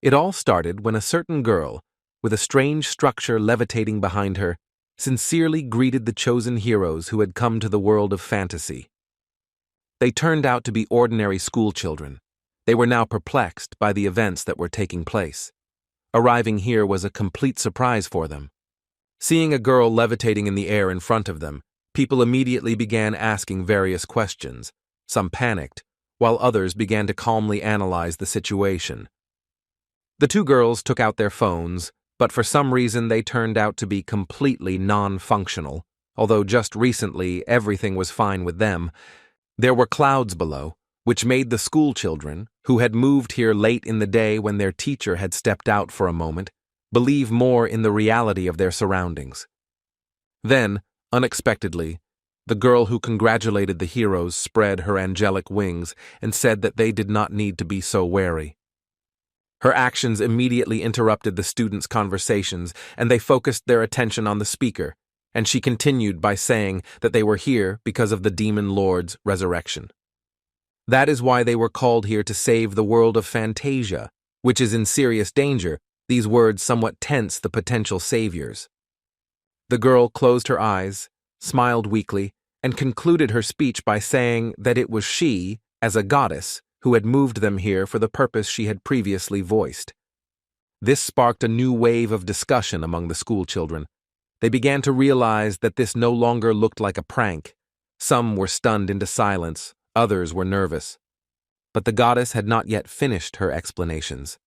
It all started when a certain girl, with a strange structure levitating behind her, sincerely greeted the chosen heroes who had come to the world of fantasy. They turned out to be ordinary schoolchildren. They were now perplexed by the events that were taking place. Arriving here was a complete surprise for them. Seeing a girl levitating in the air in front of them, people immediately began asking various questions. Some panicked, while others began to calmly analyze the situation. The two girls took out their phones, but for some reason they turned out to be completely non-functional, although just recently everything was fine with them. There were clouds below, which made the schoolchildren, who had moved here late in the day when their teacher had stepped out for a moment, believe more in the reality of their surroundings. Then, unexpectedly, the girl who congratulated the heroes spread her angelic wings and said that they did not need to be so wary. Her actions immediately interrupted the students' conversations, and they focused their attention on the speaker, and she continued by saying that they were here because of the demon lord's resurrection. That is why they were called here to save the world of Fantasia, which is in serious danger. These words somewhat tense the potential saviors. The girl closed her eyes, smiled weakly, and concluded her speech by saying that it was she, as a goddess, who had moved them here for the purpose she had previously voiced. This sparked a new wave of discussion among the schoolchildren. They began to realize that this no longer looked like a prank. Some were stunned into silence, others were nervous. But the goddess had not yet finished her explanations.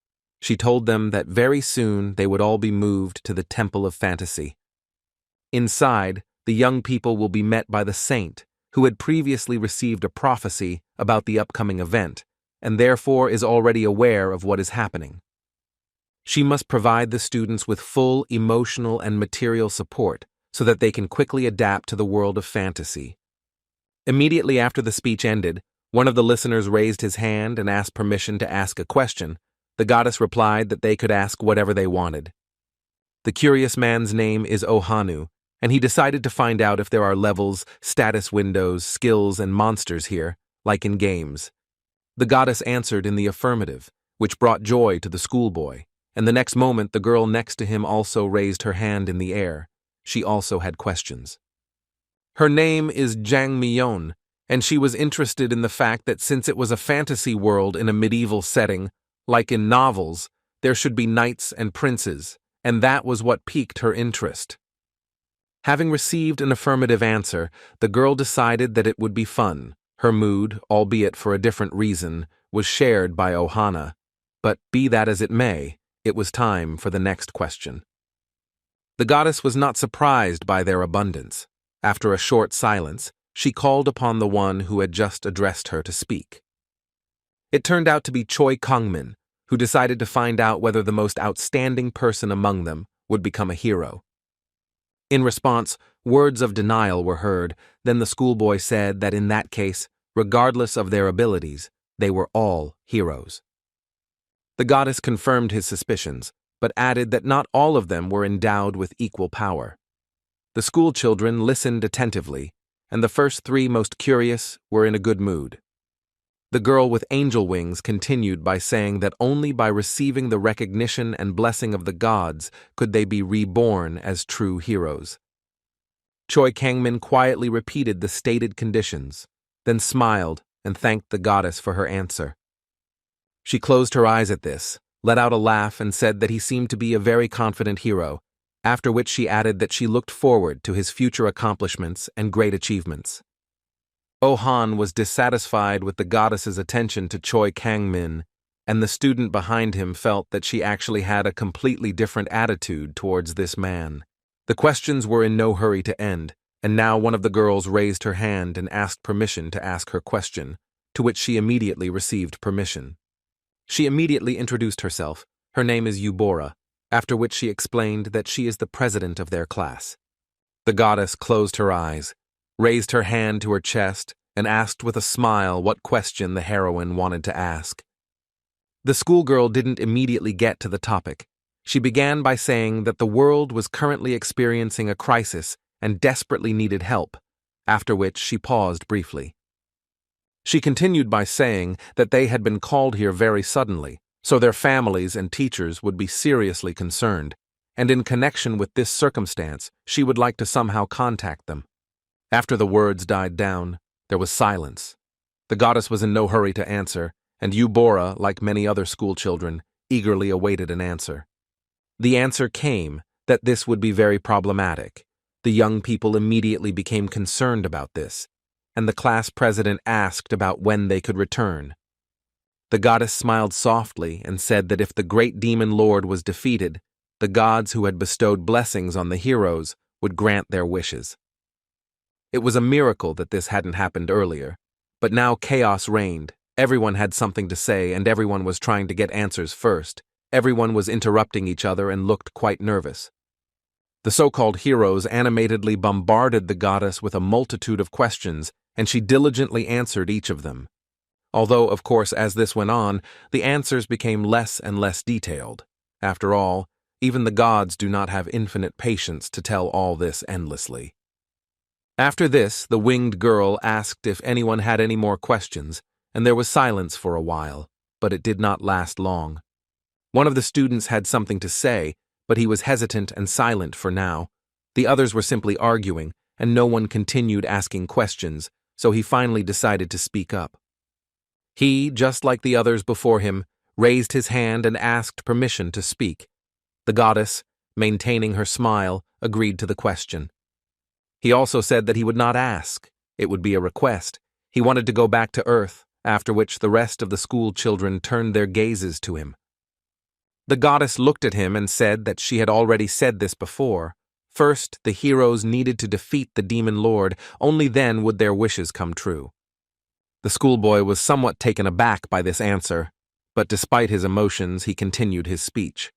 She told them that very soon they would all be moved to the Temple of Fantasy. Inside, the young people will be met by the saint, who had previously received a prophecy about the upcoming event, and therefore is already aware of what is happening. She must provide the students with full emotional and material support so that they can quickly adapt to the world of fantasy. Immediately after the speech ended, one of the listeners raised his hand and asked permission to ask a question. The goddess replied that they could ask whatever they wanted. The curious man's name is Ohanu, and he decided to find out if there are levels, status windows, skills, and monsters here, like in games. The goddess answered in the affirmative, which brought joy to the schoolboy, and the next moment the girl next to him also raised her hand in the air. She also had questions. Her name is Jang Myeon, and she was interested in the fact that since it was a fantasy world in a medieval setting, like in novels, there should be knights and princes, and that was what piqued her interest. Having received an affirmative answer, the girl decided that it would be fun. Her mood, albeit for a different reason, was shared by Ohana. But be that as it may, it was time for the next question. The goddess was not surprised by their abundance. After a short silence, she called upon the one who had just addressed her to speak. It turned out to be Choi Kangmin, who decided to find out whether the most outstanding person among them would become a hero. In response, words of denial were heard. Then the schoolboy said that in that case, regardless of their abilities, they were all heroes. The goddess confirmed his suspicions, but added that not all of them were endowed with equal power. The schoolchildren listened attentively, and the first three most curious were in a good mood. The girl with angel wings continued by saying that only by receiving the recognition and blessing of the gods could they be reborn as true heroes. Choi Kangmin quietly repeated the stated conditions, then smiled and thanked the goddess for her answer. She closed her eyes at this, let out a laugh, and said that he seemed to be a very confident hero, after which she added that she looked forward to his future accomplishments and great achievements. Ohanu was dissatisfied with the goddess's attention to Choi Kangmin, and the student behind him felt that she actually had a completely different attitude towards this man. The questions were in no hurry to end, and now one of the girls raised her hand and asked permission to ask her question, to which she immediately received permission. She immediately introduced herself. Her name is Eubora, after which she explained that she is the president of their class. The goddess closed her eyes, raised her hand to her chest, and asked with a smile what question the heroine wanted to ask. The schoolgirl didn't immediately get to the topic. She began by saying that the world was currently experiencing a crisis and desperately needed help, after which she paused briefly. She continued by saying that they had been called here very suddenly, so their families and teachers would be seriously concerned, and in connection with this circumstance, she would like to somehow contact them. After the words died down, there was silence. The goddess was in no hurry to answer, and Eubora, like many other schoolchildren, eagerly awaited an answer. The answer came that this would be very problematic. The young people immediately became concerned about this, and the class president asked about when they could return. The goddess smiled softly and said that if the great demon lord was defeated, the gods who had bestowed blessings on the heroes would grant their wishes. It was a miracle that this hadn't happened earlier, but now chaos reigned. Everyone had something to say, and everyone was trying to get answers first. Everyone was interrupting each other and looked quite nervous. The so-called heroes animatedly bombarded the goddess with a multitude of questions, and she diligently answered each of them. Although, of course, as this went on, the answers became less and less detailed. After all, even the gods do not have infinite patience to tell all this endlessly. After this, the winged girl asked if anyone had any more questions, and there was silence for a while, but it did not last long. One of the students had something to say, but he was hesitant and silent for now. The others were simply arguing, and no one continued asking questions, so he finally decided to speak up. He, just like the others before him, raised his hand and asked permission to speak. The goddess, maintaining her smile, agreed to the question. He also said that he would not ask. It would be a request. He wanted to go back to Earth, after which the rest of the school children turned their gazes to him. The goddess looked at him and said that she had already said this before. First, the heroes needed to defeat the demon lord, only then would their wishes come true. The schoolboy was somewhat taken aback by this answer, but despite his emotions, he continued his speech.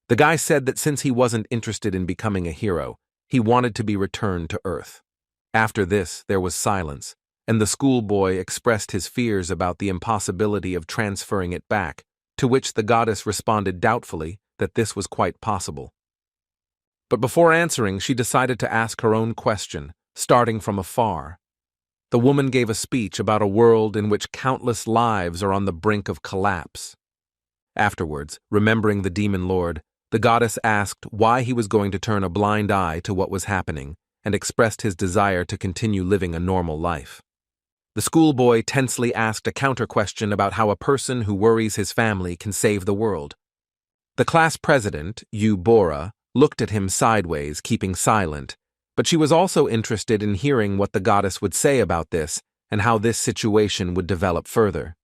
The guy said that since he wasn't interested in becoming a hero, he wanted to be returned to Earth. After this, there was silence, and the schoolboy expressed his fears about the impossibility of transferring it back, to which the goddess responded doubtfully that this was quite possible. But before answering, she decided to ask her own question, starting from afar. The woman gave a speech about a world in which countless lives are on the brink of collapse. Afterwards, remembering the demon lord, the goddess asked why he was going to turn a blind eye to what was happening and expressed his desire to continue living a normal life. The schoolboy tensely asked a counter-question about how a person who worries his family can save the world. The class president, Eubora, looked at him sideways, keeping silent, but she was also interested in hearing what the goddess would say about this and how this situation would develop further.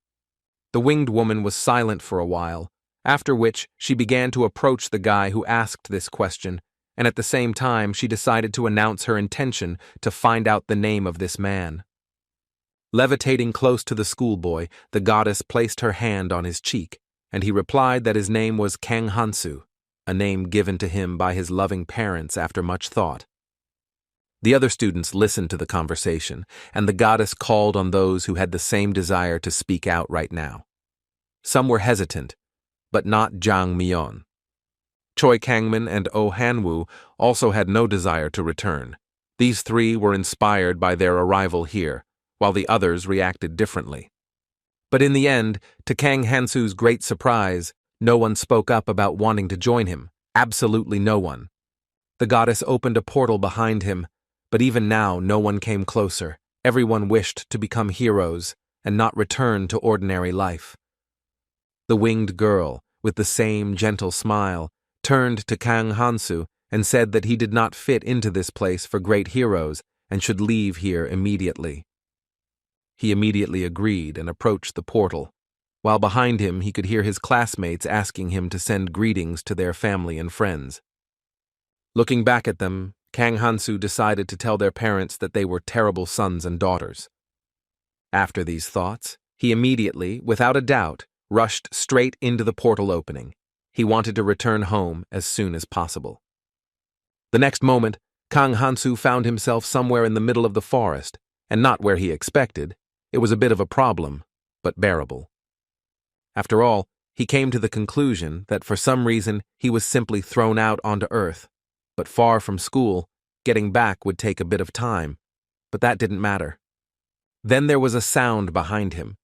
The winged woman was silent for a while, after which she began to approach the guy who asked this question, and at the same time she decided to announce her intention to find out the name of this man. Levitating close to the schoolboy, the goddess placed her hand on his cheek, and he replied that his name was Kang Hansu, a name given to him by his loving parents after much thought. The other students listened to the conversation, and the goddess called on those who had the same desire to speak out right now. Some were hesitant, but not Jang Myeon. Choi Kangmin and Ohanu also had no desire to return. These three were inspired by their arrival here, while the others reacted differently. But in the end, to Kang Hansu's great surprise, no one spoke up about wanting to join him. Absolutely no one. The goddess opened a portal behind him, but even now no one came closer. Everyone wished to become heroes and not return to ordinary life. The winged girl, with the same gentle smile, turned to Kang Hansu and said that he did not fit into this place for great heroes and should leave here immediately. He immediately agreed and approached the portal. While behind him, he could hear his classmates asking him to send greetings to their family and friends. Looking back at them, Kang Hansu decided to tell their parents that they were terrible sons and daughters. After these thoughts, he immediately, without a doubt, rushed straight into the portal opening. He wanted to return home as soon as possible. The next moment, Kang Hansu found himself somewhere in the middle of the forest, and not where he expected. It was a bit of a problem, but bearable. After all, he came to the conclusion that for some reason he was simply thrown out onto Earth. But far from school, getting back would take a bit of time, but that didn't matter. Then there was a sound behind him.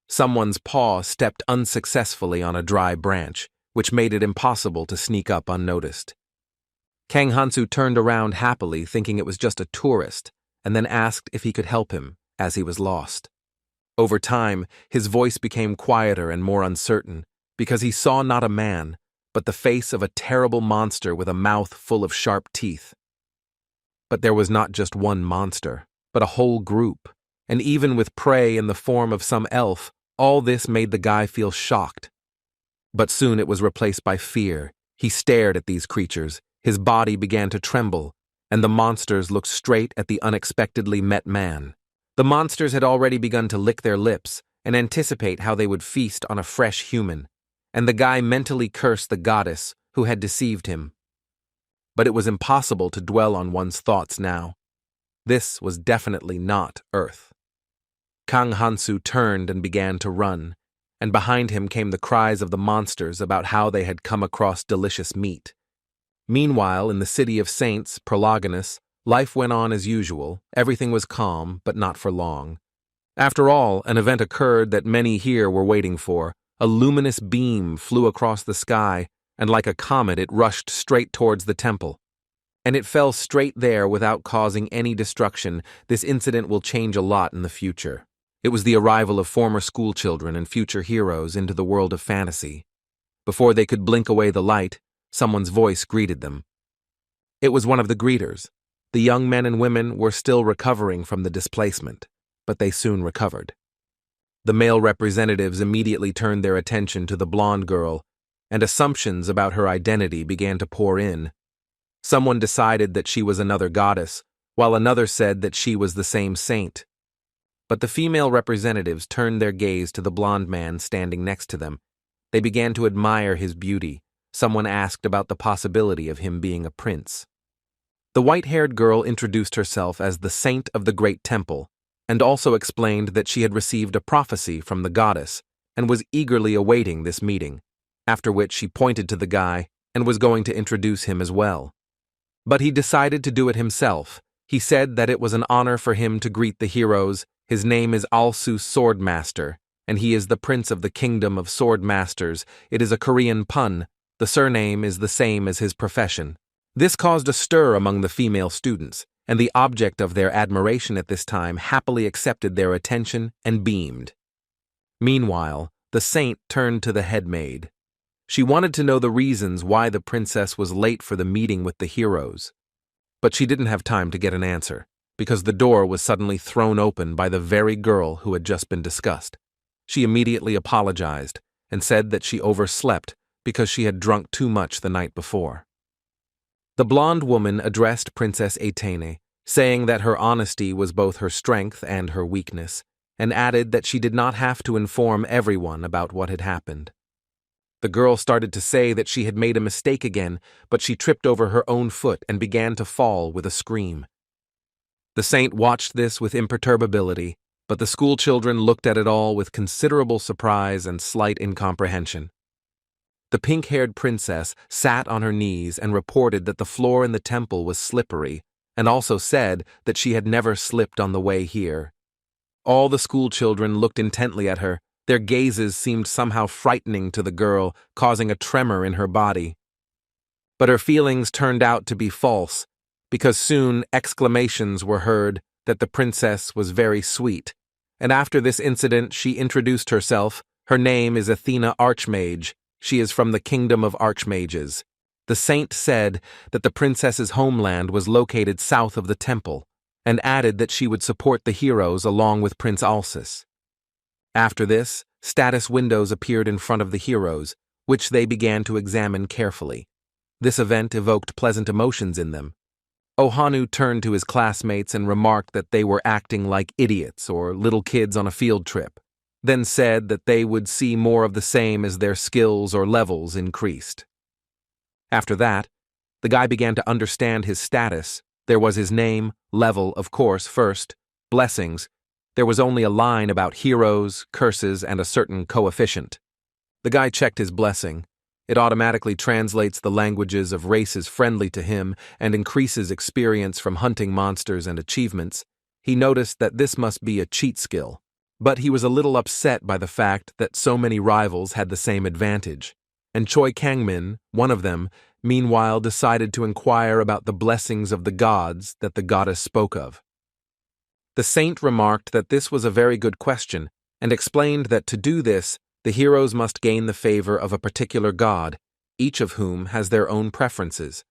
Someone's paw stepped unsuccessfully on a dry branch, which made it impossible to sneak up unnoticed. Kang Hansu turned around happily, thinking it was just a tourist, and then asked if he could help him, as he was lost. Over time, his voice became quieter and more uncertain, because he saw not a man, but the face of a terrible monster with a mouth full of sharp teeth. But there was not just one monster, but a whole group, and even with prey in the form of some elf, all this made the guy feel shocked. But soon it was replaced by fear. He stared at these creatures, his body began to tremble, and the monsters looked straight at the unexpectedly met man. The monsters had already begun to lick their lips and anticipate how they would feast on a fresh human, and the guy mentally cursed the goddess who had deceived him. But it was impossible to dwell on one's thoughts now. This was definitely not Earth. Kang Hansu turned and began to run, and behind him came the cries of the monsters about how they had come across delicious meat. Meanwhile, in the city of Saints, Prologonus, life went on as usual. Everything was calm, but not for long. After all, an event occurred that many here were waiting for. A luminous beam flew across the sky, and like a comet it rushed straight towards the temple. And it fell straight there without causing any destruction. This incident will change a lot in the future. It was the arrival of former schoolchildren and future heroes into the world of fantasy. Before they could blink away the light, someone's voice greeted them. It was one of the greeters. The young men and women were still recovering from the displacement, but they soon recovered. The male representatives immediately turned their attention to the blonde girl, and assumptions about her identity began to pour in. Someone decided that she was another goddess, while another said that she was the same saint. But the female representatives turned their gaze to the blonde man standing next to them. They began to admire his beauty. Someone asked about the possibility of him being a prince. The white-haired girl introduced herself as the Saint of the Great Temple, and also explained that she had received a prophecy from the goddess and was eagerly awaiting this meeting, after which she pointed to the guy and was going to introduce him as well. But he decided to do it himself. He said that it was an honor for him to greet the heroes. His name is Alsu Swordmaster, and he is the prince of the kingdom of Swordmasters. It is a Korean pun. The surname is the same as his profession. This caused a stir among the female students, and the object of their admiration at this time happily accepted their attention and beamed. Meanwhile, the saint turned to the headmaid. She wanted to know the reasons why the princess was late for the meeting with the heroes. But she didn't have time to get an answer, because the door was suddenly thrown open by the very girl who had just been discussed. She immediately apologized and said that she overslept because she had drunk too much the night before. The blonde woman addressed Princess Etene, saying that her honesty was both her strength and her weakness, and added that she did not have to inform everyone about what had happened. The girl started to say that she had made a mistake again, but she tripped over her own foot and began to fall with a scream. The saint watched this with imperturbability, but the schoolchildren looked at it all with considerable surprise and slight incomprehension. The pink-haired princess sat on her knees and reported that the floor in the temple was slippery, and also said that she had never slipped on the way here. All the schoolchildren looked intently at her. Their gazes seemed somehow frightening to the girl, causing a tremor in her body. But her feelings turned out to be false, because soon exclamations were heard that the princess was very sweet, and after this incident she introduced herself. Her name is Athena Archmage. She is from the kingdom of archmages. The saint said that the princess's homeland was located south of the temple, and added that she would support the heroes along with Prince Alsus. After this, status windows appeared in front of the heroes, which they began to examine carefully. This event evoked pleasant emotions in them. Ohanu turned to his classmates and remarked that they were acting like idiots or little kids on a field trip, then said that they would see more of the same as their skills or levels increased. After that, the guy began to understand his status. There was his name, level, of course, first, blessings. There was only a line about heroes, curses, and a certain coefficient. The guy checked his blessing. It automatically translates the languages of races friendly to him and increases experience from hunting monsters and achievements. He noticed that this must be a cheat skill. But he was a little upset by the fact that so many rivals had the same advantage, and Choi Kangmin, one of them, meanwhile decided to inquire about the blessings of the gods that the goddess spoke of. The saint remarked that this was a very good question, and explained that to do this, the heroes must gain the favor of a particular god, each of whom has their own preferences.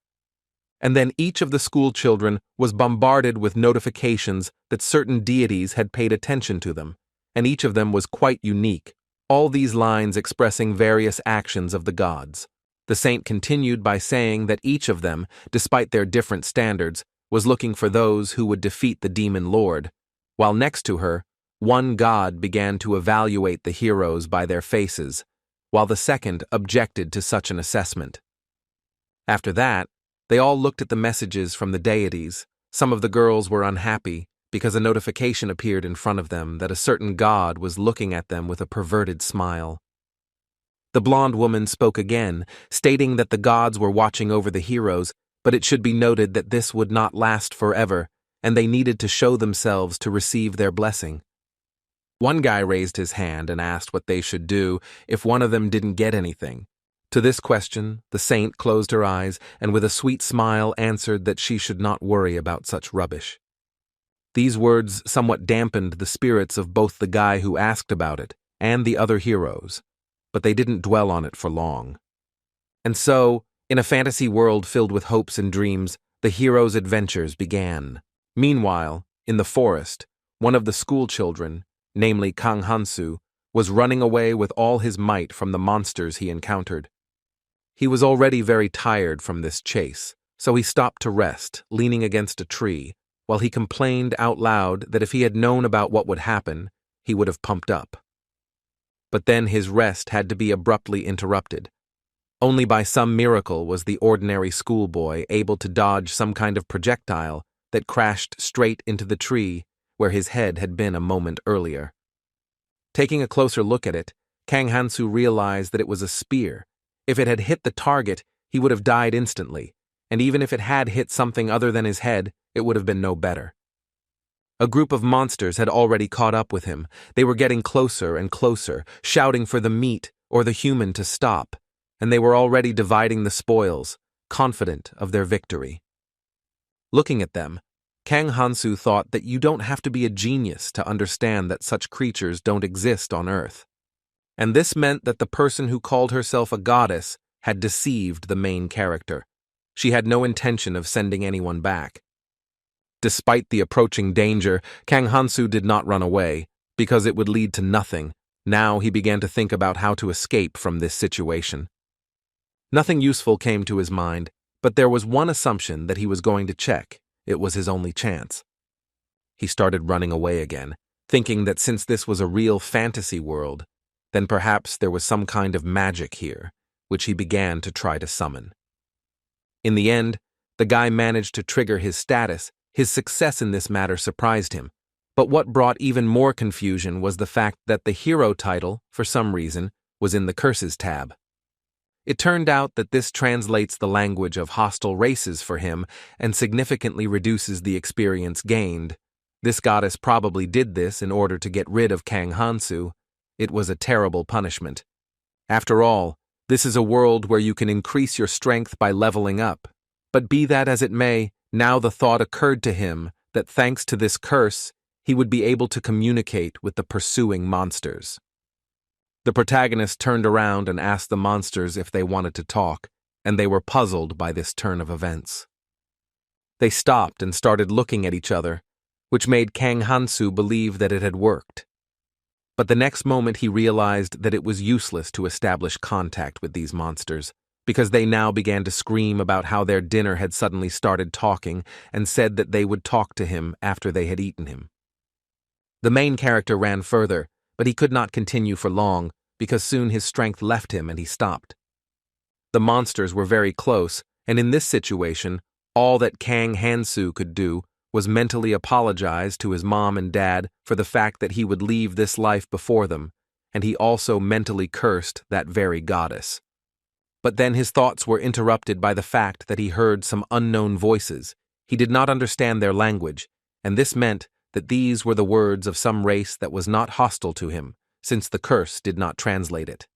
And then each of the school children was bombarded with notifications that certain deities had paid attention to them, and each of them was quite unique, all these lines expressing various actions of the gods. The saint continued by saying that each of them, despite their different standards, was looking for those who would defeat the demon lord, while next to her, one god began to evaluate the heroes by their faces, while the second objected to such an assessment. After that, they all looked at the messages from the deities. Some of the girls were unhappy because a notification appeared in front of them that a certain god was looking at them with a perverted smile. The blonde woman spoke again, stating that the gods were watching over the heroes, but it should be noted that this would not last forever, and they needed to show themselves to receive their blessing. One guy raised his hand and asked what they should do if one of them didn't get anything. To this question, the saint closed her eyes and with a sweet smile answered that she should not worry about such rubbish. These words somewhat dampened the spirits of both the guy who asked about it and the other heroes, but they didn't dwell on it for long. And so, in a fantasy world filled with hopes and dreams, the heroes' adventures began. Meanwhile, in the forest, one of the school children, namely Kang Hansu, was running away with all his might from the monsters he encountered. He was already very tired from this chase, so he stopped to rest, leaning against a tree, while he complained out loud that if he had known about what would happen, he would have pumped up. But then his rest had to be abruptly interrupted. Only by some miracle was the ordinary schoolboy able to dodge some kind of projectile that crashed straight into the tree where his head had been a moment earlier. Taking a closer look at it, Kang Hansu realized that it was a spear. If it had hit the target, he would have died instantly, and even if it had hit something other than his head, it would have been no better. A group of monsters had already caught up with him. They were getting closer and closer, shouting for the meat or the human to stop, and they were already dividing the spoils, confident of their victory. Looking at them, Kang Hansu thought that you don't have to be a genius to understand that such creatures don't exist on Earth. And this meant that the person who called herself a goddess had deceived the main character. She had no intention of sending anyone back. Despite the approaching danger, Kang Hansu did not run away, because it would lead to nothing. Now he began to think about how to escape from this situation. Nothing useful came to his mind, but there was one assumption that he was going to check. It was his only chance. He started running away again, thinking that since this was a real fantasy world, then perhaps there was some kind of magic here, which he began to try to summon. In the end, the guy managed to trigger his status. His success in this matter surprised him, but what brought even more confusion was the fact that the hero title, for some reason, was in the Curses tab. It turned out that this translates the language of hostile races for him and significantly reduces the experience gained. This goddess probably did this in order to get rid of Kang Hansu. It was a terrible punishment. After all, this is a world where you can increase your strength by leveling up. But be that as it may, now the thought occurred to him that thanks to this curse, he would be able to communicate with the pursuing monsters. The protagonist turned around and asked the monsters if they wanted to talk, and they were puzzled by this turn of events. They stopped and started looking at each other, which made Kang Hansu believe that it had worked. But the next moment he realized that it was useless to establish contact with these monsters, because they now began to scream about how their dinner had suddenly started talking and said that they would talk to him after they had eaten him. The main character ran further, but he could not continue for long, because soon his strength left him and he stopped. The monsters were very close, and in this situation, all that Kang Hansu could do was mentally apologize to his mom and dad for the fact that he would leave this life before them, and he also mentally cursed that very goddess. But then his thoughts were interrupted by the fact that he heard some unknown voices. He did not understand their language, and this meant that these were the words of some race that was not hostile to him, since the curse did not translate it.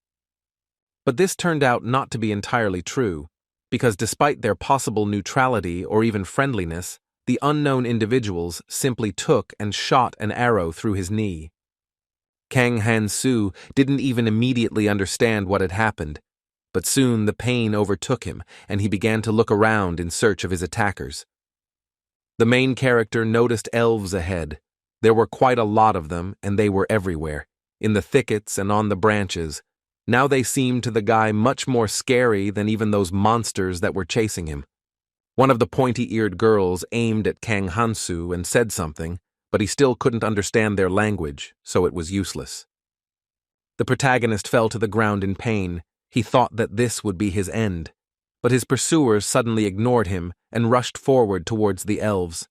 But this turned out not to be entirely true, because despite their possible neutrality or even friendliness, the unknown individuals simply took and shot an arrow through his knee. Kang Hansu didn't even immediately understand what had happened, but soon the pain overtook him and he began to look around in search of his attackers. The main character noticed elves ahead. There were quite a lot of them, and they were everywhere, in the thickets and on the branches. Now they seemed to the guy much more scary than even those monsters that were chasing him. One of the pointy-eared girls aimed at Kang Hansu and said something, but he still couldn't understand their language, so it was useless. The protagonist fell to the ground in pain. He thought that this would be his end, but his pursuers suddenly ignored him and rushed forward towards the elves.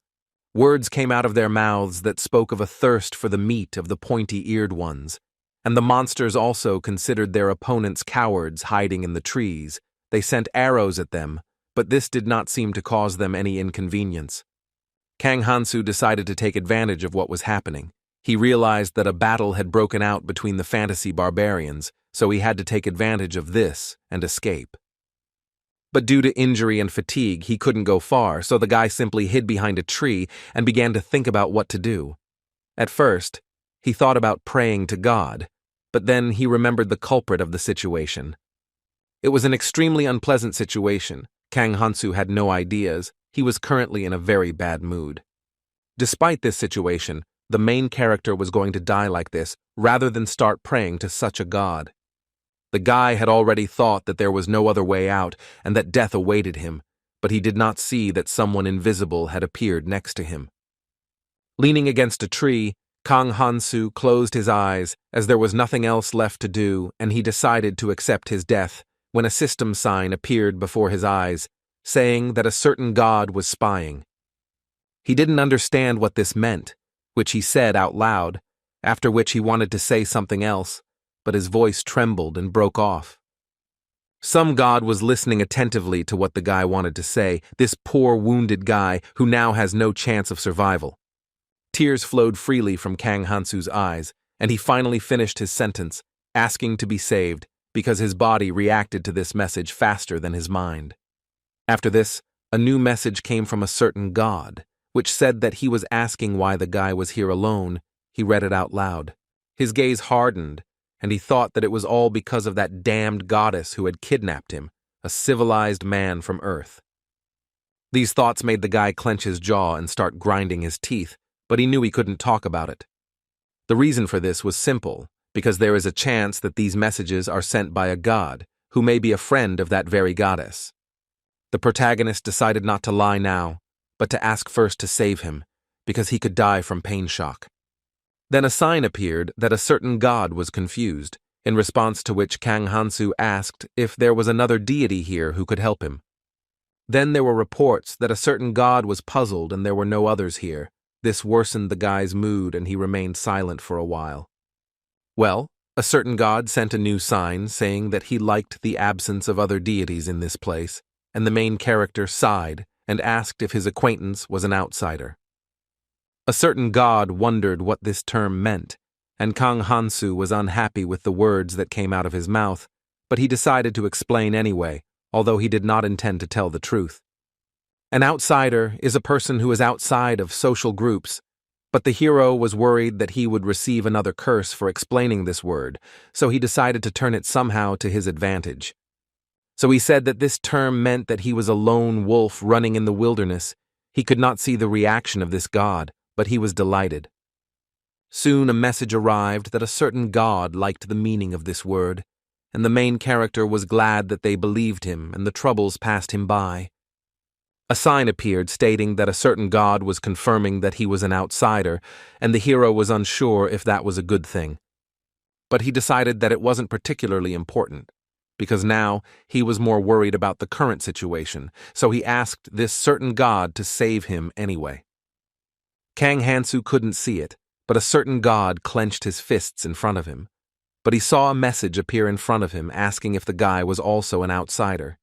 Words came out of their mouths that spoke of a thirst for the meat of the pointy-eared ones, and the monsters also considered their opponents cowards hiding in the trees. They sent arrows at them, but this did not seem to cause them any inconvenience. Kang Hansu decided to take advantage of what was happening. He realized that a battle had broken out between the fantasy barbarians, so he had to take advantage of this and escape. But due to injury and fatigue, he couldn't go far, so the guy simply hid behind a tree and began to think about what to do. At first, he thought about praying to God, but then he remembered the culprit of the situation. It was an extremely unpleasant situation. Kang Hansu had no ideas. He was currently in a very bad mood. Despite this situation, the main character was going to die like this rather than start praying to such a god. The guy had already thought that there was no other way out and that death awaited him, but he did not see that someone invisible had appeared next to him. Leaning against a tree, Kang Hansu closed his eyes as there was nothing else left to do, and he decided to accept his death when a system sign appeared before his eyes, saying that a certain god was spying. He didn't understand what this meant, which he said out loud, after which he wanted to say something else, but his voice trembled and broke off. Some god was listening attentively to what the guy wanted to say, this poor wounded guy who now has no chance of survival. Tears flowed freely from Kang Hansu's eyes, and he finally finished his sentence, asking to be saved, because his body reacted to this message faster than his mind. After this, a new message came from a certain god, which said that he was asking why the guy was here alone. He read it out loud. His gaze hardened, and he thought that it was all because of that damned goddess who had kidnapped him, a civilized man from Earth. These thoughts made the guy clench his jaw and start grinding his teeth, but he knew he couldn't talk about it. The reason for this was simple, because there is a chance that these messages are sent by a god, who may be a friend of that very goddess. The protagonist decided not to lie now, but to ask first to save him, because he could die from pain shock. Then a sign appeared that a certain god was confused, in response to which Kang Hansu asked if there was another deity here who could help him. Then there were reports that a certain god was puzzled and there were no others here. This worsened the guy's mood and he remained silent for a while. Well, a certain god sent a new sign saying that he liked the absence of other deities in this place, and the main character sighed and asked if his acquaintance was an outsider. A certain god wondered what this term meant, and Kang Hansu was unhappy with the words that came out of his mouth, but he decided to explain anyway, although he did not intend to tell the truth. An outsider is a person who is outside of social groups, but the hero was worried that he would receive another curse for explaining this word, so he decided to turn it somehow to his advantage. So he said that this term meant that he was a lone wolf running in the wilderness. He could not see the reaction of this god, but he was delighted. Soon a message arrived that a certain god liked the meaning of this word, and the main character was glad that they believed him and the troubles passed him by. A sign appeared stating that a certain god was confirming that he was an outsider, and the hero was unsure if that was a good thing. But he decided that it wasn't particularly important, because now he was more worried about the current situation, so he asked this certain god to save him anyway. Kang Hansu couldn't see it, but a certain god clenched his fists in front of him. But he saw a message appear in front of him asking if the guy was also an outsider.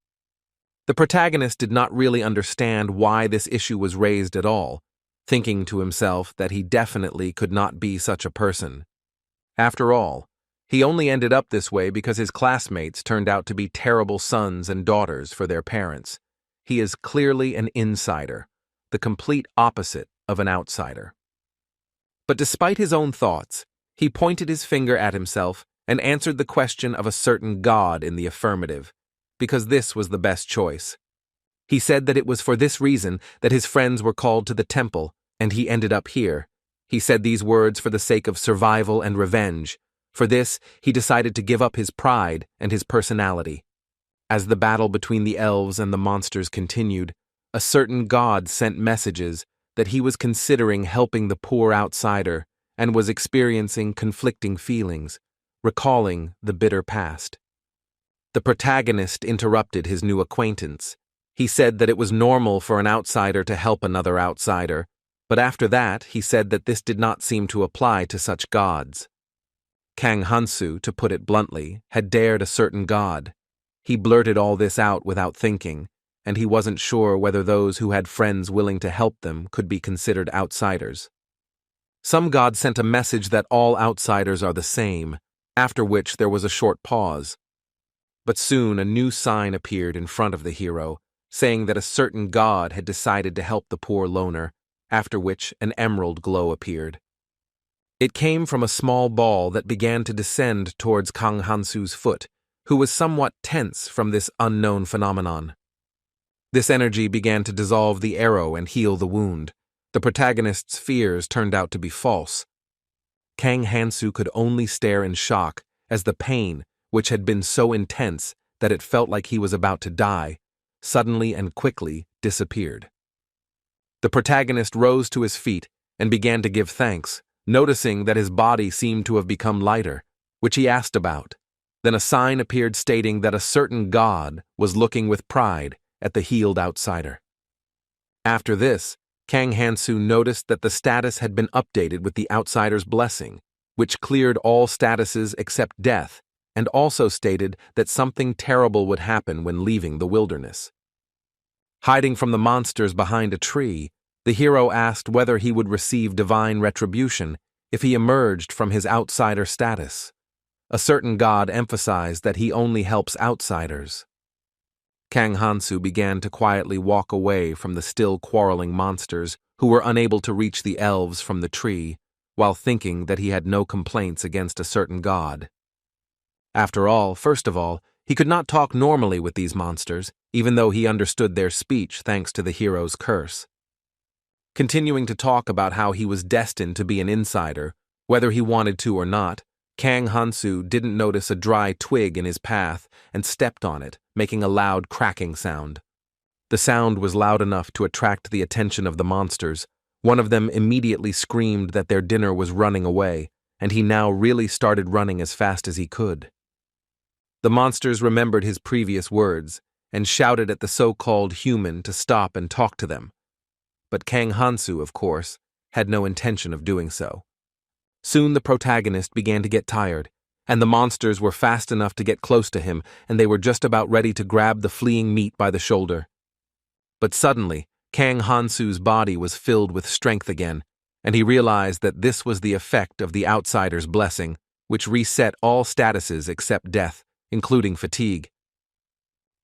The protagonist did not really understand why this issue was raised at all. thinking to himself that he definitely could not be such a person. After all, he only ended up this way because his classmates turned out to be terrible sons and daughters for their parents. He is clearly an insider, the complete opposite of an outsider. But despite his own thoughts, he pointed his finger at himself and answered the question of a certain god in the affirmative, because this was the best choice. He said that it was for this reason that his friends were called to the temple, and he ended up here. He said these words for the sake of survival and revenge. For this, he decided to give up his pride and his personality. As the battle between the elves and the monsters continued, a certain god sent messages that he was considering helping the poor outsider and was experiencing conflicting feelings, recalling the bitter past. The protagonist interrupted his new acquaintance. He said that it was normal for an outsider to help another outsider, but after that he said that this did not seem to apply to such gods. Kang Hansu, to put it bluntly, had dared a certain god. He blurted all this out without thinking, and he wasn't sure whether those who had friends willing to help them could be considered outsiders. Some god sent a message that all outsiders are the same, after which there was a short pause. But soon a new sign appeared in front of the hero, saying that a certain god had decided to help the poor loner, after which an emerald glow appeared. It came from a small ball that began to descend towards Kang Hansu's foot, who was somewhat tense from this unknown phenomenon. This energy began to dissolve the arrow and heal the wound. The protagonist's fears turned out to be false. Kang Hansu could only stare in shock as the pain, which had been so intense that it felt like he was about to die, suddenly and quickly disappeared. The protagonist rose to his feet and began to give thanks, noticing that his body seemed to have become lighter, which he asked about. Then a sign appeared stating that a certain god was looking with pride at the healed outsider. After this, Kang Hansu noticed that the status had been updated with the outsider's blessing, which cleared all statuses except death, and also stated that something terrible would happen when leaving the wilderness. Hiding from the monsters behind a tree, the hero asked whether he would receive divine retribution if he emerged from his outsider status. A certain god emphasized that he only helps outsiders. Kang Hansu began to quietly walk away from the still quarreling monsters who were unable to reach the elves from the tree, while thinking that he had no complaints against a certain god. After all, first of all, he could not talk normally with these monsters, even though he understood their speech thanks to the hero's curse. Continuing to talk about how he was destined to be an insider, whether he wanted to or not, Kang Hansu didn't notice a dry twig in his path and stepped on it, making a loud cracking sound. The sound was loud enough to attract the attention of the monsters. One of them immediately screamed that their dinner was running away, and he now really started running as fast as he could. The monsters remembered his previous words and shouted at the so-called human to stop and talk to them. But Kang Hansu, of course, had no intention of doing so. Soon the protagonist began to get tired, and the monsters were fast enough to get close to him, and they were just about ready to grab the fleeing meat by the shoulder. But suddenly, Kang Hansu's body was filled with strength again, and he realized that this was the effect of the outsider's blessing, which reset all statuses except death, including fatigue.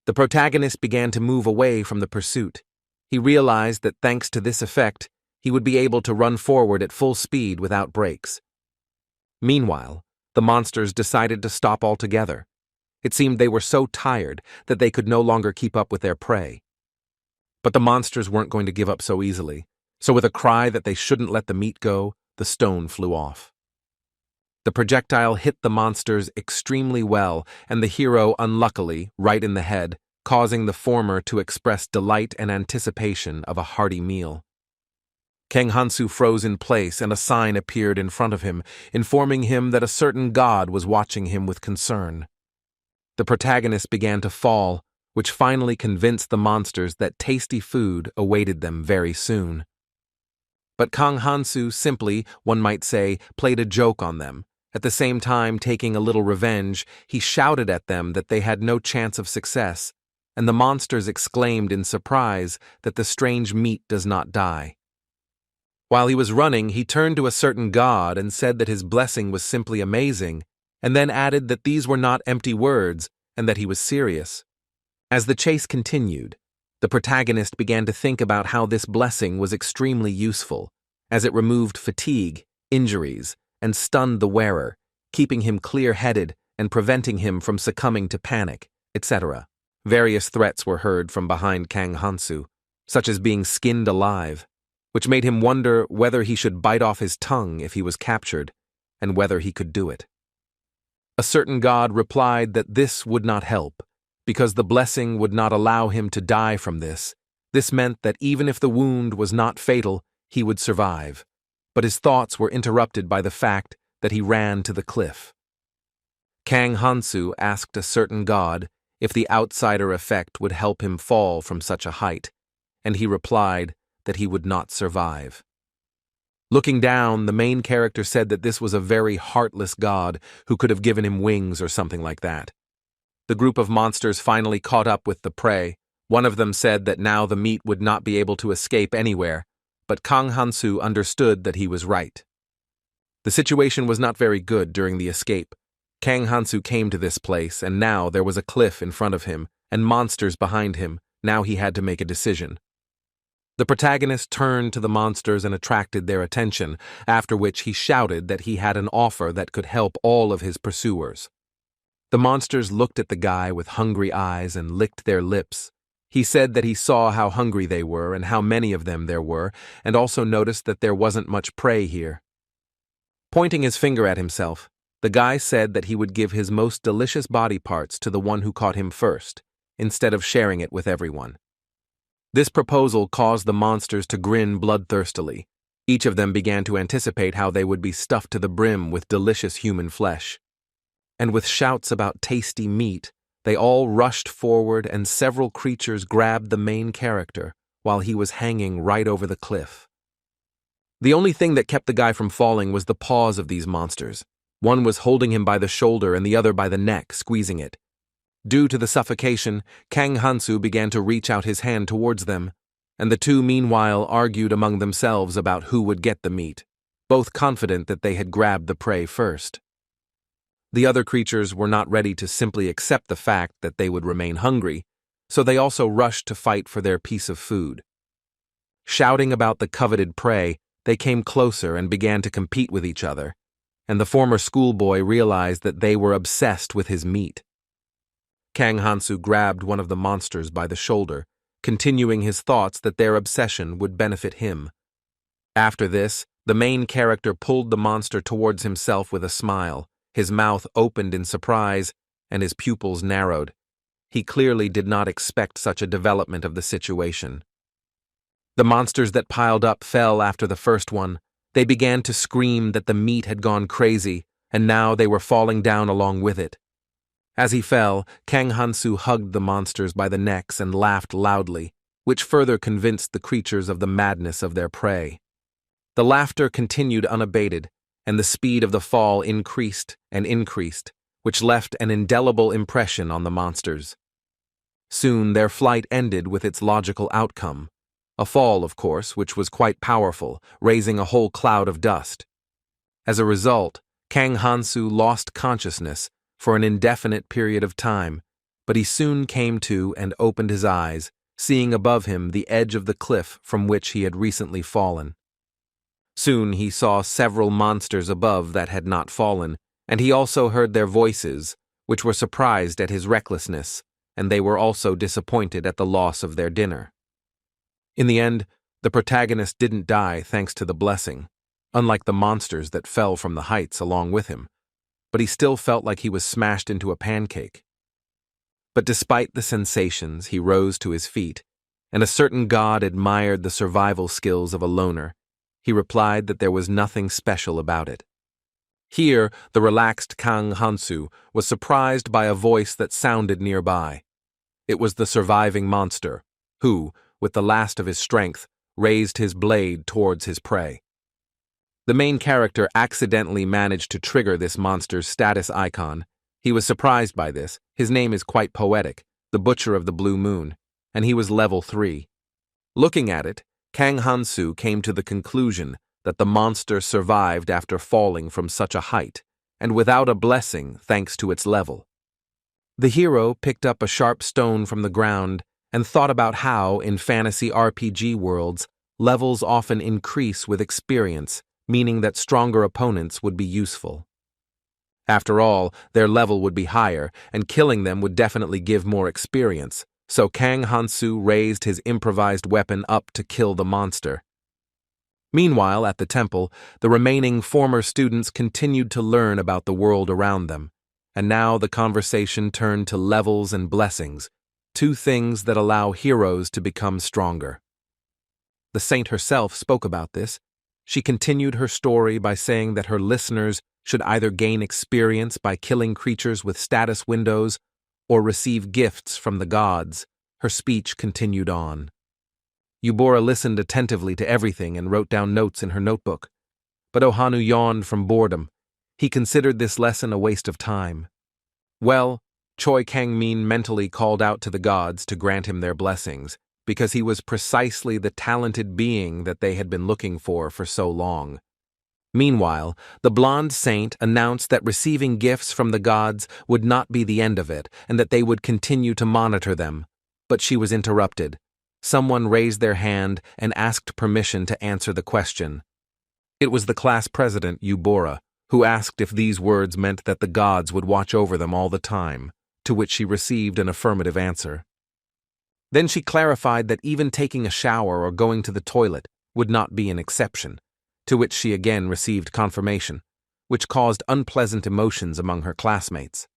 The protagonist began to move away from the pursuit. He realized that thanks to this effect, he would be able to run forward at full speed without brakes. Meanwhile, the monsters decided to stop altogether. It seemed they were so tired that they could no longer keep up with their prey. But the monsters weren't going to give up so easily, so with a cry that they shouldn't let the meat go, the stone flew off. The projectile hit the monsters extremely well, and the hero unluckily right in the head, causing the former to express delight and anticipation of a hearty meal. Kang Hansu froze in place, and a sign appeared in front of him, informing him that a certain god was watching him with concern. The protagonist began to fall, which finally convinced the monsters that tasty food awaited them very soon. But Kang Hansu simply, one might say, played a joke on them. At the same time, taking a little revenge, he shouted at them that they had no chance of success, and the monsters exclaimed in surprise that the strange meat does not die. While he was running, he turned to a certain god and said that his blessing was simply amazing, and then added that these were not empty words and that he was serious. As the chase continued, the protagonist began to think about how this blessing was extremely useful, as it removed fatigue, injuries, and stunned the wearer, keeping him clear-headed and preventing him from succumbing to panic, etc. Various threats were heard from behind Kang Hansu, such as being skinned alive, which made him wonder whether he should bite off his tongue if he was captured, and whether he could do it. A certain god replied that this would not help, because the blessing would not allow him to die from this. This meant that even if the wound was not fatal, he would survive. But his thoughts were interrupted by the fact that he ran to the cliff. Kang Hansu asked a certain god if the outsider effect would help him fall from such a height, and he replied that he would not survive. Looking down, the main character said that this was a very heartless god who could have given him wings or something like that. The group of monsters finally caught up with the prey. One of them said that now the meat would not be able to escape anywhere, but Kang Hansu understood that he was right. The situation was not very good during the escape. Kang Hansu came to this place, and now there was a cliff in front of him and monsters behind him. Now he had to make a decision. The protagonist turned to the monsters and attracted their attention, after which he shouted that he had an offer that could help all of his pursuers. The monsters looked at the guy with hungry eyes and licked their lips. He said that he saw how hungry they were and how many of them there were, and also noticed that there wasn't much prey here. Pointing his finger at himself, the guy said that he would give his most delicious body parts to the one who caught him first, instead of sharing it with everyone. This proposal caused the monsters to grin bloodthirstily. Each of them began to anticipate how they would be stuffed to the brim with delicious human flesh. And with shouts about tasty meat, they all rushed forward and several creatures grabbed the main character while he was hanging right over the cliff. The only thing that kept the guy from falling was the paws of these monsters. One was holding him by the shoulder and the other by the neck, squeezing it. Due to the suffocation, Kang Hansu began to reach out his hand towards them, and the two meanwhile argued among themselves about who would get the meat, both confident that they had grabbed the prey first. The other creatures were not ready to simply accept the fact that they would remain hungry, so they also rushed to fight for their piece of food. Shouting about the coveted prey, they came closer and began to compete with each other, and the former schoolboy realized that they were obsessed with his meat. Kang Hansu grabbed one of the monsters by the shoulder, continuing his thoughts that their obsession would benefit him. After this, the main character pulled the monster towards himself with a smile. His mouth opened in surprise, and his pupils narrowed. He clearly did not expect such a development of the situation. The monsters that piled up fell after the first one. They began to scream that the meat had gone crazy, and now they were falling down along with it. As he fell, Kang Hansu hugged the monsters by the necks and laughed loudly, which further convinced the creatures of the madness of their prey. The laughter continued unabated, and the speed of the fall increased and increased, which left an indelible impression on the monsters. Soon their flight ended with its logical outcome, a fall, of course, which was quite powerful, raising a whole cloud of dust. As a result, Kang Hansu lost consciousness for an indefinite period of time, but he soon came to and opened his eyes, seeing above him the edge of the cliff from which he had recently fallen. Soon he saw several monsters above that had not fallen, and he also heard their voices, which were surprised at his recklessness, and they were also disappointed at the loss of their dinner. In the end, the protagonist didn't die thanks to the blessing, unlike the monsters that fell from the heights along with him, but he still felt like he was smashed into a pancake. But despite the sensations, he rose to his feet, and a certain god admired the survival skills of a loner. He replied that there was nothing special about it. Here, the relaxed Kang Hansu was surprised by a voice that sounded nearby. It was the surviving monster, who, with the last of his strength, raised his blade towards his prey. The main character accidentally managed to trigger this monster's status icon. He was surprised by this. His name is quite poetic, the Butcher of the Blue Moon, and he was level 3. Looking at it, Kang Hansu came to the conclusion that the monster survived after falling from such a height, and without a blessing thanks to its level. The hero picked up a sharp stone from the ground and thought about how, in fantasy RPG worlds, levels often increase with experience, meaning that stronger opponents would be useful. After all, their level would be higher, and killing them would definitely give more experience, so Kang Hansu raised his improvised weapon up to kill the monster. Meanwhile, at the temple, the remaining former students continued to learn about the world around them, and now the conversation turned to levels and blessings, two things that allow heroes to become stronger. The saint herself spoke about this. She continued her story by saying that her listeners should either gain experience by killing creatures with status windows or receive gifts from the gods. Her speech continued on. Yubora listened attentively to everything and wrote down notes in her notebook. But Ohanu yawned from boredom. He considered this lesson a waste of time. Well, Choi Kang-min mentally called out to the gods to grant him their blessings, because he was precisely the talented being that they had been looking for so long. Meanwhile, the blonde saint announced that receiving gifts from the gods would not be the end of it, and that they would continue to monitor them. But she was interrupted. Someone raised their hand and asked permission to answer the question. It was the class president, Yubora, who asked if these words meant that the gods would watch over them all the time, to which she received an affirmative answer. Then she clarified that even taking a shower or going to the toilet would not be an exception, to which she again received confirmation, which caused unpleasant emotions among her classmates.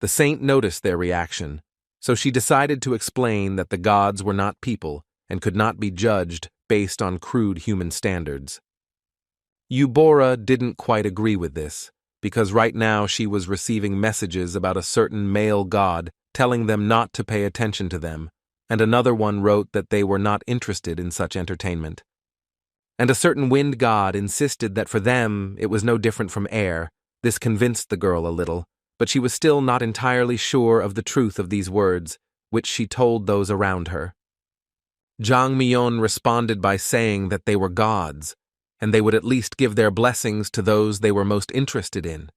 The saint noticed their reaction, so she decided to explain that the gods were not people and could not be judged based on crude human standards. Yubora didn't quite agree with this, because right now she was receiving messages about a certain male god telling them not to pay attention to them, and another one wrote that they were not interested in such entertainment. And a certain wind god insisted that for them it was no different from air. This convinced the girl a little, but she was still not entirely sure of the truth of these words, which she told those around her. Jang Myeon responded by saying that they were gods, and they would at least give their blessings to those they were most interested in.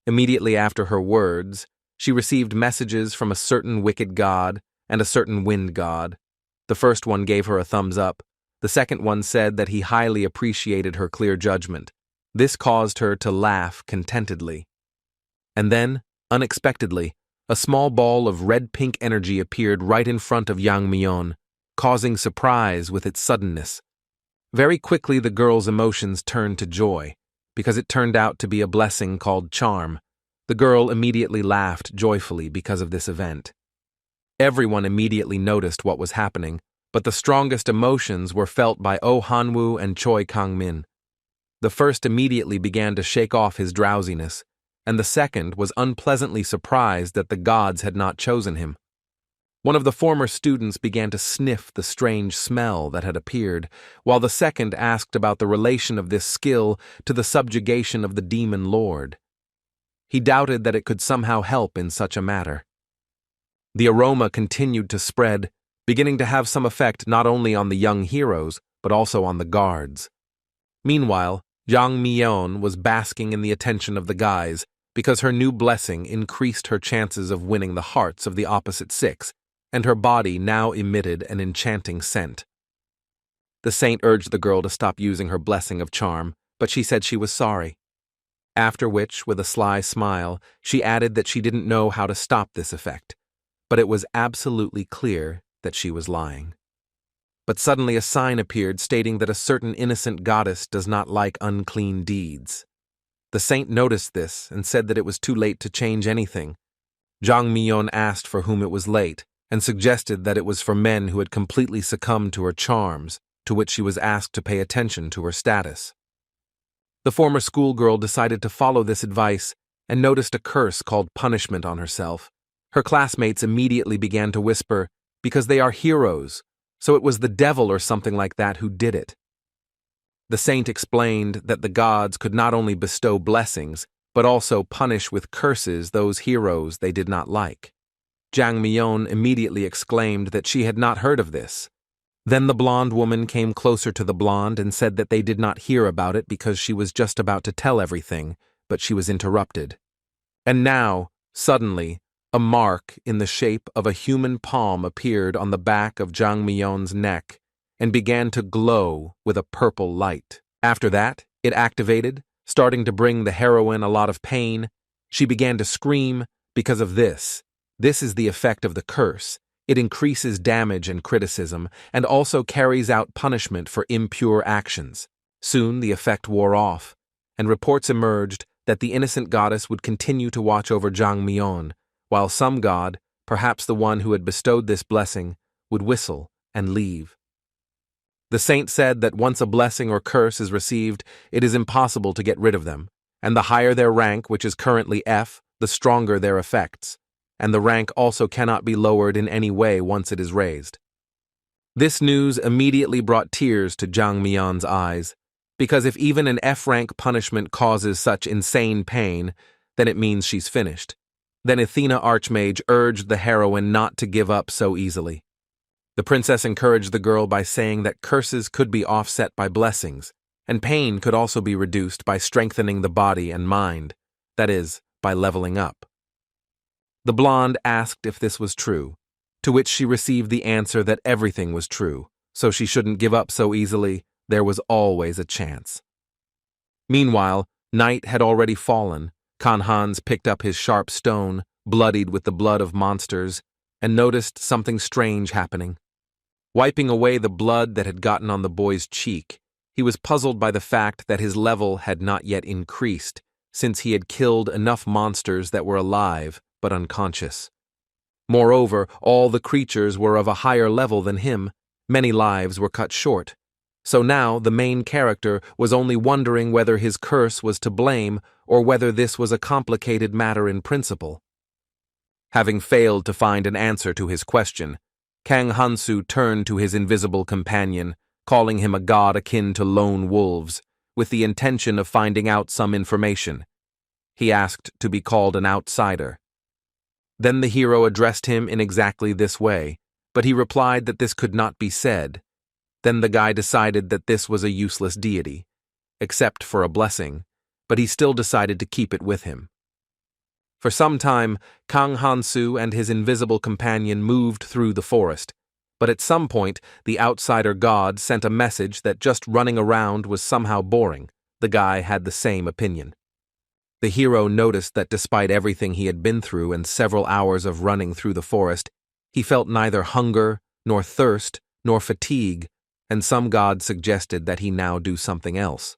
Immediately after her words, she received messages from a certain wicked god and a certain wind god. The first one gave her a thumbs up. The second one said that he highly appreciated her clear judgment. This caused her to laugh contentedly. And then, unexpectedly, a small ball of red-pink energy appeared right in front of Yang Myeon, causing surprise with its suddenness. Very quickly the girl's emotions turned to joy, because it turned out to be a blessing called charm. The girl immediately laughed joyfully because of this event. Everyone immediately noticed what was happening, but the strongest emotions were felt by Ohanu and Choi Kang-min. The first immediately began to shake off his drowsiness, and the second was unpleasantly surprised that the gods had not chosen him. One of the former students began to sniff the strange smell that had appeared, while the second asked about the relation of this skill to the subjugation of the demon lord. He doubted that it could somehow help in such a matter. The aroma continued to spread, beginning to have some effect not only on the young heroes, but also on the guards. Meanwhile, Jang Myeon was basking in the attention of the guys, because her new blessing increased her chances of winning the hearts of the opposite sex, and her body now emitted an enchanting scent. The saint urged the girl to stop using her blessing of charm, but she said she was sorry. After which, with a sly smile, she added that she didn't know how to stop this effect, but it was absolutely clear that she was lying. But suddenly a sign appeared stating that a certain innocent goddess does not like unclean deeds. The saint noticed this and said that it was too late to change anything. Jang Myeon asked for whom it was late, and suggested that it was for men who had completely succumbed to her charms, to which she was asked to pay attention to her status. The former schoolgirl decided to follow this advice and noticed a curse called punishment on herself. Her classmates immediately began to whisper, because they are heroes, so it was the devil or something like that who did it. The saint explained that the gods could not only bestow blessings, but also punish with curses those heroes they did not like. Jang Myeon immediately exclaimed that she had not heard of this. Then the blonde woman came closer to the blonde and said that they did not hear about it because she was just about to tell everything, but she was interrupted. And now, suddenly, a mark in the shape of a human palm appeared on the back of Jang Myeon's neck and began to glow with a purple light. After that, it activated, starting to bring the heroine a lot of pain. She began to scream because of this. This is the effect of the curse. It increases damage and criticism, and also carries out punishment for impure actions. Soon the effect wore off, and reports emerged that the innocent goddess would continue to watch over Jang Myeon, while some god, perhaps the one who had bestowed this blessing, would whistle and leave. The saint said that once a blessing or curse is received, it is impossible to get rid of them, and the higher their rank, which is currently F, the stronger their effects, and the rank also cannot be lowered in any way once it is raised. This news immediately brought tears to Jang Myeon's eyes, because if even an F-rank punishment causes such insane pain, then it means she's finished. Then Athena Archmage urged the heroine not to give up so easily. The princess encouraged the girl by saying that curses could be offset by blessings, and pain could also be reduced by strengthening the body and mind, that is, by leveling up. The blonde asked if this was true, to which she received the answer that everything was true, so she shouldn't give up so easily. There was always a chance. Meanwhile, night had already fallen. Kang Hansu picked up his sharp stone, bloodied with the blood of monsters, and noticed something strange happening. Wiping away the blood that had gotten on the boy's cheek, he was puzzled by the fact that his level had not yet increased, since he had killed enough monsters that were alive but unconscious. Moreover, all the creatures were of a higher level than him. Many lives were cut short. So now the main character was only wondering whether his curse was to blame or whether this was a complicated matter in principle. Having failed to find an answer to his question, Kang Hansu turned to his invisible companion, calling him a god akin to lone wolves, with the intention of finding out some information. He asked to be called an outsider. Then the hero addressed him in exactly this way, but he replied that this could not be said. Then the guy decided that this was a useless deity, except for a blessing, but he still decided to keep it with him. For some time, Kang Hansu and his invisible companion moved through the forest, but at some point, the outsider god sent a message that just running around was somehow boring. The guy had the same opinion. The hero noticed that despite everything he had been through and several hours of running through the forest, he felt neither hunger, nor thirst, nor fatigue, and some god suggested that he now do something else.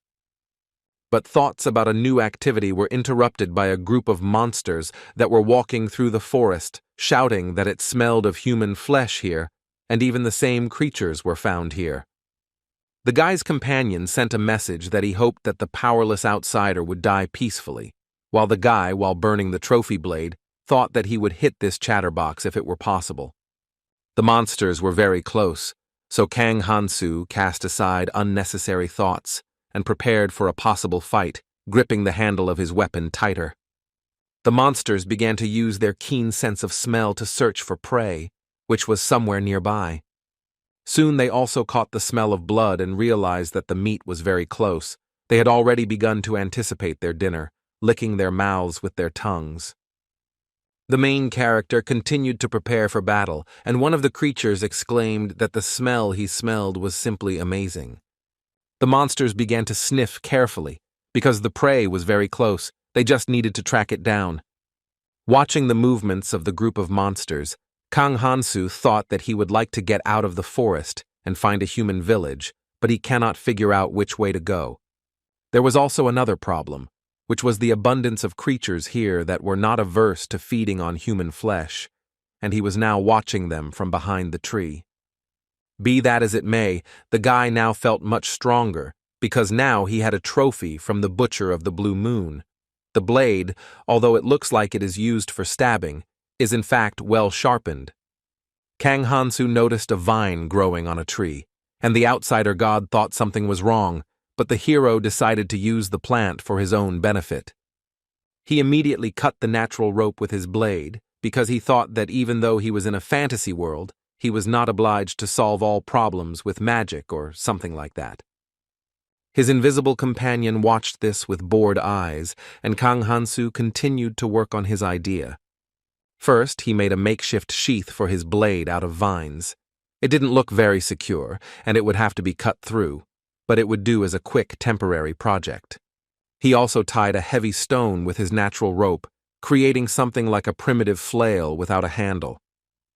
But thoughts about a new activity were interrupted by a group of monsters that were walking through the forest, shouting that it smelled of human flesh here, and even the same creatures were found here. The guy's companion sent a message that he hoped that the powerless outsider would die peacefully, while the guy, while burning the trophy blade, thought that he would hit this chatterbox if it were possible. The monsters were very close, so Kang Hansu cast aside unnecessary thoughts and prepared for a possible fight, gripping the handle of his weapon tighter. The monsters began to use their keen sense of smell to search for prey, which was somewhere nearby. Soon they also caught the smell of blood and realized that the meat was very close. They had already begun to anticipate their dinner, licking their mouths with their tongues. The main character continued to prepare for battle, and one of the creatures exclaimed that the smell he smelled was simply amazing. The monsters began to sniff carefully, because the prey was very close. They just needed to track it down. Watching the movements of the group of monsters, Kang Hansu thought that he would like to get out of the forest and find a human village, but he cannot figure out which way to go. There was also another problem, which was the abundance of creatures here that were not averse to feeding on human flesh, and he was now watching them from behind the tree. Be that as it may, the guy now felt much stronger, because now he had a trophy from the butcher of the Blue Moon. The blade, although it looks like it is used for stabbing, is in fact well sharpened. Kang Hansu noticed a vine growing on a tree, and the outsider god thought something was wrong, but the hero decided to use the plant for his own benefit. He immediately cut the natural rope with his blade, because he thought that even though he was in a fantasy world, he was not obliged to solve all problems with magic or something like that. His invisible companion watched this with bored eyes, and Kang Hansu continued to work on his idea. First, he made a makeshift sheath for his blade out of vines. It didn't look very secure, and it would have to be cut through, but it would do as a quick, temporary project. He also tied a heavy stone with his natural rope, creating something like a primitive flail without a handle.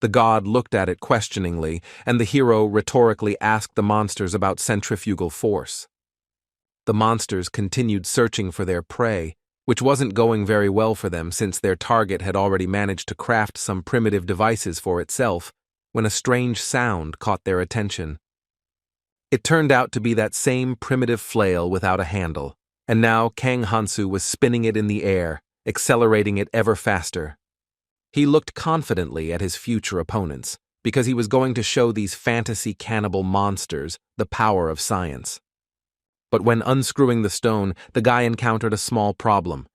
The god looked at it questioningly, and the hero rhetorically asked the monsters about centrifugal force. The monsters continued searching for their prey, which wasn't going very well for them since their target had already managed to craft some primitive devices for itself, when a strange sound caught their attention. It turned out to be that same primitive flail without a handle, and now Kang Hansu was spinning it in the air, accelerating it ever faster. He looked confidently at his future opponents, because he was going to show these fantasy cannibal monsters the power of science. But when unscrewing the stone, the guy encountered a small problem.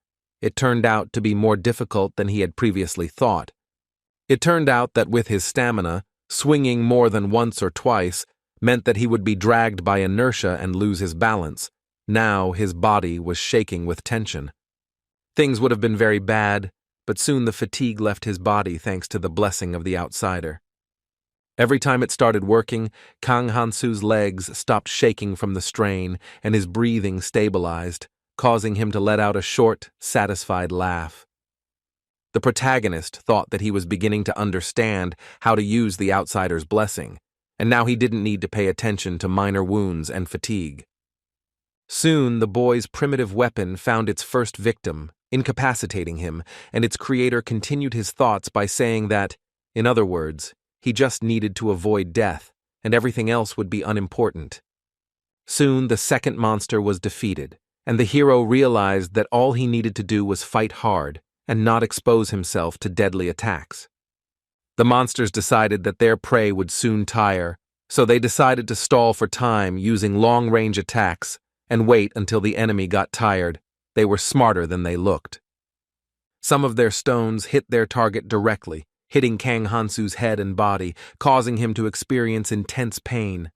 It turned out to be more difficult than he had previously thought. It turned out that with his stamina, swinging more than once or twice meant that he would be dragged by inertia and lose his balance. Now his body was shaking with tension. Things would have been very bad, but soon the fatigue left his body thanks to the blessing of the outsider. Every time it started working, Kang Hansu's legs stopped shaking from the strain and his breathing stabilized, causing him to let out a short, satisfied laugh. The protagonist thought that he was beginning to understand how to use the outsider's blessing, and now he didn't need to pay attention to minor wounds and fatigue. Soon the boy's primitive weapon found its first victim, incapacitating him, and its creator continued his thoughts by saying that, in other words, he just needed to avoid death, and everything else would be unimportant. Soon the second monster was defeated, and the hero realized that all he needed to do was fight hard and not expose himself to deadly attacks. The monsters decided that their prey would soon tire, so they decided to stall for time using long-range attacks and wait until the enemy got tired. They were smarter than they looked. Some of their stones hit their target directly, hitting Kang Hansu's head and body, causing him to experience intense pain.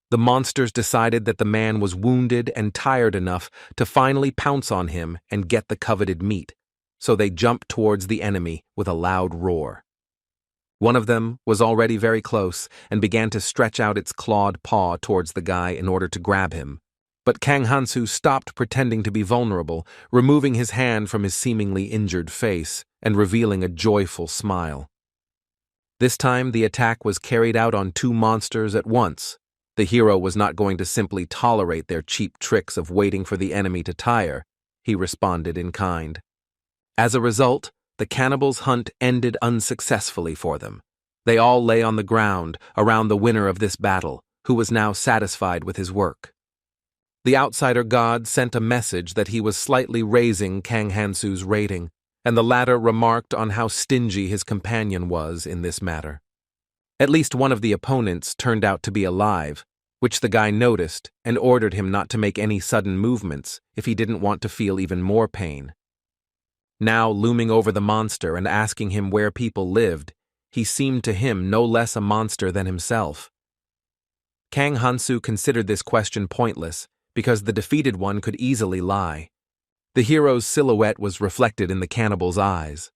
The monsters decided that the man was wounded and tired enough to finally pounce on him and get the coveted meat, so they jumped towards the enemy with a loud roar. One of them was already very close and began to stretch out its clawed paw towards the guy in order to grab him. But Kang Hansu stopped pretending to be vulnerable, removing his hand from his seemingly injured face and revealing a joyful smile. This time the attack was carried out on two monsters at once. The hero was not going to simply tolerate their cheap tricks of waiting for the enemy to tire. He responded in kind. As a result, the cannibals' hunt ended unsuccessfully for them. They all lay on the ground around the winner of this battle, who was now satisfied with his work. The outsider god sent a message that he was slightly raising Kang Hansu's rating, and the latter remarked on how stingy his companion was in this matter. At least one of the opponents turned out to be alive, which the guy noticed and ordered him not to make any sudden movements if he didn't want to feel even more pain. Now looming over the monster and asking him where people lived, he seemed to him no less a monster than himself. Kang Hansu considered this question pointless, because the defeated one could easily lie. The hero's silhouette was reflected in the cannibal's eyes.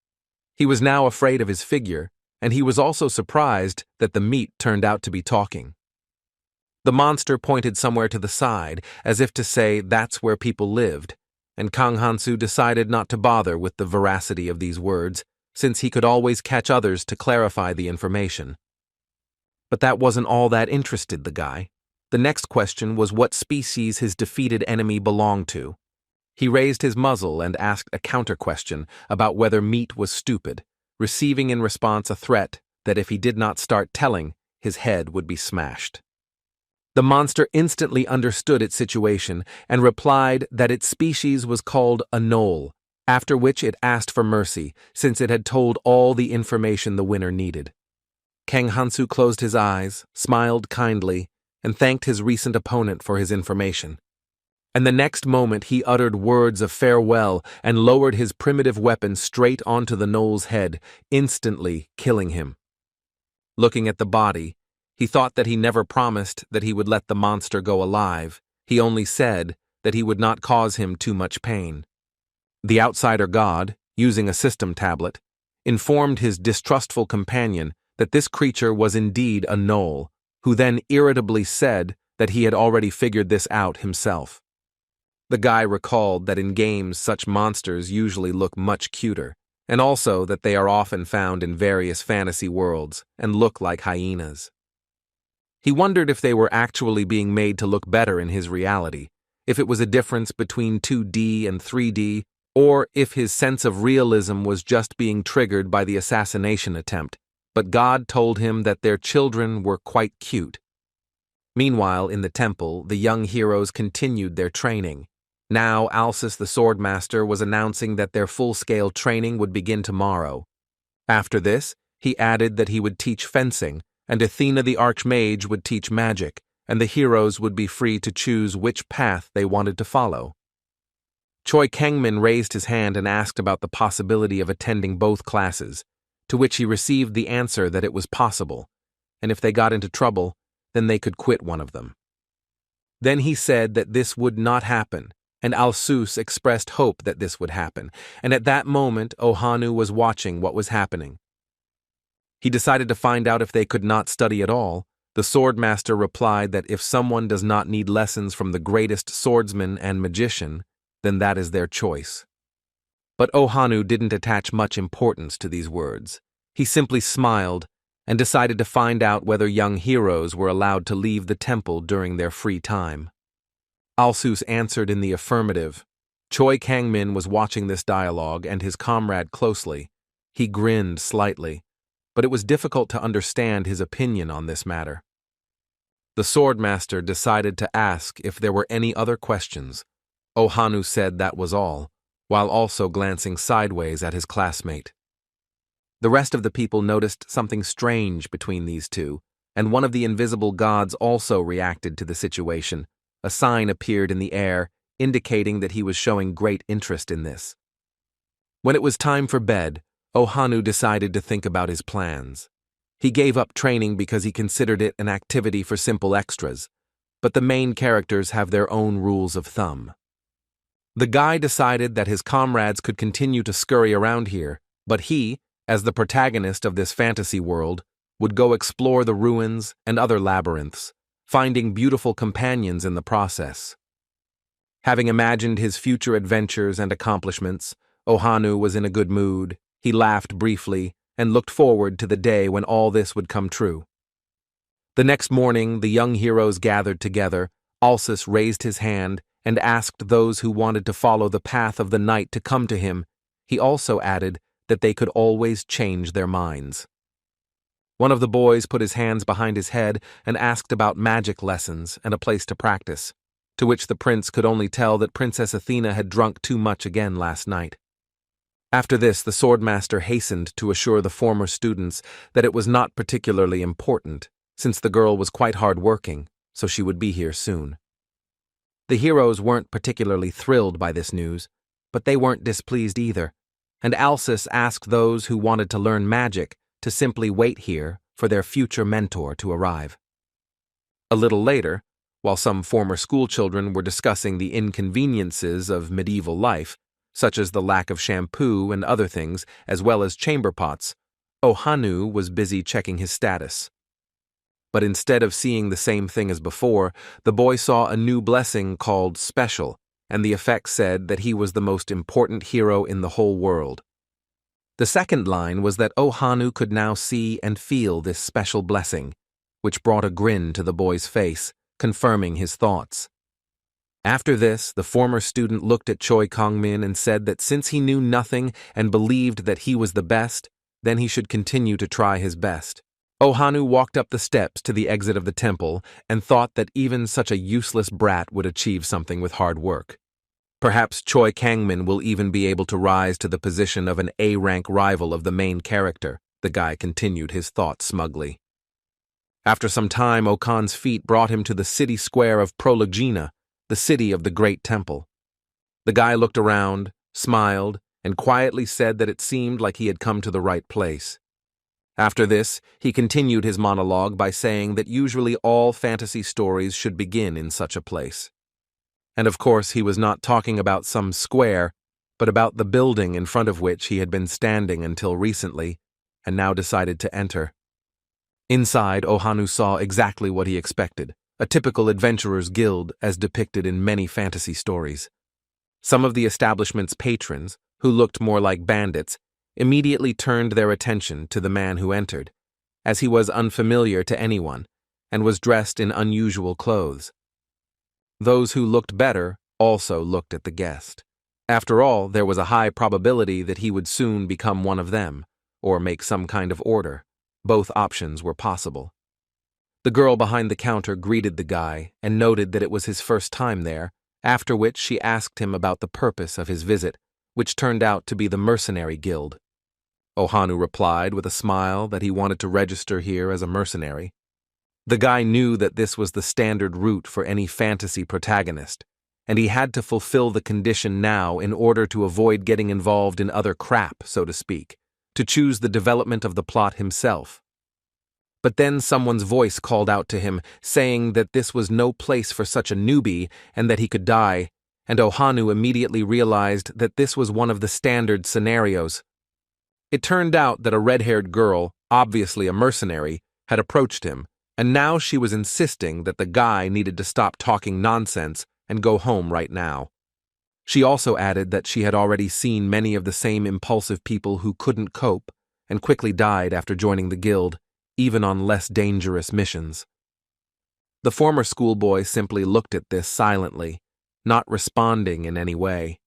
He was now afraid of his figure, and he was also surprised that the meat turned out to be talking. The monster pointed somewhere to the side, as if to say that's where people lived, and Kang Hansu decided not to bother with the veracity of these words, since he could always catch others to clarify the information. But that wasn't all that interested the guy. The next question was what species his defeated enemy belonged to. He raised his muzzle and asked a counter-question about whether meat was stupid, receiving in response a threat that if he did not start telling, his head would be smashed. The monster instantly understood its situation and replied that its species was called a null, after which it asked for mercy, since it had told all the information the winner needed. Kang Hansu closed his eyes, smiled kindly, and thanked his recent opponent for his information. And the next moment he uttered words of farewell and lowered his primitive weapon straight onto the gnoll's head, instantly killing him. Looking at the body, he thought that he never promised that he would let the monster go alive. He only said that he would not cause him too much pain. The outsider god, using a system tablet, informed his distrustful companion that this creature was indeed a null, who then irritably said that he had already figured this out himself. The guy recalled that in games such monsters usually look much cuter, and also that they are often found in various fantasy worlds and look like hyenas. He wondered if they were actually being made to look better in his reality, if it was a difference between 2D and 3D, or if his sense of realism was just being triggered by the assassination attempt, but God told him that their children were quite cute. Meanwhile, in the temple, the young heroes continued their training. Now, Alsus the Swordmaster was announcing that their full-scale training would begin tomorrow. After this, he added that he would teach fencing, and Athena the Archmage would teach magic, and the heroes would be free to choose which path they wanted to follow. Choi Kangmin raised his hand and asked about the possibility of attending both classes, to which he received the answer that it was possible, and if they got into trouble, then they could quit one of them. Then he said that this would not happen, and Alsus expressed hope that this would happen, and at that moment Ohanu was watching what was happening. He decided to find out if they could not study at all. The Swordmaster replied that if someone does not need lessons from the greatest swordsman and magician, then that is their choice. But Ohanu didn't attach much importance to these words. He simply smiled and decided to find out whether young heroes were allowed to leave the temple during their free time. Alsus answered in the affirmative. Choi Kangmin was watching this dialogue and his comrade closely. He grinned slightly, but it was difficult to understand his opinion on this matter. The Swordmaster decided to ask if there were any other questions. Ohanu said that was all, while also glancing sideways at his classmate. The rest of the people noticed something strange between these two, and one of the invisible gods also reacted to the situation. A sign appeared in the air, indicating that he was showing great interest in this. When it was time for bed, Ohanu decided to think about his plans. He gave up training because he considered it an activity for simple extras, but the main characters have their own rules of thumb. The guy decided that his comrades could continue to scurry around here, but he, as the protagonist of this fantasy world, would go explore the ruins and other labyrinths, finding beautiful companions in the process. Having imagined his future adventures and accomplishments, Ohanu was in a good mood. He laughed briefly and looked forward to the day when all this would come true. The next morning, the young heroes gathered together. Alsus raised his hand and asked those who wanted to follow the path of the night to come to him. He also added that they could always change their minds. One of the boys put his hands behind his head and asked about magic lessons and a place to practice, to which the prince could only tell that Princess Athena had drunk too much again last night. After this, the Swordmaster hastened to assure the former students that it was not particularly important, since the girl was quite hard-working, so she would be here soon. The heroes weren't particularly thrilled by this news, but they weren't displeased either, and Alsus asked those who wanted to learn magic to simply wait here for their future mentor to arrive. A little later, while some former schoolchildren were discussing the inconveniences of medieval life, such as the lack of shampoo and other things, as well as chamber pots, Ohanu was busy checking his status. But instead of seeing the same thing as before, the boy saw a new blessing called Special, and the effect said that he was the most important hero in the whole world. The second line was that Ohanu could now see and feel this special blessing, which brought a grin to the boy's face, confirming his thoughts. After this, the former student looked at Choi Kangmin and said that since he knew nothing and believed that he was the best, then he should continue to try his best. Ohanu walked up the steps to the exit of the temple and thought that even such a useless brat would achieve something with hard work. Perhaps Choi Kangmin will even be able to rise to the position of an A-rank rival of the main character, the guy continued his thoughts smugly. After some time, Okan's feet brought him to the city square of Prologina, the city of the great temple. The guy looked around, smiled, and quietly said that it seemed like he had come to the right place. After this, he continued his monologue by saying that usually all fantasy stories should begin in such a place. And of course, he was not talking about some square, but about the building in front of which he had been standing until recently, and now decided to enter. Inside, Ohanu saw exactly what he expected, a typical adventurer's guild as depicted in many fantasy stories. Some of the establishment's patrons, who looked more like bandits, immediately turned their attention to the man who entered, as he was unfamiliar to anyone and was dressed in unusual clothes. Those who looked better also looked at the guest. After all, there was a high probability that he would soon become one of them, or make some kind of order. Both options were possible. The girl behind the counter greeted the guy and noted that it was his first time there, after which she asked him about the purpose of his visit, which turned out to be the mercenary guild. Ohanu replied with a smile that he wanted to register here as a mercenary. The guy knew that this was the standard route for any fantasy protagonist, and he had to fulfill the condition now in order to avoid getting involved in other crap, so to speak, to choose the development of the plot himself. But then someone's voice called out to him, saying that this was no place for such a newbie and that he could die, and Ohanu immediately realized that this was one of the standard scenarios. It turned out that a red-haired girl, obviously a mercenary, had approached him, and now she was insisting that the guy needed to stop talking nonsense and go home right now. She also added that she had already seen many of the same impulsive people who couldn't cope and quickly died after joining the guild, even on less dangerous missions. The former schoolboy simply looked at this silently, not responding in any way.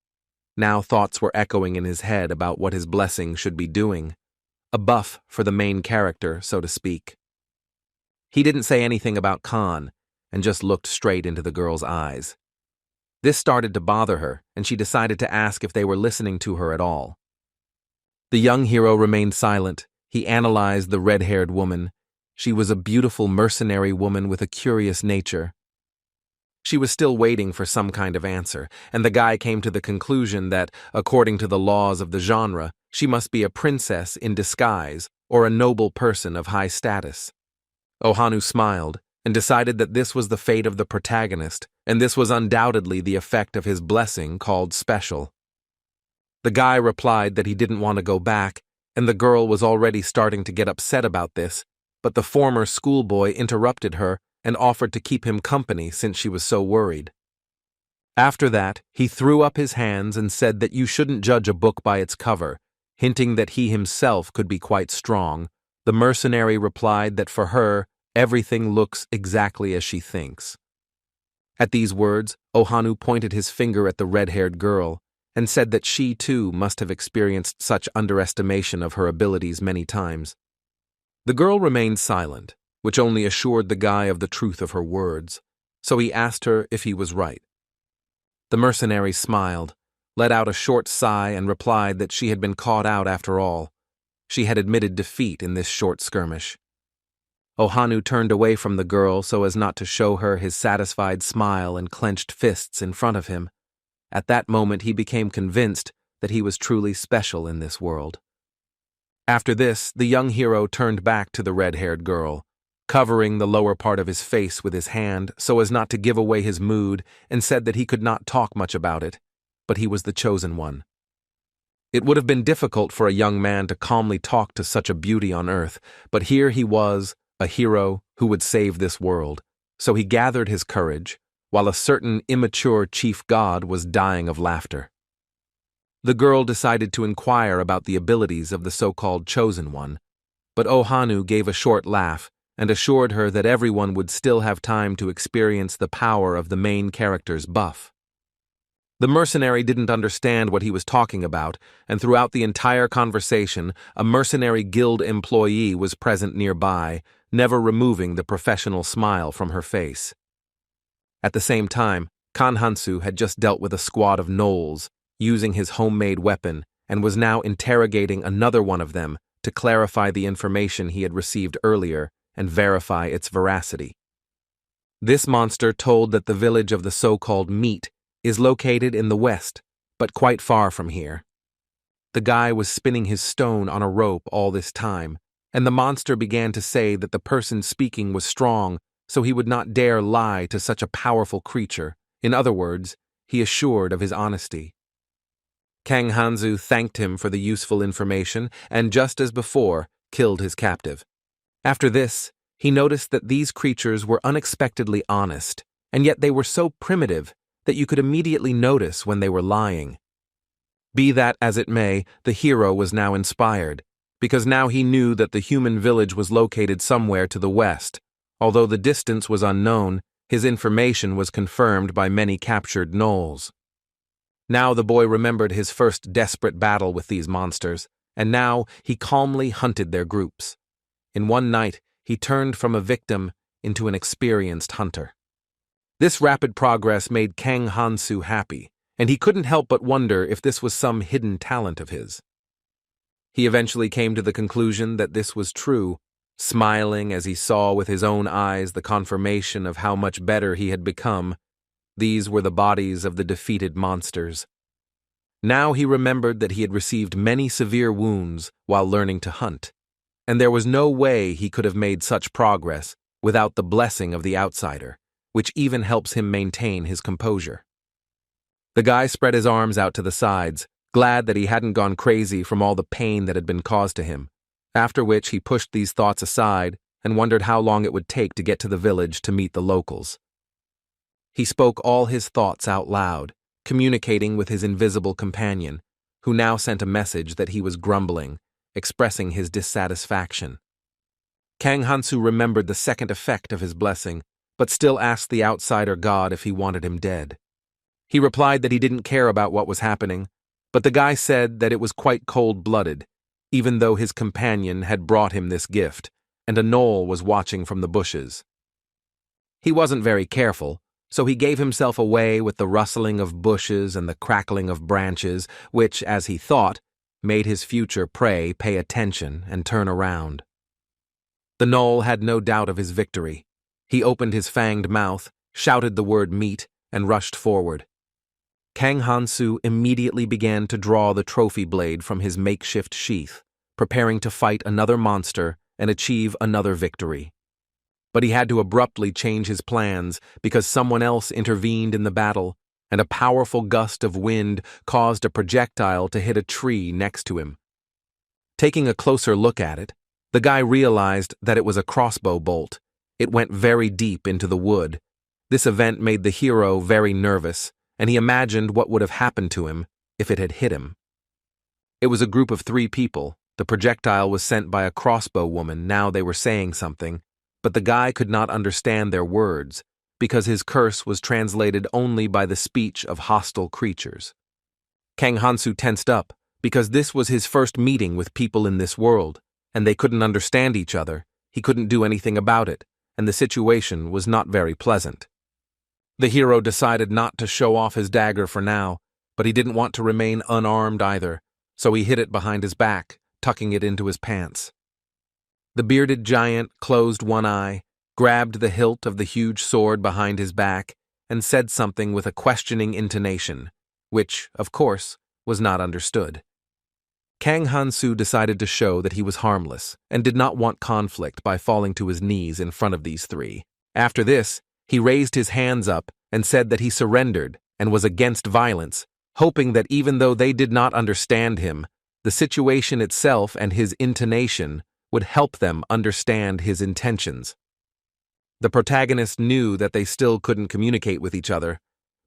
Now thoughts were echoing in his head about what his blessing should be doing, a buff for the main character, so to speak. He didn't say anything about Khan and just looked straight into the girl's eyes. This started to bother her, and she decided to ask if they were listening to her at all. The young hero remained silent. He analyzed the red-haired woman. She was a beautiful mercenary woman with a curious nature. She was still waiting for some kind of answer, and the guy came to the conclusion that, according to the laws of the genre, she must be a princess in disguise or a noble person of high status. Ohanu smiled and decided that this was the fate of the protagonist, and this was undoubtedly the effect of his blessing called special. The guy replied that he didn't want to go back, and the girl was already starting to get upset about this, but the former schoolboy interrupted her and offered to keep him company since she was so worried. After that, he threw up his hands and said that you shouldn't judge a book by its cover, hinting that he himself could be quite strong. The mercenary replied that for her, everything looks exactly as she thinks. At these words, Ohanu pointed his finger at the red-haired girl and said that she too must have experienced such underestimation of her abilities many times. The girl remained silent, which only assured the guy of the truth of her words, so he asked her if he was right. The mercenary smiled, let out a short sigh, and replied that she had been caught out after all. She had admitted defeat in this short skirmish. Ohanu turned away from the girl so as not to show her his satisfied smile and clenched fists in front of him. At that moment he became convinced that he was truly special in this world. After this, the young hero turned back to the red-haired girl, covering the lower part of his face with his hand so as not to give away his mood, and said that he could not talk much about it, but he was the chosen one. It would have been difficult for a young man to calmly talk to such a beauty on earth, but here he was, a hero who would save this world, so he gathered his courage, while a certain immature chief god was dying of laughter. The girl decided to inquire about the abilities of the so-called chosen one, but Ohanu gave a short laugh and assured her that everyone would still have time to experience the power of the main character's buff. The mercenary didn't understand what he was talking about, and throughout the entire conversation, a mercenary guild employee was present nearby, never removing the professional smile from her face. At the same time, Kang Hansu had just dealt with a squad of gnolls, using his homemade weapon, and was now interrogating another one of them to clarify the information he had received earlier and verify its veracity. This monster told that the village of the so-called meat is located in the west, but quite far from here. The guy was spinning his stone on a rope all this time, and the monster began to say that the person speaking was strong, so he would not dare lie to such a powerful creature. In other words, he assured of his honesty. Kang Hansu thanked him for the useful information and, just as before, killed his captive. After this, he noticed that these creatures were unexpectedly honest, and yet they were so primitive that you could immediately notice when they were lying. Be that as it may, the hero was now inspired, because now he knew that the human village was located somewhere to the west. Although the distance was unknown, his information was confirmed by many captured gnolls. Now the boy remembered his first desperate battle with these monsters, and now he calmly hunted their groups. In one night, he turned from a victim into an experienced hunter. This rapid progress made Kang Hansu happy, and he couldn't help but wonder if this was some hidden talent of his. He eventually came to the conclusion that this was true, smiling as he saw with his own eyes the confirmation of how much better he had become. These were the bodies of the defeated monsters. Now he remembered that he had received many severe wounds while learning to hunt, and there was no way he could have made such progress without the blessing of the outsider, which even helps him maintain his composure. The guy spread his arms out to the sides, glad that he hadn't gone crazy from all the pain that had been caused to him, after which he pushed these thoughts aside and wondered how long it would take to get to the village to meet the locals. He spoke all his thoughts out loud, communicating with his invisible companion, who now sent a message that he was grumbling, expressing his dissatisfaction. Kang Hansu remembered the second effect of his blessing, but still asked the outsider god if he wanted him dead. He replied that he didn't care about what was happening, but the guy said that it was quite cold-blooded, even though his companion had brought him this gift, and a gnoll was watching from the bushes. He wasn't very careful, so he gave himself away with the rustling of bushes and the crackling of branches, which, as he thought, made his future prey pay attention and turn around. The gnoll had no doubt of his victory. He opened his fanged mouth, shouted the word meat, and rushed forward. Kang Hansu immediately began to draw the trophy blade from his makeshift sheath, preparing to fight another monster and achieve another victory. But he had to abruptly change his plans because someone else intervened in the battle, and a powerful gust of wind caused a projectile to hit a tree next to him. Taking a closer look at it, the guy realized that it was a crossbow bolt. It went very deep into the wood. This event made the hero very nervous, and he imagined what would have happened to him if it had hit him. It was a group of 3 people. The projectile was sent by a crossbow woman. Now they were saying something, but the guy could not understand their words because his curse was translated only by the speech of hostile creatures. Kang Hansu tensed up because this was his first meeting with people in this world, and they couldn't understand each other. He couldn't do anything about it, and the situation was not very pleasant. The hero decided not to show off his dagger for now, but he didn't want to remain unarmed either, so he hid it behind his back, tucking it into his pants. The bearded giant closed one eye, grabbed the hilt of the huge sword behind his back, and said something with a questioning intonation, which, of course, was not understood. Kang Hansu decided to show that he was harmless and did not want conflict by falling to his knees in front of these 3. After this, he raised his hands up and said that he surrendered and was against violence, hoping that even though they did not understand him, the situation itself and his intonation would help them understand his intentions. The protagonist knew that they still couldn't communicate with each other,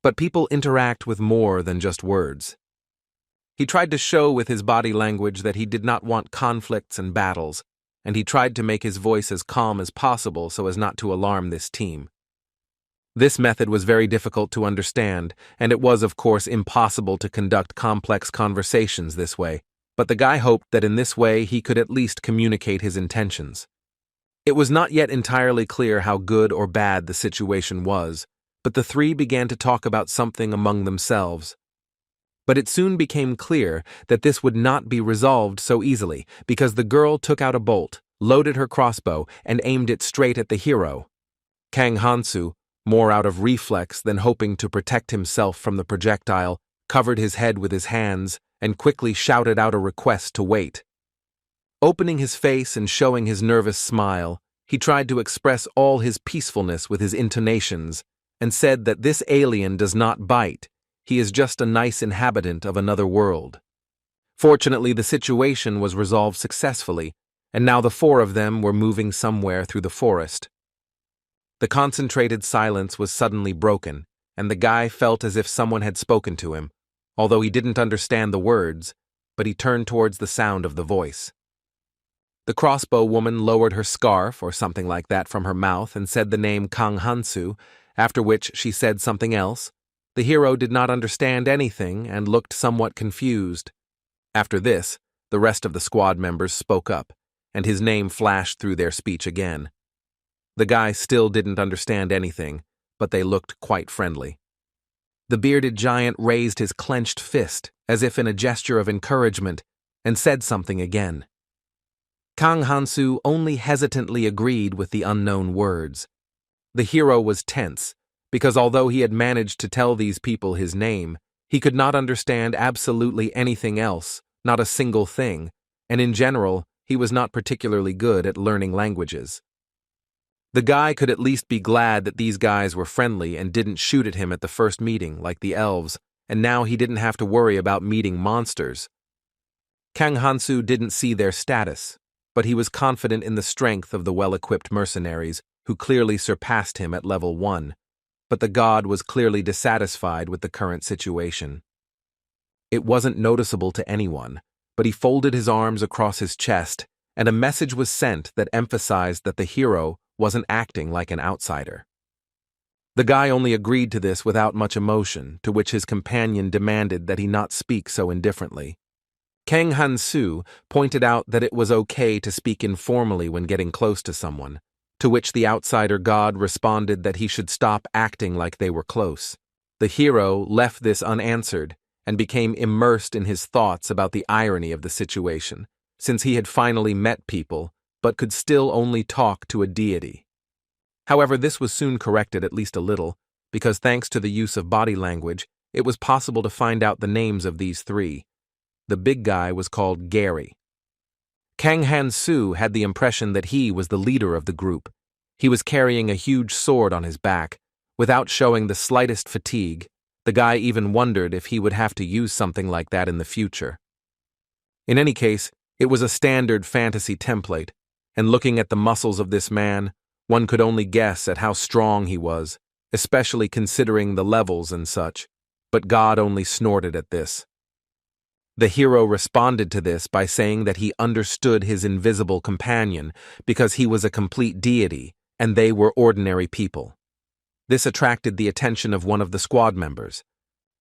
but people interact with more than just words. He tried to show with his body language that he did not want conflicts and battles, and he tried to make his voice as calm as possible so as not to alarm this team. This method was very difficult to understand, and it was, of course, impossible to conduct complex conversations this way, but the guy hoped that in this way he could at least communicate his intentions. It was not yet entirely clear how good or bad the situation was, but the 3 began to talk about something among themselves. But it soon became clear that this would not be resolved so easily, because the girl took out a bolt, loaded her crossbow, and aimed it straight at the hero. Kang Hansu, more out of reflex than hoping to protect himself from the projectile, covered his head with his hands and quickly shouted out a request to wait. Opening his face and showing his nervous smile, he tried to express all his peacefulness with his intonations, and said that this alien does not bite, he is just a nice inhabitant of another world. Fortunately, the situation was resolved successfully, and now the four of them were moving somewhere through the forest. The concentrated silence was suddenly broken, and the guy felt as if someone had spoken to him, although he didn't understand the words, but he turned towards the sound of the voice. The crossbow woman lowered her scarf or something like that from her mouth and said the name Kang Hansu, after which she said something else. The hero did not understand anything and looked somewhat confused. After this, the rest of the squad members spoke up, and his name flashed through their speech again. The guy still didn't understand anything, but they looked quite friendly. The bearded giant raised his clenched fist, as if in a gesture of encouragement, and said something again. Kang Hansu only hesitantly agreed with the unknown words. The hero was tense, because although he had managed to tell these people his name, he could not understand absolutely anything else, not a single thing, and in general, he was not particularly good at learning languages. The guy could at least be glad that these guys were friendly and didn't shoot at him at the first meeting, like the elves, and now he didn't have to worry about meeting monsters. Kang Hansu didn't see their status, but he was confident in the strength of the well-equipped mercenaries, who clearly surpassed him at level 1, but the god was clearly dissatisfied with the current situation. It wasn't noticeable to anyone, but he folded his arms across his chest, and a message was sent that emphasized that the hero wasn't acting like an outsider. The guy only agreed to this without much emotion, to which his companion demanded that he not speak so indifferently. Kang Hansu pointed out that it was okay to speak informally when getting close to someone, to which the outsider god responded that he should stop acting like they were close. The hero left this unanswered and became immersed in his thoughts about the irony of the situation, since he had finally met people but could still only talk to a deity. However, this was soon corrected at least a little, because thanks to the use of body language, it was possible to find out the names of these three. The big guy was called Gary. Kang Hansu had the impression that he was the leader of the group. He was carrying a huge sword on his back, without showing the slightest fatigue. The guy even wondered if he would have to use something like that in the future. In any case, it was a standard fantasy template, and looking at the muscles of this man, one could only guess at how strong he was, especially considering the levels and such, but God only snorted at this. The hero responded to this by saying that he understood his invisible companion because he was a complete deity and they were ordinary people. This attracted the attention of one of the squad members.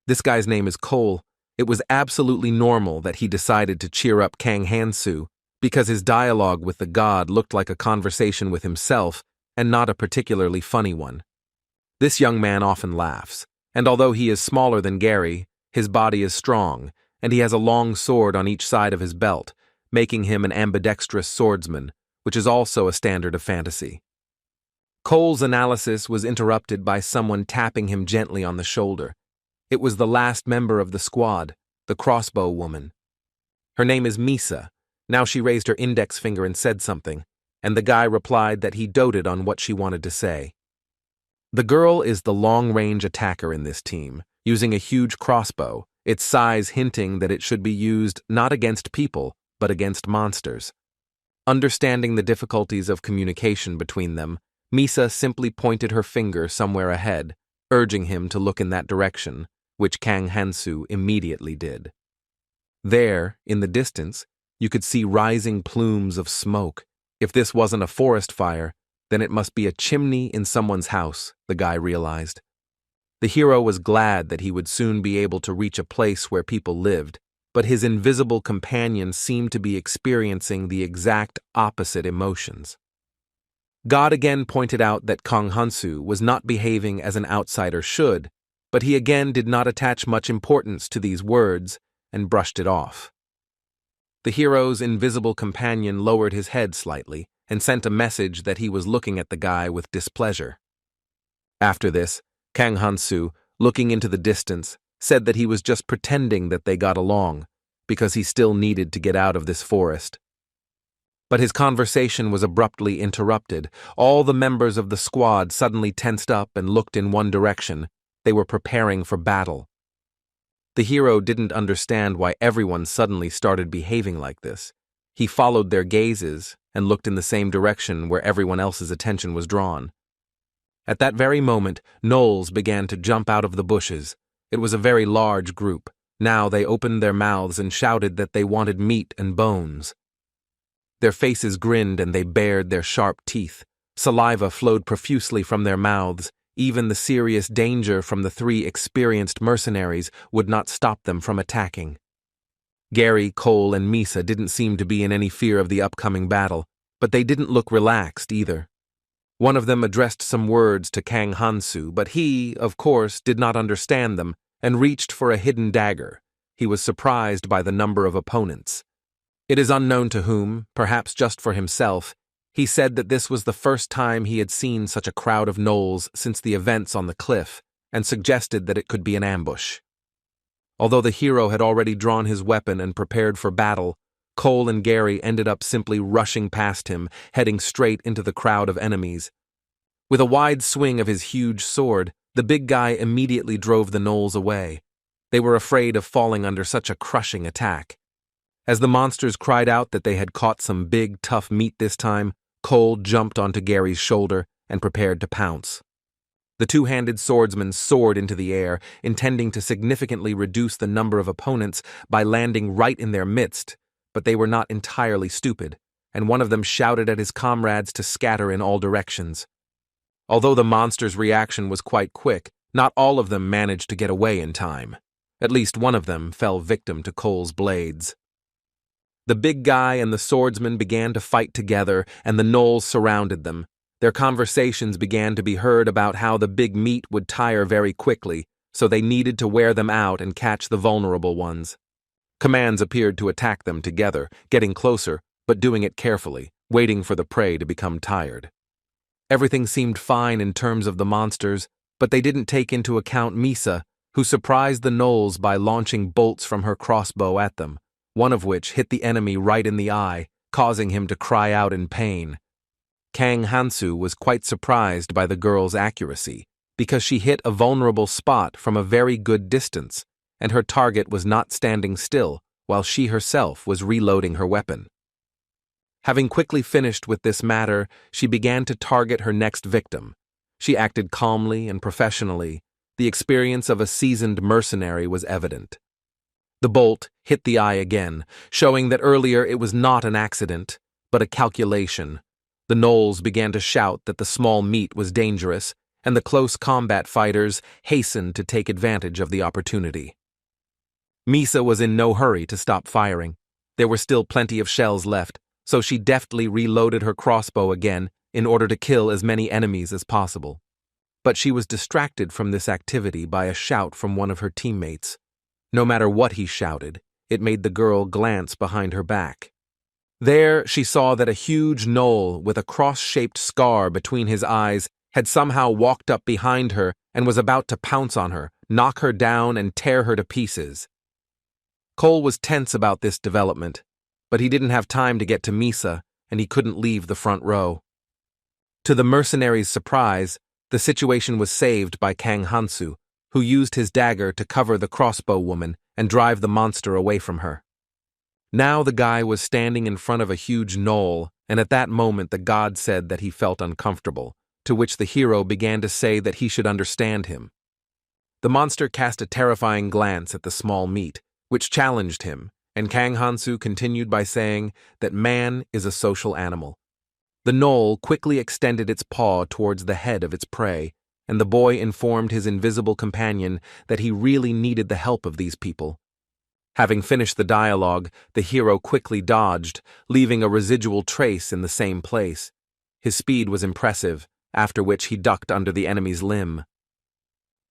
This guy's name is Cole. It was absolutely normal that he decided to cheer up Kang Hansu because his dialogue with the god looked like a conversation with himself and not a particularly funny one. This young man often laughs, and although he is smaller than Gary, his body is strong, and he has a long sword on each side of his belt, making him an ambidextrous swordsman, which is also a standard of fantasy. Cole's analysis was interrupted by someone tapping him gently on the shoulder. It was the last member of the squad, the crossbow woman. Her name is Misa. Now she raised her index finger and said something, and the guy replied that he doted on what she wanted to say. The girl is the long-range attacker in this team, using a huge crossbow, its size hinting that it should be used not against people, but against monsters. Understanding the difficulties of communication between them, Misa simply pointed her finger somewhere ahead, urging him to look in that direction, which Kang Hansu immediately did. There, in the distance, you could see rising plumes of smoke. If this wasn't a forest fire, then it must be a chimney in someone's house, the guy realized. The hero was glad that he would soon be able to reach a place where people lived, but his invisible companion seemed to be experiencing the exact opposite emotions. God again pointed out that Kang Hansu was not behaving as an outsider should, but he again did not attach much importance to these words and brushed it off. The hero's invisible companion lowered his head slightly and sent a message that he was looking at the guy with displeasure. After this, Kang Hansu, looking into the distance, said that he was just pretending that they got along, because he still needed to get out of this forest. But his conversation was abruptly interrupted. All the members of the squad suddenly tensed up and looked in one direction. They were preparing for battle. The hero didn't understand why everyone suddenly started behaving like this. He followed their gazes and looked in the same direction where everyone else's attention was drawn. At that very moment, gnolls began to jump out of the bushes. It was a very large group. Now they opened their mouths and shouted that they wanted meat and bones. Their faces grinned and they bared their sharp teeth. Saliva flowed profusely from their mouths. Even the serious danger from the 3 experienced mercenaries would not stop them from attacking. Gary, Cole, and Misa didn't seem to be in any fear of the upcoming battle, but they didn't look relaxed either. One of them addressed some words to Kang Hansu, but he, of course, did not understand them and reached for a hidden dagger. He was surprised by the number of opponents. It is unknown to whom, perhaps just for himself, he said that this was the first time he had seen such a crowd of gnolls since the events on the cliff, and suggested that it could be an ambush. Although the hero had already drawn his weapon and prepared for battle, Cole and Gary ended up simply rushing past him, heading straight into the crowd of enemies. With a wide swing of his huge sword, the big guy immediately drove the gnolls away. They were afraid of falling under such a crushing attack. As the monsters cried out that they had caught some big, tough meat this time, Cole jumped onto Gary's shoulder and prepared to pounce. The two-handed swordsman soared into the air, intending to significantly reduce the number of opponents by landing right in their midst, but they were not entirely stupid, and one of them shouted at his comrades to scatter in all directions. Although the monster's reaction was quite quick, not all of them managed to get away in time. At least one of them fell victim to Cole's blades. The big guy and the swordsman began to fight together, and the gnolls surrounded them. Their conversations began to be heard about how the big meat would tire very quickly, so they needed to wear them out and catch the vulnerable ones. Commands appeared to attack them together, getting closer, but doing it carefully, waiting for the prey to become tired. Everything seemed fine in terms of the monsters, but they didn't take into account Misa, who surprised the gnolls by launching bolts from her crossbow at them, one of which hit the enemy right in the eye, causing him to cry out in pain. Kang Hansu was quite surprised by the girl's accuracy, because she hit a vulnerable spot from a very good distance, and her target was not standing still while she herself was reloading her weapon. Having quickly finished with this matter, she began to target her next victim. She acted calmly and professionally. The experience of a seasoned mercenary was evident. The bolt hit the eye again, showing that earlier it was not an accident, but a calculation. The gnolls began to shout that the small meat was dangerous, and the close combat fighters hastened to take advantage of the opportunity. Misa was in no hurry to stop firing. There were still plenty of shells left, so she deftly reloaded her crossbow again in order to kill as many enemies as possible. But she was distracted from this activity by a shout from one of her teammates. No matter what he shouted, it made the girl glance behind her back. There she saw that a huge gnoll with a cross-shaped scar between his eyes had somehow walked up behind her and was about to pounce on her, knock her down, and tear her to pieces. Cole was tense about this development, but he didn't have time to get to Misa, and he couldn't leave the front row. To the mercenaries' surprise, the situation was saved by Kang Hansu, who used his dagger to cover the crossbow woman and drive the monster away from her. Now the guy was standing in front of a huge gnoll, and at that moment the god said that he felt uncomfortable, to which the hero began to say that he should understand him. The monster cast a terrifying glance at the small meat, which challenged him, and Kang Hansu continued by saying that man is a social animal. The gnoll quickly extended its paw towards the head of its prey, and the boy informed his invisible companion that he really needed the help of these people. Having finished the dialogue, the hero quickly dodged, leaving a residual trace in the same place. His speed was impressive, after which he ducked under the enemy's limb.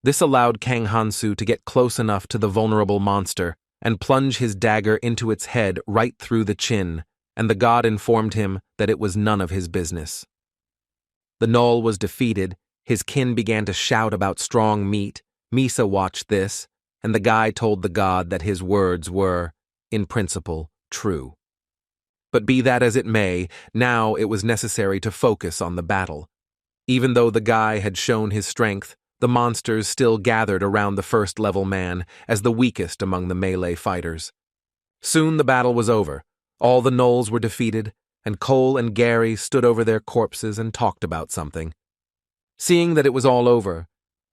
This allowed Kang Hansu to get close enough to the vulnerable monster and plunge his dagger into its head right through the chin, and the god informed him that it was none of his business. The gnoll was defeated, his kin began to shout about strong meat. Misa watched this, and the guy told the god that his words were, in principle, true. But be that as it may, now it was necessary to focus on the battle. Even though the guy had shown his strength, the monsters still gathered around the first-level man as the weakest among the melee fighters. Soon the battle was over, all the gnolls were defeated, and Cole and Gary stood over their corpses and talked about something. Seeing that it was all over,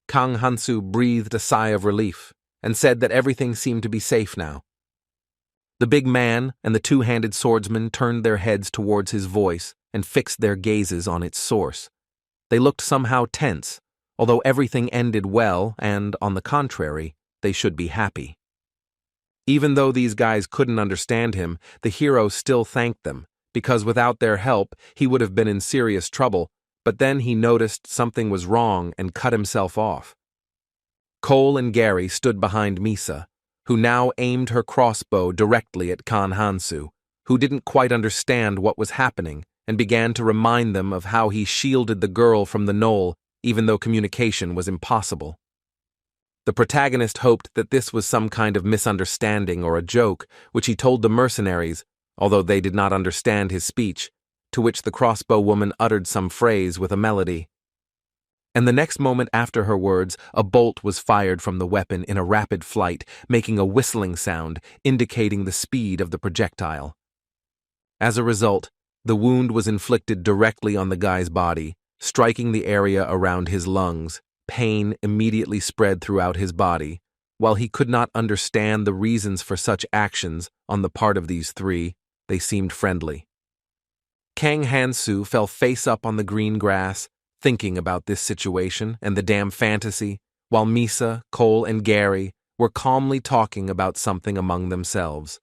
Kang Hansu breathed a sigh of relief and said that everything seemed to be safe now. The big man and the two-handed swordsman turned their heads towards his voice and fixed their gazes on its source. They looked somehow tense, although everything ended well and, on the contrary, they should be happy. Even though these guys couldn't understand him, the hero still thanked them, because without their help, he would have been in serious trouble, but then he noticed something was wrong and cut himself off. Cole and Gary stood behind Misa, who now aimed her crossbow directly at Kang Hansu, who didn't quite understand what was happening and began to remind them of how he shielded the girl from the gnoll even though communication was impossible. The protagonist hoped that this was some kind of misunderstanding or a joke, which he told the mercenaries, although they did not understand his speech, to which the crossbow woman uttered some phrase with a melody. And the next moment after her words, a bolt was fired from the weapon in a rapid flight, making a whistling sound, indicating the speed of the projectile. As a result, the wound was inflicted directly on the guy's body, striking the area around his lungs. Pain immediately spread throughout his body. While he could not understand the reasons for such actions on the part of these three, they seemed friendly. Kang Hansu fell face up on the green grass, thinking about this situation and the damn fantasy, while Misa, Cole, and Gary were calmly talking about something among themselves.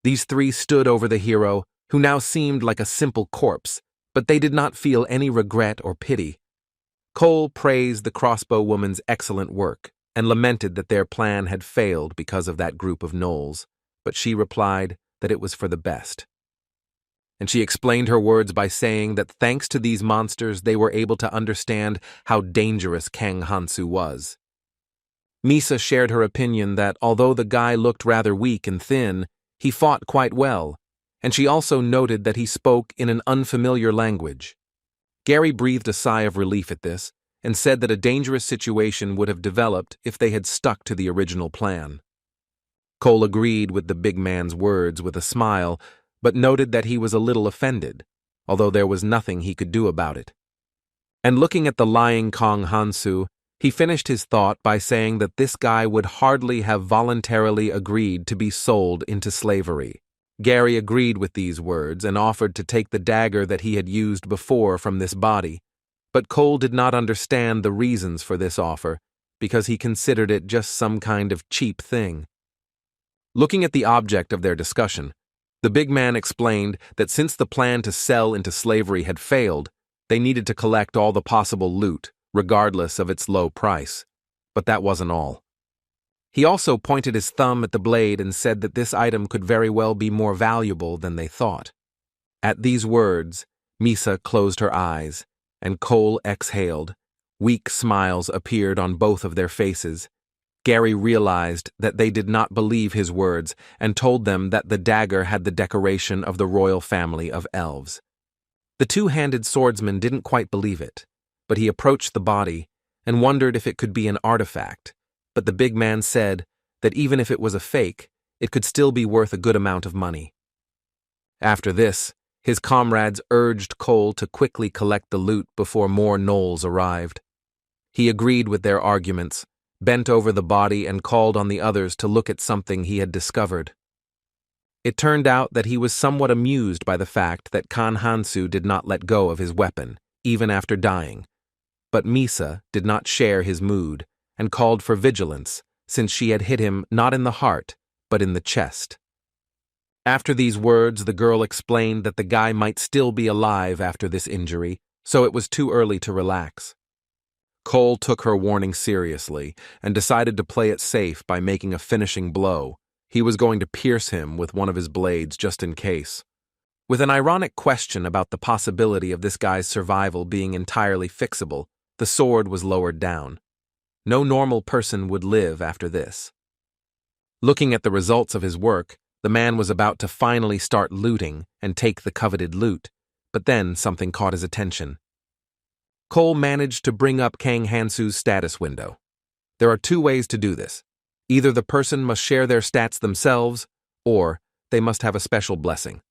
These three stood over the hero, who now seemed like a simple corpse, but they did not feel any regret or pity. Cole praised the crossbow woman's excellent work and lamented that their plan had failed because of that group of gnolls, but she replied that it was for the best. And she explained her words by saying that thanks to these monsters they were able to understand how dangerous Kang Hansu was. Misa shared her opinion that although the guy looked rather weak and thin, he fought quite well, and she also noted that he spoke in an unfamiliar language. Gary breathed a sigh of relief at this and said that a dangerous situation would have developed if they had stuck to the original plan. Cole agreed with the big man's words with a smile, but noted that he was a little offended, although there was nothing he could do about it. And looking at the lying Kang Hansu, he finished his thought by saying that this guy would hardly have voluntarily agreed to be sold into slavery. Gary agreed with these words and offered to take the dagger that he had used before from this body, but Cole did not understand the reasons for this offer because he considered it just some kind of cheap thing. Looking at the object of their discussion, the big man explained that since the plan to sell into slavery had failed, they needed to collect all the possible loot, regardless of its low price. But that wasn't all. He also pointed his thumb at the blade and said that this item could very well be more valuable than they thought. At these words, Misa closed her eyes, and Cole exhaled. Weak smiles appeared on both of their faces. Gary realized that they did not believe his words and told them that the dagger had the decoration of the royal family of elves. The two-handed swordsman didn't quite believe it, but he approached the body and wondered if it could be an artifact, but the big man said that even if it was a fake, it could still be worth a good amount of money. After this, his comrades urged Cole to quickly collect the loot before more gnolls arrived. He agreed with their arguments, bent over the body and called on the others to look at something he had discovered. It turned out that he was somewhat amused by the fact that Kang Hansu did not let go of his weapon, even after dying. But Misa did not share his mood and called for vigilance, since she had hit him not in the heart, but in the chest. After these words, the girl explained that the guy might still be alive after this injury, so it was too early to relax. Cole took her warning seriously and decided to play it safe by making a finishing blow. He was going to pierce him with one of his blades just in case. With an ironic question about the possibility of this guy's survival being entirely fixable, the sword was lowered down. No normal person would live after this. Looking at the results of his work, The man was about to finally start looting and take the coveted loot, but then something caught his attention. Cole managed to bring up Kang Hansu's status window. There are two ways to do this. Either the person must share their stats themselves, or they must have a special blessing.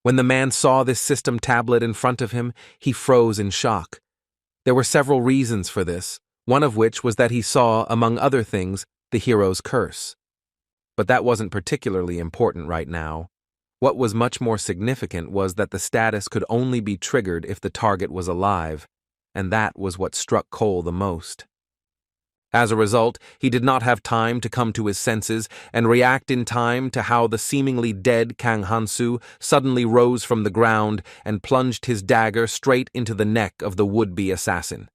When the man saw this system tablet in front of him, he froze in shock. There were several reasons for this, one of which was that he saw, among other things, the hero's curse. But that wasn't particularly important right now. What was much more significant was that the status could only be triggered if the target was alive, and that was what struck Cole the most. As a result, he did not have time to come to his senses and react in time to how the seemingly dead Kang Hansu suddenly rose from the ground and plunged his dagger straight into the neck of the would-be assassin.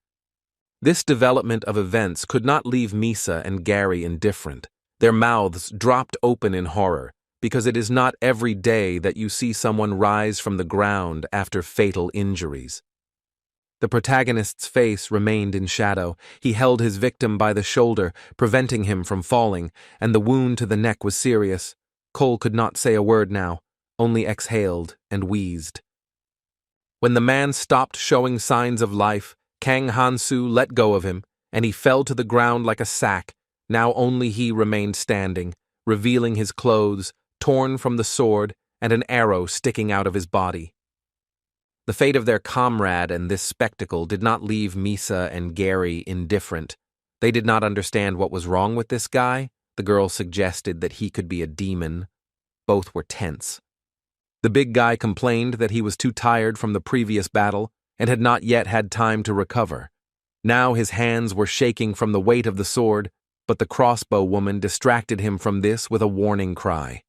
This development of events could not leave Misa and Gary indifferent. Their mouths dropped open in horror, because it is not every day that you see someone rise from the ground after fatal injuries. The protagonist's face remained in shadow. He held his victim by the shoulder, preventing him from falling, and the wound to the neck was serious. Cole could not say a word now, only exhaled and wheezed. When the man stopped showing signs of life, Kang Hansu let go of him, and he fell to the ground like a sack. Now only he remained standing, revealing his clothes, torn from the sword, and an arrow sticking out of his body. The fate of their comrade and this spectacle did not leave Misa and Gary indifferent. They did not understand what was wrong with this guy. The girl suggested that he could be a demon. Both were tense. The big guy complained that he was too tired from the previous battle and had not yet had time to recover. Now his hands were shaking from the weight of the sword, but the crossbow woman distracted him from this with a warning cry.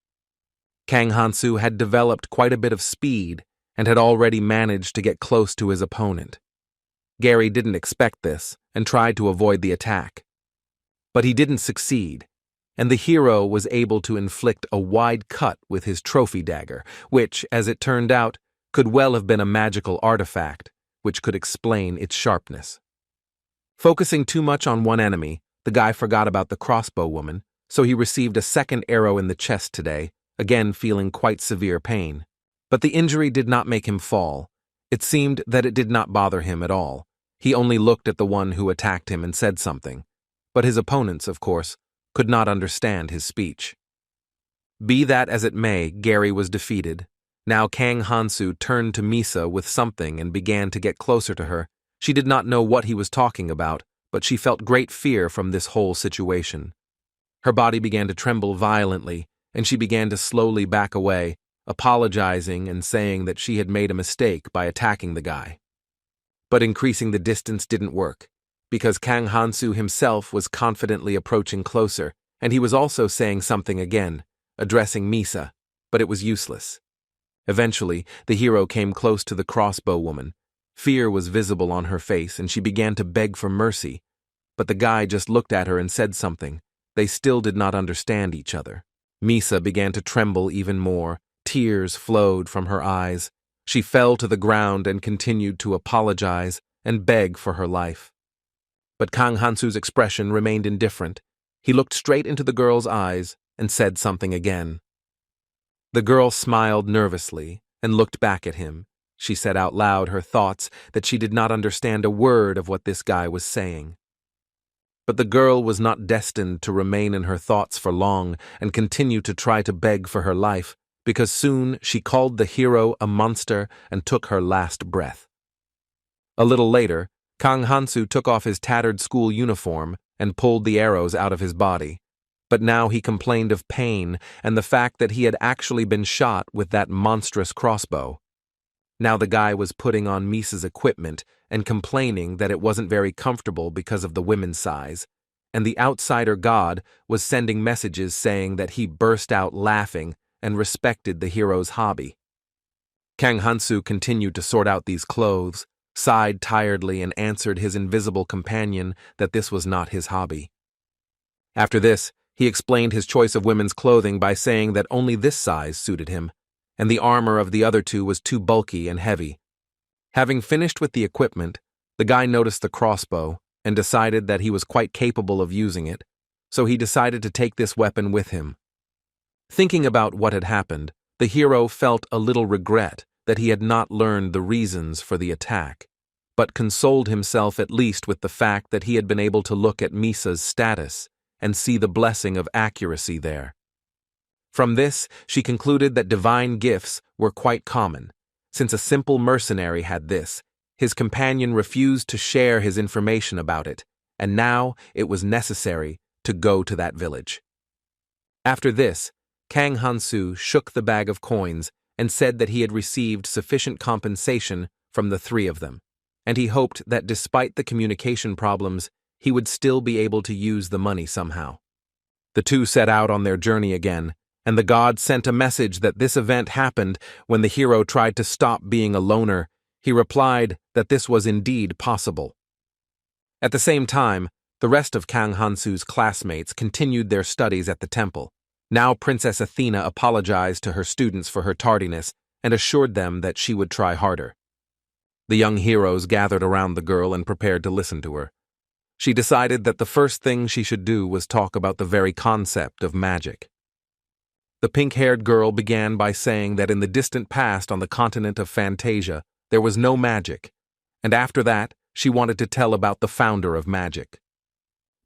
Kang Hansu had developed quite a bit of speed and had already managed to get close to his opponent. Gary didn't expect this and tried to avoid the attack. But he didn't succeed, and the hero was able to inflict a wide cut with his trophy dagger, which, as it turned out, could well have been a magical artifact, which could explain its sharpness. Focusing too much on one enemy, the guy forgot about the crossbow woman, so he received a second arrow in the chest today, again feeling quite severe pain. But the injury did not make him fall. It seemed that it did not bother him at all. He only looked at the one who attacked him and said something. But his opponents, of course, could not understand his speech. Be that as it may, Gary was defeated. Now Kang Hansu turned to Misa with something and began to get closer to her. She did not know what he was talking about, but she felt great fear from this whole situation. Her body began to tremble violently, and she began to slowly back away, apologizing and saying that she had made a mistake by attacking the guy. But increasing the distance didn't work, because Kang Hansu himself was confidently approaching closer, and he was also saying something again, addressing Misa, but it was useless. Eventually, the hero came close to the crossbow woman. Fear was visible on her face, and she began to beg for mercy, but the guy just looked at her and said something. They still did not understand each other. Misa began to tremble even more. Tears flowed from her eyes. She fell to the ground and continued to apologize and beg for her life. But Kang Hansu's expression remained indifferent. He looked straight into the girl's eyes and said something again. The girl smiled nervously and looked back at him. She said out loud her thoughts that she did not understand a word of what this guy was saying. But the girl was not destined to remain in her thoughts for long and continue to try to beg for her life, because soon she called the hero a monster and took her last breath. A little later, Kang Hansu took off his tattered school uniform and pulled the arrows out of his body. But now he complained of pain and the fact that he had actually been shot with that monstrous crossbow. Now the guy was putting on Misa's equipment and complaining that it wasn't very comfortable because of the women's size, and the outsider god was sending messages saying that he burst out laughing and respected the hero's hobby. Kang Hansu continued to sort out these clothes, sighed tiredly, and answered his invisible companion that this was not his hobby. After this, he explained his choice of women's clothing by saying that only this size suited him, and the armor of the other two was too bulky and heavy. Having finished with the equipment, the guy noticed the crossbow and decided that he was quite capable of using it, so he decided to take this weapon with him. Thinking about what had happened, the hero felt a little regret that he had not learned the reasons for the attack, but consoled himself at least with the fact that he had been able to look at Misa's status and see the blessing of accuracy there. From this, she concluded that divine gifts were quite common. Since a simple mercenary had this, his companion refused to share his information about it, and now it was necessary to go to that village. After this, Kang Hansu shook the bag of coins and said that he had received sufficient compensation from the three of them, and he hoped that despite the communication problems, he would still be able to use the money somehow. The two set out on their journey again, and the god sent a message that this event happened when the hero tried to stop being a loner. He replied that this was indeed possible. At the same time, the rest of Kang Hansu's classmates continued their studies at the temple. Now Princess Athena apologized to her students for her tardiness and assured them that she would try harder. The young heroes gathered around the girl and prepared to listen to her. She decided that the first thing she should do was talk about the very concept of magic. The pink-haired girl began by saying that in the distant past on the continent of Fantasia, there was no magic, and after that, she wanted to tell about the founder of magic.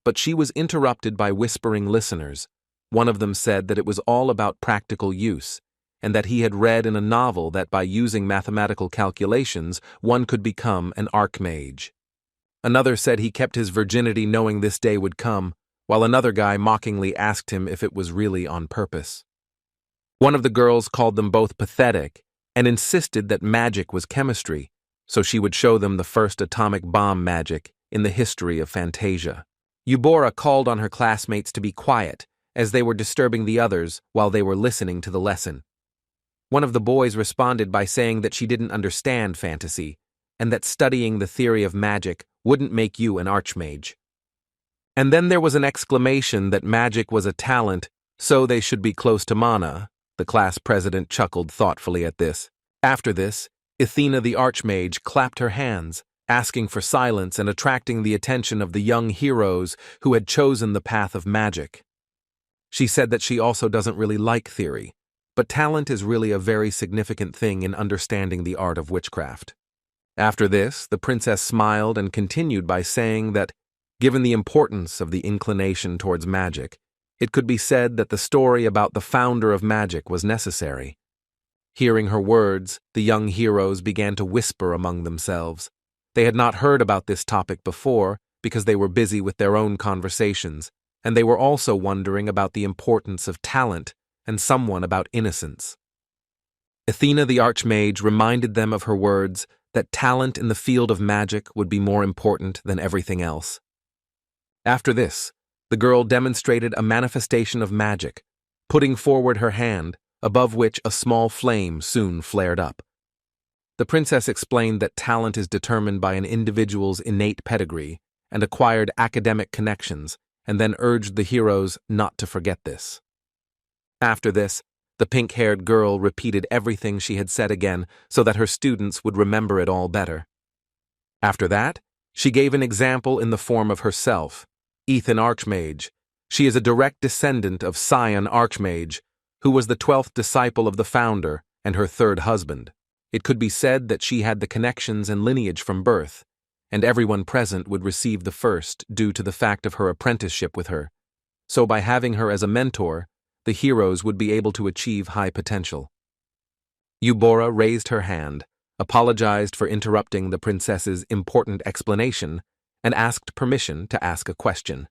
But she was interrupted by whispering listeners. One of them said that it was all about practical use, and that he had read in a novel that by using mathematical calculations, one could become an archmage. Another said he kept his virginity knowing this day would come, while another guy mockingly asked him if it was really on purpose. One of the girls called them both pathetic and insisted that magic was chemistry, so she would show them the first atomic bomb magic in the history of Fantasia. Eubora called on her classmates to be quiet, as they were disturbing the others while they were listening to the lesson. One of the boys responded by saying that she didn't understand fantasy, and that studying the theory of magic wouldn't make you an archmage. And then there was an exclamation that magic was a talent, so they should be close to mana. The class president chuckled thoughtfully at this. After this, Athena the archmage clapped her hands, asking for silence and attracting the attention of the young heroes who had chosen the path of magic. She said that she also doesn't really like theory, but talent is really a very significant thing in understanding the art of witchcraft. After this, the princess smiled and continued by saying that, given the importance of the inclination towards magic, it could be said that the story about the founder of magic was necessary. Hearing her words, the young heroes began to whisper among themselves. They had not heard about this topic before because they were busy with their own conversations, and they were also wondering about the importance of talent and someone about innocence. Athena the archmage reminded them of her words that talent in the field of magic would be more important than everything else. After this, the girl demonstrated a manifestation of magic, putting forward her hand, above which a small flame soon flared up. The princess explained that talent is determined by an individual's innate pedigree and acquired academic connections, and then urged the heroes not to forget this. After this, the pink-haired girl repeated everything she had said again so that her students would remember it all better. After that, she gave an example in the form of herself, Ethan Archmage. She is a direct descendant of Scion Archmage, who was the 12th disciple of the founder and her third husband. It could be said that she had the connections and lineage from birth, and everyone present would receive the first due to the fact of her apprenticeship with her. So by having her as a mentor, the heroes would be able to achieve high potential. Eubora raised her hand, apologized for interrupting the princess's important explanation, and asked permission to ask a question.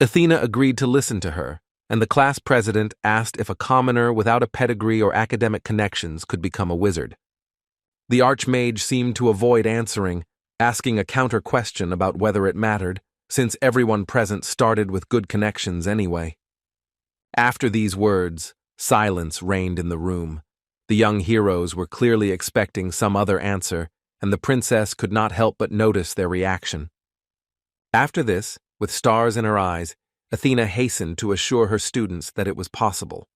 Athena agreed to listen to her, and the class president asked if a commoner without a pedigree or academic connections could become a wizard. The archmage seemed to avoid answering, asking a counter question about whether it mattered, since everyone present started with good connections anyway. After these words, silence reigned in the room. The young heroes were clearly expecting some other answer, and the princess could not help but notice their reaction. After this, with stars in her eyes, Athena hastened to assure her students that it was possible.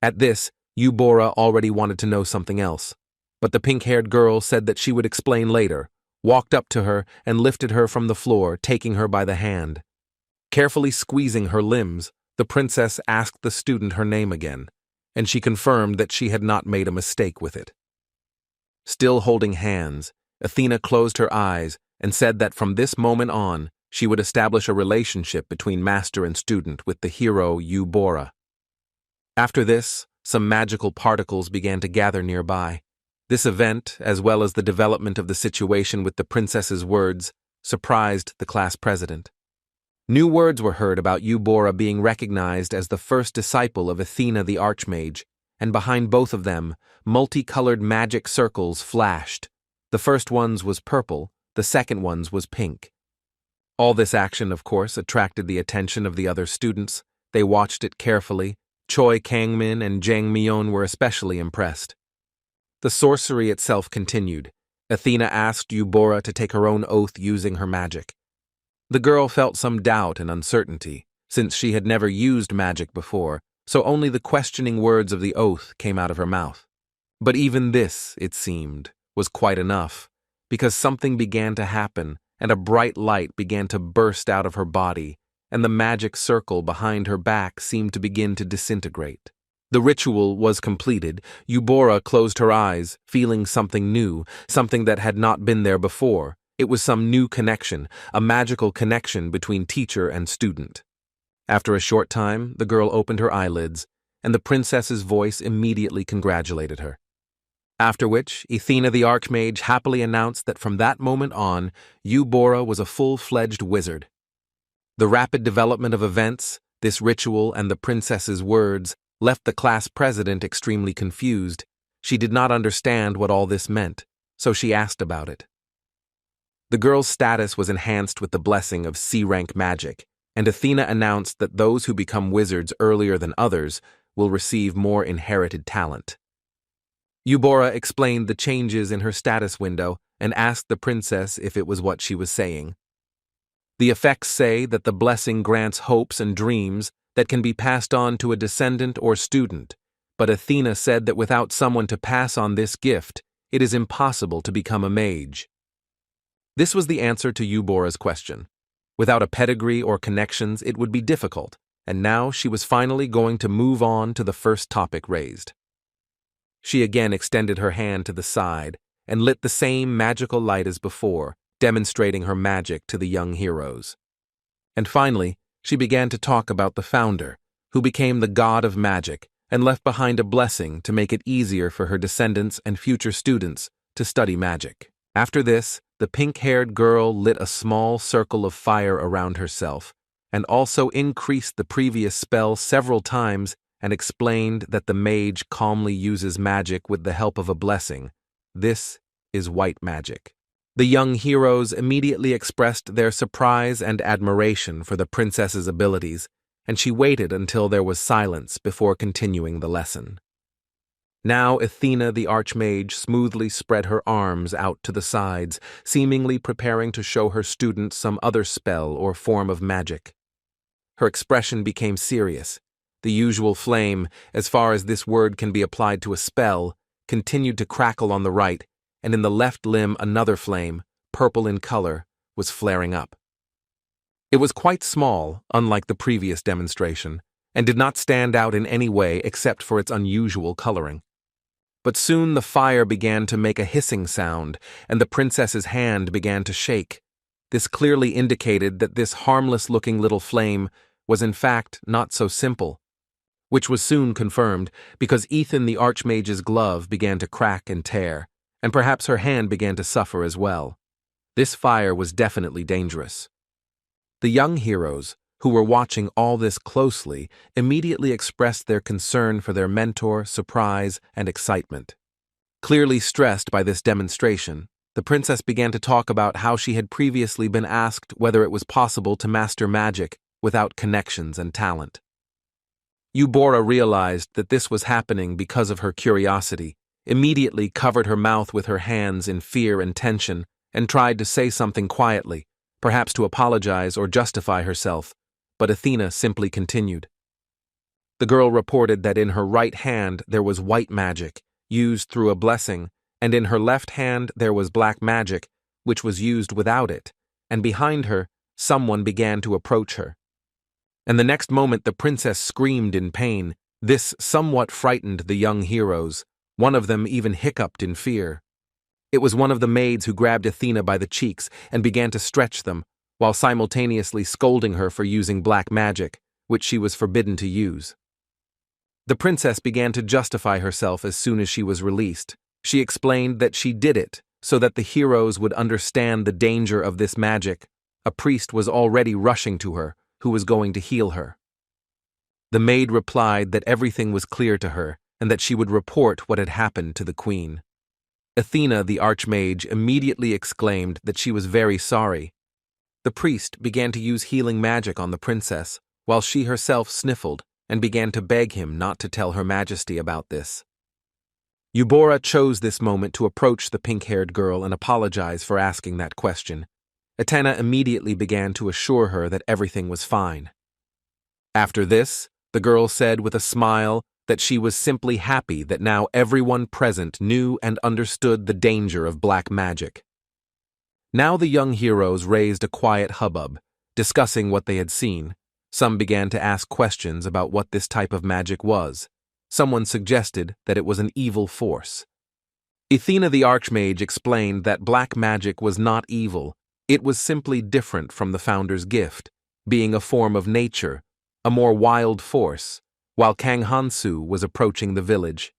At this, Eubora already wanted to know something else, but the pink-haired girl said that she would explain later, walked up to her and lifted her from the floor, taking her by the hand. Carefully squeezing her limbs, The princess asked the student her name again, and she confirmed that she had not made a mistake with it. Still holding hands, Athena closed her eyes and said that from this moment on, she would establish a relationship between master and student with the hero Eubora. After this, some magical particles began to gather nearby. This event, as well as the development of the situation with the princess's words, surprised the class president. New words were heard about Eubora being recognized as the first disciple of Athena the Archmage, and behind both of them, multicolored magic circles flashed. The first one's was purple, the second one's was pink. All this action, of course, attracted the attention of the other students. They watched it carefully. Choi Kangmin and Jang Myeon were especially impressed. The sorcery itself continued. Athena asked Eubora to take her own oath using her magic. The girl felt some doubt and uncertainty, since she had never used magic before, so only the questioning words of the oath came out of her mouth. But even this, it seemed, was quite enough, because something began to happen, and a bright light began to burst out of her body, and the magic circle behind her back seemed to begin to disintegrate. The ritual was completed. Eubora closed her eyes, feeling something new, something that had not been there before. It was some new connection, a magical connection between teacher and student. After a short time, the girl opened her eyelids, and the princess's voice immediately congratulated her. After which, Athena the Archmage happily announced that from that moment on, Eubora was a full-fledged wizard. The rapid development of events, this ritual, and the princess's words left the class president extremely confused. She did not understand what all this meant, so she asked about it. The girl's status was enhanced with the blessing of C-rank magic, and Athena announced that those who become wizards earlier than others will receive more inherited talent. Eubora explained the changes in her status window and asked the princess if it was what she was saying. The effects say that the blessing grants hopes and dreams that can be passed on to a descendant or student, but Athena said that without someone to pass on this gift, it is impossible to become a mage. This was the answer to Eubora's question. Without a pedigree or connections, it would be difficult, and now she was finally going to move on to the first topic raised. She again extended her hand to the side and lit the same magical light as before, demonstrating her magic to the young heroes. And finally, she began to talk about the founder, who became the god of magic and left behind a blessing to make it easier for her descendants and future students to study magic. After this, the pink-haired girl lit a small circle of fire around herself and also increased the previous spell several times and explained that the mage calmly uses magic with the help of a blessing. This is white magic. The young heroes immediately expressed their surprise and admiration for the princess's abilities, and she waited until there was silence before continuing the lesson. Now Athena the Archmage smoothly spread her arms out to the sides, seemingly preparing to show her students some other spell or form of magic. Her expression became serious. The usual flame, as far as this word can be applied to a spell, continued to crackle on the right, and in the left limb another flame, purple in color, was flaring up. It was quite small, unlike the previous demonstration, and did not stand out in any way except for its unusual coloring. But soon the fire began to make a hissing sound, and the princess's hand began to shake. This clearly indicated that this harmless-looking little flame was in fact not so simple, which was soon confirmed because Ethan the Archmage's glove began to crack and tear, and perhaps her hand began to suffer as well. This fire was definitely dangerous. The young heroes, who were watching all this closely, immediately expressed their concern for their mentor, surprise, and excitement. Clearly stressed by this demonstration, the princess began to talk about how she had previously been asked whether it was possible to master magic without connections and talent. Eubora realized that this was happening because of her curiosity, immediately covered her mouth with her hands in fear and tension, and tried to say something quietly, perhaps to apologize or justify herself, but Athena simply continued. The girl reported that in her right hand there was white magic, used through a blessing, and in her left hand there was black magic, which was used without it, and behind her, someone began to approach her. and the next moment the princess screamed in pain. This somewhat frightened the young heroes. One of them even hiccuped in fear. It was one of the maids who grabbed Athena by the cheeks and began to stretch them, while simultaneously scolding her for using black magic, which she was forbidden to use. The princess began to justify herself as soon as she was released. She explained that she did it so that the heroes would understand the danger of this magic. A priest was already rushing to her, who was going to heal her. The maid replied that everything was clear to her and that she would report what had happened to the queen. Athena, the archmage, immediately exclaimed that she was very sorry. The priest began to use healing magic on the princess, while she herself sniffled and began to beg him not to tell Her Majesty about this. Eubora chose this moment to approach the pink-haired girl and apologize for asking that question. Athena immediately began to assure her that everything was fine. After this, the girl said with a smile that she was simply happy that now everyone present knew and understood the danger of black magic. Now the young heroes raised a quiet hubbub, discussing what they had seen. Some began to ask questions about what this type of magic was. Someone suggested that it was an evil force. Athena the Archmage explained that black magic was not evil, it was simply different from the Founder's gift, being a form of nature, a more wild force, while Kang Hansu was approaching the village.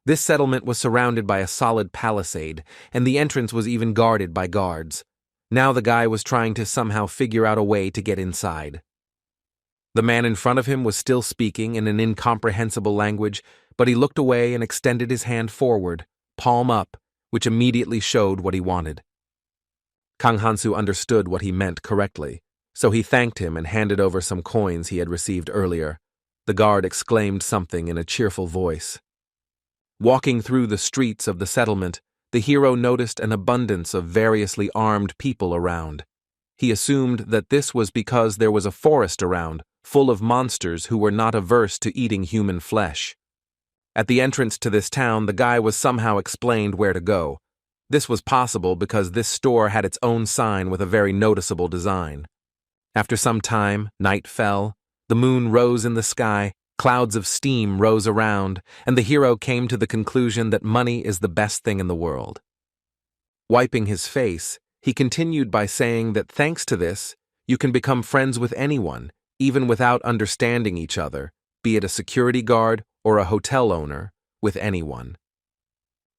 This settlement was surrounded by a solid palisade, and the entrance was even guarded by guards. Now the guy was trying to somehow figure out a way to get inside. The man in front of him was still speaking in an incomprehensible language, but he looked away and extended his hand forward, palm up, which immediately showed what he wanted. Kang Hansu understood what he meant correctly, so he thanked him and handed over some coins he had received earlier. The guard exclaimed something in a cheerful voice. Walking through the streets of the settlement, the hero noticed an abundance of variously armed people around. He assumed that this was because there was a forest around, full of monsters who were not averse to eating human flesh. At the entrance to this town, the guy was somehow explained where to go. This was possible because this store had its own sign with a very noticeable design. After some time, night fell, the moon rose in the sky, clouds of steam rose around, and the hero came to the conclusion that money is the best thing in the world. Wiping his face, he continued by saying that thanks to this, you can become friends with anyone, even without understanding each other, be it a security guard or a hotel owner, with anyone.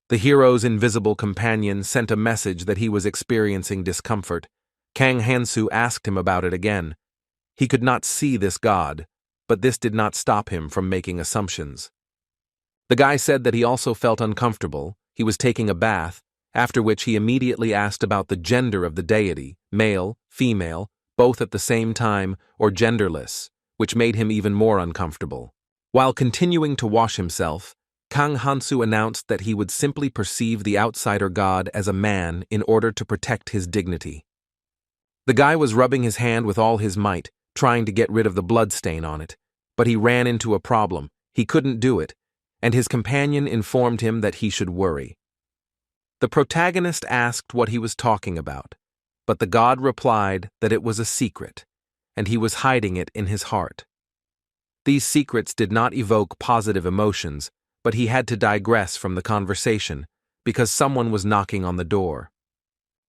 The hero's invisible companion sent a message that he was experiencing discomfort. Kang Hansu asked him about it again. He could not see this god, but this did not stop him from making assumptions. The guy said that he also felt uncomfortable, he was taking a bath, after which he immediately asked about the gender of the deity, male, female, both at the same time, or genderless, which made him even more uncomfortable. While continuing to wash himself, Kang Hansu announced that he would simply perceive the outsider god as a man in order to protect his dignity. The guy was rubbing his hand with all his might, trying to get rid of the bloodstain on it, but he ran into a problem. He couldn't do it, and his companion informed him that he should worry. The protagonist asked what he was talking about, but the god replied that it was a secret, and he was hiding it in his heart. These secrets did not evoke positive emotions, but he had to digress from the conversation because someone was knocking on the door.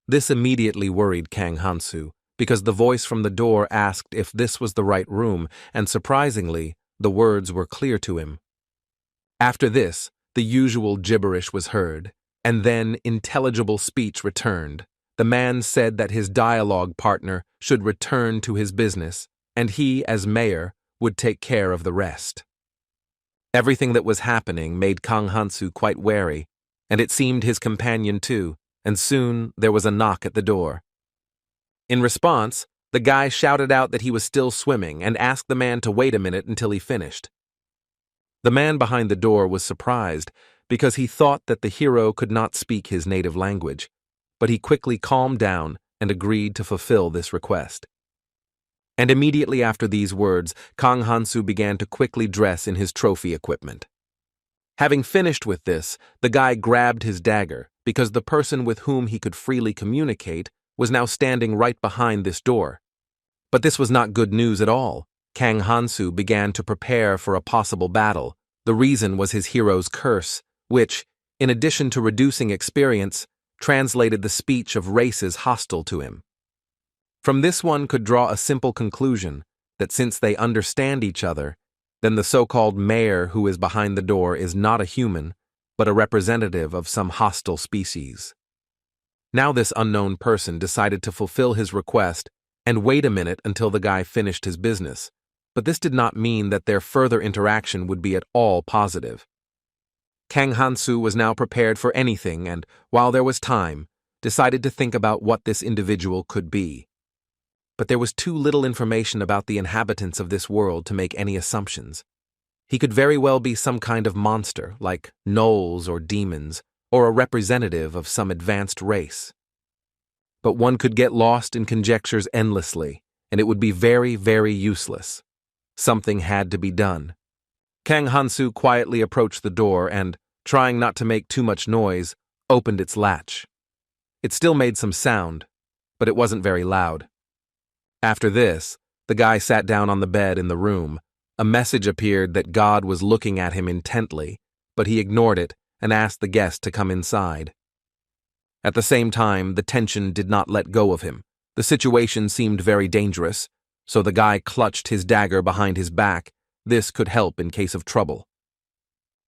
This immediately worried Kang Hansu, because the voice from the door asked if this was the right room, and surprisingly, the words were clear to him. After this, the usual gibberish was heard, and then intelligible speech returned. The man said that his dialogue partner should return to his business, and he, as mayor, would take care of the rest. Everything that was happening made Kang Hansu quite wary, and it seemed his companion too, and soon there was a knock at the door. In response, the guy shouted out that he was still swimming and asked the man to wait a minute until he finished. The man behind the door was surprised because he thought that the hero could not speak his native language, but he quickly calmed down and agreed to fulfill this request. And immediately after these words, Kang Hansu began to quickly dress in his trophy equipment. Having finished with this, the guy grabbed his dagger because the person with whom he could freely communicate was now standing right behind this door. But this was not good news at all. Kang Hansu began to prepare for a possible battle. The reason was his hero's curse, which, in addition to reducing experience, translated the speech of races hostile to him. From this one could draw a simple conclusion that since they understand each other, then the so-called mayor who is behind the door is not a human, but a representative of some hostile species. Now this unknown person decided to fulfill his request and wait a minute until the guy finished his business, but this did not mean that their further interaction would be at all positive. Kang Hansu was now prepared for anything and, while there was time, decided to think about what this individual could be. But there was too little information about the inhabitants of this world to make any assumptions. He could very well be some kind of monster, like gnolls or demons, or a representative of some advanced race. But one could get lost in conjectures endlessly, and it would be very, very useless. Something had to be done. Kang Hansu quietly approached the door and, trying not to make too much noise, opened its latch. It still made some sound, but it wasn't very loud. After this, the guy sat down on the bed in the room. A message appeared that God was looking at him intently, but he ignored it and asked the guest to come inside. At the same time, the tension did not let go of him. The situation seemed very dangerous, so the guy clutched his dagger behind his back. This could help in case of trouble.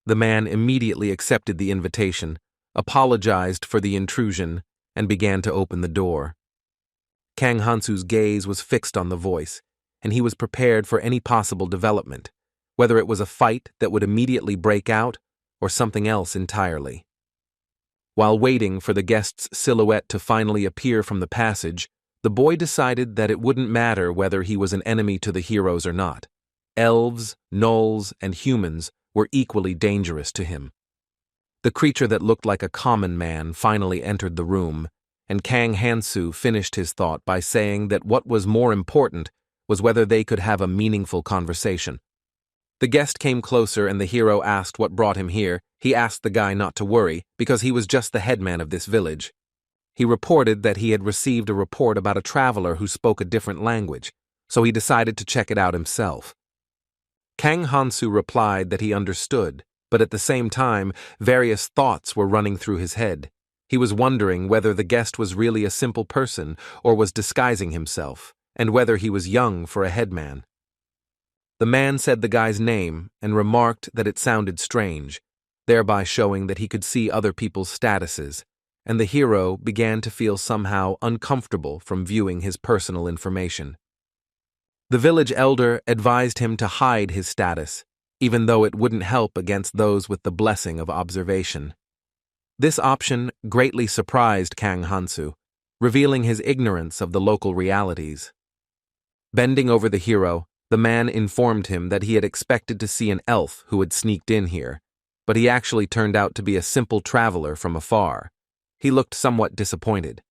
The man immediately accepted the invitation, apologized for the intrusion, and began to open the door. Kang Hansu's gaze was fixed on the voice, and he was prepared for any possible development, whether it was a fight that would immediately break out or something else entirely. While waiting for the guest's silhouette to finally appear from the passage, the boy decided that it wouldn't matter whether he was an enemy to the heroes or not. Elves, gnolls, and humans were equally dangerous to him. The creature that looked like a common man finally entered the room, and Kang Hansu finished his thought by saying that what was more important was whether they could have a meaningful conversation. The guest came closer and the hero asked what brought him here. He asked the guy not to worry, because he was just the headman of this village. He reported that he had received a report about a traveler who spoke a different language, so he decided to check it out himself. Kang Hansu replied that he understood, but at the same time, various thoughts were running through his head. He was wondering whether the guest was really a simple person or was disguising himself, and whether he was young for a headman. The man said the guy's name and remarked that it sounded strange, thereby showing that he could see other people's statuses, and the hero began to feel somehow uncomfortable from viewing his personal information. The village elder advised him to hide his status, even though it wouldn't help against those with the blessing of observation. This option greatly surprised Kang Hansu, revealing his ignorance of the local realities. Bending over the hero, the man informed him that he had expected to see an elf who had sneaked in here, but he actually turned out to be a simple traveler from afar. He looked somewhat disappointed.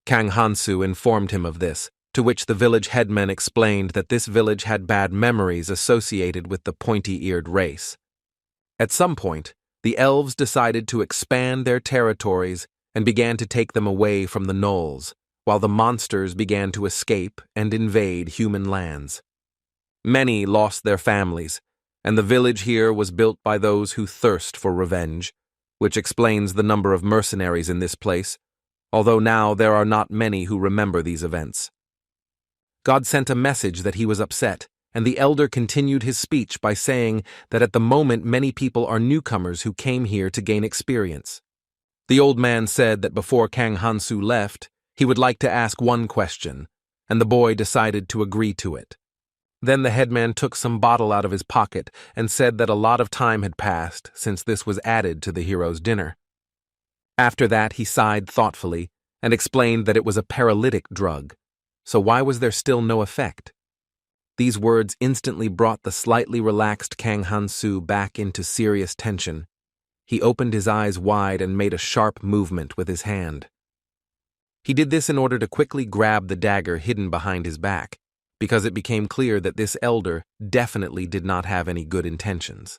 Kang Hansu informed him of this, to which the village headman explained that this village had bad memories associated with the pointy-eared race. At some point, the elves decided to expand their territories and began to take them away from the gnolls, while the monsters began to escape and invade human lands. Many lost their families, and the village here was built by those who thirst for revenge, which explains the number of mercenaries in this place, although now there are not many who remember these events. God sent a message that he was upset, and the elder continued his speech by saying that at the moment many people are newcomers who came here to gain experience. The old man said that before Kang Hansu left, he would like to ask one question, and the boy decided to agree to it. Then the headman took some bottle out of his pocket and said that a lot of time had passed since this was added to the hero's dinner. After that, he sighed thoughtfully and explained that it was a paralytic drug, so why was there still no effect? These words instantly brought the slightly relaxed Kang Hansu back into serious tension. He opened his eyes wide and made a sharp movement with his hand. He did this in order to quickly grab the dagger hidden behind his back, because it became clear that this elder definitely did not have any good intentions.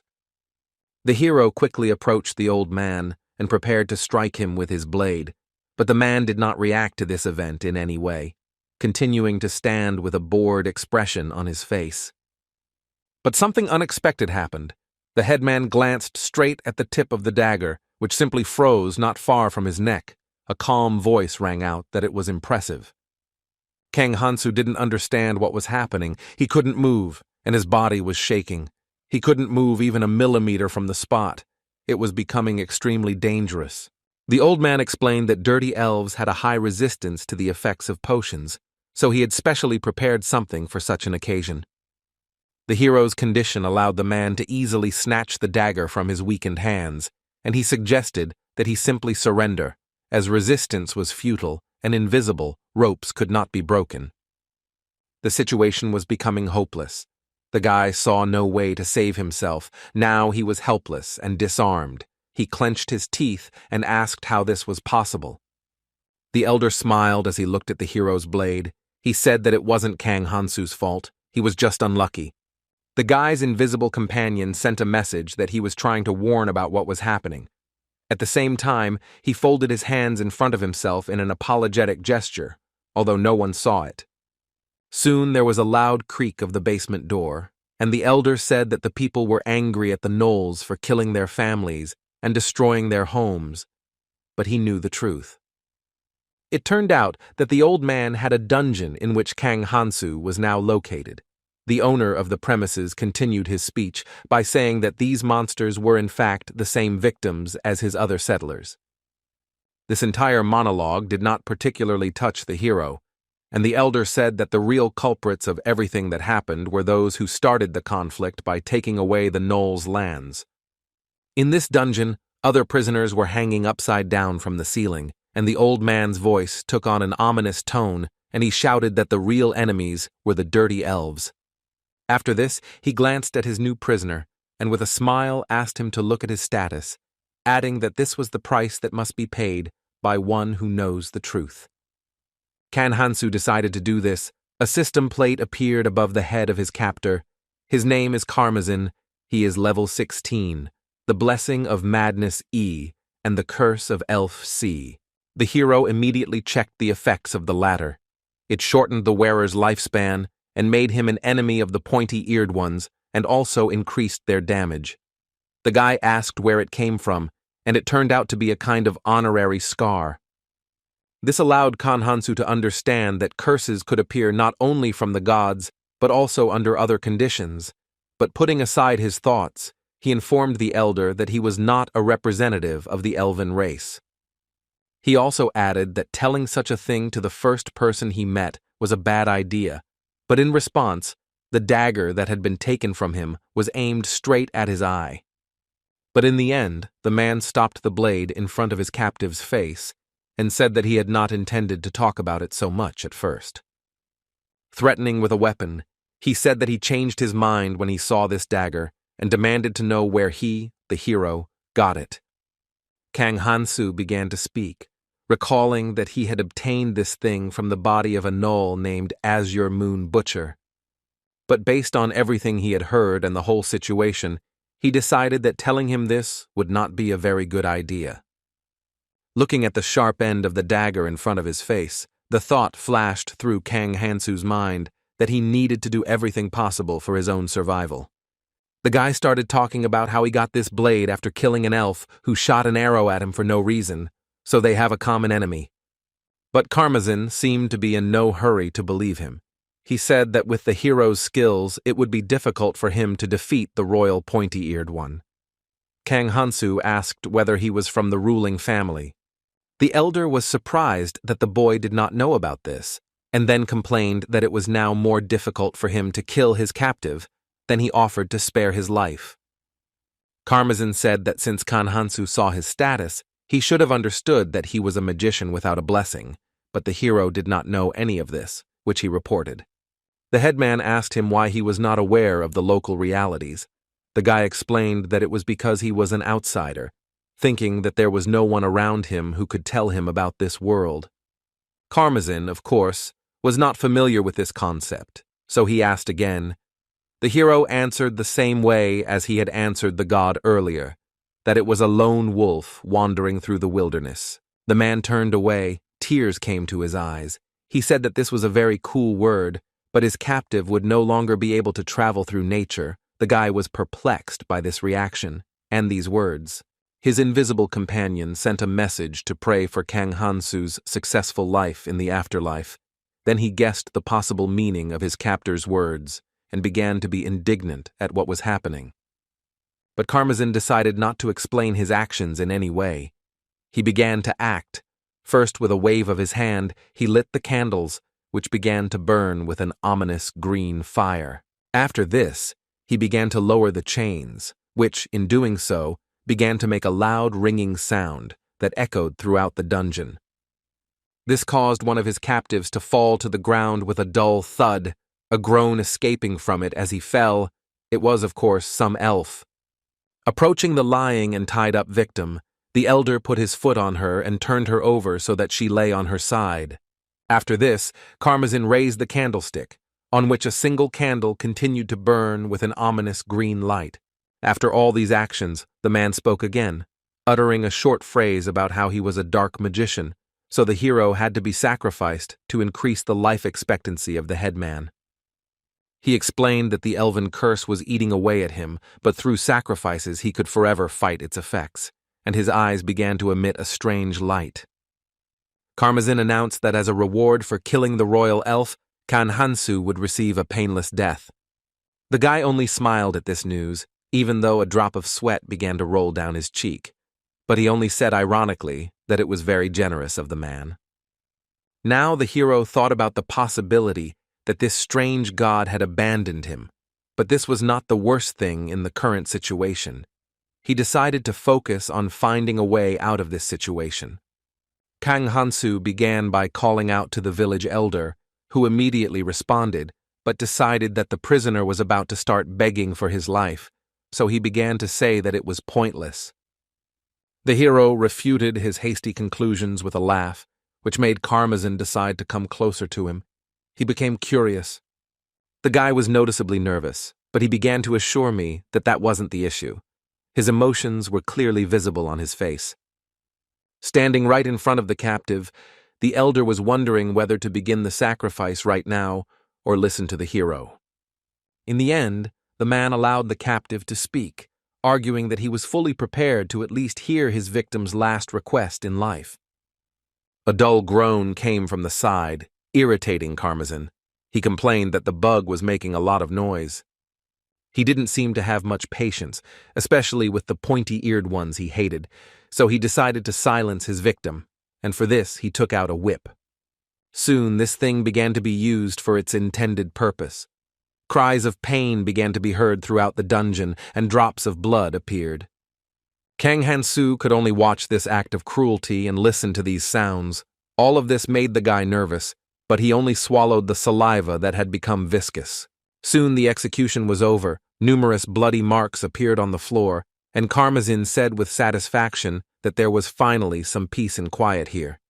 The hero quickly approached the old man and prepared to strike him with his blade, but the man did not react to this event in any way, continuing to stand with a bored expression on his face. But something unexpected happened. The headman glanced straight at the tip of the dagger, which simply froze not far from his neck. A calm voice rang out that it was impressive. Kang Hansu didn't understand what was happening. He couldn't move, and his body was shaking. He couldn't move even a millimeter from the spot. It was becoming extremely dangerous. The old man explained that dirty elves had a high resistance to the effects of potions, so he had specially prepared something for such an occasion. The hero's condition allowed the man to easily snatch the dagger from his weakened hands, and he suggested that he simply surrender, as resistance was futile and invisible, ropes could not be broken. The situation was becoming hopeless. The guy saw no way to save himself. Now he was helpless and disarmed. He clenched his teeth and asked how this was possible. The elder smiled as he looked at the hero's blade. He said that it wasn't Kang Hansu's fault. He was just unlucky. The guy's invisible companion sent a message that he was trying to warn about what was happening. At the same time, he folded his hands in front of himself in an apologetic gesture, although no one saw it. Soon there was a loud creak of the basement door, and the elder said that the people were angry at the gnolls for killing their families and destroying their homes, but he knew the truth. It turned out that the old man had a dungeon in which Kang Hansu was now located. The owner of the premises continued his speech by saying that these monsters were in fact the same victims as his other settlers. This entire monologue did not particularly touch the hero, and the elder said that the real culprits of everything that happened were those who started the conflict by taking away the gnolls' lands. In this dungeon, other prisoners were hanging upside down from the ceiling, and the old man's voice took on an ominous tone, and he shouted that the real enemies were the dirty elves. After this, he glanced at his new prisoner, and with a smile asked him to look at his status, adding that this was the price that must be paid by one who knows the truth. Kang Hansu decided to do this. A system plate appeared above the head of his captor. His name is Karmazin. He is level 16, the blessing of madness E, and the curse of elf C. The hero immediately checked the effects of the latter. It shortened the wearer's lifespan, and made him an enemy of the pointy-eared ones, and also increased their damage. The guy asked where it came from, and it turned out to be a kind of honorary scar. This allowed Kang Hansu to understand that curses could appear not only from the gods, but also under other conditions. But putting aside his thoughts, he informed the elder that he was not a representative of the Elven race. He also added that telling such a thing to the first person he met was a bad idea, but in response, the dagger that had been taken from him was aimed straight at his eye. But in the end, the man stopped the blade in front of his captive's face and said that he had not intended to talk about it so much at first. Threatening with a weapon, he said that he changed his mind when he saw this dagger and demanded to know where he, the hero, got it. Kang Hansu began to speak, recalling that he had obtained this thing from the body of a gnoll named Azure Moon Butcher. But based on everything he had heard and the whole situation, he decided that telling him this would not be a very good idea. Looking at the sharp end of the dagger in front of his face, the thought flashed through Kang Hansu's mind that he needed to do everything possible for his own survival. The guy started talking about how he got this blade after killing an elf who shot an arrow at him for no reason, so they have a common enemy. But Karmazin seemed to be in no hurry to believe him. He said that with the hero's skills, it would be difficult for him to defeat the royal pointy-eared one. Kang Hansu asked whether he was from the ruling family. The elder was surprised that the boy did not know about this, and then complained that it was now more difficult for him to kill his captive than he offered to spare his life. Karmazin said that since Kang Hansu saw his status, he should have understood that he was a magician without a blessing, but the hero did not know any of this, which he reported. The headman asked him why he was not aware of the local realities. The guy explained that it was because he was an outsider, thinking that there was no one around him who could tell him about this world. Karmazin, of course, was not familiar with this concept, so he asked again. The hero answered the same way as he had answered the god earlier, that it was a lone wolf wandering through the wilderness. The man turned away, tears came to his eyes. He said that this was a very cool word, but his captive would no longer be able to travel through nature, The guy was perplexed by this reaction and these words. His invisible companion sent a message to pray for Kang Hansu's successful life in the afterlife. Then he guessed the possible meaning of his captor's words and began to be indignant at what was happening. But Karmazin decided not to explain his actions in any way. He began to act. First, with a wave of his hand, he lit the candles, which began to burn with an ominous green fire. After this, he began to lower the chains, which, in doing so, began to make a loud ringing sound that echoed throughout the dungeon. This caused one of his captives to fall to the ground with a dull thud, a groan escaping from it as he fell. It was, of course, some elf. Approaching the lying and tied-up victim, the elder put his foot on her and turned her over so that she lay on her side. After this, Karmazin raised the candlestick, on which a single candle continued to burn with an ominous green light. After all these actions, the man spoke again, uttering a short phrase about how he was a dark magician, so the hero had to be sacrificed to increase the life expectancy of the headman. He explained that the elven curse was eating away at him, but through sacrifices he could forever fight its effects, and his eyes began to emit a strange light. Karmazin announced that as a reward for killing the royal elf, Kang Hansu would receive a painless death. The guy only smiled at this news, even though a drop of sweat began to roll down his cheek, but he only said ironically that it was very generous of the man. Now the hero thought about the possibility that this strange god had abandoned him, but this was not the worst thing in the current situation. He decided to focus on finding a way out of this situation. Kang Hansu began by calling out to the village elder, who immediately responded, but decided that the prisoner was about to start begging for his life, so he began to say that it was pointless. The hero refuted his hasty conclusions with a laugh, which made Karmazin decide to come closer to him. He became curious. The guy was noticeably nervous, but he began to assure me that that wasn't the issue. His emotions were clearly visible on his face. Standing right in front of the captive, the elder was wondering whether to begin the sacrifice right now or listen to the hero. In the end, the man allowed the captive to speak, arguing that he was fully prepared to at least hear his victim's last request in life. A dull groan came from the side, irritating Karmazin. He complained that the bug was making a lot of noise. He didn't seem to have much patience, especially with the pointy-eared ones he hated, so he decided to silence his victim, and for this he took out a whip. Soon this thing began to be used for its intended purpose. Cries of pain began to be heard throughout the dungeon, and drops of blood appeared. Kang Hansu could only watch this act of cruelty and listen to these sounds. All of this made the guy nervous, but he only swallowed the saliva that had become viscous. Soon the execution was over, numerous bloody marks appeared on the floor, and Karmazin said with satisfaction that there was finally some peace and quiet here.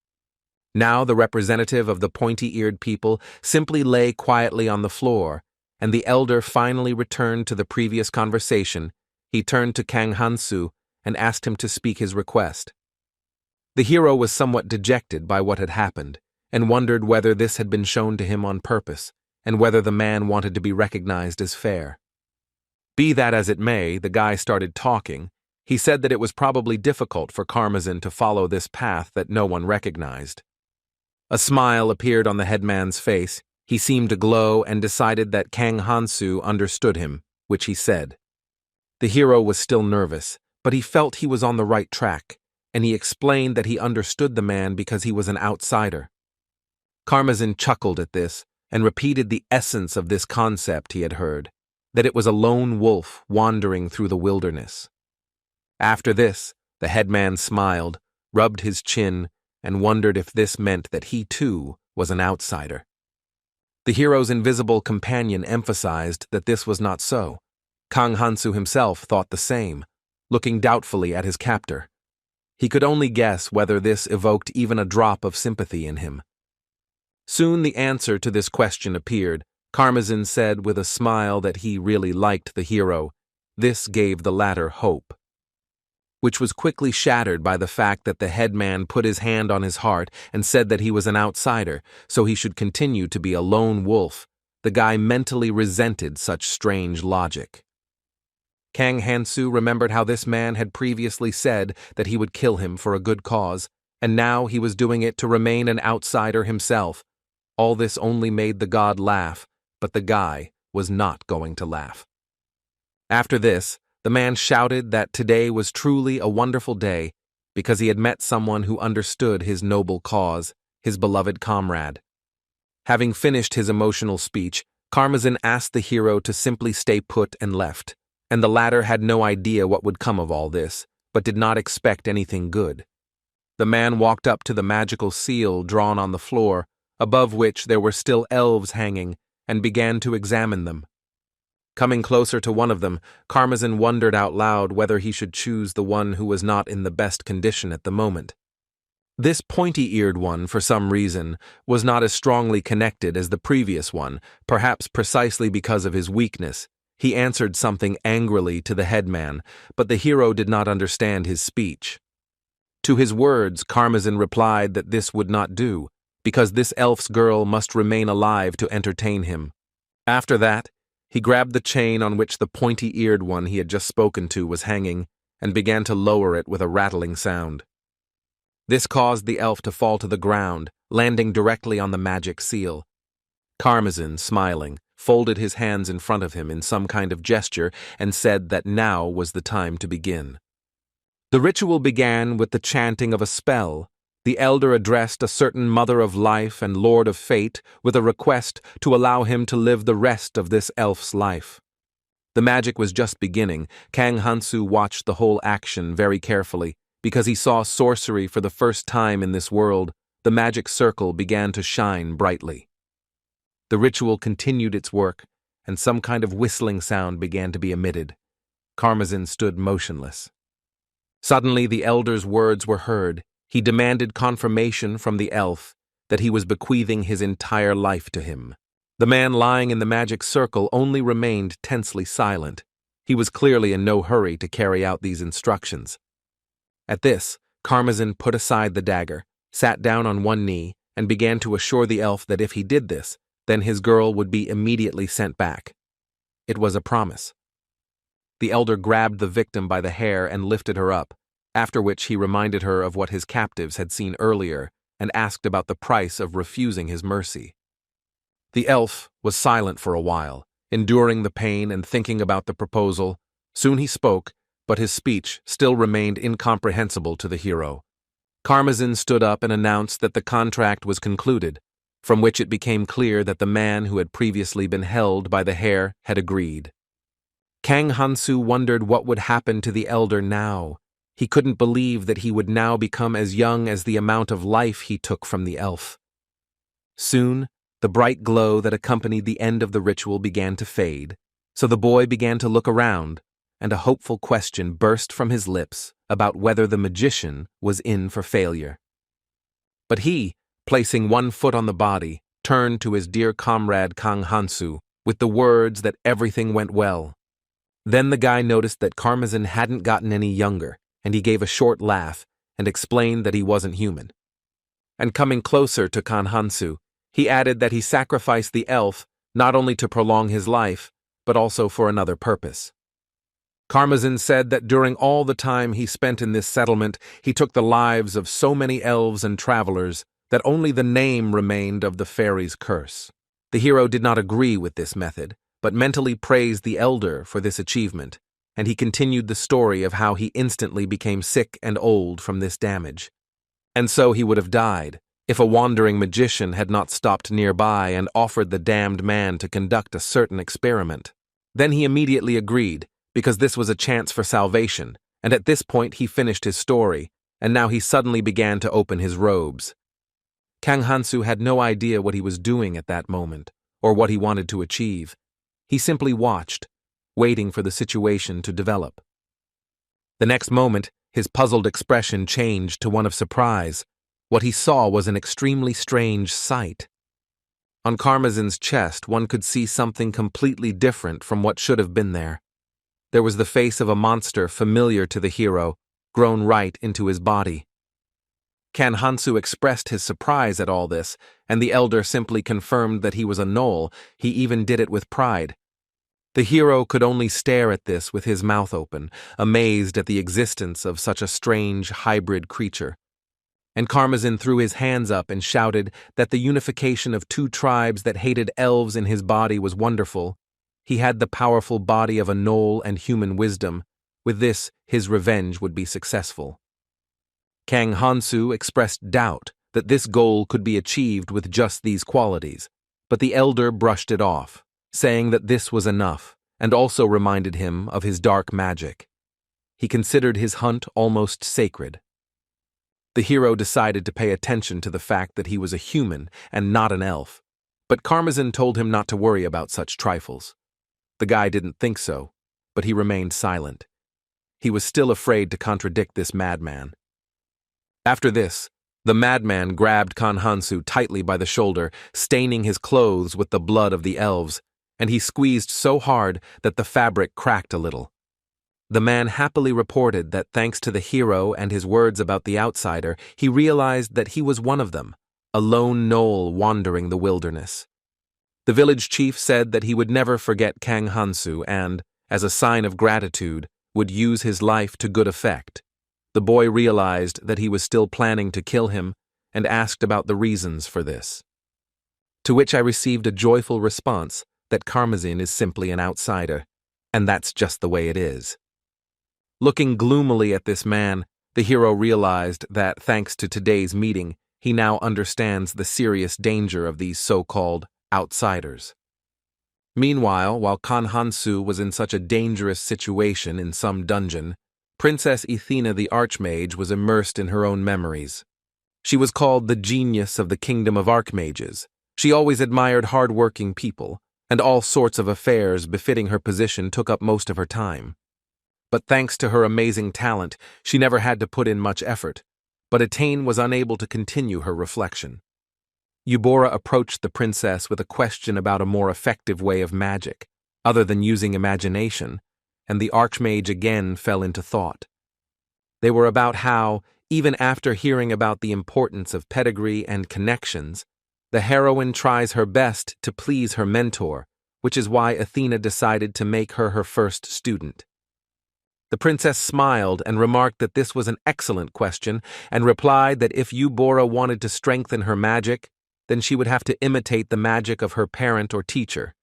Now the representative of the pointy-eared people simply lay quietly on the floor, and the elder finally returned to the previous conversation. He turned to Kang Hansu and asked him to speak his request. The hero was somewhat dejected by what had happened, and wondered whether this had been shown to him on purpose, and whether the man wanted to be recognized as fair. Be that as it may, the guy started talking. He said that it was probably difficult for Karmazin to follow this path that no one recognized. A smile appeared on the headman's face. He seemed to glow and decided that Kang Hansu understood him, which he said. The hero was still nervous, but he felt he was on the right track, and he explained that he understood the man because he was an outsider. Karmazin chuckled at this and repeated the essence of this concept he had heard, that it was a lone wolf wandering through the wilderness. After this, the headman smiled, rubbed his chin, and wondered if this meant that he too was an outsider. The hero's invisible companion emphasized that this was not so. Kang Hansu himself thought the same, looking doubtfully at his captor. He could only guess whether this evoked even a drop of sympathy in him. Soon the answer to this question appeared. Karmazin said with a smile that he really liked the hero. This gave the latter hope, which was quickly shattered by the fact that the headman put his hand on his heart and said that he was an outsider, so he should continue to be a lone wolf. The guy mentally resented such strange logic. Kang Hansu remembered how this man had previously said that he would kill him for a good cause, and now he was doing it to remain an outsider himself. All this only made the god laugh, but the guy was not going to laugh. After this, the man shouted that today was truly a wonderful day because he had met someone who understood his noble cause, his beloved comrade. Having finished his emotional speech, Karmazin asked the hero to simply stay put and left, and the latter had no idea what would come of all this, but did not expect anything good. The man walked up to the magical seal drawn on the floor, above which there were still elves hanging, and began to examine them. Coming closer to one of them, Karmazin wondered out loud whether he should choose the one who was not in the best condition at the moment. This pointy-eared one, for some reason, was not as strongly connected as the previous one, perhaps precisely because of his weakness. He answered something angrily to the headman, but the hero did not understand his speech. To his words, Karmazin replied that this would not do, because this elf's girl must remain alive to entertain him. After that, he grabbed the chain on which the pointy-eared one he had just spoken to was hanging, and began to lower it with a rattling sound. This caused the elf to fall to the ground, landing directly on the magic seal. Karmazin, smiling, folded his hands in front of him in some kind of gesture and said that now was the time to begin. The ritual began with the chanting of a spell. The elder addressed a certain mother of life and lord of fate with a request to allow him to live the rest of this elf's life. The magic was just beginning. Kang Hansu watched the whole action very carefully. Because he saw sorcery for the first time in this world, the magic circle began to shine brightly. The ritual continued its work, and some kind of whistling sound began to be emitted. Karmazin stood motionless. Suddenly the elder's words were heard. He demanded confirmation from the elf that he was bequeathing his entire life to him. The man lying in the magic circle only remained tensely silent. He was clearly in no hurry to carry out these instructions. At this, Karmazin put aside the dagger, sat down on one knee, and began to assure the elf that if he did this, then his girl would be immediately sent back. It was a promise. The elder grabbed the victim by the hair and lifted her up, after which he reminded her of what his captives had seen earlier and asked about the price of refusing his mercy. The elf was silent for a while, enduring the pain and thinking about the proposal. Soon he spoke, but his speech still remained incomprehensible to the hero. Karmazin stood up and announced that the contract was concluded, from which it became clear that the man who had previously been held by the hair had agreed. Kang Hansu wondered what would happen to the elder now. He couldn't believe that he would now become as young as the amount of life he took from the elf. Soon, the bright glow that accompanied the end of the ritual began to fade, so the boy began to look around, and a hopeful question burst from his lips about whether the magician was in for failure. But he, placing one foot on the body, turned to his dear comrade Kang Hansu with the words that everything went well. Then the guy noticed that Karmazin hadn't gotten any younger, and he gave a short laugh and explained that he wasn't human. And coming closer to Kang Hansu, he added that he sacrificed the elf not only to prolong his life, but also for another purpose. Karmazin said that during all the time he spent in this settlement, he took the lives of so many elves and travelers that only the name remained of the fairy's curse. The hero did not agree with this method, but mentally praised the elder for this achievement, and he continued the story of how he instantly became sick and old from this damage. And so he would have died, if a wandering magician had not stopped nearby and offered the damned man to conduct a certain experiment. Then he immediately agreed, because this was a chance for salvation, and at this point he finished his story, and now he suddenly began to open his robes. Kang Hansu had no idea what he was doing at that moment, or what he wanted to achieve. He simply watched, waiting for the situation to develop. The next moment, his puzzled expression changed to one of surprise. What he saw was an extremely strange sight. On Karmazin's chest, one could see something completely different from what should have been there. There was the face of a monster familiar to the hero, grown right into his body. Kang Hansu expressed his surprise at all this, and the elder simply confirmed that he was a gnoll. He even did it with pride. The hero could only stare at this with his mouth open, amazed at the existence of such a strange hybrid creature. And Karmazin threw his hands up and shouted that the unification of two tribes that hated elves in his body was wonderful. He had the powerful body of a gnoll and human wisdom. With this, his revenge would be successful. Kang Hansu expressed doubt that this goal could be achieved with just these qualities, but the elder brushed it off, saying that this was enough, and also reminded him of his dark magic. He considered his hunt almost sacred. The hero decided to pay attention to the fact that he was a human and not an elf, but Karmazin told him not to worry about such trifles. The guy didn't think so, but he remained silent. He was still afraid to contradict this madman. After this, the madman grabbed Kang Hansu tightly by the shoulder, staining his clothes with the blood of the elves, and he squeezed so hard that the fabric cracked a little. The man happily reported that thanks to the hero and his words about the outsider, he realized that he was one of them, a lone gnoll wandering the wilderness. The village chief said that he would never forget Kang Hansu and, as a sign of gratitude, would use his life to good effect. The boy realized that he was still planning to kill him and asked about the reasons for this. To which I received a joyful response that Karmazin is simply an outsider, and that's just the way it is. Looking gloomily at this man, the hero realized that, thanks to today's meeting, he now understands the serious danger of these so-called outsiders. Meanwhile, while Kang Hansu was in such a dangerous situation in some dungeon, Princess Athena the Archmage was immersed in her own memories. She was called the genius of the kingdom of archmages. She always admired hard-working people, and all sorts of affairs befitting her position took up most of her time. But thanks to her amazing talent, she never had to put in much effort, but Athena was unable to continue her reflection. Eubora approached the princess with a question about a more effective way of magic, other than using imagination, and the Archmage again fell into thought. They were about how, even after hearing about the importance of pedigree and connections, the heroine tries her best to please her mentor, which is why Athena decided to make her her first student. The princess smiled and remarked that this was an excellent question and replied that if Eubora wanted to strengthen her magic, then she would have to imitate the magic of her parent or teacher.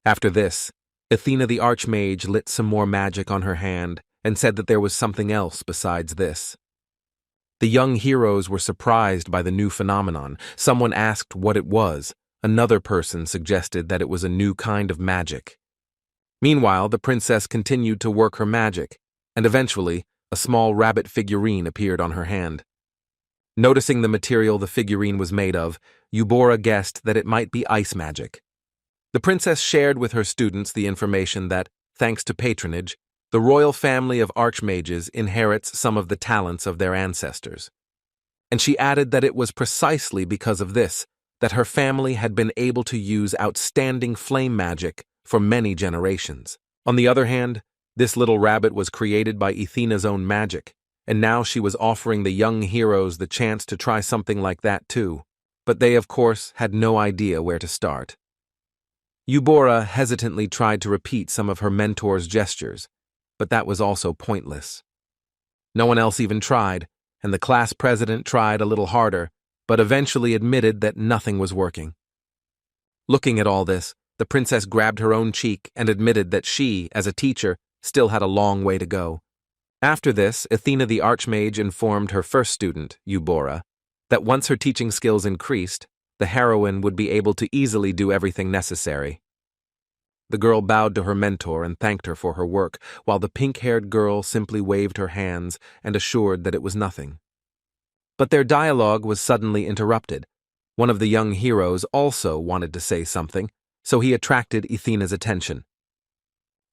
After this, Athena the Archmage lit some more magic on her hand and said that there was something else besides this. The young heroes were surprised by the new phenomenon. Someone asked what it was. Another person suggested that it was a new kind of magic. Meanwhile, the princess continued to work her magic, and eventually, a small rabbit figurine appeared on her hand. Noticing the material the figurine was made of, Eubora guessed that it might be ice magic. The princess shared with her students the information that, thanks to patronage, the royal family of archmages inherits some of the talents of their ancestors. And she added that it was precisely because of this that her family had been able to use outstanding flame magic for many generations. On the other hand, this little rabbit was created by Athena's own magic, and now she was offering the young heroes the chance to try something like that too, but they, of course, had no idea where to start. Eubora hesitantly tried to repeat some of her mentor's gestures, but that was also pointless. No one else even tried, and the class president tried a little harder, but eventually admitted that nothing was working. Looking at all this, the princess grabbed her own cheek and admitted that she, as a teacher, still had a long way to go. After this, Athena the Archmage informed her first student, Eubora, that once her teaching skills increased, the heroine would be able to easily do everything necessary. The girl bowed to her mentor and thanked her for her work, while the pink-haired girl simply waved her hands and assured that it was nothing. But their dialogue was suddenly interrupted. One of the young heroes also wanted to say something, so he attracted Athena's attention.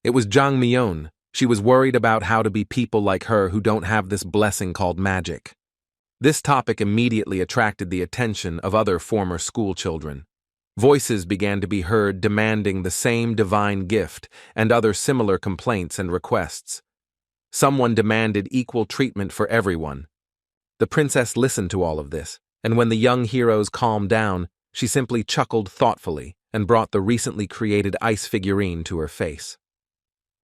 It was Jang Myeon. She was worried about how to be people like her who don't have this blessing called magic. This topic immediately attracted the attention of other former school children. Voices began to be heard demanding the same divine gift and other similar complaints and requests. Someone demanded equal treatment for everyone. The princess listened to all of this, and when the young heroes calmed down, she simply chuckled thoughtfully and brought the recently created ice figurine to her face.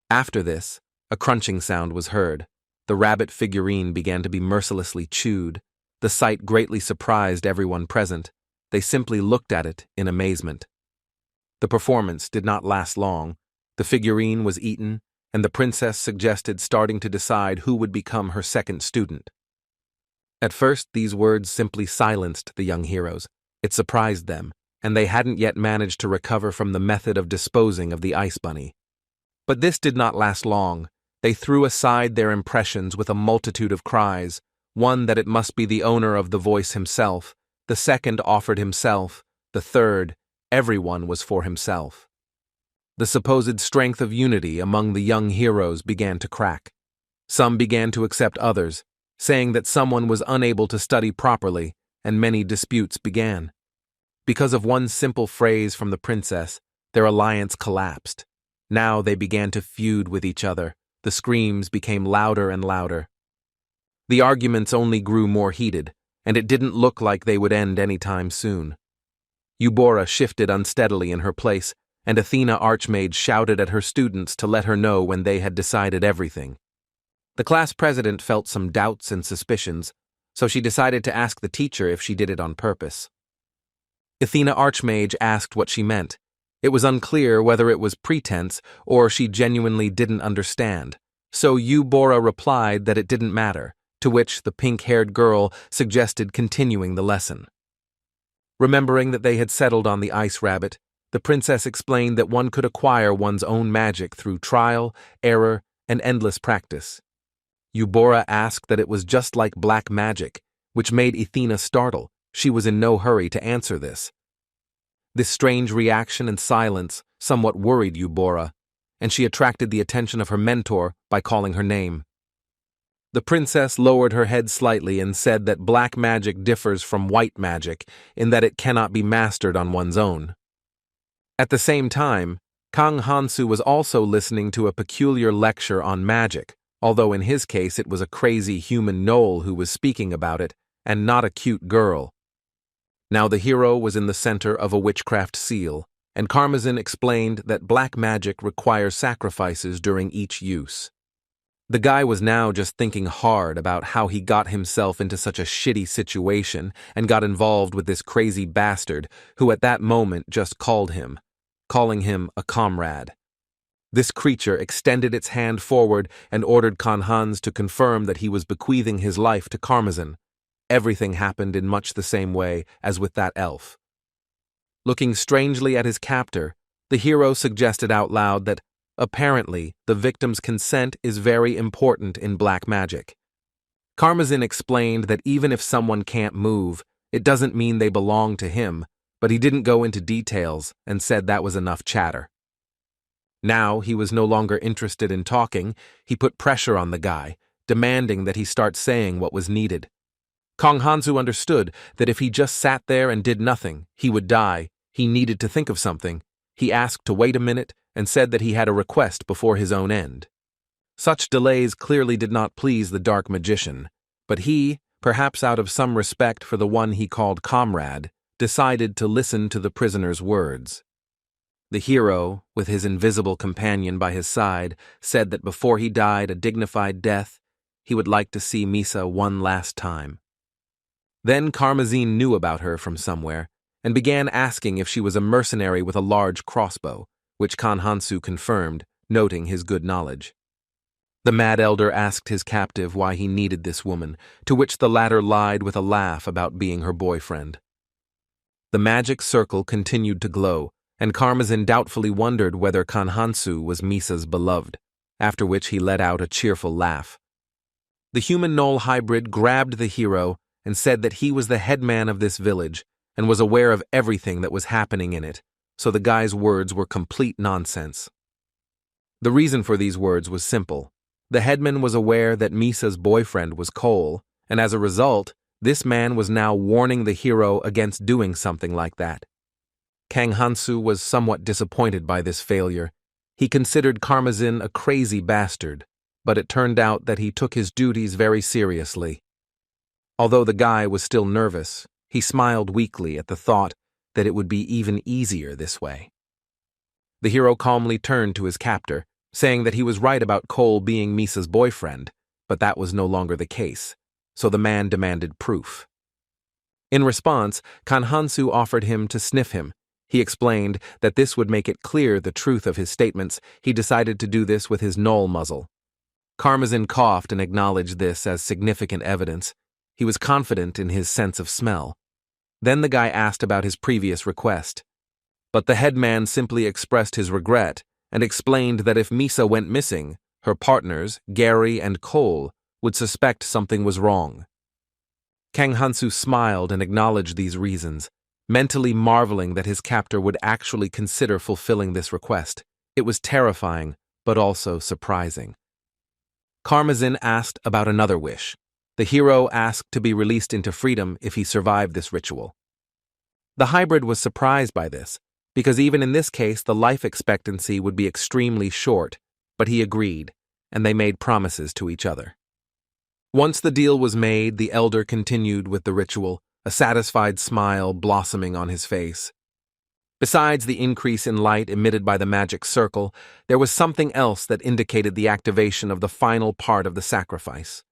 After this, a crunching sound was heard. The rabbit figurine began to be mercilessly chewed. The sight greatly surprised everyone present. They simply looked at it in amazement. The performance did not last long. The figurine was eaten, and the princess suggested starting to decide who would become her second student. At first, these words simply silenced the young heroes. It surprised them, and they hadn't yet managed to recover from the method of disposing of the ice bunny. But this did not last long. They threw aside their impressions with a multitude of cries, one that it must be the owner of the voice himself, the second offered himself, the third, everyone was for himself. The supposed strength of unity among the young heroes began to crack. Some began to accept others, saying that someone was unable to study properly, and many disputes began. Because of one simple phrase from the princess, their alliance collapsed. Now they began to feud with each other. The screams became louder and louder. The arguments only grew more heated, and it didn't look like they would end anytime soon. Eubora shifted unsteadily in her place, and Athena Archmage shouted at her students to let her know when they had decided everything. The class president felt some doubts and suspicions, so she decided to ask the teacher if she did it on purpose. Athena Archmage asked what she meant. It was unclear whether it was pretense or she genuinely didn't understand, so Eubora replied that it didn't matter, to which the pink-haired girl suggested continuing the lesson. Remembering that they had settled on the ice rabbit, the princess explained that one could acquire one's own magic through trial, error, and endless practice. Eubora asked that it was just like black magic, which made Athena startle. She was in no hurry to answer this. This strange reaction and silence somewhat worried Eubora, and she attracted the attention of her mentor by calling her name. The princess lowered her head slightly and said that black magic differs from white magic in that it cannot be mastered on one's own. At the same time, Kang Hansu was also listening to a peculiar lecture on magic, although in his case it was a crazy human gnoll who was speaking about it, and not a cute girl. Now the hero was in the center of a witchcraft seal, and Karmazin explained that black magic requires sacrifices during each use. The guy was now just thinking hard about how he got himself into such a shitty situation and got involved with this crazy bastard who at that moment just calling him a comrade. This creature extended its hand forward and ordered Kang Hansu to confirm that he was bequeathing his life to Karmazin. Everything happened in much the same way as with that elf. Looking strangely at his captor, the hero suggested out loud that apparently the victim's consent is very important in black magic. Karmazin explained that even if someone can't move, it doesn't mean they belong to him, but he didn't go into details and said that was enough chatter. Now he was no longer interested in talking. He put pressure on the guy, demanding that he start saying what was needed. Kang Hansu understood that if he just sat there and did nothing, he would die. He needed to think of something. He asked to wait a minute and said that he had a request before his own end. Such delays clearly did not please the dark magician, but he, perhaps out of some respect for the one he called comrade, decided to listen to the prisoner's words. The hero, with his invisible companion by his side, said that before he died a dignified death, he would like to see Misa one last time. Then Karmazin knew about her from somewhere, and began asking if she was a mercenary with a large crossbow, which Kang Hansu confirmed, noting his good knowledge. The Mad Elder asked his captive why he needed this woman, to which the latter lied with a laugh about being her boyfriend. The magic circle continued to glow, and Karmazin doubtfully wondered whether Kang Hansu was Misa's beloved, after which he let out a cheerful laugh. The human-gnoll hybrid grabbed the hero and said that he was the headman of this village and was aware of everything that was happening in it, so the guy's words were complete nonsense. The reason for these words was simple. The headman was aware that Misa's boyfriend was Cole, and as a result, this man was now warning the hero against doing something like that. Kang Hansu was somewhat disappointed by this failure. He considered Karmazin a crazy bastard, but it turned out that he took his duties very seriously. Although the guy was still nervous, he smiled weakly at the thought that it would be even easier this way. The hero calmly turned to his captor, saying that he was right about Cole being Misa's boyfriend, but that was no longer the case, so the man demanded proof. In response, Kang Hansu offered him to sniff him. He explained that this would make it clear the truth of his statements. He decided to do this with his null muzzle. Karmazin coughed and acknowledged this as significant evidence. He was confident in his sense of smell. Then the guy asked about his previous request. But the headman simply expressed his regret and explained that if Misa went missing, her partners, Gary and Cole, would suspect something was wrong. Kang Hansu smiled and acknowledged these reasons, mentally marveling that his captor would actually consider fulfilling this request. It was terrifying, but also surprising. Karmazin asked about another wish. The hero asked to be released into freedom if he survived this ritual. The hybrid was surprised by this, because even in this case the life expectancy would be extremely short, but he agreed, and they made promises to each other. Once the deal was made, the elder continued with the ritual, a satisfied smile blossoming on his face. Besides the increase in light emitted by the magic circle, there was something else that indicated the activation of the final part of the sacrifice.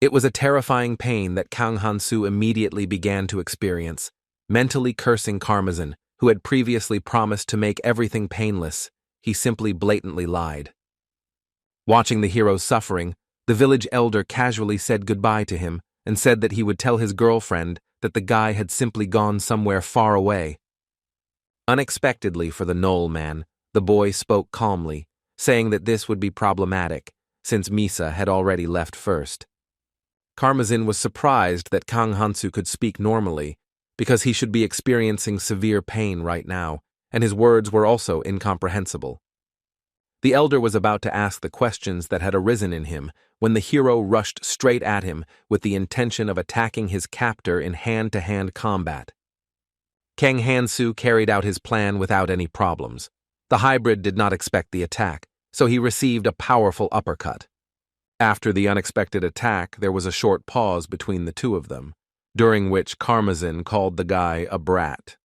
It was a terrifying pain that Kang Hansu immediately began to experience, mentally cursing Karmazin, who had previously promised to make everything painless. He simply blatantly lied. Watching the hero's suffering, the village elder casually said goodbye to him and said that he would tell his girlfriend that the guy had simply gone somewhere far away. Unexpectedly for the Knoll man, the boy spoke calmly, saying that this would be problematic, since Misa had already left first. Karmazin was surprised that Kang Hansu could speak normally, because he should be experiencing severe pain right now, and his words were also incomprehensible. The elder was about to ask the questions that had arisen in him when the hero rushed straight at him with the intention of attacking his captor in hand-to-hand combat. Kang Hansu carried out his plan without any problems. The hybrid did not expect the attack, so he received a powerful uppercut. After the unexpected attack, there was a short pause between the two of them, during which Karmazin called the guy a brat.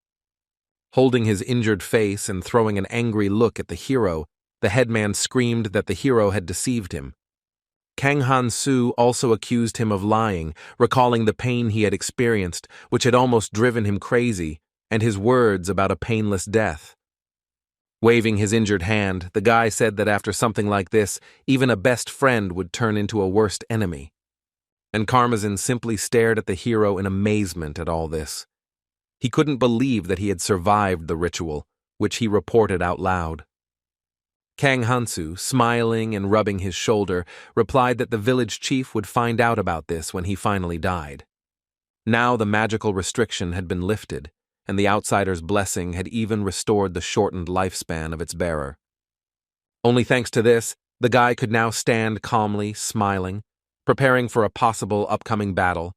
Holding his injured face and throwing an angry look at the hero, the headman screamed that the hero had deceived him. Kang Hansu also accused him of lying, recalling the pain he had experienced, which had almost driven him crazy, and his words about a painless death. Waving his injured hand, the guy said that after something like this, even a best friend would turn into a worst enemy. And Karmazin simply stared at the hero in amazement at all this. He couldn't believe that he had survived the ritual, which he reported out loud. Kang Hansu, smiling and rubbing his shoulder, replied that the village chief would find out about this when he finally died. Now the magical restriction had been lifted, and the outsider's blessing had even restored the shortened lifespan of its bearer. Only thanks to this, the guy could now stand calmly, smiling, preparing for a possible upcoming battle.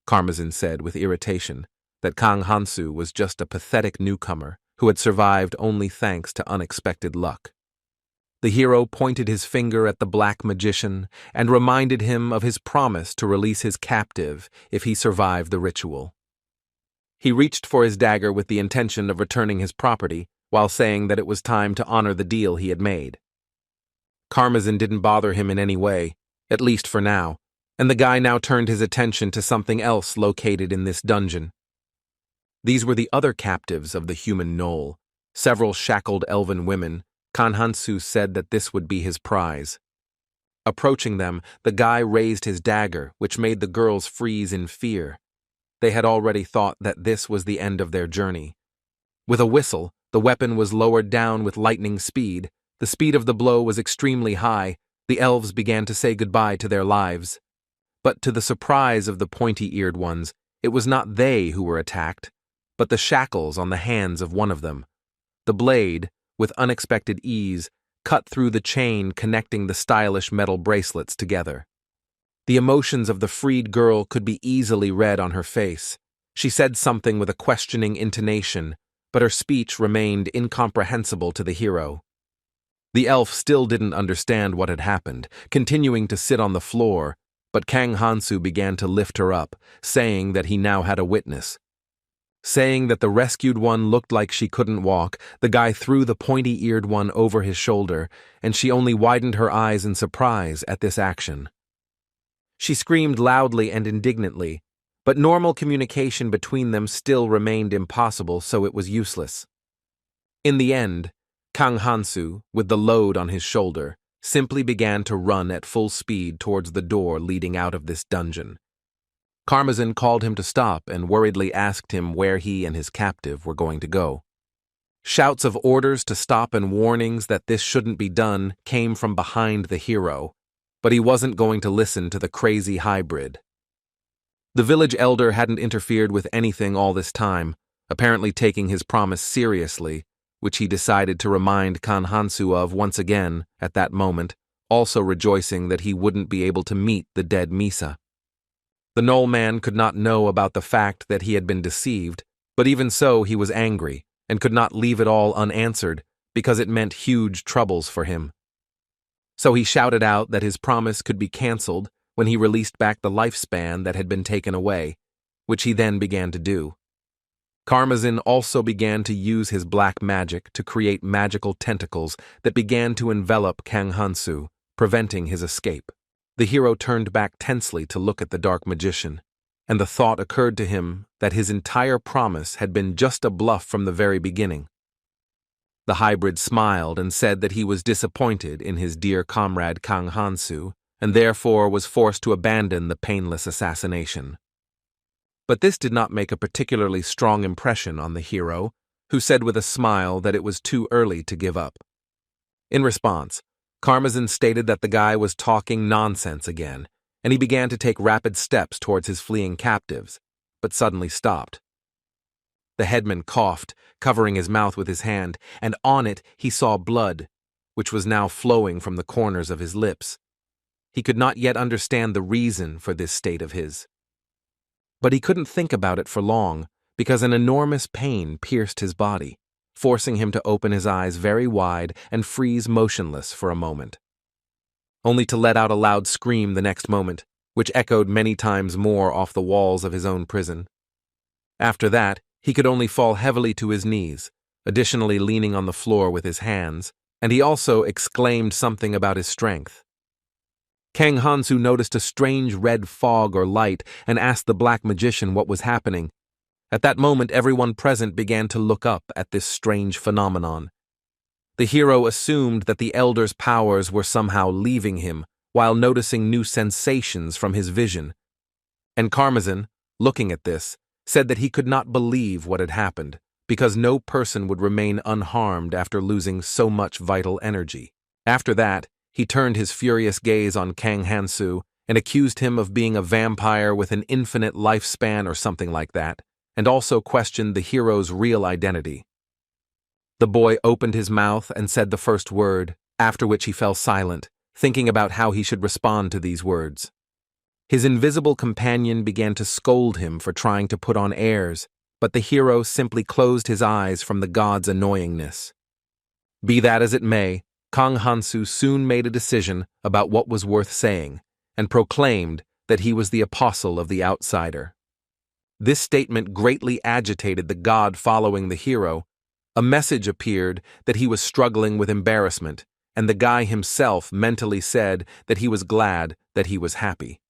Karmazin said with irritation that Kang Hansu was just a pathetic newcomer who had survived only thanks to unexpected luck. The hero pointed his finger at the black magician and reminded him of his promise to release his captive if he survived the ritual. He reached for his dagger with the intention of returning his property, while saying that it was time to honor the deal he had made. Karmazin didn't bother him in any way, at least for now, and the guy now turned his attention to something else located in this dungeon. These were the other captives of the human knoll, several shackled elven women. Kang Hansu said that this would be his prize. Approaching them, the guy raised his dagger, which made the girls freeze in fear. They had already thought that this was the end of their journey. With a whistle, the weapon was lowered down with lightning speed. The speed of the blow was extremely high. The elves began to say goodbye to their lives. But to the surprise of the pointy-eared ones, it was not they who were attacked, but the shackles on the hands of one of them. The blade, with unexpected ease, cut through the chain connecting the stylish metal bracelets together. The emotions of the freed girl could be easily read on her face. She said something with a questioning intonation, but her speech remained incomprehensible to the hero. The elf still didn't understand what had happened, continuing to sit on the floor, but Kang Hansu began to lift her up, saying that he now had a witness. Saying that the rescued one looked like she couldn't walk, the guy threw the pointy-eared one over his shoulder, and she only widened her eyes in surprise at this action. She screamed loudly and indignantly, but normal communication between them still remained impossible, so it was useless. In the end, Kang Hansu, with the load on his shoulder, simply began to run at full speed towards the door leading out of this dungeon. Karmazin called him to stop and worriedly asked him where he and his captive were going to go. Shouts of orders to stop and warnings that this shouldn't be done came from behind the hero, but he wasn't going to listen to the crazy hybrid. The village elder hadn't interfered with anything all this time, apparently taking his promise seriously, which he decided to remind Kang Hansu of once again at that moment, also rejoicing that he wouldn't be able to meet the dead Misa. The Knoll man could not know about the fact that he had been deceived, but even so he was angry and could not leave it all unanswered because it meant huge troubles for him. So he shouted out that his promise could be cancelled when he released back the lifespan that had been taken away, which he then began to do. Karmazin also began to use his black magic to create magical tentacles that began to envelop Kang Hansu, preventing his escape. The hero turned back tensely to look at the dark magician, and the thought occurred to him that his entire promise had been just a bluff from the very beginning. The hybrid smiled and said that he was disappointed in his dear comrade Kang Hansu, and therefore was forced to abandon the painless assassination. But this did not make a particularly strong impression on the hero, who said with a smile that it was too early to give up. In response, Karmazin stated that the guy was talking nonsense again, and he began to take rapid steps towards his fleeing captives, but suddenly stopped. The headman coughed, covering his mouth with his hand, and on it he saw blood, which was now flowing from the corners of his lips. He could not yet understand the reason for this state of his. But he couldn't think about it for long, because an enormous pain pierced his body, forcing him to open his eyes very wide and freeze motionless for a moment, only to let out a loud scream the next moment, which echoed many times more off the walls of his own prison. After that, he could only fall heavily to his knees, additionally leaning on the floor with his hands, and he also exclaimed something about his strength. Kang Hansu noticed a strange red fog or light and asked the black magician what was happening. At that moment, everyone present began to look up at this strange phenomenon. The hero assumed that the elder's powers were somehow leaving him while noticing new sensations from his vision. And Karmazin, looking at this, said that he could not believe what had happened, because no person would remain unharmed after losing so much vital energy. After that, he turned his furious gaze on Kang Hansu and accused him of being a vampire with an infinite lifespan or something like that, and also questioned the hero's real identity. The boy opened his mouth and said the first word, after which he fell silent, thinking about how he should respond to these words. His invisible companion began to scold him for trying to put on airs, but the hero simply closed his eyes from the god's annoyingness. Be that as it may, Kang Hansu soon made a decision about what was worth saying, and proclaimed that he was the apostle of the outsider. This statement greatly agitated the god following the hero. A message appeared that he was struggling with embarrassment, and the guy himself mentally said that he was glad that he was happy.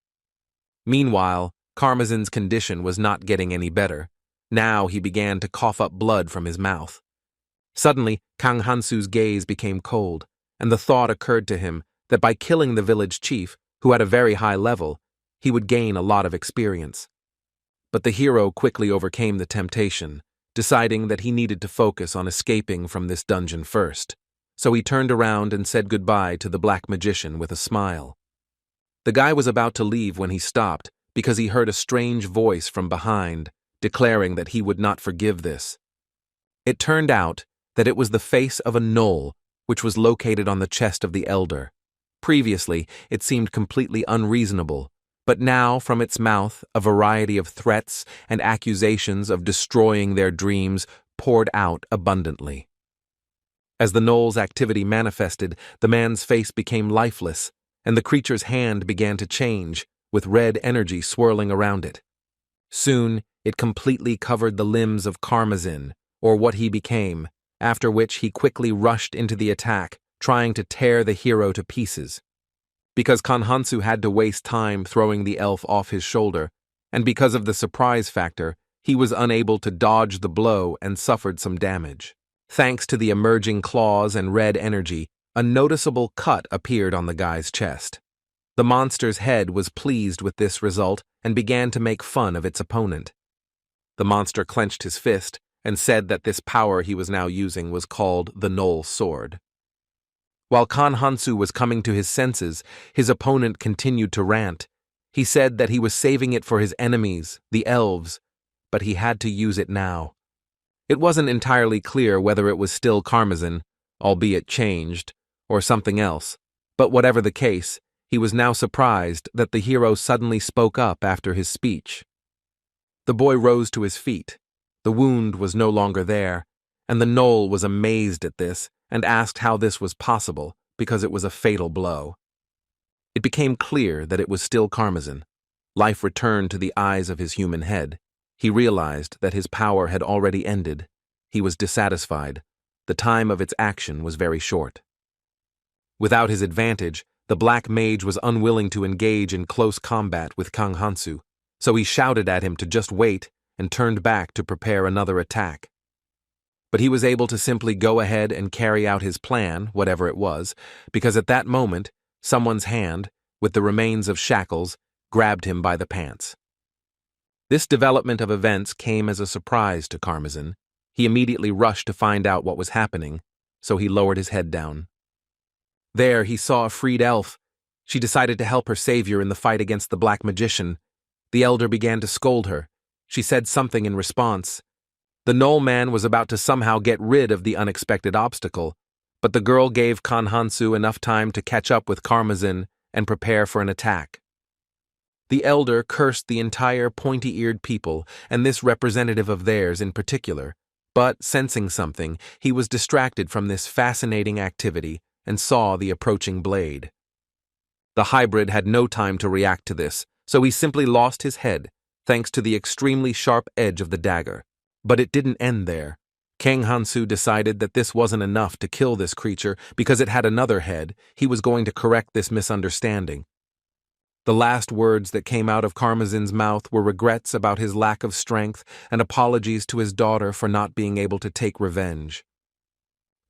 Meanwhile, Karmazin's condition was not getting any better. Now he began to cough up blood from his mouth. Suddenly, Kang Hansu's gaze became cold, and the thought occurred to him that by killing the village chief, who had a very high level, he would gain a lot of experience. But the hero quickly overcame the temptation, deciding that he needed to focus on escaping from this dungeon first. So he turned around and said goodbye to the black magician with a smile. The guy was about to leave when he stopped because he heard a strange voice from behind, declaring that he would not forgive this. It turned out that it was the face of a null, which was located on the chest of the elder. Previously, it seemed completely unreasonable, but now from its mouth a variety of threats and accusations of destroying their dreams poured out abundantly. As the null's activity manifested, the man's face became lifeless, and the creature's hand began to change, with red energy swirling around it. Soon, It completely covered the limbs of Karmazin, or what he became, after which he quickly rushed into the attack, trying to tear the hero to pieces. Because Kang Hansu had to waste time throwing the elf off his shoulder, and because of the surprise factor, he was unable to dodge the blow and suffered some damage. Thanks to the emerging claws and red energy, a noticeable cut appeared on the guy's chest. The monster's head was pleased with this result and began to make fun of its opponent. The monster clenched his fist and said that this power he was now using was called the Null Sword. While Kang Hansu was coming to his senses, his opponent continued to rant. He said that he was saving it for his enemies, the elves, but he had to use it now. It wasn't entirely clear whether it was still Karmazin, albeit changed, or something else, but whatever the case, he was now surprised that the hero suddenly spoke up after his speech. The boy rose to his feet. The wound was no longer there, and the gnoll was amazed at this and asked how this was possible because it was a fatal blow. It became clear that it was still Karmazin. Life returned to the eyes of his human head. He realized that his power had already ended. He was dissatisfied. The time of its action was very short. Without his advantage, the black mage was unwilling to engage in close combat with Kang Hansu, so he shouted at him to just wait and turned back to prepare another attack. But he was able to simply go ahead and carry out his plan, whatever it was, because at that moment, someone's hand, with the remains of shackles, grabbed him by the pants. This development of events came as a surprise to Karmazin. He immediately rushed to find out what was happening, so he lowered his head down. There he saw a freed elf. She decided to help her savior in the fight against the black magician. The elder began to scold her. She said something in response. The Null man was about to somehow get rid of the unexpected obstacle, but the girl gave Kang Hansu enough time to catch up with Karmazin and prepare for an attack. The elder cursed the entire pointy-eared people, and this representative of theirs in particular, but, sensing something, he was distracted from this fascinating activity and saw the approaching blade. The hybrid had no time to react to this, so he simply lost his head, thanks to the extremely sharp edge of the dagger. But it didn't end there. Kang Hansu decided that this wasn't enough to kill this creature because it had another head. He was going to correct this misunderstanding. The last words that came out of Karmazin's mouth were regrets about his lack of strength and apologies to his daughter for not being able to take revenge.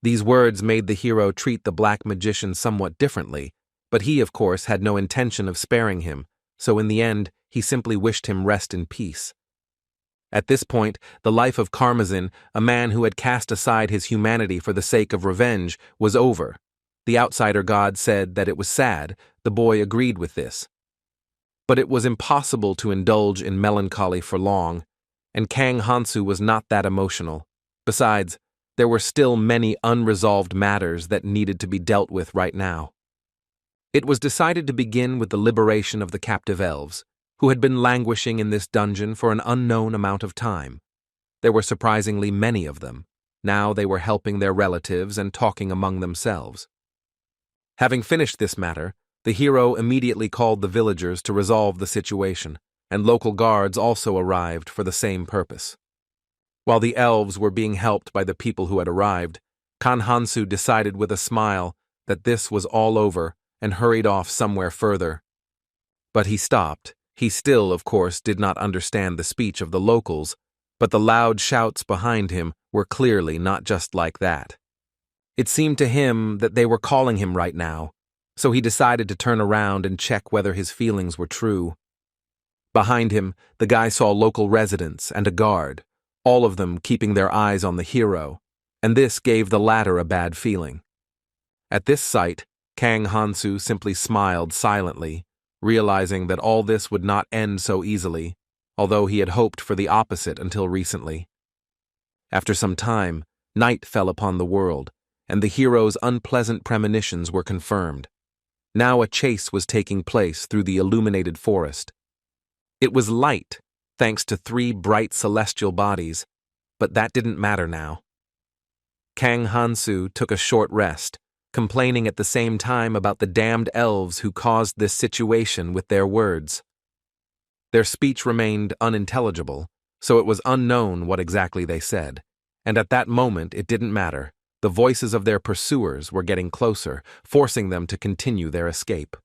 These words made the hero treat the black magician somewhat differently, but he, of course, had no intention of sparing him, so in the end, he simply wished him rest in peace. At this point, the life of Karmazin, a man who had cast aside his humanity for the sake of revenge, was over. The outsider god said that it was sad. The boy agreed with this. But it was impossible to indulge in melancholy for long, and Kang Hansu was not that emotional. Besides, there were still many unresolved matters that needed to be dealt with right now. It was decided to begin with the liberation of the captive elves, who had been languishing in this dungeon for an unknown amount of time. There were surprisingly many of them. Now they were helping their relatives and talking among themselves. Having finished this matter, the hero immediately called the villagers to resolve the situation, and local guards also arrived for the same purpose. While the elves were being helped by the people who had arrived, Kang Hansu decided with a smile that this was all over and hurried off somewhere further. But he stopped. He still, of course, did not understand the speech of the locals, but the loud shouts behind him were clearly not just like that. It seemed to him that they were calling him right now, so he decided to turn around and check whether his feelings were true. Behind him, the guy saw local residents and a guard, all of them keeping their eyes on the hero, and this gave the latter a bad feeling. At this sight, Kang Hansu simply smiled silently, realizing that all this would not end so easily, although he had hoped for the opposite until recently. After some time, night fell upon the world, and the hero's unpleasant premonitions were confirmed. Now a chase was taking place through the illuminated forest. It was light, thanks to 3 bright celestial bodies, but that didn't matter now. Kang Hansu took a short rest, complaining at the same time about the damned elves who caused this situation with their words. Their speech remained unintelligible, so it was unknown what exactly they said. And at that moment, it didn't matter. The voices of their pursuers were getting closer, forcing them to continue their escape.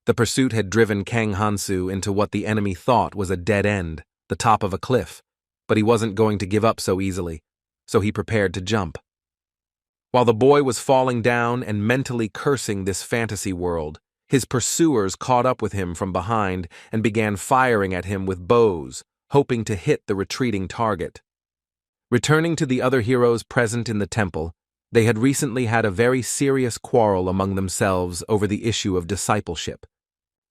The pursuit had driven Kang Hansu into what the enemy thought was a dead end, the top of a cliff, but he wasn't going to give up so easily, so he prepared to jump. While the boy was falling down and mentally cursing this fantasy world, his pursuers caught up with him from behind and began firing at him with bows, hoping to hit the retreating target. Returning to the other heroes present in the temple, they had recently had a very serious quarrel among themselves over the issue of discipleship.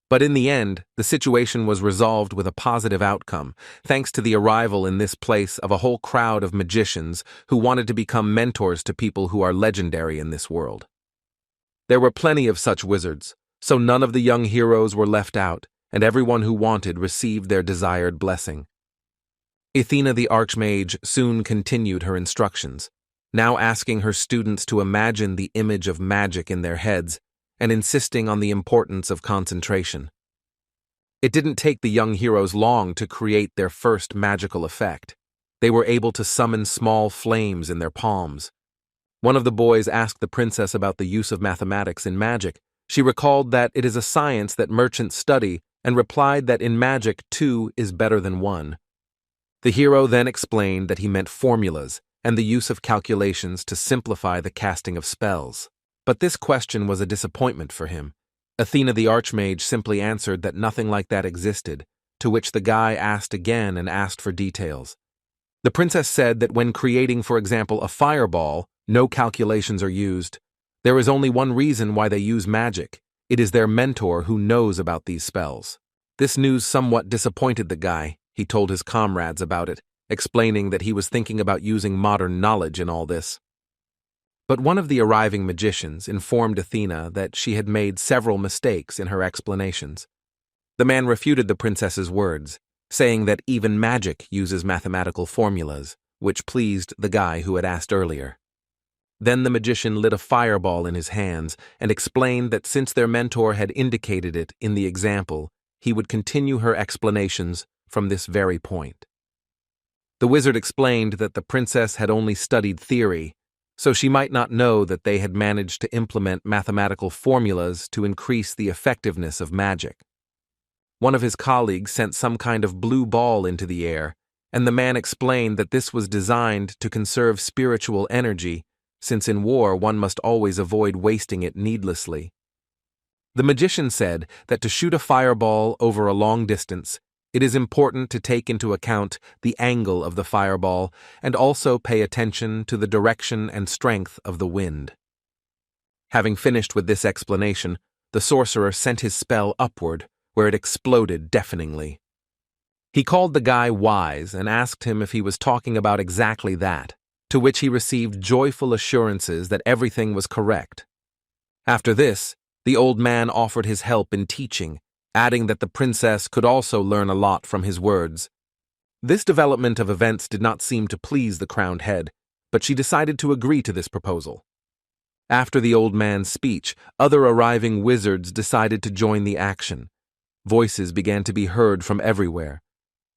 But in the end, the situation was resolved with a positive outcome, thanks to the arrival in this place of a whole crowd of magicians who wanted to become mentors to people who are legendary in this world. There were plenty of such wizards, so none of the young heroes were left out, and everyone who wanted received their desired blessing. Athena the Archmage soon continued her instructions, now asking her students to imagine the image of magic in their heads and insisting on the importance of concentration. It didn't take the young heroes long to create their first magical effect. They were able to summon small flames in their palms. One of the boys asked the princess about the use of mathematics in magic. She recalled that it is a science that merchants study and replied that in magic 2 is better than 1. The hero then explained that he meant formulas and the use of calculations to simplify the casting of spells. But this question was a disappointment for him. Athena the Archmage simply answered that nothing like that existed, to which the guy asked again and asked for details. The princess said that when creating, for example, a fireball, no calculations are used. There is only one reason why they use magic. It is their mentor who knows about these spells. This news somewhat disappointed the guy. He told his comrades about it, explaining that he was thinking about using modern knowledge in all this. But one of the arriving magicians informed Athena that she had made several mistakes in her explanations. The man refuted the princess's words, saying that even magic uses mathematical formulas, which pleased the guy who had asked earlier. Then the magician lit a fireball in his hands and explained that since their mentor had indicated it in the example, he would continue her explanations from this very point. The wizard explained that the princess had only studied theory, so she might not know that they had managed to implement mathematical formulas to increase the effectiveness of magic. One of his colleagues sent some kind of blue ball into the air, and the man explained that this was designed to conserve spiritual energy, since in war one must always avoid wasting it needlessly. The magician said that to shoot a fireball over a long distance, it is important to take into account the angle of the fireball and also pay attention to the direction and strength of the wind. Having finished with this explanation, the sorcerer sent his spell upward, where it exploded deafeningly. He called the guy wise and asked him if he was talking about exactly that, to which he received joyful assurances that everything was correct. After this, the old man offered his help in teaching, adding that the princess could also learn a lot from his words. This development of events did not seem to please the crowned head, but she decided to agree to this proposal. After the old man's speech, other arriving wizards decided to join the action. Voices began to be heard from everywhere.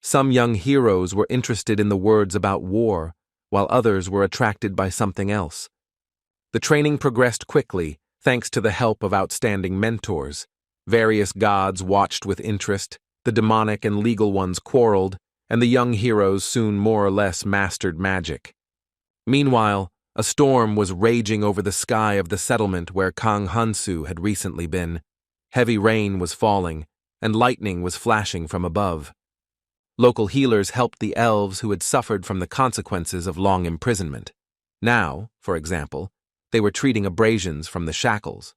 Some young heroes were interested in the words about war, while others were attracted by something else. The training progressed quickly, thanks to the help of outstanding mentors. Various gods watched with interest, the demonic and legal ones quarreled, and the young heroes soon more or less mastered magic. Meanwhile, a storm was raging over the sky of the settlement where Kang Hansu had recently been. Heavy rain was falling, and lightning was flashing from above. Local healers helped the elves who had suffered from the consequences of long imprisonment. Now, for example, they were treating abrasions from the shackles.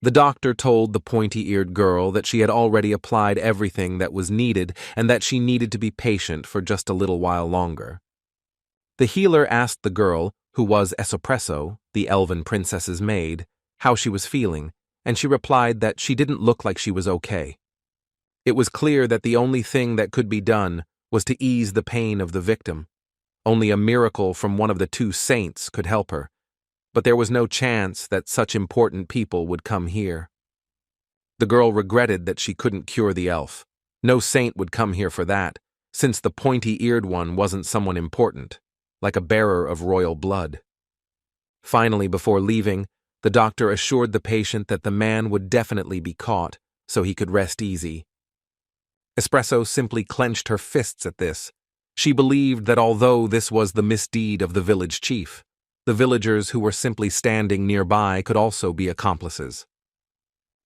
The doctor told the pointy-eared girl that she had already applied everything that was needed and that she needed to be patient for just a little while longer. The healer asked the girl, who was Espresso, the Elven princess's maid, how she was feeling, and she replied that she didn't look like she was okay. It was clear that the only thing that could be done was to ease the pain of the victim. Only a miracle from one of the 2 saints could help her, but there was no chance that such important people would come here. The girl regretted that she couldn't cure the elf. No saint would come here for that, since the pointy-eared one wasn't someone important, like a bearer of royal blood. Finally, before leaving, the doctor assured the patient that the man would definitely be caught, so he could rest easy. Espresso simply clenched her fists at this. She believed that although this was the misdeed of the village chief, the villagers who were simply standing nearby could also be accomplices.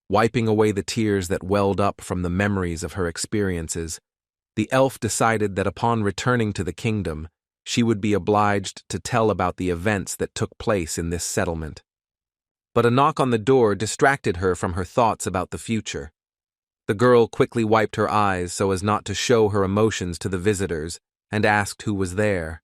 Wiping away the tears that welled up from the memories of her experiences, the elf decided that upon returning to the kingdom, she would be obliged to tell about the events that took place in this settlement. But a knock on the door distracted her from her thoughts about the future. The girl quickly wiped her eyes so as not to show her emotions to the visitors and asked who was there.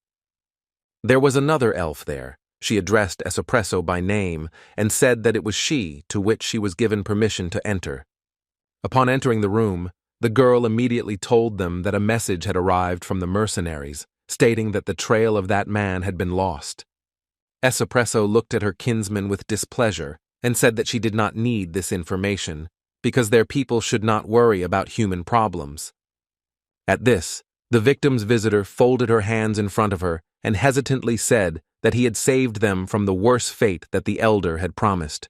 There was another elf there. She addressed Espresso by name and said that it was she, to which she was given permission to enter. Upon entering the room, the girl immediately told them that a message had arrived from the mercenaries, stating that the trail of that man had been lost. Espresso looked at her kinsman with displeasure and said that she did not need this information, because their people should not worry about human problems. At this, the victim's visitor folded her hands in front of her and hesitantly said that he had saved them from the worse fate that the elder had promised.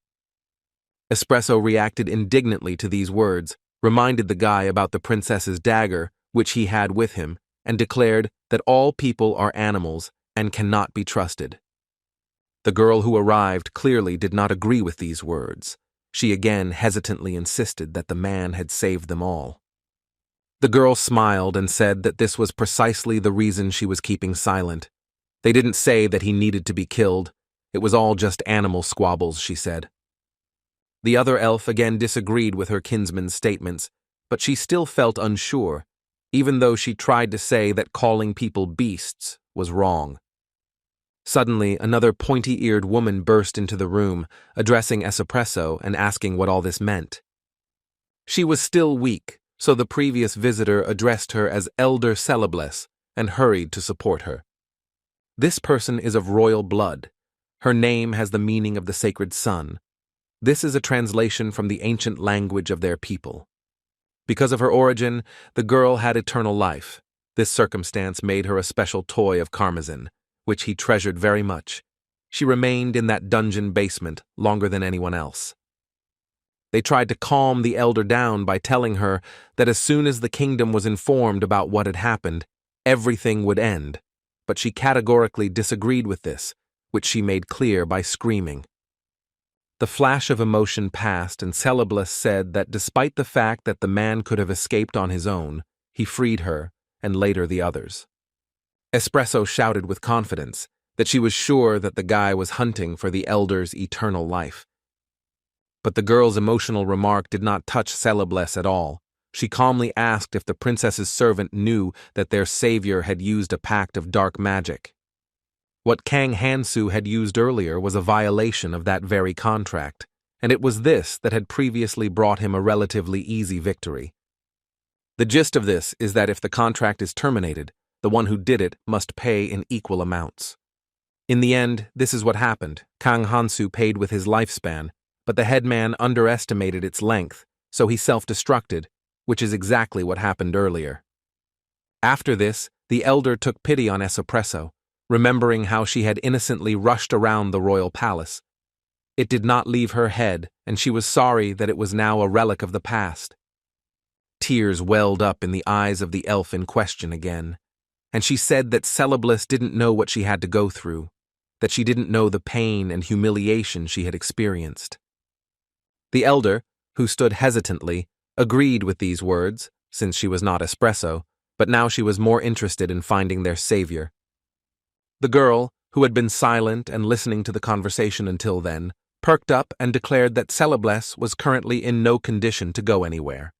Espresso reacted indignantly to these words, reminded the guy about the princess's dagger, which he had with him, and declared that all people are animals and cannot be trusted. The girl who arrived clearly did not agree with these words. She again hesitantly insisted that the man had saved them all. The girl smiled and said that this was precisely the reason she was keeping silent. They didn't say that he needed to be killed. It was all just animal squabbles, she said. The other elf again disagreed with her kinsman's statements, but she still felt unsure, even though she tried to say that calling people beasts was wrong. Suddenly, another pointy-eared woman burst into the room, addressing Espresso and asking what all this meant. She was still weak, so the previous visitor addressed her as Elder Celebless and hurried to support her. This person is of royal blood. Her name has the meaning of the sacred sun. This is a translation from the ancient language of their people. Because of her origin, the girl had eternal life. This circumstance made her a special toy of Karmazin, which he treasured very much. She remained in that dungeon basement longer than anyone else. They tried to calm the elder down by telling her that as soon as the kingdom was informed about what had happened, everything would end, but she categorically disagreed with this, which she made clear by screaming. The flash of emotion passed, and Celebless said that despite the fact that the man could have escaped on his own, he freed her, and later the others. Espresso shouted with confidence that she was sure that the guy was hunting for the elder's eternal life. But the girl's emotional remark did not touch Celebless at all. She calmly asked if the princess's servant knew that their savior had used a pact of dark magic. What Kang Hansu had used earlier was a violation of that very contract, and it was this that had previously brought him a relatively easy victory. The gist of this is that if the contract is terminated, the one who did it must pay in equal amounts. In the end, this is what happened. Kang Hansu paid with his lifespan, but the headman underestimated its length, so he self-destructed, which is exactly what happened earlier. After this, the elder took pity on Espresso, remembering how she had innocently rushed around the royal palace. It did not leave her head, and she was sorry that it was now a relic of the past. Tears welled up in the eyes of the elf in question again, and she said that Celebless didn't know what she had to go through, that she didn't know the pain and humiliation she had experienced. The elder, who stood hesitantly, agreed with these words, since she was not Espresso, but now she was more interested in finding their savior. The girl, who had been silent and listening to the conversation until then, perked up and declared that Celebless was currently in no condition to go anywhere.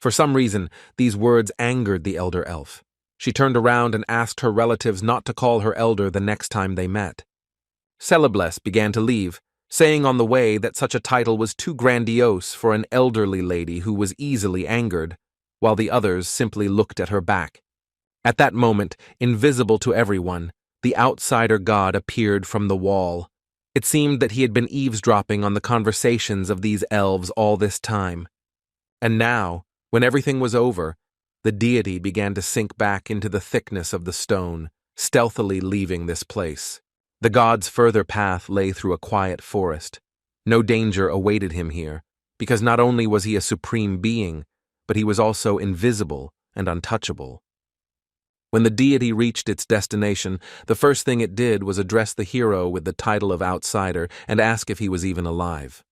For some reason, these words angered the elder elf. She turned around and asked her relatives not to call her elder the next time they met. Celebless began to leave, saying on the way that such a title was too grandiose for an elderly lady who was easily angered, while the others simply looked at her back. At that moment, invisible to everyone, the outsider god appeared from the wall. It seemed that he had been eavesdropping on the conversations of these elves all this time. And now, when everything was over, The deity began to sink back into the thickness of the stone, stealthily leaving this place. The god's further path lay through a quiet forest. No danger awaited him here, because not only was he a supreme being, but he was also invisible and untouchable. When the deity reached its destination, the first thing it did was address the hero with the title of outsider and ask if he was even alive.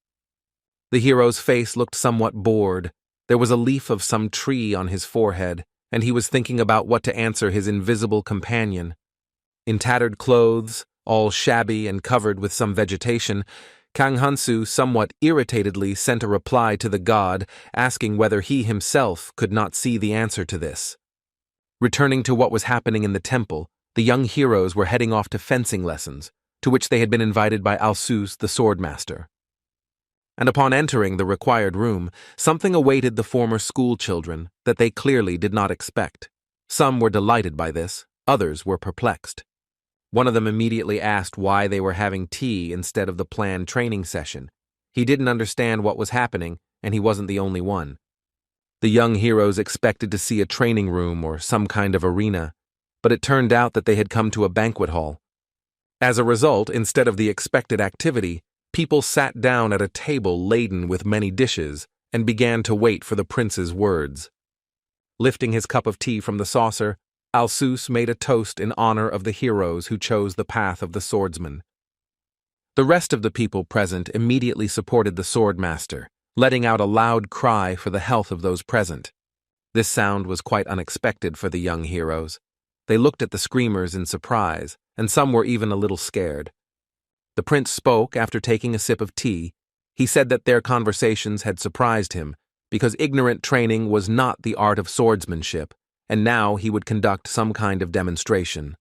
The hero's face looked somewhat bored. There was a leaf of some tree on his forehead, and he was thinking about what to answer his invisible companion. In tattered clothes, all shabby and covered with some vegetation, Kang Hansu somewhat irritatedly sent a reply to the god asking whether he himself could not see the answer to this. Returning to what was happening in the temple, the young heroes were heading off to fencing lessons, to which they had been invited by Alsus, the swordmaster. And upon entering the required room, something awaited the former school children that they clearly did not expect. Some were delighted by this, others were perplexed. One of them immediately asked why they were having tea instead of the planned training session. He didn't understand what was happening, and he wasn't the only one. The young heroes expected to see a training room or some kind of arena, but it turned out that they had come to a banquet hall. As a result, instead of the expected activity, people sat down at a table laden with many dishes and began to wait for the prince's words. Lifting his cup of tea from the saucer, Alsus made a toast in honor of the heroes who chose the path of the swordsman. The rest of the people present immediately supported the swordmaster, letting out a loud cry for the health of those present. This sound was quite unexpected for the young heroes. They looked at the screamers in surprise, and some were even a little scared. The prince spoke after taking a sip of tea. He said that their conversations had surprised him, because ignorant training was not the art of swordsmanship, and now he would conduct some kind of demonstration.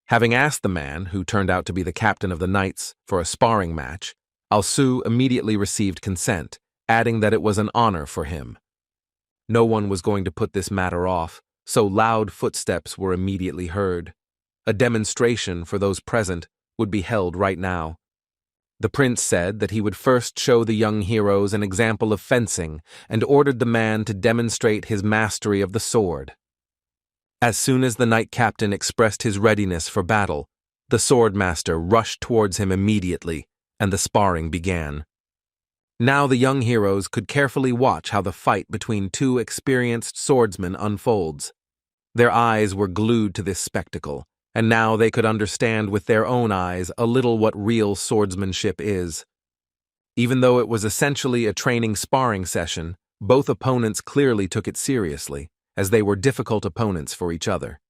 Having asked the man, who turned out to be the captain of the knights, for a sparring match, Alsu immediately received consent, adding that it was an honor for him. No one was going to put this matter off, so loud footsteps were immediately heard. A demonstration for those present would be held right now. The prince said that he would first show the young heroes an example of fencing and ordered the man to demonstrate his mastery of the sword. As soon as the knight captain expressed his readiness for battle, the swordmaster rushed towards him immediately, and the sparring began. Now the young heroes could carefully watch how the fight between two experienced swordsmen unfolds. Their eyes were glued to this spectacle, and now they could understand with their own eyes a little what real swordsmanship is. Even though it was essentially a training sparring session, both opponents clearly took it seriously, as they were difficult opponents for each other.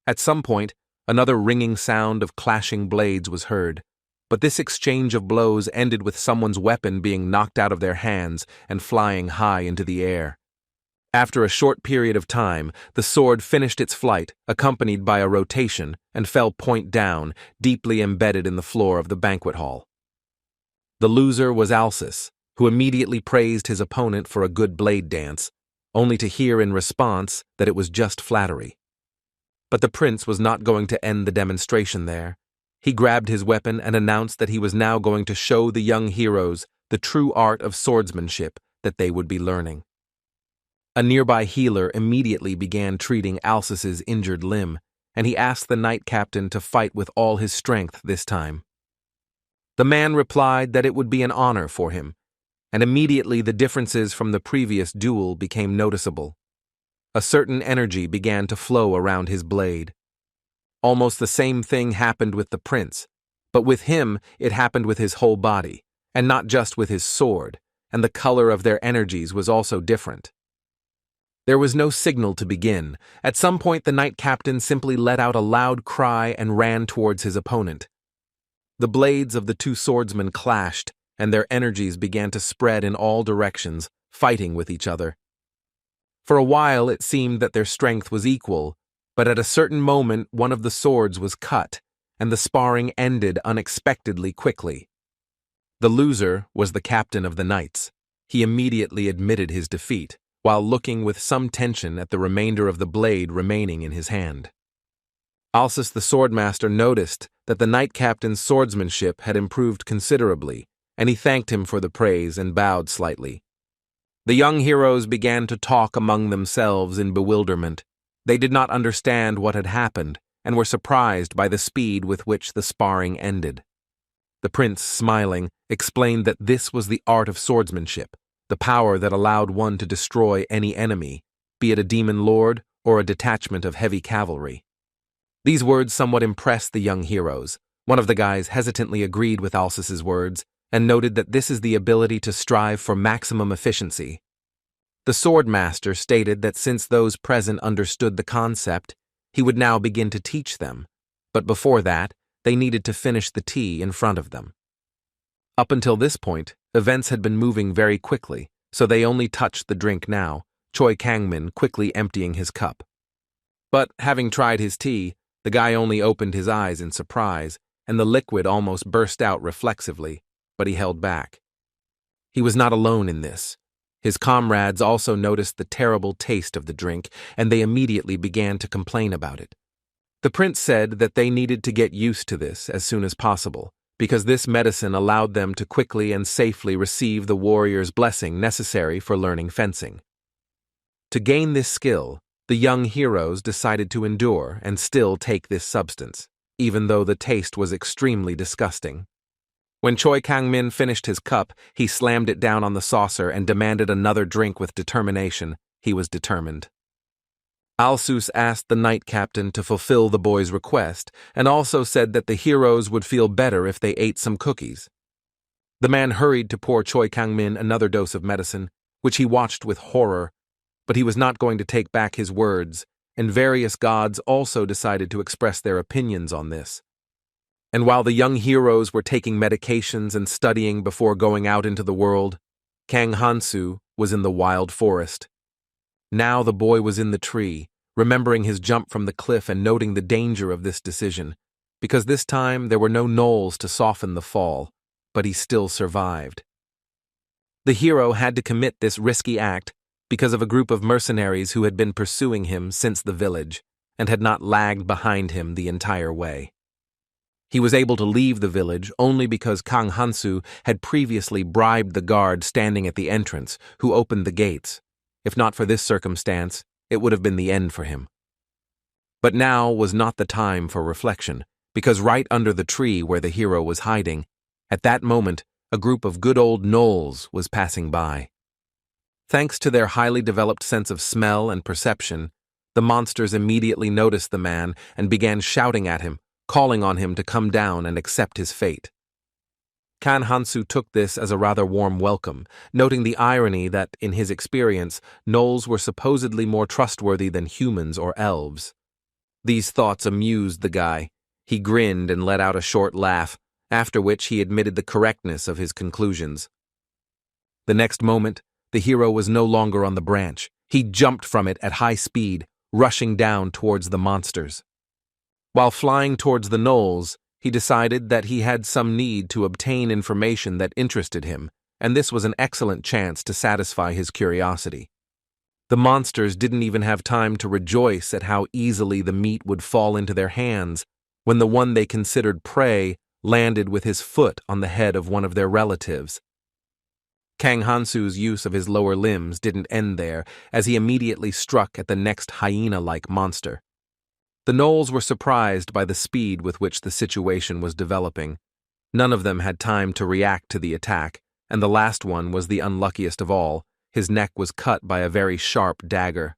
At some point, another ringing sound of clashing blades was heard, but this exchange of blows ended with someone's weapon being knocked out of their hands and flying high into the air. After a short period of time, the sword finished its flight, accompanied by a rotation, and fell point down, deeply embedded in the floor of the banquet hall. The loser was Alsus, who immediately praised his opponent for a good blade dance, only to hear in response that it was just flattery. But the prince was not going to end the demonstration there. He grabbed his weapon and announced that he was now going to show the young heroes the true art of swordsmanship that they would be learning. A nearby healer immediately began treating Alsus's injured limb, and he asked the knight captain to fight with all his strength this time. The man replied that it would be an honor for him, and immediately the differences from the previous duel became noticeable. A certain energy began to flow around his blade. Almost the same thing happened with the prince, but with him it happened with his whole body, and not just with his sword, and the color of their energies was also different. There was no signal to begin. At some point the knight captain simply let out a loud cry and ran towards his opponent. The blades of the two swordsmen clashed, and their energies began to spread in all directions, fighting with each other. For a while it seemed that their strength was equal, but at a certain moment one of the swords was cut, and the sparring ended unexpectedly quickly. The loser was the captain of the knights. He immediately admitted his defeat, while looking with some tension at the remainder of the blade remaining in his hand. Alsus the swordmaster noticed that the knight captain's swordsmanship had improved considerably, and he thanked him for the praise and bowed slightly. The young heroes began to talk among themselves in bewilderment. They did not understand what had happened and were surprised by the speed with which the sparring ended. The prince, smiling, explained that this was the art of swordsmanship, the power that allowed one to destroy any enemy, be it a demon lord or a detachment of heavy cavalry. These words somewhat impressed the young heroes. One of the guys hesitantly agreed with Alsus's words and noted that this is the ability to strive for maximum efficiency. The swordmaster stated that since those present understood the concept, he would now begin to teach them, but before that, they needed to finish the tea in front of them. Up until this point, events had been moving very quickly, so they only touched the drink now, Choi Kangmin quickly emptying his cup. But, having tried his tea, the guy only opened his eyes in surprise, and the liquid almost burst out reflexively, but he held back. He was not alone in this. His comrades also noticed the terrible taste of the drink, and they immediately began to complain about it. The prince said that they needed to get used to this as soon as possible, because this medicine allowed them to quickly and safely receive the warrior's blessing necessary for learning fencing. To gain this skill, the young heroes decided to endure and still take this substance, even though the taste was extremely disgusting. When Choi Kang-min finished his cup, he slammed it down on the saucer and demanded another drink with determination. He was determined. Alsus asked the knight captain to fulfill the boy's request and also said that the heroes would feel better if they ate some cookies. The man hurried to pour Choi Kang-min another dose of medicine, which he watched with horror, but he was not going to take back his words, and various gods also decided to express their opinions on this. And while the young heroes were taking medications and studying before going out into the world, Kang Hansu was in the wild forest. Now the boy was in the tree, remembering his jump from the cliff and noting the danger of this decision, because this time there were no knolls to soften the fall, but he still survived. The hero had to commit this risky act because of a group of mercenaries who had been pursuing him since the village and had not lagged behind him the entire way. He was able to leave the village only because Kang Hansu had previously bribed the guard standing at the entrance, who opened the gates. If not for this circumstance, it would have been the end for him. But now was not the time for reflection, because right under the tree where the hero was hiding, at that moment, a group of good old gnolls was passing by. Thanks to their highly developed sense of smell and perception, the monsters immediately noticed the man and began shouting at him, calling on him to come down and accept his fate. Kang Hansu took this as a rather warm welcome, noting the irony that, in his experience, gnolls were supposedly more trustworthy than humans or elves. These thoughts amused the guy. He grinned and let out a short laugh, after which he admitted the correctness of his conclusions. The next moment, the hero was no longer on the branch. He jumped from it at high speed, rushing down towards the monsters. While flying towards the gnolls, he decided that he had some need to obtain information that interested him, and this was an excellent chance to satisfy his curiosity. The monsters didn't even have time to rejoice at how easily the meat would fall into their hands when the one they considered prey landed with his foot on the head of one of their relatives. Kang Hansu's use of his lower limbs didn't end there, as he immediately struck at the next hyena-like monster. The gnolls were surprised by the speed with which the situation was developing. None of them had time to react to the attack, and the last one was the unluckiest of all. His neck was cut by a very sharp dagger.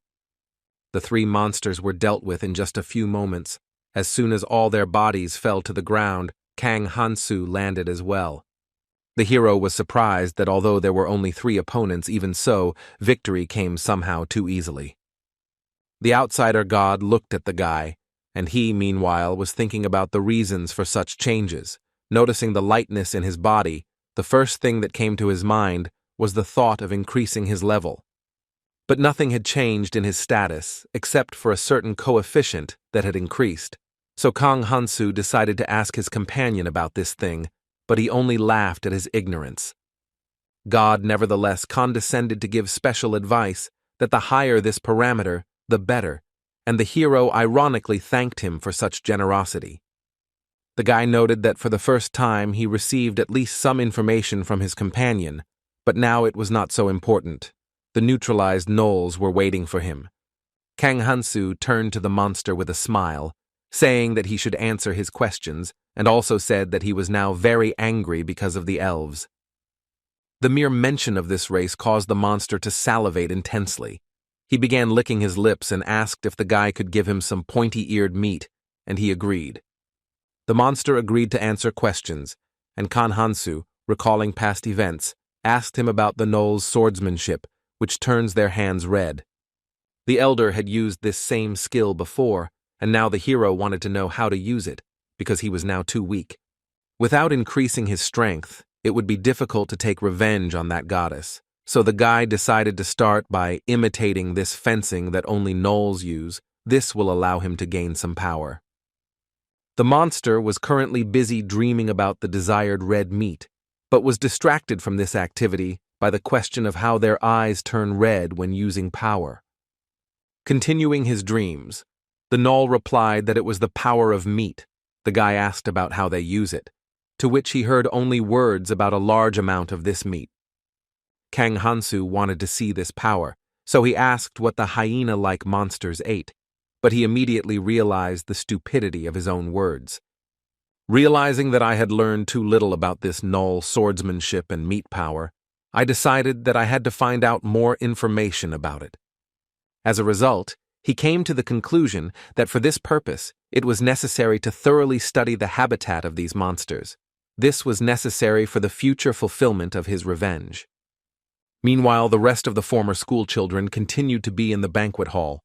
The three monsters were dealt with in just a few moments. As soon as all their bodies fell to the ground, Kang Hansu landed as well. The hero was surprised that although there were only 3 opponents, even so, victory came somehow too easily. The outsider god looked at the guy, and he, meanwhile, was thinking about the reasons for such changes. Noticing the lightness in his body, the first thing that came to his mind was the thought of increasing his level. But nothing had changed in his status, except for a certain coefficient that had increased. So Kang Hansu decided to ask his companion about this thing, but he only laughed at his ignorance. God nevertheless condescended to give special advice that the higher this parameter, the better, and the hero ironically thanked him for such generosity. The guy noted that for the first time he received at least some information from his companion, but now it was not so important. The neutralized gnolls were waiting for him. Kang Hansu turned to the monster with a smile, saying that he should answer his questions, and also said that he was now very angry because of the elves. The mere mention of this race caused the monster to salivate intensely. He began licking his lips and asked if the guy could give him some pointy-eared meat, and he agreed. The monster agreed to answer questions, and Kang Hansu, recalling past events, asked him about the gnolls' swordsmanship, which turns their hands red. The elder had used this same skill before, and now the hero wanted to know how to use it, because he was now too weak. Without increasing his strength, it would be difficult to take revenge on that goddess, so the guy decided to start by imitating this fencing that only gnolls use. This will allow him to gain some power. The monster was currently busy dreaming about the desired red meat, but was distracted from this activity by the question of how their eyes turn red when using power. Continuing his dreams, the gnoll replied that it was the power of meat. The guy asked about how they use it, to which he heard only words about a large amount of this meat. Kang Hansu wanted to see this power, so he asked what the hyena-like monsters ate, but he immediately realized the stupidity of his own words. Realizing that I had learned too little about this gnoll swordsmanship and meat power, I decided that I had to find out more information about it. As a result, he came to the conclusion that for this purpose, it was necessary to thoroughly study the habitat of these monsters. This was necessary for the future fulfillment of his revenge. Meanwhile, the rest of the former schoolchildren continued to be in the banquet hall.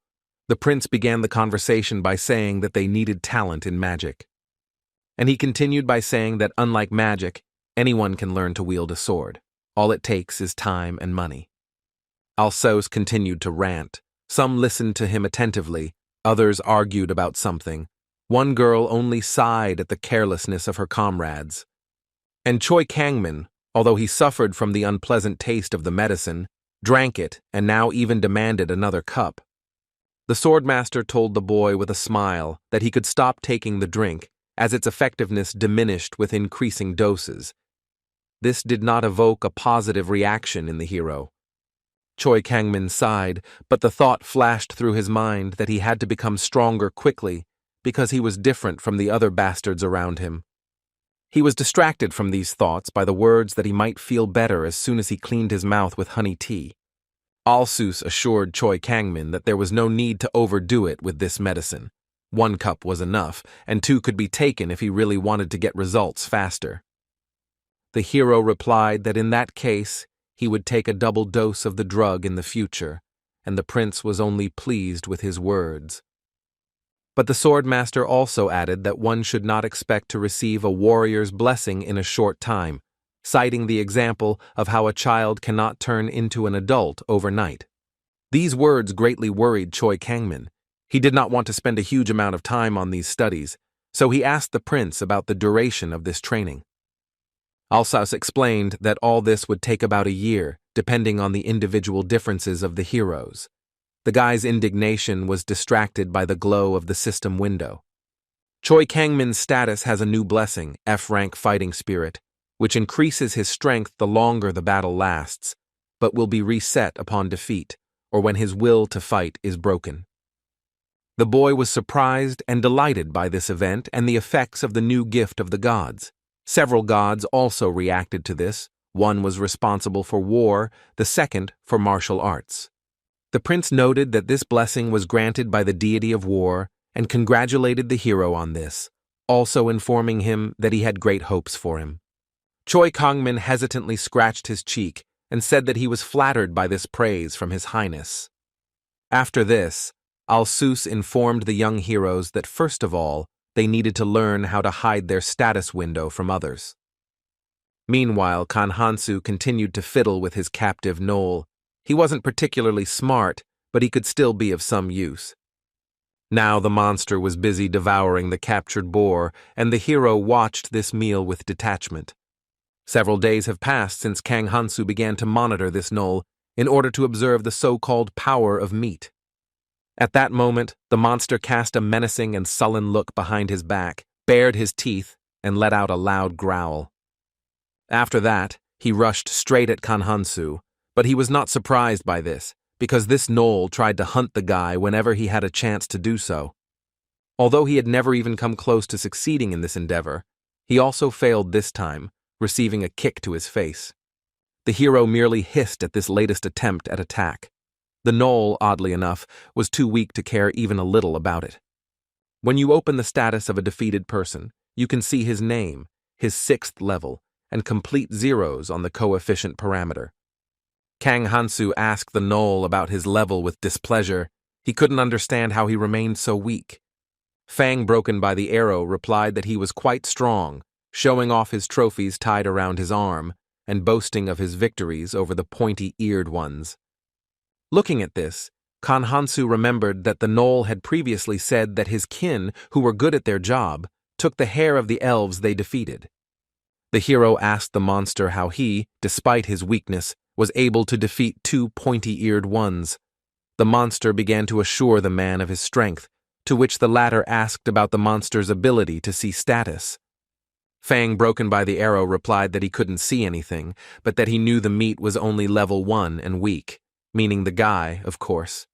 The prince began the conversation by saying that they needed talent in magic. And he continued by saying that unlike magic, anyone can learn to wield a sword. All it takes is time and money. Alsos continued to rant. Some listened to him attentively, others argued about something. One girl only sighed at the carelessness of her comrades. And Choi Kangmin, although he suffered from the unpleasant taste of the medicine, drank it and now even demanded another cup. The swordmaster told the boy with a smile that he could stop taking the drink, as its effectiveness diminished with increasing doses. This did not evoke a positive reaction in the hero. Choi Kangmin sighed, but the thought flashed through his mind that he had to become stronger quickly because he was different from the other bastards around him. He was distracted from these thoughts by the words that he might feel better as soon as he cleaned his mouth with honey tea. Alsus assured Choi Kangmin that there was no need to overdo it with this medicine. 1 cup was enough, and 2 could be taken if he really wanted to get results faster. The hero replied that in that case, he would take a double dose of the drug in the future, and the prince was only pleased with his words. But the swordmaster also added that one should not expect to receive a warrior's blessing in a short time, citing the example of how a child cannot turn into an adult overnight. These words greatly worried Choi Kangmin. He did not want to spend a huge amount of time on these studies, so he asked the prince about the duration of this training. Alsaus explained that all this would take about a year, depending on the individual differences of the heroes. The guy's indignation was distracted by the glow of the system window. Choi Kangmin's status has a new blessing, F-Rank Fighting Spirit, which increases his strength the longer the battle lasts, but will be reset upon defeat, or when his will to fight is broken. The boy was surprised and delighted by this event and the effects of the new gift of the gods. Several gods also reacted to this. One was responsible for war, the second for martial arts. The prince noted that this blessing was granted by the deity of war and congratulated the hero on this, also informing him that he had great hopes for him. Choi Kangmin hesitantly scratched his cheek and said that he was flattered by this praise from his highness. After this, Alsus informed the young heroes that first of all, they needed to learn how to hide their status window from others. Meanwhile, Kang Hansu continued to fiddle with his captive gnoll. He wasn't particularly smart, but he could still be of some use. Now the monster was busy devouring the captured boar, and the hero watched this meal with detachment. Several days have passed since Kang Hansu began to monitor this gnoll in order to observe the so-called power of meat. At that moment, the monster cast a menacing and sullen look behind his back, bared his teeth, and let out a loud growl. After that, he rushed straight at Kang Hansu, But he was not surprised by this, because this knoll tried to hunt the guy whenever he had a chance to do so. Although he had never even come close to succeeding in this endeavor, he also failed this time, receiving a kick to his face. The hero merely hissed at this latest attempt at attack. The knoll, oddly enough, was too weak to care even a little about it. When you open the status of a defeated person, you can see his name, his 6th level, and complete zeros on the coefficient parameter. Kang Hansu asked the knoll about his level with displeasure. He couldn't understand how he remained so weak. Fang, broken by the arrow, replied that he was quite strong, showing off his trophies tied around his arm, and boasting of his victories over the pointy-eared ones. Looking at this, Kang Hansu remembered that the knoll had previously said that his kin, who were good at their job, took the hair of the elves they defeated. The hero asked the monster how he, despite his weakness, was able to defeat 2 pointy-eared ones. The monster began to assure the man of his strength, to which the latter asked about the monster's ability to see status. Fang, broken by the arrow, replied that he couldn't see anything, but that he knew the meat was only level 1 and weak, meaning the guy, of course.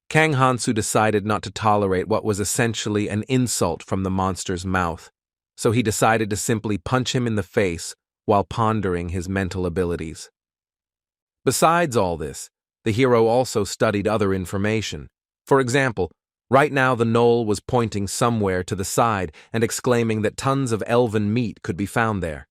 Kang Hansu decided not to tolerate what was essentially an insult from the monster's mouth, so he decided to simply punch him in the face while pondering his mental abilities. Besides all this, the hero also studied other information. For example, right now the knoll was pointing somewhere to the side and exclaiming that tons of elven meat could be found there.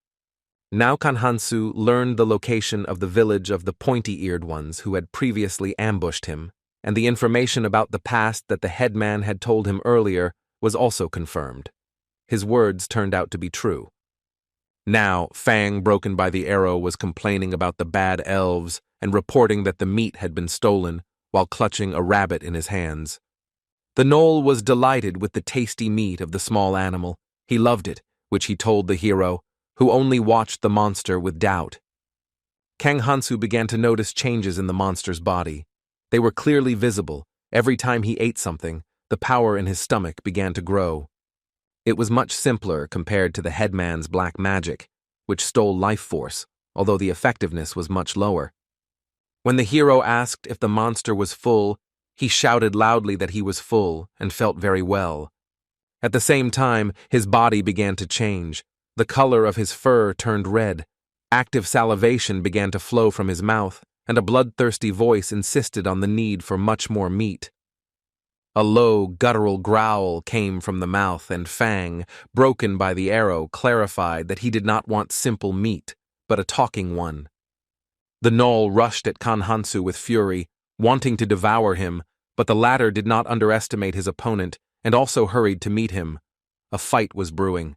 Now Kang Hansu learned the location of the village of the pointy-eared ones who had previously ambushed him, and the information about the past that the headman had told him earlier was also confirmed. His words turned out to be true. Now, Fang, broken by the arrow, was complaining about the bad elves and reporting that the meat had been stolen while clutching a rabbit in his hands. The knoll was delighted with the tasty meat of the small animal. He loved it, which he told the hero, who only watched the monster with doubt. Kang Hansu began to notice changes in the monster's body. They were clearly visible. Every time he ate something, the power in his stomach began to grow. It was much simpler compared to the headman's black magic, which stole life force, although the effectiveness was much lower. When the hero asked if the monster was full, he shouted loudly that he was full and felt very well. At the same time, his body began to change. The color of his fur turned red. Active salivation began to flow from his mouth, and a bloodthirsty voice insisted on the need for much more meat. A low, guttural growl came from the mouth, and Fang, broken by the arrow, clarified that he did not want simple meat, but a talking one. The knoll rushed at Kang Hansu with fury, wanting to devour him, but the latter did not underestimate his opponent and also hurried to meet him. A fight was brewing.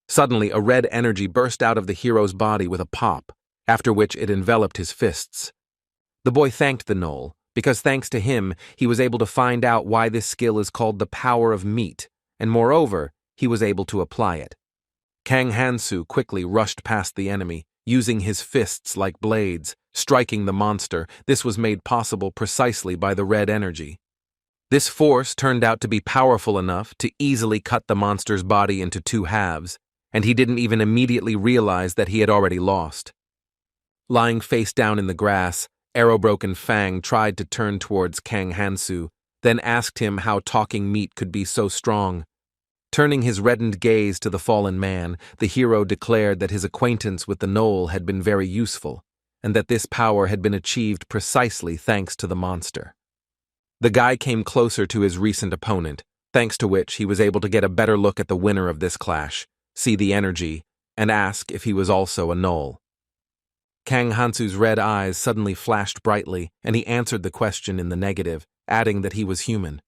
Suddenly, a red energy burst out of the hero's body with a pop, after which it enveloped his fists. The boy thanked the knoll, because thanks to him, he was able to find out why this skill is called the power of meat, and moreover, he was able to apply it. Kang Hansu quickly rushed past the enemy, using his fists like blades, striking the monster. This was made possible precisely by the red energy. This force turned out to be powerful enough to easily cut the monster's body into 2 halves, and he didn't even immediately realize that he had already lost. Lying face down in the grass, arrow-broken Fang tried to turn towards Kang Hansu, then asked him how talking meat could be so strong. Turning his reddened gaze to the fallen man, the hero declared that his acquaintance with the knoll had been very useful, and that this power had been achieved precisely thanks to the monster. The guy came closer to his recent opponent, thanks to which he was able to get a better look at the winner of this clash, see the energy, and ask if he was also a knoll. Kang Hansu's red eyes suddenly flashed brightly, and he answered the question in the negative, adding that he was human.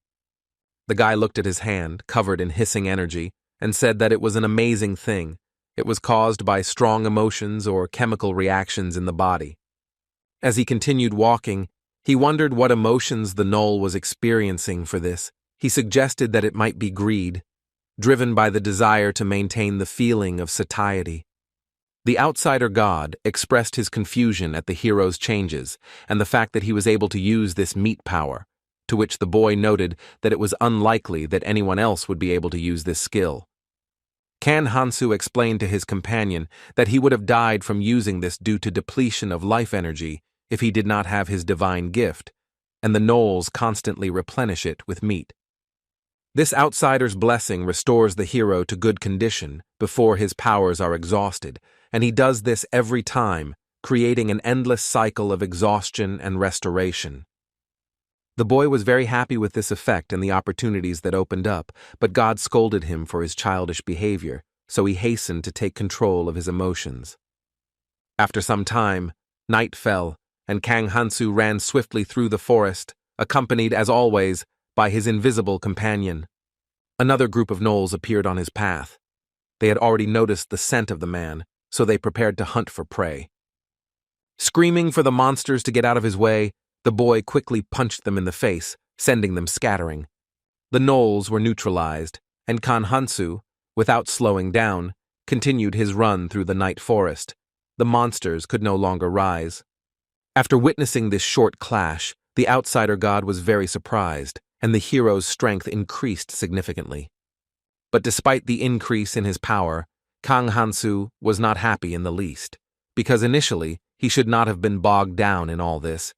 The guy looked at his hand, covered in hissing energy, and said that it was an amazing thing. It was caused by strong emotions or chemical reactions in the body. As he continued walking, he wondered what emotions the knoll was experiencing for this. He suggested that it might be greed, driven by the desire to maintain the feeling of satiety. The outsider god expressed his confusion at the hero's changes and the fact that he was able to use this meat power, to which the boy noted that it was unlikely that anyone else would be able to use this skill. Kang Hansu explained to his companion that he would have died from using this due to depletion of life energy if he did not have his divine gift, and the gnolls constantly replenish it with meat. This outsider's blessing restores the hero to good condition before his powers are exhausted, and he does this every time, creating an endless cycle of exhaustion and restoration. The boy was very happy with this effect and the opportunities that opened up, but God scolded him for his childish behavior, so he hastened to take control of his emotions. After some time, night fell, and Kang Hansu ran swiftly through the forest, accompanied, as always, by his invisible companion. Another group of gnolls appeared on his path. They had already noticed the scent of the man, so they prepared to hunt for prey. Screaming for the monsters to get out of his way, the boy quickly punched them in the face, sending them scattering. The gnolls were neutralized, and Kang Hansu, without slowing down, continued his run through the night forest. The monsters could no longer rise. After witnessing this short clash, the outsider god was very surprised, and the hero's strength increased significantly. But despite the increase in his power, Kang Hansu was not happy in the least, because initially he should not have been bogged down in all this,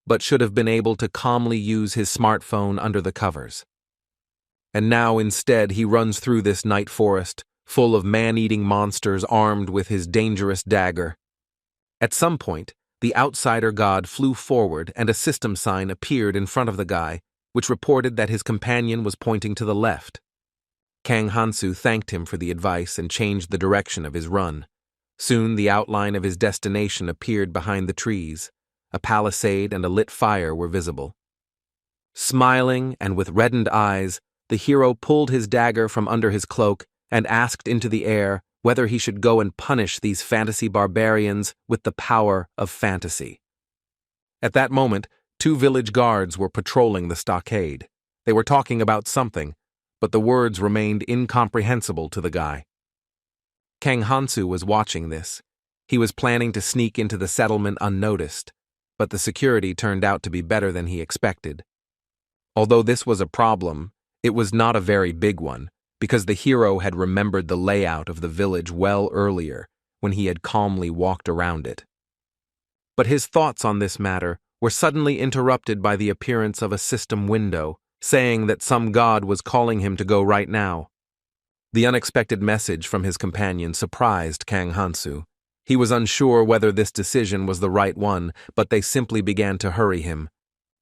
but should have been able to calmly use his smartphone under the covers. And now instead he runs through this night forest, full of man-eating monsters armed with his dangerous dagger. At some point, the outsider god flew forward and a system sign appeared in front of the guy, which reported that his companion was pointing to the left. Kang Hansu thanked him for the advice and changed the direction of his run. Soon the outline of his destination appeared behind the trees. A palisade and a lit fire were visible. Smiling and with reddened eyes, the hero pulled his dagger from under his cloak and asked into the air whether he should go and punish these fantasy barbarians with the power of fantasy. At that moment, 2 village guards were patrolling the stockade. They were talking about something, but the words remained incomprehensible to the guy. Kang Hansu was watching this. He was planning to sneak into the settlement unnoticed, but the security turned out to be better than he expected. Although this was a problem, it was not a very big one, because the hero had remembered the layout of the village well earlier, when he had calmly walked around it. But his thoughts on this matter were suddenly interrupted by the appearance of a system window, saying that some god was calling him to go right now. The unexpected message from his companion surprised Kang Hansu. He was unsure whether this decision was the right one, but they simply began to hurry him.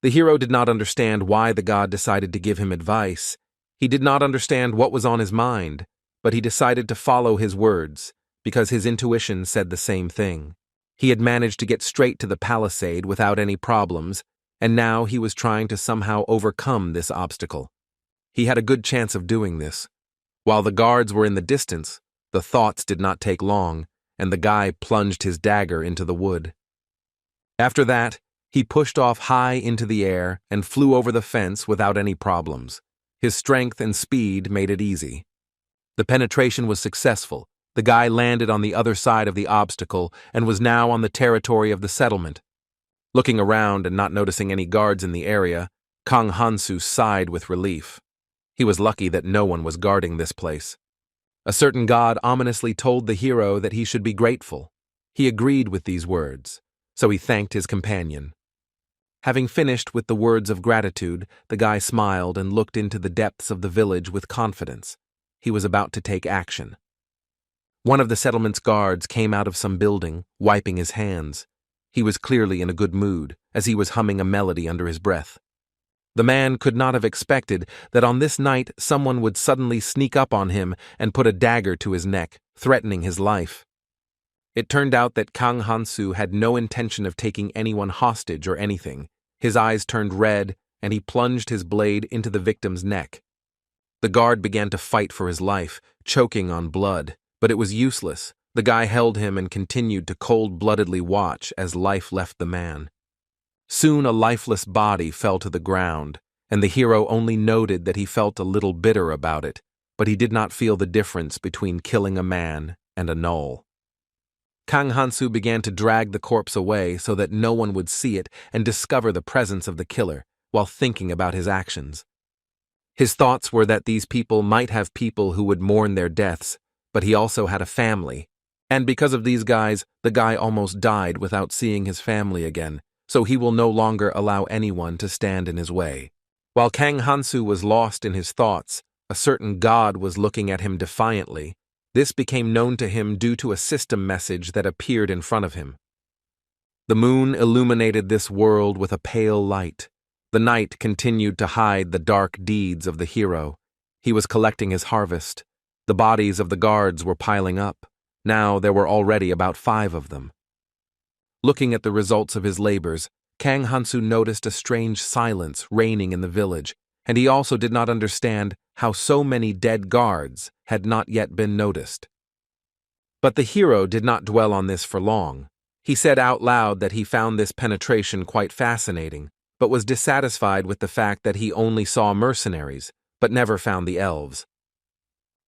The hero did not understand why the god decided to give him advice. He did not understand what was on his mind, but he decided to follow his words, because his intuition said the same thing. He had managed to get straight to the palisade without any problems, and now he was trying to somehow overcome this obstacle. He had a good chance of doing this. While the guards were in the distance, the thoughts did not take long, and the guy plunged his dagger into the wood. After that, he pushed off high into the air and flew over the fence without any problems. His strength and speed made it easy. The penetration was successful. The guy landed on the other side of the obstacle and was now on the territory of the settlement. Looking around and not noticing any guards in the area, Kang Hansu sighed with relief. He was lucky that no one was guarding this place. A certain god ominously told the hero that he should be grateful. He agreed with these words, so he thanked his companion. Having finished with the words of gratitude, the guy smiled and looked into the depths of the village with confidence. He was about to take action. One of the settlement's guards came out of some building, wiping his hands. He was clearly in a good mood, as he was humming a melody under his breath. The man could not have expected that on this night someone would suddenly sneak up on him and put a dagger to his neck, threatening his life. It turned out that Kang Hansu had no intention of taking anyone hostage or anything. His eyes turned red, and he plunged his blade into the victim's neck. The guard began to fight for his life, choking on blood, but it was useless. The guy held him and continued to cold-bloodedly watch as life left the man. Soon a lifeless body fell to the ground, and the hero only noted that he felt a little bitter about it, but he did not feel the difference between killing a man and a null. Kang Hansu began to drag the corpse away so that no one would see it and discover the presence of the killer, while thinking about his actions. His thoughts were that these people might have people who would mourn their deaths, but he also had a family. And because of these guys, the guy almost died without seeing his family again, so he will no longer allow anyone to stand in his way. While Kang Hansu was lost in his thoughts, a certain god was looking at him defiantly. This became known to him due to a system message that appeared in front of him. The moon illuminated this world with a pale light. The night continued to hide the dark deeds of the hero. He was collecting his harvest. The bodies of the guards were piling up. Now there were already about 5 of them. Looking at the results of his labors, Kang Hansu noticed a strange silence reigning in the village, and he also did not understand how so many dead guards had not yet been noticed. But the hero did not dwell on this for long. He said out loud that he found this penetration quite fascinating, but was dissatisfied with the fact that he only saw mercenaries, but never found the elves.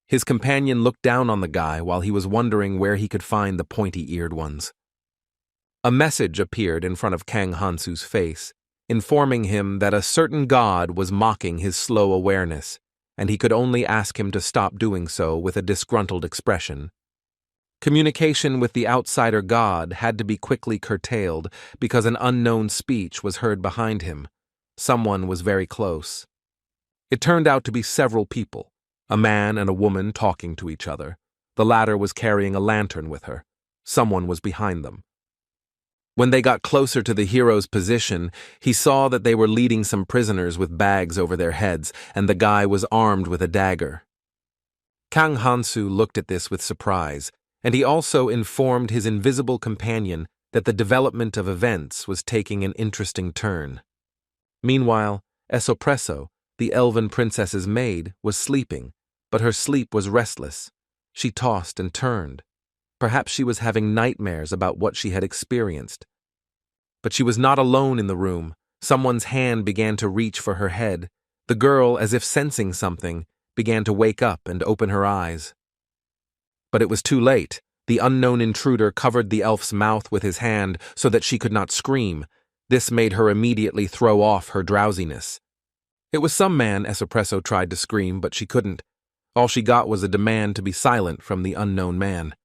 His companion looked down on the guy while he was wondering where he could find the pointy-eared ones. A message appeared in front of Kang Hansu's face, informing him that a certain god was mocking his slow awareness, and he could only ask him to stop doing so with a disgruntled expression. Communication with the outsider god had to be quickly curtailed because an unknown speech was heard behind him. Someone was very close. It turned out to be several people, a man and a woman talking to each other. The latter was carrying a lantern with her. Someone was behind them. When they got closer to the hero's position, he saw that they were leading some prisoners with bags over their heads, and the guy was armed with a dagger. Kang Hansu looked at this with surprise, and he also informed his invisible companion that the development of events was taking an interesting turn. Meanwhile, Essopresso, the Elven princess's maid, was sleeping, but her sleep was restless. She tossed and turned. Perhaps she was having nightmares about what she had experienced. But she was not alone in the room. Someone's hand began to reach for her head. The girl, as if sensing something, began to wake up and open her eyes. But it was too late. The unknown intruder covered the elf's mouth with his hand so that she could not scream. This made her immediately throw off her drowsiness. It was some man, Essopresso tried to scream, but she couldn't. All she got was a demand to be silent from the unknown man.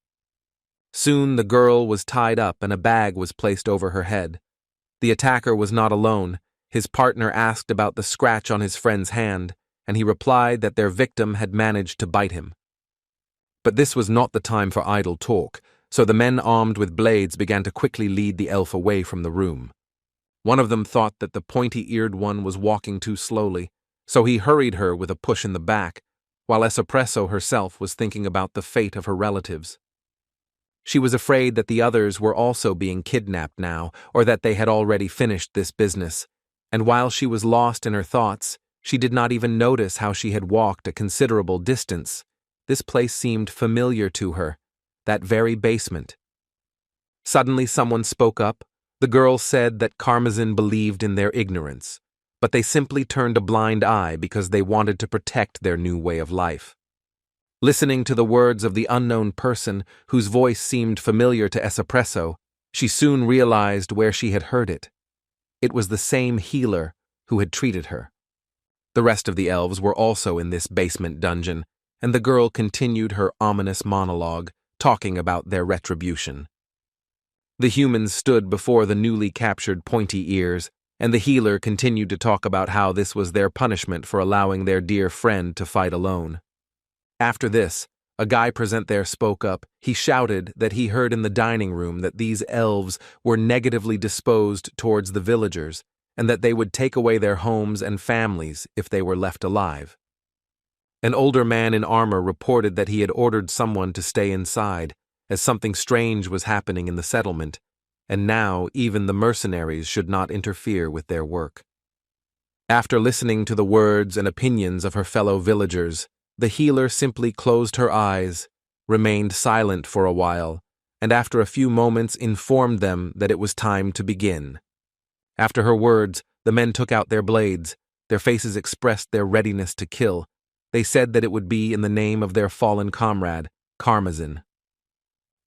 Soon the girl was tied up and a bag was placed over her head. The attacker was not alone. His partner asked about the scratch on his friend's hand, and he replied that their victim had managed to bite him. But this was not the time for idle talk, so the men armed with blades began to quickly lead the elf away from the room. One of them thought that the pointy-eared one was walking too slowly, so he hurried her with a push in the back, while Essopresso herself was thinking about the fate of her relatives. She was afraid that the others were also being kidnapped now, or that they had already finished this business, and while she was lost in her thoughts, she did not even notice how she had walked a considerable distance. This place seemed familiar to her, that very basement. Suddenly someone spoke up. The girl said that Karmazin believed in their ignorance, but they simply turned a blind eye because they wanted to protect their new way of life. Listening to the words of the unknown person, whose voice seemed familiar to Essopresso, she soon realized where she had heard it. It was the same healer who had treated her. The rest of the elves were also in this basement dungeon, and the girl continued her ominous monologue, talking about their retribution. The humans stood before the newly captured pointy ears, and the healer continued to talk about how this was their punishment for allowing their dear friend to fight alone. After this, a guy present there spoke up. He shouted that he heard in the dining room that these elves were negatively disposed towards the villagers, and that they would take away their homes and families if they were left alive. An older man in armor reported that he had ordered someone to stay inside, as something strange was happening in the settlement, and now even the mercenaries should not interfere with their work. After listening to the words and opinions of her fellow villagers, the healer simply closed her eyes, remained silent for a while, and after a few moments informed them that it was time to begin. After her words, the men took out their blades. Their faces expressed their readiness to kill. They said that it would be in the name of their fallen comrade, Karmazin.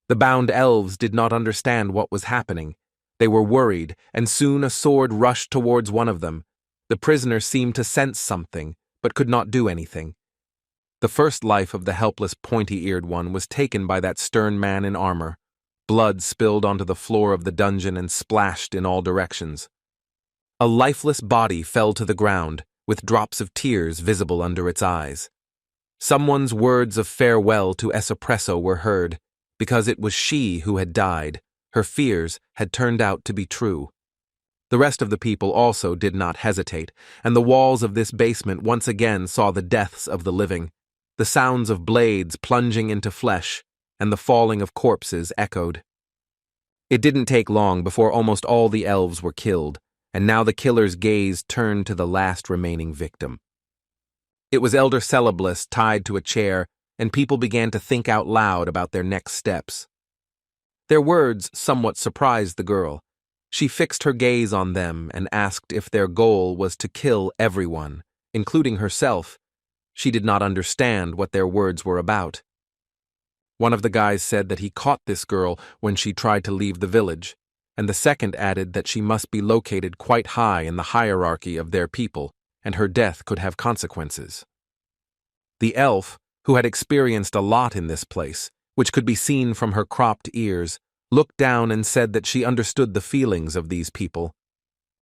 The bound elves did not understand what was happening. They were worried, and soon a sword rushed towards one of them. The prisoner seemed to sense something, but could not do anything. The first life of the helpless pointy-eared one was taken by that stern man in armor. Blood spilled onto the floor of the dungeon and splashed in all directions. A lifeless body fell to the ground, with drops of tears visible under its eyes. Someone's words of farewell to Espresso were heard, because it was she who had died. Her fears had turned out to be true. The rest of the people also did not hesitate, and the walls of this basement once again saw the deaths of the living. The sounds of blades plunging into flesh and the falling of corpses echoed. It didn't take long before almost all the elves were killed, and now the killer's gaze turned to the last remaining victim. It was Elder Celeblis tied to a chair, and people began to think out loud about their next steps. Their words somewhat surprised the girl. She fixed her gaze on them and asked if their goal was to kill everyone, including herself. She did not understand what their words were about. One of the guys said that he caught this girl when she tried to leave the village, and the second added that she must be located quite high in the hierarchy of their people, and her death could have consequences. The elf, who had experienced a lot in this place, which could be seen from her cropped ears, looked down and said that she understood the feelings of these people.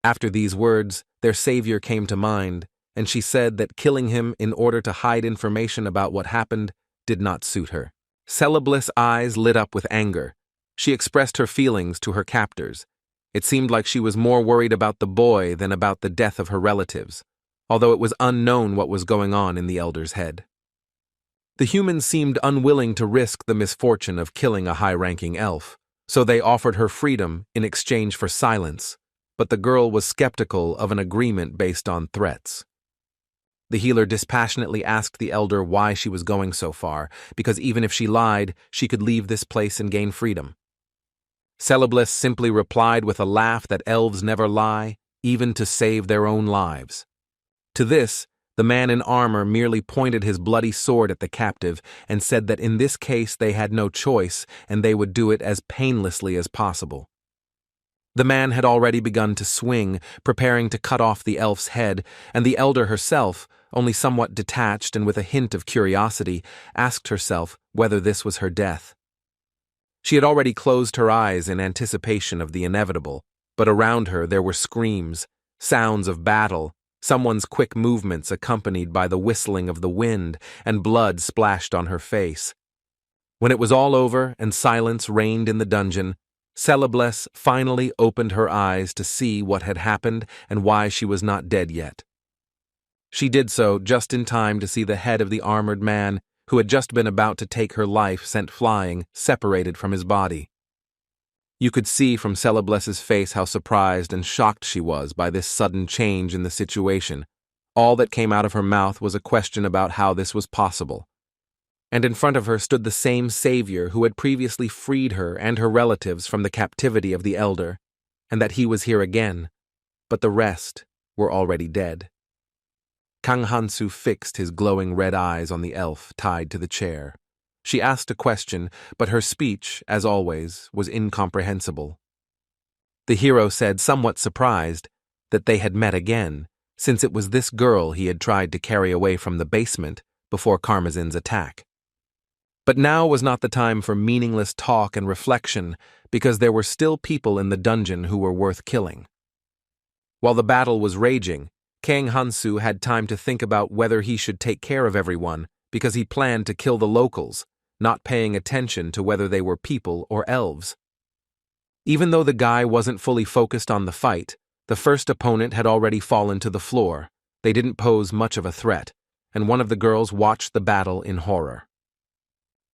After these words, their savior came to mind, and she said that killing him in order to hide information about what happened did not suit her. Celeblis' eyes lit up with anger. She expressed her feelings to her captors. It seemed like she was more worried about the boy than about the death of her relatives, although it was unknown what was going on in the elder's head. The humans seemed unwilling to risk the misfortune of killing a high-ranking elf, so they offered her freedom in exchange for silence, but the girl was skeptical of an agreement based on threats. The healer dispassionately asked the elder why she was going so far, because even if she lied, she could leave this place and gain freedom. Celeblis simply replied with a laugh that elves never lie, even to save their own lives. To this, the man in armor merely pointed his bloody sword at the captive and said that in this case they had no choice and they would do it as painlessly as possible. The man had already begun to swing, preparing to cut off the elf's head, and the elder herself, only somewhat detached and with a hint of curiosity, asked herself whether this was her death. She had already closed her eyes in anticipation of the inevitable, but around her there were screams, sounds of battle, someone's quick movements accompanied by the whistling of the wind, and blood splashed on her face. When it was all over and silence reigned in the dungeon, Celeblis finally opened her eyes to see what had happened and why she was not dead yet. She did so just in time to see the head of the armored man, who had just been about to take her life sent flying, separated from his body. You could see from Celeblis's face how surprised and shocked she was by this sudden change in the situation. All that came out of her mouth was a question about how this was possible. And in front of her stood the same savior who had previously freed her and her relatives from the captivity of the elder, and that he was here again, but the rest were already dead. Kang Hansu fixed his glowing red eyes on the elf tied to the chair. She asked a question, but her speech, as always, was incomprehensible. The hero said, somewhat surprised, that they had met again, since it was this girl he had tried to carry away from the basement before Karmazin's attack. But now was not the time for meaningless talk and reflection, because there were still people in the dungeon who were worth killing. While the battle was raging, Kang Hansu had time to think about whether he should take care of everyone, because he planned to kill the locals, not paying attention to whether they were people or elves. Even though the guy wasn't fully focused on the fight, the first opponent had already fallen to the floor. They didn't pose much of a threat, and one of the girls watched the battle in horror.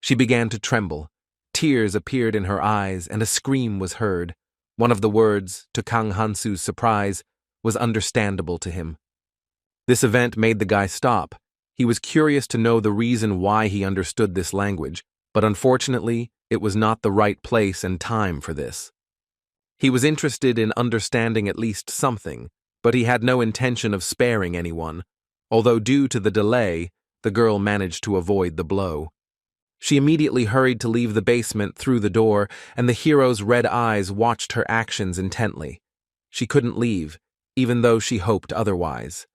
She began to tremble. Tears appeared in her eyes, and a scream was heard. One of the words, to Kang Hansu's surprise, was understandable to him. This event made the guy stop. He was curious to know the reason why he understood this language, but unfortunately, it was not the right place and time for this. He was interested in understanding at least something, but he had no intention of sparing anyone, although due to the delay, the girl managed to avoid the blow. She immediately hurried to leave the basement through the door, and the hero's red eyes watched her actions intently. She couldn't leave, even though she hoped otherwise.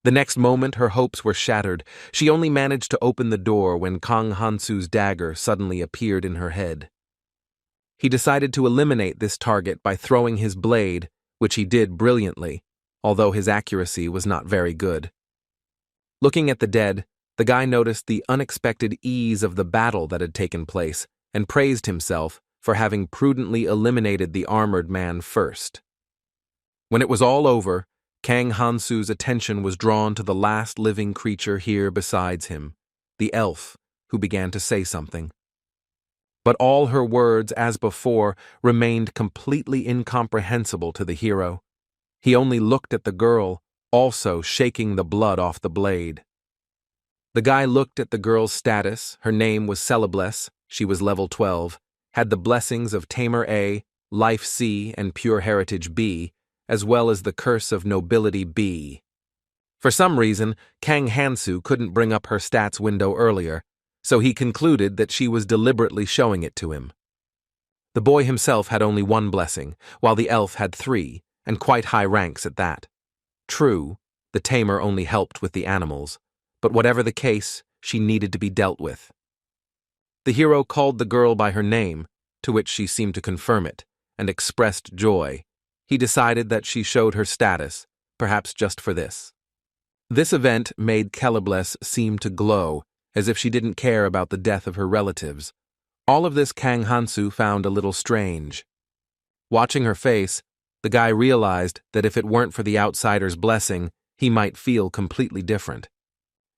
The next moment, her hopes were shattered. She only managed to open the door when Kang Hansu's dagger suddenly appeared in her head. He decided to eliminate this target by throwing his blade, which he did brilliantly, although his accuracy was not very good. Looking at the dead, the guy noticed the unexpected ease of the battle that had taken place and praised himself for having prudently eliminated the armored man first. When it was all over, Kang Hansu's attention was drawn to the last living creature here besides him, the elf, who began to say something. But all her words, as before, remained completely incomprehensible to the hero. He only looked at the girl, also shaking the blood off the blade. The guy looked at the girl's status. Her name was Celebless, she was level 12, had the blessings of Tamer A, Life C, and Pure Heritage B, as well as the Curse of Nobility B. For some reason, Kang Hansu couldn't bring up her stats window earlier, so he concluded that she was deliberately showing it to him. The boy himself had only one blessing, while the elf had 3, and quite high ranks at that. True, the tamer only helped with the animals, but whatever the case, she needed to be dealt with. The hero called the girl by her name, to which she seemed to confirm it, and expressed joy. He decided that she showed her status, perhaps just for this. This event made Celebless seem to glow, as if she didn't care about the death of her relatives. All of this Kang Hansu found a little strange. Watching her face, the guy realized that if it weren't for the outsider's blessing, he might feel completely different.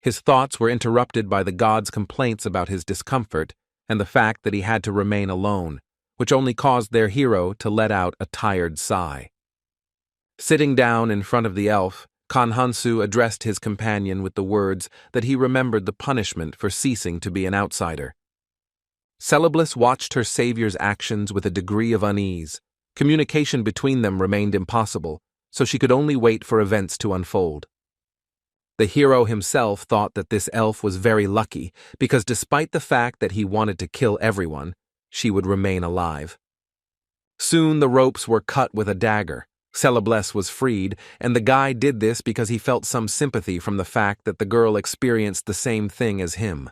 His thoughts were interrupted by the god's complaints about his discomfort and the fact that he had to remain alone, which only caused their hero to let out a tired sigh. Sitting down in front of the elf, Kang Hansu addressed his companion with the words that he remembered the punishment for ceasing to be an outsider. Celebless watched her savior's actions with a degree of unease. Communication between them remained impossible, so she could only wait for events to unfold. The hero himself thought that this elf was very lucky because despite the fact that he wanted to kill everyone, she would remain alive. Soon the ropes were cut with a dagger. Celebless was freed, and the guy did this because he felt some sympathy from the fact that the girl experienced the same thing as him.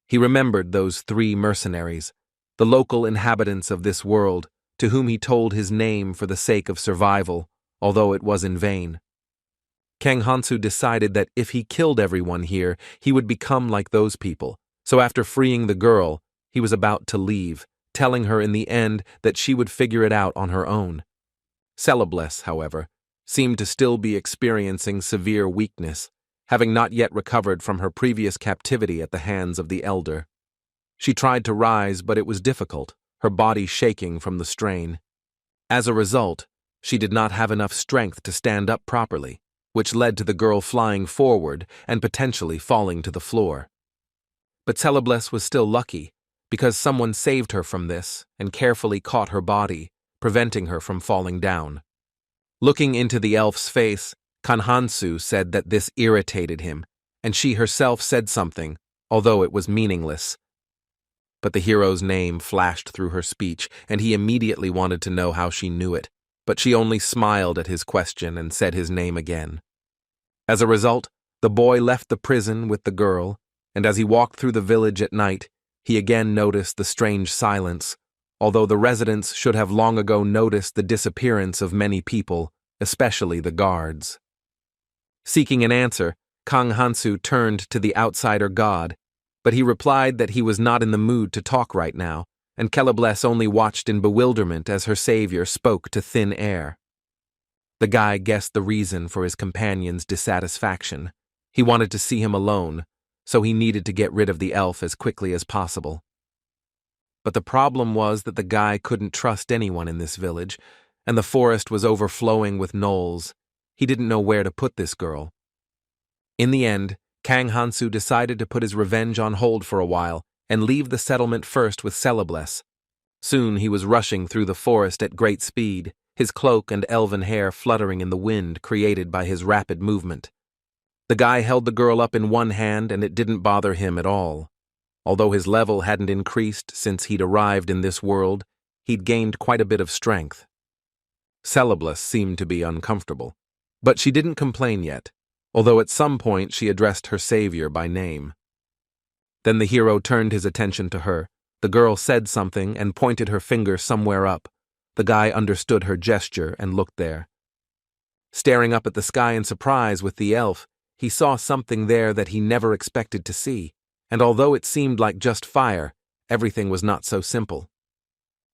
He remembered those 3 mercenaries, the local inhabitants of this world, to whom he told his name for the sake of survival, although it was in vain. Kang Hansu decided that if he killed everyone here, he would become like those people, so after freeing the girl, he was about to leave, telling her in the end that she would figure it out on her own. Celebless, however, seemed to still be experiencing severe weakness, having not yet recovered from her previous captivity at the hands of the elder. She tried to rise, but it was difficult, her body shaking from the strain. As a result, she did not have enough strength to stand up properly, which led to the girl flying forward and potentially falling to the floor. But Celebless was still lucky, because someone saved her from this and carefully caught her body, preventing her from falling down. Looking into the elf's face, Kang Hansu said that this irritated him, and she herself said something, although it was meaningless. But the hero's name flashed through her speech, and he immediately wanted to know how she knew it, but she only smiled at his question and said his name again. As a result, the boy left the prison with the girl, and as he walked through the village at night, he again noticed the strange silence, although the residents should have long ago noticed the disappearance of many people, especially the guards. Seeking an answer, Kang Hansu turned to the outsider god, but he replied that he was not in the mood to talk right now, and Celebless only watched in bewilderment as her savior spoke to thin air. The guy guessed the reason for his companion's dissatisfaction. He wanted to see him alone, so he needed to get rid of the elf as quickly as possible. But the problem was that the guy couldn't trust anyone in this village, and the forest was overflowing with gnolls. He didn't know where to put this girl. In the end, Kang Hansu decided to put his revenge on hold for a while and leave the settlement first with Celebless. Soon he was rushing through the forest at great speed, his cloak and elven hair fluttering in the wind created by his rapid movement. The guy held the girl up in one hand and it didn't bother him at all. Although his level hadn't increased since he'd arrived in this world, he'd gained quite a bit of strength. Celebless seemed to be uncomfortable, but she didn't complain yet. although at some point she addressed her savior by name. Then the hero turned his attention to her. The girl said something and pointed her finger somewhere up. The guy understood her gesture and looked there. Staring up at the sky in surprise with the elf, he saw something there that he never expected to see, and although it seemed like just fire, everything was not so simple.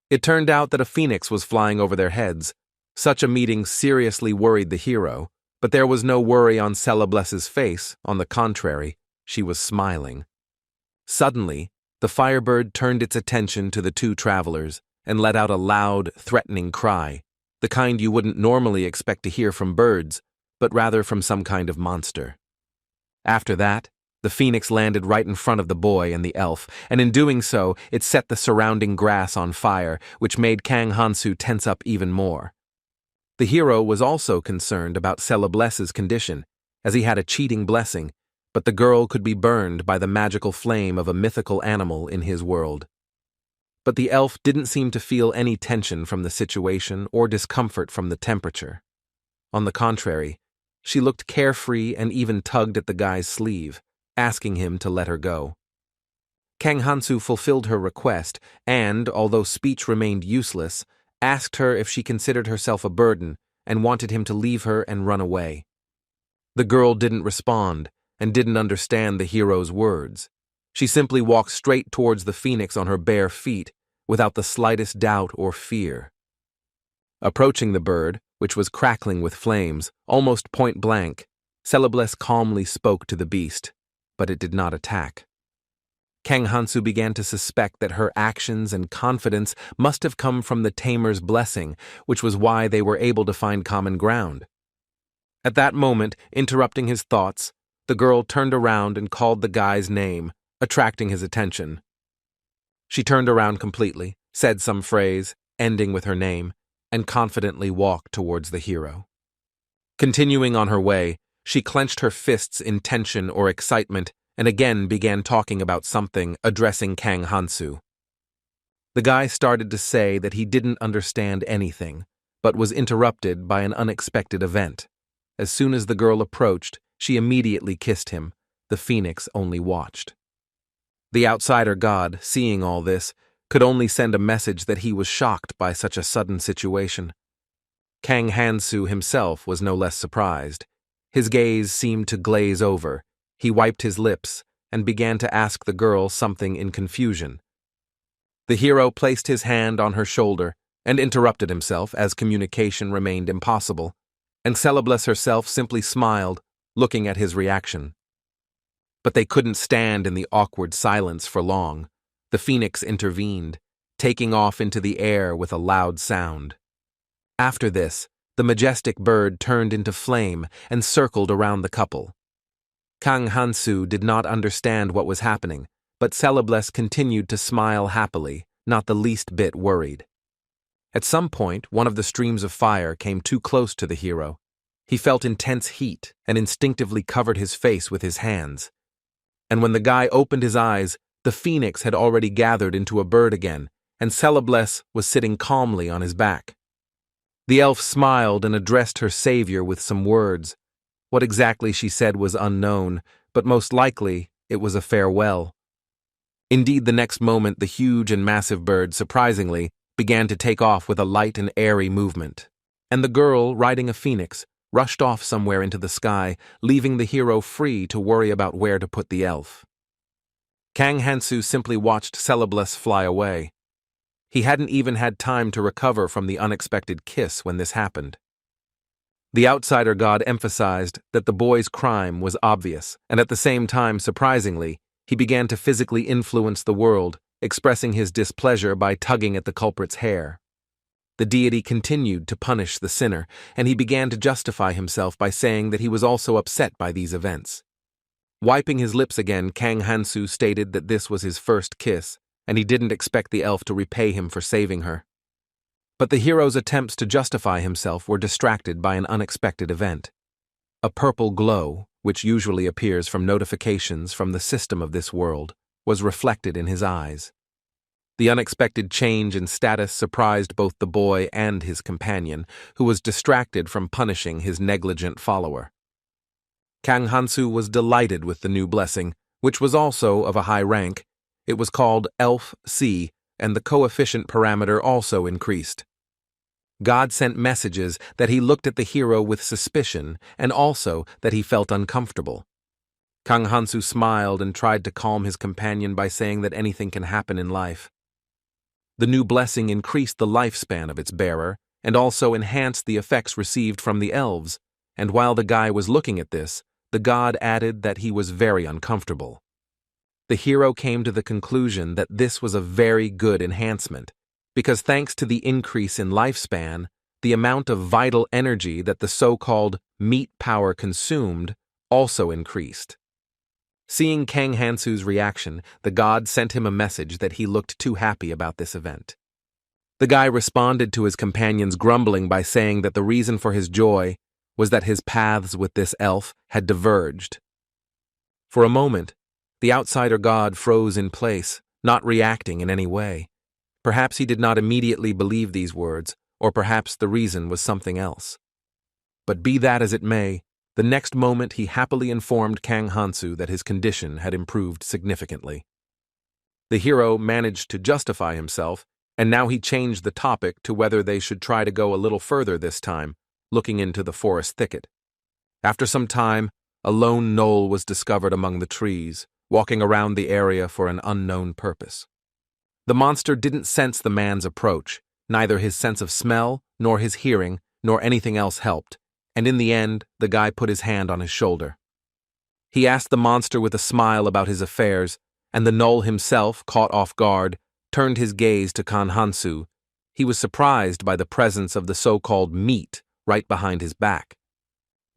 It turned out that a phoenix was flying over their heads. Such a meeting seriously worried the hero, but there was no worry on Celebless's face. On the contrary, she was smiling. Suddenly, the firebird turned its attention to the two travelers and let out a loud, threatening cry, the kind you wouldn't normally expect to hear from birds, but rather from some kind of monster. After that, the phoenix landed right in front of the boy and the elf, and in doing so, it set the surrounding grass on fire, which made Kang Hansu tense up even more. The hero was also concerned about Celebless's condition, as he had a cheating blessing, but the girl could be burned by the magical flame of a mythical animal in his world. But the elf didn't seem to feel any tension from the situation or discomfort from the temperature. On the contrary, she looked carefree and even tugged at the guy's sleeve, asking him to let her go. Kang Hansu fulfilled her request and, although speech remained useless, asked her if she considered herself a burden and wanted him to leave her and run away. The girl didn't respond and didn't understand the hero's words. She simply walked straight towards the phoenix on her bare feet, without the slightest doubt or fear. Approaching the bird, which was crackling with flames, almost point blank, Celebless calmly spoke to the beast, but it did not attack. Kang Hansu began to suspect that her actions and confidence must have come from the tamer's blessing, which was why they were able to find common ground. At that moment, interrupting his thoughts, the girl turned around and called the guy's name, attracting his attention. She turned around completely, said some phrase, ending with her name, and confidently walked towards the hero. Continuing on her way, she clenched her fists in tension or excitement and again began talking about something, addressing Kang Hansu. The guy started to say that he didn't understand anything, but was interrupted by an unexpected event. As soon as the girl approached, she immediately kissed him. The phoenix only watched. The outsider god, seeing all this, could only send a message that he was shocked by such a sudden situation. Kang Hansu himself was no less surprised. His gaze seemed to glaze over. He wiped his lips and began to ask the girl something in confusion. The hero placed his hand on her shoulder and interrupted himself as communication remained impossible, and Celebless herself simply smiled, looking at his reaction. But they couldn't stand in the awkward silence for long. The phoenix intervened, taking off into the air with a loud sound. After this, the majestic bird turned into flame and circled around the couple. Kang Hansu did not understand what was happening, but Celebless continued to smile happily, not the least bit worried. At some point, one of the streams of fire came too close to the hero. He felt intense heat and instinctively covered his face with his hands. And when the guy opened his eyes, the phoenix had already gathered into a bird again, and Celebless was sitting calmly on his back. The elf smiled and addressed her savior with some words. What exactly she said was unknown, but most likely it was a farewell. Indeed, the next moment the huge and massive bird, surprisingly, began to take off with a light and airy movement. And the girl, riding a phoenix, rushed off somewhere into the sky, leaving the hero free to worry about where to put the elf. Kang Hansu simply watched Celebless fly away. He hadn't even had time to recover from the unexpected kiss when this happened. The outsider god emphasized that the boy's crime was obvious, and at the same time, surprisingly, he began to physically influence the world, expressing his displeasure by tugging at the culprit's hair. The deity continued to punish the sinner, and he began to justify himself by saying that he was also upset by these events. Wiping his lips again, Kang Hansu stated that this was his first kiss, and he didn't expect the elf to repay him for saving her. But the hero's attempts to justify himself were distracted by an unexpected event. A purple glow, which usually appears from notifications from the system of this world, was reflected in his eyes. The unexpected change in status surprised both the boy and his companion, who was distracted from punishing his negligent follower. Kang Hansu was delighted with the new blessing, which was also of a high rank. It was called Elf C, and the coefficient parameter also increased. God sent messages that he looked at the hero with suspicion and also that he felt uncomfortable. Kang Hansu smiled and tried to calm his companion by saying that anything can happen in life. The new blessing increased the lifespan of its bearer and also enhanced the effects received from the elves, and while the guy was looking at this, the god added that he was very uncomfortable. The hero came to the conclusion that this was a very good enhancement, because thanks to the increase in lifespan, the amount of vital energy that the so-called meat power consumed also increased. Seeing Kang Hansu's reaction, the god sent him a message that he looked too happy about this event. The guy responded to his companion's grumbling by saying that the reason for his joy was that his paths with this elf had diverged. For a moment, the outsider god froze in place, not reacting in any way. Perhaps he did not immediately believe these words, or perhaps the reason was something else. But be that as it may, the next moment he happily informed Kang Hansu that his condition had improved significantly. The hero managed to justify himself, and now he changed the topic to whether they should try to go a little further this time, looking into the forest thicket. After some time, a lone null was discovered among the trees, walking around the area for an unknown purpose. The monster didn't sense the man's approach. Neither his sense of smell, nor his hearing, nor anything else helped, and in the end, the guy put his hand on his shoulder. He asked the monster with a smile about his affairs, and the null himself, caught off guard, turned his gaze to Kang Hansu. He was surprised by the presence of the so-called meat right behind his back.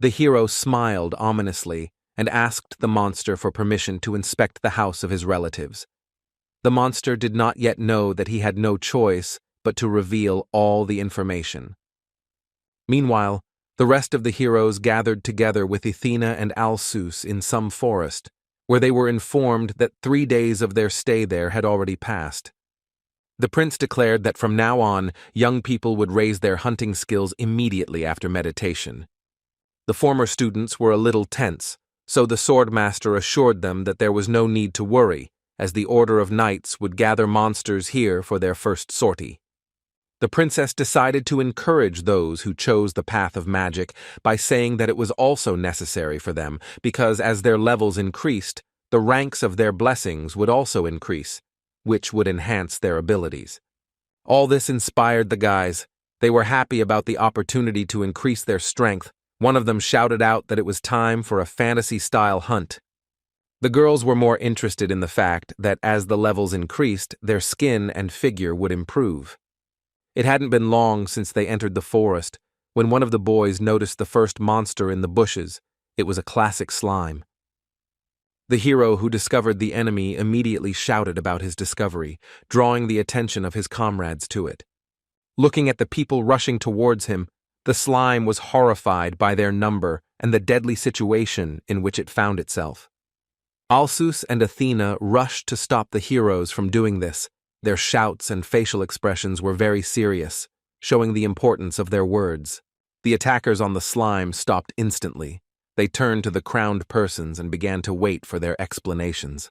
The hero smiled ominously and asked the monster for permission to inspect the house of his relatives. The monster did not yet know that he had no choice but to reveal all the information. Meanwhile, the rest of the heroes gathered together with Athena and Alsus in some forest, where they were informed that 3 days of their stay there had already passed. The prince declared that from now on, young people would raise their hunting skills immediately after meditation. The former students were a little tense, so the swordmaster assured them that there was no need to worry, as the Order of Knights would gather monsters here for their first sortie. The princess decided to encourage those who chose the path of magic by saying that it was also necessary for them because as their levels increased, the ranks of their blessings would also increase, which would enhance their abilities. All this inspired the guys. They were happy about the opportunity to increase their strength. One of them shouted out that it was time for a fantasy-style hunt. The girls were more interested in the fact that as the levels increased, their skin and figure would improve. It hadn't been long since they entered the forest when one of the boys noticed the first monster in the bushes. It was a classic slime. The hero who discovered the enemy immediately shouted about his discovery, drawing the attention of his comrades to it. Looking at the people rushing towards him, the slime was horrified by their number and the deadly situation in which it found itself. Alsus and Athena rushed to stop the heroes from doing this. Their shouts and facial expressions were very serious, showing the importance of their words. The attackers on the slime stopped instantly. They turned to the crowned persons and began to wait for their explanations.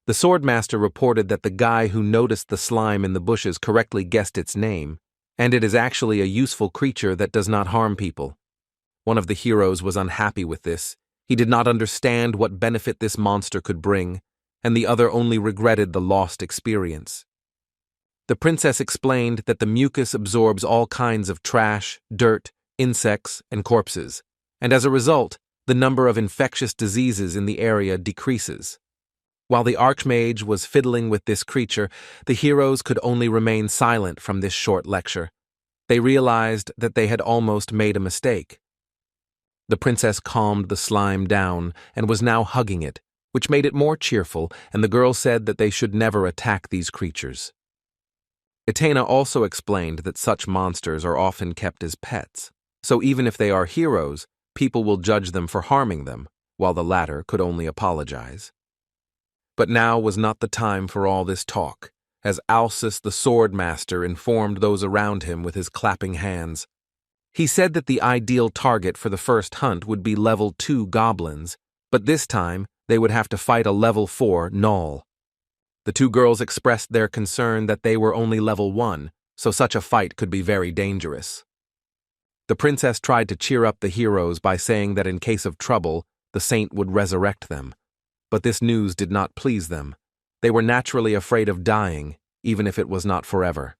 The swordmaster reported that the guy who noticed the slime in the bushes correctly guessed its name, and it is actually a useful creature that does not harm people. One of the heroes was unhappy with this. He did not understand what benefit this monster could bring, and the other only regretted the lost experience. The princess explained that the mucus absorbs all kinds of trash, dirt, insects, and corpses, and as a result, the number of infectious diseases in the area decreases. While the archmage was fiddling with this creature, the heroes could only remain silent from this short lecture. They realized that they had almost made a mistake. The princess calmed the slime down and was now hugging it, which made it more cheerful, and the girl said that they should never attack these creatures. Athena also explained that such monsters are often kept as pets, so even if they are heroes, people will judge them for harming them, while the latter could only apologize. But now was not the time for all this talk, as Alsus the swordmaster informed those around him with his clapping hands. He said that the ideal target for the first hunt would be level 2 goblins, but this time they would have to fight a level 4 null. The two girls expressed their concern that they were only level 1, so such a fight could be very dangerous. The princess tried to cheer up the heroes by saying that in case of trouble, the saint would resurrect them. But this news did not please them. They were naturally afraid of dying, even if it was not forever.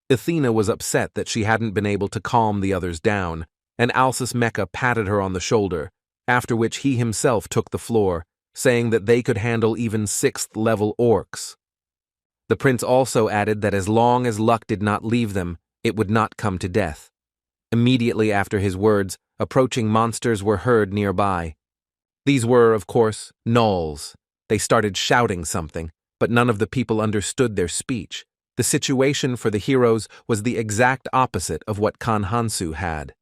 Athena was upset that she hadn't been able to calm the others down, and Alsus Mecha patted her on the shoulder, after which he himself took the floor, saying that they could handle even 6th-level orcs. The prince also added that as long as luck did not leave them, it would not come to death. Immediately after his words, approaching monsters were heard nearby. These were, of course, gnolls. They started shouting something, but none of the people understood their speech. The situation for the heroes was the exact opposite of what Kang Hansu had.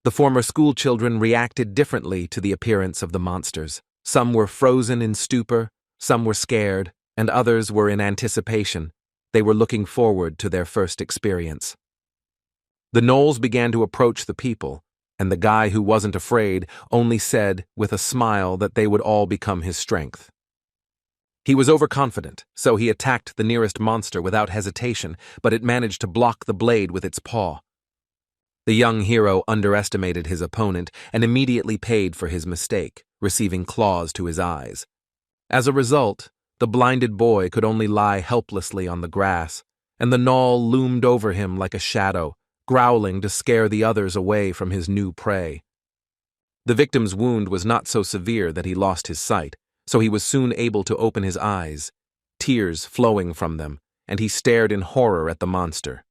The former schoolchildren reacted differently to the appearance of the monsters. Some were frozen in stupor, some were scared, and others were in anticipation. They were looking forward to their first experience. The gnolls began to approach the people, and the guy who wasn't afraid only said, with a smile, that they would all become his strength. He was overconfident, so he attacked the nearest monster without hesitation, but it managed to block the blade with its paw. The young hero underestimated his opponent and immediately paid for his mistake, receiving claws to his eyes. As a result, the blinded boy could only lie helplessly on the grass, and the gnoll loomed over him like a shadow, growling to scare the others away from his new prey. The victim's wound was not so severe that he lost his sight, so he was soon able to open his eyes, tears flowing from them, and he stared in horror at the monster.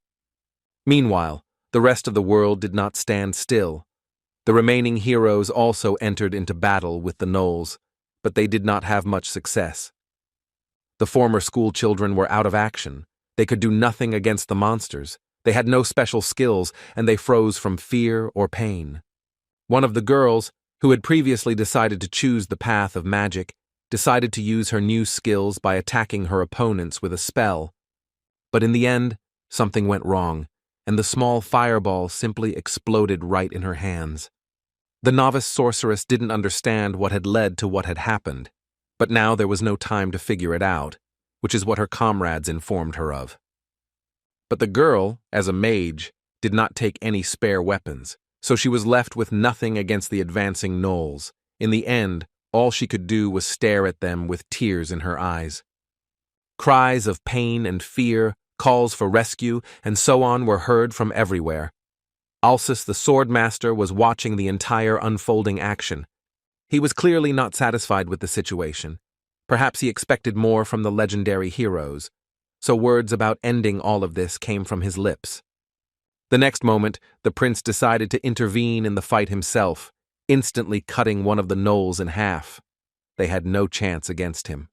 Meanwhile, the rest of the world did not stand still. The remaining heroes also entered into battle with the gnolls, but they did not have much success. The former schoolchildren were out of action. They could do nothing against the monsters. They had no special skills, and they froze from fear or pain. One of the girls, who had previously decided to choose the path of magic, decided to use her new skills by attacking her opponents with a spell. But in the end, something went wrong, and the small fireball simply exploded right in her hands. The novice sorceress didn't understand what had led to what had happened, but now there was no time to figure it out, which is what her comrades informed her of. But the girl, as a mage, did not take any spare weapons, so she was left with nothing against the advancing gnolls. In the end, all she could do was stare at them with tears in her eyes. Cries of pain and fear, calls for rescue, and so on were heard from everywhere. Alsus the swordmaster was watching the entire unfolding action. He was clearly not satisfied with the situation. Perhaps he expected more from the legendary heroes, so words about ending all of this came from his lips. The next moment, the prince decided to intervene in the fight himself, instantly cutting one of the gnolls in half. They had no chance against him.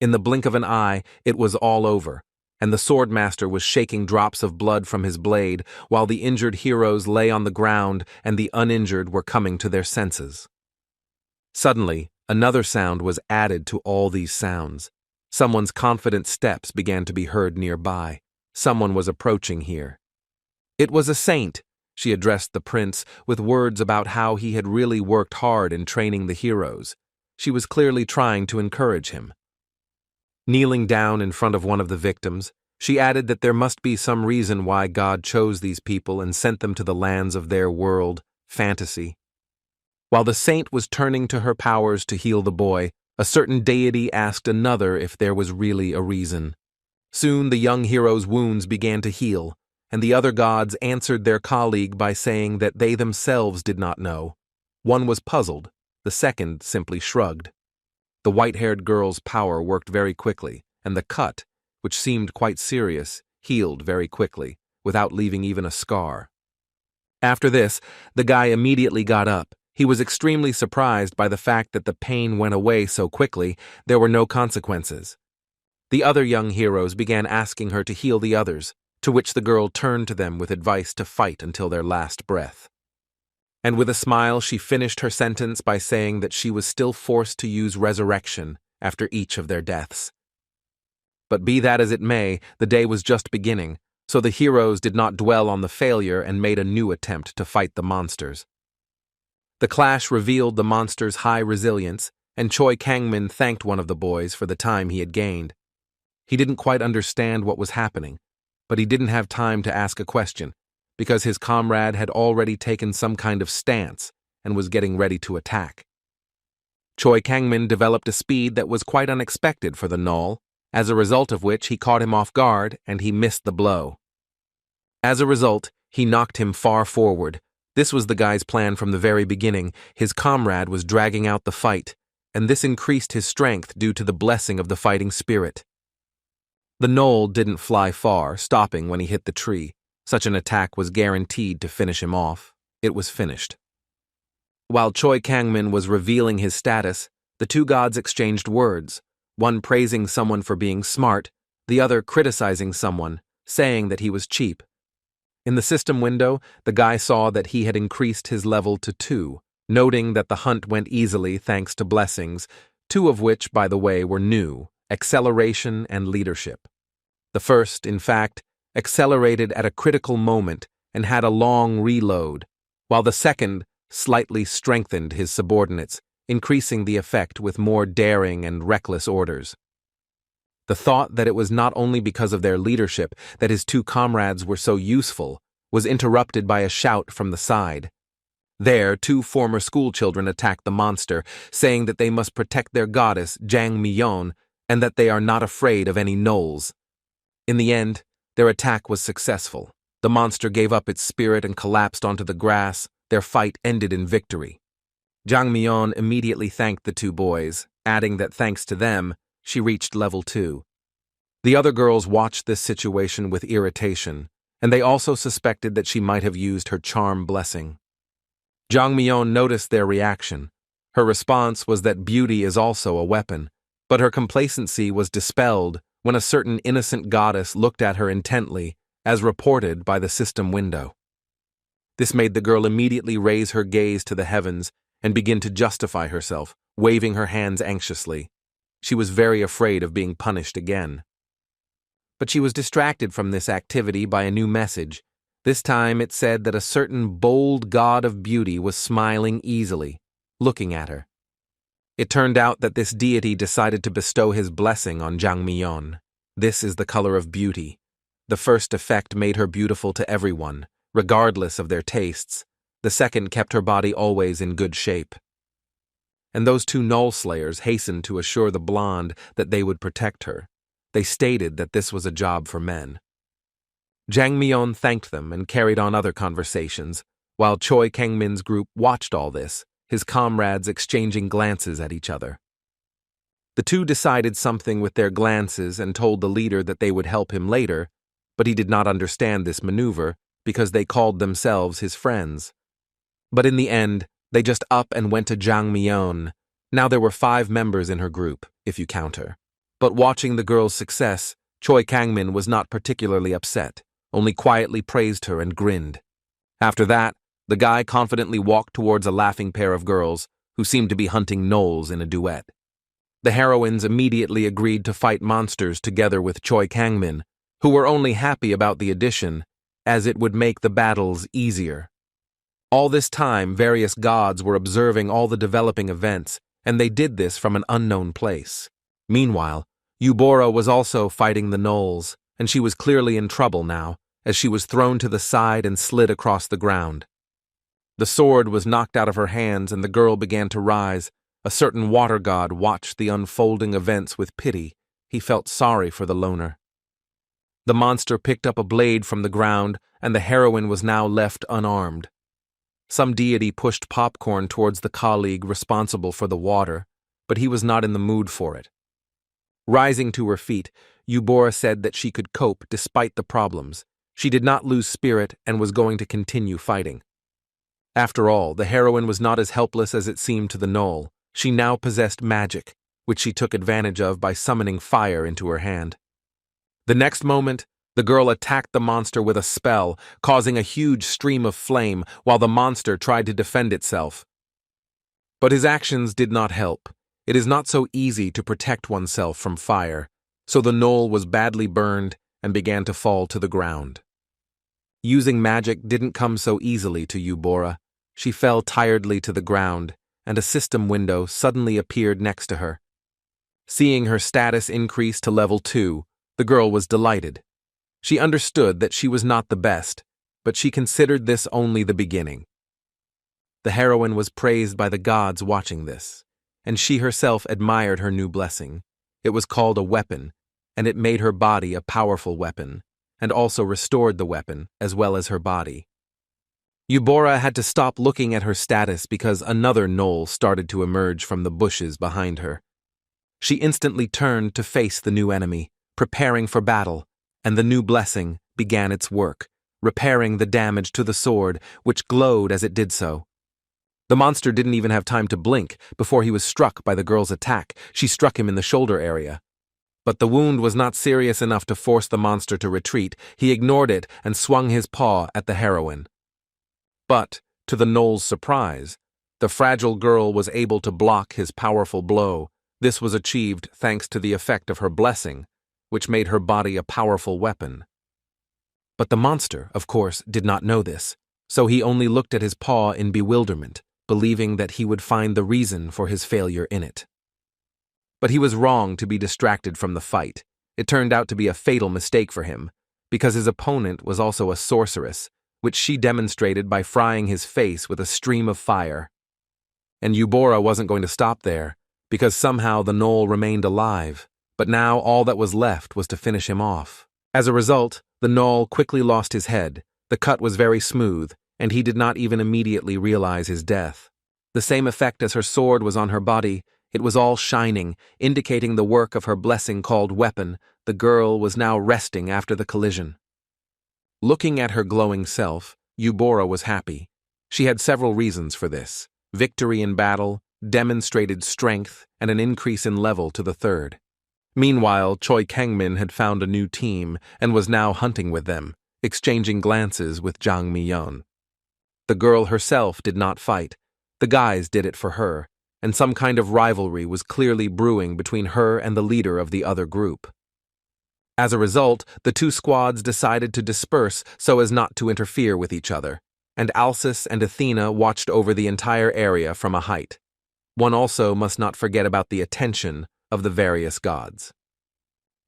In the blink of an eye, it was all over, and the swordmaster was shaking drops of blood from his blade, while the injured heroes lay on the ground and the uninjured were coming to their senses. Suddenly, another sound was added to all these sounds. Someone's confident steps began to be heard nearby. Someone was approaching here. It was a saint. She addressed the prince with words about how he had really worked hard in training the heroes. She was clearly trying to encourage him. Kneeling down in front of one of the victims, she added that there must be some reason why God chose these people and sent them to the lands of their world, fantasy. While the saint was turning to her powers to heal the boy, a certain deity asked another if there was really a reason. Soon the young hero's wounds began to heal, and the other gods answered their colleague by saying that they themselves did not know. One was puzzled, the second simply shrugged. The white-haired girl's power worked very quickly, and the cut, which seemed quite serious, healed very quickly, without leaving even a scar. After this, the guy immediately got up. He was extremely surprised by the fact that the pain went away so quickly. There were no consequences. The other young heroes began asking her to heal the others, to which the girl turned to them with advice to fight until their last breath. And with a smile, she finished her sentence by saying that she was still forced to use resurrection after each of their deaths. But be that as it may, the day was just beginning. so the heroes did not dwell on the failure and made a new attempt to fight the monsters. The clash revealed the monsters' high resilience, and Choi Kangmin thanked one of the boys for the time he had gained. He didn't quite understand what was happening, but he didn't have time to ask a question, because his comrade had already taken some kind of stance and was getting ready to attack. Choi Kangmin developed a speed that was quite unexpected for the null, as a result of which he caught him off guard and he missed the blow. As a result, he knocked him far forward. This was the guy's plan from the very beginning. His comrade was dragging out the fight, and this increased his strength due to the blessing of the fighting spirit. The null didn't fly far, stopping when he hit the tree. Such an attack was guaranteed to finish him off. It was finished. While Choi Kangmin was revealing his status, the two gods exchanged words, one praising someone for being smart, the other criticizing someone, saying that he was cheap. In the system window, the guy saw that he had increased his level to 2, noting that the hunt went easily thanks to blessings, 2 of which, by the way, were new: acceleration and leadership. The first, in fact, accelerated at a critical moment and had a long reload, while the second slightly strengthened his subordinates, increasing the effect with more daring and reckless orders. The thought that it was not only because of their leadership that his two comrades were so useful was interrupted by a shout from the side. There, 2 former schoolchildren attacked the monster, saying that they must protect their goddess, Jang Myeon, and that they are not afraid of any gnolls. In the end, their attack was successful. The monster gave up its spirit and collapsed onto the grass. Their fight ended in victory. Jang Myeon immediately thanked the 2 boys, adding that thanks to them, she reached level 2. The other girls watched this situation with irritation, and they also suspected that she might have used her charm blessing. Jang Myeon noticed their reaction. Her response was that beauty is also a weapon, but her complacency was dispelled when a certain innocent goddess looked at her intently, as reported by the system window. This made the girl immediately raise her gaze to the heavens and begin to justify herself, waving her hands anxiously. She was very afraid of being punished again. But she was distracted from this activity by a new message. This time it said that a certain bold god of beauty was smiling easily, looking at her. It turned out that this deity decided to bestow his blessing on Jang Myeon. This is the color of beauty. The first effect made her beautiful to everyone, regardless of their tastes. The second kept her body always in good shape. And those 2 null slayers hastened to assure the blonde that they would protect her. They stated that this was a job for men. Jang Myeon thanked them and carried on other conversations, while Choi Kangmin's group watched all this, his comrades exchanging glances at each other. The 2 decided something with their glances and told the leader that they would help him later, but he did not understand this maneuver because they called themselves his friends. But in the end, they just up and went to Jang Myeon. Now there were 5 members in her group, if you count her. But watching the girl's success, Choi Kangmin was not particularly upset, only quietly praised her and grinned. After that, the guy confidently walked towards a laughing pair of girls who seemed to be hunting gnolls in a duet. The heroines immediately agreed to fight monsters together with Choi Kangmin, who were only happy about the addition, as it would make the battles easier. All this time, various gods were observing all the developing events, and they did this from an unknown place. Meanwhile, Eubora was also fighting the gnolls, and she was clearly in trouble now, as she was thrown to the side and slid across the ground. The sword was knocked out of her hands, and the girl began to rise. A certain water god watched the unfolding events with pity. He felt sorry for the loner. The monster picked up a blade from the ground, and the heroine was now left unarmed. Some deity pushed popcorn towards the colleague responsible for the water, but he was not in the mood for it. Rising to her feet, Eubora said that she could cope despite the problems. She did not lose spirit and was going to continue fighting. After all, the heroine was not as helpless as it seemed to the null. She now possessed magic, which she took advantage of by summoning fire into her hand. The next moment, the girl attacked the monster with a spell, causing a huge stream of flame while the monster tried to defend itself. But his actions did not help. It is not so easy to protect oneself from fire, so the null was badly burned and began to fall to the ground. Using magic didn't come so easily to Eubora. She fell tiredly to the ground, and a system window suddenly appeared next to her. Seeing her status increase to level 2, the girl was delighted. She understood that she was not the best, but she considered this only the beginning. The heroine was praised by the gods watching this, and she herself admired her new blessing. It was called a weapon, and it made her body a powerful weapon, and also restored the weapon as well as her body. Eubora had to stop looking at her status because another knoll started to emerge from the bushes behind her. She instantly turned to face the new enemy, preparing for battle, and the new blessing began its work, repairing the damage to the sword, which glowed as it did so. The monster didn't even have time to blink before he was struck by the girl's attack. She struck him in the shoulder area. But the wound was not serious enough to force the monster to retreat. He ignored it and swung his paw at the heroine. But, to the knoll's surprise, the fragile girl was able to block his powerful blow. This was achieved thanks to the effect of her blessing, which made her body a powerful weapon. But the monster, of course, did not know this, so he only looked at his paw in bewilderment, believing that he would find the reason for his failure in it. But he was wrong to be distracted from the fight. It turned out to be a fatal mistake for him, because his opponent was also a sorceress, which she demonstrated by frying his face with a stream of fire. And Eubora wasn't going to stop there, because somehow the knoll remained alive, but now all that was left was to finish him off. As a result, the knoll quickly lost his head. The cut was very smooth, and he did not even immediately realize his death. The same effect as her sword was on her body. It was all shining, indicating the work of her blessing called weapon. The girl was now resting after the collision. Looking at her glowing self, Eubora was happy. She had several reasons for this: victory in battle, demonstrated strength, and an increase in level to the 3rd. Meanwhile, Choi Kangmin had found a new team and was now hunting with them, exchanging glances with Jang Mi-yeon. The girl herself did not fight. The guys did it for her, and some kind of rivalry was clearly brewing between her and the leader of the other group. As a result, the two squads decided to disperse so as not to interfere with each other, and Alcis and Athena watched over the entire area from a height. One also must not forget about the attention of the various gods.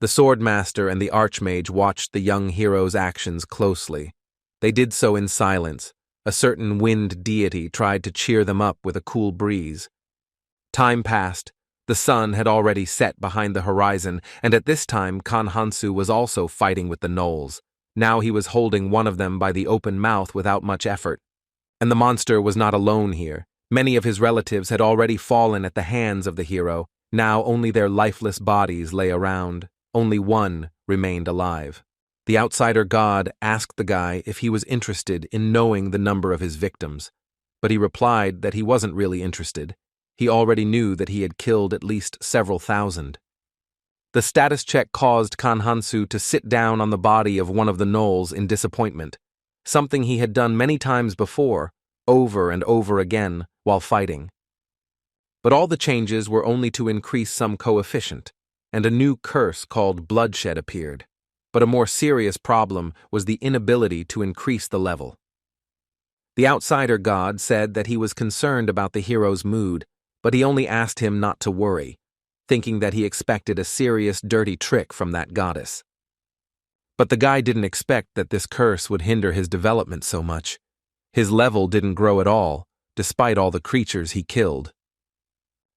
The Swordmaster and the Archmage watched the young hero's actions closely. They did so in silence. A certain wind deity tried to cheer them up with a cool breeze. Time passed. The sun had already set behind the horizon, and at this time Kang Hansu was also fighting with the gnolls. Now he was holding one of them by the open mouth without much effort. And the monster was not alone here. Many of his relatives had already fallen at the hands of the hero. Now only their lifeless bodies lay around. Only one remained alive. The outsider god asked the guy if he was interested in knowing the number of his victims, but he replied that he wasn't really interested. He already knew that he had killed at least several thousand. The status check caused Kang Hansu to sit down on the body of one of the gnolls in disappointment, something he had done many times before, over and over again, while fighting. But all the changes were only to increase some coefficient, and a new curse called bloodshed appeared. But a more serious problem was the inability to increase the level. The outsider god said that he was concerned about the hero's mood, but he only asked him not to worry, thinking that he expected a serious dirty trick from that goddess. But the guy didn't expect that this curse would hinder his development so much. His level didn't grow at all, despite all the creatures he killed.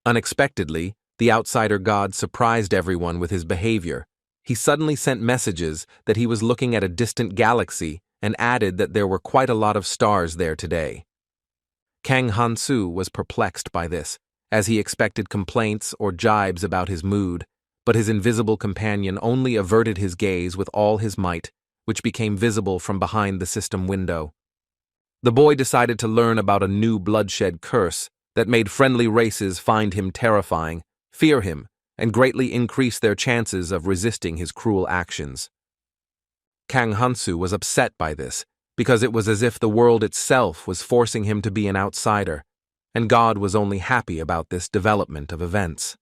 Unexpectedly, the outsider god surprised everyone with his behavior. He suddenly sent messages that he was looking at a distant galaxy and added that there were quite a lot of stars there today. Kang Hansu was perplexed by this, as he expected complaints or jibes about his mood, but his invisible companion only averted his gaze with all his might, which became visible from behind the system window. The boy decided to learn about a new bloodshed curse that made friendly races find him terrifying, fear him, and greatly increase their chances of resisting his cruel actions. Kang Hansu was upset by this, because it was as if the world itself was forcing him to be an outsider, and God was only happy about this development of events.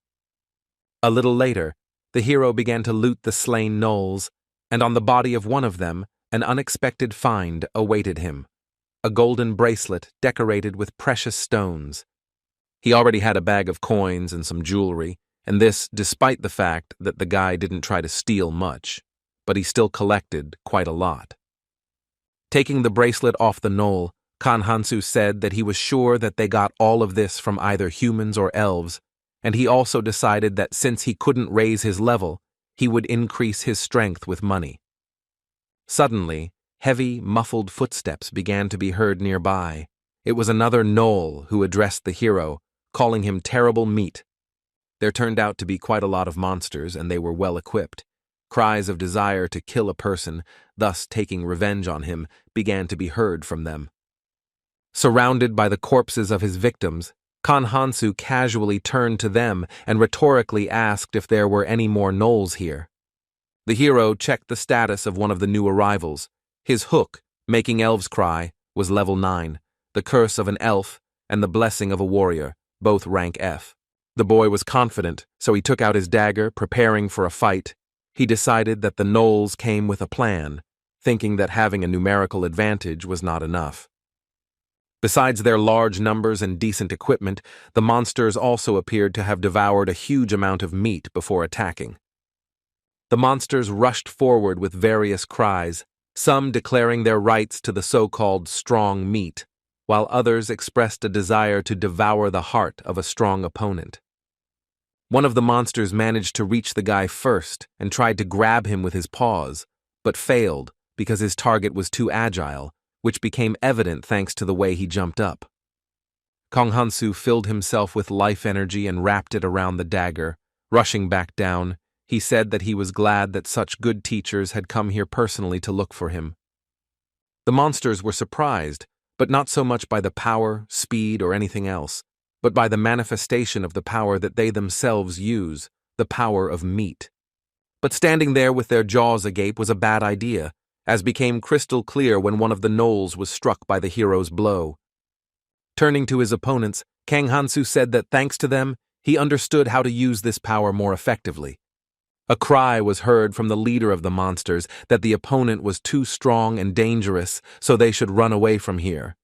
A little later, the hero began to loot the slain gnolls. and on the body of one of them, an unexpected find awaited him: a golden bracelet decorated with precious stones. He already had a bag of coins and some jewelry, and this despite the fact that the guy didn't try to steal much, but he still collected quite a lot. Taking the bracelet off the knoll, Kang Hansu said that he was sure that they got all of this from either humans or elves, and he also decided that since he couldn't raise his level, he would increase his strength with money. Suddenly, heavy, muffled footsteps began to be heard nearby. It was another gnoll who addressed the hero, calling him terrible meat. There turned out to be quite a lot of monsters, and they were well equipped. Cries of desire to kill a person, thus taking revenge on him, began to be heard from them. Surrounded by the corpses of his victims, Kang Hansu casually turned to them and rhetorically asked if there were any more gnolls here. The hero checked the status of one of the new arrivals. His hook, making elves cry, was level 9, the curse of an elf and the blessing of a warrior, both rank F. The boy was confident, so he took out his dagger, preparing for a fight. He decided that the gnolls came with a plan, thinking that having a numerical advantage was not enough. Besides their large numbers and decent equipment, the monsters also appeared to have devoured a huge amount of meat before attacking. The monsters rushed forward with various cries, some declaring their rights to the so-called strong meat, while others expressed a desire to devour the heart of a strong opponent. One of the monsters managed to reach the guy first and tried to grab him with his paws, but failed because his target was too agile, which became evident thanks to the way he jumped up. Kang Hansu filled himself with life energy and wrapped it around the dagger. Rushing back down, he said that he was glad that such good teachers had come here personally to look for him. The monsters were surprised, but not so much by the power, speed, or anything else, but by the manifestation of the power that they themselves use, the power of meat. But standing there with their jaws agape was a bad idea, as became crystal clear when one of the gnolls was struck by the hero's blow. Turning to his opponents, Kang Hansu said that thanks to them, he understood how to use this power more effectively. A cry was heard from the leader of the monsters that the opponent was too strong and dangerous, so they should run away from here.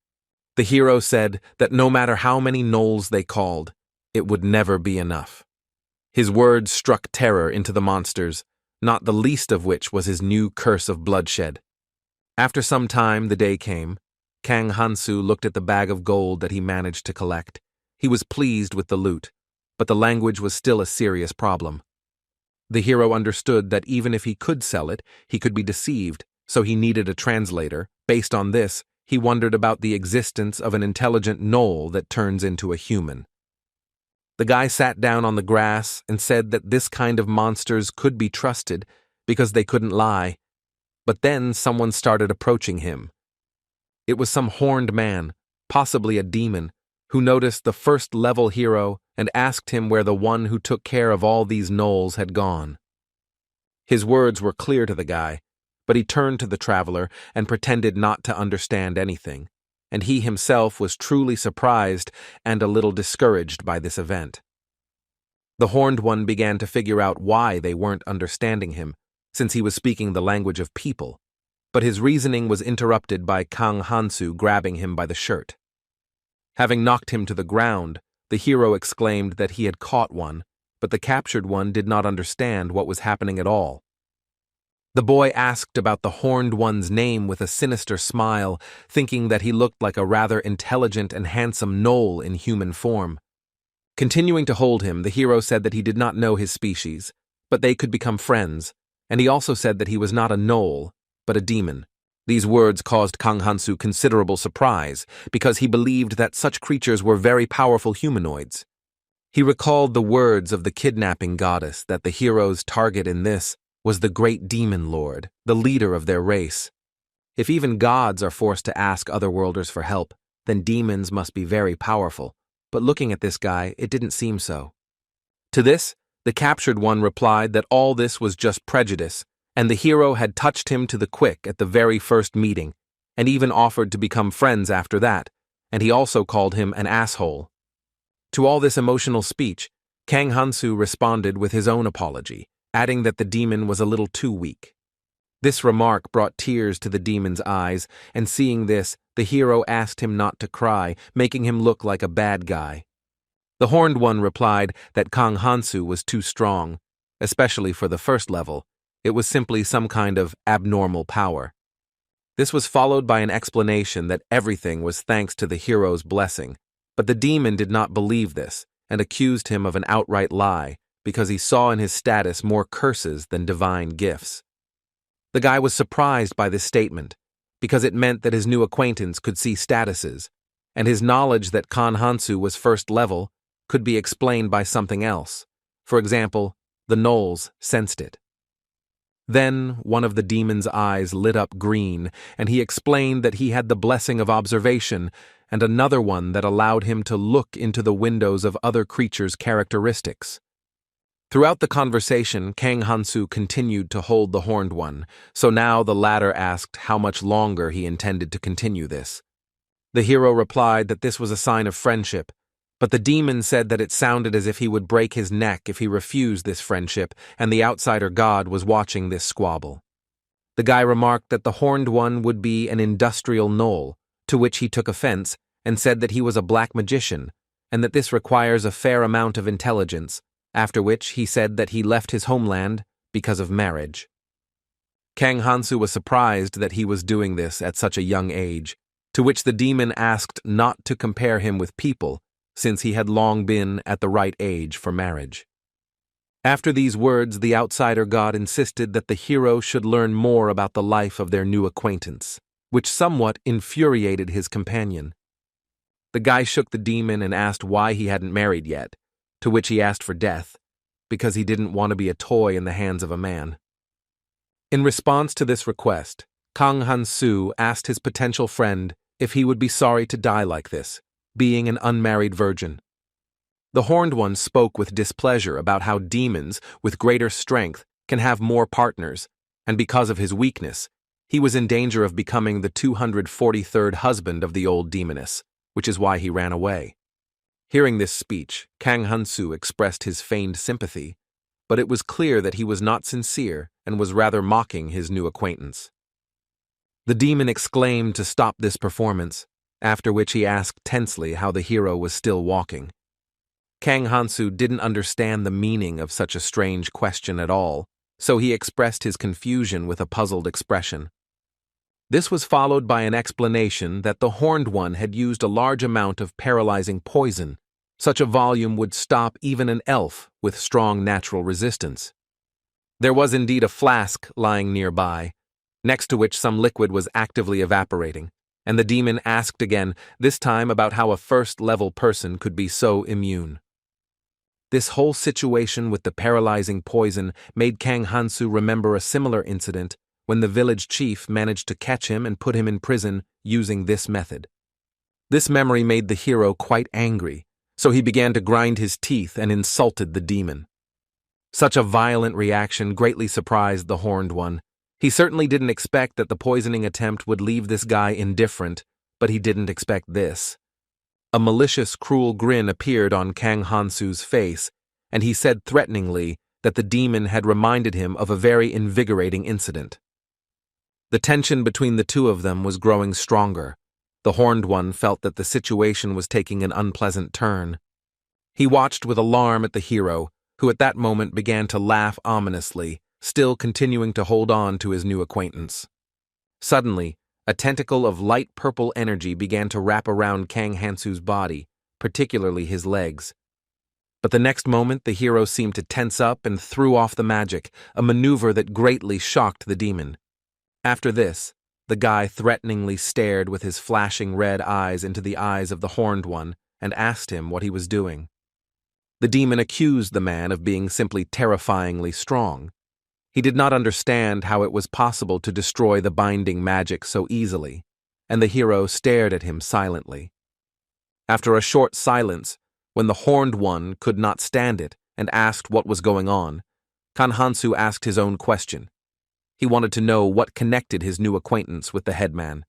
The hero said that no matter how many gnolls they called, it would never be enough. His words struck terror into the monsters, not the least of which was his new curse of bloodshed. After some time, the day came. Kang Hansu looked at the bag of gold that he managed to collect. He was pleased with the loot, but the language was still a serious problem. The hero understood that even if he could sell it, he could be deceived, so he needed a translator. Based on this, he wondered about the existence of an intelligent gnoll that turns into a human. The guy sat down on the grass and said that this kind of monsters could be trusted because they couldn't lie. But then someone started approaching him. It was some horned man, possibly a demon, who noticed the first-level hero and asked him where the one who took care of all these gnolls had gone. His words were clear to the guy, but he turned to the traveler and pretended not to understand anything, and he himself was truly surprised and a little discouraged by this event. The horned one began to figure out why they weren't understanding him, since he was speaking the language of people, but his reasoning was interrupted by Kang Hansu grabbing him by the shirt. Having knocked him to the ground, the hero exclaimed that he had caught one, but the captured one did not understand what was happening at all. The boy asked about the horned one's name with a sinister smile, thinking that he looked like a rather intelligent and handsome gnoll in human form. Continuing to hold him, the hero said that he did not know his species, but they could become friends, and he also said that he was not a gnoll, but a demon. These words caused Kang Hansu considerable surprise, because he believed that such creatures were very powerful humanoids. He recalled the words of the kidnapping goddess that the hero's target in this was the great demon lord, the leader of their race. If even gods are forced to ask otherworlders for help, then demons must be very powerful, but looking at this guy, it didn't seem so. To this, the captured one replied that all this was just prejudice, and the hero had touched him to the quick at the very first meeting, and even offered to become friends after that, and he also called him an asshole. To all this emotional speech, Kang Hansu responded with his own apology, adding that the demon was a little too weak. This remark brought tears to the demon's eyes, and seeing this, the hero asked him not to cry, making him look like a bad guy. The Horned One replied that Kang Hansu was too strong, especially for the first level. It was simply some kind of abnormal power. This was followed by an explanation that everything was thanks to the hero's blessing, but the demon did not believe this and accused him of an outright lie because he saw in his status more curses than divine gifts. The guy was surprised by this statement because it meant that his new acquaintance could see statuses, and his knowledge that Kang Hansu was first level could be explained by something else. For example, the gnolls sensed it. Then one of the demon's eyes lit up green, and he explained that he had the blessing of observation and another one that allowed him to look into the windows of other creatures' characteristics. Throughout the conversation, Kang Hansu continued to hold the Horned One, so now the latter asked how much longer he intended to continue this. The hero replied that this was a sign of friendship, but the demon said that it sounded as if he would break his neck if he refused this friendship, and the outsider god was watching this squabble. The guy remarked that the Horned One would be an industrial gnoll, to which he took offense and said that he was a black magician, and that this requires a fair amount of intelligence, after which he said that he left his homeland because of marriage. Kang Hansu was surprised that he was doing this at such a young age, to which the demon asked not to compare him with people, since he had long been at the right age for marriage. After these words, the outsider god insisted that the hero should learn more about the life of their new acquaintance, which somewhat infuriated his companion. The guy shook the demon and asked why he hadn't married yet, to which he asked for death, because he didn't want to be a toy in the hands of a man. In response to this request, Kang Hansu asked his potential friend if he would be sorry to die like this, being an unmarried virgin. The Horned One spoke with displeasure about how demons, with greater strength, can have more partners, and because of his weakness, he was in danger of becoming the 243rd husband of the old demoness, which is why he ran away. Hearing this speech, Kang Hansu expressed his feigned sympathy, but it was clear that he was not sincere and was rather mocking his new acquaintance. The demon exclaimed to stop this performance, after which he asked tensely how the hero was still walking. Kang Hansu didn't understand the meaning of such a strange question at all, so he expressed his confusion with a puzzled expression. This was followed by an explanation that the Horned One had used a large amount of paralyzing poison. Such a volume would stop even an elf with strong natural resistance. There was indeed a flask lying nearby, next to which some liquid was actively evaporating, and the demon asked again, this time about how a first-level person could be so immune. This whole situation with the paralyzing poison made Kang Hansu remember a similar incident when the village chief managed to catch him and put him in prison using this method. This memory made the hero quite angry, so he began to grind his teeth and insulted the demon. Such a violent reaction greatly surprised the Horned One. He certainly didn't expect that the poisoning attempt would leave this guy indifferent, but he didn't expect this. A malicious, cruel grin appeared on Kang Hansu's face, and he said threateningly that the demon had reminded him of a very invigorating incident. The tension between the two of them was growing stronger. The Horned One felt that the situation was taking an unpleasant turn. He watched with alarm at the hero, who at that moment began to laugh ominously, still continuing to hold on to his new acquaintance. Suddenly, a tentacle of light purple energy began to wrap around Kang Hansu's body, particularly his legs. But the next moment, the hero seemed to tense up and threw off the magic, a maneuver that greatly shocked the demon. After this, the guy threateningly stared with his flashing red eyes into the eyes of the Horned One and asked him what he was doing. The demon accused the man of being simply terrifyingly strong. He did not understand how it was possible to destroy the binding magic so easily, and the hero stared at him silently. After a short silence, when the Horned One could not stand it and asked what was going on, Kang Hansu asked his own question. He wanted to know what connected his new acquaintance with the headman.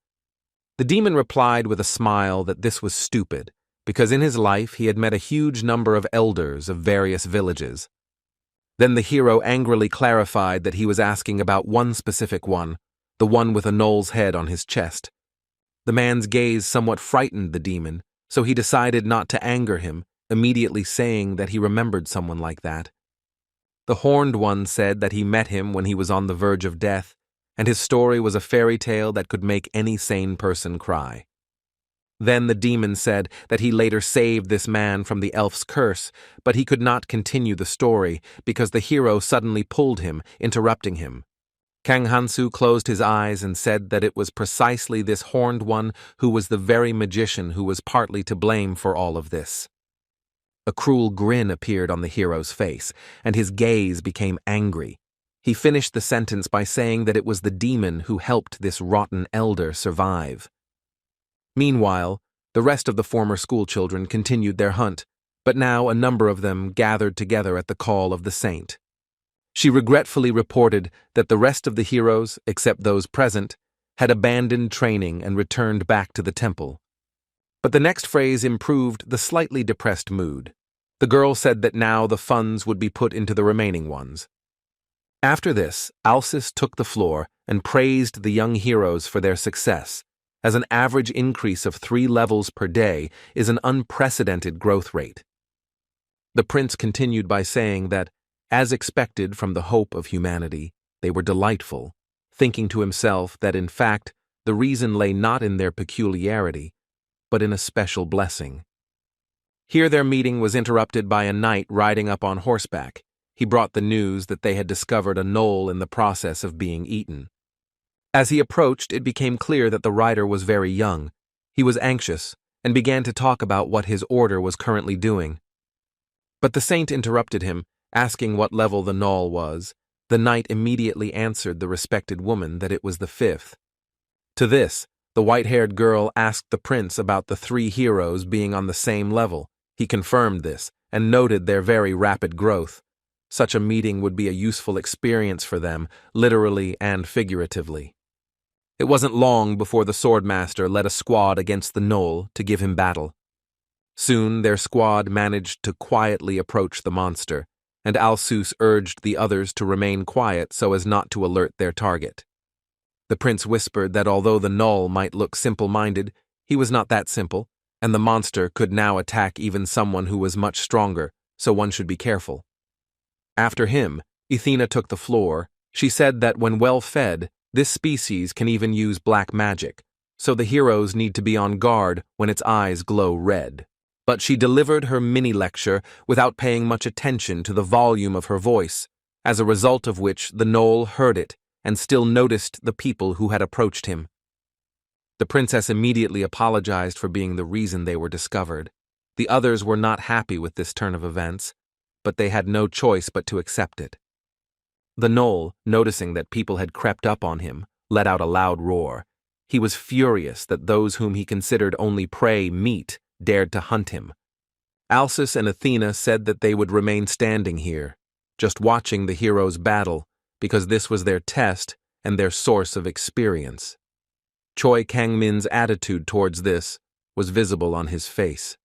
The demon replied with a smile that this was stupid, because in his life he had met a huge number of elders of various villages. Then the hero angrily clarified that he was asking about one specific one, the one with a gnoll's head on his chest. The man's gaze somewhat frightened the demon, so he decided not to anger him, immediately saying that he remembered someone like that. The horned one said that he met him when he was on the verge of death, and his story was a fairy tale that could make any sane person cry. Then the demon said that he later saved this man from the elf's curse, but he could not continue the story because the hero suddenly pulled him, interrupting him. Kang Hansu closed his eyes and said that it was precisely this horned one who was the very magician who was partly to blame for all of this. A cruel grin appeared on the hero's face, and his gaze became angry. He finished the sentence by saying that it was the demon who helped this rotten elder survive. Meanwhile, the rest of the former schoolchildren continued their hunt, but now a number of them gathered together at the call of the saint. She regretfully reported that the rest of the heroes, except those present, had abandoned training and returned back to the temple. But the next phrase improved the slightly depressed mood. The girl said that now the funds would be put into the remaining ones. After this, Alsis took the floor and praised the young heroes for their success, as an average increase of 3 levels per day is an unprecedented growth rate. The prince continued by saying that, as expected from the hope of humanity, they were delightful, thinking to himself that in fact the reason lay not in their peculiarity, but in a special blessing. Here their meeting was interrupted by a knight riding up on horseback. He brought the news that they had discovered a gnoll in the process of being eaten. As he approached, it became clear that the rider was very young. He was anxious and began to talk about what his order was currently doing. But the saint interrupted him, asking what level the gnoll was. The knight immediately answered the respected woman that it was the 5th. To this, the white-haired girl asked the prince about the 3 heroes being on the same level. He confirmed this and noted their very rapid growth. Such a meeting would be a useful experience for them, literally and figuratively. It wasn't long before the swordmaster led a squad against the gnoll to give him battle. Soon their squad managed to quietly approach the monster, and Alsus urged the others to remain quiet so as not to alert their target. The prince whispered that although the gnoll might look simple-minded, he was not that simple, and the monster could now attack even someone who was much stronger, so one should be careful. After him, Athena took the floor. She said that when well fed, this species can even use black magic, so the heroes need to be on guard when its eyes glow red. But she delivered her mini-lecture without paying much attention to the volume of her voice, as a result of which the gnoll heard it and still noticed the people who had approached him. The princess immediately apologized for being the reason they were discovered. The others were not happy with this turn of events, but they had no choice but to accept it. The gnoll, noticing that people had crept up on him, let out a loud roar. He was furious that those whom he considered only prey meat dared to hunt him. Alsus and Athena said that they would remain standing here, just watching the heroes battle, because this was their test and their source of experience. Choi Kangmin's attitude towards this was visible on his face.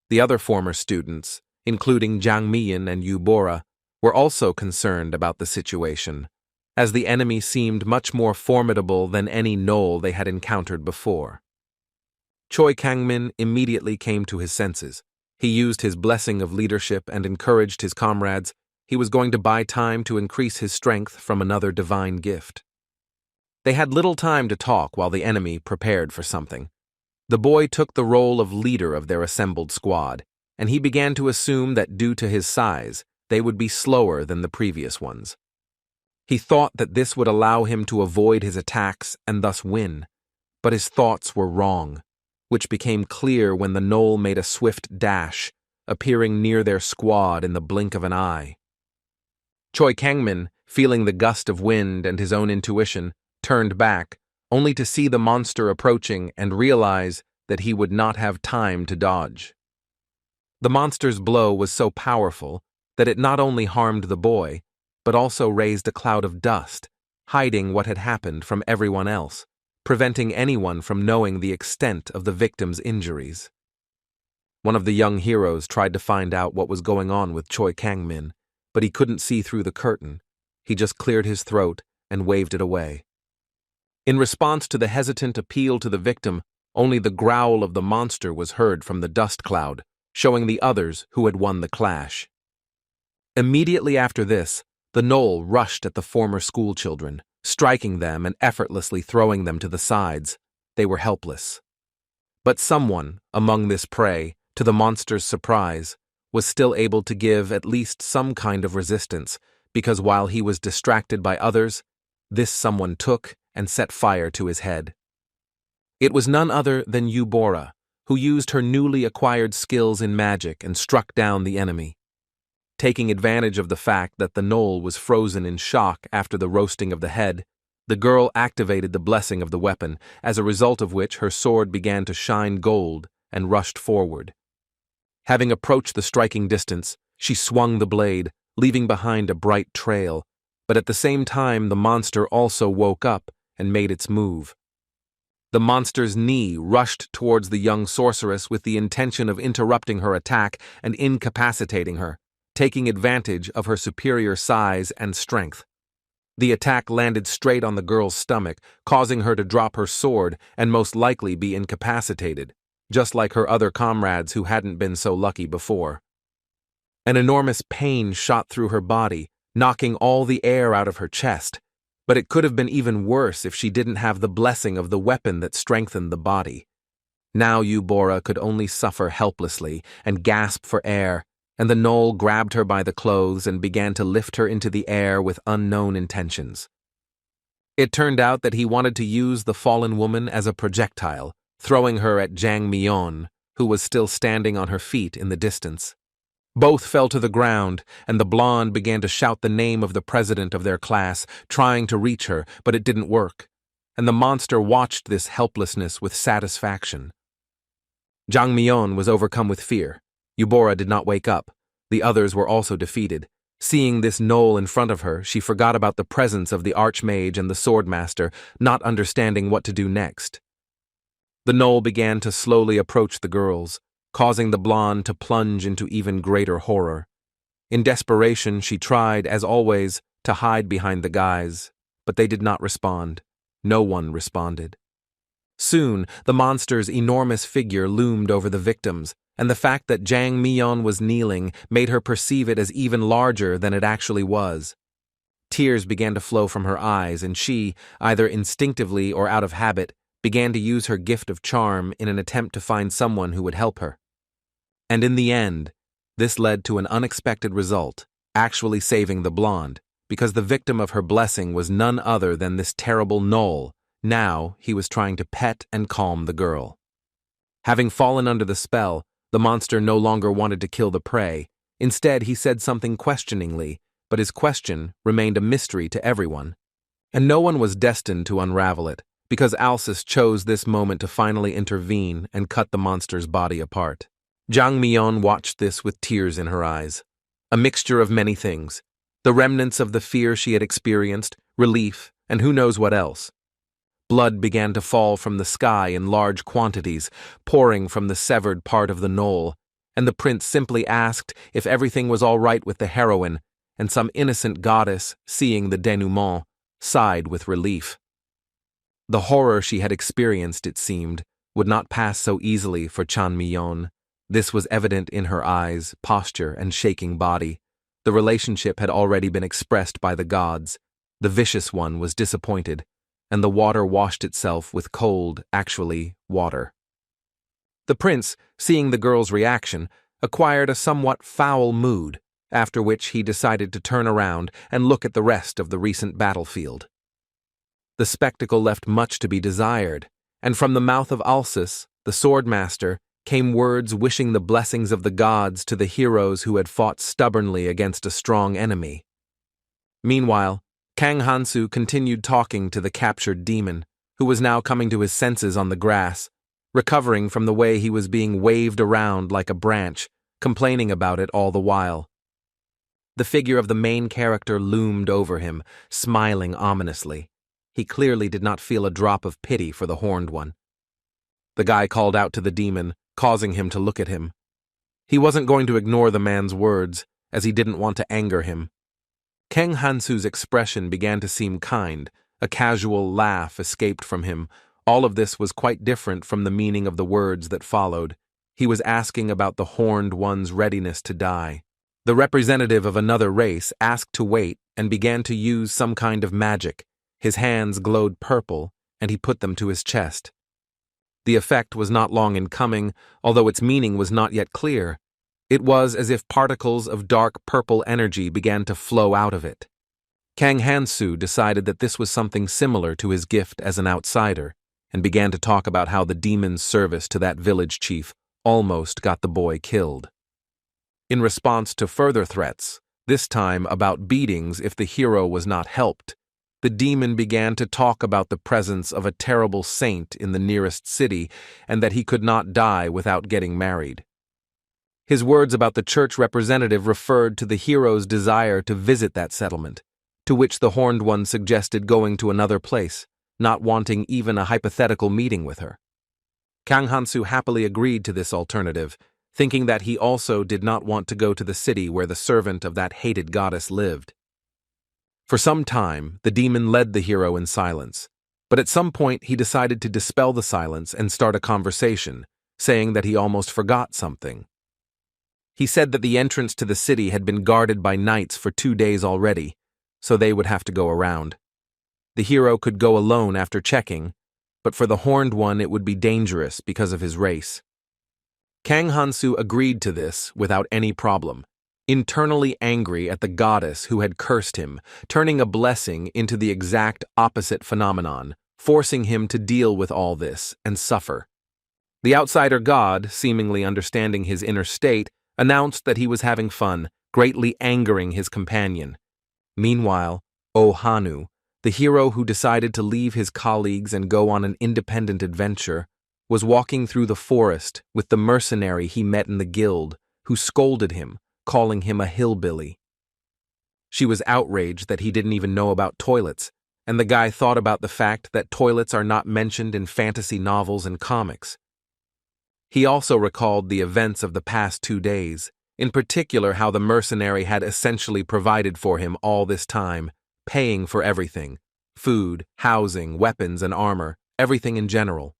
The other former students, including Jang Mian and Yu Bora, were also concerned about the situation, as the enemy seemed much more formidable than any gnoll they had encountered before. Choi Kangmin immediately came to his senses. He used his blessing of leadership and encouraged his comrades. He was going to buy time to increase his strength from another divine gift. They had little time to talk while the enemy prepared for something. The boy took the role of leader of their assembled squad, and he began to assume that due to his size, they would be slower than the previous ones. He thought that this would allow him to avoid his attacks and thus win, but his thoughts were wrong, which became clear when the gnoll made a swift dash, appearing near their squad in the blink of an eye. Choi Kangmin, feeling the gust of wind and his own intuition, turned back, only to see the monster approaching and realize that he would not have time to dodge. The monster's blow was so powerful that it not only harmed the boy, but also raised a cloud of dust, hiding what had happened from everyone else, preventing anyone from knowing the extent of the victim's injuries. One of the young heroes tried to find out what was going on with Choi Kangmin, but he couldn't see through the curtain. He just cleared his throat and waved it away. In response to the hesitant appeal to the victim, only the growl of the monster was heard from the dust cloud, showing the others who had won the clash. Immediately after this, the knoll rushed at the former schoolchildren, striking them and effortlessly throwing them to the sides. They were helpless. But someone, among this prey, to the monster's surprise, was still able to give at least some kind of resistance, because while he was distracted by others, this someone took and set fire to his head. It was none other than Eubora, who used her newly acquired skills in magic and struck down the enemy. Taking advantage of the fact that the knoll was frozen in shock after the roasting of the head, the girl activated the blessing of the weapon, as a result of which her sword began to shine gold and rushed forward. Having approached the striking distance, she swung the blade, leaving behind a bright trail, but at the same time the monster also woke up and made its move. The monster's knee rushed towards the young sorceress with the intention of interrupting her attack and incapacitating her, taking advantage of her superior size and strength. The attack landed straight on the girl's stomach, causing her to drop her sword and most likely be incapacitated, just like her other comrades who hadn't been so lucky before. An enormous pain shot through her body, knocking all the air out of her chest, but it could have been even worse if she didn't have the blessing of the weapon that strengthened the body. Now Eubora could only suffer helplessly and gasp for air, and the knoll grabbed her by the clothes and began to lift her into the air with unknown intentions. It turned out that he wanted to use the fallen woman as a projectile, throwing her at Jang Myeon, who was still standing on her feet in the distance. Both fell to the ground, and the blonde began to shout the name of the president of their class, trying to reach her, but it didn't work, and the monster watched this helplessness with satisfaction. Jang Myeon was overcome with fear. Eubora did not wake up. The others were also defeated. Seeing this knoll in front of her, she forgot about the presence of the archmage and the swordmaster, not understanding what to do next. The knoll began to slowly approach the girls, causing the blonde to plunge into even greater horror. In desperation, she tried, as always, to hide behind the guys, but they did not respond. No one responded. Soon, the monster's enormous figure loomed over the victims, and the fact that Jang Myeon was kneeling made her perceive it as even larger than it actually was. Tears began to flow from her eyes, and she, either instinctively or out of habit, began to use her gift of charm in an attempt to find someone who would help her. And in the end, this led to an unexpected result, actually saving the blonde, because the victim of her blessing was none other than this terrible knoll. Now he was trying to pet and calm the girl. Having fallen under the spell, the monster no longer wanted to kill the prey. Instead, he said something questioningly, but his question remained a mystery to everyone. And no one was destined to unravel it, because Alsus chose this moment to finally intervene and cut the monster's body apart. Jang Myeon watched this with tears in her eyes. A mixture of many things. The remnants of the fear she had experienced, relief, and who knows what else. Blood began to fall from the sky in large quantities, pouring from the severed part of the knoll, and the prince simply asked if everything was all right with the heroine, and some innocent goddess, seeing the denouement, sighed with relief. The horror she had experienced, it seemed, would not pass so easily for Chan Myeon. This was evident in her eyes, posture, and shaking body. The relationship had already been expressed by the gods. The vicious one was disappointed, and the water washed itself with cold, actually, water. The prince, seeing the girl's reaction, acquired a somewhat foul mood, after which he decided to turn around and look at the rest of the recent battlefield. The spectacle left much to be desired, and from the mouth of Alsus, the swordmaster, came words wishing the blessings of the gods to the heroes who had fought stubbornly against a strong enemy. Meanwhile, Kang Hansu continued talking to the captured demon, who was now coming to his senses on the grass, recovering from the way he was being waved around like a branch, complaining about it all the while. The figure of the main character loomed over him, smiling ominously. He clearly did not feel a drop of pity for the horned one. The guy called out to the demon, causing him to look at him. He wasn't going to ignore the man's words, as he didn't want to anger him. Kang Hansu's expression began to seem kind. A casual laugh escaped from him. All of this was quite different from the meaning of the words that followed. He was asking about the Horned One's readiness to die. The representative of another race asked to wait and began to use some kind of magic. His hands glowed purple, and he put them to his chest. The effect was not long in coming, although its meaning was not yet clear. It was as if particles of dark purple energy began to flow out of it. Kang Hansu decided that this was something similar to his gift as an outsider, and began to talk about how the demon's service to that village chief almost got the boy killed. In response to further threats, this time about beatings if the hero was not helped, the demon began to talk about the presence of a terrible saint in the nearest city and that he could not die without getting married. His words about the church representative referred to the hero's desire to visit that settlement, to which the Horned One suggested going to another place, not wanting even a hypothetical meeting with her. Kang Hansu happily agreed to this alternative, thinking that he also did not want to go to the city where the servant of that hated goddess lived. For some time, the demon led the hero in silence, but at some point he decided to dispel the silence and start a conversation, saying that he almost forgot something. He said that the entrance to the city had been guarded by knights for 2 days already, so they would have to go around. The hero could go alone after checking, but for the Horned One it would be dangerous because of his race. Kang Hansu agreed to this without any problem, internally angry at the goddess who had cursed him, turning a blessing into the exact opposite phenomenon, forcing him to deal with all this and suffer. The outsider god, seemingly understanding his inner state, announced that he was having fun, greatly angering his companion. Meanwhile, Ohanu, the hero who decided to leave his colleagues and go on an independent adventure, was walking through the forest with the mercenary he met in the guild, who scolded him, calling him a hillbilly. She was outraged that he didn't even know about toilets, and the guy thought about the fact that toilets are not mentioned in fantasy novels and comics. He also recalled the events of the past 2 days, in particular how the mercenary had essentially provided for him all this time, paying for everything: food, housing, weapons, and armor, everything in general.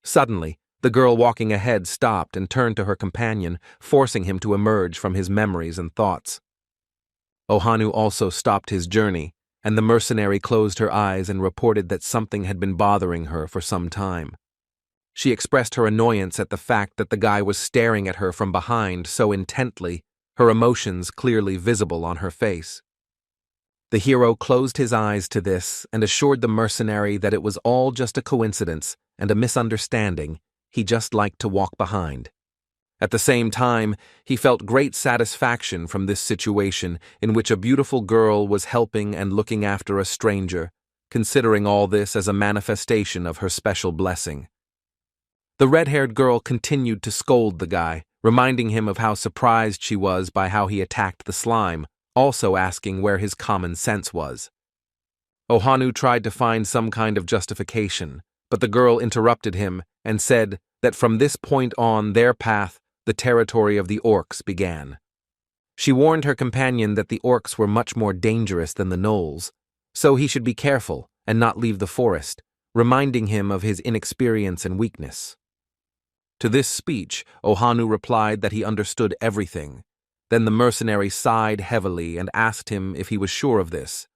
Suddenly, the girl walking ahead stopped and turned to her companion, forcing him to emerge from his memories and thoughts. Ohanu also stopped his journey, and the mercenary closed her eyes and reported that something had been bothering her for some time. She expressed her annoyance at the fact that the guy was staring at her from behind so intently, her emotions clearly visible on her face. The hero closed his eyes to this and assured the mercenary that it was all just a coincidence and a misunderstanding. He just liked to walk behind. At the same time, he felt great satisfaction from this situation in which a beautiful girl was helping and looking after a stranger, considering all this as a manifestation of her special blessing. The red-haired girl continued to scold the guy, reminding him of how surprised she was by how he attacked the slime, also asking where his common sense was. Ohanu tried to find some kind of justification, but the girl interrupted him and said that from this point on their path, the territory of the orcs began. She warned her companion that the orcs were much more dangerous than the gnolls, so he should be careful and not leave the forest, reminding him of his inexperience and weakness. To this speech, Ohanu replied that he understood everything. Then the mercenary sighed heavily and asked him if he was sure of this.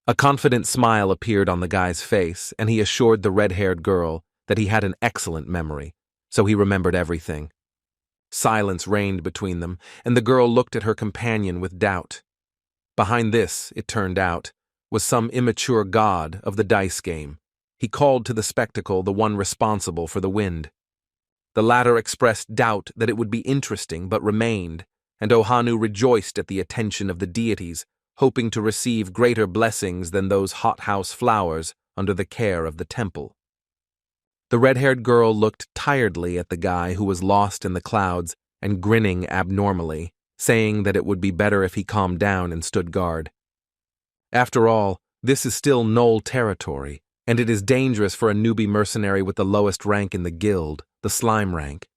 A confident smile appeared on the guy's face, and he assured the red-haired girl that he had an excellent memory, so he remembered everything. Silence reigned between them, and the girl looked at her companion with doubt. Behind this, it turned out, was some immature god of the dice game. He called to the spectacle the one responsible for the wind. The latter expressed doubt that it would be interesting but remained, and Ohanu rejoiced at the attention of the deities, hoping to receive greater blessings than those hothouse flowers under the care of the temple. The red-haired girl looked tiredly at the guy who was lost in the clouds and grinning abnormally, saying that it would be better if he calmed down and stood guard. After all, this is still null territory, and it is dangerous for a newbie mercenary with the lowest rank in the guild, the slime rank.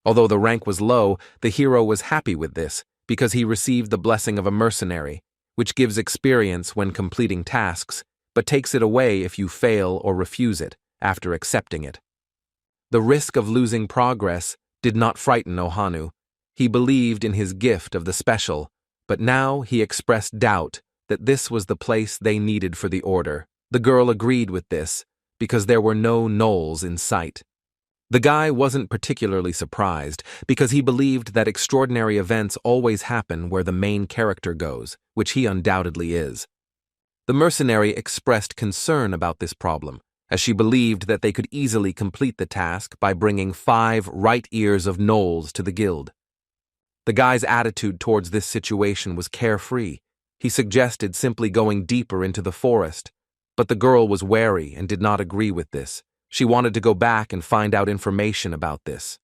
Although the rank was low, the hero was happy with this, because he received the blessing of a mercenary, which gives experience when completing tasks, but takes it away if you fail or refuse it after accepting it. The risk of losing progress did not frighten Ohanu. He believed in his gift of the special, but now he expressed doubt that this was the place they needed for the order. The girl agreed with this because there were no gnolls in sight. The guy wasn't particularly surprised because he believed that extraordinary events always happen where the main character goes, which he undoubtedly is. The mercenary expressed concern about this problem, as she believed that they could easily complete the task by bringing 5 right ears of gnolls to the guild. The guy's attitude towards this situation was carefree. He suggested simply going deeper into the forest, but the girl was wary and did not agree with this. She wanted to go back and find out information about this.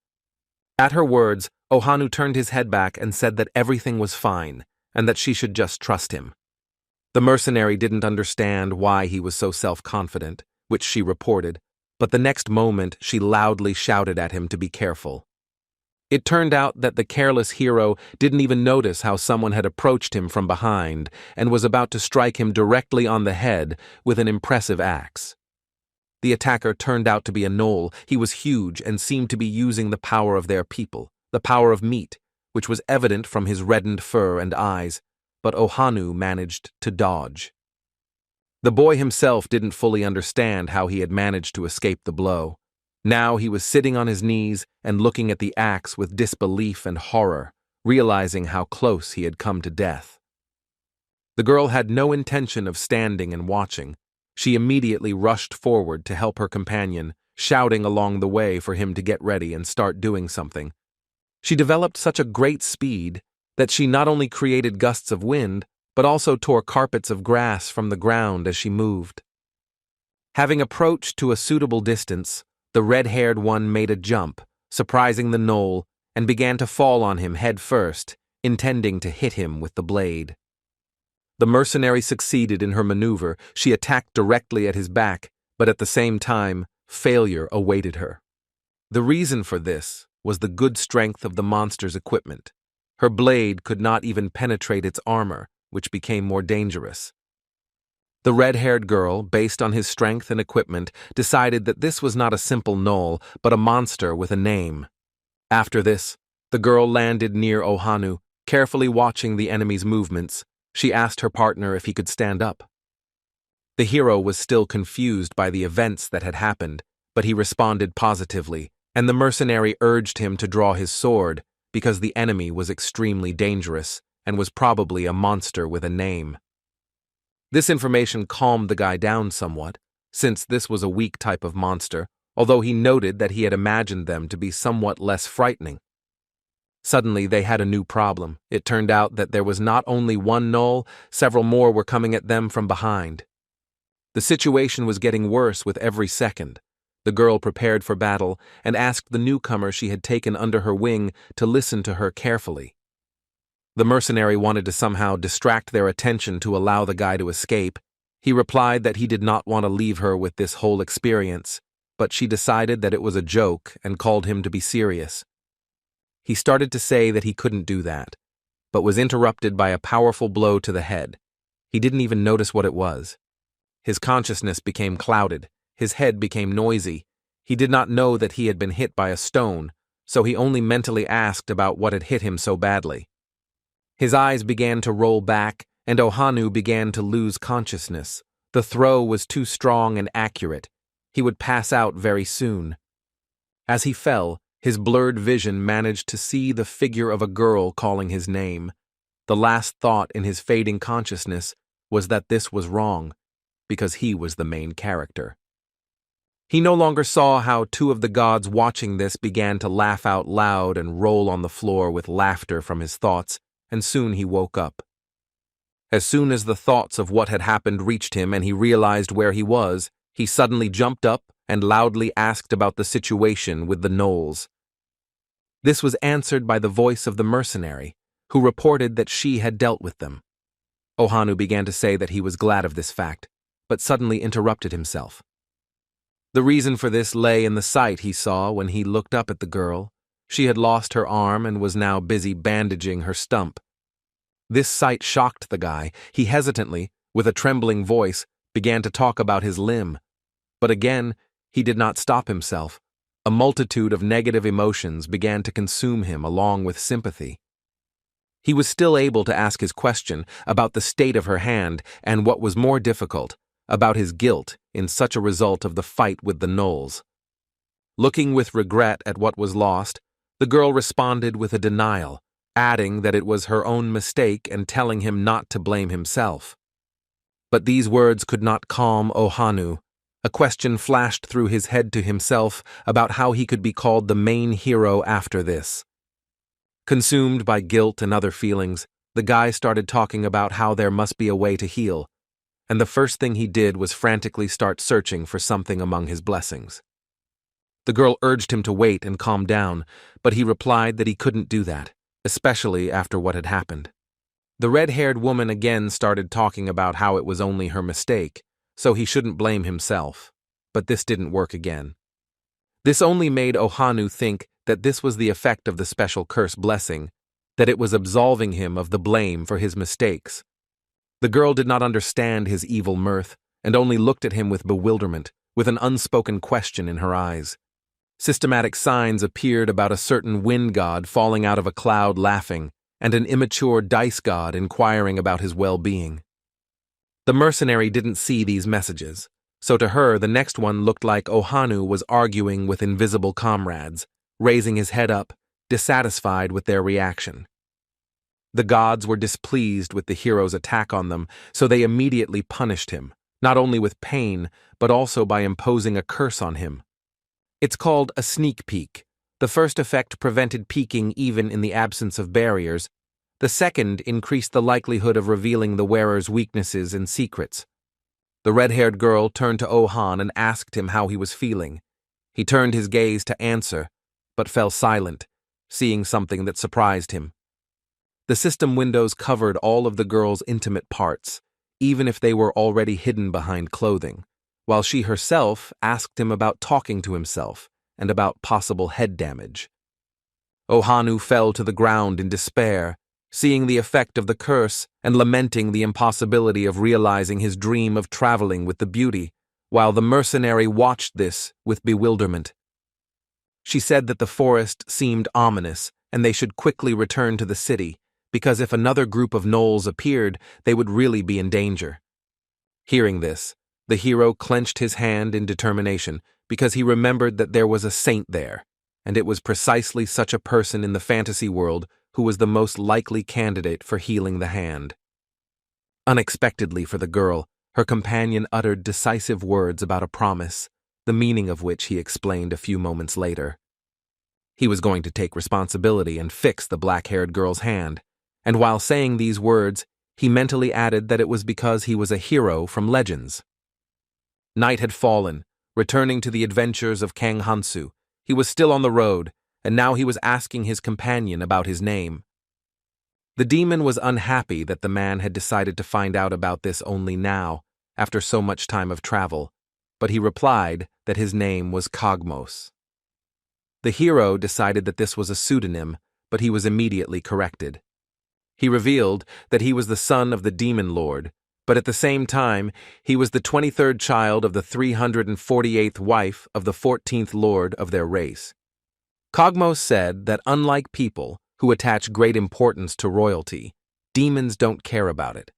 At her words, Ohanu turned his head back and said that everything was fine and that she should just trust him. The mercenary didn't understand why he was so self-confident, which she reported, but the next moment she loudly shouted at him to be careful. It turned out that the careless hero didn't even notice how someone had approached him from behind and was about to strike him directly on the head with an impressive axe. The attacker turned out to be a gnoll. He was huge and seemed to be using the power of their people, the power of meat, which was evident from his reddened fur and eyes, but Ohanu managed to dodge. The boy himself didn't fully understand how he had managed to escape the blow. Now he was sitting on his knees and looking at the axe with disbelief and horror, realizing how close he had come to death. The girl had no intention of standing and watching. She immediately rushed forward to help her companion, shouting along the way for him to get ready and start doing something. She developed such a great speed that she not only created gusts of wind, but also tore carpets of grass from the ground as she moved. Having approached to a suitable distance, the red-haired one made a jump, surprising the gnoll, and began to fall on him head first, intending to hit him with the blade. The mercenary succeeded in her maneuver. She attacked directly at his back, but at the same time, failure awaited her. The reason for this was the good strength of the monster's equipment. Her blade could not even penetrate its armor, which became more dangerous. The red-haired girl, based on his strength and equipment, decided that this was not a simple gnoll, but a monster with a name. After this, the girl landed near Ohanu, carefully watching the enemy's movements. She asked her partner if he could stand up. The hero was still confused by the events that had happened, but he responded positively, and the mercenary urged him to draw his sword because the enemy was extremely dangerous and was probably a monster with a name. This information calmed the guy down somewhat, since this was a weak type of monster, although he noted that he had imagined them to be somewhat less frightening. Suddenly, they had a new problem. It turned out that there was not only one gnoll, several more were coming at them from behind. The situation was getting worse with every second. The girl prepared for battle and asked the newcomer she had taken under her wing to listen to her carefully. The mercenary wanted to somehow distract their attention to allow the guy to escape. He replied that he did not want to leave her with this whole experience, but she decided that it was a joke and called him to be serious. He started to say that he couldn't do that, but was interrupted by a powerful blow to the head. He didn't even notice what it was. His consciousness became clouded. His head became noisy. He did not know that he had been hit by a stone, so he only mentally asked about what had hit him so badly. His eyes began to roll back, and Ohanu began to lose consciousness. The throw was too strong and accurate. He would pass out very soon. As he fell, his blurred vision managed to see the figure of a girl calling his name. The last thought in his fading consciousness was that this was wrong, because he was the main character. He no longer saw how 2 of the gods watching this began to laugh out loud and roll on the floor with laughter from his thoughts, and soon he woke up. As soon as the thoughts of what had happened reached him and he realized where he was, he suddenly jumped up and loudly asked about the situation with the gnolls. This was answered by the voice of the mercenary, who reported that she had dealt with them. Ohanu began to say that he was glad of this fact, but suddenly interrupted himself. The reason for this lay in the sight he saw when he looked up at the girl. She had lost her arm and was now busy bandaging her stump, This sight shocked the guy. He hesitantly, with a trembling voice, began to talk about his limb. But again, he did not stop himself. A multitude of negative emotions began to consume him along with sympathy. He was still able to ask his question about the state of her hand and, what was more difficult, about his guilt in such a result of the fight with the gnolls. Looking with regret at what was lost, the girl responded with a denial, adding that it was her own mistake and telling him not to blame himself. But these words could not calm Ohanu. A question flashed through his head to himself about how he could be called the main hero after this. Consumed by guilt and other feelings, the guy started talking about how there must be a way to heal, and the first thing he did was frantically start searching for something among his blessings. The girl urged him to wait and calm down, but he replied that he couldn't do that, especially after what had happened. The red-haired woman again started talking about how it was only her mistake, so he shouldn't blame himself, but this didn't work again. This only made Ohanu think that this was the effect of the special curse blessing, that it was absolving him of the blame for his mistakes. The girl did not understand his evil mirth and only looked at him with bewilderment, with an unspoken question in her eyes. Systematic signs appeared about a certain wind god falling out of a cloud laughing, and an immature dice god inquiring about his well-being. The mercenary didn't see these messages, so to her the next one looked like Ohanu was arguing with invisible comrades, raising his head up, dissatisfied with their reaction. The gods were displeased with the hero's attack on them, so they immediately punished him, not only with pain, but also by imposing a curse on him. It's called a sneak peek. The first effect prevented peeking even in the absence of barriers. The second increased the likelihood of revealing the wearer's weaknesses and secrets. The red-haired girl turned to Ohan and asked him how he was feeling. He turned his gaze to answer, but fell silent, seeing something that surprised him. The system windows covered all of the girl's intimate parts, even if they were already hidden behind clothing, while she herself asked him about talking to himself and about possible head damage. Ohanu fell to the ground in despair, seeing the effect of the curse and lamenting the impossibility of realizing his dream of traveling with the beauty, while the mercenary watched this with bewilderment. She said that the forest seemed ominous and they should quickly return to the city, because if another group of gnolls appeared, they would really be in danger. Hearing this, the hero clenched his hand in determination because he remembered that there was a saint there, and it was precisely such a person in the fantasy world who was the most likely candidate for healing the hand. Unexpectedly for the girl, her companion uttered decisive words about a promise, the meaning of which he explained a few moments later. He was going to take responsibility and fix the black-haired girl's hand, and while saying these words, he mentally added that it was because he was a hero from legends. Night had fallen, returning to the adventures of Kang Hansu. He was still on the road, and now he was asking his companion about his name. The demon was unhappy that the man had decided to find out about this only now, after so much time of travel, but he replied that his name was Cogmos. The hero decided that this was a pseudonym, but he was immediately corrected. He revealed that he was the son of the demon lord, but at the same time, he was the 23rd child of the 348th wife of the 14th lord of their race. Cogmos said that unlike people who attach great importance to royalty, demons don't care about it.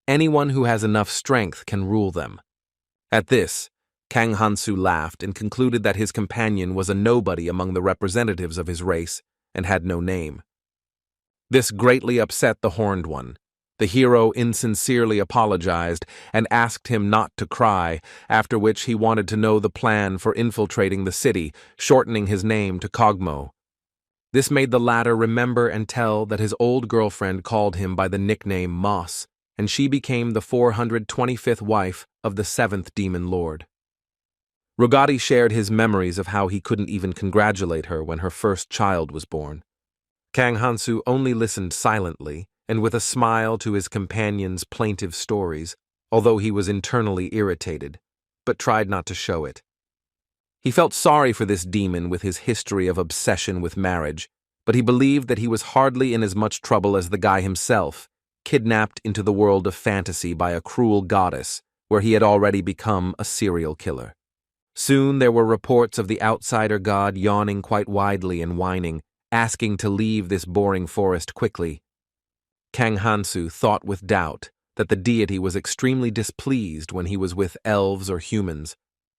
Anyone who has enough strength can rule them. At this, Kang Hansu laughed and concluded that his companion was a nobody among the representatives of his race and had no name. This greatly upset the Horned One. The hero insincerely apologized and asked him not to cry, after which he wanted to know the plan for infiltrating the city, shortening his name to Cogmo. This made the latter remember and tell that his old girlfriend called him by the nickname Moss, and she became the 425th wife of the 7th demon lord. Rugati shared his memories of how he couldn't even congratulate her when her first child was born. Kang Hansu only listened silently and with a smile to his companion's plaintive stories, although he was internally irritated, but tried not to show it. He felt sorry for this demon with his history of obsession with marriage, but he believed that he was hardly in as much trouble as the guy himself, kidnapped into the world of fantasy by a cruel goddess, where he had already become a serial killer. Soon there were reports of the outsider god yawning quite widely and whining, asking to leave this boring forest quickly. Kang Hansu thought with doubt that the deity was extremely displeased when he was with elves or humans,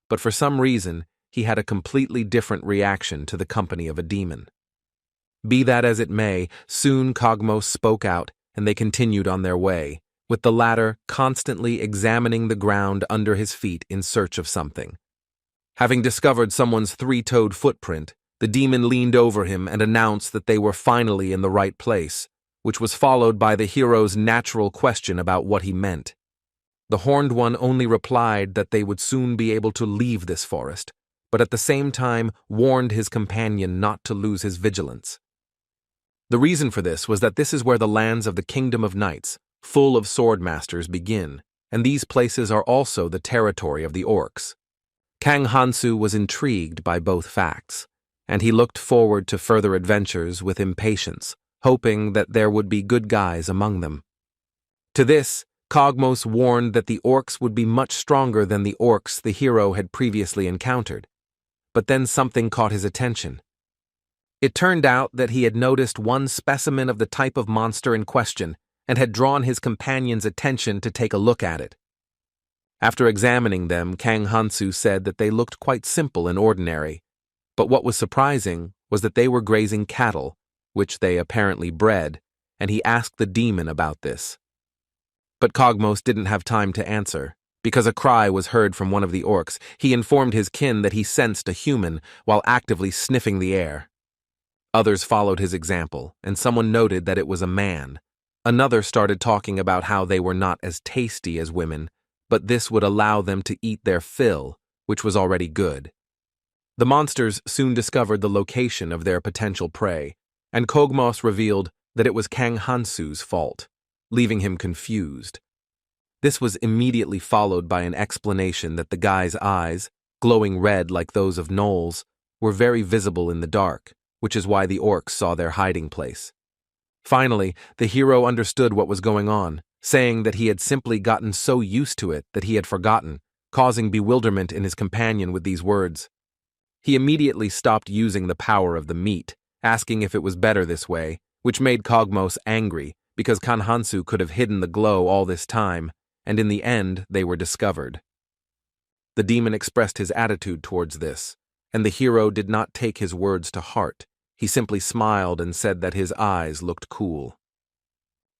but for some reason he had a completely different reaction to the company of a demon. Be that as it may, soon Kogmos spoke out and they continued on their way, with the latter constantly examining the ground under his feet in search of something. Having discovered someone's three-toed footprint, the demon leaned over him and announced that they were finally in the right place, which was followed by the hero's natural question about what he meant. The Horned One only replied that they would soon be able to leave this forest, but at the same time warned his companion not to lose his vigilance. The reason for this was that this is where the lands of the Kingdom of Knights, full of swordmasters, begin, and these places are also the territory of the orcs. Kang Hansu was intrigued by both facts, and he looked forward to further adventures with impatience, hoping that there would be good guys among them. To this, Kogmos warned that the orcs would be much stronger than the orcs the hero had previously encountered. But then something caught his attention. It turned out that he had noticed one specimen of the type of monster in question and had drawn his companion's attention to take a look at it. After examining them, Kang Hansu said that they looked quite simple and ordinary, but what was surprising was that they were grazing cattle, which they apparently bred, and he asked the demon about this. But Kogmos didn't have time to answer. Because a cry was heard from one of the orcs, he informed his kin that he sensed a human while actively sniffing the air. Others followed his example, and someone noted that it was a man. Another started talking about how they were not as tasty as women, but this would allow them to eat their fill, which was already good. The monsters soon discovered the location of their potential prey, and Kogmos revealed that it was Kang Hansu's fault, leaving him confused. This was immediately followed by an explanation that the guy's eyes, glowing red like those of gnolls, were very visible in the dark, which is why the orcs saw their hiding place. Finally, the hero understood what was going on, saying that he had simply gotten so used to it that he had forgotten, causing bewilderment in his companion with these words. He immediately stopped using the power of the meat, asking if it was better this way, which made Kogmos angry because Kang Hansu could have hidden the glow all this time, and in the end they were discovered. The demon expressed his attitude towards this, and the hero did not take his words to heart. He simply smiled and said that his eyes looked cool.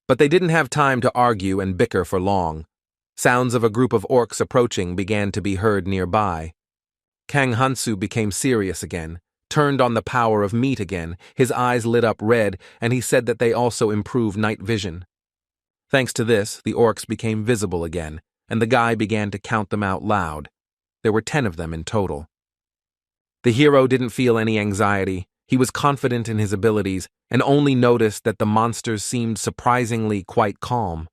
But they didn't have time to argue and bicker for long. Sounds of a group of orcs approaching began to be heard nearby. Kang Hansu became serious again, turned on the power of meat again, his eyes lit up red, and he said that they also improve night vision. Thanks to this, the orcs became visible again, and the guy began to count them out loud. There were 10 of them in total. The hero didn't feel any anxiety. He was confident in his abilities and only noticed that the monsters seemed surprisingly quite calm.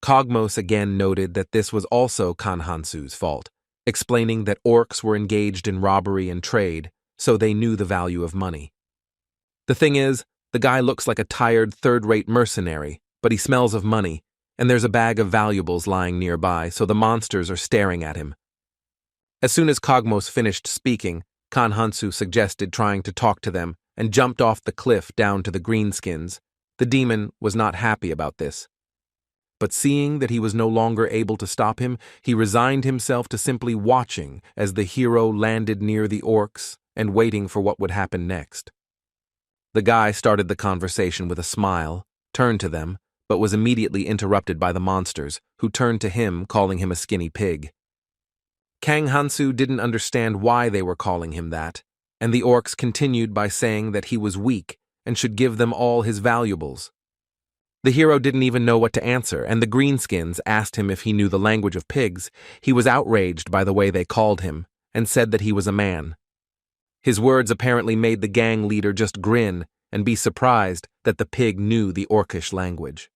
Kogmos again noted that this was also Kang Hansu's fault, explaining that orcs were engaged in robbery and trade, so they knew the value of money. The thing is, the guy looks like a tired third-rate mercenary, but he smells of money, and there's a bag of valuables lying nearby, so the monsters are staring at him. As soon as Kogmos finished speaking, Kang Hansu suggested trying to talk to them and jumped off the cliff down to the greenskins. The demon was not happy about this. But seeing that he was no longer able to stop him, he resigned himself to simply watching as the hero landed near the orcs and waiting for what would happen next. The guy started the conversation with a smile, turned to them, but was immediately interrupted by the monsters, who turned to him, calling him a skinny pig. Kang Hansu didn't understand why they were calling him that, and the orcs continued by saying that he was weak and should give them all his valuables. The hero didn't even know what to answer, and the greenskins asked him if he knew the language of pigs. He was outraged by the way they called him, and said that he was a man. His words apparently made the gang leader just grin and be surprised that the pig knew the orcish language.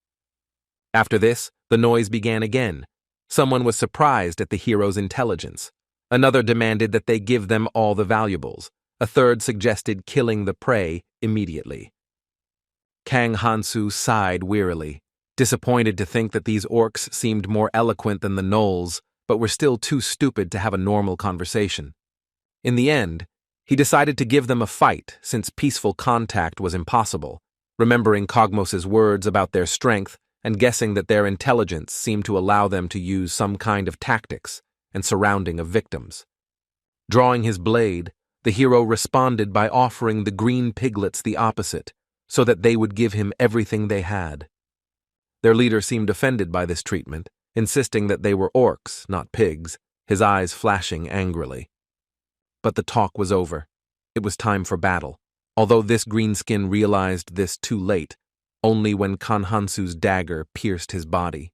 After this, the noise began again. Someone was surprised at the hero's intelligence. Another demanded that they give them all the valuables. A third suggested killing the prey immediately. Kang Hansu sighed wearily. disappointed to think that these orcs seemed more eloquent than the gnolls, but were still too stupid to have a normal conversation. In the end, he decided to give them a fight since peaceful contact was impossible, remembering Kogmos's words about their strength and guessing that their intelligence seemed to allow them to use some kind of tactics and surrounding of victims. Drawing his blade, the hero responded by offering the green piglets the opposite, so that they would give him everything they had. Their leader seemed offended by this treatment, insisting that they were orcs, not pigs, his eyes flashing angrily. But the talk was over. It was time for battle, although this greenskin realized this too late, only when Kang Hansu's dagger pierced his body.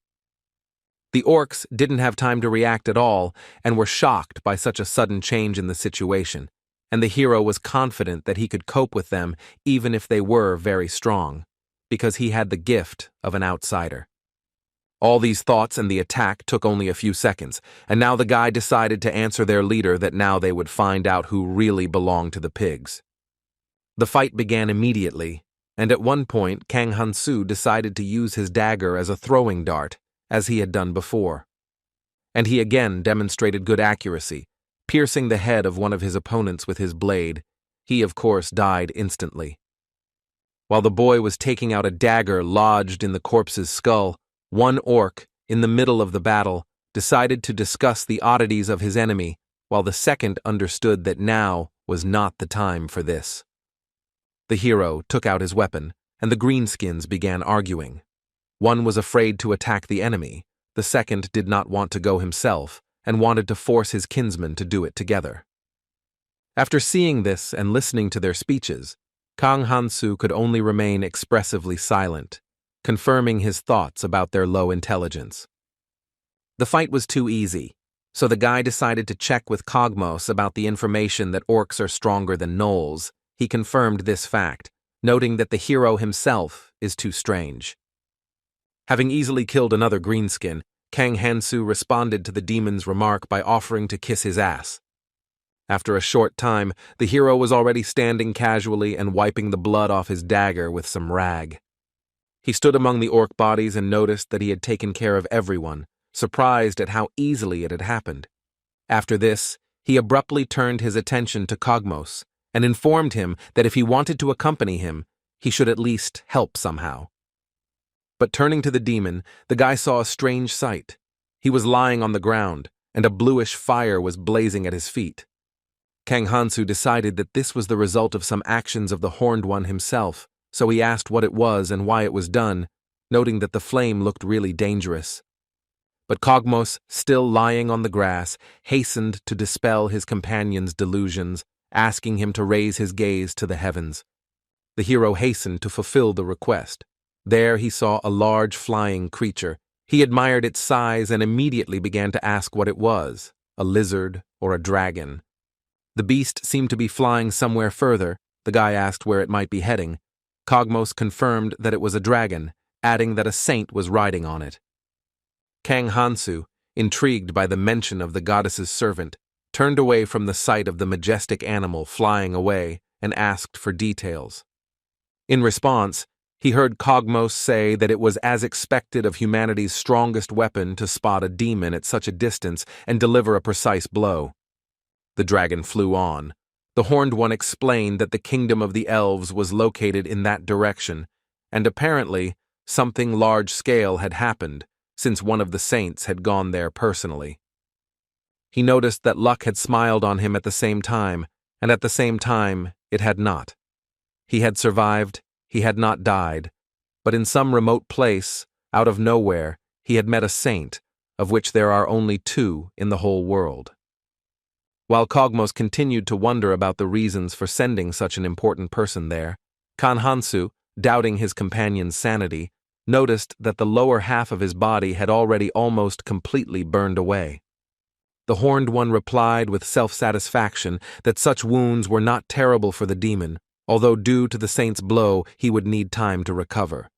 The orcs didn't have time to react at all and were shocked by such a sudden change in the situation, and the hero was confident that he could cope with them even if they were very strong, because he had the gift of an outsider. All these thoughts and the attack took only a few seconds, and now the guy decided to answer their leader that now they would find out who really belonged to the pigs. The fight began immediately, and at one point Kang Hansu decided to use his dagger as a throwing dart, as he had done before. And he again demonstrated good accuracy, piercing the head of one of his opponents with his blade. He, of course, died instantly. While the boy was taking out a dagger lodged in the corpse's skull, one orc, in the middle of the battle, decided to discuss the oddities of his enemy, while the second understood that now was not the time for this. The hero took out his weapon, and the greenskins began arguing. One was afraid to attack the enemy, the second did not want to go himself, and wanted to force his kinsmen to do it together. After seeing this and listening to their speeches, Kang Hansu could only remain expressively silent, confirming his thoughts about their low intelligence. The fight was too easy, so the guy decided to check with Kogmos about the information that orcs are stronger than gnolls. He confirmed this fact, noting that the hero himself is too strange. Having easily killed another greenskin, Kang Hansu responded to the demon's remark by offering to kiss his ass. After a short time, the hero was already standing casually and wiping the blood off his dagger with some rag. He stood among the orc bodies and noticed that he had taken care of everyone, surprised at how easily it had happened. After this, he abruptly turned his attention to Kogmos and informed him that if he wanted to accompany him, he should at least help somehow. But turning to the demon, the guy saw a strange sight. He was lying on the ground, and a bluish fire was blazing at his feet. Kang Hansu decided that this was the result of some actions of the Horned One himself, so he asked what it was and why it was done, noting that the flame looked really dangerous. But Kogmos, still lying on the grass, hastened to dispel his companion's delusions, asking him to raise his gaze to the heavens. The hero hastened to fulfill the request. There he saw a large flying creature. He admired its size and immediately began to ask what it was, a lizard or a dragon. The beast seemed to be flying somewhere further. The guy asked where it might be heading. Kogmos confirmed that it was a dragon, adding that a saint was riding on it. Kang Hansu, intrigued by the mention of the goddess's servant, turned away from the sight of the majestic animal flying away and asked for details. In response, he heard Kogmos say that it was as expected of humanity's strongest weapon to spot a demon at such a distance and deliver a precise blow. The dragon flew on. The Horned One explained that the kingdom of the elves was located in that direction, and apparently something large-scale had happened, since one of the saints had gone there personally. He noticed that luck had smiled on him at the same time, and at the same time it had not. He had survived, he had not died, but in some remote place, out of nowhere, he had met a saint, of which there are only 2 in the whole world. While Kogmos continued to wonder about the reasons for sending such an important person there, Kang Hansu, doubting his companion's sanity, noticed that the lower half of his body had already almost completely burned away. The Horned One replied with self-satisfaction that such wounds were not terrible for the demon, although due to the saint's blow he would need time to recover.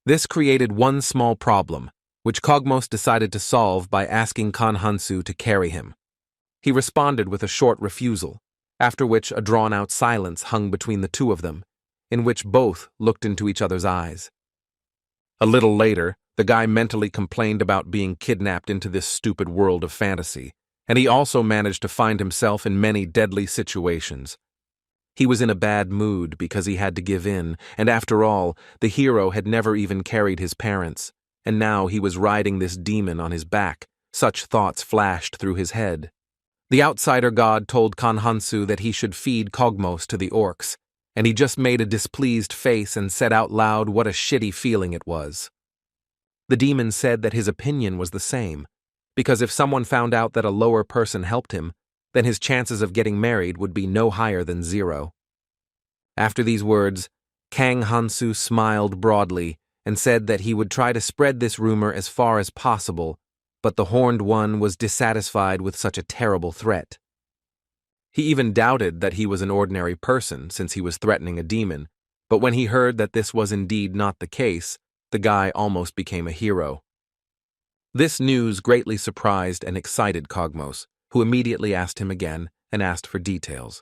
This created one small problem, which Kogmos decided to solve by asking Kang Hansu to carry him. He responded with a short refusal, after which a drawn-out silence hung between the two of them, in which both looked into each other's eyes. A little later, the guy mentally complained about being kidnapped into this stupid world of fantasy, and he also managed to find himself in many deadly situations. He was in a bad mood because he had to give in, and after all, the hero had never even carried his parents, and now he was riding this demon on his back. Such thoughts flashed through his head. The outsider god told Kang Hansu that he should feed Kogmos to the orcs, and he just made a displeased face and said out loud what a shitty feeling it was. The demon said that his opinion was the same, because if someone found out that a lower person helped him, then his chances of getting married would be no higher than 0. After these words, Kang Hansu smiled broadly and said that he would try to spread this rumor as far as possible, but the Horned One was dissatisfied with such a terrible threat. He even doubted that he was an ordinary person since he was threatening a demon, but when he heard that this was indeed not the case, the guy almost became a hero. This news greatly surprised and excited Kogmos, who immediately asked him again and asked for details.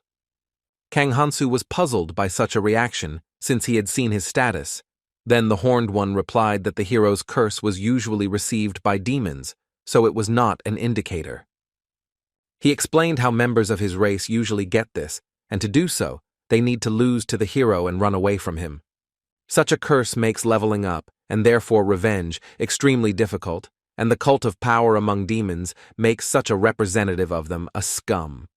Kang Hansu was puzzled by such a reaction, since he had seen his status. Then the Horned One replied that the hero's curse was usually received by demons, so it was not an indicator. He explained how members of his race usually get this, and to do so, they need to lose to the hero and run away from him. Such a curse makes leveling up, and therefore revenge, extremely difficult, and the cult of power among demons makes such a representative of them a scum.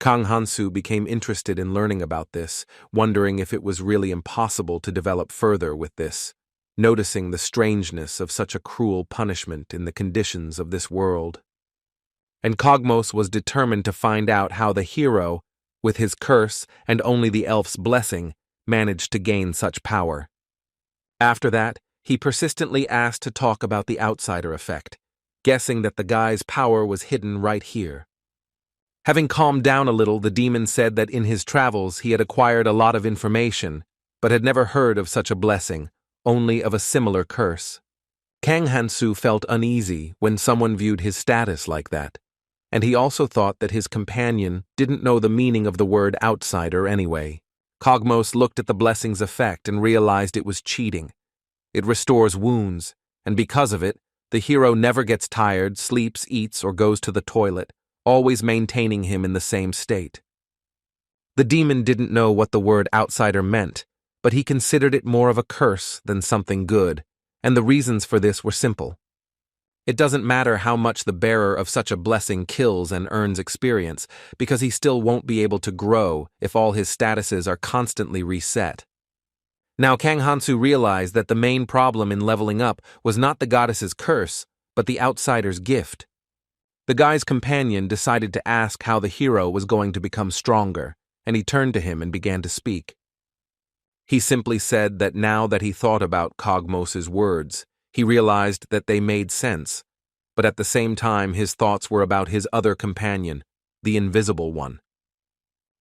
Kang Hansu became interested in learning about this, wondering if it was really impossible to develop further with this, noticing the strangeness of such a cruel punishment in the conditions of this world. And Kogmos was determined to find out how the hero, with his curse and only the elf's blessing, managed to gain such power. After that, he persistently asked to talk about the outsider effect, guessing that the guy's power was hidden right here. Having calmed down a little, the demon said that in his travels he had acquired a lot of information, but had never heard of such a blessing, only of a similar curse. Kang Hansu felt uneasy when someone viewed his status like that, and he also thought that his companion didn't know the meaning of the word outsider anyway. Kogmos looked at the blessing's effect and realized it was cheating. It restores wounds, and because of it, the hero never gets tired, sleeps, eats, or goes to the toilet, always maintaining him in the same state. The demon didn't know what the word outsider meant, but he considered it more of a curse than something good, and the reasons for this were simple. It doesn't matter how much the bearer of such a blessing kills and earns experience, because he still won't be able to grow if all his statuses are constantly reset. Now Kang Hansu realized that the main problem in leveling up was not the goddess's curse, but the outsider's gift. The guy's companion decided to ask how the hero was going to become stronger, and he turned to him and began to speak. He simply said that now that he thought about Kogmos's words, he realized that they made sense, but at the same time his thoughts were about his other companion, the Invisible One.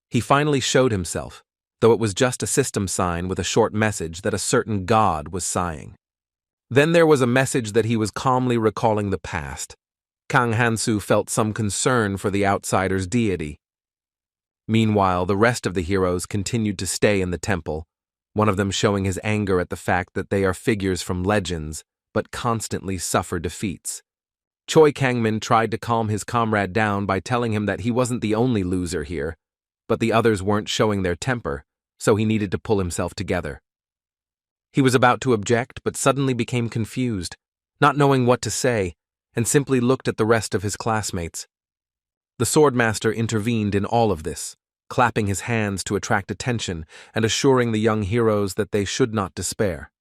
He finally showed himself, though it was just a system sign with a short message that a certain god was sighing. Then there was a message that he was calmly recalling the past. Kang Hansu felt some concern for the outsider's deity. Meanwhile, the rest of the heroes continued to stay in the temple, one of them showing his anger at the fact that they are figures from legends, but constantly suffer defeats. Choi Kangmin tried to calm his comrade down by telling him that he wasn't the only loser here, but the others weren't showing their temper, so he needed to pull himself together. He was about to object, but suddenly became confused, not knowing what to say, and simply looked at the rest of his classmates. The swordmaster intervened in all of this, clapping his hands to attract attention and assuring the young heroes that they should not despair.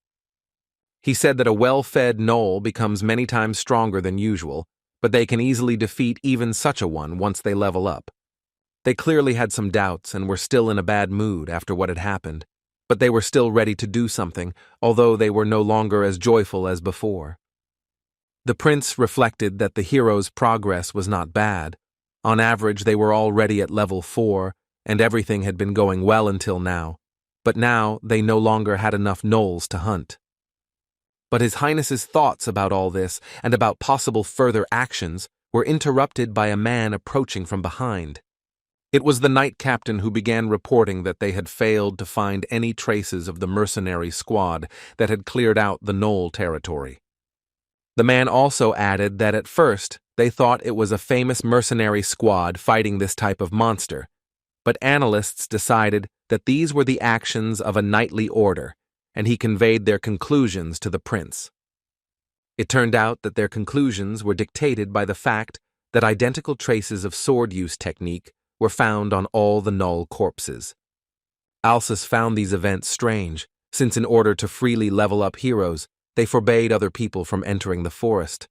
He said that a well-fed gnoll becomes many times stronger than usual, but they can easily defeat even such a one once they level up. They clearly had some doubts and were still in a bad mood after what had happened, but they were still ready to do something, although they were no longer as joyful as before. The prince reflected that the heroes' progress was not bad. On average, they were already at level 4, and everything had been going well until now, but now they no longer had enough gnolls to hunt. But His Highness's thoughts about all this and about possible further actions were interrupted by a man approaching from behind. It was the knight captain who began reporting that they had failed to find any traces of the mercenary squad that had cleared out the Knoll territory. The man also added that at first they thought it was a famous mercenary squad fighting this type of monster, but analysts decided that these were the actions of a knightly order, and he conveyed their conclusions to the prince. It turned out that their conclusions were dictated by the fact that identical traces of sword use technique were found on all the Knoll corpses. Alsus found these events strange, since in order to freely level up heroes, they forbade other people from entering the forest.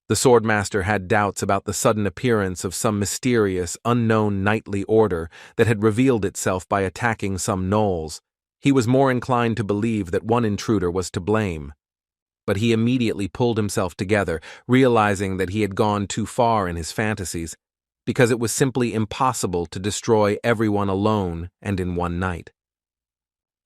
The swordmaster had doubts about the sudden appearance of some mysterious, unknown knightly order that had revealed itself by attacking some gnolls. He was more inclined to believe that one intruder was to blame. But he immediately pulled himself together, realizing that he had gone too far in his fantasies, because it was simply impossible to destroy everyone alone and in one night.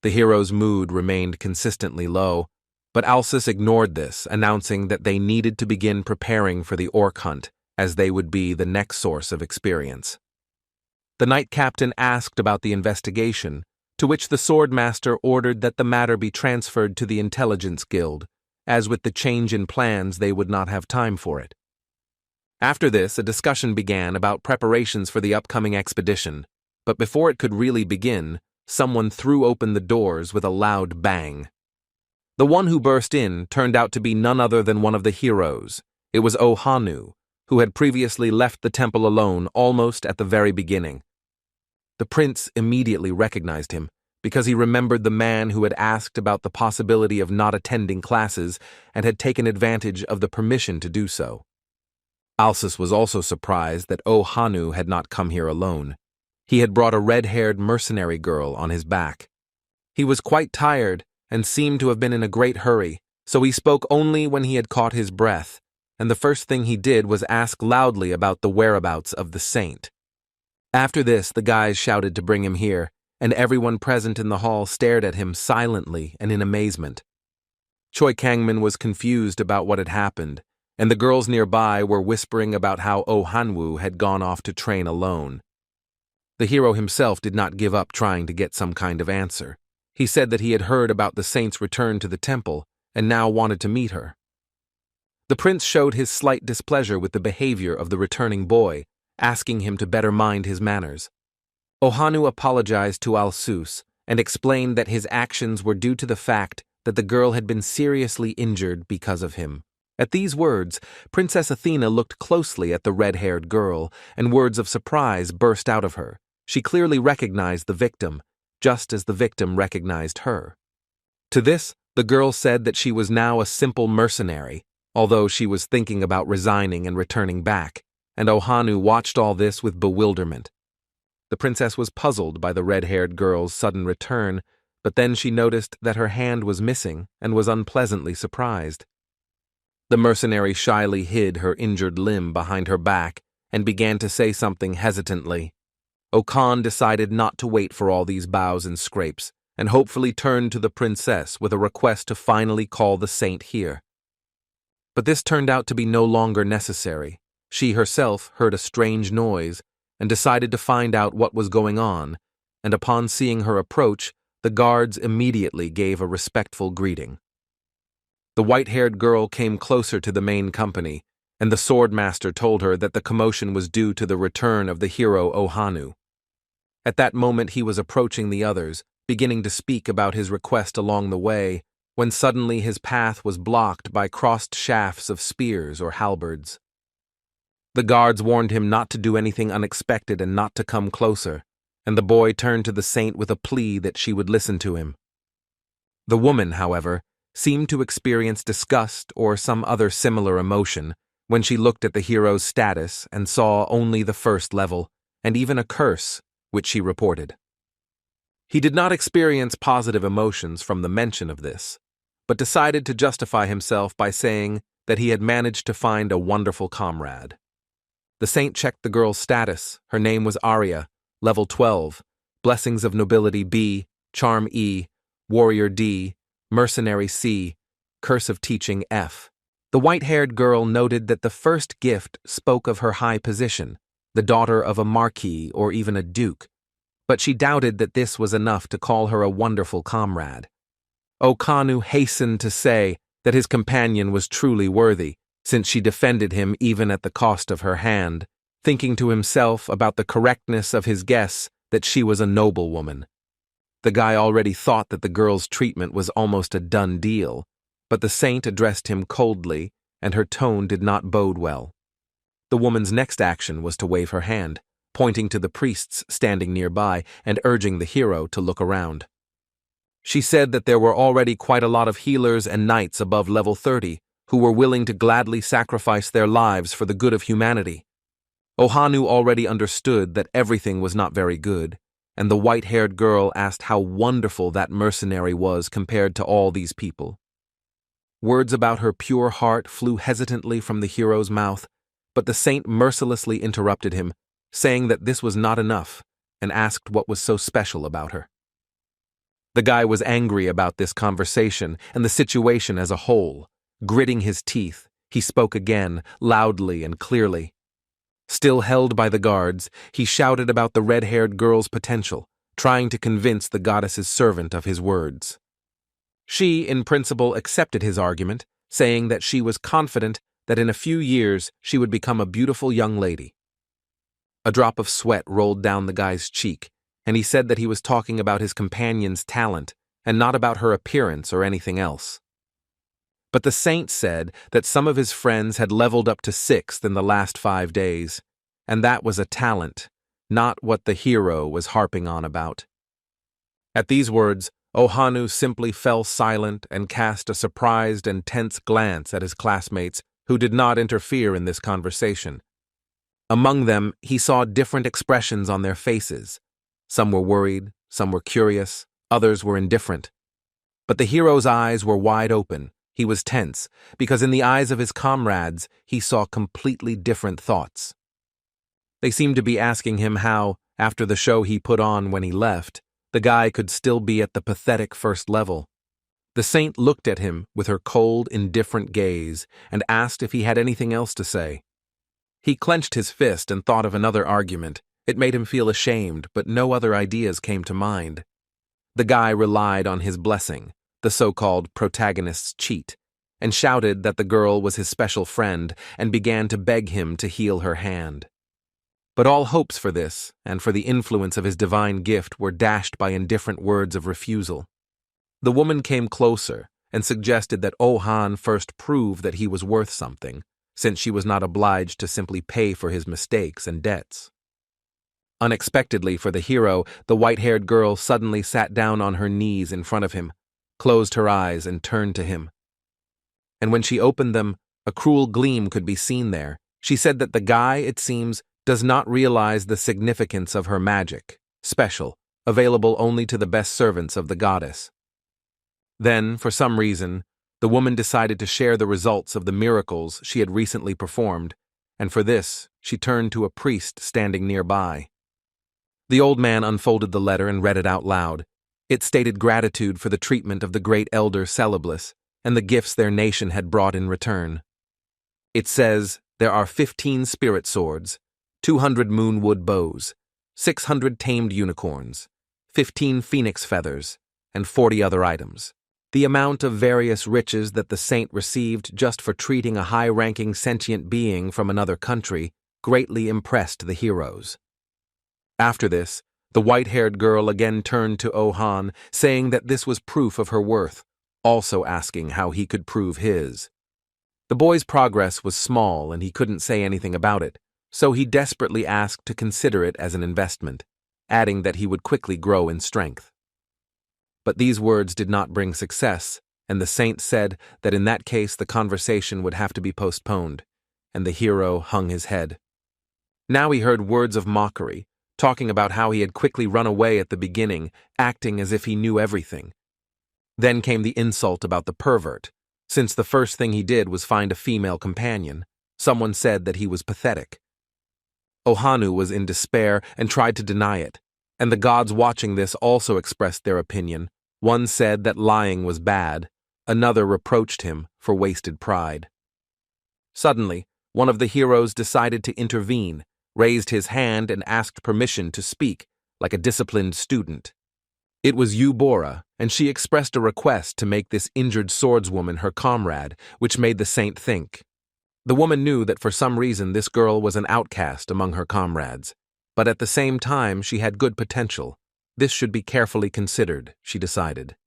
The hero's mood remained consistently low, but Alsus ignored this, announcing that they needed to begin preparing for the orc hunt, as they would be the next source of experience. The knight captain asked about the investigation, to which the swordmaster ordered that the matter be transferred to the intelligence guild, as with the change in plans they would not have time for it. After this, a discussion began about preparations for the upcoming expedition, but before it could really begin, someone threw open the doors with a loud bang. The one who burst in turned out to be none other than one of the heroes. It was Ohanu, who had previously left the temple alone almost at the very beginning. The prince immediately recognized him, because he remembered the man who had asked about the possibility of not attending classes and had taken advantage of the permission to do so. Alsus was also surprised that Ohanu had not come here alone. He had brought a red-haired mercenary girl on his back. He was quite tired and seemed to have been in a great hurry, so he spoke only when he had caught his breath, and the first thing he did was ask loudly about the whereabouts of the saint. After this, the guys shouted to bring him here, and everyone present in the hall stared at him silently and in amazement. Choi Kangman was confused about what had happened, and the girls nearby were whispering about how Ohanu had gone off to train alone. The hero himself did not give up trying to get some kind of answer. He said that he had heard about the saint's return to the temple and now wanted to meet her. The prince showed his slight displeasure with the behavior of the returning boy, asking him to better mind his manners. Ohanu apologized to Alsus and explained that his actions were due to the fact that the girl had been seriously injured because of him. At these words, Princess Athena looked closely at the red-haired girl, and words of surprise burst out of her. She clearly recognized the victim, just as the victim recognized her. To this, the girl said that she was now a simple mercenary, although she was thinking about resigning and returning back, and Ohanu watched all this with bewilderment. The princess was puzzled by the red-haired girl's sudden return, but then she noticed that her hand was missing and was unpleasantly surprised. The mercenary shyly hid her injured limb behind her back and began to say something hesitantly. Okan decided not to wait for all these bows and scrapes, and hopefully turned to the princess with a request to finally call the saint here. But this turned out to be no longer necessary. She herself heard a strange noise and decided to find out what was going on, and upon seeing her approach, the guards immediately gave a respectful greeting. The white-haired girl came closer to the main company, and the swordmaster told her that the commotion was due to the return of the hero Ohanu. At that moment he was approaching the others, beginning to speak about his request along the way, when suddenly his path was blocked by crossed shafts of spears or halberds. The guards warned him not to do anything unexpected and not to come closer, and the boy turned to the saint with a plea that she would listen to him. The woman, however, seemed to experience disgust or some other similar emotion when she looked at the hero's status and saw only the first level, and even a curse, which she reported. He did not experience positive emotions from the mention of this, but decided to justify himself by saying that he had managed to find a wonderful comrade. The saint checked the girl's status. Her name was Arya, level 12, Blessings of Nobility B, Charm E, Warrior D, Mercenary C, Curse of Teaching F. The white-haired girl noted that the first gift spoke of her high position, the daughter of a marquis or even a duke, but she doubted that this was enough to call her a wonderful comrade. Ohanu hastened to say that his companion was truly worthy, since she defended him even at the cost of her hand, thinking to himself about the correctness of his guess that she was a noble woman. The guy already thought that the girl's treatment was almost a done deal, but the saint addressed him coldly, and her tone did not bode well. The woman's next action was to wave her hand, pointing to the priests standing nearby and urging the hero to look around. She said that there were already quite a lot of healers and knights above level 30 who were willing to gladly sacrifice their lives for the good of humanity. Ohanu already understood that everything was not very good, and the white-haired girl asked how wonderful that mercenary was compared to all these people. Words about her pure heart flew hesitantly from the hero's mouth, but the saint mercilessly interrupted him, saying that this was not enough, and asked what was so special about her. The guy was angry about this conversation and the situation as a whole. Gritting his teeth, he spoke again, loudly and clearly. Still held by the guards, he shouted about the red-haired girl's potential, trying to convince the goddess's servant of his words. She, in principle, accepted his argument, saying that she was confident that in a few years she would become a beautiful young lady. A drop of sweat rolled down the guy's cheek, and he said that he was talking about his companion's talent and not about her appearance or anything else. But the saint said that some of his friends had leveled up to 6th in the last 5 days, and that was a talent, not what the hero was harping on about. At these words, Ohanu simply fell silent and cast a surprised and tense glance at his classmates who did not interfere in this conversation. Among them, he saw different expressions on their faces. Some were worried, some were curious, others were indifferent. But the hero's eyes were wide open. He was tense, because in the eyes of his comrades, he saw completely different thoughts. They seemed to be asking him how, after the show he put on when he left, the guy could still be at the pathetic first level. The saint looked at him with her cold, indifferent gaze and asked if he had anything else to say. He clenched his fist and thought of another argument. It made him feel ashamed, but no other ideas came to mind. The guy relied on his blessing, the so-called protagonist's cheat, and shouted that the girl was his special friend and began to beg him to heal her hand. But all hopes for this, and for the influence of his divine gift, were dashed by indifferent words of refusal. The woman came closer and suggested that Ohanu first prove that he was worth something, since she was not obliged to simply pay for his mistakes and debts. Unexpectedly for the hero, the white-haired girl suddenly sat down on her knees in front of him, closed her eyes and turned to him. And when she opened them, a cruel gleam could be seen there. She said that the guy, it seems, does not realize the significance of her magic, special, available only to the best servants of the goddess. Then, for some reason, the woman decided to share the results of the miracles she had recently performed, and for this, she turned to a priest standing nearby. The old man unfolded the letter and read it out loud. It stated gratitude for the treatment of the great elder Celeblis and the gifts their nation had brought in return. It says there are 15 spirit swords, 200 moonwood bows, 600 tamed unicorns, 15 phoenix feathers, and 40 other items. The amount of various riches that the saint received just for treating a high-ranking sentient being from another country greatly impressed the heroes. After this, the white-haired girl again turned to Ohanu, saying that this was proof of her worth, also asking how he could prove his. The boy's progress was small and he couldn't say anything about it, so he desperately asked to consider it as an investment, adding that he would quickly grow in strength. But these words did not bring success, and the saint said that in that case the conversation would have to be postponed, and the hero hung his head. Now he heard words of mockery, talking about how he had quickly run away at the beginning, acting as if he knew everything. Then came the insult about the pervert, since the first thing he did was find a female companion. Someone said that he was pathetic. Ohanu was in despair and tried to deny it, and the gods watching this also expressed their opinion. One said that lying was bad, another reproached him for wasted pride. Suddenly, one of the heroes decided to intervene, raised his hand and asked permission to speak, like a disciplined student. It was Eubora, and she expressed a request to make this injured swordswoman her comrade, which made the saint think. The woman knew that for some reason this girl was an outcast among her comrades, but at the same time she had good potential. This should be carefully considered, she decided.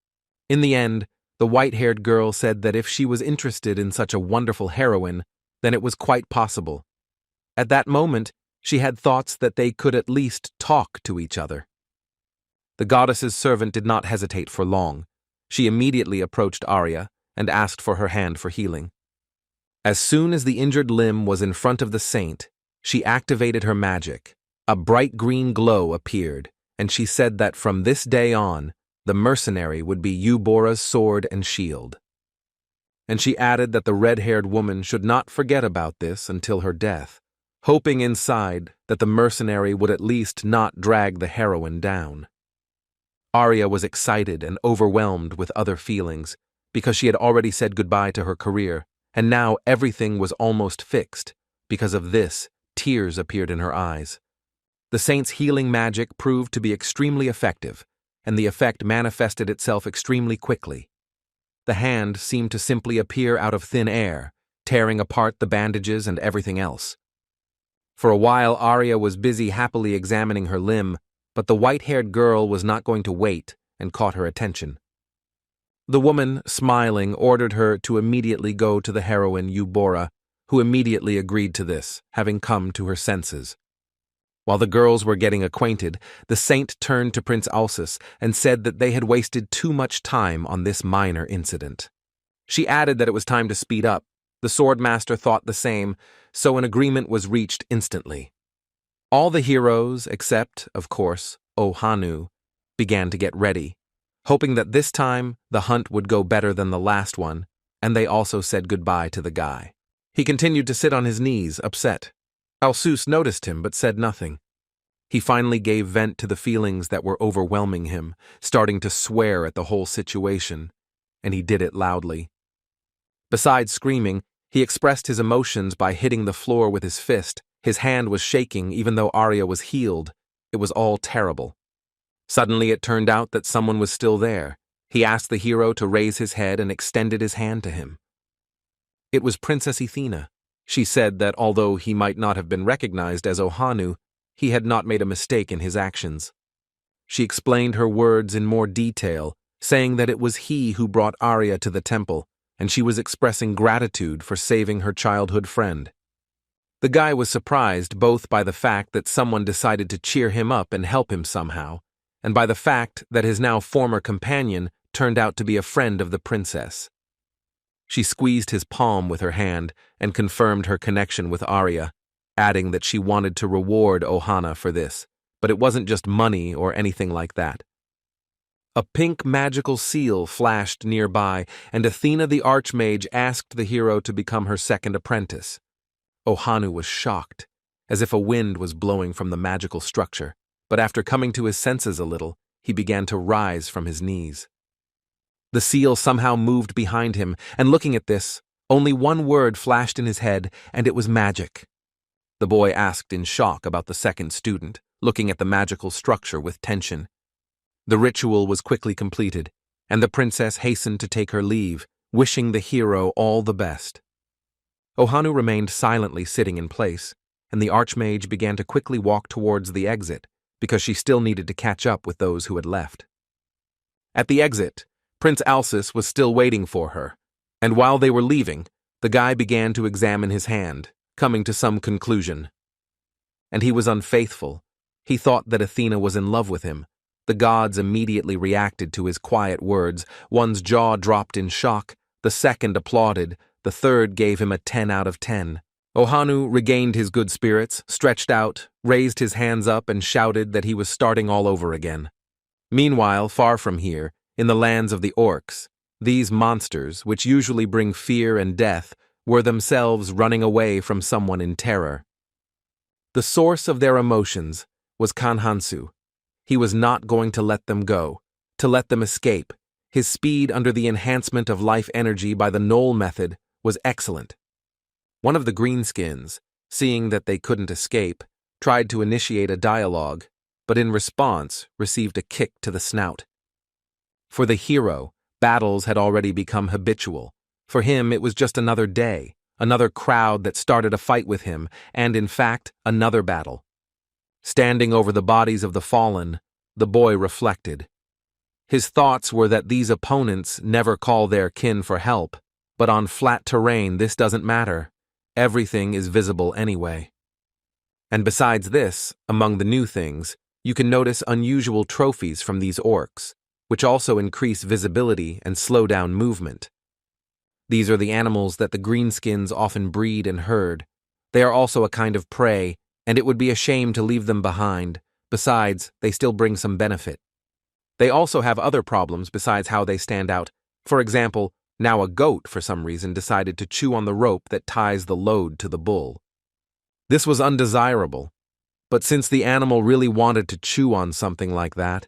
In the end, the white-haired girl said that if she was interested in such a wonderful heroine, then it was quite possible. At that moment, she had thoughts that they could at least talk to each other. The goddess's servant did not hesitate for long. She immediately approached Arya and asked for her hand for healing. As soon as the injured limb was in front of the saint, she activated her magic. A bright green glow appeared, and she said that from this day on, the mercenary would be Eubora's sword and shield. And she added that the red-haired woman should not forget about this until her death, hoping inside that the mercenary would at least not drag the heroine down. Arya was excited and overwhelmed with other feelings, because she had already said goodbye to her career, and now everything was almost fixed. Because of this, tears appeared in her eyes. The saint's healing magic proved to be extremely effective, and the effect manifested itself extremely quickly. The hand seemed to simply appear out of thin air, tearing apart the bandages and everything else. For a while, Arya was busy happily examining her limb, but the white-haired girl was not going to wait and caught her attention. The woman, smiling, ordered her to immediately go to the heroine Eubora, who immediately agreed to this, having come to her senses. While the girls were getting acquainted, the saint turned to Prince Alsus and said that they had wasted too much time on this minor incident. She added that it was time to speed up. The swordmaster thought the same, so an agreement was reached instantly. All the heroes, except, of course, Ohanu, began to get ready, hoping that this time the hunt would go better than the last one, and they also said goodbye to the guy. He continued to sit on his knees, upset. Alsus noticed him but said nothing. He finally gave vent to the feelings that were overwhelming him, starting to swear at the whole situation, and he did it loudly. Besides screaming, he expressed his emotions by hitting the floor with his fist. His hand was shaking even though Arya was healed. It was all terrible. Suddenly it turned out that someone was still there. He asked the hero to raise his head and extended his hand to him. It was Princess Athena. She said that although he might not have been recognized as Ohanu, he had not made a mistake in his actions. She explained her words in more detail, saying that it was he who brought Arya to the temple, and she was expressing gratitude for saving her childhood friend. The guy was surprised both by the fact that someone decided to cheer him up and help him somehow, and by the fact that his now former companion turned out to be a friend of the princess. She squeezed his palm with her hand and confirmed her connection with Arya, adding that she wanted to reward Ohana for this, but it wasn't just money or anything like that. A pink magical seal flashed nearby, and Athena the Archmage asked the hero to become her second apprentice. Ohanu was shocked, as if a wind was blowing from the magical structure, but after coming to his senses a little, he began to rise from his knees. The seal somehow moved behind him, and looking at this, only one word flashed in his head, and it was magic. The boy asked in shock about the second student, looking at the magical structure with tension. The ritual was quickly completed, and the princess hastened to take her leave, wishing the hero all the best. Ohanu remained silently sitting in place, and the Archmage began to quickly walk towards the exit, because she still needed to catch up with those who had left. At the exit, Prince Alsus was still waiting for her, and while they were leaving, the guy began to examine his hand, coming to some conclusion. And he was unfaithful. He thought that Athena was in love with him. The gods immediately reacted to his quiet words. One's jaw dropped in shock, the second applauded, the third gave him a 10 out of 10. Ohanu regained his good spirits, stretched out, raised his hands up and shouted that he was starting all over again. Meanwhile, far from here, in the lands of the orcs, these monsters, which usually bring fear and death, were themselves running away from someone in terror. The source of their emotions was Kang Hansu. He was not going to let them go, to let them escape. His speed under the enhancement of life energy by the null method was excellent. One of the greenskins, seeing that they couldn't escape, tried to initiate a dialogue, but in response received a kick to the snout. For the hero, battles had already become habitual. For him, it was just another day, another crowd that started a fight with him, and in fact, another battle. Standing over the bodies of the fallen, the boy reflected. His thoughts were that these opponents never call their kin for help, but on flat terrain this doesn't matter. Everything is visible anyway. And besides this, among the new things, you can notice unusual trophies from these orcs, which also increase visibility and slow down movement. These are the animals that the greenskins often breed and herd. They are also a kind of prey, and it would be a shame to leave them behind. Besides, they still bring some benefit. They also have other problems besides how they stand out. For example, now a goat, for some reason, decided to chew on the rope that ties the load to the bull. This was undesirable, but since the animal really wanted to chew on something like that,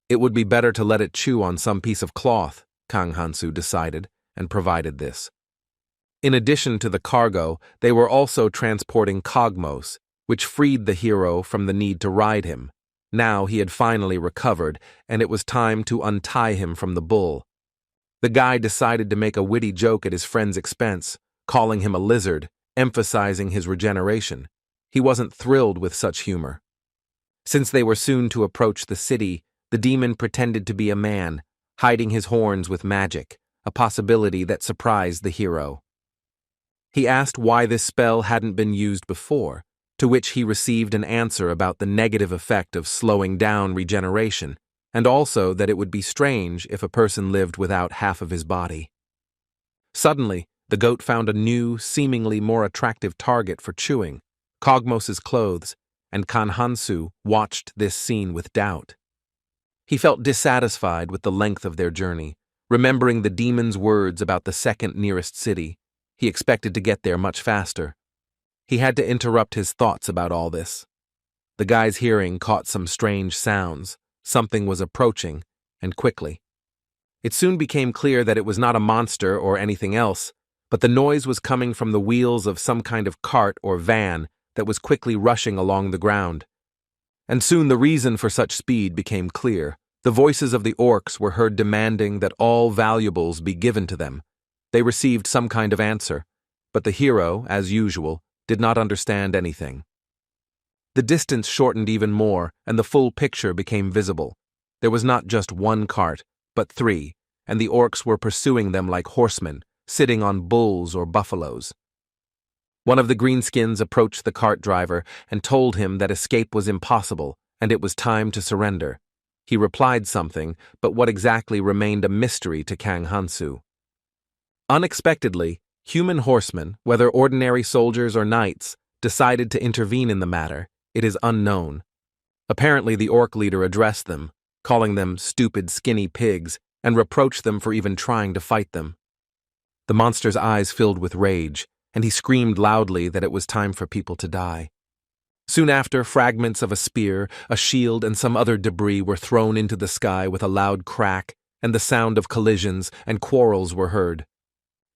it would be better to let it chew on some piece of cloth, Kang Hansu decided, and provided this. In addition to the cargo, they were also transporting Cogmos, which freed the hero from the need to ride him. Now he had finally recovered, and it was time to untie him from the bull. The guy decided to make a witty joke at his friend's expense, calling him a lizard, emphasizing his regeneration. He wasn't thrilled with such humor. Since they were soon to approach the city, the demon pretended to be a man, hiding his horns with magic, a possibility that surprised the hero. He asked why this spell hadn't been used before, to which he received an answer about the negative effect of slowing down regeneration, and also that it would be strange if a person lived without half of his body. Suddenly, the goat found a new, seemingly more attractive target for chewing, Cogmos's clothes, and Kang Hansu watched this scene with doubt. He felt dissatisfied with the length of their journey, remembering the demon's words about the second nearest city. He expected to get there much faster. He had to interrupt his thoughts about all this. The guy's hearing caught some strange sounds. Something was approaching, and quickly. It soon became clear that it was not a monster or anything else, but the noise was coming from the wheels of some kind of cart or van that was quickly rushing along the ground. And soon the reason for such speed became clear. The voices of the orcs were heard demanding that all valuables be given to them. They received some kind of answer, but the hero, as usual, did not understand anything. The distance shortened even more, and the full picture became visible. There was not just one cart, but 3, and the orcs were pursuing them like horsemen, sitting on bulls or buffaloes. One of the greenskins approached the cart driver and told him that escape was impossible, and it was time to surrender. He replied something, but what exactly remained a mystery to Kang Hansu. Unexpectedly, human horsemen, whether ordinary soldiers or knights, decided to intervene in the matter. It is unknown. Apparently the orc leader addressed them, calling them stupid, skinny pigs, and reproached them for even trying to fight them. The monster's eyes filled with rage, and he screamed loudly that it was time for people to die. Soon after, fragments of a spear, a shield, and some other debris were thrown into the sky with a loud crack, and the sound of collisions and quarrels were heard.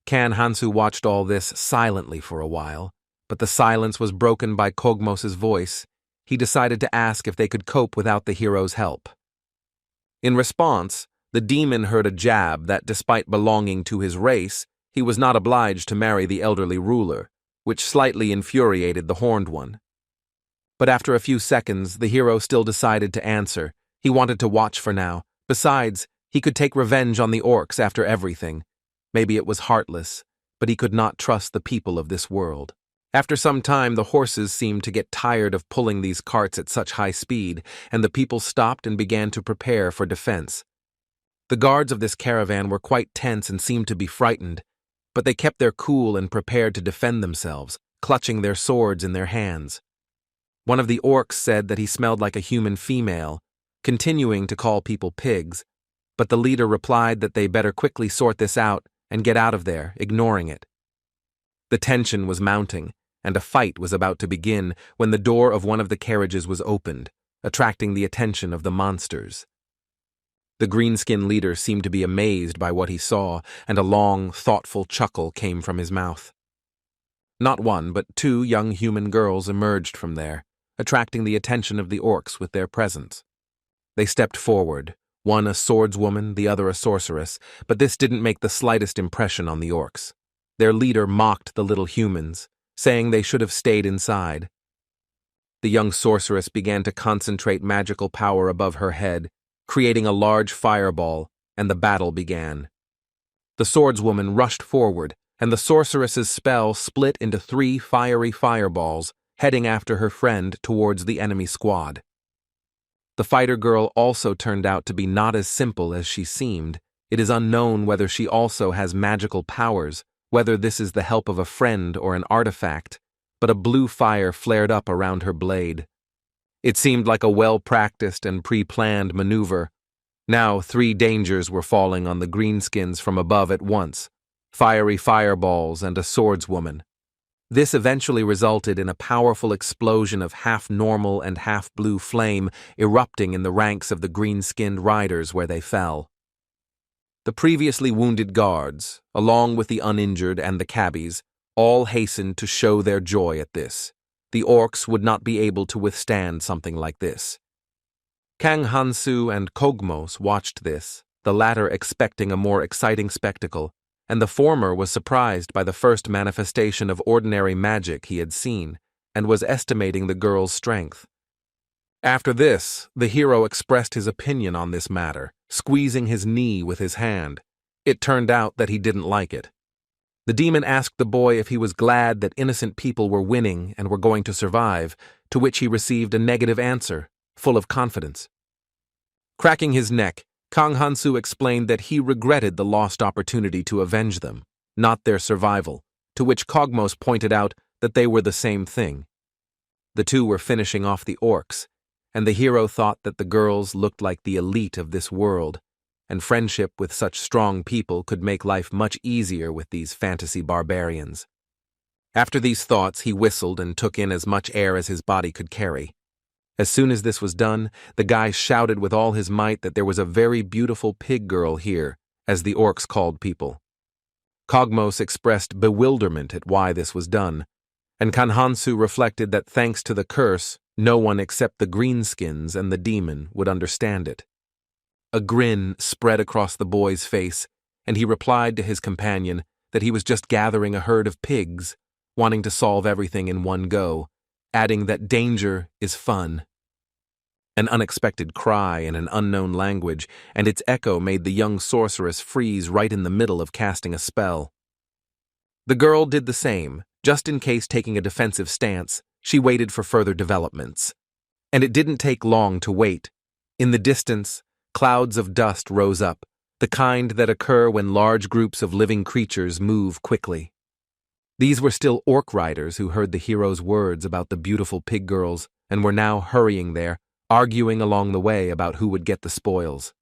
Kang Hansu watched all this silently for a while, but the silence was broken by Cogmos's voice. He decided to ask if they could cope without the hero's help. In response, the demon heard a jab that, despite belonging to his race, he was not obliged to marry the elderly ruler, which slightly infuriated the horned one. But after a few seconds, the hero still decided to answer. He wanted to watch for now. Besides, he could take revenge on the orcs after everything. Maybe it was heartless, but he could not trust the people of this world. After some time, the horses seemed to get tired of pulling these carts at such high speed, and the people stopped and began to prepare for defense. The guards of this caravan were quite tense and seemed to be frightened, but they kept their cool and prepared to defend themselves, clutching their swords in their hands. One of the orcs said that he smelled like a human female, continuing to call people pigs, but the leader replied that they better quickly sort this out and get out of there, ignoring it. The tension was mounting, and a fight was about to begin when the door of one of the carriages was opened, attracting the attention of the monsters. The greenskin leader seemed to be amazed by what he saw, and a long, thoughtful chuckle came from his mouth. Not one, but 2 young human girls emerged from there, attracting the attention of the orcs with their presence. They stepped forward, one a swordswoman, the other a sorceress, but this didn't make the slightest impression on the orcs. Their leader mocked the little humans, saying they should have stayed inside. The young sorceress began to concentrate magical power above her head, creating a large fireball, and the battle began. The swordswoman rushed forward, and the sorceress's spell split into 3 fiery fireballs, heading after her friend towards the enemy squad. The fighter girl also turned out to be not as simple as she seemed. It is unknown whether she also has magical powers, whether this is the help of a friend or an artifact, but a blue fire flared up around her blade. It seemed like a well-practiced and pre-planned maneuver. Now 3 dangers were falling on the greenskins from above at once, fiery fireballs and a swordswoman. This eventually resulted in a powerful explosion of half-normal and half-blue flame erupting in the ranks of the green-skinned riders where they fell. The previously wounded guards, along with the uninjured and the cabbies, all hastened to show their joy at this. The orcs would not be able to withstand something like this. Kang Hansu and Kogmos watched this, the latter expecting a more exciting spectacle, and the former was surprised by the first manifestation of ordinary magic he had seen, and was estimating the girl's strength. After this, the hero expressed his opinion on this matter, squeezing his knee with his hand. It turned out that he didn't like it. The demon asked the boy if he was glad that innocent people were winning and were going to survive, to which he received a negative answer, full of confidence. Cracking his neck, Kang Hansu explained that he regretted the lost opportunity to avenge them, not their survival, to which Kogmos pointed out that they were the same thing. The two were finishing off the orcs, and the hero thought that the girls looked like the elite of this world, and friendship with such strong people could make life much easier with these fantasy barbarians. After these thoughts, he whistled and took in as much air as his body could carry. As soon as this was done, the guy shouted with all his might that there was a very beautiful pig girl here, as the orcs called people. Kogmos expressed bewilderment at why this was done, and Kang Hansu reflected that thanks to the curse, no one except the greenskins and the demon would understand it. A grin spread across the boy's face, and he replied to his companion that he was just gathering a herd of pigs, wanting to solve everything in one go, adding that danger is fun. An unexpected cry in an unknown language, and its echo made the young sorceress freeze right in the middle of casting a spell. The girl did the same, just in case taking a defensive stance. She waited for further developments. And it didn't take long to wait. In the distance, clouds of dust rose up, the kind that occur when large groups of living creatures move quickly. These were still orc riders who heard the hero's words about the beautiful pig girls and were now hurrying there, arguing along the way about who would get the spoils.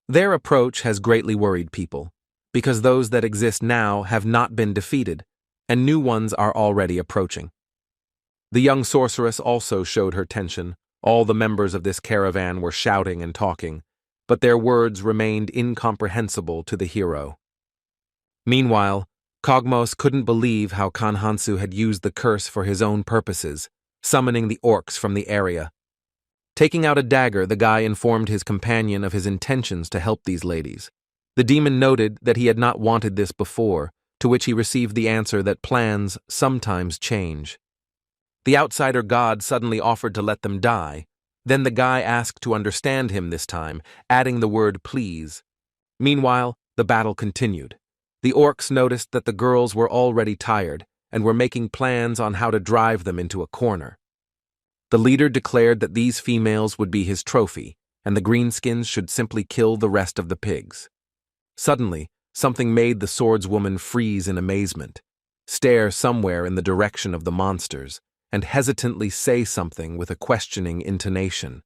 Their approach has greatly worried people, because those that exist now have not been defeated, and new ones are already approaching. The young sorceress also showed her tension. All the members of this caravan were shouting and talking, but their words remained incomprehensible to the hero. Meanwhile, Kogmos couldn't believe how Kang Hansu had used the curse for his own purposes, summoning the orcs from the area. Taking out a dagger, the guy informed his companion of his intentions to help these ladies. The demon noted that he had not wanted this before, to which he received the answer that plans sometimes change. The outsider god suddenly offered to let them die. Then the guy asked to understand him this time, adding the word please. Meanwhile, the battle continued. The orcs noticed that the girls were already tired and were making plans on how to drive them into a corner. The leader declared that these females would be his trophy, and the greenskins should simply kill the rest of the pigs. Suddenly, something made the swordswoman freeze in amazement, stare somewhere in the direction of the monsters, and hesitantly say something with a questioning intonation.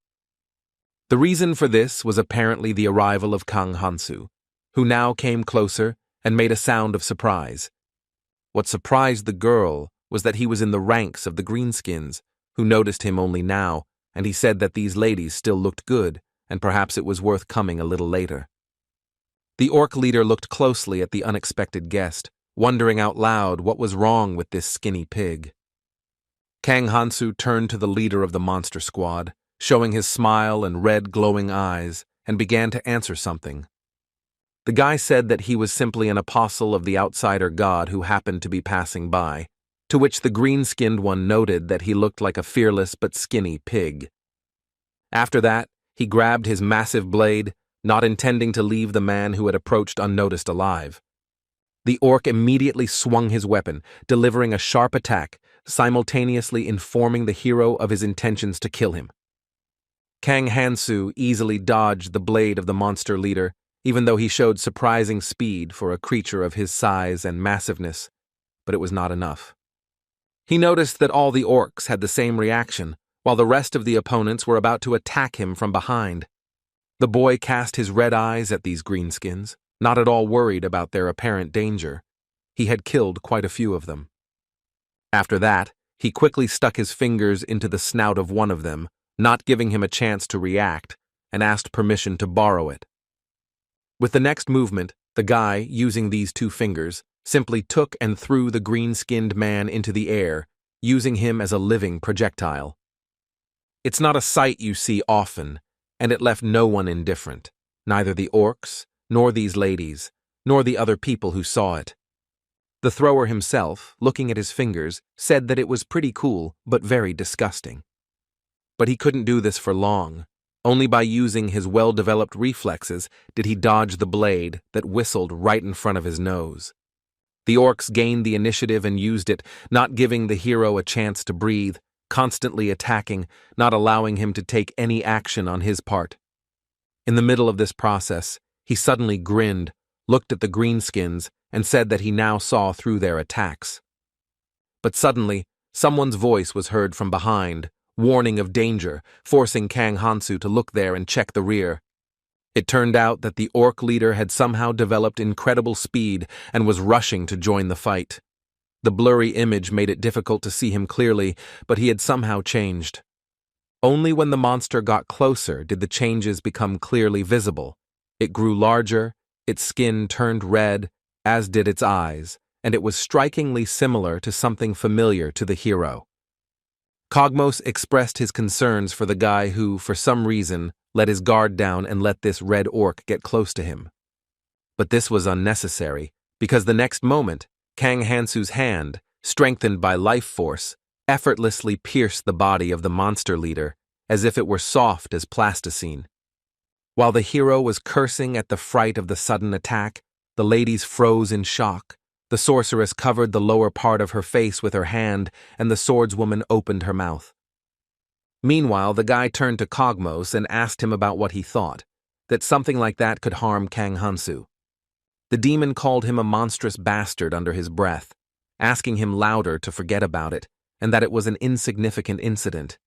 The reason for this was apparently the arrival of Kang Hansu, who now came closer and made a sound of surprise. What surprised the girl was that he was in the ranks of the greenskins, who noticed him only now, and he said that these ladies still looked good, and perhaps it was worth coming a little later. The orc leader looked closely at the unexpected guest, wondering out loud what was wrong with this skinny pig. Kang Hansu turned to the leader of the monster squad, showing his smile and red glowing eyes, and began to answer something. The guy said that he was simply an apostle of the outsider god who happened to be passing by, to which the green-skinned one noted that he looked like a fearless but skinny pig. After that, he grabbed his massive blade, not intending to leave the man who had approached unnoticed alive. The orc immediately swung his weapon, delivering a sharp attack, simultaneously informing the hero of his intentions to kill him. Kang Hansu easily dodged the blade of the monster leader, even though he showed surprising speed for a creature of his size and massiveness, but it was not enough. He noticed that all the orcs had the same reaction, while the rest of the opponents were about to attack him from behind. The boy cast his red eyes at these greenskins, not at all worried about their apparent danger. He had killed quite a few of them. After that, he quickly stuck his fingers into the snout of one of them, not giving him a chance to react, and asked permission to borrow it. With the next movement, the guy, using these two fingers, simply took and threw the green-skinned man into the air, using him as a living projectile. It's not a sight you see often, and it left no one indifferent, neither the orcs, nor these ladies, nor the other people who saw it. The thrower himself, looking at his fingers, said that it was pretty cool, but very disgusting. But he couldn't do this for long. Only by using his well-developed reflexes did he dodge the blade that whistled right in front of his nose. The orcs gained the initiative and used it, not giving the hero a chance to breathe, constantly attacking, not allowing him to take any action on his part. In the middle of this process, he suddenly grinned, looked at the greenskins, and said that he now saw through their attacks. But suddenly, someone's voice was heard from behind, warning of danger, forcing Kang Hansu to look there and check the rear. It turned out that the orc leader had somehow developed incredible speed and was rushing to join the fight. The blurry image made it difficult to see him clearly, but he had somehow changed. Only when the monster got closer did the changes become clearly visible. It grew larger, its skin turned red, as did its eyes, and it was strikingly similar to something familiar to the hero. Kogmos expressed his concerns for the guy who, for some reason, let his guard down and let this red orc get close to him. But this was unnecessary, because the next moment, Kang Hansu's hand, strengthened by life force, effortlessly pierced the body of the monster leader, as if it were soft as plasticine. While the hero was cursing at the fright of the sudden attack, the ladies froze in shock. The sorceress covered the lower part of her face with her hand, and the swordswoman opened her mouth. Meanwhile, the guy turned to Kogmos and asked him about what he thought, that something like that could harm Kang Hansu. The demon called him a monstrous bastard under his breath, asking him louder to forget about it, and that it was an insignificant incident.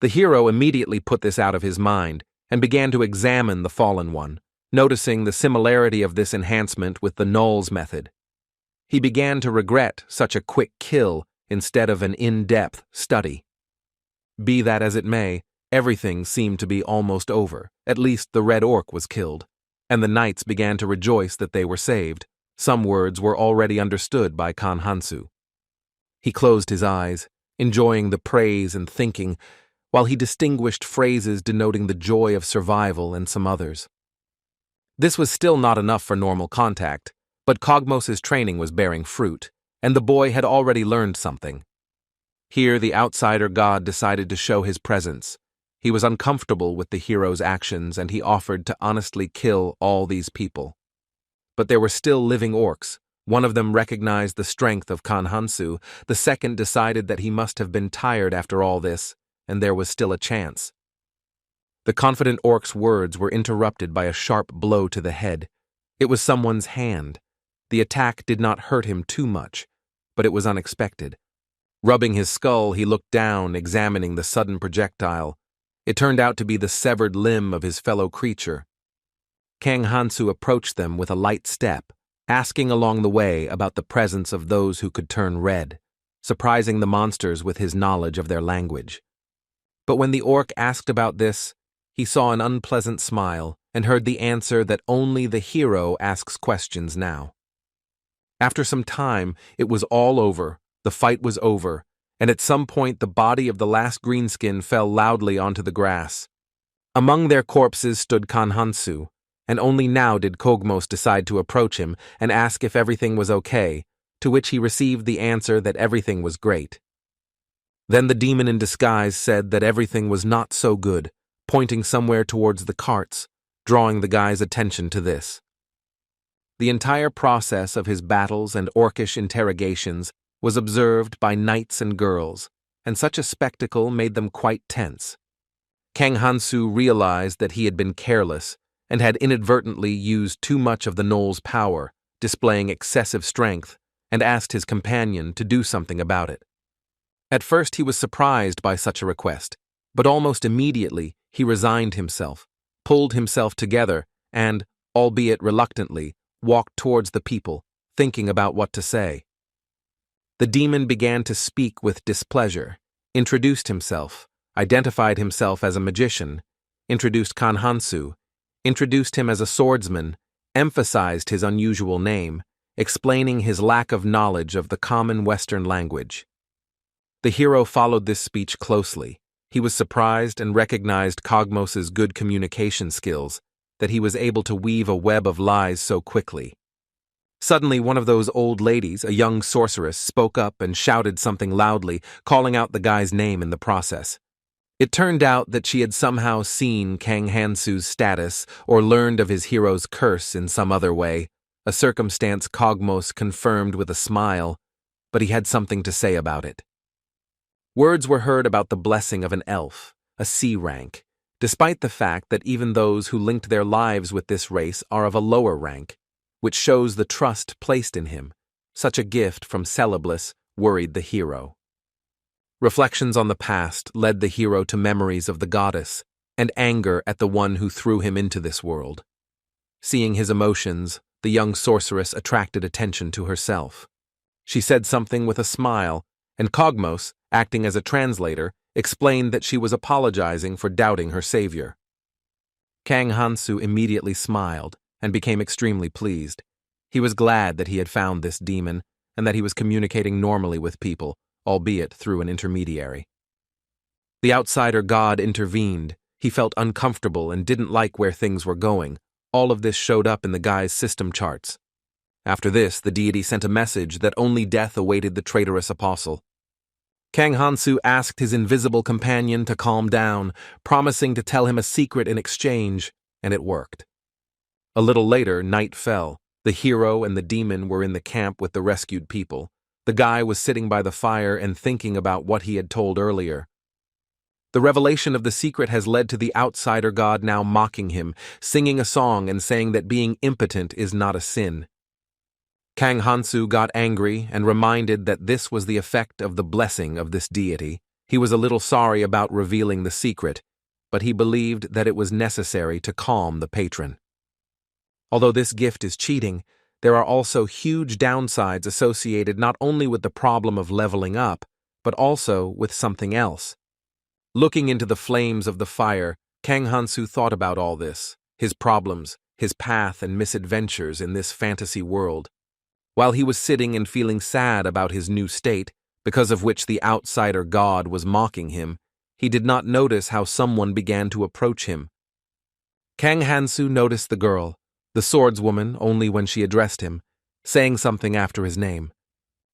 The hero immediately put this out of his mind and began to examine the fallen one, noticing the similarity of this enhancement with the null's method. He began to regret such a quick kill instead of an in-depth study. Be that as it may, everything seemed to be almost over. At least the red orc was killed, and the knights began to rejoice that they were saved. Some words were already understood by Kang Hansu. He closed his eyes, enjoying the praise and thinking, while he distinguished phrases denoting the joy of survival and some others. This was still not enough for normal contact, but Kogmos' training was bearing fruit, and the boy had already learned something. Here the outsider god decided to show his presence. He was uncomfortable with the hero's actions, and he offered to honestly kill all these people. But there were still living orcs. One of them recognized the strength of Kang Hansu, the second decided that he must have been tired after all this, and there was still a chance. The confident orc's words were interrupted by a sharp blow to the head. It was someone's hand. The attack did not hurt him too much, but it was unexpected. Rubbing his skull, he looked down, examining the sudden projectile. It turned out to be the severed limb of his fellow creature. Kang Hansu approached them with a light step, asking along the way about the presence of those who could turn red, surprising the monsters with his knowledge of their language. But when the orc asked about this, he saw an unpleasant smile and heard the answer that only the hero asks questions now. After some time, it was all over, the fight was over, and at some point the body of the last greenskin fell loudly onto the grass. Among their corpses stood Kang Hansu, and only now did Kogmos decide to approach him and ask if everything was okay, to which he received the answer that everything was great. Then the demon in disguise said that everything was not so good, pointing somewhere towards the carts, drawing the guy's attention to this. The entire process of his battles and orcish interrogations was observed by knights and girls, and such a spectacle made them quite tense. Kang Hansu realized that he had been careless and had inadvertently used too much of the gnoll's power, displaying excessive strength, and asked his companion to do something about it. At first he was surprised by such a request, but almost immediately he resigned himself, pulled himself together, and, albeit reluctantly, walked towards the people, thinking about what to say. The demon began to speak with displeasure, introduced himself, identified himself as a magician, introduced Kang Hansu, introduced him as a swordsman, emphasized his unusual name, explaining his lack of knowledge of the common Western language. The hero followed this speech closely. He was surprised and recognized Kogmos's good communication skills, that he was able to weave a web of lies so quickly. Suddenly, one of those old ladies, a young sorceress, spoke up and shouted something loudly, calling out the guy's name in the process. It turned out that she had somehow seen Kang Hansu's status or learned of his hero's curse in some other way, a circumstance Kogmos confirmed with a smile, but he had something to say about it. Words were heard about the blessing of an elf, a C-rank, despite the fact that even those who linked their lives with this race are of a lower rank, which shows the trust placed in him. Such a gift from Celebliss worried the hero. Reflections on the past led the hero to memories of the goddess and anger at the one who threw him into this world. Seeing his emotions, the young sorceress attracted attention to herself. She said something with a smile, and Kogmos, acting as a translator, explained that she was apologizing for doubting her savior. Kang Hansu immediately smiled and became extremely pleased. He was glad that he had found this demon and that he was communicating normally with people, albeit through an intermediary. The outsider god intervened. He felt uncomfortable and didn't like where things were going. All of this showed up in the guy's system charts. After this, the deity sent a message that only death awaited the traitorous apostle. Kang Hansu asked his invisible companion to calm down, promising to tell him a secret in exchange, and it worked. A little later, night fell. The hero and the demon were in the camp with the rescued people. The guy was sitting by the fire and thinking about what he had told earlier. The revelation of the secret has led to the outsider god now mocking him, singing a song and saying that being impotent is not a sin. Kang Hansu got angry and reminded that this was the effect of the blessing of this deity. He was a little sorry about revealing the secret, but he believed that it was necessary to calm the patron. Although this gift is cheating, there are also huge downsides associated not only with the problem of leveling up, but also with something else. Looking into the flames of the fire, Kang Hansu thought about all this, his problems, his path and misadventures in this fantasy world. While he was sitting and feeling sad about his new state, because of which the outsider god was mocking him, he did not notice how someone began to approach him. Kang Hansu noticed the girl, the swordswoman, only when she addressed him, saying something after his name.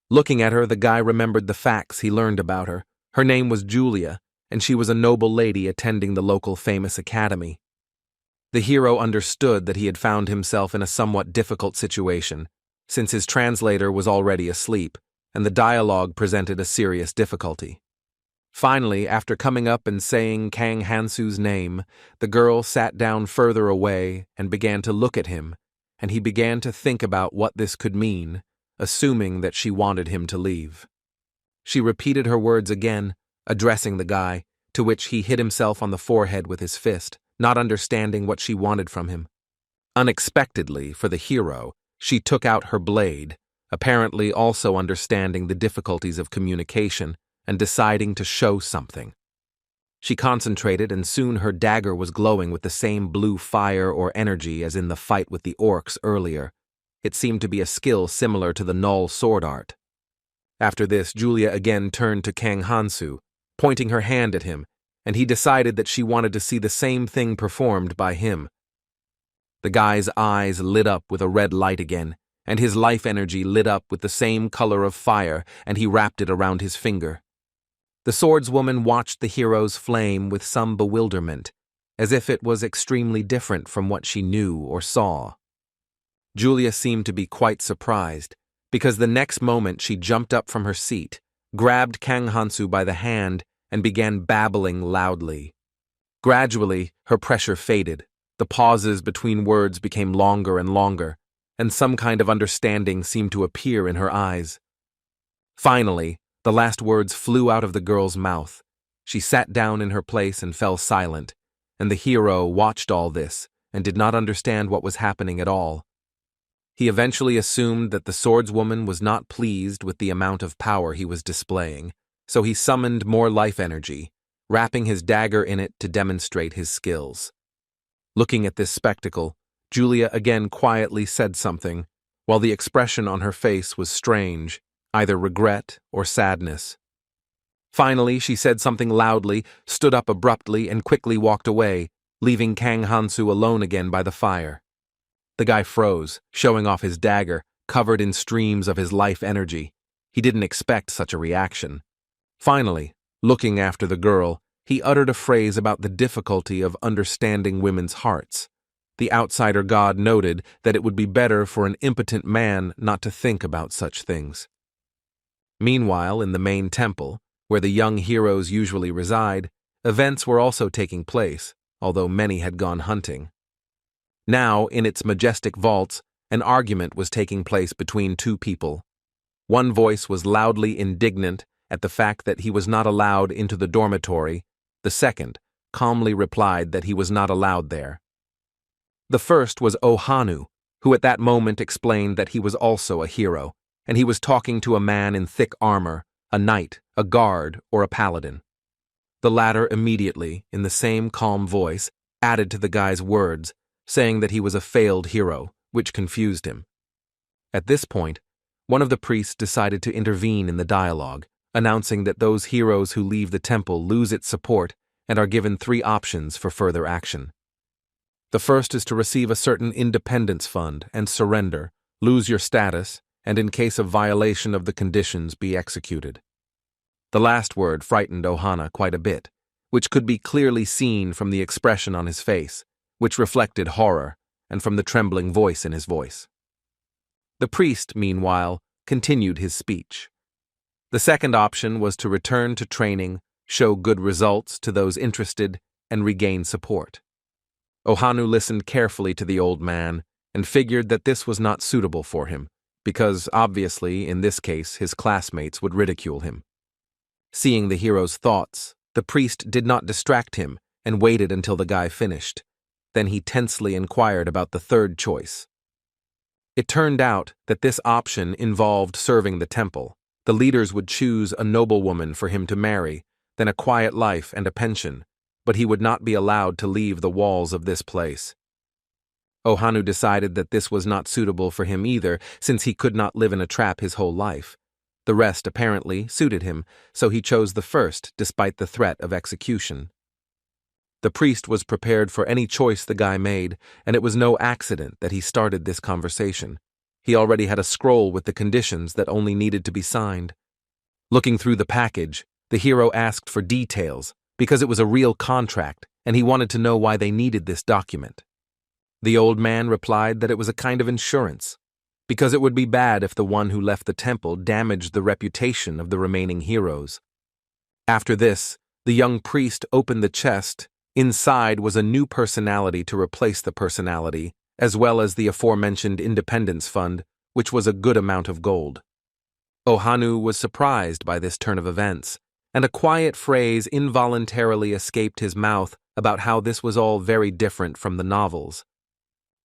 Looking at her, the guy remembered the facts he learned about her. Her name was Julia, and she was a noble lady attending the local famous academy. The hero understood that he had found himself in a somewhat difficult situation, since his translator was already asleep, and the dialogue presented a serious difficulty. Finally, after coming up and saying Kang Hansu's name, the girl sat down further away and began to look at him, and he began to think about what this could mean, assuming that she wanted him to leave. She repeated her words again, addressing the guy, to which he hit himself on the forehead with his fist, not understanding what she wanted from him. Unexpectedly, for the hero, she took out her blade, apparently also understanding the difficulties of communication and deciding to show something. She concentrated, and soon her dagger was glowing with the same blue fire or energy as in the fight with the orcs earlier. It seemed to be a skill similar to the null sword art. After this, Julia again turned to Kang Hansu, pointing her hand at him, and he decided that she wanted to see the same thing performed by him. The guy's eyes lit up with a red light again, and his life energy lit up with the same color of fire, and he wrapped it around his finger. The swordswoman watched the hero's flame with some bewilderment, as if it was extremely different from what she knew or saw. Julia seemed to be quite surprised, because the next moment she jumped up from her seat, grabbed Kang Hansu by the hand, and began babbling loudly. Gradually, her pressure faded, the pauses between words became longer and longer, and some kind of understanding seemed to appear in her eyes. Finally, the last words flew out of the girl's mouth. She sat down in her place and fell silent, and the hero watched all this and did not understand what was happening at all. He eventually assumed that the swordswoman was not pleased with the amount of power he was displaying, so he summoned more life energy, wrapping his dagger in it to demonstrate his skills. Looking at this spectacle, Julia again quietly said something, while the expression on her face was strange, either regret or sadness. Finally, she said something loudly, stood up abruptly, and quickly walked away, leaving Kang Hansu alone again by the fire. The guy froze, showing off his dagger, covered in streams of his life energy. He didn't expect such a reaction. Finally, looking after the girl, he uttered a phrase about the difficulty of understanding women's hearts. The outsider god noted that it would be better for an impotent man not to think about such things. Meanwhile, in the main temple, where the young heroes usually reside, events were also taking place, although many had gone hunting. Now, in its majestic vaults, an argument was taking place between two people. One voice was loudly indignant at the fact that he was not allowed into the dormitory. The second calmly replied that he was not allowed there. The first was Ohanu, who at that moment explained that he was also a hero, and he was talking to a man in thick armor, a knight, a guard, or a paladin. The latter immediately, in the same calm voice, added to the guy's words, saying that he was a failed hero, which confused him. At this point, one of the priests decided to intervene in the dialogue, announcing that those heroes who leave the temple lose its support and are given 3 options for further action. The first is to receive a certain independence fund and surrender, lose your status, and in case of violation of the conditions be executed. The last word frightened Ohanu quite a bit, which could be clearly seen from the expression on his face, which reflected horror, and from the trembling voice in his voice. The priest, meanwhile, continued his speech. The second option was to return to training, show good results to those interested, and regain support. Ohanu listened carefully to the old man and figured that this was not suitable for him, because obviously, in this case, his classmates would ridicule him. Seeing the hero's thoughts, the priest did not distract him and waited until the guy finished. Then he tensely inquired about the third choice. It turned out that this option involved serving the temple. The leaders would choose a noblewoman for him to marry, then a quiet life and a pension, but he would not be allowed to leave the walls of this place. Ohanu decided that this was not suitable for him either, since he could not live in a trap his whole life. The rest apparently suited him, so he chose the first despite the threat of execution. The priest was prepared for any choice the guy made, and it was no accident that he started this conversation. He already had a scroll with the conditions that only needed to be signed. Looking through the package, the hero asked for details, because it was a real contract, and he wanted to know why they needed this document. The old man replied that it was a kind of insurance, because it would be bad if the one who left the temple damaged the reputation of the remaining heroes. After this, the young priest opened the chest. Inside was a new personality to replace the personality, as well as the aforementioned independence fund, which was a good amount of gold. Ohanu was surprised by this turn of events, and a quiet phrase involuntarily escaped his mouth about how this was all very different from the novels.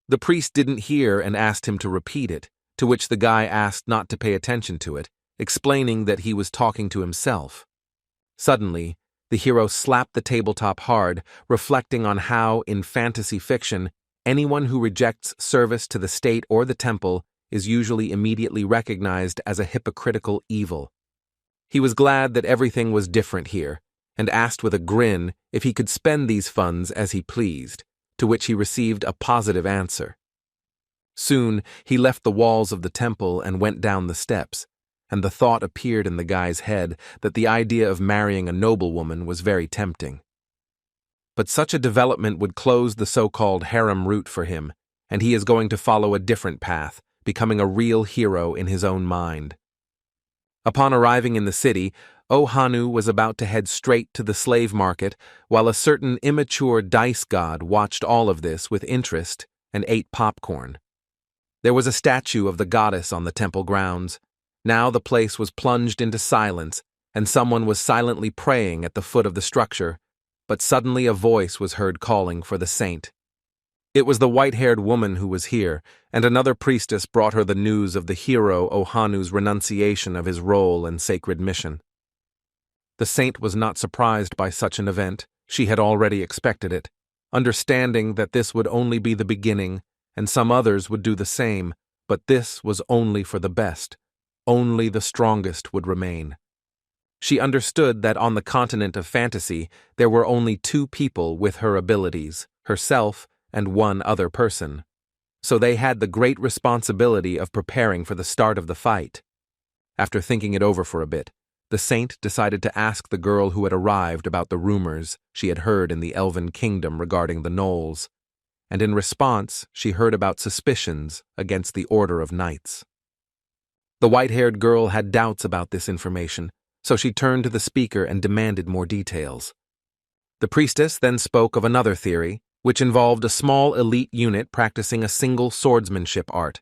The priest didn't hear and asked him to repeat it, to which the guy asked not to pay attention to it, explaining that he was talking to himself. Suddenly, the hero slapped the tabletop hard, reflecting on how, in fantasy fiction, anyone who rejects service to the state or the temple is usually immediately recognized as a hypocritical evil, He was glad that everything was different here, and asked with a grin if he could spend these funds as he pleased, to which he received a positive answer. Soon, he left the walls of the temple and went down the steps, and the thought appeared in the guy's head that the idea of marrying a noblewoman was very tempting. But such a development would close the so-called harem route for him, and he is going to follow a different path, becoming a real hero in his own mind. Upon arriving in the city, Ohanu was about to head straight to the slave market, while a certain immature dice god watched all of this with interest and ate popcorn. There was a statue of the goddess on the temple grounds. Now the place was plunged into silence, and someone was silently praying at the foot of the structure, but suddenly a voice was heard calling for the saint. It was the white-haired woman who was here, and another priestess brought her the news of the hero Ohanu's renunciation of his role and sacred mission. The saint was not surprised by such an event. She had already expected it, understanding that this would only be the beginning, and some others would do the same, but this was only for the best. Only the strongest would remain. She understood that on the continent of fantasy there were only two people with her abilities, herself and one other person. So they had the great responsibility of preparing for the start of the fight. After thinking it over for a bit, the saint decided to ask the girl who had arrived about the rumors she had heard in the Elven kingdom regarding the gnolls, and in response she heard about suspicions against the Order of Knights. The white-haired girl had doubts about this information, so she turned to the speaker and demanded more details. The priestess then spoke of another theory, which involved a small elite unit practicing a single swordsmanship art,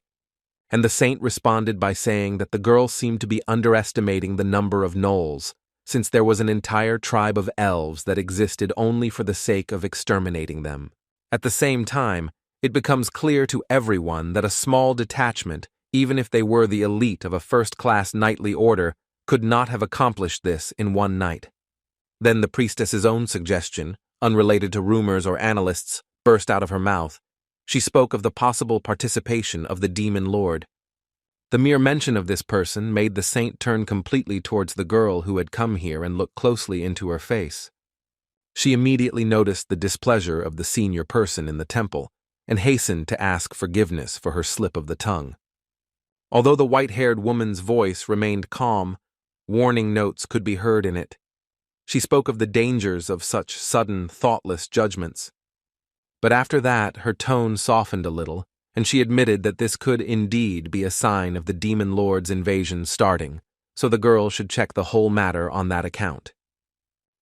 and the saint responded by saying that the girl seemed to be underestimating the number of gnolls, since there was an entire tribe of elves that existed only for the sake of exterminating them. At the same time, it becomes clear to everyone that a small detachment, even if they were the elite of a first-class knightly order, could not have accomplished this in one night. Then the priestess's own suggestion, unrelated to rumors or analysts, burst out of her mouth. She spoke of the possible participation of the demon lord. The mere mention of this person made the saint turn completely towards the girl who had come here and look closely into her face. She immediately noticed the displeasure of the senior person in the temple and hastened to ask forgiveness for her slip of the tongue. Although the white-haired woman's voice remained calm, warning notes could be heard in it. She spoke of the dangers of such sudden, thoughtless judgments. But after that, her tone softened a little, and she admitted that this could indeed be a sign of the demon lord's invasion starting, so the girl should check the whole matter on that account.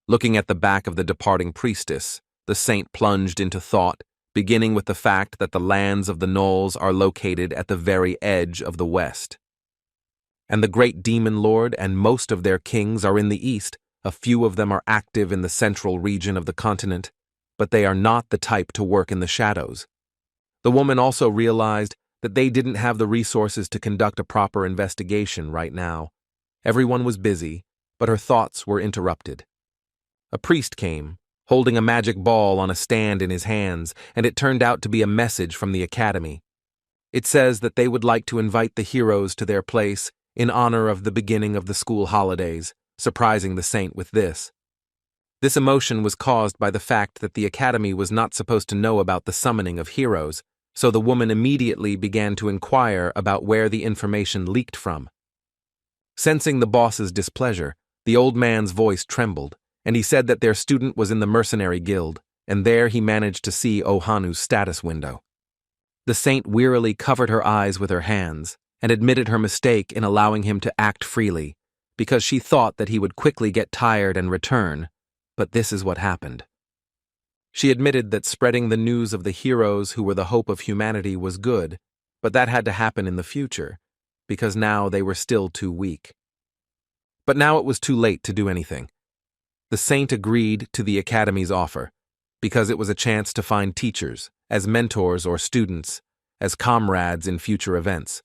Looking at the back of the departing priestess, the saint plunged into thought, beginning with the fact that the lands of the gnolls are located at the very edge of the west. And the great demon lord and most of their kings are in the east. A few of them are active in the central region of the continent, but they are not the type to work in the shadows. The woman also realized that they didn't have the resources to conduct a proper investigation right now. Everyone was busy, but her thoughts were interrupted. A priest came, holding a magic ball on a stand in his hands, and it turned out to be a message from the academy. It says that they would like to invite the heroes to their place in honor of the beginning of the school holidays, surprising the saint with this. This emotion was caused by the fact that the academy was not supposed to know about the summoning of heroes, so the woman immediately began to inquire about where the information leaked from. Sensing the boss's displeasure, the old man's voice trembled, and he said that their student was in the mercenary guild, and there he managed to see Ohanu's status window. The saint wearily covered her eyes with her hands and admitted her mistake in allowing him to act freely, because she thought that he would quickly get tired and return, but this is what happened. She admitted that spreading the news of the heroes who were the hope of humanity was good, but that had to happen in the future, because now they were still too weak. But now it was too late to do anything. The saint agreed to the academy's offer, because it was a chance to find teachers, as mentors or students, as comrades in future events.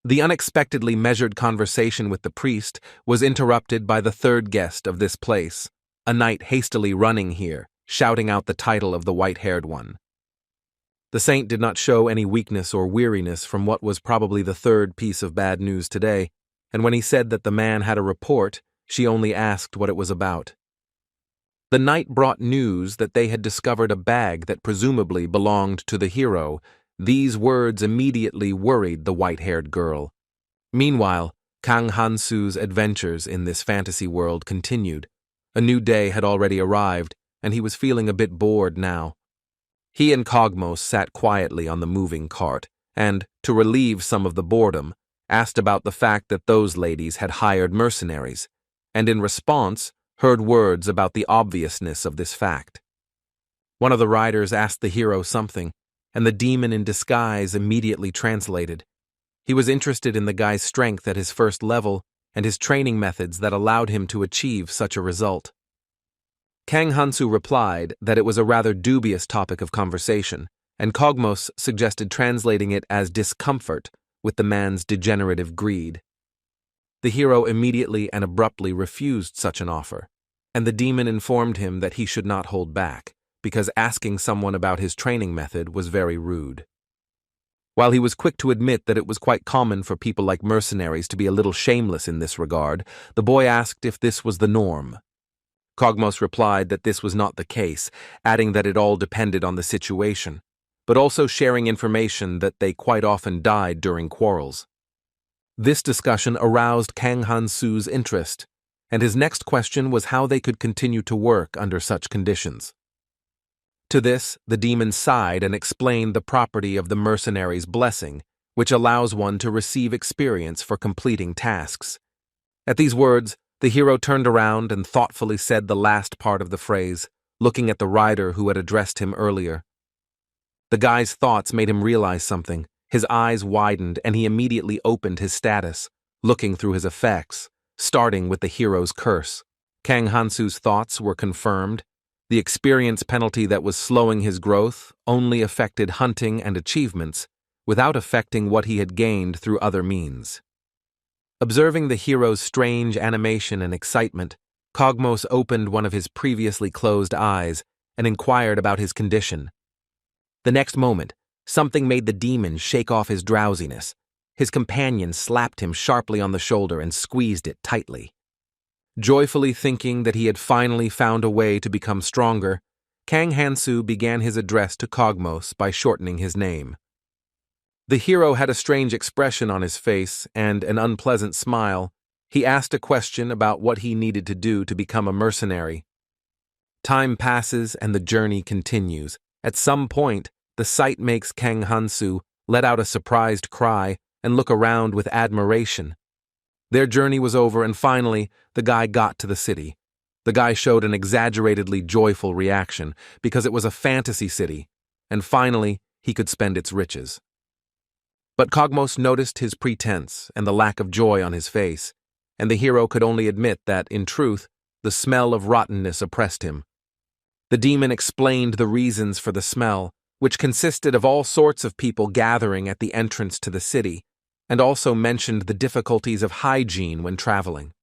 The unexpectedly measured conversation with the priest was interrupted by the third guest of this place, a knight hastily running here, shouting out the title of the white-haired one. The saint did not show any weakness or weariness from what was probably the third piece of bad news today. and when he said that the man had a report, she only asked what it was about. The night brought news that they had discovered a bag that presumably belonged to the hero. These words immediately worried the white-haired girl. Meanwhile, Kang Hansu's adventures in this fantasy world continued. A new day had already arrived, and he was feeling a bit bored now. He and Kogmos sat quietly on the moving cart, and, to relieve some of the boredom, asked about the fact that those ladies had hired mercenaries, and in response, heard words about the obviousness of this fact. One of the riders asked the hero something, and the demon in disguise immediately translated. He was interested in the guy's strength at his first level and his training methods that allowed him to achieve such a result. Kang Hansu replied that it was a rather dubious topic of conversation, and Kogmos suggested translating it as discomfort with the man's degenerative greed. The hero immediately and abruptly refused such an offer, and the demon informed him that he should not hold back, because asking someone about his training method was very rude. While he was quick to admit that it was quite common for people like mercenaries to be a little shameless in this regard, the boy asked if this was the norm. Kogmos replied that this was not the case, adding that it all depended on the situation, but also sharing information that they quite often died during quarrels. This discussion aroused Kang Hansu's interest, and his next question was how they could continue to work under such conditions. To this, the demon sighed and explained the property of the mercenary's blessing, which allows one to receive experience for completing tasks. At these words, the hero turned around and thoughtfully said the last part of the phrase, looking at the rider who had addressed him earlier. The guy's thoughts made him realize something. His eyes widened and he immediately opened his status, looking through his effects, starting with the hero's curse. Kang Hansu's thoughts were confirmed. The experience penalty that was slowing his growth only affected hunting and achievements, without affecting what he had gained through other means. Observing the hero's strange animation and excitement, Kogmos opened one of his previously closed eyes and inquired about his condition. The next moment, something made the demon shake off his drowsiness. His companion slapped him sharply on the shoulder and squeezed it tightly. Joyfully thinking that he had finally found a way to become stronger, Kang Hansu began his address to Kogmos by shortening his name. The hero had a strange expression on his face and an unpleasant smile. He asked a question about what he needed to do to become a mercenary. Time passes and the journey continues. At some point, the sight makes Kang Hansu let out a surprised cry and look around with admiration. Their journey was over and finally, the guy got to the city. The guy showed an exaggeratedly joyful reaction because it was a fantasy city, and finally, he could spend its riches. But Kogmos noticed his pretense and the lack of joy on his face, and the hero could only admit that, in truth, the smell of rottenness oppressed him. The demon explained the reasons for the smell, which consisted of all sorts of people gathering at the entrance to the city, and also mentioned the difficulties of hygiene when traveling.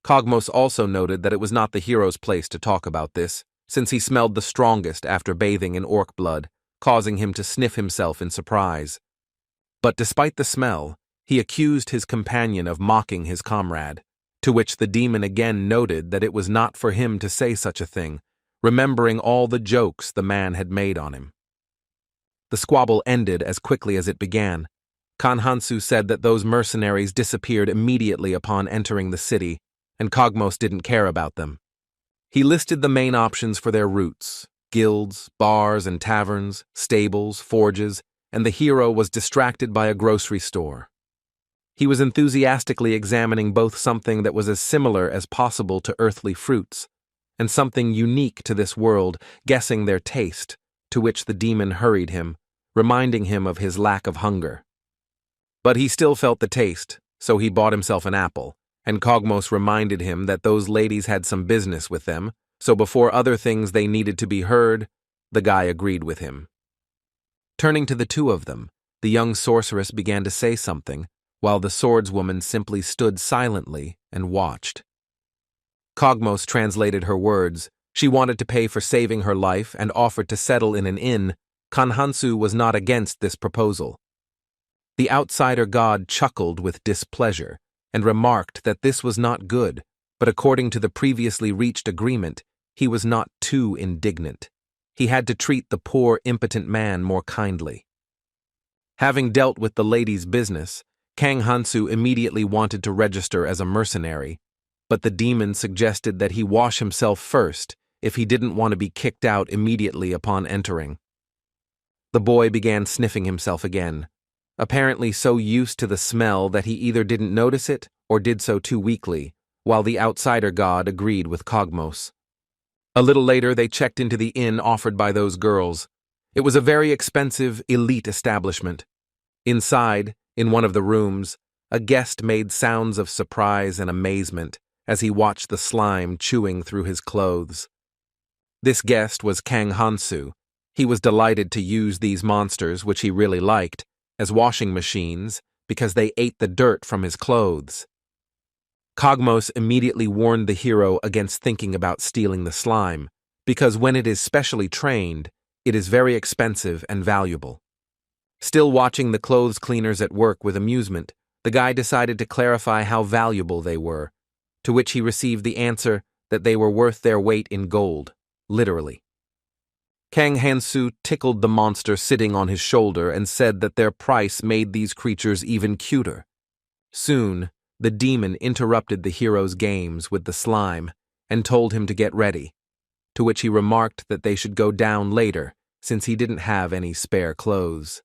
Kogmos also noted that it was not the hero's place to talk about this, since he smelled the strongest after bathing in orc blood, causing him to sniff himself in surprise. But despite the smell, he accused his companion of mocking his comrade, to which the demon again noted that it was not for him to say such a thing, remembering all the jokes the man had made on him. The squabble ended as quickly as it began. Kang Hansu said that those mercenaries disappeared immediately upon entering the city, and Kogmos didn't care about them. He listed the main options for their routes: guilds, bars and taverns, stables, forges, and the hero was distracted by a grocery store. He was enthusiastically examining both something that was as similar as possible to earthly fruits, and something unique to this world, guessing their taste, to which the demon hurried him, reminding him of his lack of hunger. But he still felt the taste, so he bought himself an apple, and Kogmos reminded him that those ladies had some business with them, so before other things they needed to be heard, the guy agreed with him. Turning to the two of them, the young sorceress began to say something, while the swordswoman simply stood silently and watched. Kogmos translated her words. She wanted to pay for saving her life and offered to settle in an inn. Kang Hansu was not against this proposal. The outsider god chuckled with displeasure, and remarked that this was not good, but according to the previously reached agreement, he was not too indignant. He had to treat the poor, impotent man more kindly. Having dealt with the lady's business, Kang Hansu immediately wanted to register as a mercenary, but the demon suggested that he wash himself first if he didn't want to be kicked out immediately upon entering. The boy began sniffing himself again, apparently so used to the smell that he either didn't notice it or did so too weakly, while the outsider god agreed with Kogmos. A little later, they checked into the inn offered by those girls. It was a very expensive, elite establishment. Inside, in one of the rooms, a guest made sounds of surprise and amazement as he watched the slime chewing through his clothes. This guest was Kang Hansu. He was delighted to use these monsters, which he really liked, as washing machines because they ate the dirt from his clothes. Kogmos immediately warned the hero against thinking about stealing the slime, because when it is specially trained, it is very expensive and valuable. Still watching the clothes cleaners at work with amusement, the guy decided to clarify how valuable they were, to which he received the answer that they were worth their weight in gold, literally. Kang Hansu tickled the monster sitting on his shoulder and said that their price made these creatures even cuter. Soon, the demon interrupted the hero's games with the slime and told him to get ready, to which he remarked that they should go down later since he didn't have any spare clothes.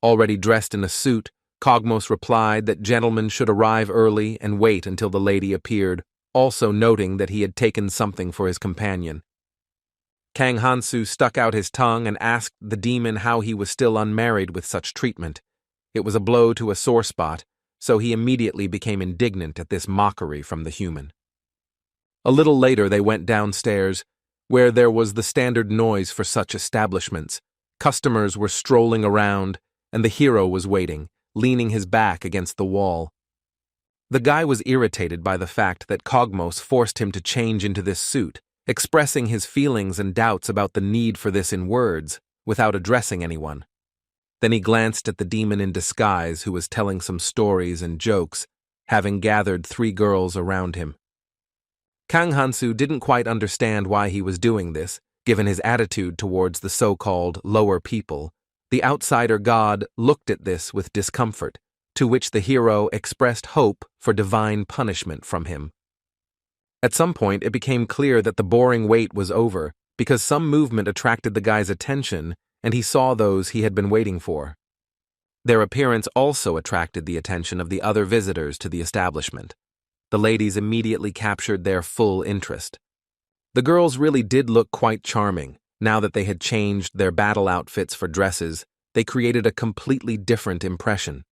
Already dressed in a suit, Kogmos replied that gentlemen should arrive early and wait until the lady appeared, also noting that he had taken something for his companion. Kang Hansu stuck out his tongue and asked the demon how he was still unmarried with such treatment. It was a blow to a sore spot, so he immediately became indignant at this mockery from the human. A little later they went downstairs, where there was the standard noise for such establishments. Customers were strolling around, and the hero was waiting, leaning his back against the wall. The guy was irritated by the fact that Kogmos forced him to change into this suit, expressing his feelings and doubts about the need for this in words, without addressing anyone. Then he glanced at the demon in disguise who was telling some stories and jokes, having gathered 3 girls around him. Kang Hansu didn't quite understand why he was doing this, given his attitude towards the so-called lower people. The outsider god looked at this with discomfort, to which the hero expressed hope for divine punishment from him. At some point, it became clear that the boring wait was over, because some movement attracted the guy's attention, and he saw those he had been waiting for. Their appearance also attracted the attention of the other visitors to the establishment. The ladies immediately captured their full interest. The girls really did look quite charming. Now that they had changed their battle outfits for dresses, they created a completely different impression.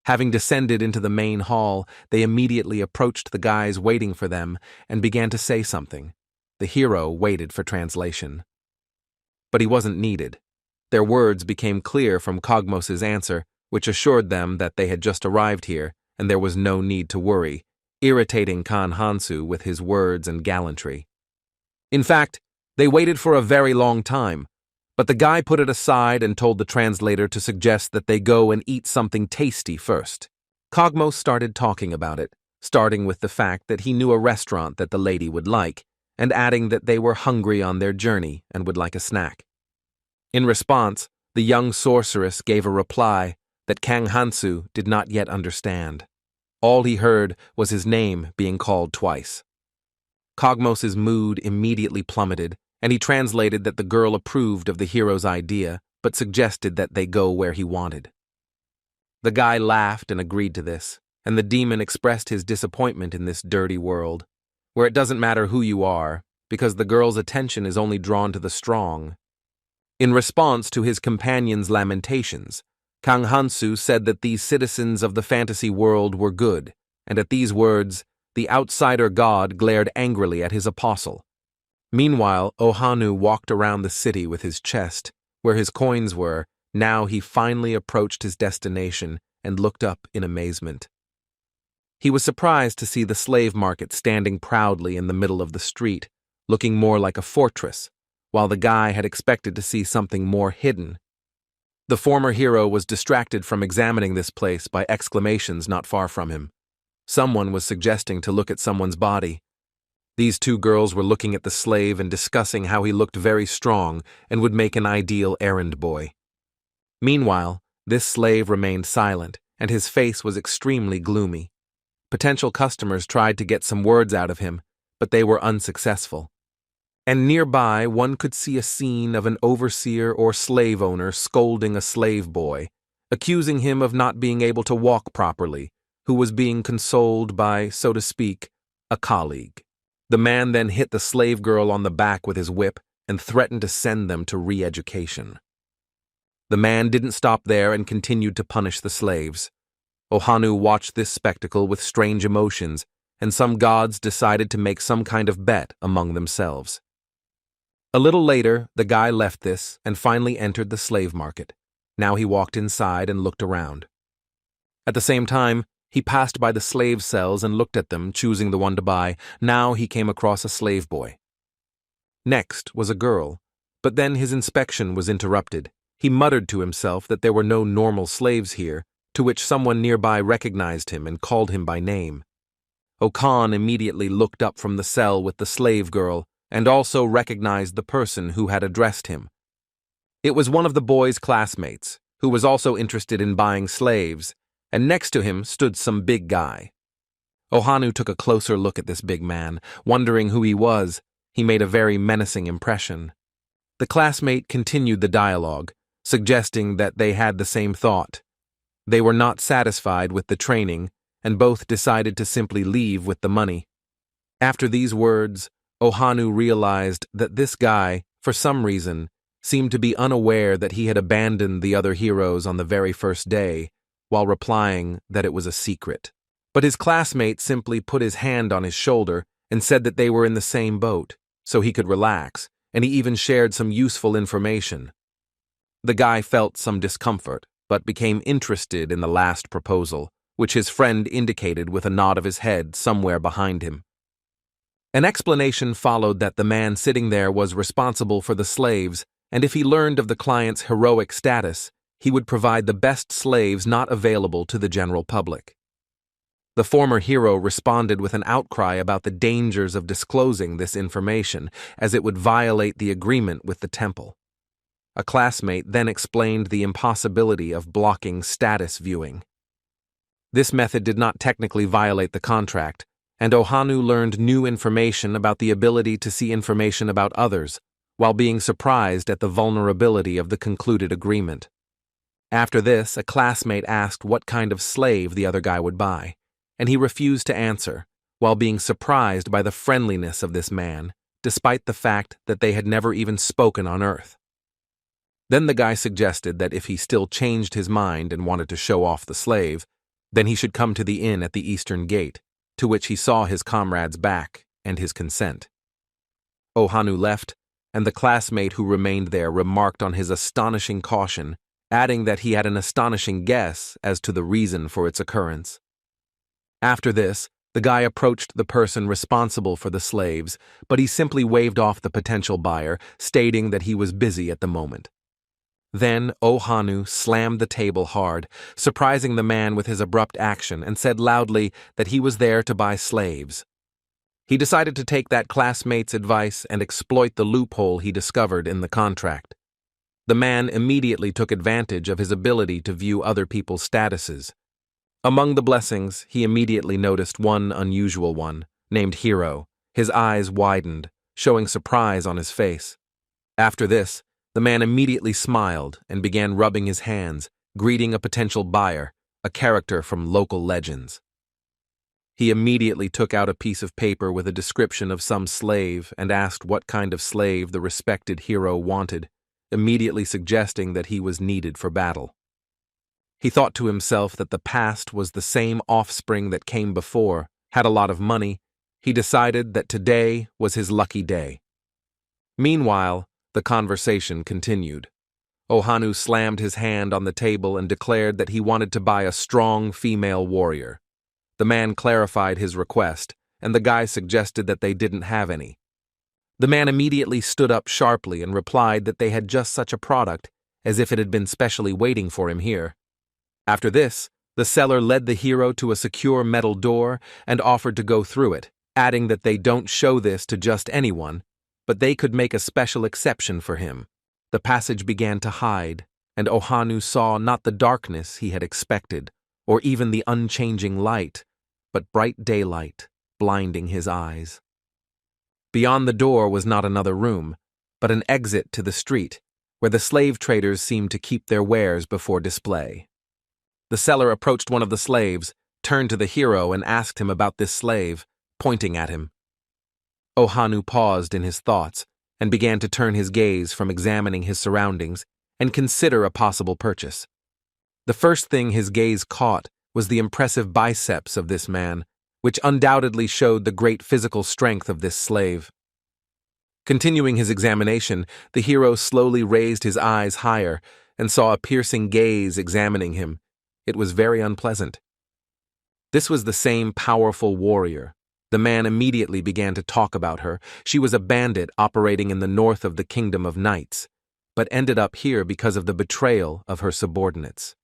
Having descended into the main hall, they immediately approached the guys waiting for them and began to say something. The hero waited for translation. But he wasn't needed. Their words became clear from Kogmos's answer, which assured them that they had just arrived here and there was no need to worry, irritating Kang Hansu with his words and gallantry. In fact, they waited for a very long time, but the guy put it aside and told the translator to suggest that they go and eat something tasty first. Kogmos started talking about it, starting with the fact that he knew a restaurant that the lady would like, and adding that they were hungry on their journey and would like a snack. In response, the young sorceress gave a reply that Kang Hansu did not yet understand. All he heard was his name being called twice. Kogmos's mood immediately plummeted, and he translated that the girl approved of the hero's idea, but suggested that they go where he wanted. The guy laughed and agreed to this, and the demon expressed his disappointment in this dirty world, where it doesn't matter who you are, because the girl's attention is only drawn to the strong. In response to his companion's lamentations, Kang Hansu said that these citizens of the fantasy world were good, and at these words, the outsider god glared angrily at his apostle. Meanwhile, Ohanu walked around the city with his chest, where his coins were. Now he finally approached his destination and looked up in amazement. He was surprised to see the slave market standing proudly in the middle of the street, looking more like a fortress, while the guy had expected to see something more hidden. The former hero was distracted from examining this place by exclamations not far from him. Someone was suggesting to look at someone's body. These two girls were looking at the slave and discussing how he looked very strong and would make an ideal errand boy. Meanwhile, this slave remained silent, and his face was extremely gloomy. Potential customers tried to get some words out of him, but they were unsuccessful. And nearby, one could see a scene of an overseer or slave owner scolding a slave boy, accusing him of not being able to walk properly, who was being consoled by, so to speak, a colleague. The man then hit the slave girl on the back with his whip and threatened to send them to re-education. The man didn't stop there and continued to punish the slaves. Ohanu watched this spectacle with strange emotions, and some gods decided to make some kind of bet among themselves. A little later, the guy left this and finally entered the slave market. Now he walked inside and looked around. At the same time, he passed by the slave cells and looked at them, choosing the one to buy. Now he came across a slave boy. Next was a girl, but then his inspection was interrupted. He muttered to himself that there were no normal slaves here, to which someone nearby recognized him and called him by name. Okan immediately looked up from the cell with the slave girl and also recognized the person who had addressed him. It was one of the boy's classmates, who was also interested in buying slaves, and next to him stood some big guy. Ohanu took a closer look at this big man, wondering who he was. He made a very menacing impression. The classmate continued the dialogue, suggesting that they had the same thought. They were not satisfied with the training, and both decided to simply leave with the money. After these words, Ohanu realized that this guy, for some reason, seemed to be unaware that he had abandoned the other heroes on the very first day, while replying that it was a secret. But his classmate simply put his hand on his shoulder and said that they were in the same boat, so he could relax, and he even shared some useful information. The guy felt some discomfort, but became interested in the last proposal, which his friend indicated with a nod of his head somewhere behind him. An explanation followed that the man sitting there was responsible for the slaves, and if he learned of the client's heroic status, he would provide the best slaves not available to the general public. The former hero responded with an outcry about the dangers of disclosing this information, as it would violate the agreement with the temple. A classmate then explained the impossibility of blocking status viewing. This method did not technically violate the contract, and Ohanu learned new information about the ability to see information about others, while being surprised at the vulnerability of the concluded agreement. After this, a classmate asked what kind of slave the other guy would buy, and he refused to answer, while being surprised by the friendliness of this man, despite the fact that they had never even spoken on Earth. Then the guy suggested that if he still changed his mind and wanted to show off the slave, then he should come to the inn at the eastern gate, to which he saw his comrade's back and his consent. Ohanu left, and the classmate who remained there remarked on his astonishing caution, adding that he had an astonishing guess as to the reason for its occurrence. After this, the guy approached the person responsible for the slaves, but he simply waved off the potential buyer, stating that he was busy at the moment. Then Ohanu slammed the table hard, surprising the man with his abrupt action, and said loudly that he was there to buy slaves. He decided to take that classmate's advice and exploit the loophole he discovered in the contract. The man immediately took advantage of his ability to view other people's statuses. Among the blessings, he immediately noticed one unusual one, named Hero. His eyes widened, showing surprise on his face. After this, the man immediately smiled and began rubbing his hands, greeting a potential buyer, a character from local legends. He immediately took out a piece of paper with a description of some slave and asked what kind of slave the respected hero wanted, immediately suggesting that he was needed for battle. He thought to himself that the past was the same offspring that came before, had a lot of money. He decided that today was his lucky day. Meanwhile, the conversation continued. Ohanu slammed his hand on the table and declared that he wanted to buy a strong female warrior. The man clarified his request, and the guy suggested that they didn't have any. The man immediately stood up sharply and replied that they had just such a product, as if it had been specially waiting for him here. After this, the seller led the hero to a secure metal door and offered to go through it, adding that they don't show this to just anyone, but they could make a special exception for him. The passage began to hide, and Ohanu saw not the darkness he had expected, or even the unchanging light, but bright daylight, blinding his eyes. Beyond the door was not another room, but an exit to the street, where the slave traders seemed to keep their wares before display. The seller approached one of the slaves, turned to the hero and asked him about this slave, pointing at him. Ohanu paused in his thoughts and began to turn his gaze from examining his surroundings and consider a possible purchase. The first thing his gaze caught was the impressive biceps of this man, which undoubtedly showed the great physical strength of this slave. Continuing his examination, the hero slowly raised his eyes higher and saw a piercing gaze examining him. It was very unpleasant. This was the same powerful warrior. The man immediately began to talk about her. She was a bandit operating in the north of the Kingdom of Knights, but ended up here because of the betrayal of her subordinates.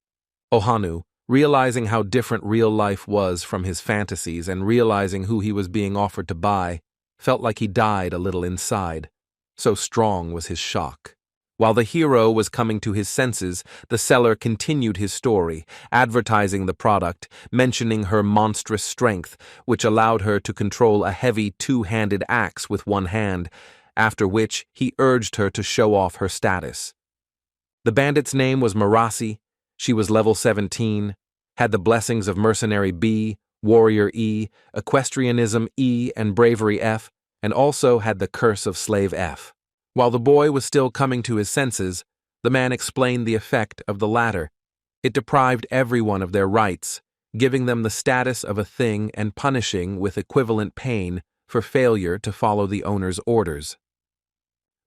Ohanu, realizing how different real life was from his fantasies and realizing who he was being offered to buy, felt like he died a little inside. So strong was his shock. While the hero was coming to his senses, the seller continued his story, advertising the product, mentioning her monstrous strength, which allowed her to control a heavy two-handed axe with one hand, after which he urged her to show off her status. The bandit's name was Marasi. She was level 17, had the blessings of Mercenary B, Warrior E, Equestrianism E, and Bravery F, and also had the Curse of Slave F. While the boy was still coming to his senses, the man explained the effect of the latter. It deprived everyone of their rights, giving them the status of a thing and punishing with equivalent pain for failure to follow the owner's orders.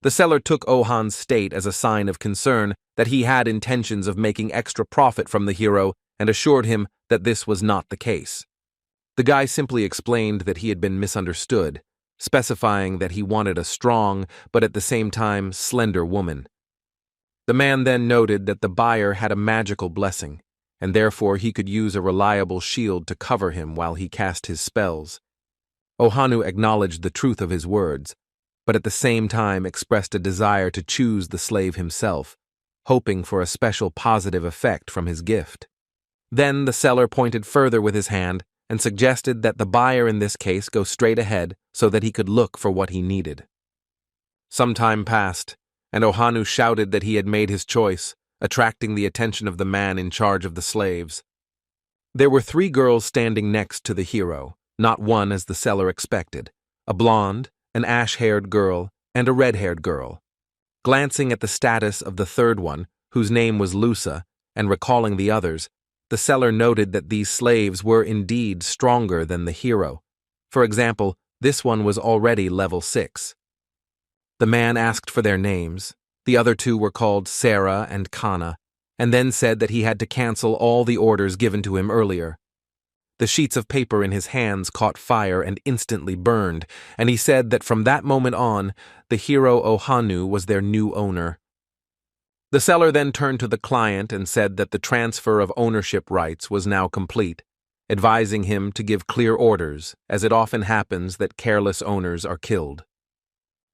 The seller took Ohan's state as a sign of concern that he had intentions of making extra profit from the hero and assured him that this was not the case. The guy simply explained that he had been misunderstood, specifying that he wanted a strong, but at the same time slender woman. The man then noted that the buyer had a magical blessing, and therefore he could use a reliable shield to cover him while he cast his spells. Ohanu acknowledged the truth of his words, but at the same time expressed a desire to choose the slave himself, hoping for a special positive effect from his gift. Then the seller pointed further with his hand and suggested that the buyer in this case go straight ahead so that he could look for what he needed. Some time passed, and Ohanu shouted that he had made his choice, attracting the attention of the man in charge of the slaves. There were 3 girls standing next to the hero, not one as the seller expected, a blonde, an ash-haired girl, and a red-haired girl. Glancing at the status of the third one, whose name was Lusa, and recalling the others, the seller noted that these slaves were indeed stronger than the hero. For example, this one was already level 6. The man asked for their names. The other 2 were called Sarah and Kana, and then said that he had to cancel all the orders given to him earlier. The sheets of paper in his hands caught fire and instantly burned, and he said that from that moment on, the hero Ohanu was their new owner. The seller then turned to the client and said that the transfer of ownership rights was now complete, advising him to give clear orders, as it often happens that careless owners are killed.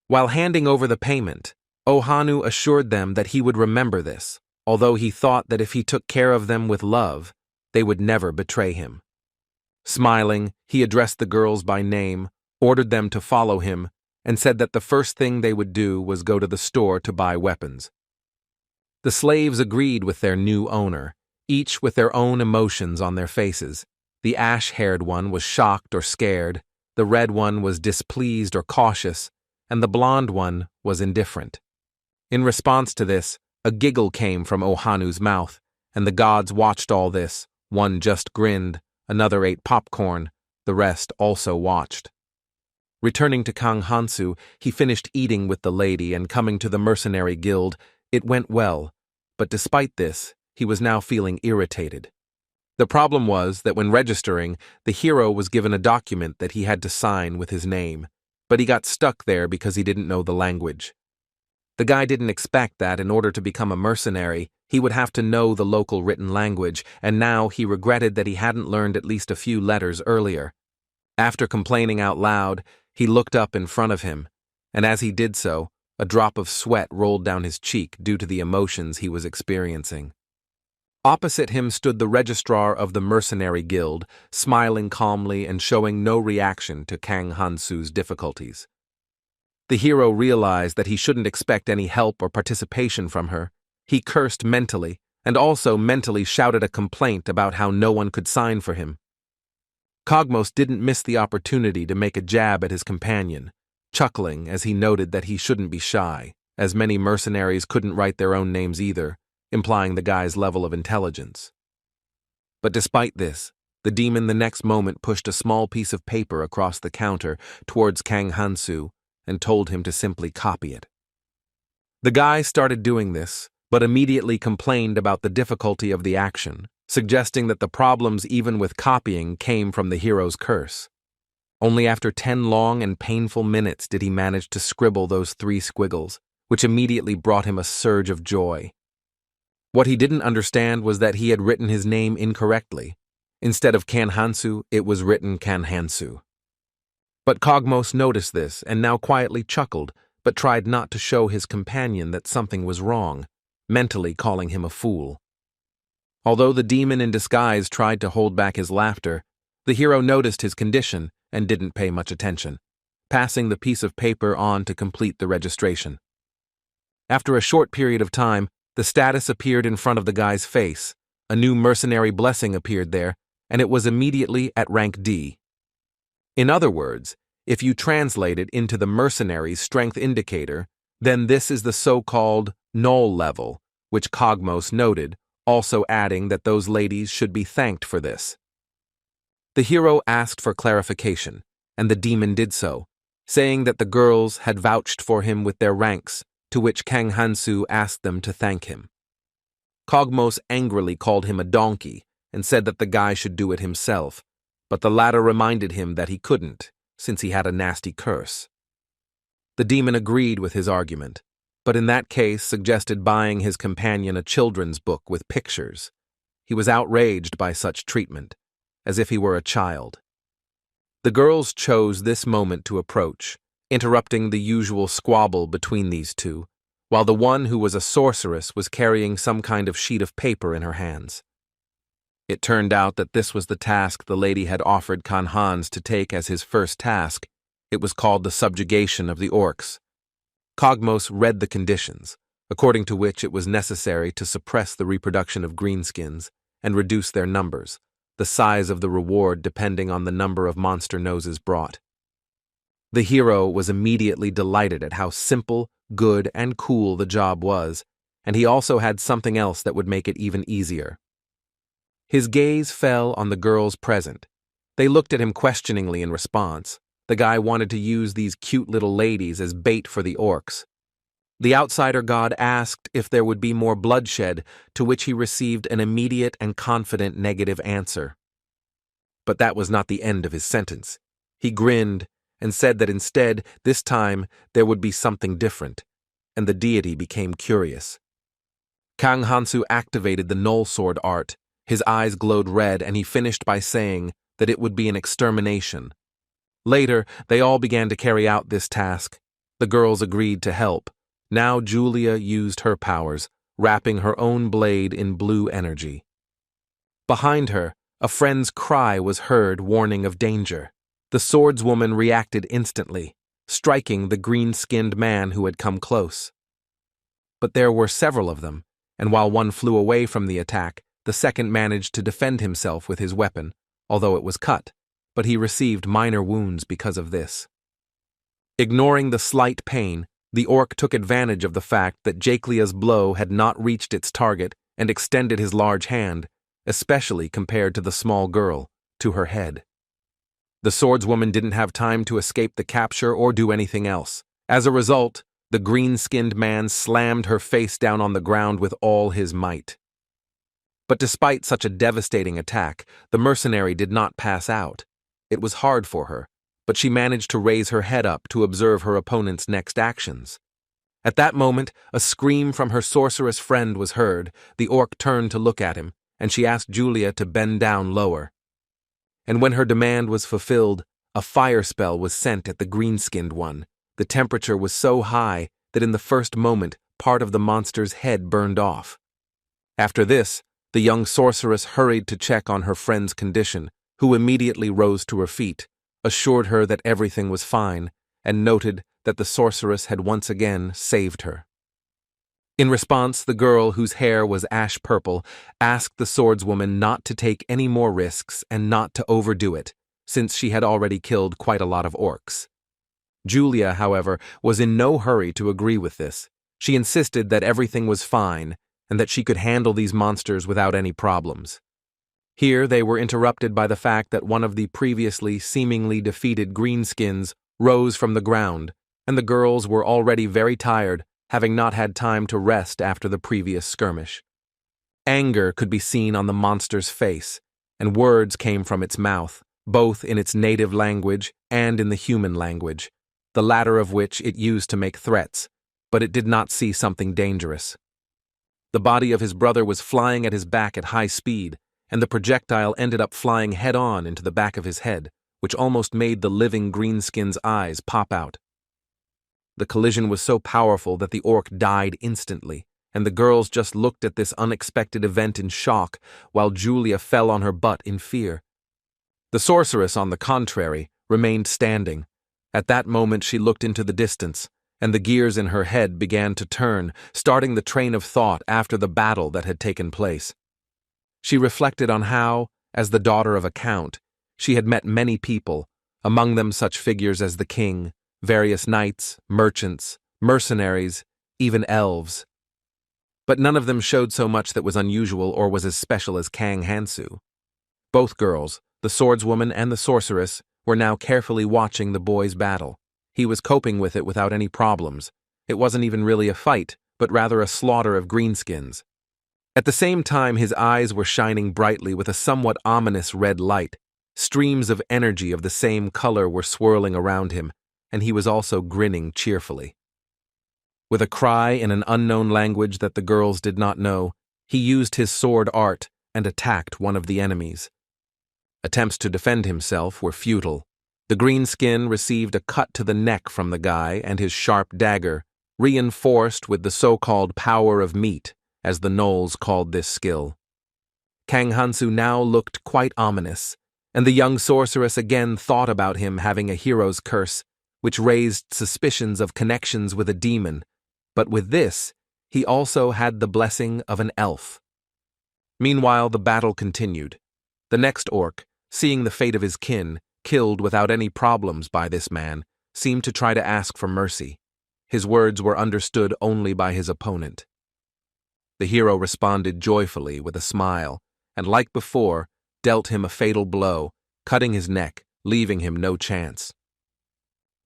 While handing over the payment, Ohanu assured them that he would remember this, although he thought that if he took care of them with love, they would never betray him. Smiling, he addressed the girls by name, ordered them to follow him, and said that the first thing they would do was go to the store to buy weapons. The slaves agreed with their new owner, each with their own emotions on their faces. The ash-haired one was shocked or scared, the red one was displeased or cautious, and the blonde one was indifferent. In response to this, a giggle came from Ohanu's mouth, and the gods watched all this. One just grinned, another ate popcorn, the rest also watched. Returning to Kang Hansu, he finished eating with the lady and coming to the mercenary guild. It went well, but despite this, he was now feeling irritated. The problem was that when registering, the hero was given a document that he had to sign with his name, but he got stuck there because he didn't know the language. The guy didn't expect that in order to become a mercenary, he would have to know the local written language, and now he regretted that he hadn't learned at least a few letters earlier. After complaining out loud, he looked up in front of him, and as he did so, a drop of sweat rolled down his cheek due to the emotions he was experiencing. Opposite him stood the registrar of the mercenary guild, smiling calmly and showing no reaction to Kang Hansu's difficulties. The hero realized that he shouldn't expect any help or participation from her. He cursed mentally, and also mentally shouted a complaint about how no one could sign for him. Cogmos didn't miss the opportunity to make a jab at his companion, chuckling as he noted that he shouldn't be shy, as many mercenaries couldn't write their own names either, implying the guy's level of intelligence. But despite this, the demon the next moment pushed a small piece of paper across the counter towards Kang Hansu and told him to simply copy it. The guy started doing this, but immediately complained about the difficulty of the action, suggesting that the problems even with copying came from the hero's curse. Only after 10 long and painful minutes did he manage to scribble those 3 squiggles, which immediately brought him a surge of joy. What he didn't understand was that he had written his name incorrectly. Instead of Kang Hansu, it was written Kang Hansu. But Cogmos noticed this and now quietly chuckled, but tried not to show his companion that something was wrong, mentally calling him a fool. Although the demon in disguise tried to hold back his laughter, the hero noticed his condition and didn't pay much attention, passing the piece of paper on to complete the registration. After a short period of time, the status appeared in front of the guy's face, a new mercenary blessing appeared there, and it was immediately at rank D. In other words, if you translate it into the mercenary's strength indicator, then this is the so-called null level, which Cogmos noted, also adding that those ladies should be thanked for this. The hero asked for clarification, and the demon did so, saying that the girls had vouched for him with their ranks, to which Kang Hansu asked them to thank him. Cogmos angrily called him a donkey and said that the guy should do it himself, but the latter reminded him that he couldn't, since he had a nasty curse. The demon agreed with his argument, but in that case suggested buying his companion a children's book with pictures. He was outraged by such treatment, as if he were a child. The girls chose this moment to approach, interrupting the usual squabble between these two, while the one who was a sorceress was carrying some kind of sheet of paper in her hands. It turned out that this was the task the lady had offered Kang Hansu to take as his first task. It was called the subjugation of the orcs. Cogmos read the conditions, according to which it was necessary to suppress the reproduction of greenskins and reduce their numbers, the size of the reward depending on the number of monster noses brought. The hero was immediately delighted at how simple, good, and cool the job was, and he also had something else that would make it even easier. His gaze fell on the girls present. They looked at him questioningly in response. The guy wanted to use these cute little ladies as bait for the orcs. The outsider god asked if there would be more bloodshed, to which he received an immediate and confident negative answer. But that was not the end of his sentence. He grinned and said that instead, this time, there would be something different, and the deity became curious. Kang Hansu activated the null sword art. His eyes glowed red, and he finished by saying that it would be an extermination. Later, they all began to carry out this task. The girls agreed to help. Now Julia used her powers, wrapping her own blade in blue energy. Behind her, a friend's cry was heard, warning of danger. The swordswoman reacted instantly, striking the green-skinned man who had come close. But there were several of them, and while one flew away from the attack, the second managed to defend himself with his weapon, although it was cut, but he received minor wounds because of this. Ignoring the slight pain, the orc took advantage of the fact that Jakelia's blow had not reached its target and extended his large hand, especially compared to the small girl, to her head. The swordswoman didn't have time to escape the capture or do anything else. As a result, the green-skinned man slammed her face down on the ground with all his might. But despite such a devastating attack, the mercenary did not pass out. It was hard for her, but she managed to raise her head up to observe her opponent's next actions. At that moment, a scream from her sorceress friend was heard. The orc turned to look at him, and she asked Julia to bend down lower. And when her demand was fulfilled, a fire spell was sent at the green-skinned one. The temperature was so high that in the first moment, part of the monster's head burned off. After this, the young sorceress hurried to check on her friend's condition, who immediately rose to her feet, assured her that everything was fine, and noted that the sorceress had once again saved her. In response, the girl, whose hair was ash-purple, asked the swordswoman not to take any more risks and not to overdo it, since she had already killed quite a lot of orcs. Julia, however, was in no hurry to agree with this. She insisted that everything was fine and that she could handle these monsters without any problems. Here they were interrupted by the fact that one of the previously seemingly defeated greenskins rose from the ground, and the girls were already very tired, having not had time to rest after the previous skirmish. Anger could be seen on the monster's face, and words came from its mouth, both in its native language and in the human language, the latter of which it used to make threats, but it did not see something dangerous. The body of his brother was flying at his back at high speed, and the projectile ended up flying head-on into the back of his head, which almost made the living greenskin's eyes pop out. The collision was so powerful that the orc died instantly, and the girls just looked at this unexpected event in shock, while Julia fell on her butt in fear. The sorceress, on the contrary, remained standing. At that moment she looked into the distance, and the gears in her head began to turn, starting the train of thought after the battle that had taken place. She reflected on how, as the daughter of a count, she had met many people, among them such figures as the king, various knights, merchants, mercenaries, even elves. But none of them showed so much that was unusual or was as special as Kang Hansu. Both girls, the swordswoman and the sorceress, were now carefully watching the boy's battle. He was coping with it without any problems. It wasn't even really a fight, but rather a slaughter of greenskins. At the same time, his eyes were shining brightly with a somewhat ominous red light. Streams of energy of the same color were swirling around him, and he was also grinning cheerfully. With a cry in an unknown language that the girls did not know, he used his sword art and attacked one of the enemies. Attempts to defend himself were futile. The greenskin received a cut to the neck from the guy, and his sharp dagger, reinforced with the so-called power of meat, as the gnolls called this skill. Kang Hansu now looked quite ominous, and the young sorceress again thought about him having a hero's curse, which raised suspicions of connections with a demon, but with this, he also had the blessing of an elf. Meanwhile, the battle continued. The next orc, seeing the fate of his kin, killed without any problems by this man, seemed to try to ask for mercy. His words were understood only by his opponent. The hero responded joyfully with a smile, and like before, dealt him a fatal blow, cutting his neck, leaving him no chance.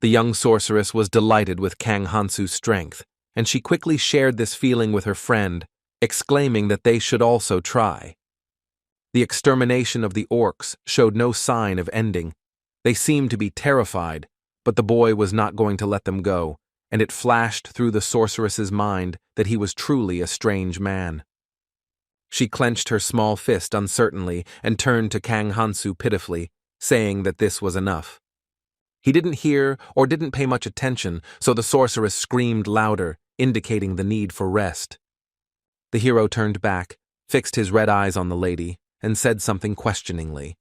The young sorceress was delighted with Kang Hansu's strength, and she quickly shared this feeling with her friend, exclaiming that they should also try. The extermination of the orcs showed no sign of ending. They seemed to be terrified, but the boy was not going to let them go, and it flashed through the sorceress's mind that he was truly a strange man. She clenched her small fist uncertainly and turned to Kang Hansu pitifully, saying that this was enough. He didn't hear or didn't pay much attention, so the sorceress screamed louder, indicating the need for rest. The hero turned back, fixed his red eyes on the lady, and said something questioningly.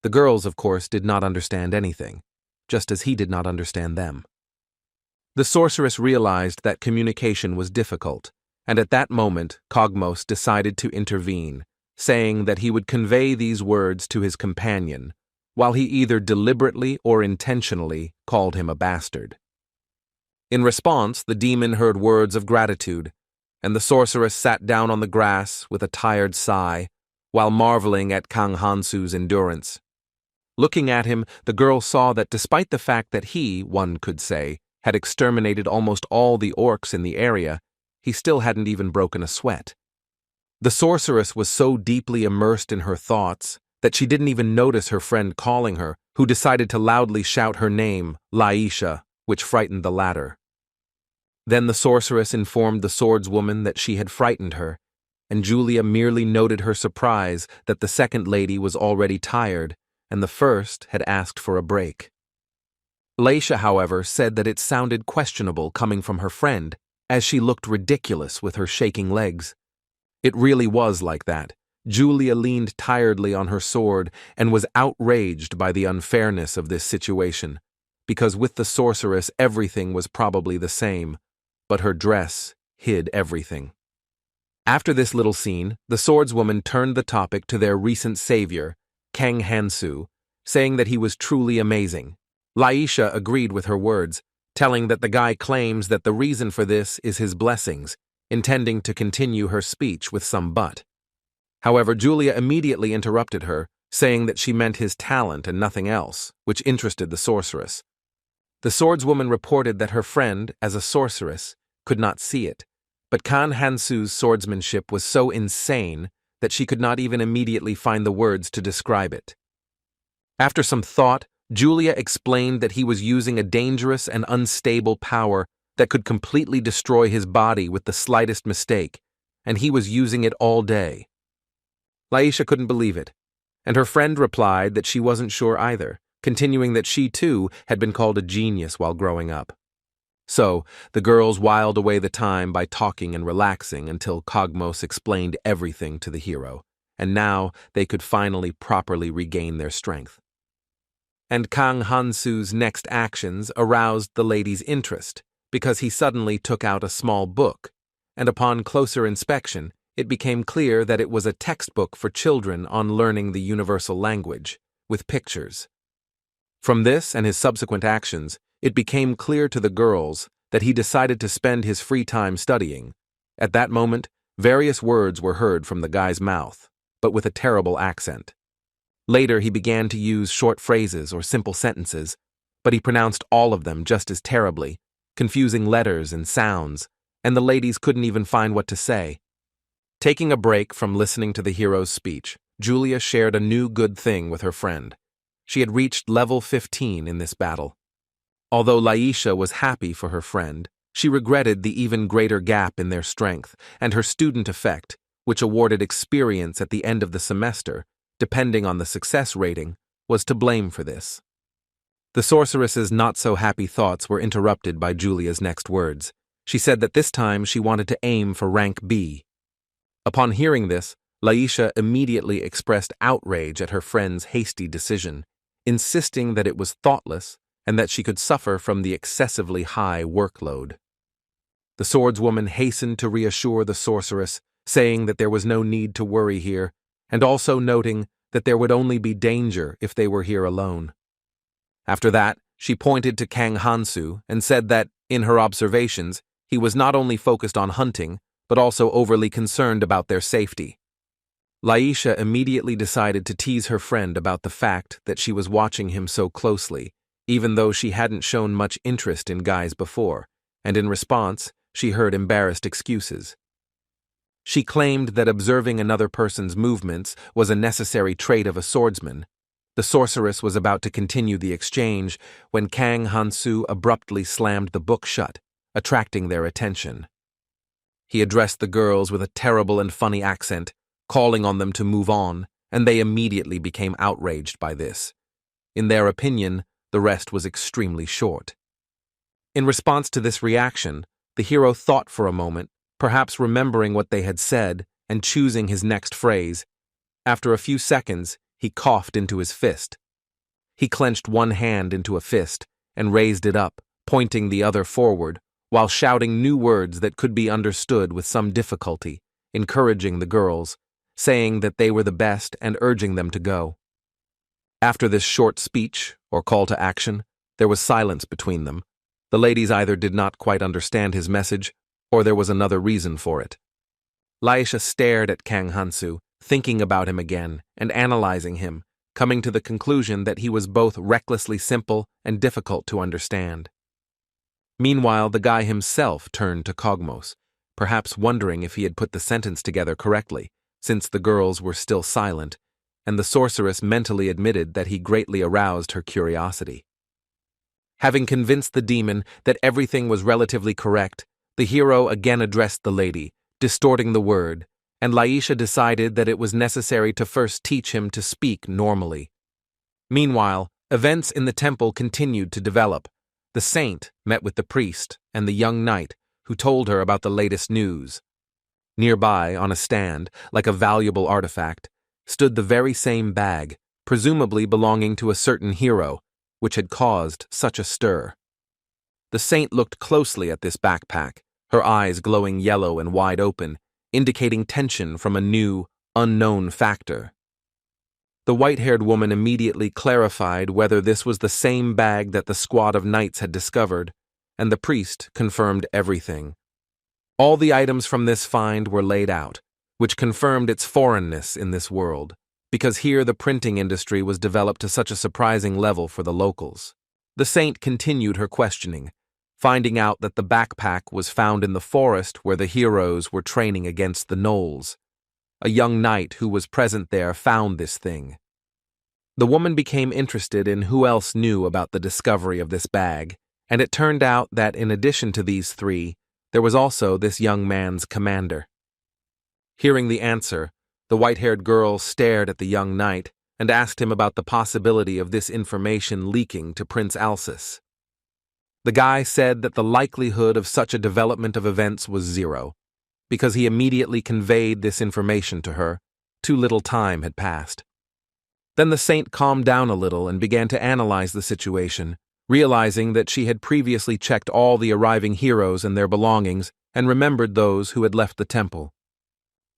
The girls, of course, did not understand anything, just as he did not understand them. The sorceress realized that communication was difficult, and at that moment Kogmos decided to intervene, saying that he would convey these words to his companion, while he either deliberately or intentionally called him a bastard. In response, the demon heard words of gratitude, and the sorceress sat down on the grass with a tired sigh, while marveling at Kang Hansu's endurance. Looking at him, the girl saw that despite the fact that he, one could say, had exterminated almost all the orcs in the area, he still hadn't even broken a sweat. The sorceress was so deeply immersed in her thoughts that she didn't even notice her friend calling her, who decided to loudly shout her name, Laisha, which frightened the latter. Then the sorceress informed the swordswoman that she had frightened her, and Julia merely noted her surprise that the second lady was already tired and the first had asked for a break. Laisha, however, said that it sounded questionable coming from her friend, as she looked ridiculous with her shaking legs. It really was like that. Julia leaned tiredly on her sword and was outraged by the unfairness of this situation, because with the sorceress everything was probably the same, but her dress hid everything. After this little scene, the swordswoman turned the topic to their recent savior, Kang Hansu, saying that he was truly amazing. Laisha agreed with her words, telling that the guy claims that the reason for this is his blessings, intending to continue her speech with some but. However, Julia immediately interrupted her, saying that she meant his talent and nothing else, which interested the sorceress. The swordswoman reported that her friend, as a sorceress, could not see it, but Kang Hansu's swordsmanship was so insane that she could not even immediately find the words to describe it. After some thought, Julia explained that he was using a dangerous and unstable power that could completely destroy his body with the slightest mistake, and he was using it all day. Laisha couldn't believe it, and her friend replied that she wasn't sure either, continuing that she too had been called a genius while growing up. So, the girls whiled away the time by talking and relaxing until Kogmos explained everything to the hero, and now they could finally properly regain their strength. And Kang Hansu's next actions aroused the lady's interest, because he suddenly took out a small book, and upon closer inspection, it became clear that it was a textbook for children on learning the universal language, with pictures. From this and his subsequent actions, it became clear to the girls that he decided to spend his free time studying. At that moment, various words were heard from the guy's mouth, but with a terrible accent. Later, he began to use short phrases or simple sentences, but he pronounced all of them just as terribly, confusing letters and sounds, and the ladies couldn't even find what to say. Taking a break from listening to the hero's speech, Julia shared a new good thing with her friend. She had reached level 15 in this battle. Although Laisha was happy for her friend, she regretted the even greater gap in their strength, and her student effect, which awarded experience at the end of the semester, depending on the success rating, was to blame for this. The sorceress's not-so-happy thoughts were interrupted by Julia's next words. She said that this time she wanted to aim for rank B. Upon hearing this, Laisha immediately expressed outrage at her friend's hasty decision, insisting that it was thoughtless and that she could suffer from the excessively high workload. The swordswoman hastened to reassure the sorceress, saying that there was no need to worry here, and also noting that there would only be danger if they were here alone. After that, she pointed to Kang Hansu and said that, in her observations, he was not only focused on hunting, but also overly concerned about their safety. Laisha immediately decided to tease her friend about the fact that she was watching him so closely, even though she hadn't shown much interest in guys before, and in response, she heard embarrassed excuses. She claimed that observing another person's movements was a necessary trait of a swordsman. The sorceress was about to continue the exchange when Kang Hansu abruptly slammed the book shut, attracting their attention. He addressed the girls with a terrible and funny accent, calling on them to move on, and they immediately became outraged by this. In their opinion, the rest was extremely short. In response to this reaction, the hero thought for a moment, perhaps remembering what they had said and choosing his next phrase. After a few seconds, he coughed into his fist. He clenched one hand into a fist and raised it up, pointing the other forward, while shouting new words that could be understood with some difficulty, encouraging the girls, saying that they were the best and urging them to go. After this short speech, or call to action, there was silence between them. The ladies either did not quite understand his message, or there was another reason for it. Laisha stared at Kang Hansu, thinking about him again and analyzing him, coming to the conclusion that he was both recklessly simple and difficult to understand. Meanwhile, the guy himself turned to Kogmos, perhaps wondering if he had put the sentence together correctly, since the girls were still silent, and the sorceress mentally admitted that he greatly aroused her curiosity. Having convinced the demon that everything was relatively correct, The hero again addressed the lady, distorting the word, and Laisha decided that it was necessary to first teach him to speak normally. Meanwhile, events in the temple continued to develop. The saint met with the priest and the young knight, who told her about the latest news. Nearby, on a stand, like a valuable artifact, stood the very same bag, presumably belonging to a certain hero, which had caused such a stir. The saint looked closely at this backpack, her eyes glowing yellow and wide open, indicating tension from a new, unknown factor. The white-haired woman immediately clarified whether this was the same bag that the squad of knights had discovered, and the priest confirmed everything. All the items from this find were laid out, which confirmed its foreignness in this world, because here the printing industry was developed to such a surprising level for the locals. The saint continued her questioning, finding out that the backpack was found in the forest where the heroes were training against the gnolls. A young knight who was present there found this thing. The woman became interested in who else knew about the discovery of this bag, and it turned out that in addition to these three, there was also this young man's commander. Hearing the answer, the white-haired girl stared at the young knight and asked him about the possibility of this information leaking to Prince Alsus. The guy said that the likelihood of such a development of events was zero, because he immediately conveyed this information to her. Too little time had passed. Then the saint calmed down a little and began to analyze the situation, realizing that she had previously checked all the arriving heroes and their belongings and remembered those who had left the temple.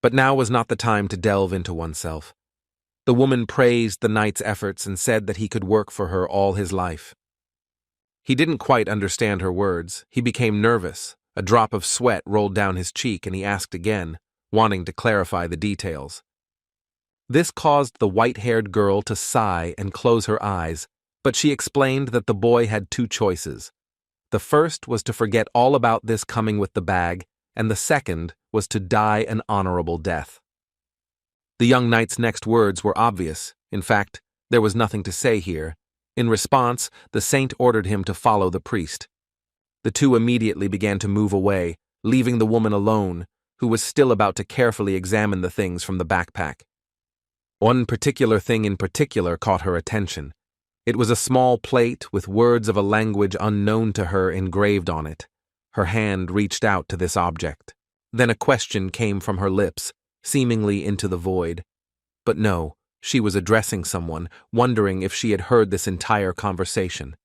But now was not the time to delve into oneself. The woman praised the knight's efforts and said that he could work for her all his life. He didn't quite understand her words. He became nervous. A drop of sweat rolled down his cheek and he asked again, wanting to clarify the details. This caused the white-haired girl to sigh and close her eyes, but she explained that the boy had two choices. The first was to forget all about this coming with the bag, and the second was to die an honorable death. The young knight's next words were obvious. In fact, there was nothing to say here. In response, the saint ordered him to follow the priest. The two immediately began to move away, leaving the woman alone, who was still about to carefully examine the things from the backpack. One particular thing in particular caught her attention. It was a small plate with words of a language unknown to her engraved on it. Her hand reached out to this object. Then a question came from her lips, seemingly into the void. But no, she was addressing someone, wondering if she had heard this entire conversation.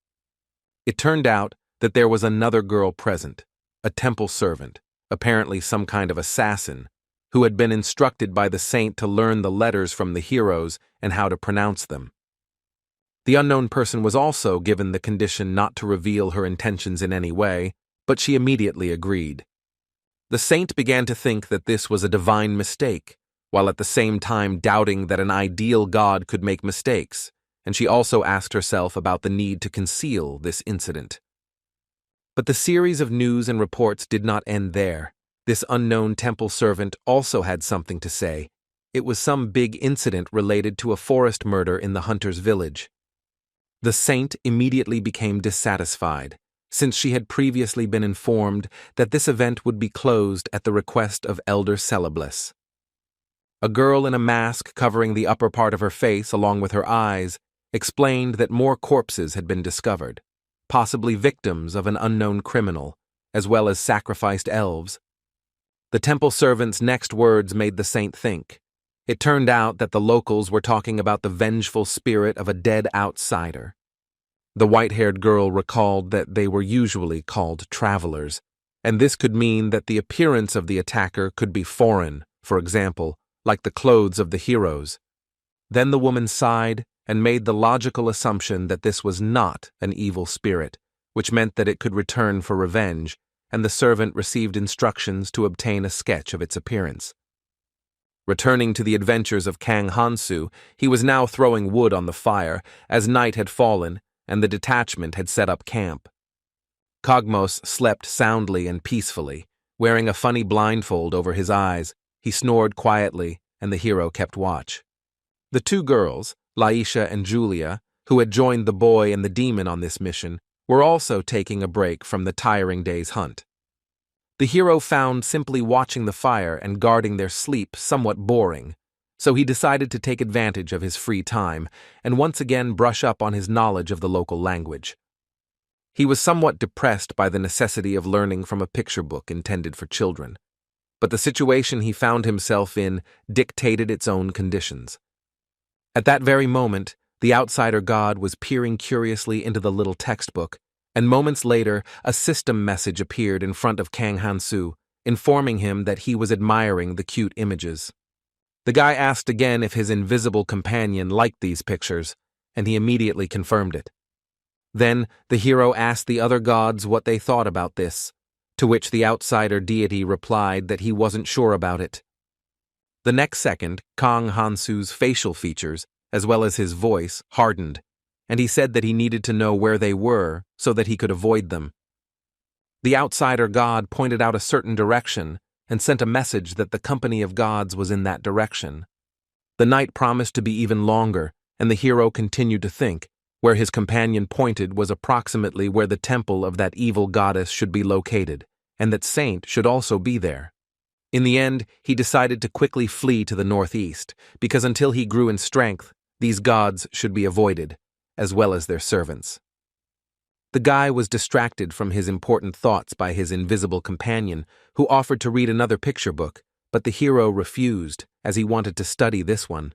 It turned out that there was another girl present, a temple servant, apparently some kind of assassin, who had been instructed by the saint to learn the letters from the heroes and how to pronounce them. The unknown person was also given the condition not to reveal her intentions in any way, but she immediately agreed. The saint began to think that this was a divine mistake, while at the same time doubting that an ideal god could make mistakes, and she also asked herself about the need to conceal this incident. But the series of news and reports did not end there. This unknown temple servant also had something to say. It was some big incident related to a forest murder in the hunter's village. The saint immediately became dissatisfied, since she had previously been informed that this event would be closed at the request of Elder Celebless. A girl in a mask covering the upper part of her face along with her eyes explained that more corpses had been discovered, possibly victims of an unknown criminal, as well as sacrificed elves. The temple servant's next words made the saint think. It turned out that the locals were talking about the vengeful spirit of a dead outsider. The white-haired girl recalled that they were usually called travelers, and this could mean that the appearance of the attacker could be foreign, for example, like the clothes of the heroes. Then the woman sighed and made the logical assumption that this was not an evil spirit, which meant that it could return for revenge, and the servant received instructions to obtain a sketch of its appearance. Returning to the adventures of Kang Hansu, he was now throwing wood on the fire, as night had fallen and the detachment had set up camp. Cogmos slept soundly and peacefully, wearing a funny blindfold over his eyes. He snored quietly, and the hero kept watch. The two girls, Laisha and Julia, who had joined the boy and the demon on this mission, were also taking a break from the tiring day's hunt. The hero found simply watching the fire and guarding their sleep somewhat boring, so he decided to take advantage of his free time and once again brush up on his knowledge of the local language. He was somewhat depressed by the necessity of learning from a picture book intended for children, but the situation he found himself in dictated its own conditions. At that very moment, the outsider god was peering curiously into the little textbook, and moments later, a system message appeared in front of Kang Hansu, informing him that he was admiring the cute images. The guy asked again if his invisible companion liked these pictures, and he immediately confirmed it. Then, the hero asked the other gods what they thought about this, to which the outsider deity replied that he wasn't sure about it. The next second, Kang Hansu's facial features, as well as his voice, hardened, and he said that he needed to know where they were so that he could avoid them. The outsider god pointed out a certain direction and sent a message that the company of gods was in that direction. The night promised to be even longer, and the hero continued to think. Where his companion pointed was approximately where the temple of that evil goddess should be located, and that Saint should also be there. In the end, he decided to quickly flee to the northeast, because until he grew in strength, these gods should be avoided, as well as their servants. The guy was distracted from his important thoughts by his invisible companion, who offered to read another picture book, but the hero refused, as he wanted to study this one.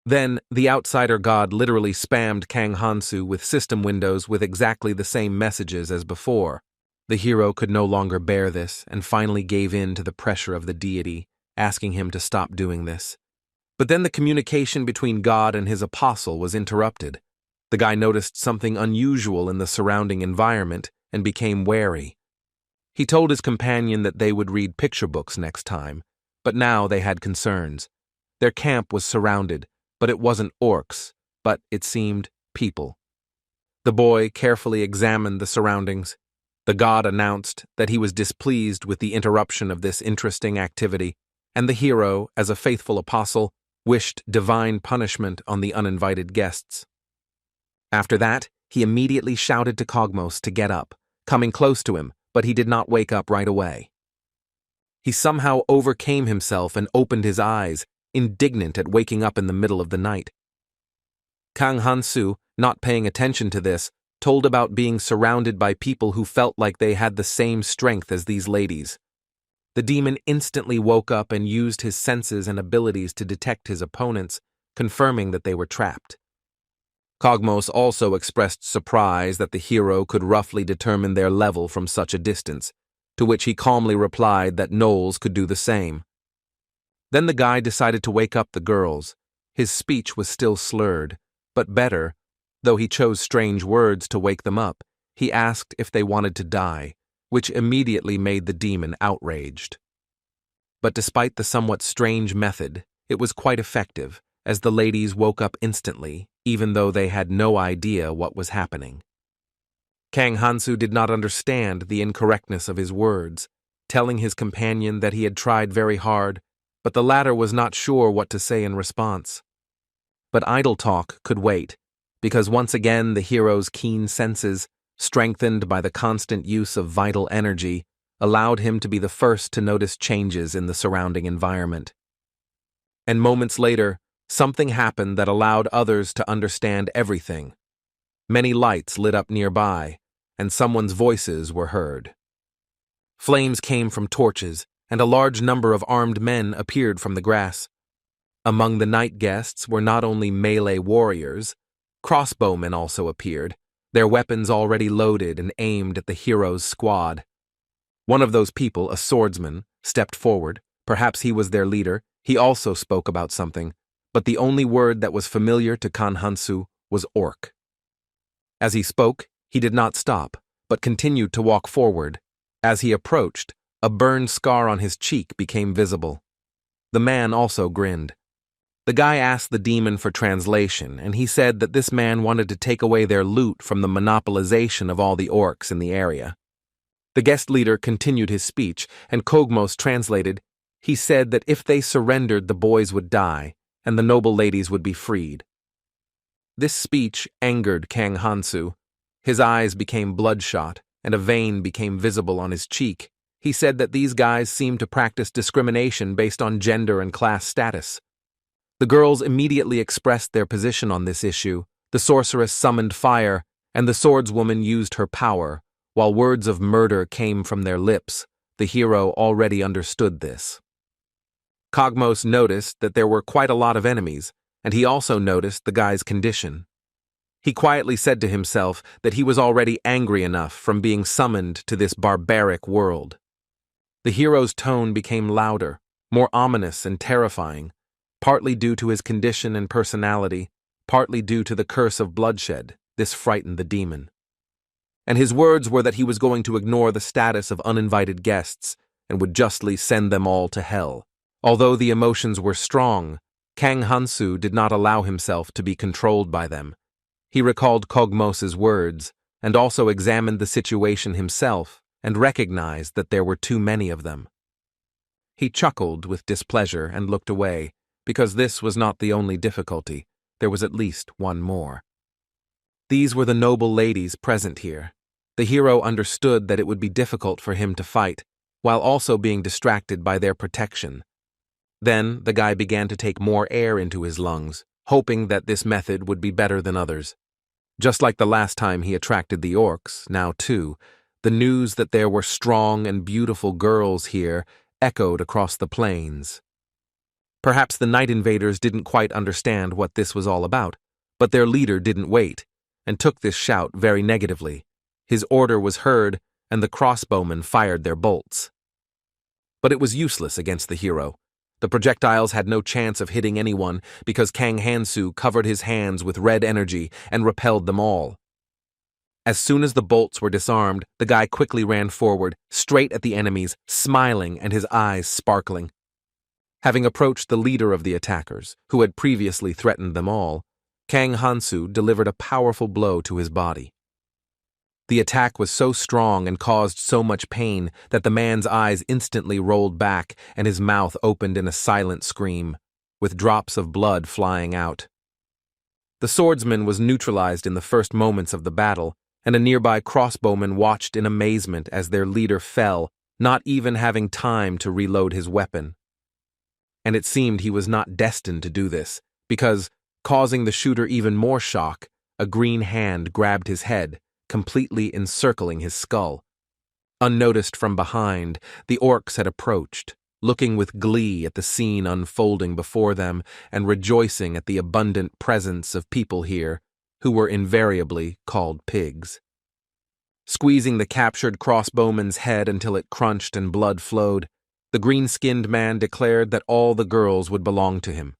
Then, the outsider god literally spammed Kang Hansu with system windows with exactly the same messages as before. The hero could no longer bear this and finally gave in to the pressure of the deity, asking him to stop doing this. But then the communication between God and his apostle was interrupted. The guy noticed something unusual in the surrounding environment and became wary. He told his companion that they would read picture books next time, but now they had concerns. Their camp was surrounded, but it wasn't orcs, but, it seemed, people. The boy carefully examined the surroundings. The god announced that he was displeased with the interruption of this interesting activity, and the hero, as a faithful apostle, wished divine punishment on the uninvited guests. After that, he immediately shouted to Kogmos to get up, coming close to him, but he did not wake up right away. He somehow overcame himself and opened his eyes, indignant at waking up in the middle of the night. Kang Hansu, not paying attention to this, told about being surrounded by people who felt like they had the same strength as these ladies. The demon instantly woke up and used his senses and abilities to detect his opponents, confirming that they were trapped. Kogmos also expressed surprise that the hero could roughly determine their level from such a distance, to which he calmly replied that gnolls could do the same. Then the guy decided to wake up the girls. His speech was still slurred, but better, though he chose strange words to wake them up. He asked if they wanted to die, which immediately made the demon outraged. But despite the somewhat strange method, it was quite effective, as the ladies woke up instantly, even though they had no idea what was happening. Kang Hansu did not understand the incorrectness of his words, telling his companion that he had tried very hard, but the latter was not sure what to say in response. But idle talk could wait, because once again the hero's keen senses, strengthened by the constant use of vital energy, allowed him to be the first to notice changes in the surrounding environment. And moments later, something happened that allowed others to understand everything. Many lights lit up nearby, and someone's voices were heard. Flames came from torches, and a large number of armed men appeared from the grass. Among the night guests were not only melee warriors, crossbowmen also appeared, their weapons already loaded and aimed at the hero's squad. One of those people, a swordsman, stepped forward. Perhaps he was their leader. He also spoke about something, but the only word that was familiar to Kang Hansu was orc. As he spoke, he did not stop, but continued to walk forward. As he approached, a burned scar on his cheek became visible. The man also grinned. The guy asked the demon for translation, and he said that this man wanted to take away their loot from the monopolization of all the orcs in the area. The guest leader continued his speech, and Kogmos translated. He said that if they surrendered, the boys would die, and the noble ladies would be freed. This speech angered Kang Hansu. His eyes became bloodshot, and a vein became visible on his cheek. He said that these guys seemed to practice discrimination based on gender and class status. The girls immediately expressed their position on this issue. The sorceress summoned fire, and the swordswoman used her power. While words of murder came from their lips, the hero already understood this. Kogmos noticed that there were quite a lot of enemies, and he also noticed the guy's condition. He quietly said to himself that he was already angry enough from being summoned to this barbaric world. The hero's tone became louder, more ominous and terrifying, partly due to his condition and personality, partly due to the curse of bloodshed. This frightened the demon. And his words were that he was going to ignore the status of uninvited guests and would justly send them all to hell. Although the emotions were strong, Kang Hansu did not allow himself to be controlled by them. He recalled Kogmos's words and also examined the situation himself and recognized that there were too many of them. He chuckled with displeasure and looked away, because this was not the only difficulty. There was at least one more. These were the noble ladies present here. The hero understood that it would be difficult for him to fight, while also being distracted by their protection. Then the guy began to take more air into his lungs, hoping that this method would be better than others. Just like the last time he attracted the orcs, now too, the news that there were strong and beautiful girls here echoed across the plains. Perhaps the night invaders didn't quite understand what this was all about, but their leader didn't wait, and took this shout very negatively. His order was heard, and the crossbowmen fired their bolts. But it was useless against the hero. The projectiles had no chance of hitting anyone because Kang Hansu covered his hands with red energy and repelled them all. As soon as the bolts were disarmed, the guy quickly ran forward, straight at the enemies, smiling and his eyes sparkling. Having approached the leader of the attackers, who had previously threatened them all, Kang Hansu delivered a powerful blow to his body. The attack was so strong and caused so much pain that the man's eyes instantly rolled back and his mouth opened in a silent scream, with drops of blood flying out. The swordsman was neutralized in the first moments of the battle, and a nearby crossbowman watched in amazement as their leader fell, not even having time to reload his weapon. And it seemed he was not destined to do this, because, causing the shooter even more shock, a green hand grabbed his head, completely encircling his skull. Unnoticed from behind, the orcs had approached, looking with glee at the scene unfolding before them and rejoicing at the abundant presence of people here, who were invariably called pigs. Squeezing the captured crossbowman's head until it crunched and blood flowed, the green-skinned man declared that all the girls would belong to him.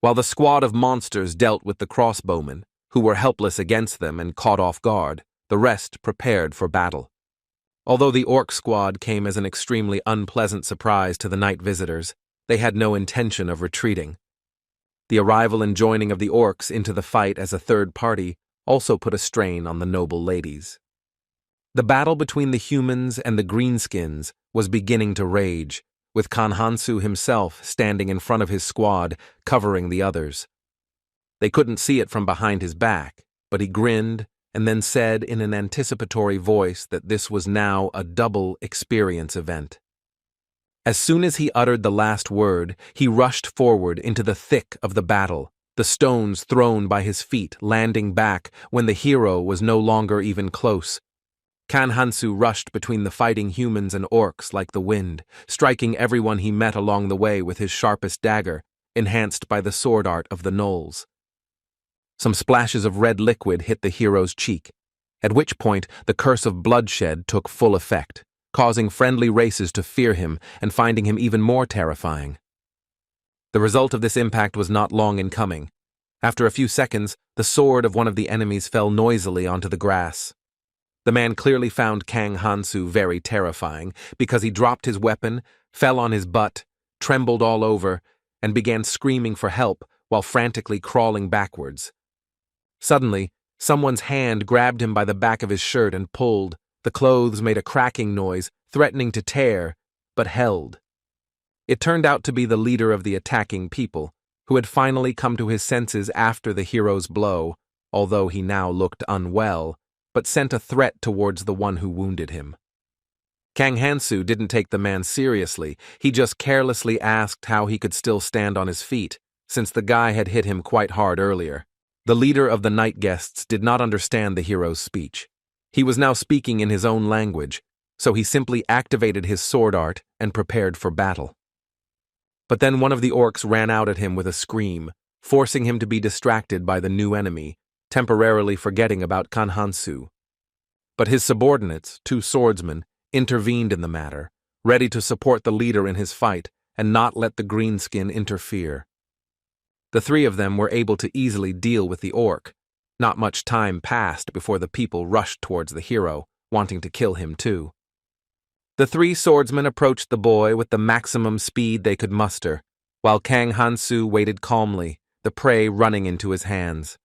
While the squad of monsters dealt with the crossbowmen, who were helpless against them and caught off guard, the rest prepared for battle. Although the orc squad came as an extremely unpleasant surprise to the night visitors, they had no intention of retreating. The arrival and joining of the orcs into the fight as a third party also put a strain on the noble ladies. The battle between the humans and the greenskins was beginning to rage, with Kang Hansu himself standing in front of his squad, covering the others. They couldn't see it from behind his back, but he grinned and then said in an anticipatory voice that this was now a double experience event. As soon as he uttered the last word, he rushed forward into the thick of the battle, the stones thrown by his feet landing back when the hero was no longer even close. Kang Hansu rushed between the fighting humans and orcs like the wind, striking everyone he met along the way with his sharpest dagger, enhanced by the sword art of the gnolls. Some splashes of red liquid hit the hero's cheek, at which point the curse of bloodshed took full effect, causing friendly races to fear him and finding him even more terrifying. The result of this impact was not long in coming. After a few seconds, the sword of one of the enemies fell noisily onto the grass. The man clearly found Kang Hansu very terrifying because he dropped his weapon, fell on his butt, trembled all over, and began screaming for help while frantically crawling backwards. Suddenly, someone's hand grabbed him by the back of his shirt and pulled. The clothes made a cracking noise, threatening to tear, but held. It turned out to be the leader of the attacking people, who had finally come to his senses after the hero's blow, although he now looked unwell, but sent a threat towards the one who wounded him. Kang Hansu didn't take the man seriously. He just carelessly asked how he could still stand on his feet, since the guy had hit him quite hard earlier. The leader of the night guests did not understand the hero's speech. He was now speaking in his own language, so he simply activated his sword art and prepared for battle. But then one of the orcs ran out at him with a scream, forcing him to be distracted by the new enemy, temporarily forgetting about Kang Hansu. But his subordinates, 2 swordsmen, intervened in the matter, ready to support the leader in his fight and not let the greenskin interfere. The 3 of them were able to easily deal with the orc. Not much time passed before the people rushed towards the hero, wanting to kill him too. The 3 swordsmen approached the boy with the maximum speed they could muster, while Kang Hansu waited calmly, the prey running into his hands.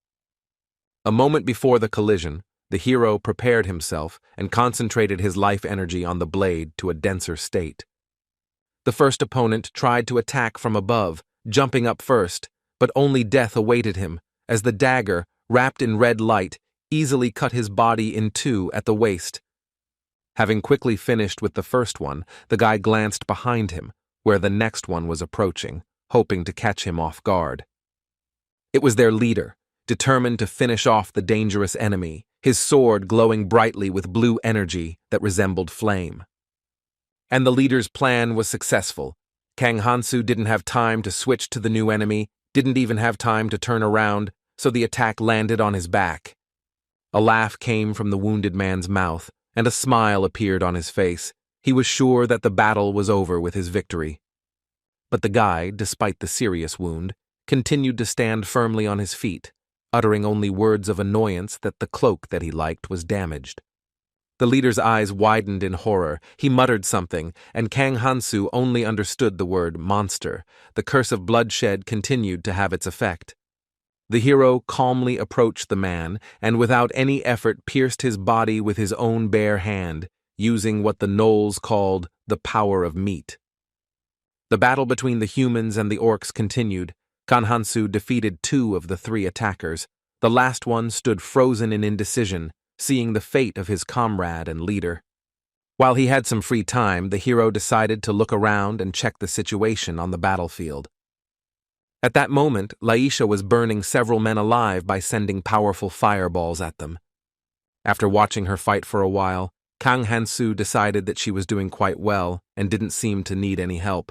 A moment before the collision, the hero prepared himself and concentrated his life energy on the blade to a denser state. The first opponent tried to attack from above, jumping up first, but only death awaited him, as the dagger, wrapped in red light, easily cut his body in 2 at the waist. Having quickly finished with the first one, the guy glanced behind him, where the next one was approaching, hoping to catch him off guard. It was their leader, determined to finish off the dangerous enemy, his sword glowing brightly with blue energy that resembled flame. And the leader's plan was successful. Kang Hansu didn't have time to switch to the new enemy, didn't even have time to turn around, so the attack landed on his back. A laugh came from the wounded man's mouth, and a smile appeared on his face. He was sure that the battle was over with his victory. But the guy, despite the serious wound, continued to stand firmly on his feet, uttering only words of annoyance that the cloak that he liked was damaged. The leader's eyes widened in horror. He muttered something, and Kang Hansu only understood the word monster. The curse of bloodshed continued to have its effect. The hero calmly approached the man, and without any effort pierced his body with his own bare hand, using what the gnolls called the power of meat. The battle between the humans and the orcs continued. Kang Hansu defeated 2 of the 3 attackers. The last one stood frozen in indecision, seeing the fate of his comrade and leader. While he had some free time, the hero decided to look around and check the situation on the battlefield. At that moment, Laisha was burning several men alive by sending powerful fireballs at them. After watching her fight for a while, Kang Hansu decided that she was doing quite well and didn't seem to need any help.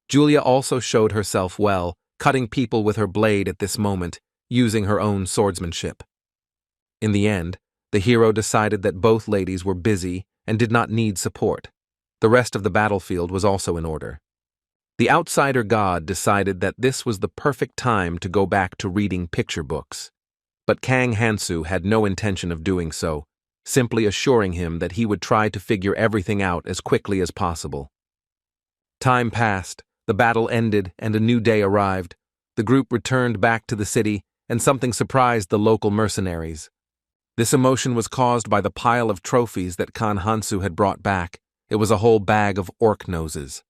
Julia also showed herself well, cutting people with her blade at this moment, using her own swordsmanship. In the end, the hero decided that both ladies were busy and did not need support. The rest of the battlefield was also in order. The outsider god decided that this was the perfect time to go back to reading picture books. But Kang Hansu had no intention of doing so, simply assuring him that he would try to figure everything out as quickly as possible. Time passed, the battle ended, and a new day arrived. The group returned back to the city, and something surprised the local mercenaries. This emotion was caused by the pile of trophies that Kang Hansu had brought back. It was a whole bag of orc noses.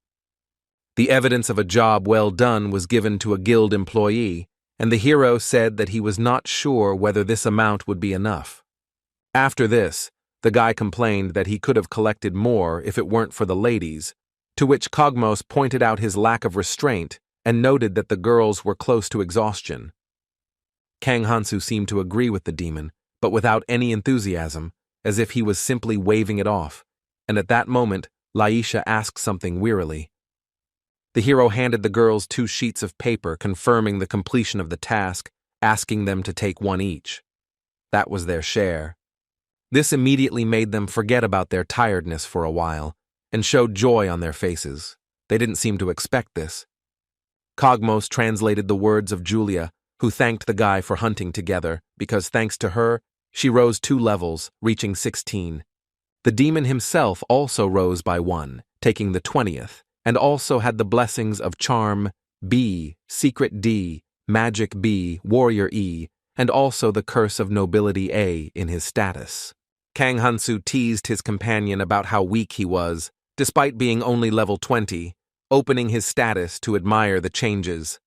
The evidence of a job well done was given to a guild employee, and the hero said that he was not sure whether this amount would be enough. After this, the guy complained that he could have collected more if it weren't for the ladies, to which Kogmos pointed out his lack of restraint and noted that the girls were close to exhaustion. Kang Hansu seemed to agree with the demon, but without any enthusiasm, as if he was simply waving it off, and at that moment, Laisha asked something wearily. The hero handed the girls 2 sheets of paper confirming the completion of the task, asking them to take 1 each. That was their share. This immediately made them forget about their tiredness for a while, and showed joy on their faces. They didn't seem to expect this. Kogmos translated the words of Julia, who thanked the guy for hunting together, because thanks to her, she rose 2 levels, reaching 16. The demon himself also rose by 1, taking the 20th, and also had the blessings of Charm B, Secret D, Magic B, Warrior E, and also the Curse of Nobility A in his status. Kang Hansu teased his companion about how weak he was, despite being only level 20, opening his status to admire the changes.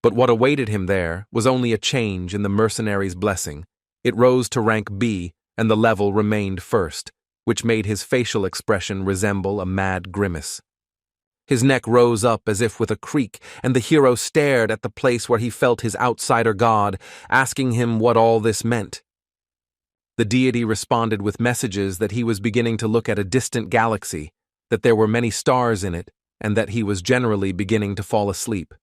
But what awaited him there was only a change in the mercenaries' blessing. It rose to rank B, and the level remained first, which made his facial expression resemble a mad grimace. His neck rose up as if with a creak, and the hero stared at the place where he felt his outsider god, asking him what all this meant. The deity responded with messages that he was beginning to look at a distant galaxy, that there were many stars in it, and that he was generally beginning to fall asleep.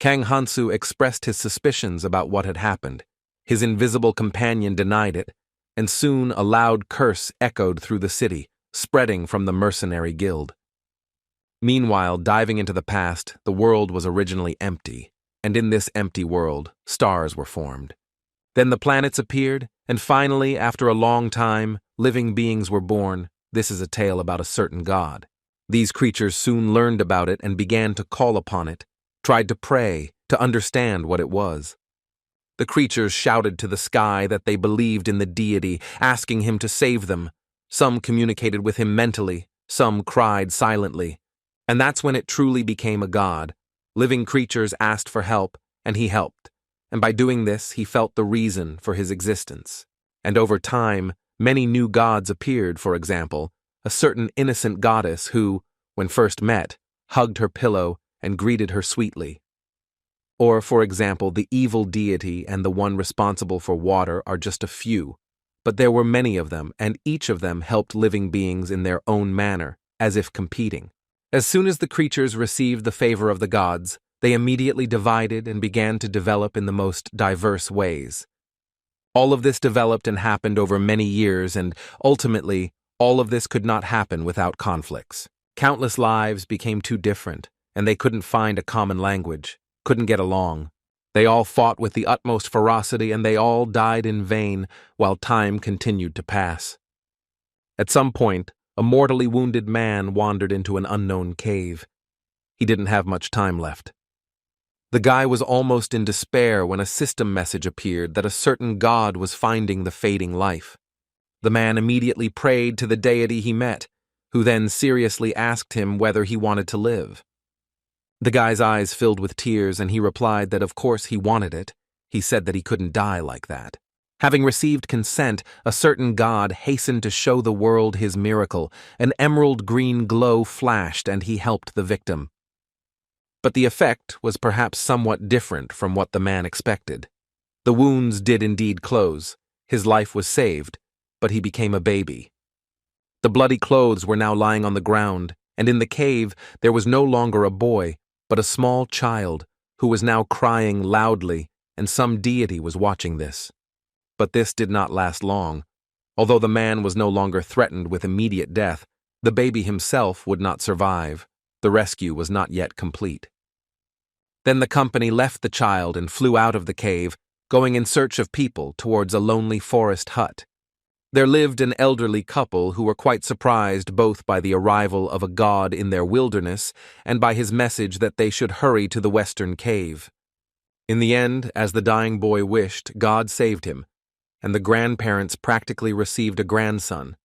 Kang Hansu expressed his suspicions about what had happened. His invisible companion denied it, and soon a loud curse echoed through the city, spreading from the mercenary guild. Meanwhile, diving into the past, the world was originally empty, and in this empty world, stars were formed. Then the planets appeared, and finally, after a long time, living beings were born. This is a tale about a certain god. These creatures soon learned about it and began to call upon it, tried to pray, to understand what it was. The creatures shouted to the sky that they believed in the deity, asking him to save them. Some communicated with him mentally, some cried silently. And that's when it truly became a god. Living creatures asked for help, and he helped. And by doing this, he felt the reason for his existence. And over time, many new gods appeared. For example, a certain innocent goddess who, when first met, hugged her pillow and greeted her sweetly. Or, for example, the evil deity and the one responsible for water are just a few, but there were many of them, and each of them helped living beings in their own manner, as if competing. As soon as the creatures received the favor of the gods, they immediately divided and began to develop in the most diverse ways. All of this developed and happened over many years, and ultimately, all of this could not happen without conflicts. Countless lives became too different, and they couldn't find a common language, couldn't get along. They all fought with the utmost ferocity, and they all died in vain while time continued to pass. At some point, a mortally wounded man wandered into an unknown cave. He didn't have much time left. The guy was almost in despair when a system message appeared that a certain god was finding the fading life. The man immediately prayed to the deity he met, who then seriously asked him whether he wanted to live. The guy's eyes filled with tears, and he replied that of course he wanted it. He said that he couldn't die like that. Having received consent, a certain god hastened to show the world his miracle. An emerald green glow flashed, and he helped the victim. But the effect was perhaps somewhat different from what the man expected. The wounds did indeed close. His life was saved, but he became a baby. The bloody clothes were now lying on the ground, and in the cave there was no longer a boy, but a small child who was now crying loudly, and some deity was watching this. But this did not last long. Although the man was no longer threatened with immediate death, the baby himself would not survive. The rescue was not yet complete. Then the company left the child and flew out of the cave, going in search of people towards a lonely forest hut. There lived an elderly couple who were quite surprised both by the arrival of a god in their wilderness and by his message that they should hurry to the western cave. In the end, as the dying boy wished, God saved him, and the grandparents practically received a grandson.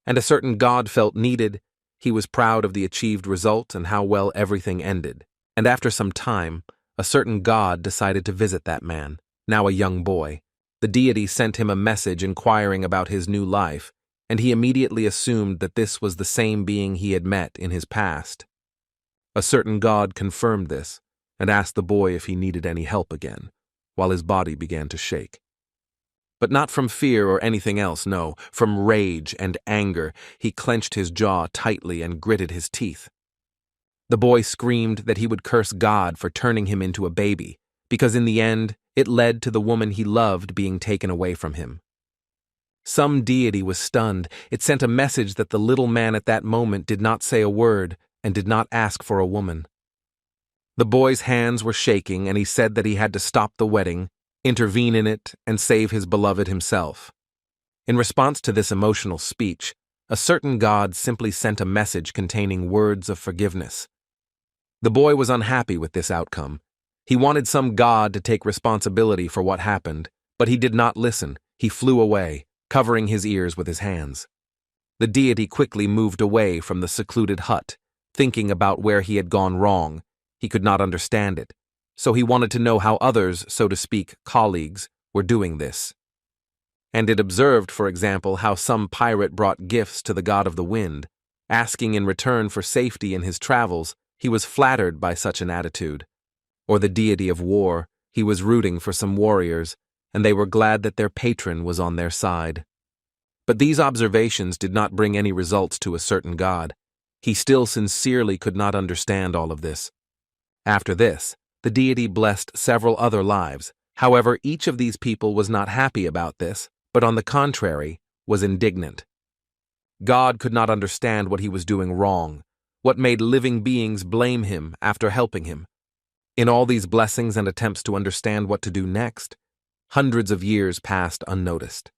And a certain god felt needed. He was proud of the achieved result and how well everything ended. And after some time, a certain god decided to visit that man, now a young boy. The deity sent him a message inquiring about his new life, and he immediately assumed that this was the same being he had met in his past. A certain god confirmed this and asked the boy if he needed any help again, while his body began to shake. But not from fear or anything else, no, from rage and anger. He clenched his jaw tightly and gritted his teeth. The boy screamed that he would curse God for turning him into a baby, because in the end, it led to the woman he loved being taken away from him. Some deity was stunned. It sent a message that the little man at that moment did not say a word and did not ask for a woman. The boy's hands were shaking, and he said that he had to stop the wedding, intervene in it, and save his beloved himself. In response to this emotional speech, a certain god simply sent a message containing words of forgiveness. The boy was unhappy with this outcome. He wanted some god to take responsibility for what happened, but he did not listen. He flew away, covering his ears with his hands. The deity quickly moved away from the secluded hut, thinking about where he had gone wrong. He could not understand it, so he wanted to know how others, so to speak, colleagues, were doing this. and it observed, for example, how some pirate brought gifts to the god of the wind, asking in return for safety in his travels. He was flattered by such an attitude. Or the deity of war, he was rooting for some warriors, and they were glad that their patron was on their side. But these observations did not bring any results to a certain god. He still sincerely could not understand all of this. After this, the deity blessed several other lives. However, each of these people was not happy about this, but on the contrary, was indignant. God could not understand what he was doing wrong, what made living beings blame him after helping him. In all these blessings and attempts to understand what to do next, hundreds of years passed unnoticed.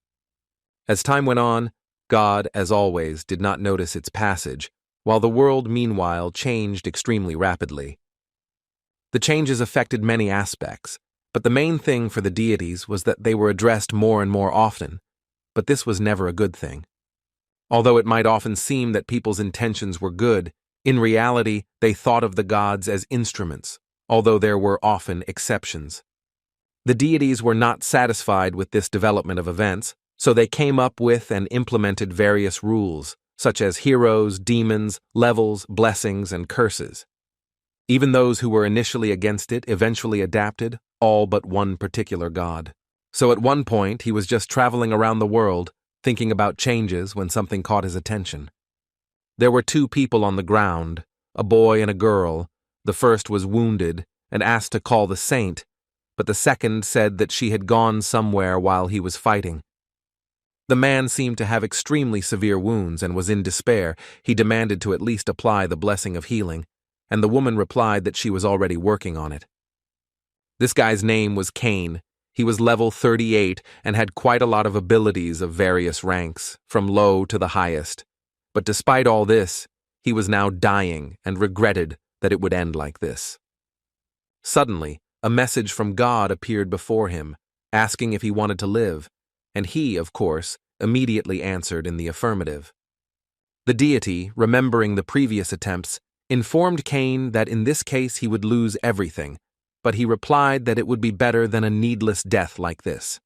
As time went on, God, as always, did not notice its passage, while the world, meanwhile, changed extremely rapidly. The changes affected many aspects, but the main thing for the deities was that they were addressed more and more often, but this was never a good thing. Although it might often seem that people's intentions were good, in reality they thought of the gods as instruments, although there were often exceptions. The deities were not satisfied with this development of events, so they came up with and implemented various rules, such as heroes, demons, levels, blessings, and curses. Even those who were initially against it eventually adapted, all but one particular god. So at one point he was just traveling around the world, thinking about changes when something caught his attention. There were two people on the ground, a boy and a girl. The first was wounded and asked to call the saint, but the second said that she had gone somewhere while he was fighting. The man seemed to have extremely severe wounds and was in despair. He demanded to at least apply the blessing of healing, and the woman replied that she was already working on it. This guy's name was Cain. He was level 38 and had quite a lot of abilities of various ranks, from low to the highest. But despite all this, he was now dying and regretted that it would end like this. Suddenly, a message from God appeared before him, asking if he wanted to live, and he, of course, immediately answered in the affirmative. The deity, remembering the previous attempts, informed Cain that in this case he would lose everything, but he replied that it would be better than a needless death like this.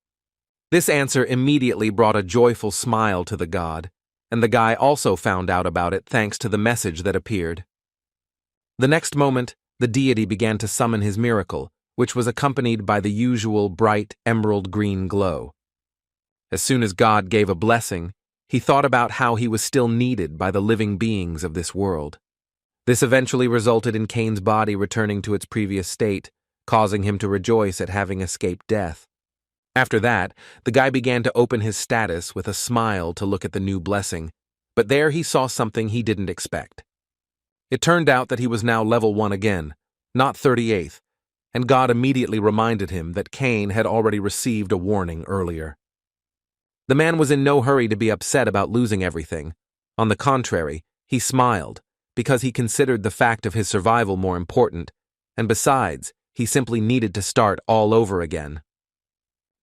This answer immediately brought a joyful smile to the god, and the guy also found out about it thanks to the message that appeared. The next moment, the deity began to summon his miracle, which was accompanied by the usual bright emerald green glow. As soon as God gave a blessing, he thought about how he was still needed by the living beings of this world. This eventually resulted in Cain's body returning to its previous state, causing him to rejoice at having escaped death. After that, the guy began to open his status with a smile to look at the new blessing, but there he saw something he didn't expect. It turned out that he was now level 1 again, not 38th, and God immediately reminded him that Cain had already received a warning earlier. The man was in no hurry to be upset about losing everything. On the contrary, he smiled, because he considered the fact of his survival more important, and besides, he simply needed to start all over again.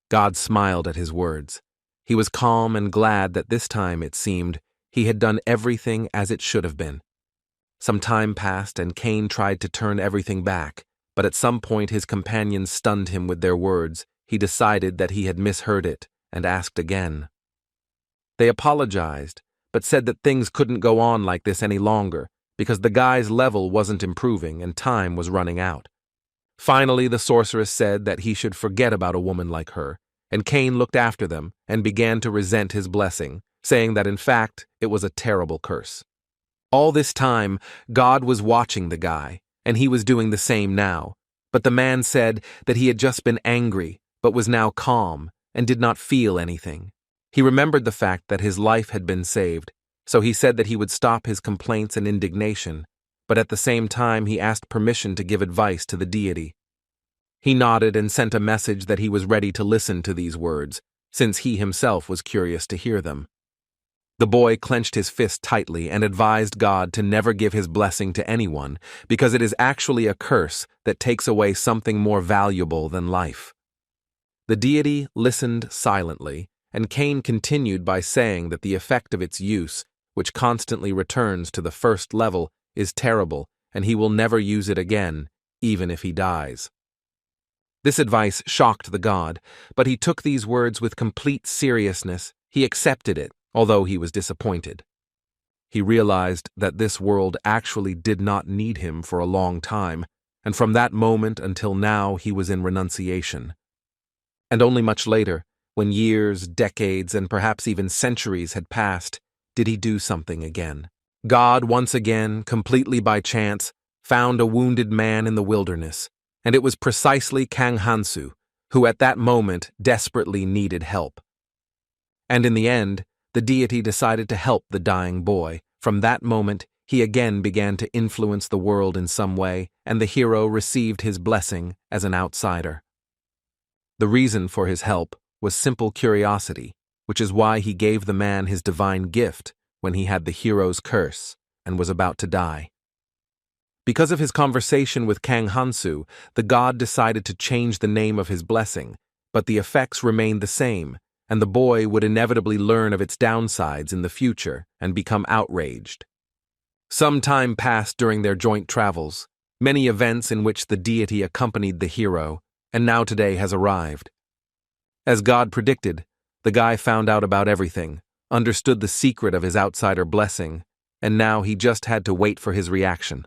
God smiled at his words. He was calm and glad that this time, it seemed, he had done everything as it should have been. Some time passed and Cain tried to turn everything back, but at some point his companions stunned him with their words. He decided that he had misheard it and asked again. They apologized, but said that things couldn't go on like this any longer because the guy's level wasn't improving and time was running out. Finally, the sorceress said that he should forget about a woman like her, and Cain looked after them and began to resent his blessing, saying that in fact it was a terrible curse. All this time, God was watching the guy, and he was doing the same now, but the man said that he had just been angry, but was now calm, and did not feel anything. He remembered the fact that his life had been saved, so he said that he would stop his complaints and indignation, but at the same time he asked permission to give advice to the deity. He nodded and sent a message that he was ready to listen to these words, since he himself was curious to hear them. The boy clenched his fist tightly and advised God to never give his blessing to anyone, because it is actually a curse that takes away something more valuable than life. The deity listened silently, and Cain continued by saying that the effect of its use, which constantly returns to the first level, is terrible, and he will never use it again, even if he dies. This advice shocked the god, but he took these words with complete seriousness. He accepted it, although he was disappointed. He realized that this world actually did not need him for a long time, and from that moment until now he was in renunciation. And only much later, when years, decades, and perhaps even centuries had passed, did he do something again. God, once again, completely by chance, found a wounded man in the wilderness, and it was precisely Kang Hansu, who at that moment desperately needed help. And in the end, the deity decided to help the dying boy. From that moment, he again began to influence the world in some way, and the hero received his blessing as an outsider. The reason for his help was simple curiosity, which is why he gave the man his divine gift when he had the hero's curse and was about to die. Because of his conversation with Kang Hansu, the god decided to change the name of his blessing, but the effects remained the same, and the boy would inevitably learn of its downsides in the future and become outraged. Some time passed during their joint travels, many events in which the deity accompanied the hero, and now today has arrived. As God predicted, the guy found out about everything, understood the secret of his outsider blessing, and now he just had to wait for his reaction.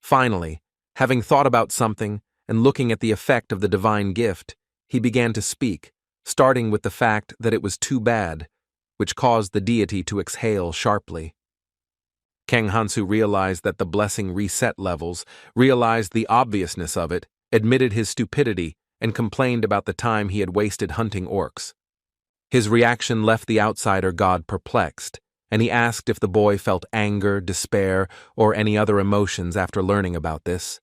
Finally, having thought about something and looking at the effect of the divine gift, he began to speak, starting with the fact that it was too bad, which caused the deity to exhale sharply. Kang Hansu realized that the blessing reset levels, realized the obviousness of it, admitted his stupidity, and complained about the time he had wasted hunting orcs. His reaction left the outsider god perplexed, and he asked if the boy felt anger, despair, or any other emotions after learning about this.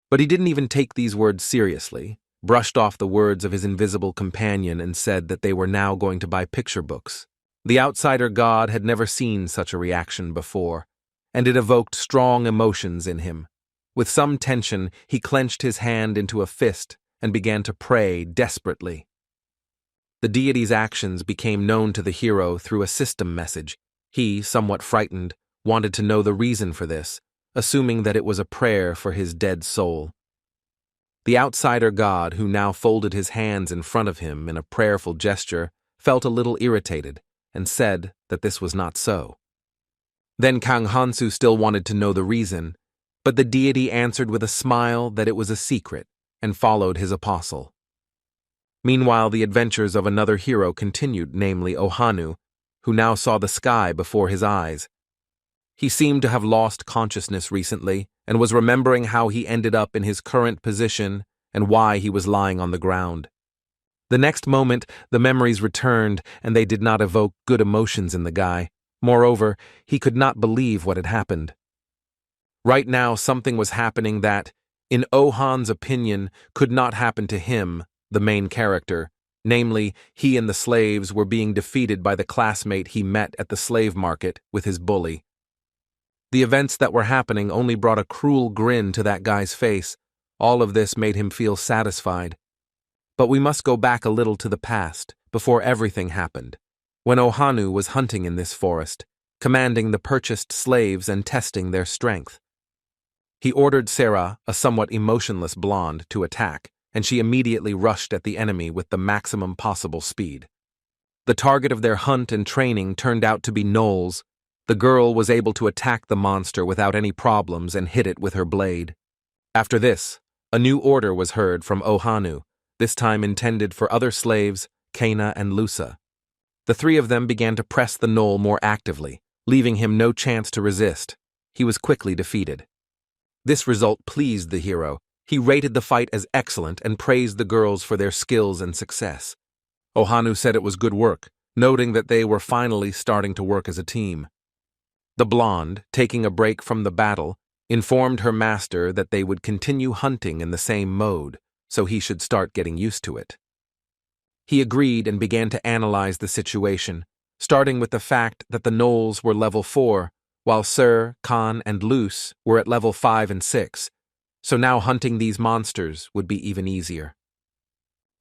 But he didn't even take these words seriously, brushed off the words of his invisible companion and said that they were now going to buy picture books. The outsider god had never seen such a reaction before, and it evoked strong emotions in him. With some tension, he clenched his hand into a fist and began to pray desperately. The deity's actions became known to the hero through a system message. He, somewhat frightened, wanted to know the reason for this, assuming that it was a prayer for his dead soul. The outsider god, who now folded his hands in front of him in a prayerful gesture, felt a little irritated and said that this was not so. Then Kang Hansu still wanted to know the reason, but the deity answered with a smile that it was a secret and followed his apostle. Meanwhile, the adventures of another hero continued, namely Ohanu, who now saw the sky before his eyes. He seemed to have lost consciousness recently and was remembering how he ended up in his current position and why he was lying on the ground. The next moment, the memories returned, and they did not evoke good emotions in the guy. Moreover, he could not believe what had happened. Right now, something was happening that, in Ohan's opinion, could not happen to him, the main character. Namely, he and the slaves were being defeated by the classmate he met at the slave market with his bully. The events that were happening only brought a cruel grin to that guy's face. All of this made him feel satisfied. But we must go back a little to the past, before everything happened, when Ohanu was hunting in this forest, commanding the purchased slaves and testing their strength. He ordered Sarah, a somewhat emotionless blonde, to attack, and she immediately rushed at the enemy with the maximum possible speed. The target of their hunt and training turned out to be gnolls. The girl was able to attack the monster without any problems and hit it with her blade. After this, a new order was heard from Ohanu, this time intended for other slaves, Kana and Lusa. The three of them began to press the gnoll more actively, leaving him no chance to resist. He was quickly defeated. This result pleased the hero. He rated the fight as excellent and praised the girls for their skills and success. Ohanu said it was good work, noting that they were finally starting to work as a team. The blonde, taking a break from the battle, informed her master that they would continue hunting in the same mode, so he should start getting used to it. He agreed and began to analyze the situation, starting with the fact that the gnolls were level 4, while Sir, Khan, and Luce were at level 5 and 6, so now hunting these monsters would be even easier.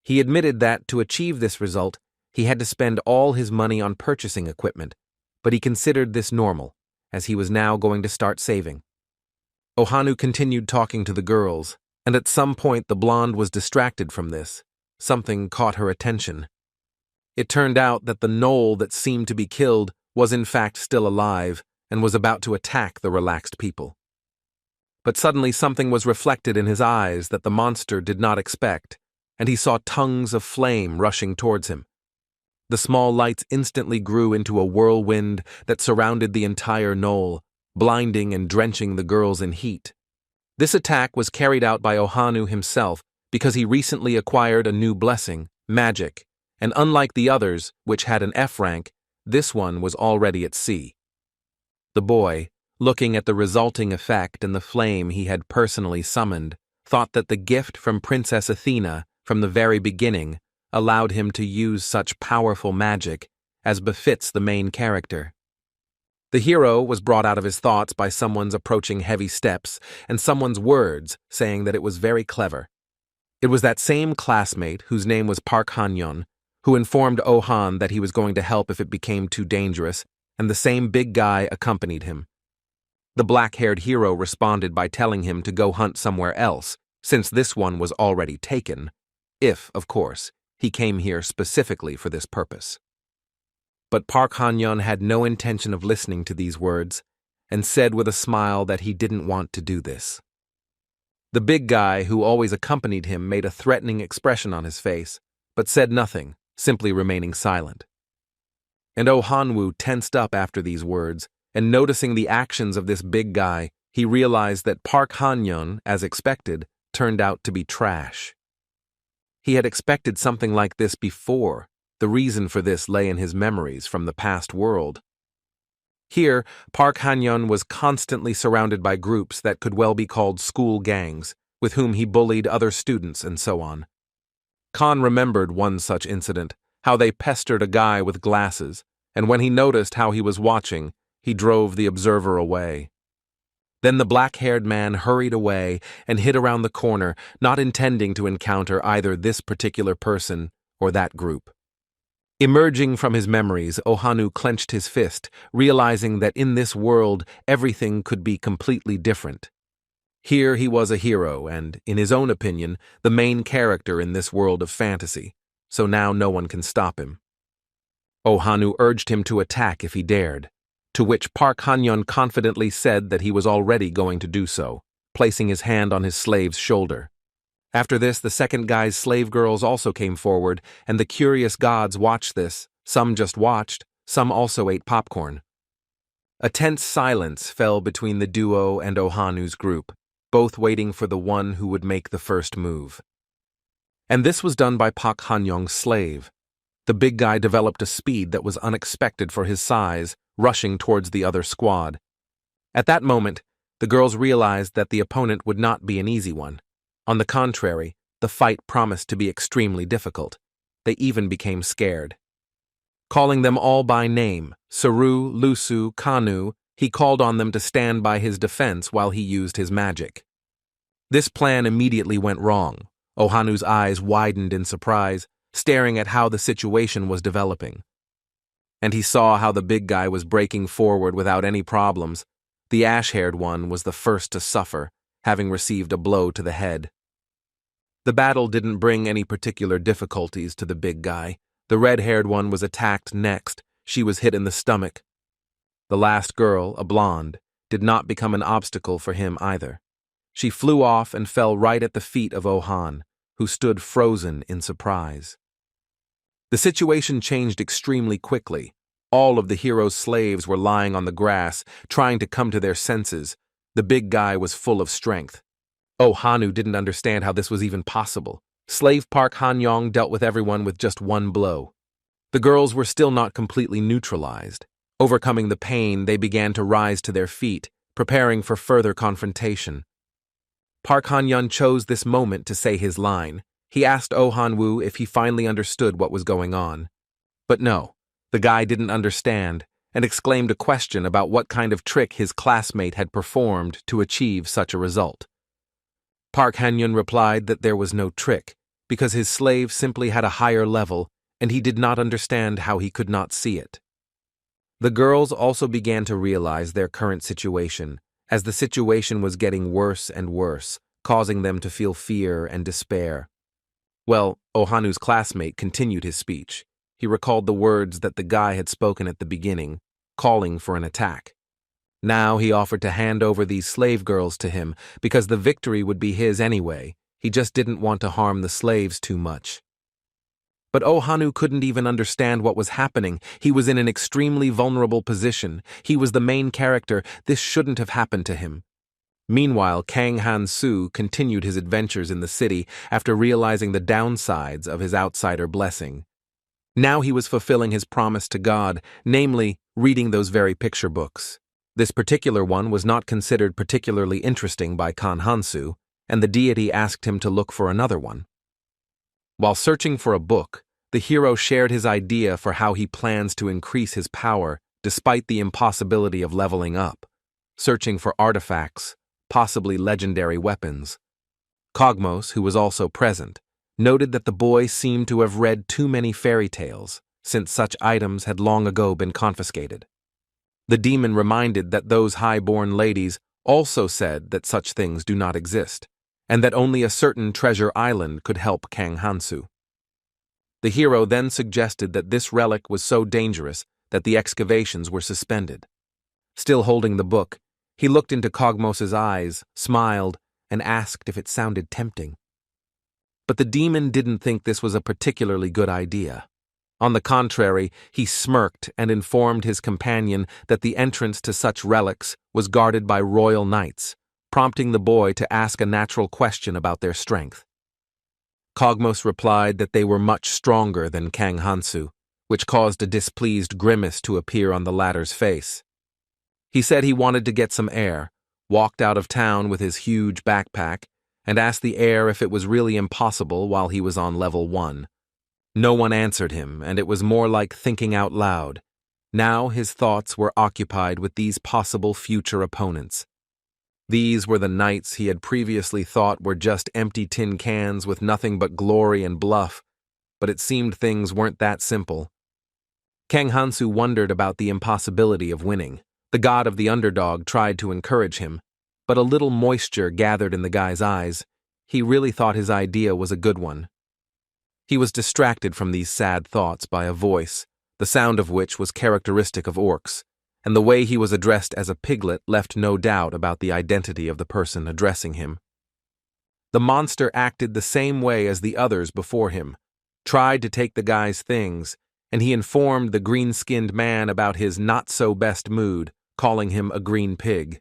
He admitted that, to achieve this result, he had to spend all his money on purchasing equipment, but he considered this normal, as he was now going to start saving. Ohanu continued talking to the girls, And at some point the blonde was distracted from this. Something caught her attention. It turned out that the knoll that seemed to be killed was in fact still alive and was about to attack the relaxed people. But suddenly something was reflected in his eyes that the monster did not expect, and he saw tongues of flame rushing towards him. The small lights instantly grew into a whirlwind that surrounded the entire knoll, blinding and drenching the girls in heat. This attack was carried out by Ohanu himself because he recently acquired a new blessing, magic, and unlike the others, which had an F rank, this one was already at C. The boy, looking at the resulting effect and the flame he had personally summoned, thought that the gift from Princess Athena from the very beginning allowed him to use such powerful magic as befits the main character. The hero was brought out of his thoughts by someone's approaching heavy steps and someone's words saying that it was very clever. It was that same classmate, whose name was Park Han-yeon, who informed Oh-han that he was going to help if it became too dangerous, and the same big guy accompanied him. The black-haired hero responded by telling him to go hunt somewhere else, since this one was already taken, if, of course, he came here specifically for this purpose. But Park Han-yeon had no intention of listening to these words, and said with a smile that he didn't want to do this. The big guy who always accompanied him made a threatening expression on his face, but said nothing, simply remaining silent. And Ohanu tensed up after these words, and noticing the actions of this big guy, he realized that Park Han-yeon, as expected, turned out to be trash. He had expected something like this before. The reason for this lay in his memories from the past world. Here, Park Han-yeon was constantly surrounded by groups that could well be called school gangs, with whom he bullied other students and so on. Khan remembered one such incident, how they pestered a guy with glasses, and when he noticed how he was watching, he drove the observer away. Then the black-haired man hurried away and hid around the corner, not intending to encounter either this particular person or that group. Emerging from his memories, Ohanu clenched his fist, realizing that in this world everything could be completely different. Here he was a hero and, in his own opinion, the main character in this world of fantasy, so now no one can stop him. Ohanu urged him to attack if he dared, to which Park Han-yeon confidently said that he was already going to do so, placing his hand on his slave's shoulder. After this, the second guy's slave girls also came forward, and the curious gods watched this. Some just watched, some also ate popcorn. A tense silence fell between the duo and Ohanu's group, both waiting for the one who would make the first move. And this was done by Park Han-yeon's slave. The big guy developed a speed that was unexpected for his size, rushing towards the other squad. At that moment, the girls realized that the opponent would not be an easy one. On the contrary, the fight promised to be extremely difficult. They even became scared. Calling them all by name, Saru, Lusu, Kanu, he called on them to stand by his defense while he used his magic. This plan immediately went wrong. Ohanu's eyes widened in surprise, staring at how the situation was developing. And he saw how the big guy was breaking forward without any problems. The ash-haired one was the first to suffer, having received a blow to the head. The battle didn't bring any particular difficulties to the big guy. The red-haired one was attacked next. She was hit in the stomach. The last girl, a blonde, did not become an obstacle for him either. She flew off and fell right at the feet of Ohan, who stood frozen in surprise. The situation changed extremely quickly. All of the hero's slaves were lying on the grass, trying to come to their senses. The big guy was full of strength. Ohanu didn't understand how this was even possible. Slave Park Han-yeon dealt with everyone with just one blow. The girls were still not completely neutralized. Overcoming the pain, they began to rise to their feet, preparing for further confrontation. Park Han-yeon chose this moment to say his line. He asked Ohanu if he finally understood what was going on. But no, the guy didn't understand, and exclaimed a question about what kind of trick his classmate had performed to achieve such a result. Park Han-yeon replied that there was no trick, because his slave simply had a higher level, and he did not understand how he could not see it. The girls also began to realize their current situation, as the situation was getting worse and worse, causing them to feel fear and despair. Well, Ohanu's classmate continued his speech. He recalled the words that the guy had spoken at the beginning, calling for an attack. Now he offered to hand over these slave girls to him because the victory would be his anyway. He just didn't want to harm the slaves too much. But Ohanu couldn't even understand what was happening. He was in an extremely vulnerable position. He was the main character. This shouldn't have happened to him. Meanwhile, Kang Hansu continued his adventures in the city after realizing the downsides of his outsider blessing. Now he was fulfilling his promise to God, namely, reading those very picture books. This particular one was not considered particularly interesting by Kang Hansu, and the deity asked him to look for another one. While searching for a book, the hero shared his idea for how he plans to increase his power despite the impossibility of leveling up, searching for artifacts, possibly legendary weapons. Kogmos, who was also present, noted that the boy seemed to have read too many fairy tales, since such items had long ago been confiscated. The demon reminded that those high-born ladies also said that such things do not exist, and that only a certain treasure island could help Kang Hansu. The hero then suggested that this relic was so dangerous that the excavations were suspended. Still holding the book, he looked into Kogmos's eyes, smiled, and asked if it sounded tempting. But the demon didn't think this was a particularly good idea. On the contrary, he smirked and informed his companion that the entrance to such relics was guarded by royal knights, prompting the boy to ask a natural question about their strength. Kogmos replied that they were much stronger than Kang Hansu, which caused a displeased grimace to appear on the latter's face. He said he wanted to get some air, walked out of town with his huge backpack, and asked the air if it was really impossible while he was on level 1. No one answered him, and it was more like thinking out loud. Now his thoughts were occupied with these possible future opponents. These were the knights he had previously thought were just empty tin cans with nothing but glory and bluff, but it seemed things weren't that simple. Kang Hansu wondered about the impossibility of winning. The god of the underdog tried to encourage him, but a little moisture gathered in the guy's eyes. He really thought his idea was a good one. He was distracted from these sad thoughts by a voice, the sound of which was characteristic of orcs, and the way he was addressed as a piglet left no doubt about the identity of the person addressing him. The monster acted the same way as the others before him, tried to take the guy's things, and he informed the green-skinned man about his not-so-best mood, calling him a green pig.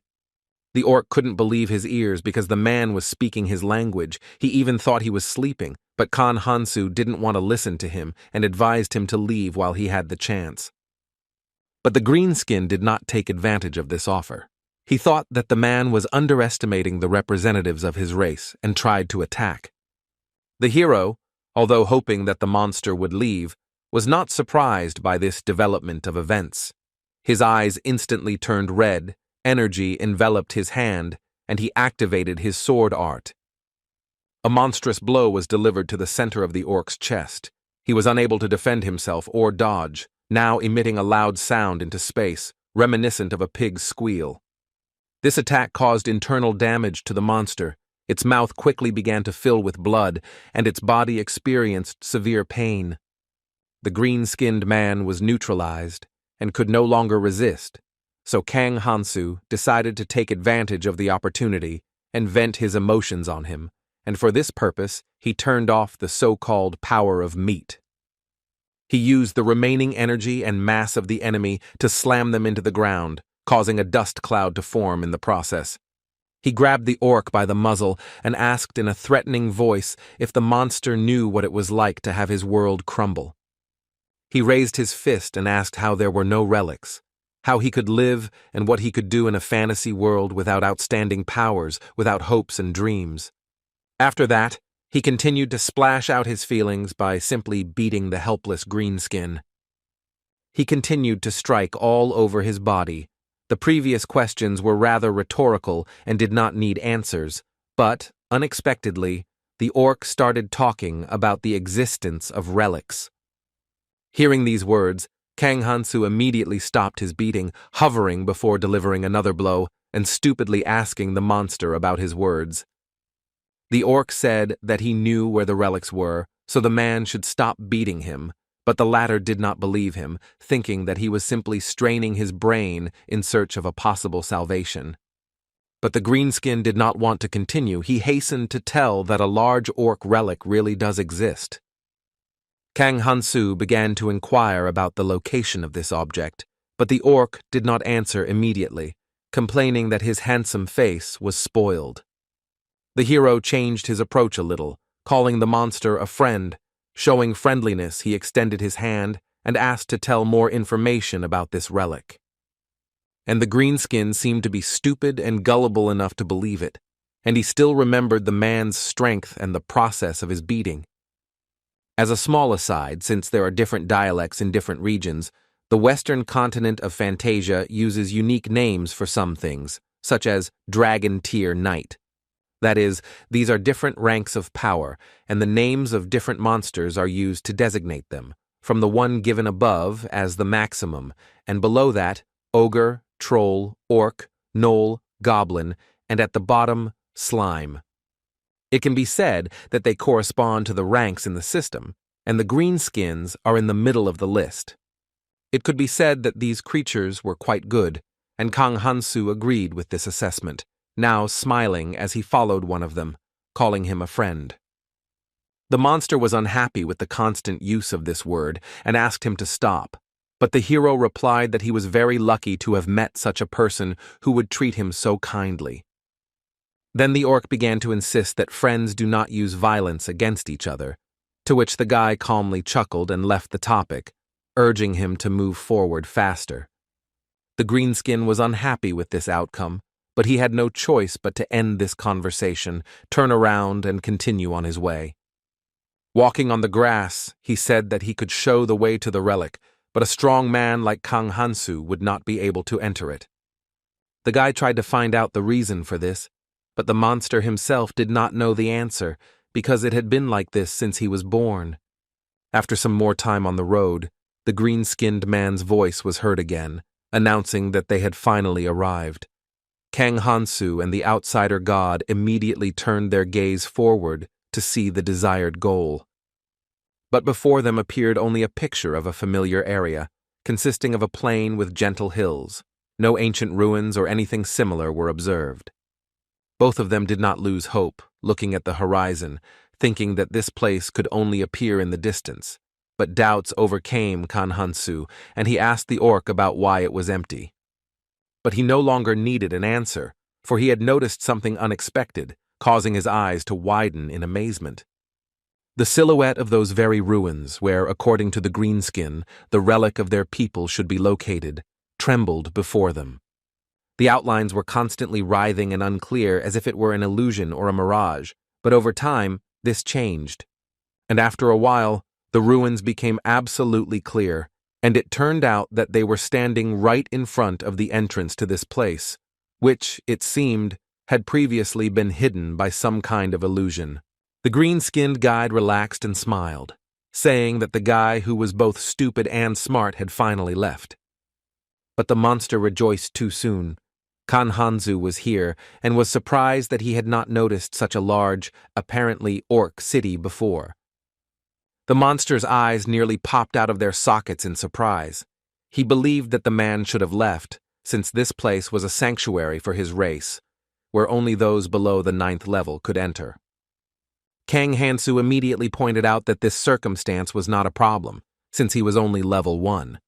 The orc couldn't believe his ears because the man was speaking his language. He even thought he was sleeping, but Kang Hansu didn't want to listen to him and advised him to leave while he had the chance. But the greenskin did not take advantage of this offer. He thought that the man was underestimating the representatives of his race and tried to attack. The hero, although hoping that the monster would leave, was not surprised by this development of events. His eyes instantly turned red, energy enveloped his hand, and he activated his sword art. A monstrous blow was delivered to the center of the orc's chest. He was unable to defend himself or dodge, now emitting a loud sound into space, reminiscent of a pig's squeal. This attack caused internal damage to the monster. Its mouth quickly began to fill with blood, and its body experienced severe pain. The green-skinned man was neutralized and could no longer resist, so Kang Hansu decided to take advantage of the opportunity and vent his emotions on him, and for this purpose he turned off the so-called power of meat. He used the remaining energy and mass of the enemy to slam them into the ground, causing a dust cloud to form in the process. He grabbed the orc by the muzzle and asked in a threatening voice if the monster knew what it was like to have his world crumble. He raised his fist and asked how there were no relics, how he could live and what he could do in a fantasy world without outstanding powers, without hopes and dreams. After that, he continued to splash out his feelings by simply beating the helpless greenskin. He continued to strike all over his body. The previous questions were rather rhetorical and did not need answers, but, unexpectedly, the orc started talking about the existence of relics. Hearing these words, Kang Hansu immediately stopped his beating, hovering before delivering another blow, and stupidly asking the monster about his words. The orc said that he knew where the relics were, so the man should stop beating him, but the latter did not believe him, thinking that he was simply straining his brain in search of a possible salvation. But the greenskin did not want to continue. He hastened to tell that a large orc relic really does exist. Kang Hansu began to inquire about the location of this object, but the orc did not answer immediately, complaining that his handsome face was spoiled. The hero changed his approach a little, calling the monster a friend. Showing friendliness, he extended his hand and asked to tell more information about this relic. And the greenskin seemed to be stupid and gullible enough to believe it, and he still remembered the man's strength and the process of his beating. As a small aside, since there are different dialects in different regions, the western continent of Fantasia uses unique names for some things, such as Dragon Tier Knight. That is, these are different ranks of power, and the names of different monsters are used to designate them, from the one given above as the maximum, and below that, ogre, troll, orc, gnoll, goblin, and at the bottom, slime. It can be said that they correspond to the ranks in the system, and the greenskins are in the middle of the list. It could be said that these creatures were quite good, and Kang Hansu agreed with this assessment, now smiling as he followed one of them, calling him a friend. The monster was unhappy with the constant use of this word and asked him to stop, but the hero replied that he was very lucky to have met such a person who would treat him so kindly. Then the orc began to insist that friends do not use violence against each other, to which the guy calmly chuckled and left the topic, urging him to move forward faster. The greenskin was unhappy with this outcome, but he had no choice but to end this conversation, turn around, and continue on his way. Walking on the grass, he said that he could show the way to the relic, but a strong man like Kang Hansu would not be able to enter it. The guy tried to find out the reason for this, but the monster himself did not know the answer, because it had been like this since he was born. After some more time on the road, the green-skinned man's voice was heard again, announcing that they had finally arrived. Kang Hansu and the outsider god immediately turned their gaze forward to see the desired goal. But before them appeared only a picture of a familiar area, consisting of a plain with gentle hills. No ancient ruins or anything similar were observed. Both of them did not lose hope, looking at the horizon, thinking that this place could only appear in the distance. But doubts overcame Kang Hansu, and he asked the orc about why it was empty. But he no longer needed an answer, for he had noticed something unexpected, causing his eyes to widen in amazement. The silhouette of those very ruins, where, according to the greenskin, the relic of their people should be located, trembled before them. The outlines were constantly writhing and unclear, as if it were an illusion or a mirage, but over time, this changed. And after a while, the ruins became absolutely clear, and it turned out that they were standing right in front of the entrance to this place, which, it seemed, had previously been hidden by some kind of illusion. The green-skinned guide relaxed and smiled, saying that the guy who was both stupid and smart had finally left. But the monster rejoiced too soon. Kang Hansu was here and was surprised that he had not noticed such a large, apparently orc city before. The monster's eyes nearly popped out of their sockets in surprise. He believed that the man should have left, since this place was a sanctuary for his race, where only those below the 9th level could enter. Kang Hansu immediately pointed out that this circumstance was not a problem, since he was only level 1.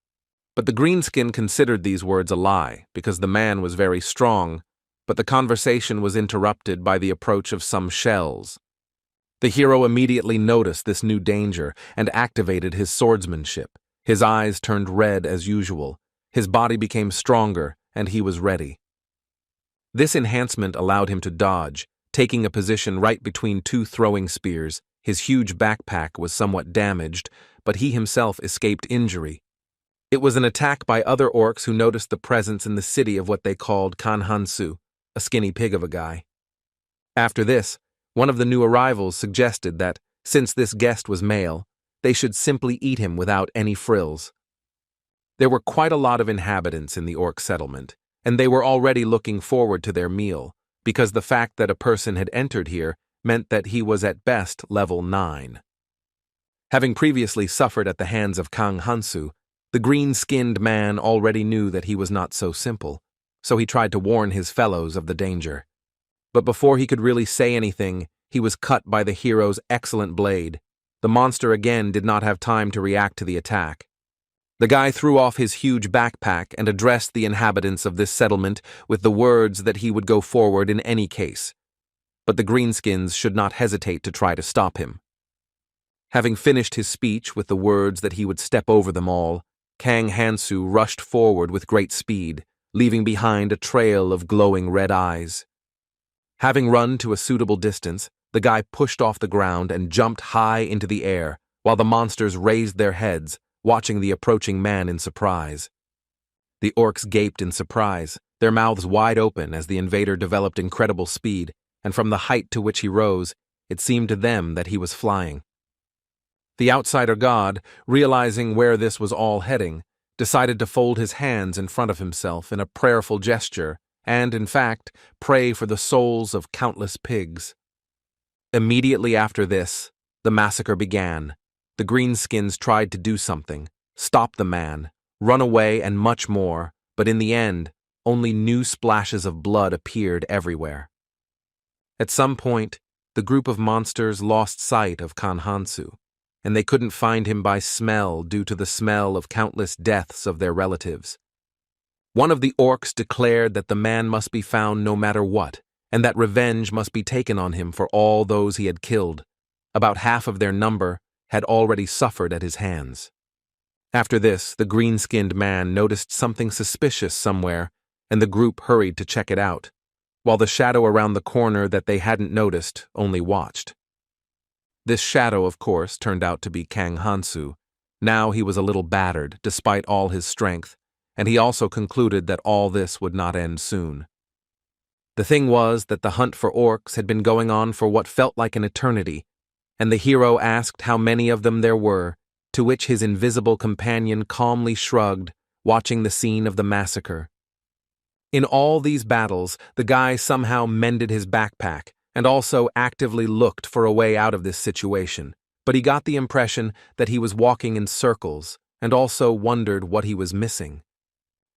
But the greenskin considered these words a lie, because the man was very strong, but the conversation was interrupted by the approach of some shells. The hero immediately noticed this new danger and activated his swordsmanship. His eyes turned red as usual, his body became stronger, and he was ready. This enhancement allowed him to dodge, taking a position right between two throwing spears. His huge backpack was somewhat damaged, but he himself escaped injury. It was an attack by other orcs who noticed the presence in the city of what they called Kang Hansu, a skinny pig of a guy. After this, one of the new arrivals suggested that, since this guest was male, they should simply eat him without any frills. There were quite a lot of inhabitants in the orc settlement, and they were already looking forward to their meal, because the fact that a person had entered here meant that he was at best level 9. Having previously suffered at the hands of Kang Hansu, the green-skinned man already knew that he was not so simple, so he tried to warn his fellows of the danger. But before he could really say anything, he was cut by the hero's excellent blade. The monster again did not have time to react to the attack. The guy threw off his huge backpack and addressed the inhabitants of this settlement with the words that he would go forward in any case. But the greenskins should not hesitate to try to stop him. Having finished his speech with the words that he would step over them all, Kang Hansu rushed forward with great speed, leaving behind a trail of glowing red eyes. Having run to a suitable distance, the guy pushed off the ground and jumped high into the air, while the monsters raised their heads, watching the approaching man in surprise. The orcs gaped in surprise, their mouths wide open as the invader developed incredible speed, and from the height to which he rose, it seemed to them that he was flying. The outsider god, realizing where this was all heading, decided to fold his hands in front of himself in a prayerful gesture and, in fact, pray for the souls of countless pigs. Immediately after this, the massacre began. The greenskins tried to do something, stop the man, run away, and much more, but in the end, only new splashes of blood appeared everywhere. At some point, the group of monsters lost sight of Kang Hansu, and they couldn't find him by smell due to the smell of countless deaths of their relatives. One of the orcs declared that the man must be found no matter what, and that revenge must be taken on him for all those he had killed. About half of their number had already suffered at his hands. After this, the green-skinned man noticed something suspicious somewhere, and the group hurried to check it out, while the shadow around the corner that they hadn't noticed only watched. This shadow, of course, turned out to be Kang Hansu. Now he was a little battered, despite all his strength, and he also concluded that all this would not end soon. The thing was that the hunt for orcs had been going on for what felt like an eternity, and the hero asked how many of them there were, to which his invisible companion calmly shrugged, watching the scene of the massacre. In all these battles, the guy somehow mended his backpack, and also actively looked for a way out of this situation, but he got the impression that he was walking in circles, and also wondered what he was missing.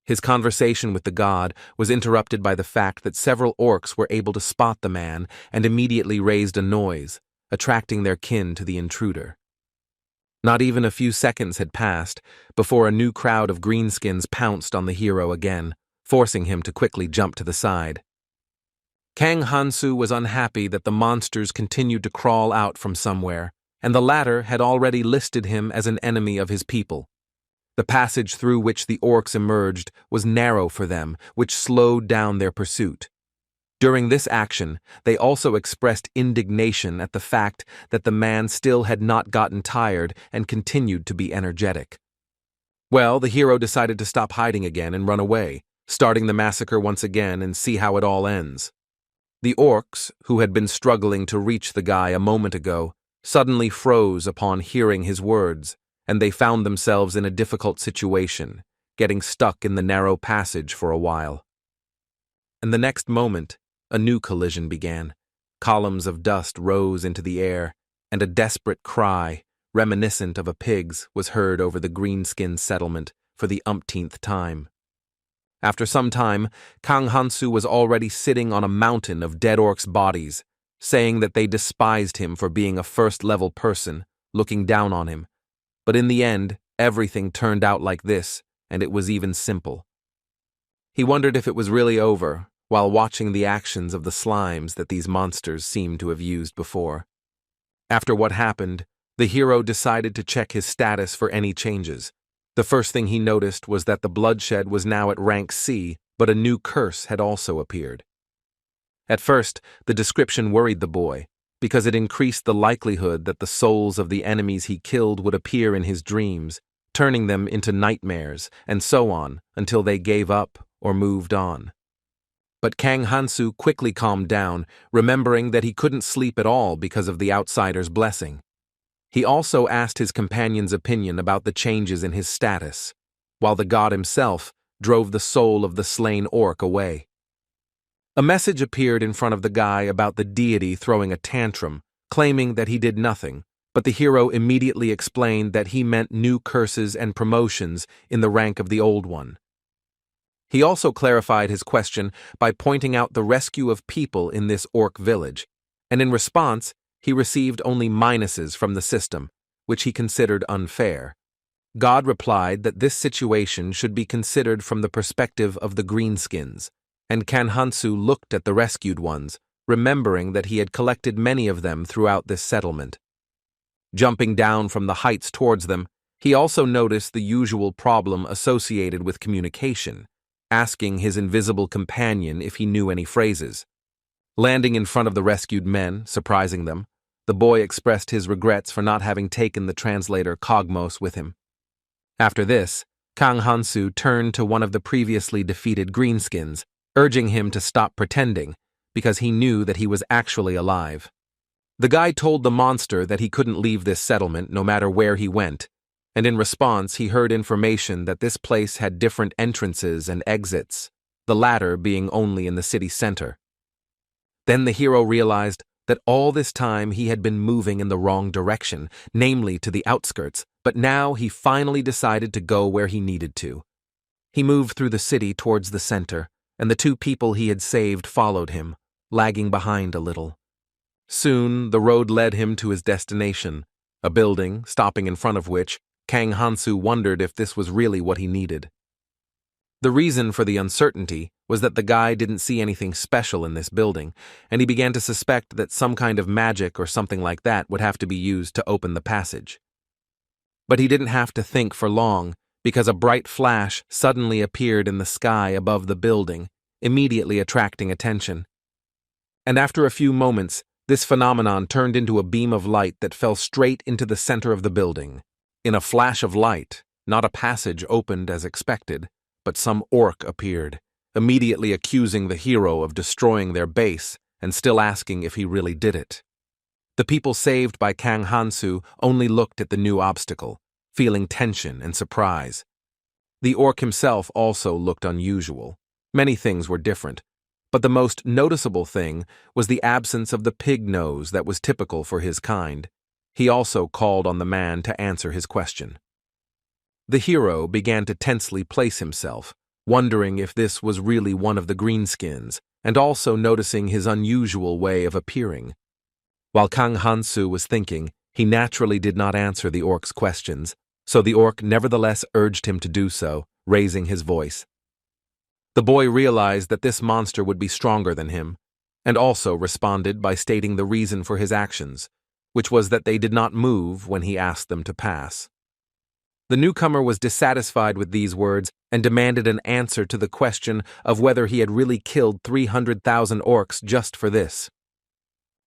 His conversation with the god was interrupted by the fact that several orcs were able to spot the man and immediately raised a noise, attracting their kin to the intruder. Not even a few seconds had passed before a new crowd of greenskins pounced on the hero again, forcing him to quickly jump to the side. Kang Hansu was unhappy that the monsters continued to crawl out from somewhere, and the latter had already listed him as an enemy of his people. The passage through which the orcs emerged was narrow for them, which slowed down their pursuit. During this action, they also expressed indignation at the fact that the man still had not gotten tired and continued to be energetic. Well, the hero decided to stop hiding again and run away, starting the massacre once again and see how it all ends. The orcs, who had been struggling to reach the guy a moment ago, suddenly froze upon hearing his words, and they found themselves in a difficult situation, getting stuck in the narrow passage for a while. And the next moment, a new collision began. Columns of dust rose into the air, and a desperate cry, reminiscent of a pig's, was heard over the greenskin settlement for the umpteenth time. After some time, Kang Hansu was already sitting on a mountain of dead orcs' bodies, saying that they despised him for being a first-level person, looking down on him. But in the end, everything turned out like this, and it was even simple. He wondered if it was really over, while watching the actions of the slimes that these monsters seemed to have used before. After what happened, the hero decided to check his status for any changes. The first thing he noticed was that the bloodshed was now at rank C, but a new curse had also appeared. At first, the description worried the boy, because it increased the likelihood that the souls of the enemies he killed would appear in his dreams, turning them into nightmares, and so on, until they gave up or moved on. But Kang Hansu quickly calmed down, remembering that he couldn't sleep at all because of the outsider's blessing. He also asked his companion's opinion about the changes in his status, while the god himself drove the soul of the slain orc away. A message appeared in front of the guy about the deity throwing a tantrum, claiming that he did nothing, but the hero immediately explained that he meant new curses and promotions in the rank of the old one. He also clarified his question by pointing out the rescue of people in this orc village, and in response, he received only minuses from the system, which he considered unfair. God replied that this situation should be considered from the perspective of the greenskins, and Kang Hansu looked at the rescued ones, remembering that he had collected many of them throughout this settlement. Jumping down from the heights towards them, he also noticed the usual problem associated with communication, asking his invisible companion if he knew any phrases. Landing in front of the rescued men, surprising them, the boy expressed his regrets for not having taken the translator Cogmos with him. After this, Kang Hansu turned to one of the previously defeated greenskins, urging him to stop pretending, because he knew that he was actually alive. The guy told the monster that he couldn't leave this settlement no matter where he went, and in response he heard information that this place had different entrances and exits, the latter being only in the city center. Then the hero realized that all this time he had been moving in the wrong direction, namely to the outskirts, but now he finally decided to go where he needed to. He moved through the city towards the center, and the two people he had saved followed him, lagging behind a little. Soon the road led him to his destination, a building, stopping in front of which Kang Hansu wondered if this was really what he needed. The reason for the uncertainty was that the guy didn't see anything special in this building, and he began to suspect that some kind of magic or something like that would have to be used to open the passage. But he didn't have to think for long, because a bright flash suddenly appeared in the sky above the building, immediately attracting attention. And after a few moments, this phenomenon turned into a beam of light that fell straight into the center of the building. In a flash of light, not a passage opened as expected, but some orc appeared, immediately accusing the hero of destroying their base and still asking if he really did it. The people saved by Kang Hansu only looked at the new obstacle, feeling tension and surprise. The orc himself also looked unusual. Many things were different, but the most noticeable thing was the absence of the pig nose that was typical for his kind. He also called on the man to answer his question. The hero began to tensely place himself, wondering if this was really one of the greenskins, and also noticing his unusual way of appearing. While Kang Hansu was thinking, he naturally did not answer the orc's questions, so the orc nevertheless urged him to do so, raising his voice. The boy realized that this monster would be stronger than him, and also responded by stating the reason for his actions, which was that they did not move when he asked them to pass. The newcomer was dissatisfied with these words and demanded an answer to the question of whether he had really killed 300,000 orcs just for this.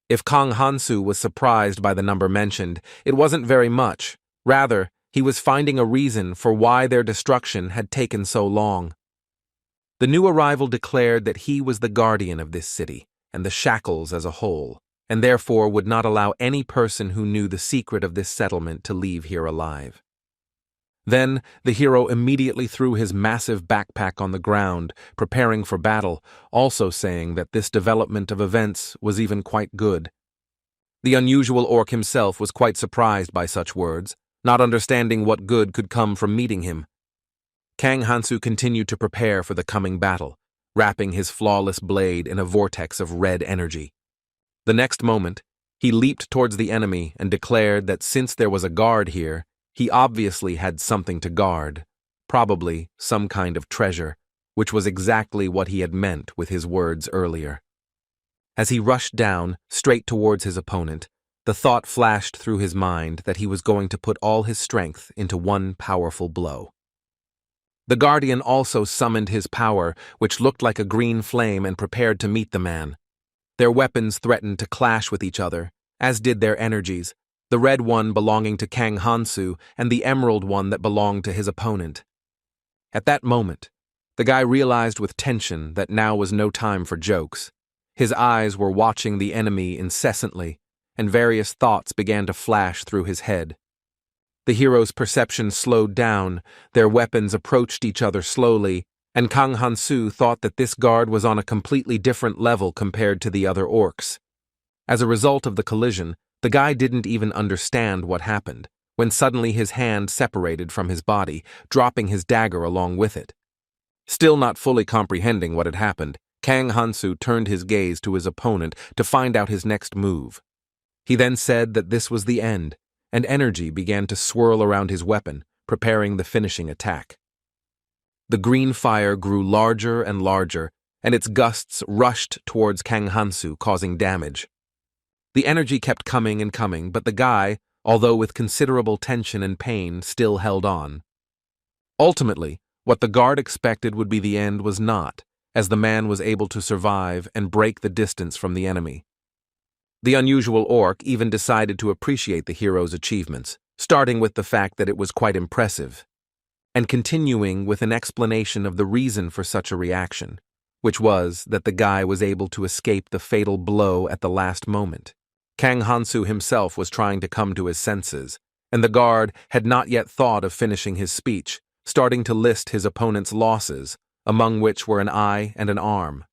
If Kang Hansu was surprised by the number mentioned, it wasn't very much. Rather, he was finding a reason for why their destruction had taken so long. The new arrival declared that he was the guardian of this city and the shackles as a whole, and therefore would not allow any person who knew the secret of this settlement to leave here alive. Then the hero immediately threw his massive backpack on the ground, preparing for battle, also saying that this development of events was even quite good. The unusual orc himself was quite surprised by such words, not understanding what good could come from meeting him. Kang Hansu continued to prepare for the coming battle, wrapping his flawless blade in a vortex of red energy. The next moment, he leaped towards the enemy and declared that since there was a guard here, he obviously had something to guard, probably some kind of treasure, which was exactly what he had meant with his words earlier. As he rushed down, straight towards his opponent, the thought flashed through his mind that he was going to put all his strength into one powerful blow. The guardian also summoned his power, which looked like a green flame, and prepared to meet the man. Their weapons threatened to clash with each other, as did their energies, the red one belonging to Kang Hansu and the emerald one that belonged to his opponent. At that moment, the guy realized with tension that now was no time for jokes. His eyes were watching the enemy incessantly, and various thoughts began to flash through his head. The hero's perception slowed down, their weapons approached each other slowly, and Kang Hansu thought that this guard was on a completely different level compared to the other orcs. As a result of the collision, the guy didn't even understand what happened, when suddenly his hand separated from his body, dropping his dagger along with it. Still not fully comprehending what had happened, Kang Hansu turned his gaze to his opponent to find out his next move. He then said that this was the end, and energy began to swirl around his weapon, preparing the finishing attack. The green fire grew larger and larger, and its gusts rushed towards Kang Hansu, causing damage. The energy kept coming and coming, but the guy, although with considerable tension and pain, still held on. Ultimately, what the guard expected would be the end was not, as the man was able to survive and break the distance from the enemy. The unusual orc even decided to appreciate the hero's achievements, starting with the fact that it was quite impressive, and continuing with an explanation of the reason for such a reaction, which was that the guy was able to escape the fatal blow at the last moment. Kang Hansu himself was trying to come to his senses, and the guard had not yet thought of finishing his speech, starting to list his opponent's losses, among which were an eye and an arm.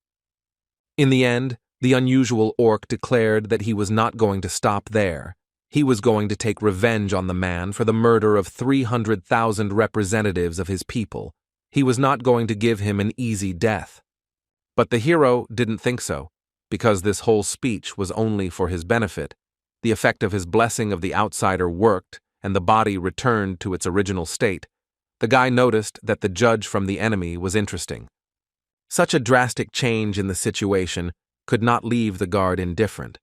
In the end, the unusual orc declared that he was not going to stop there. He was going to take revenge on the man for the murder of 300,000 representatives of his people. He was not going to give him an easy death. But the hero didn't think so, because this whole speech was only for his benefit. The effect of his blessing of the outsider worked, and the body returned to its original state. The guy noticed that the judge from the enemy was interesting. Such a drastic change in the situation could not leave the guard indifferent,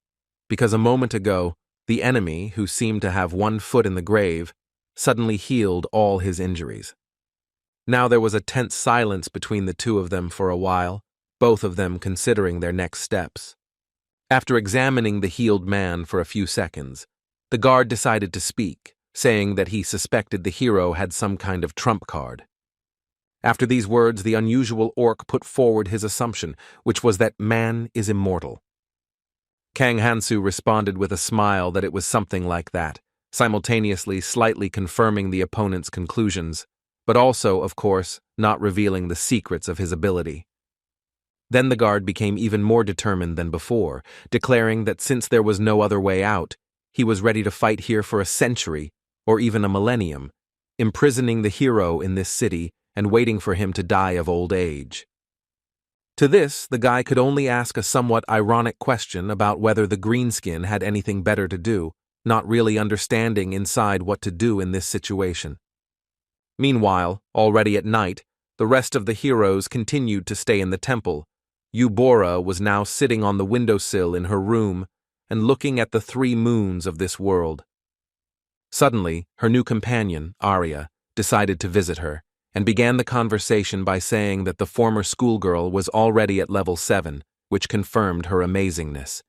because a moment ago, the enemy, who seemed to have one foot in the grave, suddenly healed all his injuries. Now there was a tense silence between the two of them for a while, both of them considering their next steps. After examining the healed man for a few seconds, the guard decided to speak, saying that he suspected the hero had some kind of trump card. After these words, the unusual orc put forward his assumption, which was that man is immortal. Kang Hansu responded with a smile that it was something like that, simultaneously slightly confirming the opponent's conclusions, but also, of course, not revealing the secrets of his ability. Then the guard became even more determined than before, declaring that since there was no other way out, he was ready to fight here for a century, or even a millennium, imprisoning the hero in this city and waiting for him to die of old age. To this, the guy could only ask a somewhat ironic question about whether the greenskin had anything better to do, not really understanding inside what to do in this situation. Meanwhile, already at night, the rest of the heroes continued to stay in the temple. Eubora was now sitting on the windowsill in her room and looking at the 3 moons of this world. Suddenly, her new companion, Arya, decided to visit her, and began the conversation by saying that the former schoolgirl was already at level 7, which confirmed her amazingness.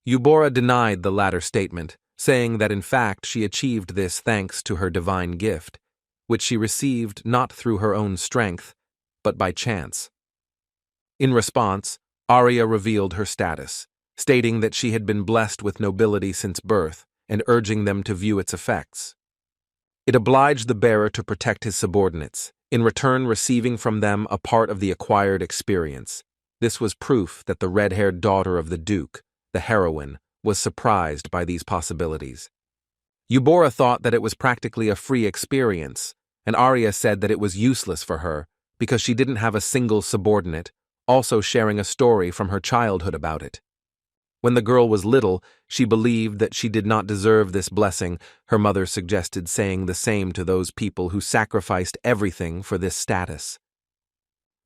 Eubora denied the latter statement, saying that in fact she achieved this thanks to her divine gift, which she received not through her own strength, but by chance. In response, Arya revealed her status, stating that she had been blessed with nobility since birth, and urging them to view its effects. It obliged the bearer to protect his subordinates, in return receiving from them a part of the acquired experience. This was proof that the red-haired daughter of the Duke, the heroine, was surprised by these possibilities. Eubora thought that it was practically a free experience, and Arya said that it was useless for her because she didn't have a single subordinate, also sharing a story from her childhood about it. When the girl was little, she believed that she did not deserve this blessing. Her mother suggested saying the same to those people who sacrificed everything for this status.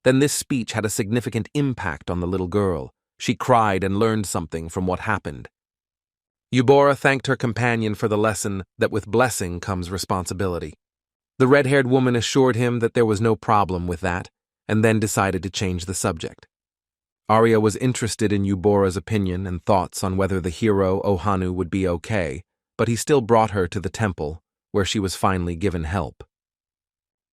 Then this speech had a significant impact on the little girl. She cried and learned something from what happened. Eubora thanked her companion for the lesson that with blessing comes responsibility. The red-haired woman assured him that there was no problem with that, and then decided to change the subject. Arya was interested in Eubora's opinion and thoughts on whether the hero, Ohanu, would be okay, but he still brought her to the temple, where she was finally given help.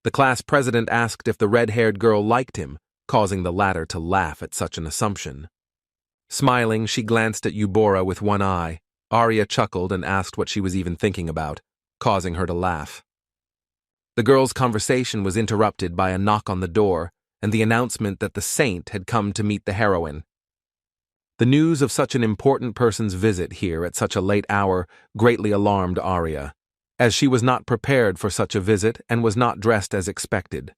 The class president asked if the red-haired girl liked him, causing the latter to laugh at such an assumption. Smiling, she glanced at Eubora with one eye. Arya chuckled and asked what she was even thinking about, causing her to laugh. The girl's conversation was interrupted by a knock on the door, and the announcement that the saint had come to meet the heroine. The news of such an important person's visit here at such a late hour greatly alarmed Arya, as she was not prepared for such a visit and was not dressed as expected.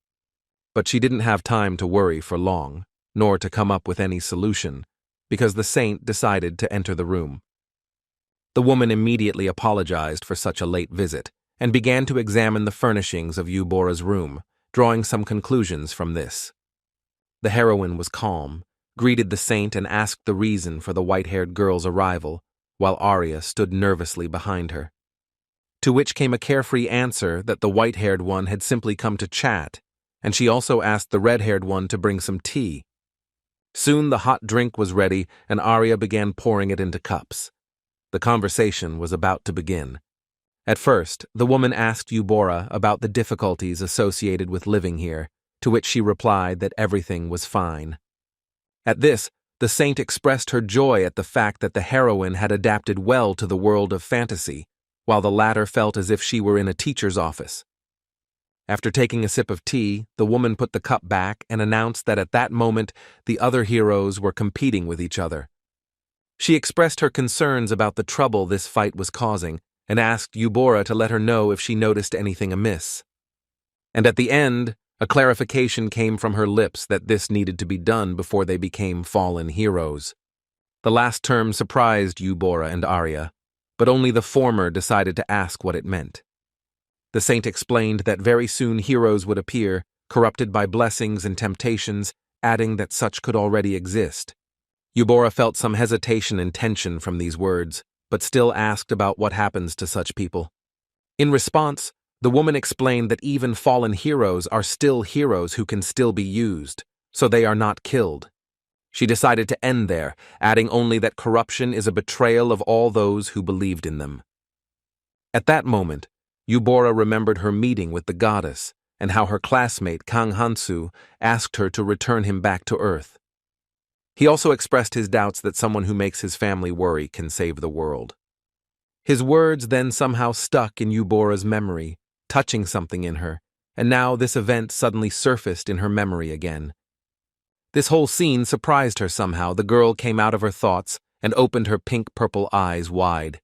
But she didn't have time to worry for long, nor to come up with any solution, because the saint decided to enter the room. The woman immediately apologized for such a late visit and began to examine the furnishings of Eubora's room, drawing some conclusions from this. The heroine was calm, greeted the saint and asked the reason for the white-haired girl's arrival, while Arya stood nervously behind her. To which came a carefree answer that the white-haired one had simply come to chat, and she also asked the red-haired one to bring some tea. Soon the hot drink was ready, and Arya began pouring it into cups. The conversation was about to begin. At first, the woman asked Eubora about the difficulties associated with living here, to which she replied that everything was fine. At this, the saint expressed her joy at the fact that the heroine had adapted well to the world of fantasy, while the latter felt as if she were in a teacher's office. After taking a sip of tea, the woman put the cup back and announced that at that moment the other heroes were competing with each other. She expressed her concerns about the trouble this fight was causing and asked Eubora to let her know if she noticed anything amiss. And at the end, a clarification came from her lips that this needed to be done before they became fallen heroes. The last term surprised Eubora and Arya, but only the former decided to ask what it meant. The saint explained that very soon heroes would appear, corrupted by blessings and temptations, adding that such could already exist. Eubora felt some hesitation and tension from these words, but still asked about what happens to such people. In response, the woman explained that even fallen heroes are still heroes who can still be used, so they are not killed. She decided to end there, adding only that corruption is a betrayal of all those who believed in them. At that moment, Eubora remembered her meeting with the goddess and how her classmate Kang Hansu asked her to return him back to Earth. He also expressed his doubts that someone who makes his family worry can save the world. His words then somehow stuck in Eubora's memory, touching something in her, and now this event suddenly surfaced in her memory again. This whole scene surprised her somehow. The girl came out of her thoughts and opened her pink-purple eyes wide.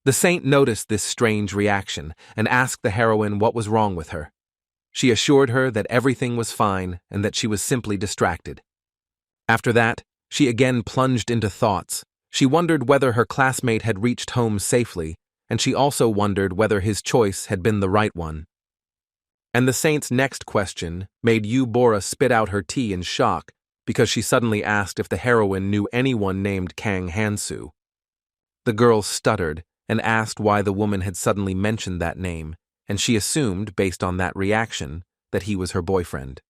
The saint noticed this strange reaction and asked the heroine what was wrong with her. She assured her that everything was fine and that she was simply distracted. After that, she again plunged into thoughts. She wondered whether her classmate had reached home safely, and she also wondered whether his choice had been the right one. And the saint's next question made Eubora spit out her tea in shock because she suddenly asked if the heroine knew anyone named Kang Hansu. The girl stuttered and asked why the woman had suddenly mentioned that name, and she assumed, based on that reaction, that he was her boyfriend.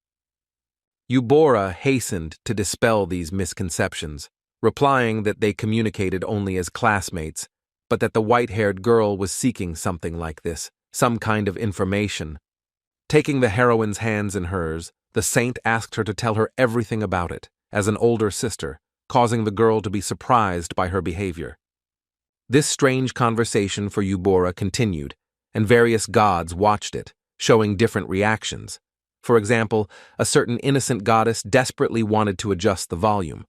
Eubora hastened to dispel these misconceptions, replying that they communicated only as classmates, but that the white-haired girl was seeking something like this, some kind of information. Taking the heroine's hands in hers, the saint asked her to tell her everything about it, as an older sister, causing the girl to be surprised by her behavior. This strange conversation for Eubora continued, and various gods watched it, showing different reactions. For example, a certain innocent goddess desperately wanted to adjust the volume.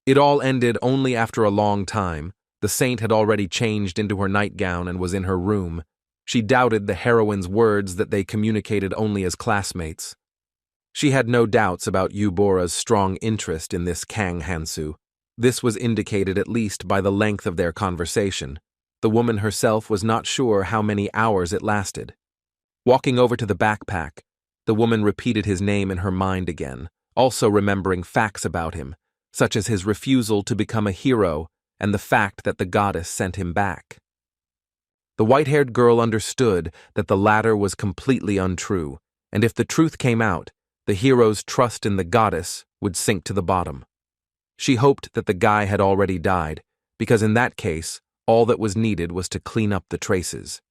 It all ended only after a long time. The saint had already changed into her nightgown and was in her room. She doubted the heroine's words that they communicated only as classmates. She had no doubts about Eubora's strong interest in this Kang Hansu. This was indicated at least by the length of their conversation. The woman herself was not sure how many hours it lasted. Walking over to the backpack, the woman repeated his name in her mind again, also remembering facts about him, such as his refusal to become a hero and the fact that the goddess sent him back. The white-haired girl understood that the latter was completely untrue, and if the truth came out, the hero's trust in the goddess would sink to the bottom. She hoped that the guy had already died, because in that case, all that was needed was to clean up the traces.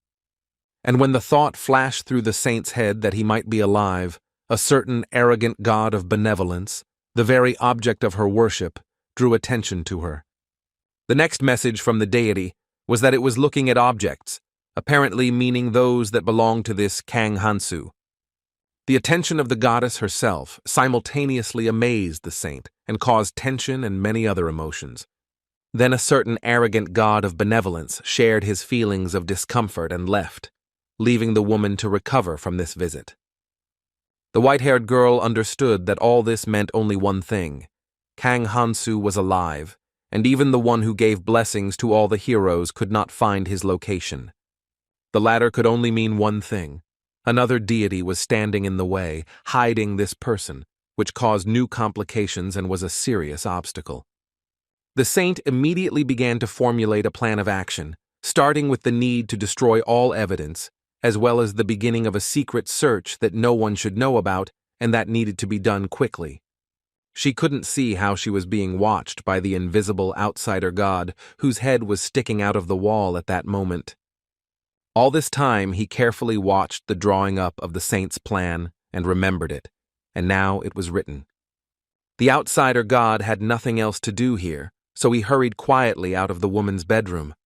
And when the thought flashed through the saint's head that he might be alive, a certain arrogant god of benevolence, the very object of her worship, drew attention to her. The next message from the deity was that it was looking at objects, apparently meaning those that belonged to this Kang Hansu. The attention of the goddess herself simultaneously amazed the saint and caused tension and many other emotions. Then a certain arrogant god of benevolence shared his feelings of discomfort and left, leaving the woman to recover from this visit. The white-haired girl understood that all this meant only one thing. Kang Hansu was alive, and even the one who gave blessings to all the heroes could not find his location. The latter could only mean one thing. Another deity was standing in the way, hiding this person, which caused new complications and was a serious obstacle. The saint immediately began to formulate a plan of action, starting with the need to destroy all evidence, as well as the beginning of a secret search that no one should know about and that needed to be done quickly. She couldn't see how she was being watched by the invisible outsider god whose head was sticking out of the wall at that moment. All this time he carefully watched the drawing up of the saint's plan and remembered it, and now it was written. The outsider god had nothing else to do here, so he hurried quietly out of the woman's bedroom.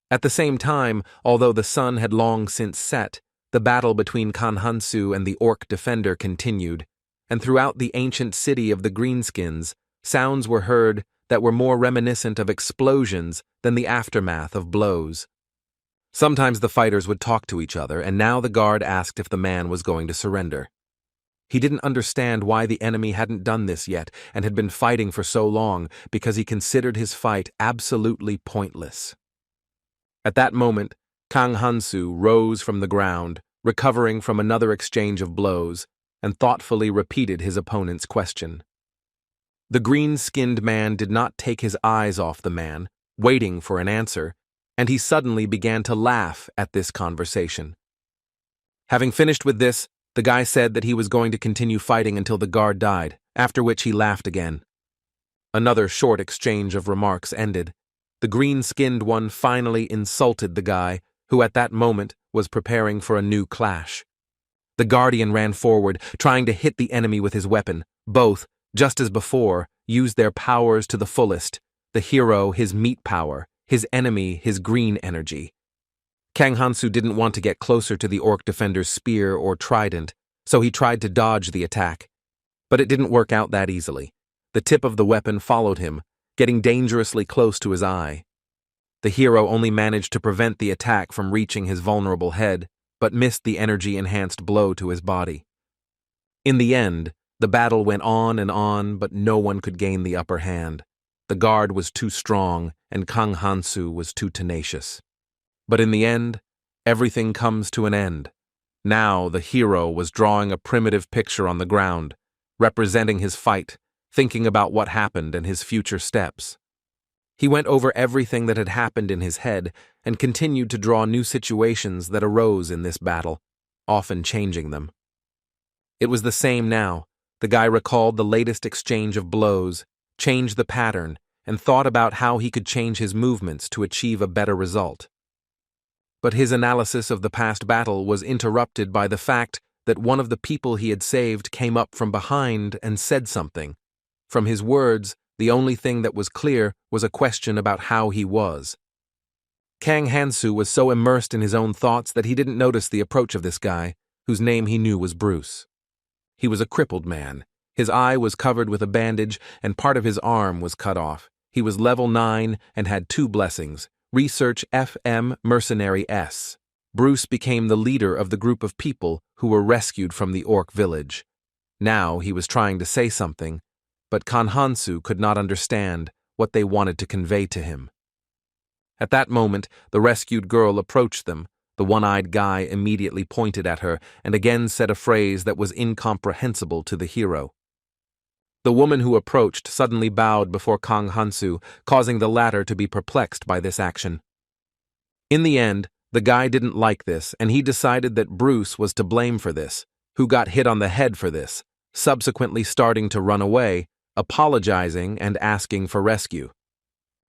At the same time, although the sun had long since set, the battle between Kang Hansu and the orc defender continued, and throughout the ancient city of the Greenskins, sounds were heard that were more reminiscent of explosions than the aftermath of blows. Sometimes the fighters would talk to each other, and now the guard asked if the man was going to surrender. He didn't understand why the enemy hadn't done this yet and had been fighting for so long, because he considered his fight absolutely pointless. At that moment, Kang Hansu rose from the ground, recovering from another exchange of blows, and thoughtfully repeated his opponent's question. The green-skinned man did not take his eyes off the man, waiting for an answer, and he suddenly began to laugh at this conversation. Having finished with this, the guy said that he was going to continue fighting until the guard died, after which he laughed again. Another short exchange of remarks ended. The green-skinned one finally insulted the guy, who at that moment was preparing for a new clash. The guardian ran forward, trying to hit the enemy with his weapon. Both, just as before, used their powers to the fullest. The hero his meat power, his enemy his green energy. Kang Hansu didn't want to get closer to the orc defender's spear or trident, so he tried to dodge the attack. But it didn't work out that easily. The tip of the weapon followed him, getting dangerously close to his eye. The hero only managed to prevent the attack from reaching his vulnerable head, but missed the energy-enhanced blow to his body. In the end, the battle went on, but no one could gain the upper hand. The guard was too strong, and Kang Hansu was too tenacious. But in the end, everything comes to an end. Now the hero was drawing a primitive picture on the ground, representing his fight, thinking about what happened and his future steps. He went over everything that had happened in his head and continued to draw new situations that arose in this battle, often changing them. It was the same now. The guy recalled the latest exchange of blows, changed the pattern, and thought about how he could change his movements to achieve a better result. But his analysis of the past battle was interrupted by the fact that one of the people he had saved came up from behind and said something. From his words, the only thing that was clear was a question about how he was. Kang Hansu was so immersed in his own thoughts that he didn't notice the approach of this guy, whose name he knew was Bruce. He was a crippled man. His eye was covered with a bandage, and part of his arm was cut off. He was level 9 and had 2 blessings, Research FM Mercenary S. Bruce became the leader of the group of people who were rescued from the orc village. Now he was trying to say something, but Kang Hansu could not understand what they wanted to convey to him. At that moment, the rescued girl approached them. The one-eyed guy immediately pointed at her and again said a phrase that was incomprehensible to the hero. The woman who approached suddenly bowed before Kang Hansu, causing the latter to be perplexed by this action. In the end, the guy didn't like this, and he decided that Bruce was to blame for this, who got hit on the head for this, subsequently starting to run away, apologizing and asking for rescue.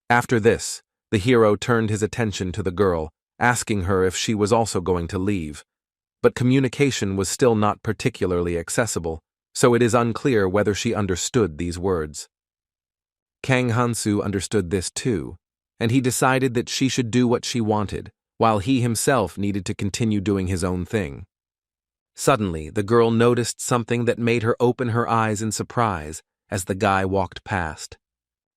After this, the hero turned his attention to the girl, asking her if she was also going to leave. But communication was still not particularly accessible, so it is unclear whether she understood these words. Kang Hansu understood this too, and he decided that she should do what she wanted, while he himself needed to continue doing his own thing. Suddenly, the girl noticed something that made her open her eyes in surprise as the guy walked past.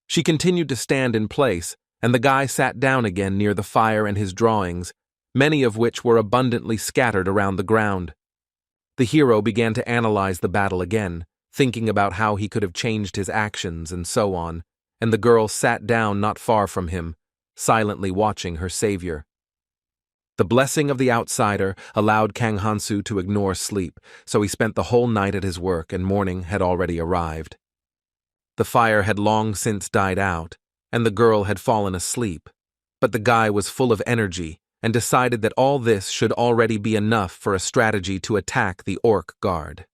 She continued to stand in place, and the guy sat down again near the fire and his drawings, many of which were abundantly scattered around the ground. The hero began to analyze the battle again, thinking about how he could have changed his actions and so on, and the girl sat down not far from him, silently watching her savior. The blessing of the outsider allowed Kang Hansu to ignore sleep, so he spent the whole night at his work and morning had already arrived. The fire had long since died out, and the girl had fallen asleep, but the guy was full of energy and decided that all this should already be enough for a strategy to attack the orc guard.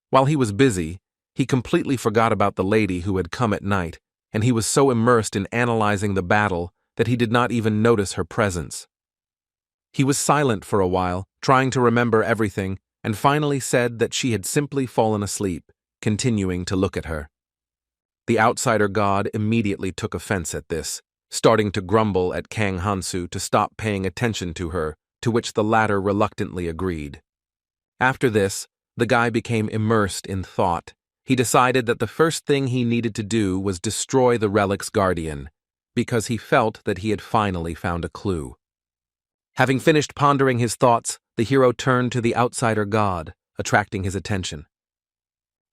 While he was busy, he completely forgot about the lady who had come at night, and he was so immersed in analyzing the battle that he did not even notice her presence. He was silent for a while, trying to remember everything, and finally said that she had simply fallen asleep, continuing to look at her. The outsider god immediately took offense at this, starting to grumble at Kang Hansu to stop paying attention to her, to which the latter reluctantly agreed. After this, the guy became immersed in thought. He decided that the first thing he needed to do was destroy the relic's guardian, because he felt that he had finally found a clue. Having finished pondering his thoughts, the hero turned to the outsider god, attracting his attention.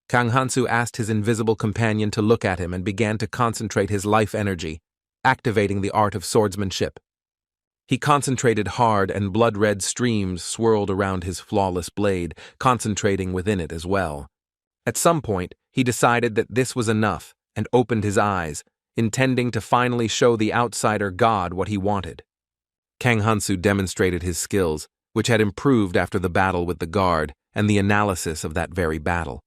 Kang Hansu asked his invisible companion to look at him and began to concentrate his life energy, activating the art of swordsmanship. He concentrated hard, and blood-red streams swirled around his flawless blade, concentrating within it as well. At some point, he decided that this was enough and opened his eyes, intending to finally show the outsider god what he wanted. Kang Hansu demonstrated his skills, which had improved after the battle with the guard and the analysis of that very battle.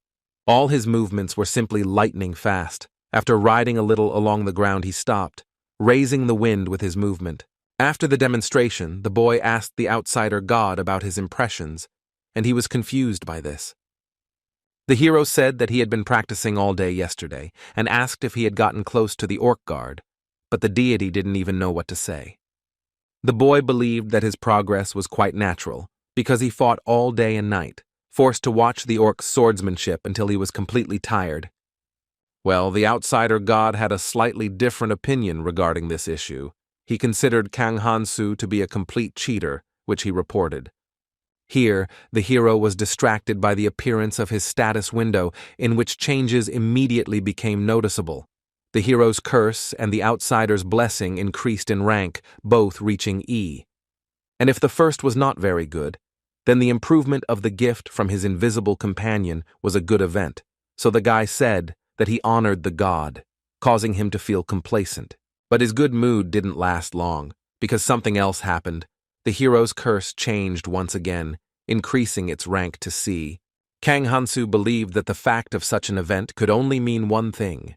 All his movements were simply lightning fast. After riding a little along the ground, he stopped, raising the wind with his movement. After the demonstration, the boy asked the outsider god about his impressions, and he was confused by this. The hero said that he had been practicing all day yesterday, and asked if he had gotten close to the orc guard, but the deity didn't even know what to say. The boy believed that his progress was quite natural, because he fought all day and night, forced to watch the orc's swordsmanship until he was completely tired. Well, the outsider god had a slightly different opinion regarding this issue. He considered Kang Hansu to be a complete cheater, which he reported. Here, the hero was distracted by the appearance of his status window, in which changes immediately became noticeable. The hero's curse and the outsider's blessing increased in rank, both reaching E. And if the first was not very good, then the improvement of the gift from his invisible companion was a good event, so the guy said that he honored the god, causing him to feel complacent. But his good mood didn't last long, because something else happened. The hero's curse changed once again, increasing its rank to C. Kang Hansu believed that the fact of such an event could only mean one thing.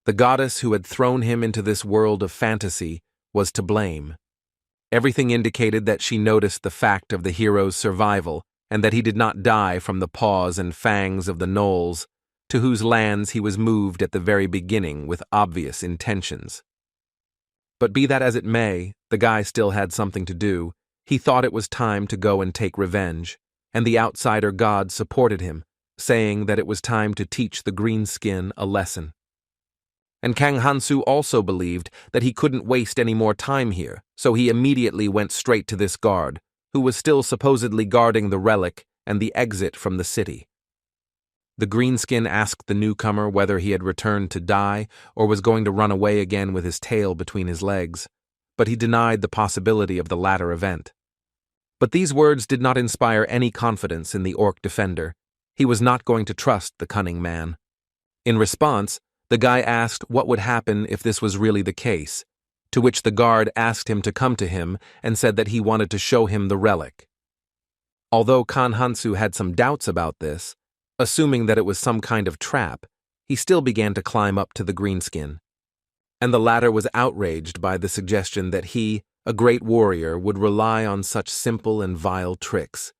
The goddess who had thrown him into this world of fantasy was to blame. Everything indicated that she noticed the fact of the hero's survival and that he did not die from the paws and fangs of the gnolls, to whose lands he was moved at the very beginning with obvious intentions. But be that as it may, the guy still had something to do. He thought it was time to go and take revenge, and the outsider god supported him, saying that it was time to teach the greenskin a lesson. And Kang Hansu also believed that he couldn't waste any more time here, so he immediately went straight to this guard, who was still supposedly guarding the relic and the exit from the city. The greenskin asked the newcomer whether he had returned to die or was going to run away again with his tail between his legs, but he denied the possibility of the latter event. But these words did not inspire any confidence in the orc defender. He was not going to trust the cunning man. In response, the guy asked what would happen if this was really the case, to which the guard asked him to come to him and said that he wanted to show him the relic. Although Kang Hansu had some doubts about this, assuming that it was some kind of trap, he still began to climb up to the greenskin. And the latter was outraged by the suggestion that he, a great warrior, would rely on such simple and vile tricks.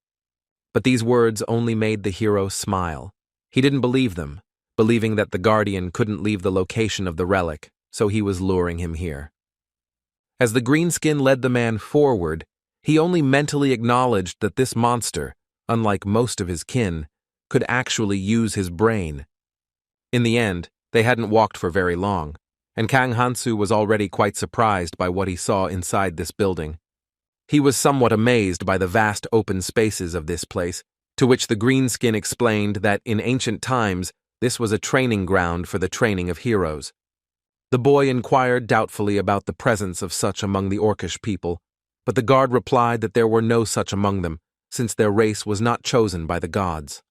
But these words only made the hero smile. He didn't believe them, believing that the guardian couldn't leave the location of the relic, so he was luring him here. As the greenskin led the man forward, he only mentally acknowledged that this monster, unlike most of his kin, could actually use his brain. In the end, they hadn't walked for very long, and Kang Hansu was already quite surprised by what he saw inside this building. He was somewhat amazed by the vast open spaces of this place, to which the greenskin explained that in ancient times this was a training ground for the training of heroes. The boy inquired doubtfully about the presence of such among the orcish people, but the guard replied that there were no such among them, since their race was not chosen by the gods.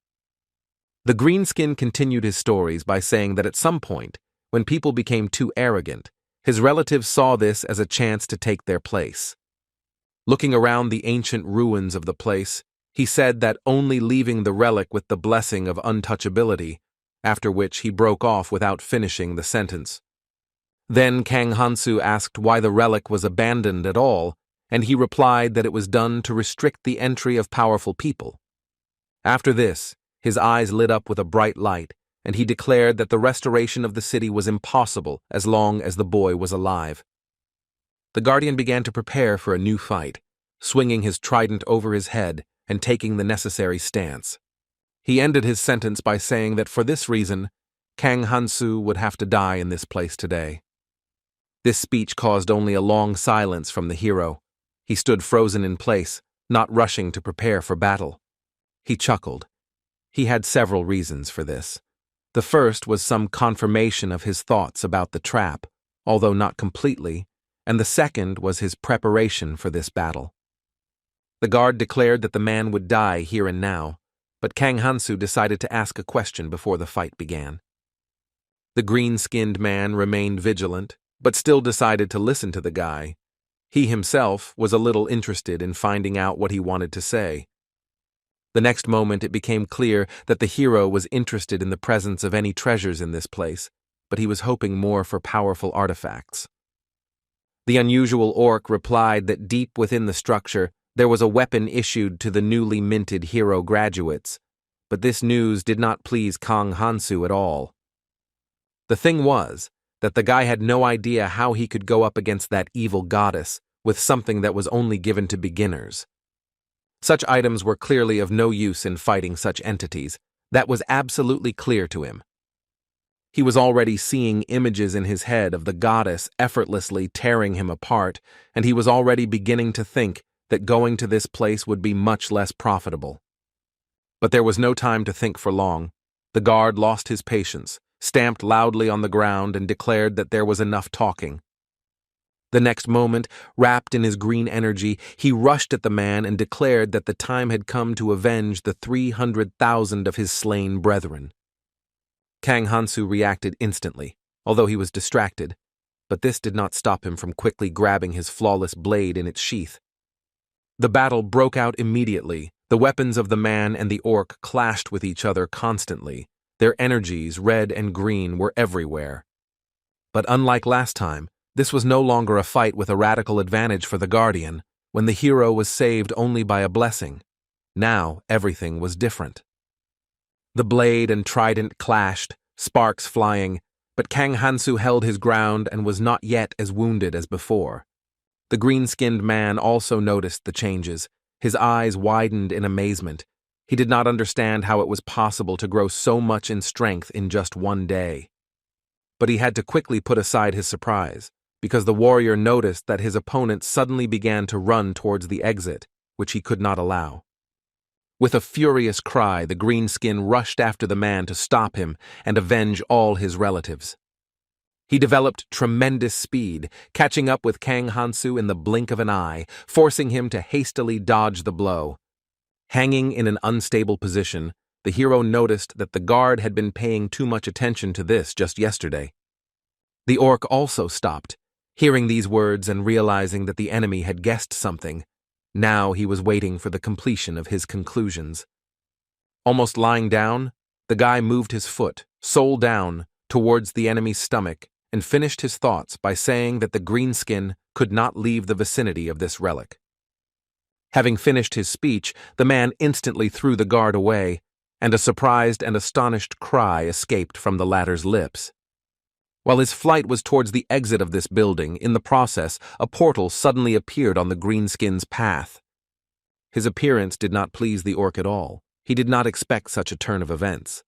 The greenskin continued his stories by saying that at some point, when people became too arrogant, his relatives saw this as a chance to take their place. Looking around the ancient ruins of the place, he said that only leaving the relic with the blessing of untouchability, after which he broke off without finishing the sentence. Then Kang Hansu asked why the relic was abandoned at all, and he replied that it was done to restrict the entry of powerful people. After this, his eyes lit up with a bright light, and he declared that the restoration of the city was impossible as long as the boy was alive. The guardian began to prepare for a new fight, swinging his trident over his head and taking the necessary stance. He ended his sentence by saying that for this reason, Kang Hansu would have to die in this place today. This speech caused only a long silence from the hero. He stood frozen in place, not rushing to prepare for battle. He chuckled. He had several reasons for this. The first was some confirmation of his thoughts about the trap, although not completely, and the second was his preparation for this battle. The guard declared that the man would die here and now, but Kang Hansu decided to ask a question before the fight began. The green-skinned man remained vigilant, but still decided to listen to the guy. He himself was a little interested in finding out what he wanted to say. The next moment it became clear that the hero was interested in the presence of any treasures in this place, but he was hoping more for powerful artifacts. The unusual orc replied that deep within the structure there was a weapon issued to the newly minted hero graduates, but this news did not please Kang Hansu at all. The thing was that the guy had no idea how he could go up against that evil goddess with something that was only given to beginners. Such items were clearly of no use in fighting such entities. That was absolutely clear to him. He was already seeing images in his head of the goddess effortlessly tearing him apart, and he was already beginning to think that going to this place would be much less profitable. But there was no time to think for long. The guard lost his patience, stamped loudly on the ground, and declared that there was enough talking. The next moment, wrapped in his green energy, he rushed at the man and declared that the time had come to avenge the 300,000 of his slain brethren. Kang Hansu reacted instantly, although he was distracted, but this did not stop him from quickly grabbing his flawless blade in its sheath. The battle broke out immediately. The weapons of the man and the orc clashed with each other constantly. Their energies, red and green, were everywhere. But unlike last time, this was no longer a fight with a radical advantage for the Guardian, when the hero was saved only by a blessing. Now everything was different. The blade and trident clashed, sparks flying, but Kang Hansu held his ground and was not yet as wounded as before. The green-skinned man also noticed the changes. His eyes widened in amazement. He did not understand how it was possible to grow so much in strength in just one day. But he had to quickly put aside his surprise, because the warrior noticed that his opponent suddenly began to run towards the exit, which he could not allow. With a furious cry, the greenskin rushed after the man to stop him and avenge all his relatives. He developed tremendous speed, catching up with Kang Hansu in the blink of an eye, forcing him to hastily dodge the blow. Hanging in an unstable position, the hero noticed that the guard had been paying too much attention to this just yesterday. The orc also stopped, hearing these words and realizing that the enemy had guessed something. Now he was waiting for the completion of his conclusions. Almost lying down, the guy moved his foot, sole down, towards the enemy's stomach and finished his thoughts by saying that the greenskin could not leave the vicinity of this relic. Having finished his speech, the man instantly threw the guard away, and a surprised and astonished cry escaped from the latter's lips. While his flight was towards the exit of this building, in the process, a portal suddenly appeared on the greenskin's path. His appearance did not please the orc at all. He did not expect such a turn of events.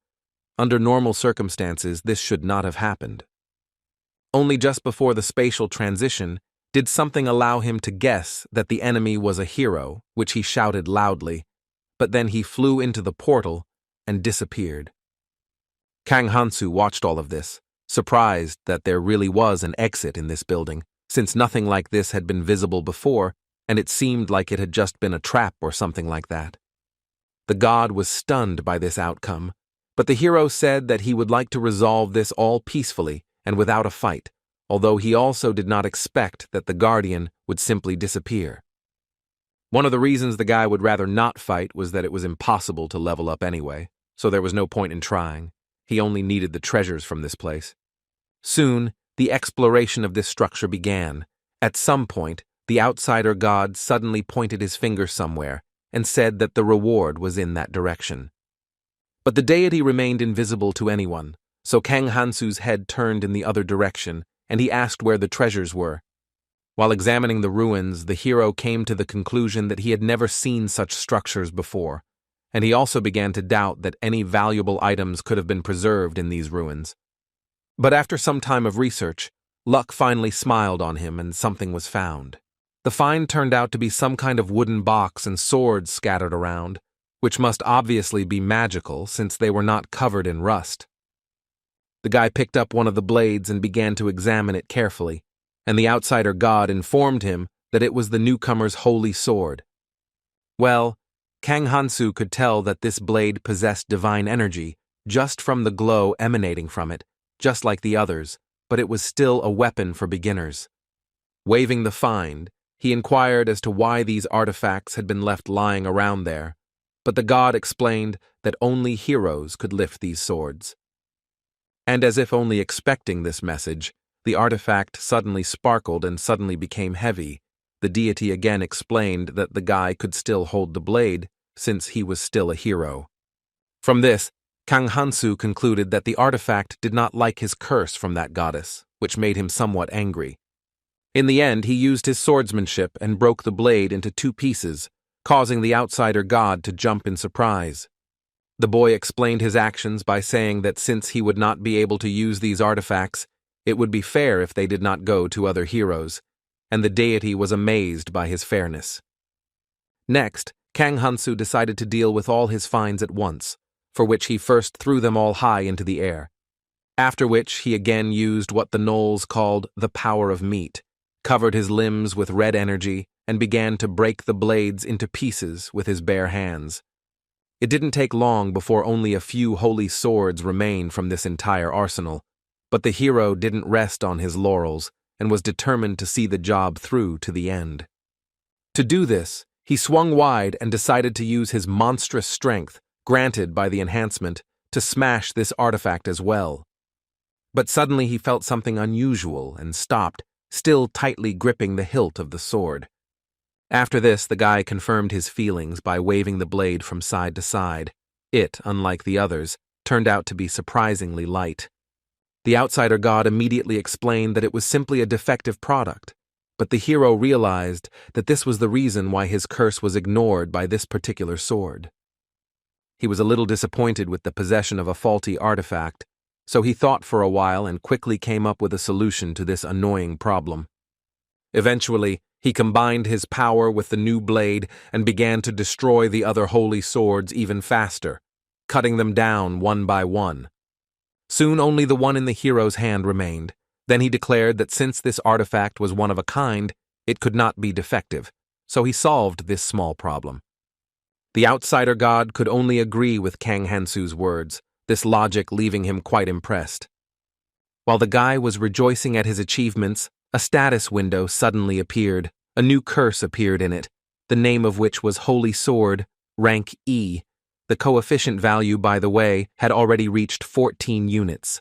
Under normal circumstances, this should not have happened. Only just before the spatial transition did something allow him to guess that the enemy was a hero, which he shouted loudly, but then he flew into the portal and disappeared. Kang Hansu watched all of this, surprised that there really was an exit in this building, since nothing like this had been visible before, and it seemed like it had just been a trap or something like that. The god was stunned by this outcome, but the hero said that he would like to resolve this all peacefully and without a fight, although he also did not expect that the guardian would simply disappear. One of the reasons the guy would rather not fight was that it was impossible to level up anyway, so there was no point in trying. He only needed the treasures from this place. Soon, the exploration of this structure began. At some point, the outsider god suddenly pointed his finger somewhere and said that the reward was in that direction. But the deity remained invisible to anyone, so Kang Hansu's head turned in the other direction, and he asked where the treasures were. While examining the ruins, the hero came to the conclusion that he had never seen such structures before, and he also began to doubt that any valuable items could have been preserved in these ruins. But after some time of research, luck finally smiled on him and something was found. The find turned out to be some kind of wooden box and swords scattered around, which must obviously be magical since they were not covered in rust. The guy picked up one of the blades and began to examine it carefully, and the outsider god informed him that it was the newcomer's holy sword. Well, Kang Hansu could tell that this blade possessed divine energy just from the glow emanating from it, just like the others, but it was still a weapon for beginners. Waving the find, he inquired as to why these artifacts had been left lying around there, but the god explained that only heroes could lift these swords. And as if only expecting this message, the artifact suddenly sparkled and suddenly became heavy. The deity again explained that the guy could still hold the blade, since he was still a hero. From this, Kang Hansu concluded that the artifact did not like his curse from that goddess, which made him somewhat angry. In the end, he used his swordsmanship and broke the blade into 2 pieces, causing the outsider god to jump in surprise. The boy explained his actions by saying that since he would not be able to use these artifacts, it would be fair if they did not go to other heroes, and the deity was amazed by his fairness. Next, Kang Hansu decided to deal with all his finds at once, for which he first threw them all high into the air. After which he again used what the gnolls called the power of meat, covered his limbs with red energy, and began to break the blades into pieces with his bare hands. It didn't take long before only a few holy swords remained from this entire arsenal, but the hero didn't rest on his laurels and was determined to see the job through to the end. To do this, he swung wide and decided to use his monstrous strength, granted by the enhancement, to smash this artifact as well. But suddenly he felt something unusual and stopped, still tightly gripping the hilt of the sword. After this, the guy confirmed his feelings by waving the blade from side to side. It, unlike the others, turned out to be surprisingly light. The outsider god immediately explained that it was simply a defective product, but the hero realized that this was the reason why his curse was ignored by this particular sword. He was a little disappointed with the possession of a faulty artifact, so he thought for a while and quickly came up with a solution to this annoying problem. Eventually, he combined his power with the new blade and began to destroy the other holy swords even faster, cutting them down one by one. Soon only the one in the hero's hand remained. Then he declared that since this artifact was one of a kind, it could not be defective, so he solved this small problem. The outsider god could only agree with Kang Hansu's words, this logic leaving him quite impressed. While the guy was rejoicing at his achievements, a status window suddenly appeared. A new curse appeared in it, the name of which was Holy Sword, rank E. The coefficient value, by the way, had already reached 14 units.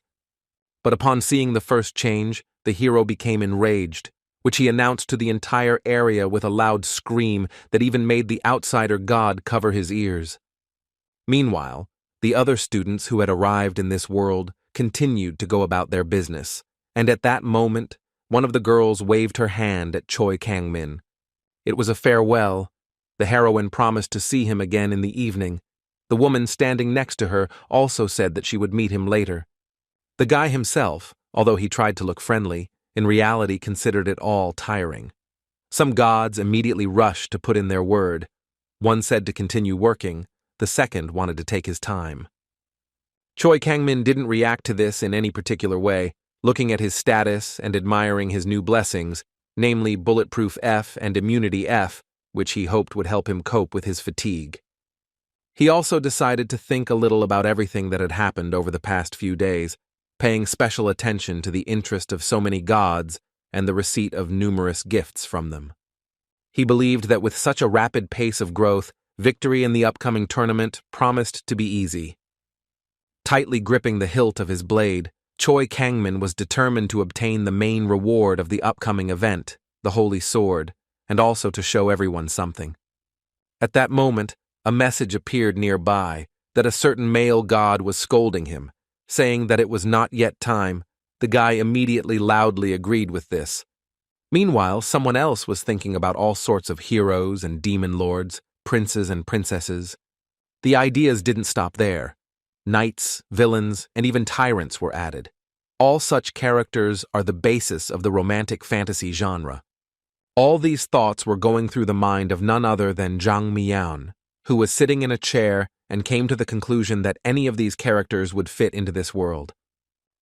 But upon seeing the first change, the hero became enraged, which he announced to the entire area with a loud scream that even made the outsider god cover his ears. Meanwhile, the other students who had arrived in this world continued to go about their business, and at that moment, one of the girls waved her hand at Choi Kang-min. It was a farewell, The heroine promised to see him again in the evening. The woman standing next to her also said that she would meet him later. The guy himself, although he tried to look friendly, in reality considered it all tiring. Some gods immediately rushed to put in their word. One said to continue working, the second wanted to take his time. Choi Kangmin didn't react to this in any particular way, looking at his status and admiring his new blessings, namely Bulletproof F and Immunity F, which he hoped would help him cope with his fatigue. He also decided to think a little about everything that had happened over the past few days, paying special attention to the interest of so many gods and the receipt of numerous gifts from them. He believed that with such a rapid pace of growth, victory in the upcoming tournament promised to be easy. Tightly gripping the hilt of his blade, Choi Kangmin was determined to obtain the main reward of the upcoming event, the Holy Sword, and also to show everyone something. At that moment, a message appeared nearby that a certain male god was scolding him, saying that it was not yet time. The guy immediately loudly agreed with this. Meanwhile, someone else was thinking about all sorts of heroes and demon lords, princes and princesses. The ideas didn't stop there. Knights, villains, and even tyrants were added. All such characters are the basis of the romantic fantasy genre. All these thoughts were going through the mind of none other than Jang Mian, who was sitting in a chair and came to the conclusion that any of these characters would fit into this world.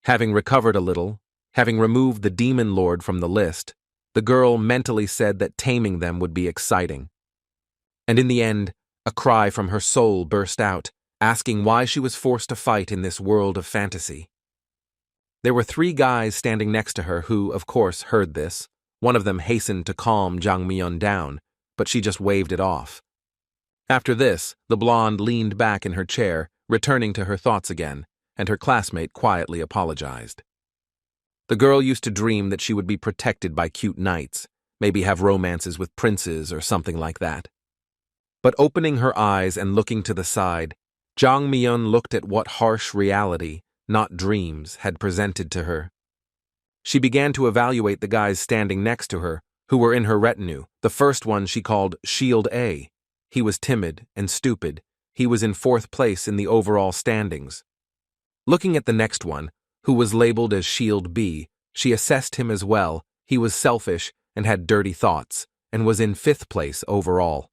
Having recovered a little, having removed the demon lord from the list, the girl mentally said that taming them would be exciting. And in the end, a cry from her soul burst out, asking why she was forced to fight in this world of fantasy. There were 3 guys standing next to her who, of course, heard this. One of them hastened to calm Jang Myeon down, but she just waved it off. After this, the blonde leaned back in her chair, returning to her thoughts again, and her classmate quietly apologized. The girl used to dream that she would be protected by cute knights, maybe have romances with princes or something like that. But opening her eyes and looking to the side, Jang Myeon looked at what harsh reality, not dreams, had presented to her. She began to evaluate the guys standing next to her, who were in her retinue. The first one she called Shield A. He was timid and stupid. He was in 4th place in the overall standings. Looking at the next one, who was labeled as Shield B, she assessed him as well. He was selfish and had dirty thoughts, and was in 5th place overall.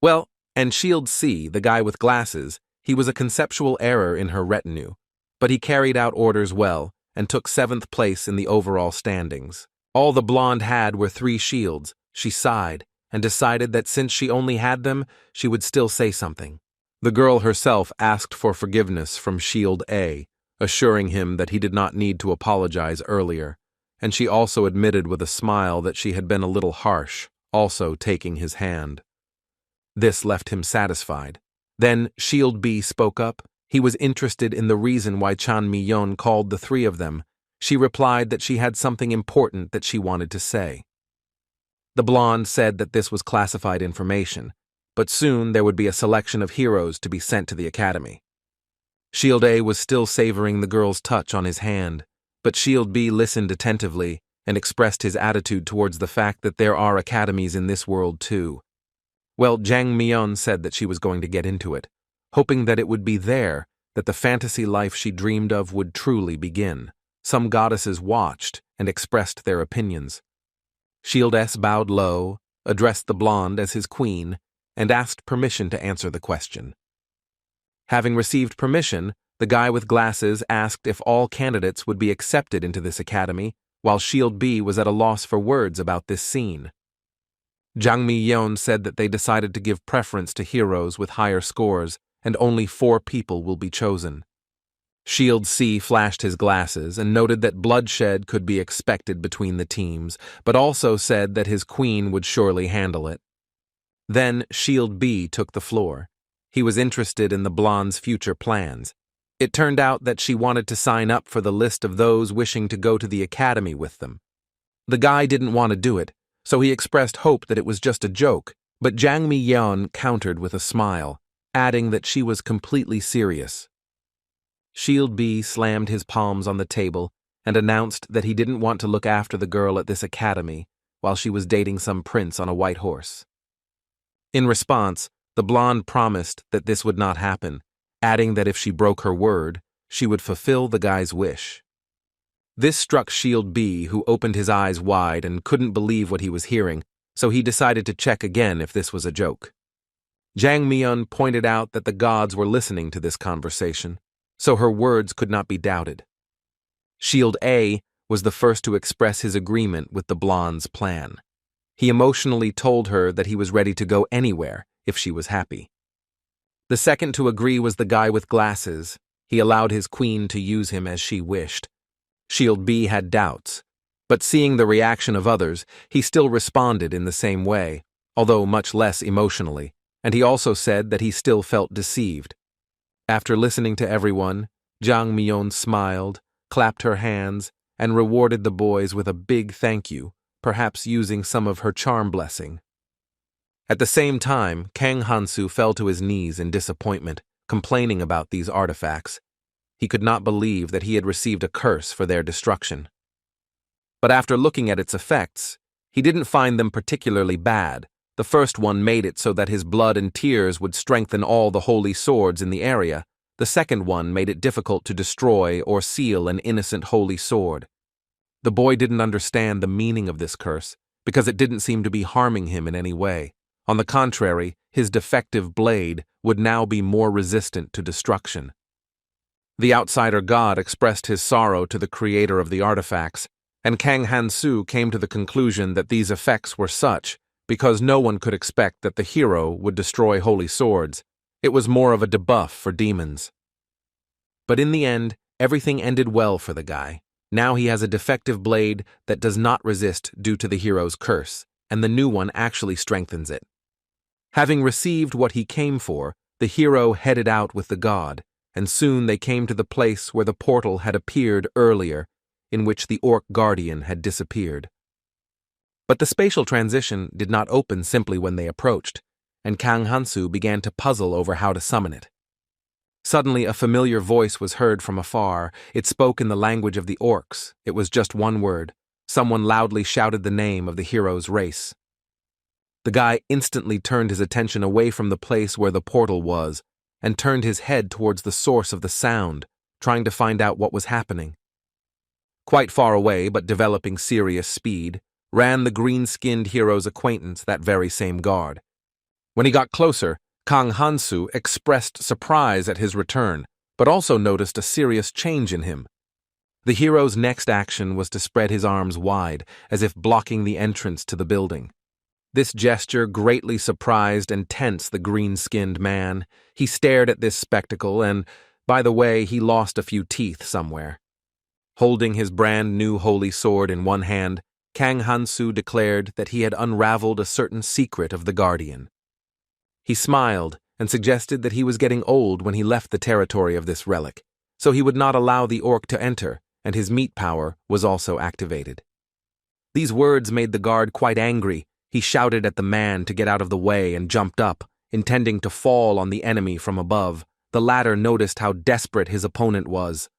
Well, and Shield C, the guy with glasses, he was a conceptual error in her retinue, but he carried out orders well and took 7th place in the overall standings. All the blonde had were 3 shields. She sighed and decided that since she only had them, she would still say something. The girl herself asked for forgiveness from Shield A, assuring him that he did not need to apologize earlier, and she also admitted with a smile that she had been a little harsh, also taking his hand. This left him satisfied. Then Shield B spoke up. He was interested in the reason why Chan Mi-yeon called the 3 of them. She replied that she had something important that she wanted to say. The blonde said that this was classified information, but soon there would be a selection of heroes to be sent to the academy. Shield A was still savoring the girl's touch on his hand, but Shield B listened attentively and expressed his attitude towards the fact that there are academies in this world too. Well, Jang Myeon said that she was going to get into it, hoping that it would be there that the fantasy life she dreamed of would truly begin. Some goddesses watched and expressed their opinions. Shield S bowed low, addressed the blonde as his queen, and asked permission to answer the question. Having received permission, the guy with glasses asked if all candidates would be accepted into this academy, while Shield B was at a loss for words about this scene. Jang Mi-yeon said that they decided to give preference to heroes with higher scores, and only 4 people will be chosen. Shield C flashed his glasses and noted that bloodshed could be expected between the teams, but also said that his queen would surely handle it. Then Shield B took the floor. He was interested in the blonde's future plans. It turned out that she wanted to sign up for the list of those wishing to go to the academy with them. The guy didn't want to do it, so he expressed hope that it was just a joke, but Jang Mi-yeon countered with a smile, adding that she was completely serious. Shield B slammed his palms on the table and announced that he didn't want to look after the girl at this academy while she was dating some prince on a white horse. In response, the blonde promised that this would not happen, adding that if she broke her word, she would fulfill the guy's wish. This struck Shield B, who opened his eyes wide and couldn't believe what he was hearing, so he decided to check again if this was a joke. Jang Myeon pointed out that the gods were listening to this conversation, so her words could not be doubted. Shield A was the first to express his agreement with the blonde's plan. He emotionally told her that he was ready to go anywhere if she was happy. The second to agree was the guy with glasses. He allowed his queen to use him as she wished. Shield B had doubts, but seeing the reaction of others, he still responded in the same way, although much less emotionally, and he also said that he still felt deceived. After listening to everyone, Jang Myeon smiled, clapped her hands, and rewarded the boys with a big thank you, perhaps using some of her charm blessing. At the same time, Kang Hansu fell to his knees in disappointment, complaining about these artifacts. He could not believe that he had received a curse for their destruction. But after looking at its effects, he didn't find them particularly bad. The first one made it so that his blood and tears would strengthen all the holy swords in the area. The second one made it difficult to destroy or seal an innocent holy sword. The boy didn't understand the meaning of this curse, because it didn't seem to be harming him in any way. On the contrary, his defective blade would now be more resistant to destruction. The outsider god expressed his sorrow to the creator of the artifacts, and Kang Hansu came to the conclusion that these effects were such because no one could expect that the hero would destroy holy swords. It was more of a debuff for demons. But in the end, everything ended well for the guy. Now he has a defective blade that does not resist due to the hero's curse, and the new one actually strengthens it. Having received what he came for, the hero headed out with the god, and soon they came to the place where the portal had appeared earlier, in which the orc guardian had disappeared. But the spatial transition did not open simply when they approached, and Kang Hansu began to puzzle over how to summon it. Suddenly a familiar voice was heard from afar. It spoke in the language of the orcs. It was just one word. Someone loudly shouted the name of the hero's race. The guy instantly turned his attention away from the place where the portal was, and turned his head towards the source of the sound, trying to find out what was happening. Quite far away, but developing serious speed, ran the green-skinned hero's acquaintance, that very same guard. When he got closer, Kang Hansu expressed surprise at his return, but also noticed a serious change in him. The hero's next action was to spread his arms wide, as if blocking the entrance to the building. This gesture greatly surprised and tensed the green-skinned man. He stared at this spectacle and, by the way, he lost a few teeth somewhere. Holding his brand-new holy sword in one hand, Kang Hansu declared that he had unraveled a certain secret of the Guardian. He smiled and suggested that he was getting old when he left the territory of this relic, so he would not allow the orc to enter, and his meat power was also activated. These words made the guard quite angry. He shouted at the man to get out of the way and jumped up, intending to fall on the enemy from above. The latter noticed how desperate his opponent was.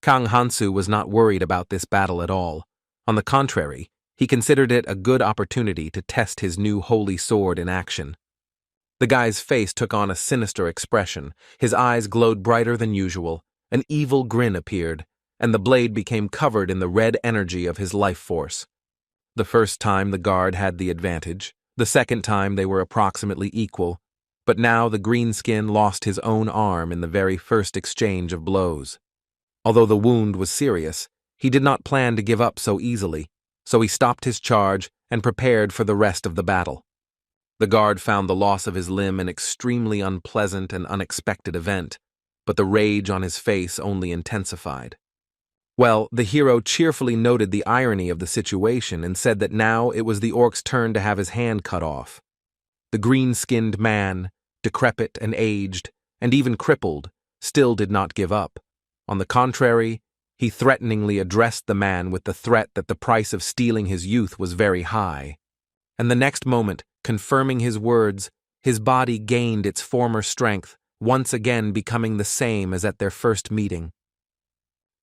Kang Hansu was not worried about this battle at all. On the contrary, he considered it a good opportunity to test his new holy sword in action. The guy's face took on a sinister expression. His eyes glowed brighter than usual. An evil grin appeared, and the blade became covered in the red energy of his life force. The first time the guard had the advantage. The second time they were approximately equal, but now the greenskin lost his own arm in the very first exchange of blows. Although the wound was serious, he did not plan to give up so easily, so he stopped his charge and prepared for the rest of the battle. The guard found the loss of his limb an extremely unpleasant and unexpected event, but the rage on his face only intensified. Well, the hero cheerfully noted the irony of the situation and said that now it was the orc's turn to have his hand cut off. The green-skinned man, decrepit and aged, and even crippled, still did not give up. On the contrary, he threateningly addressed the man with the threat that the price of stealing his youth was very high. And the next moment, confirming his words, his body gained its former strength, once again becoming the same as at their first meeting.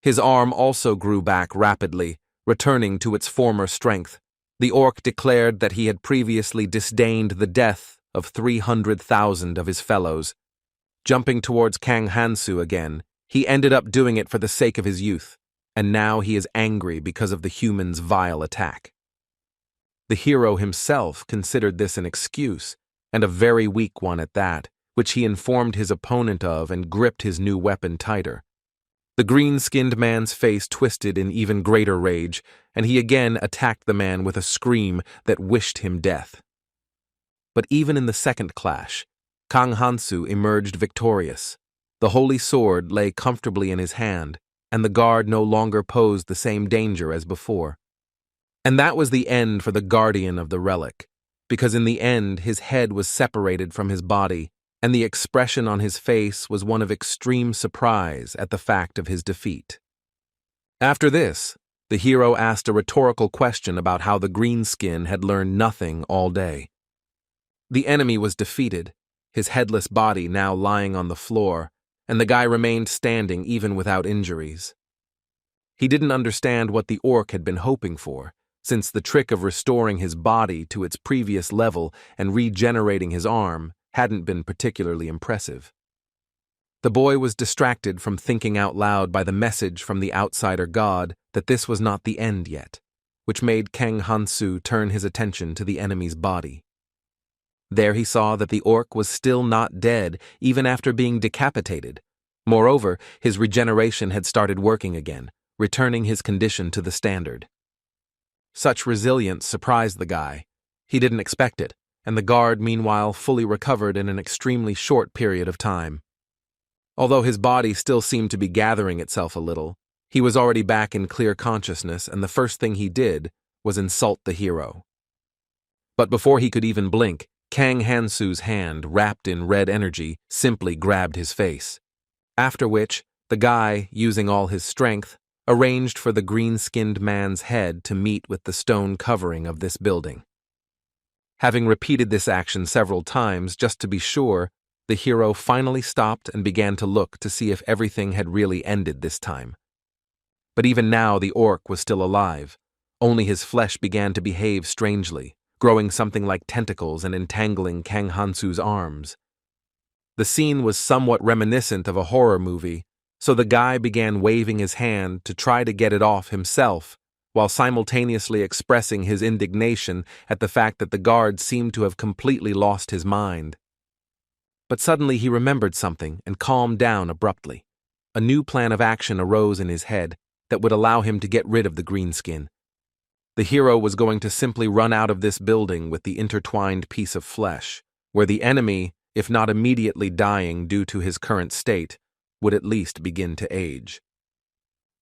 His arm also grew back rapidly, returning to its former strength. The orc declared that he had previously disdained the death of 300,000 of his fellows. Jumping towards Kang Hansu again, he ended up doing it for the sake of his youth, and now he is angry because of the human's vile attack. The hero himself considered this an excuse, and a very weak one at that, which he informed his opponent of and gripped his new weapon tighter. The green-skinned man's face twisted in even greater rage, and he again attacked the man with a scream that wished him death. But even in the second clash, Kang Hansu emerged victorious. The holy sword lay comfortably in his hand, and the guard no longer posed the same danger as before. And that was the end for the guardian of the relic, because in the end his head was separated from his body, and the expression on his face was one of extreme surprise at the fact of his defeat. After this, the hero asked a rhetorical question about how the greenskin had learned nothing all day. The enemy was defeated, his headless body now lying on the floor, and the guy remained standing even without injuries. He didn't understand what the orc had been hoping for, since the trick of restoring his body to its previous level and regenerating his arm hadn't been particularly impressive. The boy was distracted from thinking out loud by the message from the outsider god that this was not the end yet, which made Kang Hansu turn his attention to the enemy's body. There he saw that the orc was still not dead even after being decapitated. Moreover, his regeneration had started working again, returning his condition to the standard. Such resilience surprised the guy. He didn't expect it, and the guard meanwhile fully recovered in an extremely short period of time. Although his body still seemed to be gathering itself a little, he was already back in clear consciousness, and the first thing he did was insult the hero. But before he could even blink, Kang Hansu's hand, wrapped in red energy, simply grabbed his face. After which, the guy, using all his strength, arranged for the green-skinned man's head to meet with the stone covering of this building. Having repeated this action several times just to be sure, the hero finally stopped and began to look to see if everything had really ended this time. But even now the orc was still alive, only his flesh began to behave strangely, growing something like tentacles and entangling Kang Hansu's arms. The scene was somewhat reminiscent of a horror movie, so the guy began waving his hand to try to get it off himself, while simultaneously expressing his indignation at the fact that the guard seemed to have completely lost his mind. But suddenly he remembered something and calmed down abruptly. A new plan of action arose in his head that would allow him to get rid of the greenskin. The hero was going to simply run out of this building with the intertwined piece of flesh, where the enemy, if not immediately dying due to his current state, would at least begin to age.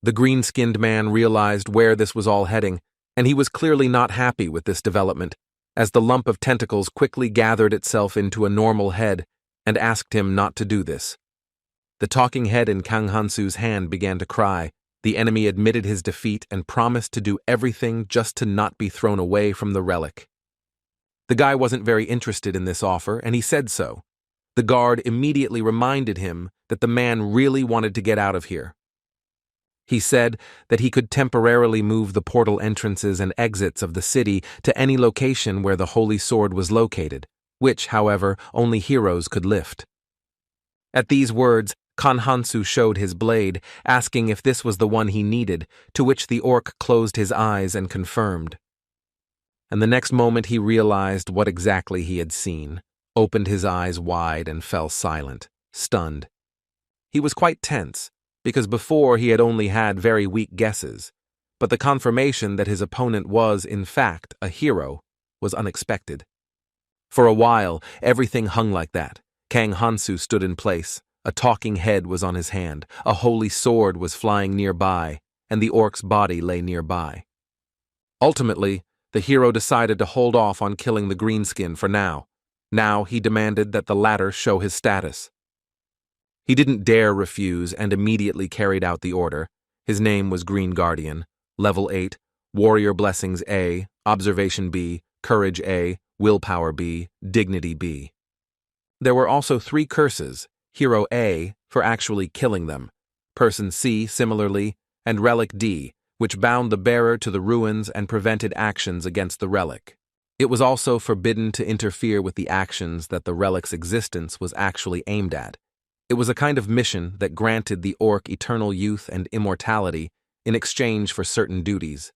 The green-skinned man realized where this was all heading, and he was clearly not happy with this development, as the lump of tentacles quickly gathered itself into a normal head and asked him not to do this. The talking head in Kang Hansu's hand began to cry. The enemy admitted his defeat and promised to do everything just to not be thrown away from the relic. The guy wasn't very interested in this offer, and he said so. The guard immediately reminded him that the man really wanted to get out of here. He said that he could temporarily move the portal entrances and exits of the city to any location where the holy sword was located, which, however, only heroes could lift. At these words, Kang Hansu showed his blade, asking if this was the one he needed, to which the orc closed his eyes and confirmed. And the next moment he realized what exactly he had seen, opened his eyes wide and fell silent, stunned. He was quite tense, because before he had only had very weak guesses, but the confirmation that his opponent was, in fact, a hero was unexpected. For a while, everything hung like that. Kang Hansu stood in place. A talking head was on his hand, a holy sword was flying nearby, and the orc's body lay nearby. Ultimately, the hero decided to hold off on killing the greenskin for now. Now he demanded that the latter show his status. He didn't dare refuse and immediately carried out the order. His name was Green Guardian, level 8, Warrior Blessings A, Observation B, Courage A, Willpower B, Dignity B. There were also 3 curses, Hero A for actually killing them, Person C similarly, and Relic D, which bound the bearer to the ruins and prevented actions against the relic. It was also forbidden to interfere with the actions that the relic's existence was actually aimed at. It was a kind of mission that granted the orc eternal youth and immortality in exchange for certain duties.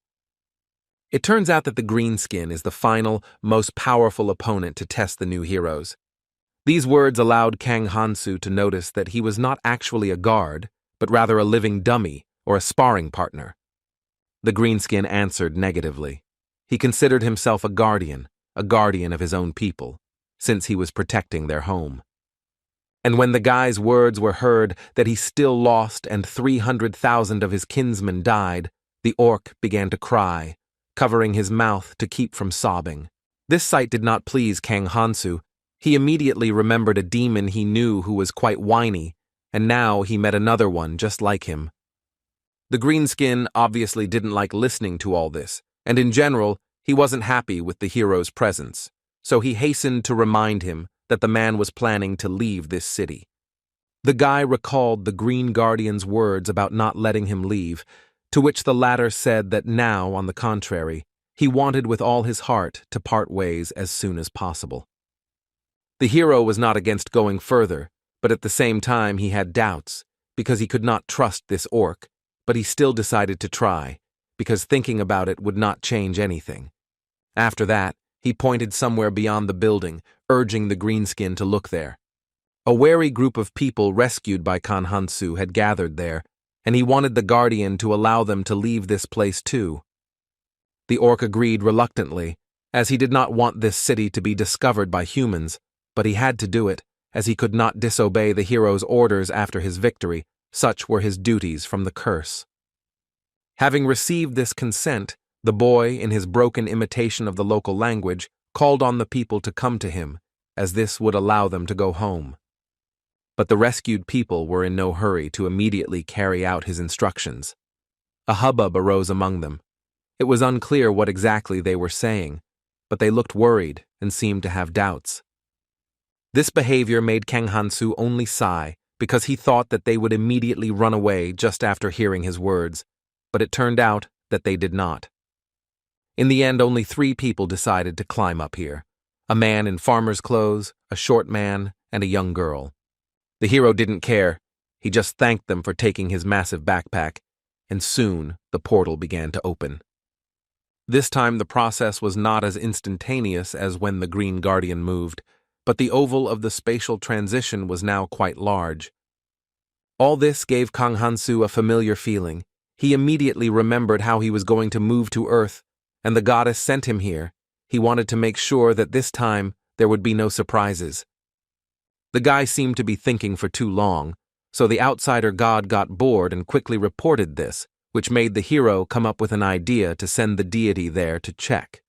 It turns out that the greenskin is the final, most powerful opponent to test the new heroes. These words allowed Kang Hansu to notice that he was not actually a guard, but rather a living dummy or a sparring partner. The greenskin answered negatively. He considered himself a guardian of his own people, since he was protecting their home. And when the guy's words were heard that he still lost and 300,000 of his kinsmen died, the orc began to cry, covering his mouth to keep from sobbing. This sight did not please Kang Hansu. He immediately remembered a demon he knew who was quite whiny, and now he met another one just like him. The greenskin obviously didn't like listening to all this, and in general, he wasn't happy with the hero's presence, so he hastened to remind him that the man was planning to leave this city. The guy recalled the Green Guardian's words about not letting him leave, to which the latter said that now, on the contrary, he wanted with all his heart to part ways as soon as possible. The hero was not against going further, but at the same time he had doubts, because he could not trust this orc, but he still decided to try, because thinking about it would not change anything. After that, he pointed somewhere beyond the building, urging the greenskin to look there. A wary group of people rescued by Kang Hansu had gathered there, and he wanted the guardian to allow them to leave this place too. The orc agreed reluctantly, as he did not want this city to be discovered by humans, but he had to do it, as he could not disobey the hero's orders after his victory. Such were his duties from the curse. Having received this consent, the boy, in his broken imitation of the local language, called on the people to come to him, as this would allow them to go home. But the rescued people were in no hurry to immediately carry out his instructions. A hubbub arose among them. It was unclear what exactly they were saying, but they looked worried and seemed to have doubts. This behavior made Kang Hansu only sigh, because he thought that they would immediately run away just after hearing his words, but it turned out that they did not. In the end, only 3 people decided to climb up here: a man in farmer's clothes, a short man, and a young girl. The hero didn't care. He just thanked them for taking his massive backpack, and soon the portal began to open. This time the process was not as instantaneous as when the Green Guardian moved, but the oval of the spatial transition was now quite large. All this gave Kang Hansu a familiar feeling. He immediately remembered how he was going to move to Earth, and the goddess sent him here. He wanted to make sure that this time there would be no surprises. The guy seemed to be thinking for too long, so the outsider god got bored and quickly reported this, which made the hero come up with an idea to send the deity there to check.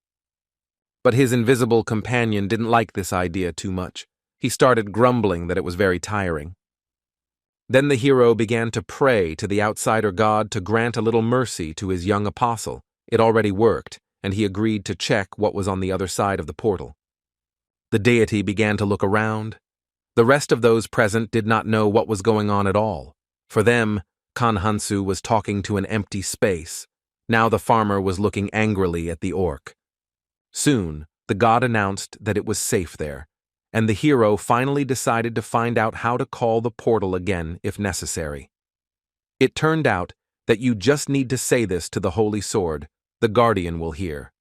But his invisible companion didn't like this idea too much. He started grumbling that it was very tiring. Then the hero began to pray to the outsider god to grant a little mercy to his young apostle. It already worked, and he agreed to check what was on the other side of the portal. The deity began to look around. The rest of those present did not know what was going on at all. For them, Kang Hansu was talking to an empty space. Now the farmer was looking angrily at the orc. Soon, the god announced that it was safe there, and the hero finally decided to find out how to call the portal again if necessary. It turned out that you just need to say this to the Holy Sword. The Guardian will hear.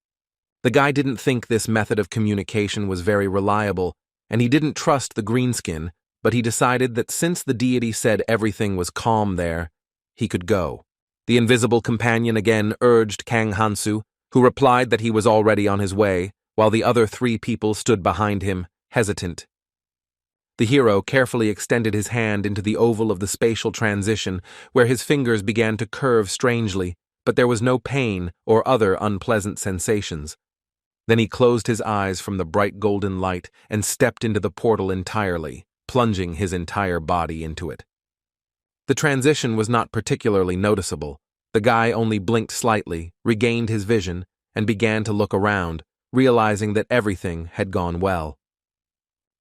The guy didn't think this method of communication was very reliable, and he didn't trust the greenskin, but he decided that since the deity said everything was calm there, he could go. The invisible companion again urged Kang Hansu, who replied that he was already on his way, while the other 3 people stood behind him, hesitant. The hero carefully extended his hand into the oval of the spatial transition, where his fingers began to curve strangely, but there was no pain or other unpleasant sensations. Then he closed his eyes from the bright golden light and stepped into the portal entirely, plunging his entire body into it. The transition was not particularly noticeable. The guy only blinked slightly, regained his vision, and began to look around, realizing that everything had gone well.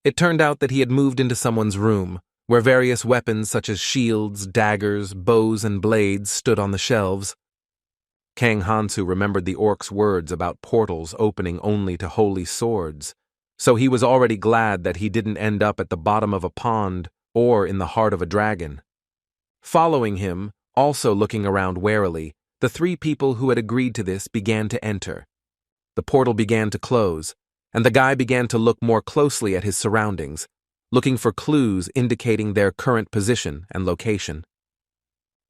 It turned out that he had moved into someone's room, where various weapons such as shields, daggers, bows, and blades stood on the shelves. Kang Hansu remembered the orc's words about portals opening only to holy swords, so he was already glad that he didn't end up at the bottom of a pond or in the heart of a dragon. Following him, also looking around warily, the three people who had agreed to this began to enter. The portal began to close, and the guy began to look more closely at his surroundings, looking for clues indicating their current position and location.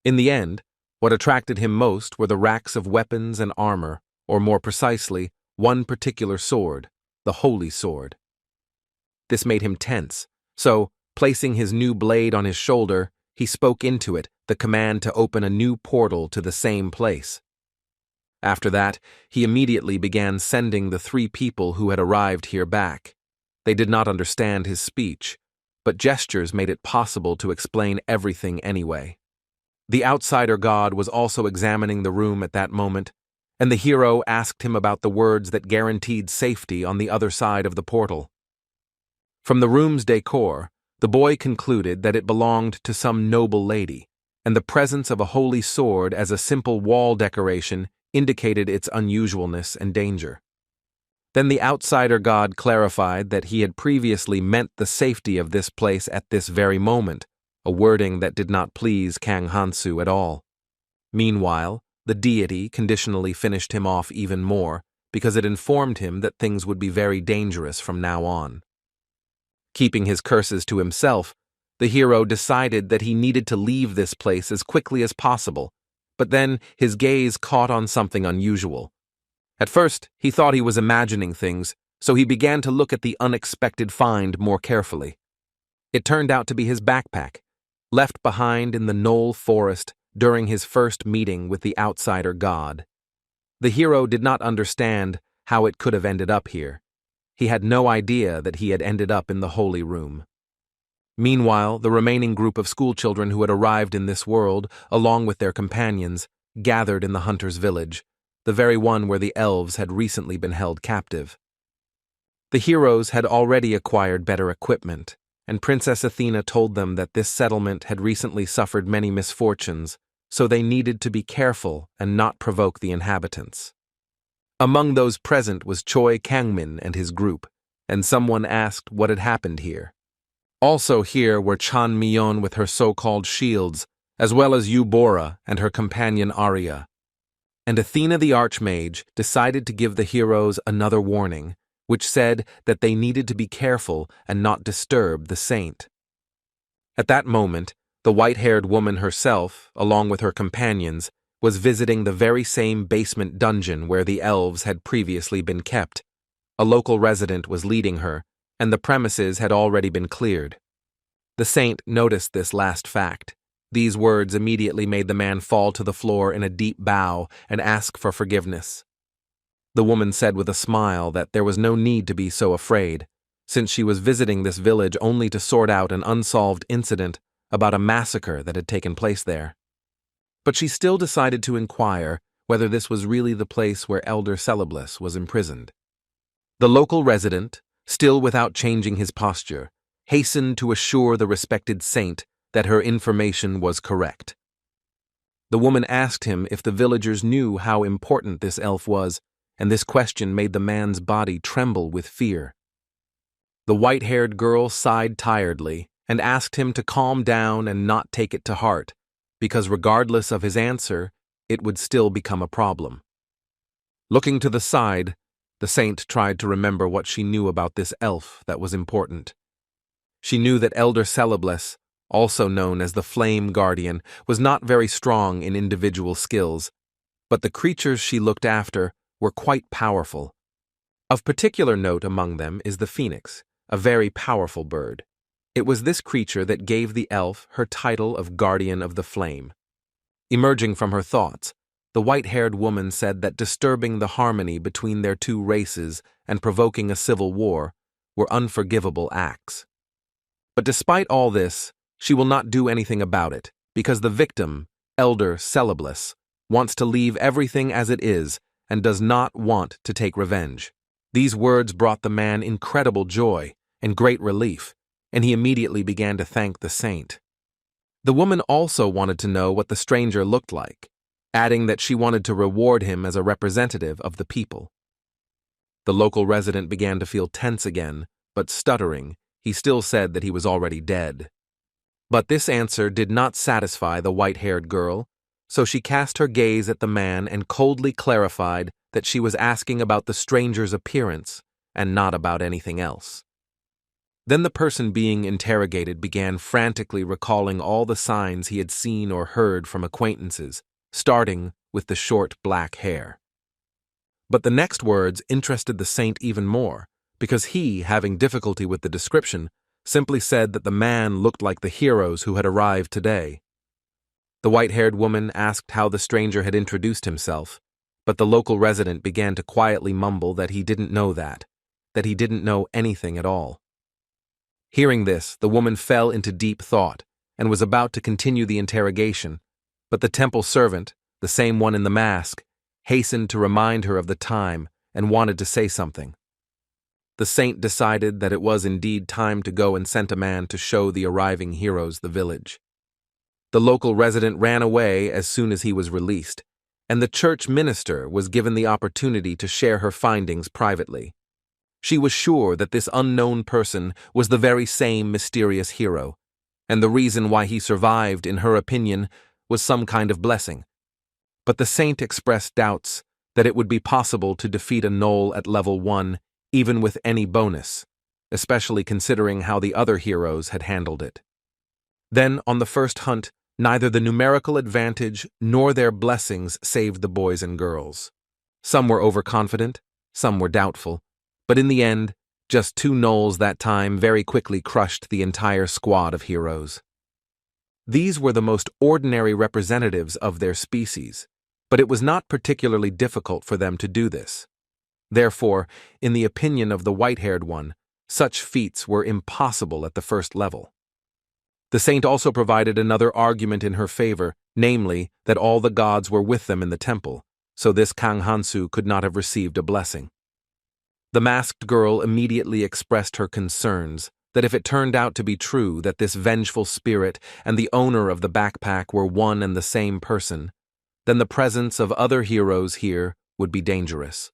In the end, what attracted him most were the racks of weapons and armor, or more precisely, one particular sword, the holy sword. This made him tense, so, placing his new blade on his shoulder, he spoke into it the command to open a new portal to the same place. After that, he immediately began sending the three people who had arrived here back. They did not understand his speech, but gestures made it possible to explain everything anyway. The outsider god was also examining the room at that moment, and the hero asked him about the words that guaranteed safety on the other side of the portal. From the room's decor, the boy concluded that it belonged to some noble lady, and the presence of a holy sword as a simple wall decoration indicated its unusualness and danger. Then the outsider god clarified that he had previously meant the safety of this place at this very moment, a wording that did not please Kang Hansu at all. Meanwhile, the deity conditionally finished him off even more, because it informed him that things would be very dangerous from now on. Keeping his curses to himself, the hero decided that he needed to leave this place as quickly as possible, but then his gaze caught on something unusual. At first, he thought he was imagining things, so he began to look at the unexpected find more carefully. It turned out to be his backpack, left behind in the Knoll forest during his first meeting with the outsider god. The hero did not understand how it could have ended up here. He had no idea that he had ended up in the holy room. Meanwhile, the remaining group of schoolchildren who had arrived in this world, along with their companions, gathered in the hunter's village, the very one where the elves had recently been held captive. The heroes had already acquired better equipment, and Princess Athena told them that this settlement had recently suffered many misfortunes, so they needed to be careful and not provoke the inhabitants. Among those present was Choi Kangmin and his group, and someone asked what had happened here. Also here were Chan Myeon with her so-called shields, as well as Eubora and her companion Arya. And Athena the Archmage decided to give the heroes another warning, which said that they needed to be careful and not disturb the saint. At that moment, the white-haired woman herself, along with her companions, was visiting the very same basement dungeon where the elves had previously been kept. A local resident was leading her, and the premises had already been cleared. The saint noticed this last fact. These words immediately made the man fall to the floor in a deep bow and ask for forgiveness. The woman said with a smile that there was no need to be so afraid, since she was visiting this village only to sort out an unsolved incident about a massacre that had taken place there. But she still decided to inquire whether this was really the place where Elder Celeblus was imprisoned. The local resident, still without changing his posture, hastened to assure the respected saint that her information was correct. The woman asked him if the villagers knew how important this elf was, and this question made the man's body tremble with fear. The white-haired girl sighed tiredly and asked him to calm down and not take it to heart, because regardless of his answer, it would still become a problem. Looking to the side, the saint tried to remember what she knew about this elf that was important. She knew that Elder Celeblus, also known as the Flame Guardian, was not very strong in individual skills, but the creatures she looked after were quite powerful. Of particular note among them is the phoenix, a very powerful bird. It was this creature that gave the elf her title of Guardian of the Flame. Emerging from her thoughts, the white-haired woman said that disturbing the harmony between their two races and provoking a civil war were unforgivable acts. But despite all this, she will not do anything about it, because the victim, Elder Celeblus, wants to leave everything as it is and does not want to take revenge. These words brought the man incredible joy and great relief, and he immediately began to thank the saint. The woman also wanted to know what the stranger looked like. adding that she wanted to reward him as a representative of the people. The local resident began to feel tense again, but stuttering, he still said that he was already dead. But this answer did not satisfy the white-haired girl, so she cast her gaze at the man and coldly clarified that she was asking about the stranger's appearance and not about anything else. Then the person being interrogated began frantically recalling all the signs he had seen or heard from acquaintances, starting with the short black hair. But the next words interested the saint even more, because he, having difficulty with the description, simply said that the man looked like the heroes who had arrived today. The white-haired woman asked how the stranger had introduced himself, but the local resident began to quietly mumble that he didn't know that he didn't know anything at all. Hearing this, the woman fell into deep thought and was about to continue the interrogation, but the temple servant, the same one in the mask, hastened to remind her of the time and wanted to say something. The saint decided that it was indeed time to go and sent a man to show the arriving heroes the village. The local resident ran away as soon as he was released, and the church minister was given the opportunity to share her findings privately. She was sure that this unknown person was the very same mysterious hero, and the reason why he survived, in her opinion, was some kind of blessing. But the saint expressed doubts that it would be possible to defeat a null at level 1 even with any bonus, especially considering how the other heroes had handled it. Then, on the first hunt, neither the numerical advantage nor their blessings saved the boys and girls. Some were overconfident, some were doubtful, but in the end, just 2 nulls that time very quickly crushed the entire squad of heroes. These were the most ordinary representatives of their species, but it was not particularly difficult for them to do this. Therefore, in the opinion of the white-haired one, such feats were impossible at the first level. The saint also provided another argument in her favor, namely, that all the gods were with them in the temple, so this Kang Hansu could not have received a blessing. The masked girl immediately expressed her concerns that if it turned out to be true that this vengeful spirit and the owner of the backpack were one and the same person, then the presence of other heroes here would be dangerous.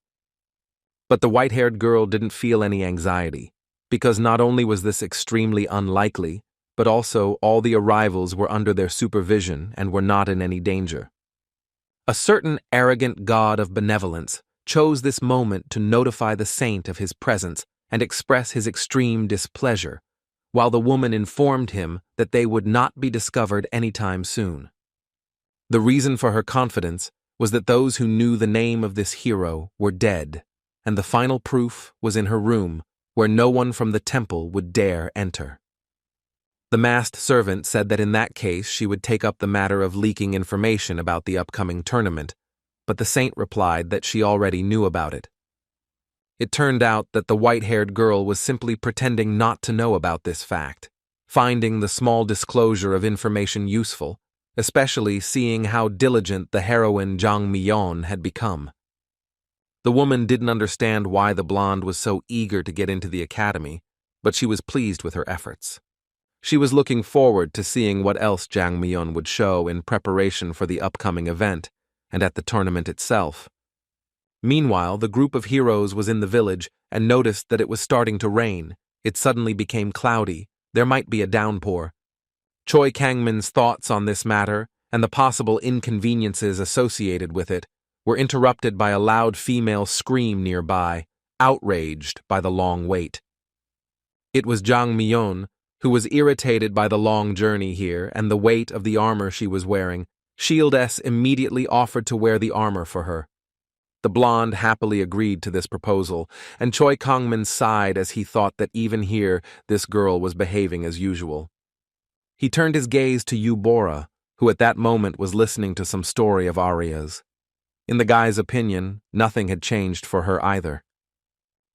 But the white-haired girl didn't feel any anxiety, because not only was this extremely unlikely, but also all the arrivals were under their supervision and were not in any danger. A certain arrogant god of benevolence chose this moment to notify the saint of his presence and express his extreme displeasure, while the woman informed him that they would not be discovered anytime soon. The reason for her confidence was that those who knew the name of this hero were dead, and the final proof was in her room, where no one from the temple would dare enter. The masked servant said that in that case she would take up the matter of leaking information about the upcoming tournament, but the saint replied that she already knew about it. It turned out that the white-haired girl was simply pretending not to know about this fact, finding the small disclosure of information useful, especially seeing how diligent the heroine Jang Myeon had become. The woman didn't understand why the blonde was so eager to get into the academy, but she was pleased with her efforts. She was looking forward to seeing what else Jang Myeon would show in preparation for the upcoming event and at the tournament itself. Meanwhile, the group of heroes was in the village and noticed that it was starting to rain. It suddenly became cloudy. There might be a downpour. Choi Kangmin's thoughts on this matter and the possible inconveniences associated with it were interrupted by a loud female scream nearby, outraged by the long wait. It was Jang Myeon, who was irritated by the long journey here and the weight of the armor she was wearing. Shieldess immediately offered to wear the armor for her. The blonde happily agreed to this proposal, and Choi Kangmin sighed as he thought that even here this girl was behaving as usual. He turned his gaze to Eubora, who at that moment was listening to some story of Arya's. In the guy's opinion, nothing had changed for her either.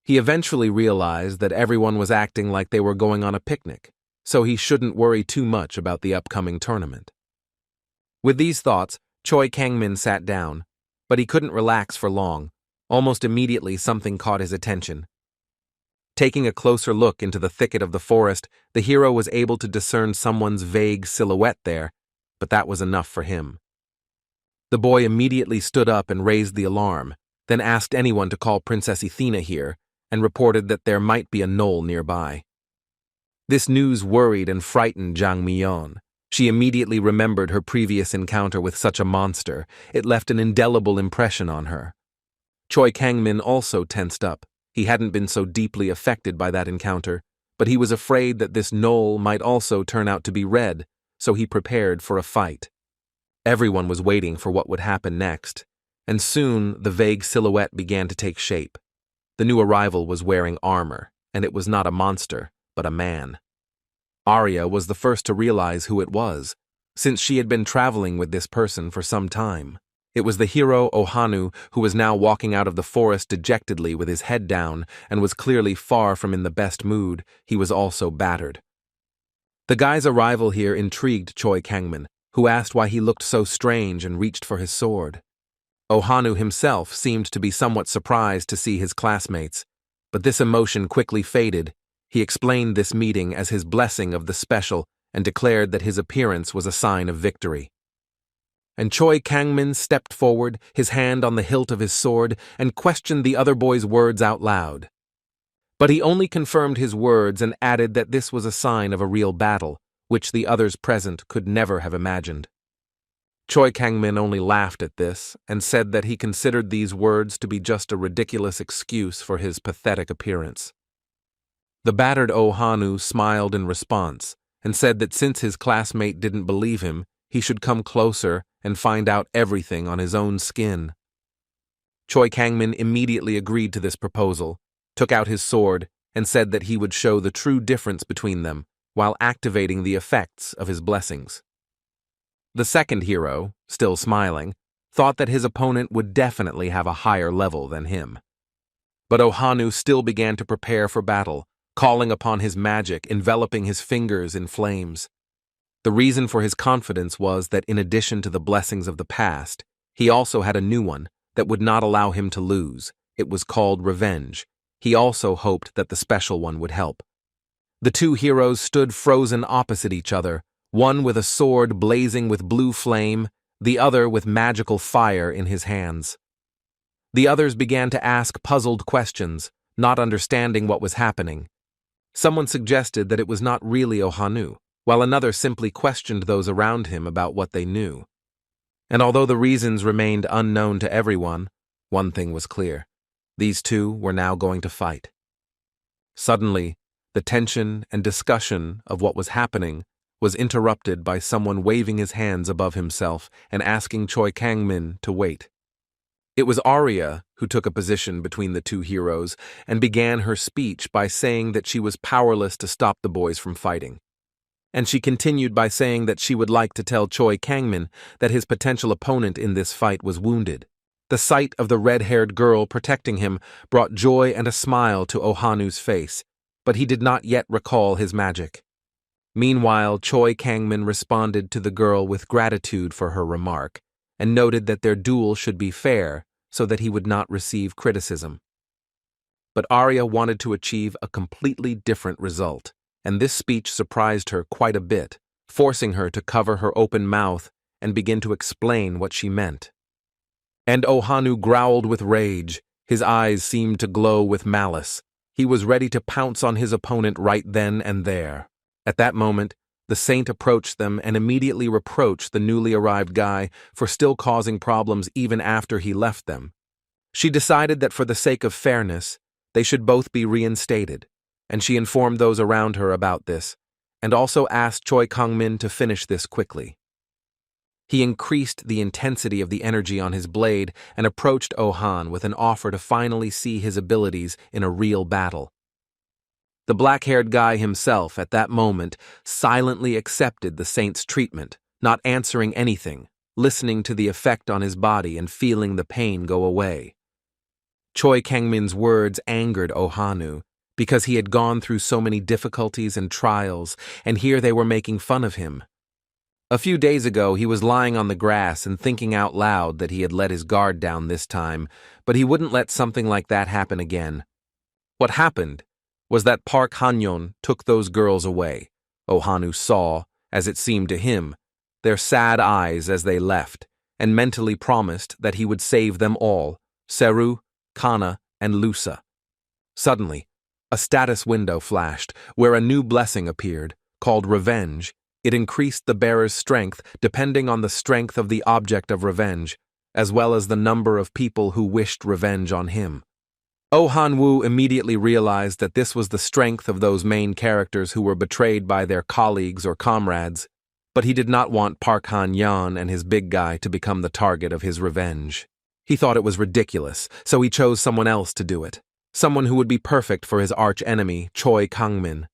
He eventually realized that everyone was acting like they were going on a picnic, so he shouldn't worry too much about the upcoming tournament. With these thoughts, Choi Kangmin sat down, but he couldn't relax for long. Almost immediately something caught his attention. Taking a closer look into the thicket of the forest, the hero was able to discern someone's vague silhouette there, but that was enough for him. The boy immediately stood up and raised the alarm, then asked anyone to call Princess Athena here and reported that there might be a knoll nearby. This news worried and frightened Jang Myeon. She immediately remembered her previous encounter with such a monster. It left an indelible impression on her. Choi Kang-min also tensed up. He hadn't been so deeply affected by that encounter, but he was afraid that this knoll might also turn out to be red, so he prepared for a fight. Everyone was waiting for what would happen next, and soon the vague silhouette began to take shape. The new arrival was wearing armor, and it was not a monster, but a man. Arya was the first to realize who it was, since she had been traveling with this person for some time. It was the hero Ohanu, who was now walking out of the forest dejectedly with his head down and was clearly far from in the best mood. He was also battered. The guy's arrival here intrigued Choi Kang-min, who asked why he looked so strange and reached for his sword. Ohanu himself seemed to be somewhat surprised to see his classmates, but this emotion quickly faded. He explained this meeting as his blessing of the special and declared that his appearance was a sign of victory. And Choi Kang-min stepped forward, his hand on the hilt of his sword, and questioned the other boy's words out loud. But he only confirmed his words and added that this was a sign of a real battle, which the others present could never have imagined. Choi Kang-min only laughed at this and said that he considered these words to be just a ridiculous excuse for his pathetic appearance. The battered Ohanu smiled in response and said that since his classmate didn't believe him, he should come closer and find out everything on his own skin. Choi Kang-min immediately agreed to this proposal, took out his sword, and said that he would show the true difference between them while activating the effects of his blessings. The second hero, still smiling, thought that his opponent would definitely have a higher level than him. But Ohanu still began to prepare for battle, calling upon his magic, enveloping his fingers in flames. The reason for his confidence was that in addition to the blessings of the past, he also had a new one that would not allow him to lose. It was called revenge. He also hoped that the special one would help. The two heroes stood frozen opposite each other, one with a sword blazing with blue flame, the other with magical fire in his hands. The others began to ask puzzled questions, not understanding what was happening. Someone suggested that it was not really Ohanu, while another simply questioned those around him about what they knew. And although the reasons remained unknown to everyone, one thing was clear. These two were now going to fight. Suddenly, the tension and discussion of what was happening was interrupted by someone waving his hands above himself and asking Choi Kang-min to wait. It was Arya who took a position between the two heroes and began her speech by saying that she was powerless to stop the boys from fighting. And she continued by saying that she would like to tell Choi Kang-min that his potential opponent in this fight was wounded. The sight of the red-haired girl protecting him brought joy and a smile to Ohanu's face, but he did not yet recall his magic. Meanwhile, Choi Kang-min responded to the girl with gratitude for her remark, and noted that their duel should be fair so that he would not receive criticism. But Arya wanted to achieve a completely different result, and this speech surprised her quite a bit, forcing her to cover her open mouth and begin to explain what she meant. And Ohanu growled with rage. His eyes seemed to glow with malice. He was ready to pounce on his opponent right then and there. At that moment, the saint approached them and immediately reproached the newly arrived guy for still causing problems even after he left them. She decided that for the sake of fairness, they should both be reinstated, and she informed those around her about this, and also asked Choi Kang-min to finish this quickly. He increased the intensity of the energy on his blade and approached Ohan with an offer to finally see his abilities in a real battle. The black-haired guy himself, at that moment, silently accepted the saint's treatment, not answering anything, listening to the effect on his body and feeling the pain go away. Choi Kang-min's words angered Ohanu, because he had gone through so many difficulties and trials, and here they were making fun of him. A few days ago, he was lying on the grass and thinking out loud that he had let his guard down this time, but he wouldn't let something like that happen again. What happened was that Park Han-yeon took those girls away. Ohanu saw, as it seemed to him, their sad eyes as they left, and mentally promised that he would save them all, Seru, Kana, and Lusa. Suddenly, a status window flashed, where a new blessing appeared, called Revenge. It increased the bearer's strength depending on the strength of the object of revenge, as well as the number of people who wished revenge on him. Ohanu immediately realized that this was the strength of those main characters who were betrayed by their colleagues or comrades, but he did not want Park Han-yeon and his big guy to become the target of his revenge. He thought it was ridiculous, so he chose someone else to do it, someone who would be perfect for his arch-enemy, Choi Kang-min.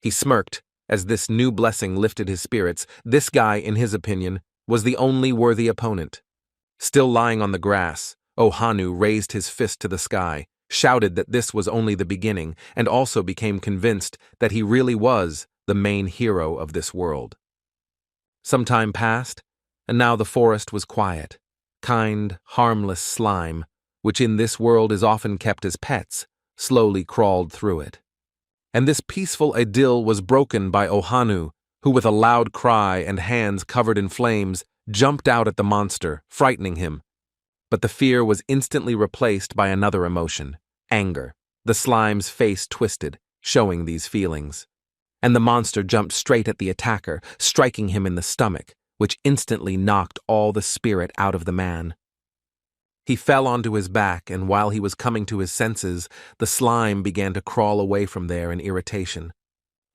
He smirked as this new blessing lifted his spirits. This guy, in his opinion, was the only worthy opponent. Still lying on the grass, Ohanu raised his fist to the sky, shouted that this was only the beginning, and also became convinced that he really was the main hero of this world. Some time passed, and now the forest was quiet. Kind, harmless slime, which in this world is often kept as pets, slowly crawled through it. And this peaceful idyll was broken by Ohanu, who with a loud cry and hands covered in flames, jumped out at the monster, frightening him. But the fear was instantly replaced by another emotion, anger. The slime's face twisted, showing these feelings. And the monster jumped straight at the attacker, striking him in the stomach, which instantly knocked all the spirit out of the man. He fell onto his back, and while he was coming to his senses, the slime began to crawl away from there in irritation.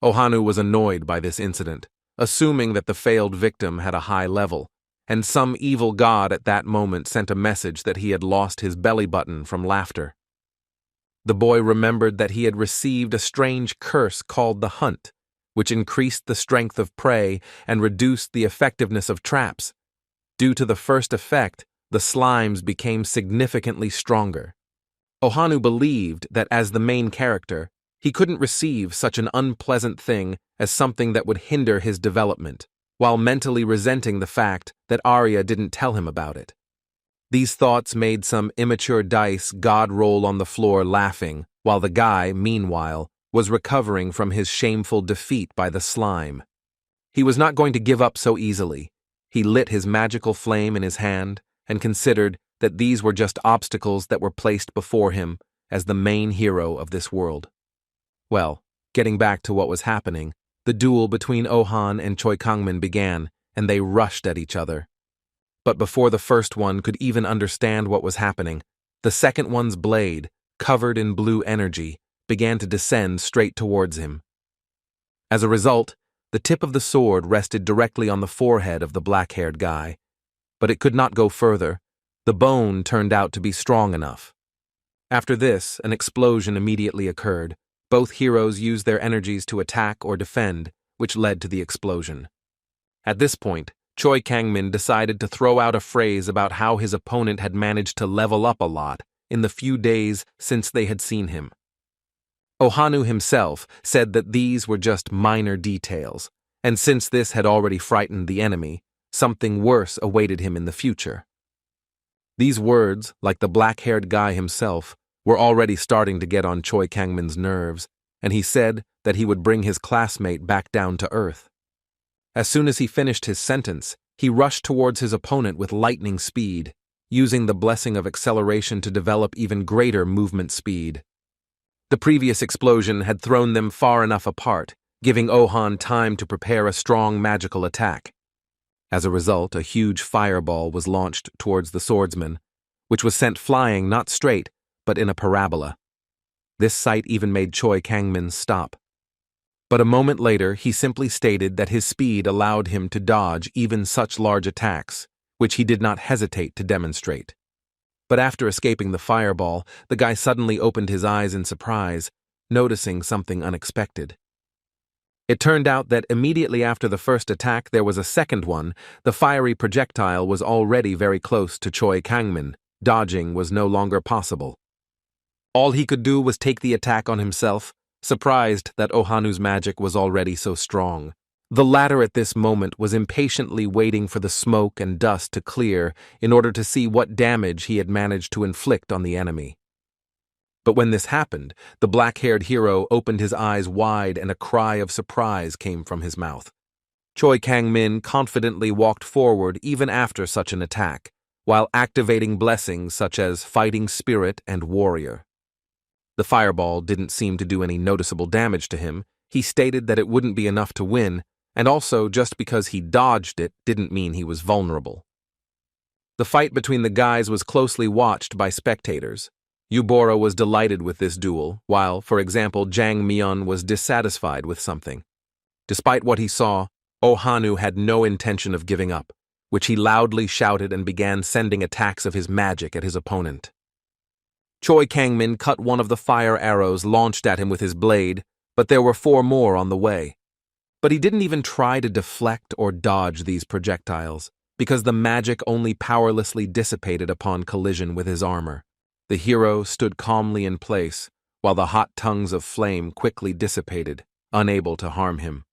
Ohanu was annoyed by this incident, assuming that the failed victim had a high level, and some evil god at that moment sent a message that he had lost his belly button from laughter. The boy remembered that he had received a strange curse called the Hunt, which increased the strength of prey and reduced the effectiveness of traps. Due to the first effect, the slimes became significantly stronger. Ohanu believed that as the main character, he couldn't receive such an unpleasant thing as something that would hinder his development, while mentally resenting the fact that Arya didn't tell him about it. These thoughts made some immature dice god roll on the floor laughing, while the guy, meanwhile, was recovering from his shameful defeat by the slime. He was not going to give up so easily. He lit his magical flame in his hand and considered that these were just obstacles that were placed before him as the main hero of this world. Well, getting back to what was happening, the duel between Ohan and Choi Kang-min began, and they rushed at each other. But before the first one could even understand what was happening, the second one's blade, covered in blue energy, began to descend straight towards him. As a result, the tip of the sword rested directly on the forehead of the black-haired guy. But it could not go further. The bone turned out to be strong enough. After this, an explosion immediately occurred. Both heroes used their energies to attack or defend, which led to the explosion. At this point, Choi Kang-min decided to throw out a phrase about how his opponent had managed to level up a lot in the few days since they had seen him. Ohanu himself said that these were just minor details, and since this had already frightened the enemy, something worse awaited him in the future. These words, like the black-haired guy himself, were already starting to get on Choi Kang-min's nerves, and he said that he would bring his classmate back down to earth. As soon as he finished his sentence, he rushed towards his opponent with lightning speed, using the blessing of acceleration to develop even greater movement speed. The previous explosion had thrown them far enough apart, giving Ohan time to prepare a strong magical attack. As a result, a huge fireball was launched towards the swordsman, which was sent flying not straight, but in a parabola. This sight even made Choi Kang-min stop. But a moment later, he simply stated that his speed allowed him to dodge even such large attacks, which he did not hesitate to demonstrate. But after escaping the fireball, the guy suddenly opened his eyes in surprise, noticing something unexpected. It turned out that immediately after the first attack there was a second one. The fiery projectile was already very close to Choi Kang-min. Dodging was no longer possible. All he could do was take the attack on himself, surprised that Ohanu's magic was already so strong. The latter at this moment was impatiently waiting for the smoke and dust to clear in order to see what damage he had managed to inflict on the enemy. But when this happened, the black-haired hero opened his eyes wide and a cry of surprise came from his mouth. Choi Kang-min confidently walked forward even after such an attack, while activating blessings such as Fighting Spirit and Warrior. The fireball didn't seem to do any noticeable damage to him. He stated that it wouldn't be enough to win, and also just because he dodged it didn't mean he was vulnerable. The fight between the guys was closely watched by spectators. Yubora was delighted with this duel, while, for example, Jang Myeon was dissatisfied with something. Despite what he saw, Ohanu had no intention of giving up, which he loudly shouted and began sending attacks of his magic at his opponent. Choi Kang-min cut one of the fire arrows launched at him with his blade, but there were 4 more on the way. But he didn't even try to deflect or dodge these projectiles, because the magic only powerlessly dissipated upon collision with his armor. The hero stood calmly in place, while the hot tongues of flame quickly dissipated, unable to harm him.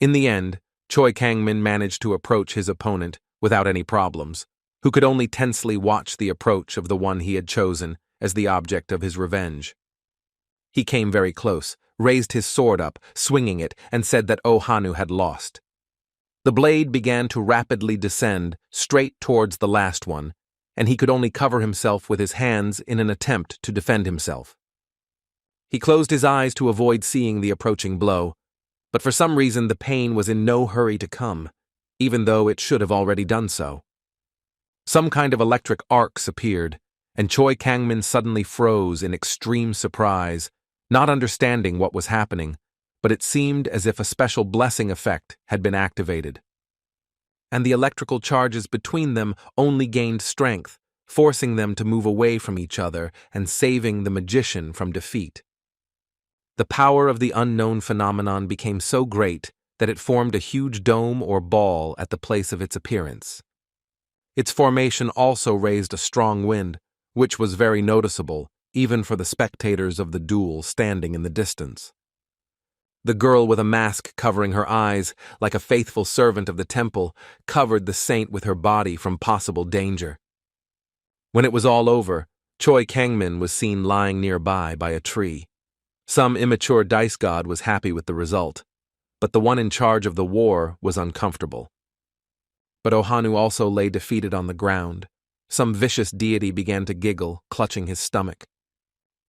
In the end, Choi Kang-min managed to approach his opponent without any problems, who could only tensely watch the approach of the one he had chosen as the object of his revenge. He came very close, raised his sword up, swinging it, and said that Ohanu had lost. The blade began to rapidly descend straight towards the last one, and he could only cover himself with his hands in an attempt to defend himself. He closed his eyes to avoid seeing the approaching blow, but for some reason the pain was in no hurry to come, even though it should have already done so. Some kind of electric arcs appeared, and Choi Kang-min suddenly froze in extreme surprise, not understanding what was happening, but it seemed as if a special blessing effect had been activated. And the electrical charges between them only gained strength, forcing them to move away from each other and saving the magician from defeat. The power of the unknown phenomenon became so great that it formed a huge dome or ball at the place of its appearance. Its formation also raised a strong wind, which was very noticeable, even for the spectators of the duel standing in the distance. The girl with a mask covering her eyes, like a faithful servant of the temple, covered the saint with her body from possible danger. When it was all over, Choi Kang-min was seen lying nearby by a tree. Some immature dice god was happy with the result, but the one in charge of the war was uncomfortable. But Ohanu also lay defeated on the ground. Some vicious deity began to giggle, clutching his stomach.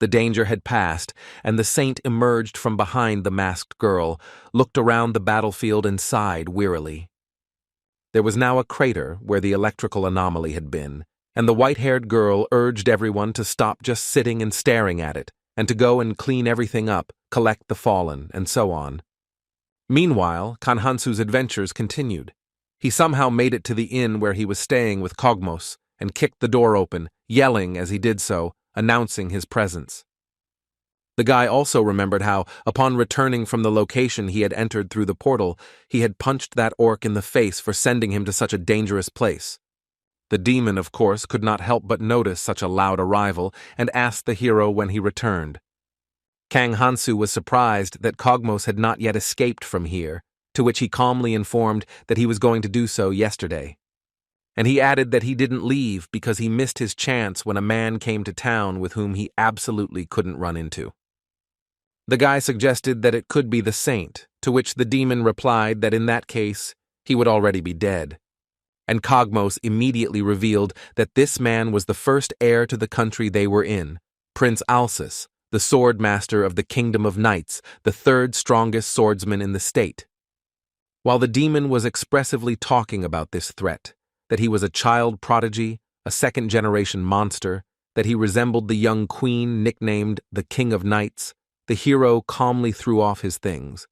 The danger had passed, and the saint emerged from behind the masked girl, looked around the battlefield and sighed wearily. There was now a crater where the electrical anomaly had been, and the white-haired girl urged everyone to stop just sitting and staring at it, and to go and clean everything up, collect the fallen, and so on. Meanwhile, Kang Hansu's adventures continued. He somehow made it to the inn where he was staying with Kogmos, and kicked the door open, yelling as he did so, announcing his presence. The guy also remembered how, upon returning from the location he had entered through the portal, he had punched that orc in the face for sending him to such a dangerous place. The demon, of course, could not help but notice such a loud arrival and asked the hero when he returned. Kang Hansu was surprised that Kogmos had not yet escaped from here, to which he calmly informed that he was going to do so yesterday. And he added that he didn't leave because he missed his chance when a man came to town with whom he absolutely couldn't run into. The guy suggested that it could be the saint, to which the demon replied that in that case, he would already be dead. And Kogmos immediately revealed that this man was the first heir to the country they were in, Prince Alsus, the sword master of the Kingdom of Knights, the 3rd strongest swordsman in the state. While the demon was expressively talking about this threat, that he was a child prodigy, a 2nd-generation monster, that he resembled the young queen nicknamed the King of Knights, the hero calmly threw off his things.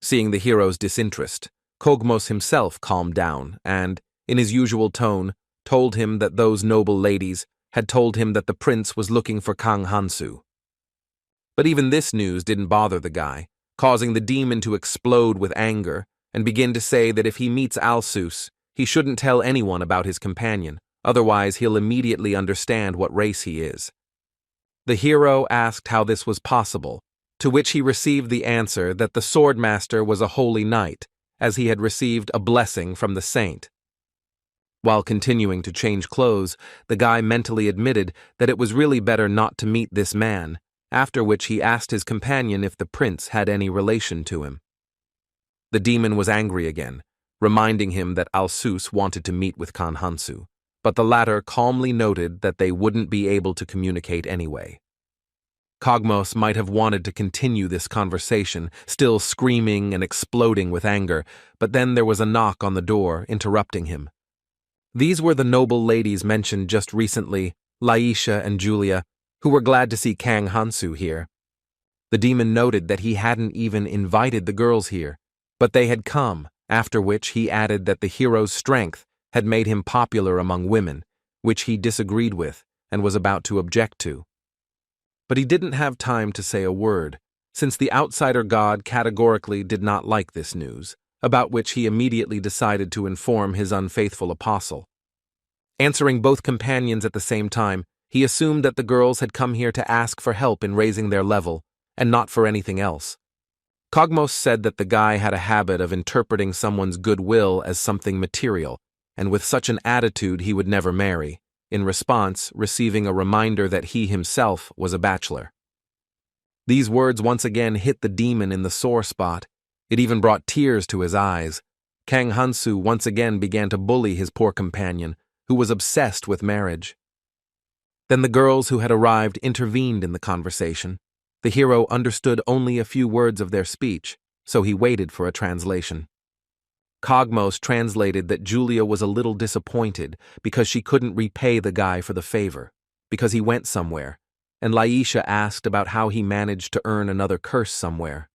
Seeing the hero's disinterest, Kogmos himself calmed down and, in his usual tone, told him that those noble ladies had told him that the prince was looking for Kang Hansu. But even this news didn't bother the guy, causing the demon to explode with anger and begin to say that if he meets Alsus, he shouldn't tell anyone about his companion, otherwise he'll immediately understand what race he is. The hero asked how this was possible, to which he received the answer that the swordmaster was a holy knight, as he had received a blessing from the saint. While continuing to change clothes, the guy mentally admitted that it was really better not to meet this man, after which he asked his companion if the prince had any relation to him. The demon was angry again, reminding him that Alsus wanted to meet with Kang Hansu, but the latter calmly noted that they wouldn't be able to communicate anyway. Kogmos might have wanted to continue this conversation, still screaming and exploding with anger, but then there was a knock on the door, interrupting him. These were the noble ladies mentioned just recently, Laisha and Julia, who were glad to see Kang Hansu here. The demon noted that he hadn't even invited the girls here, but they had come, after which he added that the hero's strength had made him popular among women, which he disagreed with and was about to object to. But he didn't have time to say a word, since the outsider god categorically did not like this news, about which he immediately decided to inform his unfaithful apostle. Answering both companions at the same time, he assumed that the girls had come here to ask for help in raising their level, and not for anything else. Kogmos said that the guy had a habit of interpreting someone's goodwill as something material, and with such an attitude he would never marry, in response receiving a reminder that he himself was a bachelor. These words once again hit the demon in the sore spot. It even brought tears to his eyes. Kang Hansu once again began to bully his poor companion, who was obsessed with marriage. Then the girls who had arrived intervened in the conversation. The hero understood only a few words of their speech, so he waited for a translation. Kogmos translated that Julia was a little disappointed because she couldn't repay the guy for the favor, because he went somewhere, and Laisha asked about how he managed to earn another curse somewhere.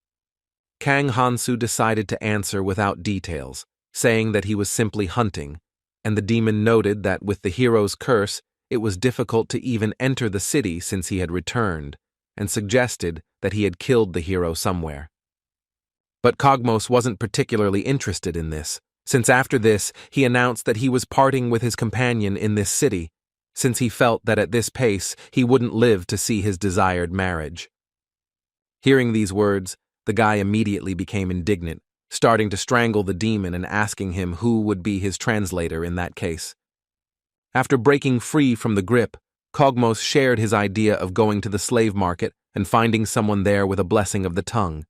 Kang Hansu decided to answer without details, saying that he was simply hunting, and the demon noted that with the hero's curse, it was difficult to even enter the city since he had returned, and suggested that he had killed the hero somewhere. But Kogmos wasn't particularly interested in this, since after this he announced that he was parting with his companion in this city, since he felt that at this pace he wouldn't live to see his desired marriage. Hearing these words, the guy immediately became indignant, starting to strangle the demon and asking him who would be his translator in that case. After breaking free from the grip, Kogmos shared his idea of going to the slave market and finding someone there with a blessing of the tongue.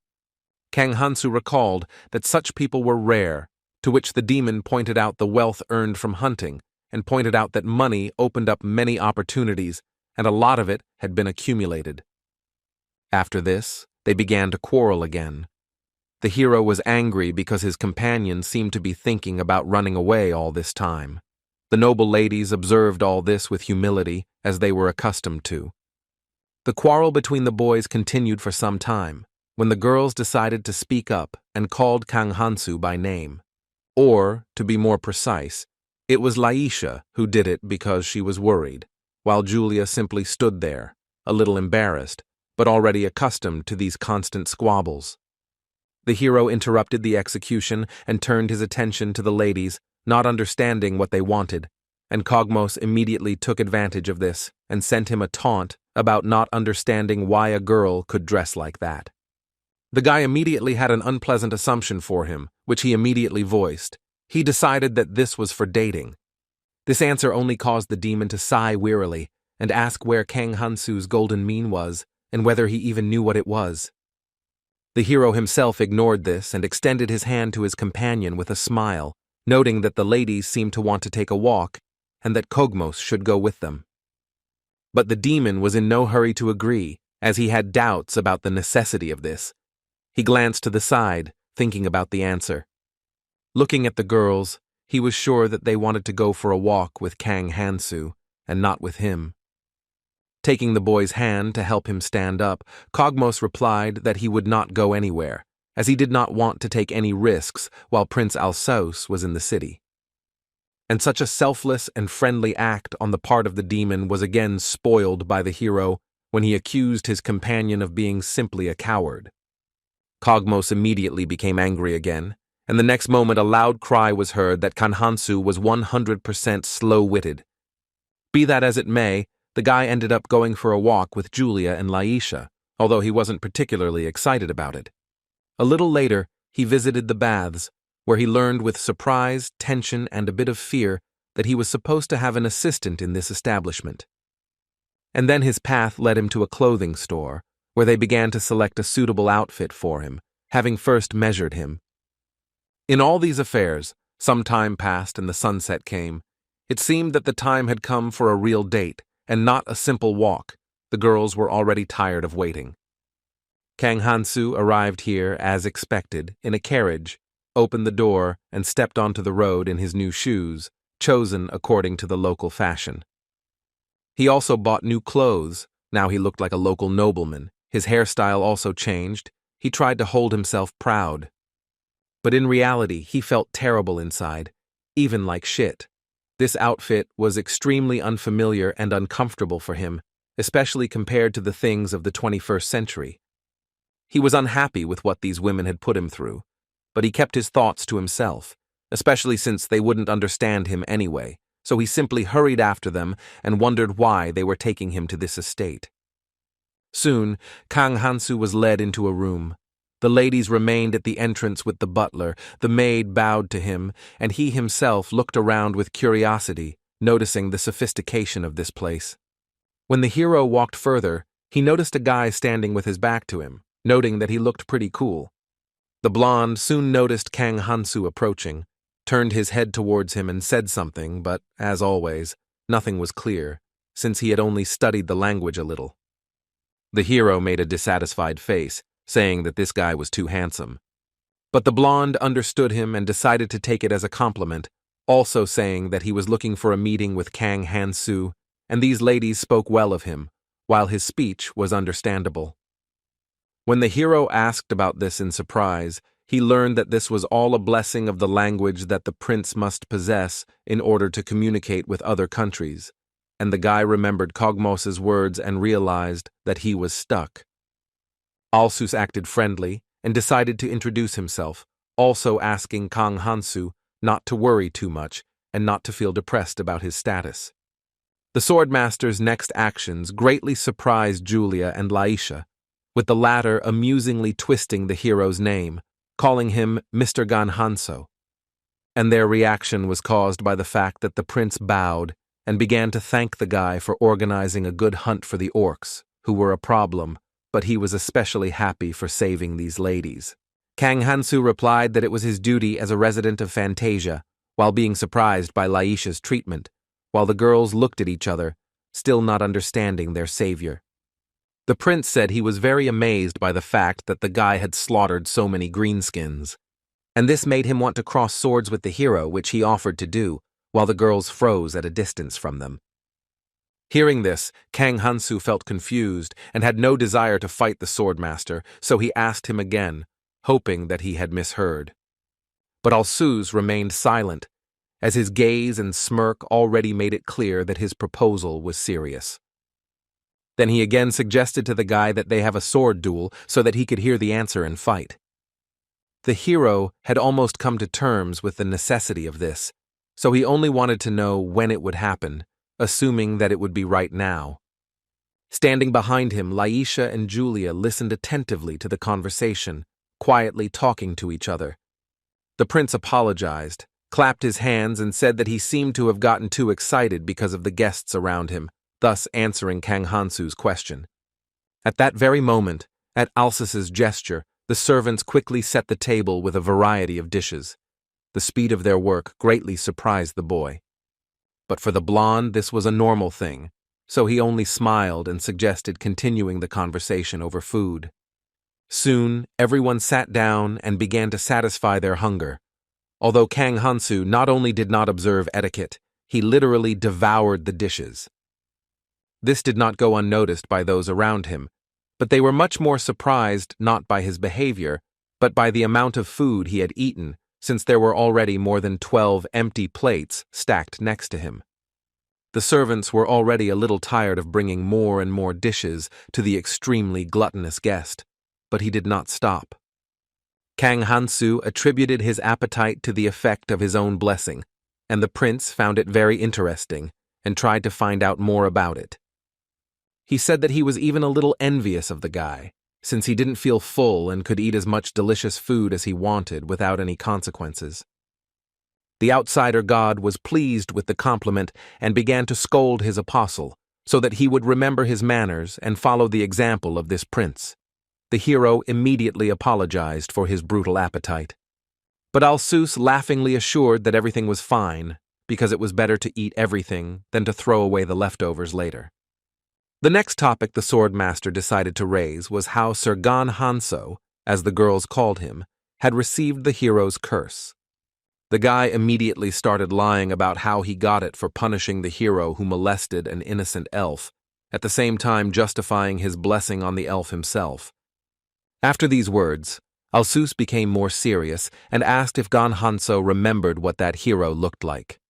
Kang Hansu recalled that such people were rare, to which the demon pointed out the wealth earned from hunting, and pointed out that money opened up many opportunities, and a lot of it had been accumulated. After this, they began to quarrel again. The hero was angry because his companion seemed to be thinking about running away all this time. The noble ladies observed all this with humility, as they were accustomed to. The quarrel between the boys continued for some time, when the girls decided to speak up and called Kang Hansu by name. Or, to be more precise, it was Laisha who did it because she was worried, while Julia simply stood there, a little embarrassed, but already accustomed to these constant squabbles. The hero interrupted the execution and turned his attention to the ladies, not understanding what they wanted, and Kogmos immediately took advantage of this and sent him a taunt about not understanding why a girl could dress like that. The guy immediately had an unpleasant assumption for him, which he immediately voiced. He decided that this was for dating. This answer only caused the demon to sigh wearily and ask where Kang Hansu's golden mean was and whether he even knew what it was. The hero himself ignored this and extended his hand to his companion with a smile, noting that the ladies seemed to want to take a walk and that Kogmos should go with them. But the demon was in no hurry to agree, as he had doubts about the necessity of this. He glanced to the side, thinking about the answer. Looking at the girls, he was sure that they wanted to go for a walk with Kang Hansu, and not with him. Taking the boy's hand to help him stand up, Kogmos replied that he would not go anywhere, as he did not want to take any risks while Prince Alsos was in the city. And such a selfless and friendly act on the part of the demon was again spoiled by the hero when he accused his companion of being simply a coward. Kogmos immediately became angry again, and the next moment a loud cry was heard that Kang Hansu was 100% slow-witted. Be that as it may, the guy ended up going for a walk with Julia and Laisha, although he wasn't particularly excited about it. A little later, he visited the baths, where he learned with surprise, tension, and a bit of fear that he was supposed to have an assistant in this establishment. And then his path led him to a clothing store, where they began to select a suitable outfit for him, having first measured him. In all these affairs, some time passed and the sunset came. It seemed that the time had come for a real date, and not a simple walk. The girls were already tired of waiting. Kang Hansu arrived here, as expected, in a carriage, opened the door, and stepped onto the road in his new shoes, chosen according to the local fashion. He also bought new clothes. Now he looked like a local nobleman. His hairstyle also changed. He tried to hold himself proud. But in reality, he felt terrible inside, even like shit. This outfit was extremely unfamiliar and uncomfortable for him, especially compared to the things of the 21st century. He was unhappy with what these women had put him through, but he kept his thoughts to himself, especially since they wouldn't understand him anyway, so he simply hurried after them and wondered why they were taking him to this estate. Soon, Kang Hansu was led into a room. The ladies remained at the entrance with the butler, the maid bowed to him, and he himself looked around with curiosity, noticing the sophistication of this place. When the hero walked further, he noticed a guy standing with his back to him, noting that he looked pretty cool. The blonde soon noticed Kang Hansu approaching, turned his head towards him and said something, but, as always, nothing was clear, since he had only studied the language a little. The hero made a dissatisfied face, saying that this guy was too handsome. But the blonde understood him and decided to take it as a compliment, also saying that he was looking for a meeting with Kang Hansu, and these ladies spoke well of him, while his speech was understandable. When the hero asked about this in surprise, he learned that this was all a blessing of the language that the prince must possess in order to communicate with other countries, and the guy remembered Kogmos's words and realized that he was stuck. Alsus acted friendly and decided to introduce himself, also asking Kang Hansu not to worry too much and not to feel depressed about his status. The swordmaster's next actions greatly surprised Julia and Laisha, with the latter amusingly twisting the hero's name, calling him Mr. Kang Hansu. And their reaction was caused by the fact that the prince bowed and began to thank the guy for organizing a good hunt for the orcs, who were a problem, but he was especially happy for saving these ladies. Kang Hansu replied that it was his duty as a resident of Fantasia, while being surprised by Laisha's treatment, while the girls looked at each other, still not understanding their savior. The prince said he was very amazed by the fact that the guy had slaughtered so many greenskins, and this made him want to cross swords with the hero, which he offered to do, while the girls froze at a distance from them. Hearing this, Kang Hansu felt confused and had no desire to fight the swordmaster, so he asked him again, hoping that he had misheard. But Alsus remained silent, as his gaze and smirk already made it clear that his proposal was serious. Then he again suggested to the guy that they have a sword duel so that he could hear the answer and fight. The hero had almost come to terms with the necessity of this, so he only wanted to know when it would happen, assuming that it would be right now. Standing behind him, Laisha and Julia listened attentively to the conversation, quietly talking to each other. The prince apologized, clapped his hands, and said that he seemed to have gotten too excited because of the guests around him, thus answering Kang Hansu's question. At that very moment, at Alsus's gesture, the servants quickly set the table with a variety of dishes. The speed of their work greatly surprised the boy. But for the blonde, this was a normal thing, so he only smiled and suggested continuing the conversation over food. Soon, everyone sat down and began to satisfy their hunger. Although Kang Hansu not only did not observe etiquette, he literally devoured the dishes. This did not go unnoticed by those around him, but they were much more surprised not by his behavior, but by the amount of food he had eaten, since there were already more than 12 empty plates stacked next to him. The servants were already a little tired of bringing more and more dishes to the extremely gluttonous guest, but he did not stop. Kang Hansu attributed his appetite to the effect of his own blessing, and the prince found it very interesting and tried to find out more about it. He said that he was even a little envious of the guy, since he didn't feel full and could eat as much delicious food as he wanted without any consequences. The outsider god was pleased with the compliment and began to scold his apostle, so that he would remember his manners and follow the example of this prince. The hero immediately apologized for his brutal appetite. But Alsus laughingly assured that everything was fine, because it was better to eat everything than to throw away the leftovers later. The next topic the sword master decided to raise was how Sir Kang Hansu, as the girls called him, had received the hero's curse. The guy immediately started lying about how he got it for punishing the hero who molested an innocent elf, at the same time justifying his blessing on the elf himself. After these words, Alsus became more serious and asked if Kang Hansu remembered what that hero looked like.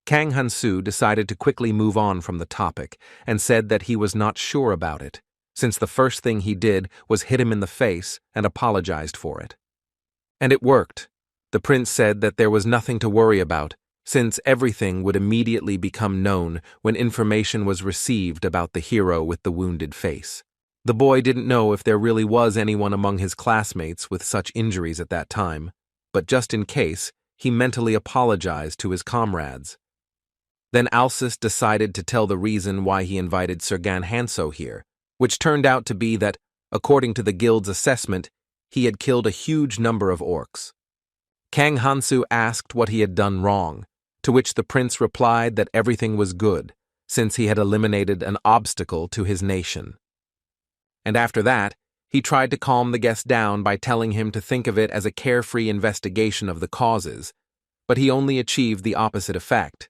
Kang Hansu decided to quickly move on from the topic and said that he was not sure about it, since the first thing he did was hit him in the face and apologized for it. And it worked. The prince said that there was nothing to worry about, since everything would immediately become known when information was received about the hero with the wounded face. The boy didn't know if there really was anyone among his classmates with such injuries at that time, but just in case, he mentally apologized to his comrades. Then Alsus decided to tell the reason why he invited Sir Kang Hansu here, which turned out to be that, according to the guild's assessment, he had killed a huge number of orcs. Kang Hansu asked what he had done wrong, to which the prince replied that everything was good, since he had eliminated an obstacle to his nation. And after that, he tried to calm the guest down by telling him to think of it as a carefree investigation of the causes, but he only achieved the opposite effect.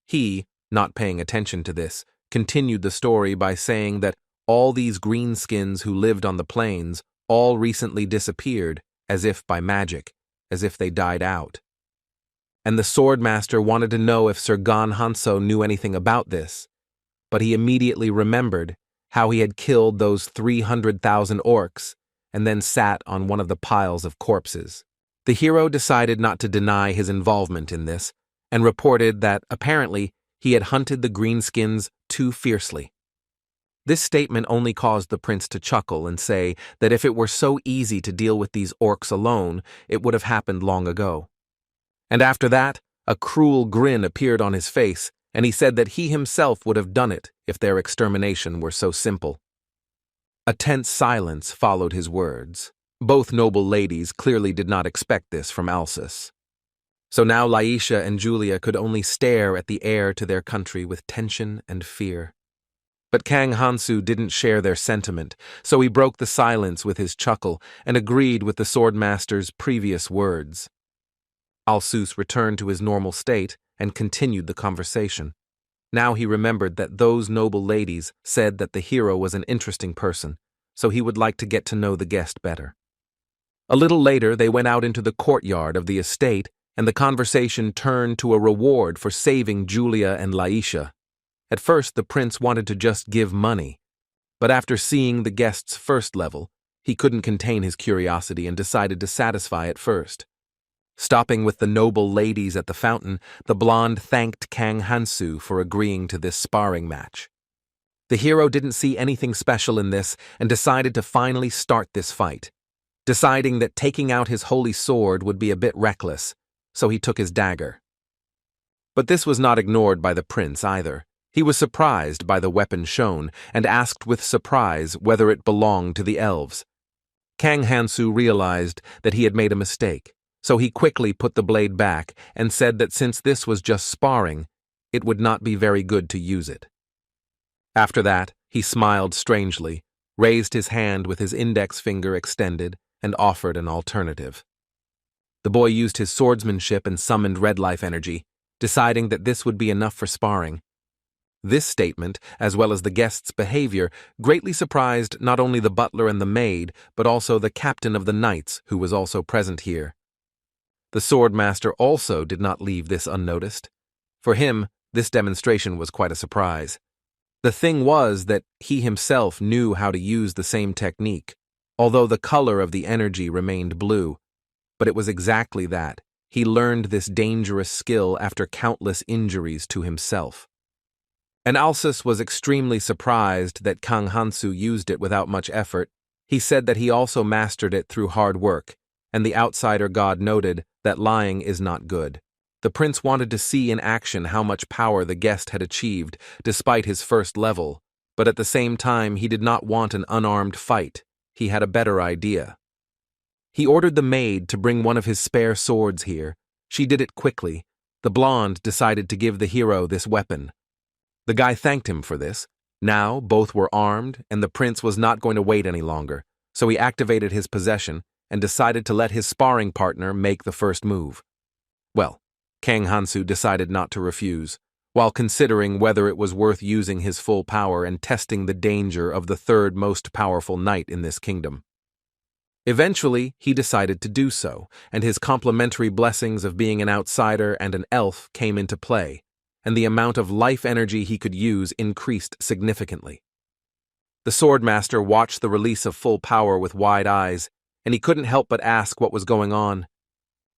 He, not paying attention to this, continued the story by saying that all these greenskins who lived on the plains all recently disappeared, as if by magic, as if they died out. And the swordmaster wanted to know if Sir Kang Hansu knew anything about this, but he immediately remembered how he had killed those 300,000 orcs and then sat on one of the piles of corpses. The hero decided not to deny his involvement in this and reported that, apparently, he had hunted the greenskins too fiercely. This statement only caused the prince to chuckle and say that if it were so easy to deal with these orcs alone, it would have happened long ago. And after that, a cruel grin appeared on his face, and he said that he himself would have done it if their extermination were so simple. A tense silence followed his words. Both noble ladies clearly did not expect this from Alsus. So now Laisha and Julia could only stare at the heir to their country with tension and fear. But Kang Hansu didn't share their sentiment, so he broke the silence with his chuckle and agreed with the swordmaster's previous words. Alsus returned to his normal state and continued the conversation. Now he remembered that those noble ladies said that the hero was an interesting person, so he would like to get to know the guest better. A little later, they went out into the courtyard of the estate, and the conversation turned to a reward for saving Julia and Laisha. At first, the prince wanted to just give money, but after seeing the guest's first level, he couldn't contain his curiosity and decided to satisfy it first. Stopping with the noble ladies at the fountain, the blonde thanked Kang Hansu for agreeing to this sparring match. The hero didn't see anything special in this and decided to finally start this fight, deciding that taking out his holy sword would be a bit reckless, so he took his dagger. But this was not ignored by the prince either. He was surprised by the weapon shown and asked with surprise whether it belonged to the elves. Kang Hansu realized that he had made a mistake, so he quickly put the blade back and said that since this was just sparring, it would not be very good to use it. After that, he smiled strangely, raised his hand with his index finger extended, and offered an alternative. The boy used his swordsmanship and summoned red life energy, deciding that this would be enough for sparring. This statement, as well as the guest's behavior, greatly surprised not only the butler and the maid, but also the captain of the knights, who was also present here. The swordmaster also did not leave this unnoticed. For him, this demonstration was quite a surprise. The thing was that he himself knew how to use the same technique, although the color of the energy remained blue. But it was exactly that. He learned this dangerous skill after countless injuries to himself. And Alsus was extremely surprised that Kang Hansu used it without much effort. He said that he also mastered it through hard work, and the outsider god noted that lying is not good. The prince wanted to see in action how much power the guest had achieved despite his first level, but at the same time he did not want an unarmed fight. He had a better idea. He ordered the maid to bring one of his spare swords here. She did it quickly. The blonde decided to give the hero this weapon. The guy thanked him for this. Now, both were armed, and the prince was not going to wait any longer, so he activated his possession and decided to let his sparring partner make the first move. Well, Kang Hansu decided not to refuse, while considering whether it was worth using his full power and testing the danger of the third most powerful knight in this kingdom. Eventually, he decided to do so, and his complementary blessings of being an outsider and an elf came into play, and the amount of life energy he could use increased significantly. The swordmaster watched the release of full power with wide eyes, and he couldn't help but ask what was going on.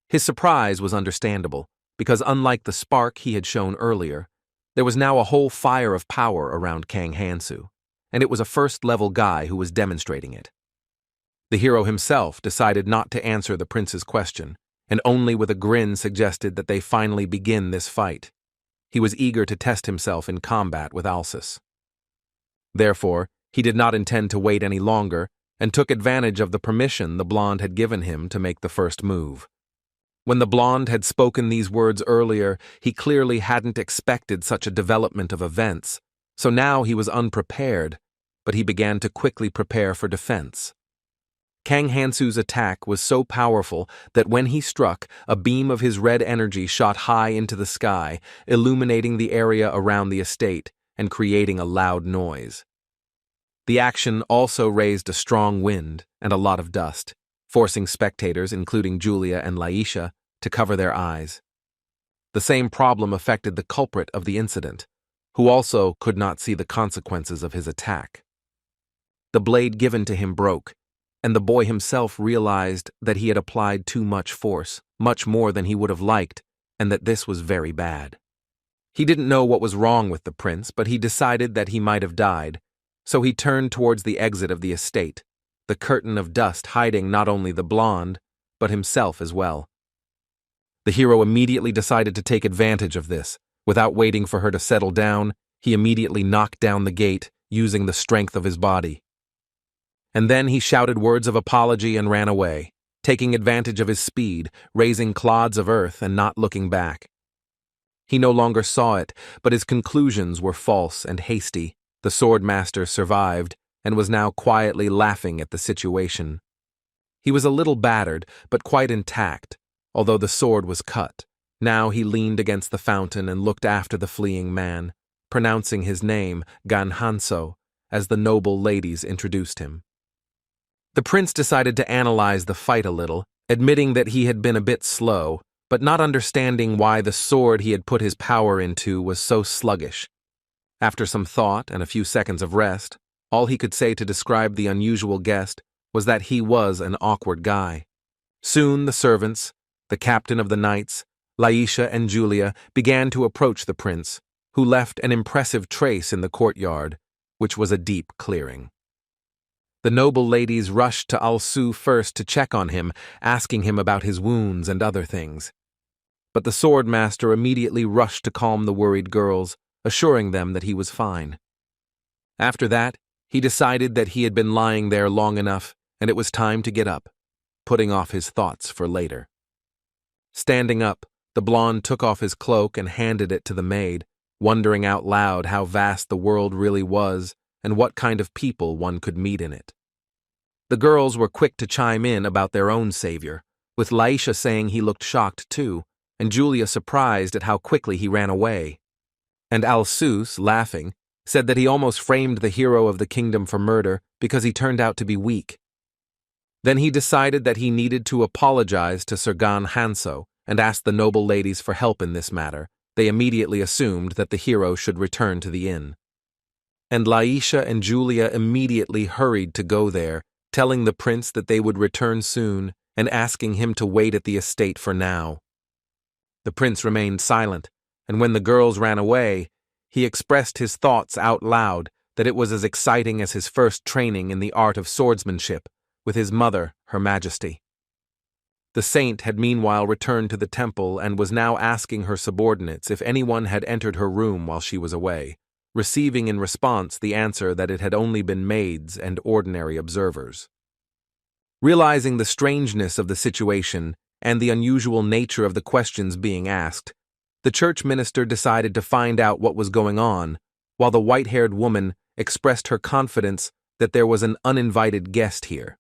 His surprise was understandable, because unlike the spark he had shown earlier, there was now a whole fire of power around Kang Hansu, and it was a first-level guy who was demonstrating it. The hero himself decided not to answer the prince's question, and only with a grin suggested that they finally begin this fight. He was eager to test himself in combat with Alsus. Therefore, he did not intend to wait any longer and took advantage of the permission the blonde had given him to make the first move. When the blonde had spoken these words earlier, he clearly hadn't expected such a development of events, so now he was unprepared, but he began to quickly prepare for defense. Kang Hansu's attack was so powerful that when he struck, a beam of his red energy shot high into the sky, illuminating the area around the estate and creating a loud noise. The action also raised a strong wind and a lot of dust, forcing spectators, including Julia and Laisha, to cover their eyes. The same problem affected the culprit of the incident, who also could not see the consequences of his attack. The blade given to him broke, and the boy himself realized that he had applied too much force, much more than he would have liked, and that this was very bad. He didn't know what was wrong with the prince, but he decided that he might have died, so he turned towards the exit of the estate, the curtain of dust hiding not only the blonde, but himself as well. The hero immediately decided to take advantage of this. Without waiting for her to settle down, he immediately knocked down the gate, using the strength of his body. And then he shouted words of apology and ran away, taking advantage of his speed, raising clods of earth and not looking back. He no longer saw it, but his conclusions were false and hasty. The swordmaster survived and was now quietly laughing at the situation. He was a little battered, but quite intact, although the sword was cut. Now he leaned against the fountain and looked after the fleeing man, pronouncing his name, Kang Hansu, as the noble ladies introduced him. The prince decided to analyze the fight a little, admitting that he had been a bit slow, but not understanding why the sword he had put his power into was so sluggish. After some thought and a few seconds of rest, all he could say to describe the unusual guest was that he was an awkward guy. Soon the servants, the captain of the knights, Laisha and Julia began to approach the prince, who left an impressive trace in the courtyard, which was a deep clearing. The noble ladies rushed to Alsu first to check on him, asking him about his wounds and other things. But the swordmaster immediately rushed to calm the worried girls, assuring them that he was fine. After that, he decided that he had been lying there long enough, and it was time to get up, putting off his thoughts for later. Standing up, the blonde took off his cloak and handed it to the maid, wondering out loud how vast the world really was and what kind of people one could meet in it. The girls were quick to chime in about their own savior, with Laisha saying he looked shocked too, and Julia surprised at how quickly he ran away. And Alsus, laughing, said that he almost framed the hero of the kingdom for murder because he turned out to be weak. Then he decided that he needed to apologize to Sir Kang Hansu and asked the noble ladies for help in this matter. They immediately assumed that the hero should return to the inn. And Laisha and Julia immediately hurried to go there, telling the prince that they would return soon and asking him to wait at the estate for now. The prince remained silent, and when the girls ran away, he expressed his thoughts out loud that it was as exciting as his first training in the art of swordsmanship with his mother, Her Majesty. The saint had meanwhile returned to the temple and was now asking her subordinates if anyone had entered her room while she was away, receiving in response the answer that it had only been maids and ordinary observers. Realizing the strangeness of the situation and the unusual nature of the questions being asked, the church minister decided to find out what was going on, while the white-haired woman expressed her confidence that there was an uninvited guest here.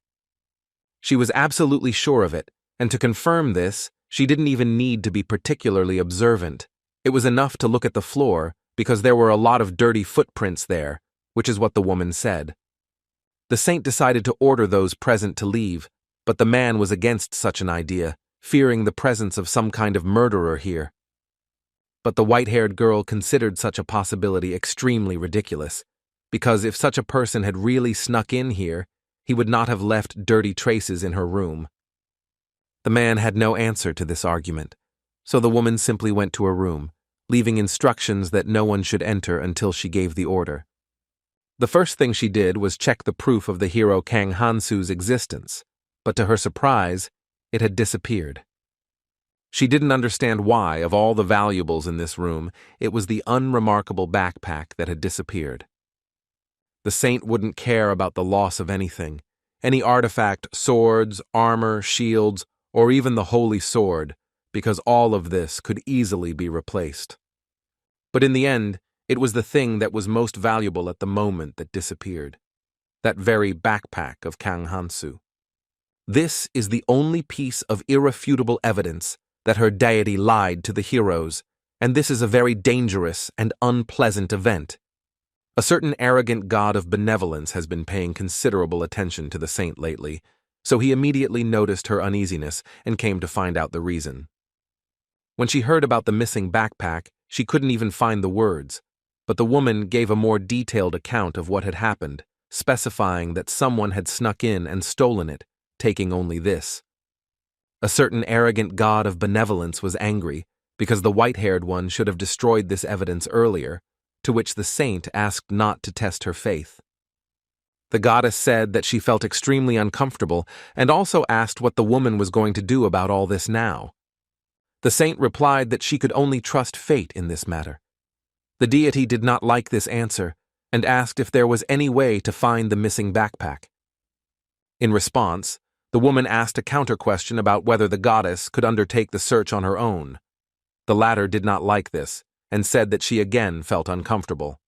She was absolutely sure of it, and to confirm this, she didn't even need to be particularly observant. It was enough to look at the floor, because there were a lot of dirty footprints there, which is what the woman said. The saint decided to order those present to leave, but the man was against such an idea, fearing the presence of some kind of murderer here. But the white-haired girl considered such a possibility extremely ridiculous, because if such a person had really snuck in here, he would not have left dirty traces in her room. The man had no answer to this argument, so the woman simply went to her room, leaving instructions that no one should enter until she gave the order. The first thing she did was check the proof of the hero Kang Hansu's existence, but to her surprise, it had disappeared. She didn't understand why, of all the valuables in this room, it was the unremarkable backpack that had disappeared. The saint wouldn't care about the loss of anything, any artifact, swords, armor, shields, or even the holy sword, because all of this could easily be replaced. But in the end, it was the thing that was most valuable at the moment that disappeared. That very backpack of Kang Hansu. This is the only piece of irrefutable evidence that her deity lied to the heroes, and this is a very dangerous and unpleasant event. A certain arrogant god of benevolence has been paying considerable attention to the saint lately, so he immediately noticed her uneasiness and came to find out the reason. When she heard about the missing backpack, she couldn't even find the words, but the woman gave a more detailed account of what had happened, specifying that someone had snuck in and stolen it, taking only this. A certain arrogant god of benevolence was angry because the white-haired one should have destroyed this evidence earlier, to which the saint asked not to test her faith. The goddess said that she felt extremely uncomfortable and also asked what the woman was going to do about all this now. The saint replied that she could only trust fate in this matter. The deity did not like this answer and asked if there was any way to find the missing backpack. In response, the woman asked a counter-question about whether the goddess could undertake the search on her own. The latter did not like this and said that she again felt uncomfortable.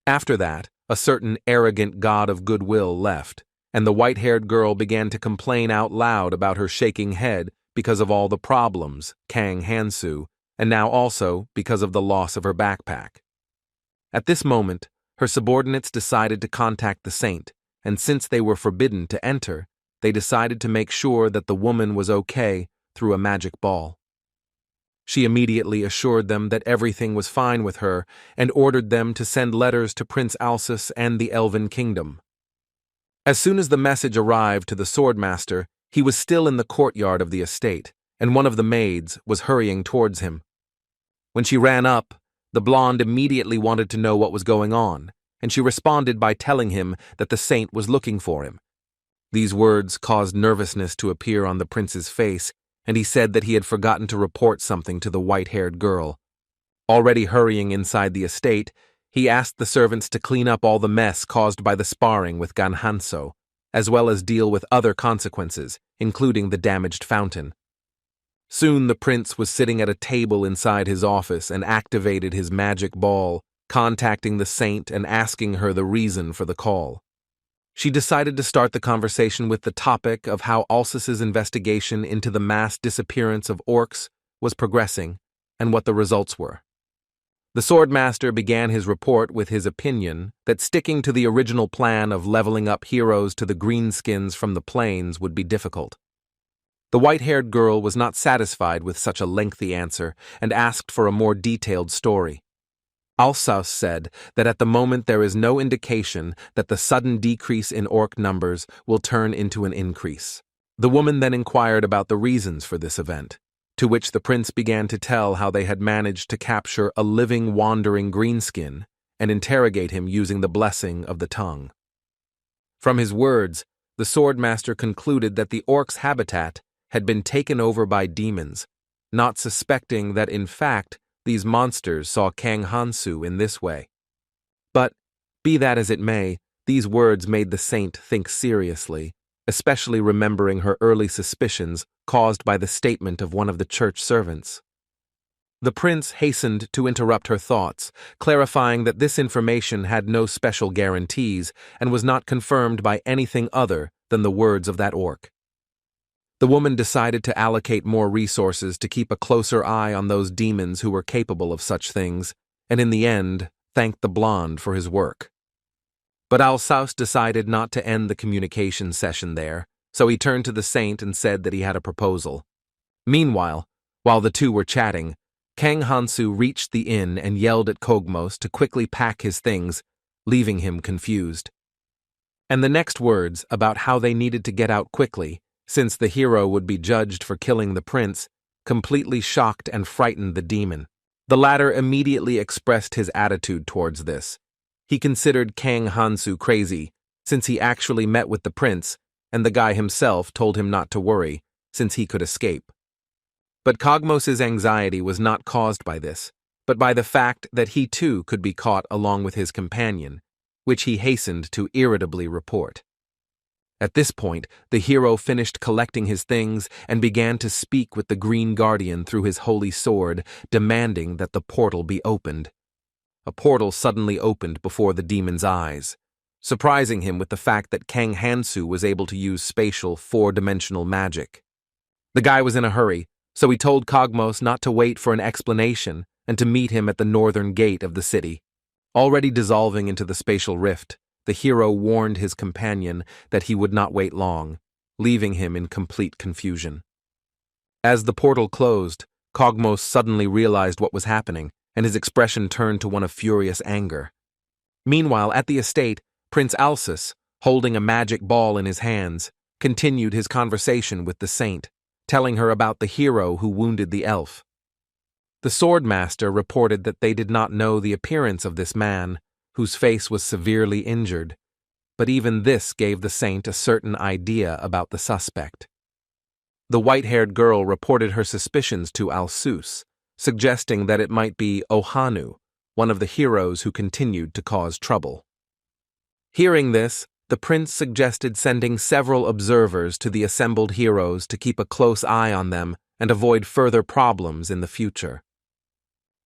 After that, a certain arrogant god of goodwill left, and the white-haired girl began to complain out loud about her shaking head because of all the problems, Kang Hansu, and now also because of the loss of her backpack. At this moment, her subordinates decided to contact the saint, and since they were forbidden to enter, they decided to make sure that the woman was okay through a magic ball. She immediately assured them that everything was fine with her and ordered them to send letters to Prince Alsus and the Elven kingdom. As soon as the message arrived to the swordmaster, he was still in the courtyard of the estate, and one of the maids was hurrying towards him. When she ran up, the blonde immediately wanted to know what was going on, and she responded by telling him that the saint was looking for him. These words caused nervousness to appear on the prince's face, and he said that he had forgotten to report something to the white-haired girl. Already hurrying inside the estate, he asked the servants to clean up all the mess caused by the sparring with Kang Hansu, as well as deal with other consequences, including the damaged fountain. Soon the prince was sitting at a table inside his office and activated his magic ball, contacting the saint and asking her the reason for the call. She decided to start the conversation with the topic of how Alsus's investigation into the mass disappearance of orcs was progressing and what the results were. The swordmaster began his report with his opinion that sticking to the original plan of leveling up heroes to the greenskins from the plains would be difficult. The white-haired girl was not satisfied with such a lengthy answer and asked for a more detailed story. Alsus said that at the moment there is no indication that the sudden decrease in orc numbers will turn into an increase. The woman then inquired about the reasons for this event, to which the prince began to tell how they had managed to capture a living, wandering greenskin and interrogate him using the blessing of the tongue. From his words, the swordmaster concluded that the orc's habitat had been taken over by demons, not suspecting that in fact these monsters saw Kang Hansu in this way. But, be that as it may, these words made the saint think seriously, especially remembering her early suspicions caused by the statement of one of the church servants. The prince hastened to interrupt her thoughts, clarifying that this information had no special guarantees and was not confirmed by anything other than the words of that orc. The woman decided to allocate more resources to keep a closer eye on those demons who were capable of such things, and in the end, thanked the blonde for his work. But Alsaus decided not to end the communication session there, so he turned to the saint and said that he had a proposal. Meanwhile, while the two were chatting, Kang Hansu reached the inn and yelled at Kogmos to quickly pack his things, leaving him confused. And the next words about how they needed to get out quickly, since the hero would be judged for killing the prince, completely shocked and frightened the demon. The latter immediately expressed his attitude towards this. He considered Kang Hansu crazy, since he actually met with the prince, and the guy himself told him not to worry, since he could escape. But Kogmos' anxiety was not caused by this, but by the fact that he too could be caught along with his companion, which he hastened to irritably report. At this point, the hero finished collecting his things and began to speak with the Green Guardian through his holy sword, demanding that the portal be opened. A portal suddenly opened before the demon's eyes, surprising him with the fact that Kang Hansu was able to use spatial, four-dimensional magic. The guy was in a hurry, so he told Kogmos not to wait for an explanation and to meet him at the northern gate of the city. Already dissolving into the spatial rift, the hero warned his companion that he would not wait long, leaving him in complete confusion. As the portal closed, Kogmos suddenly realized what was happening, and his expression turned to one of furious anger. Meanwhile, at the estate, Prince Alsus, holding a magic ball in his hands, continued his conversation with the saint, telling her about the hero who wounded the elf. The swordmaster reported that they did not know the appearance of this man, whose face was severely injured, but even this gave the saint a certain idea about the suspect. The white-haired girl reported her suspicions to Alsus, suggesting that it might be Ohanu, one of the heroes who continued to cause trouble. Hearing this, the prince suggested sending several observers to the assembled heroes to keep a close eye on them and avoid further problems in the future.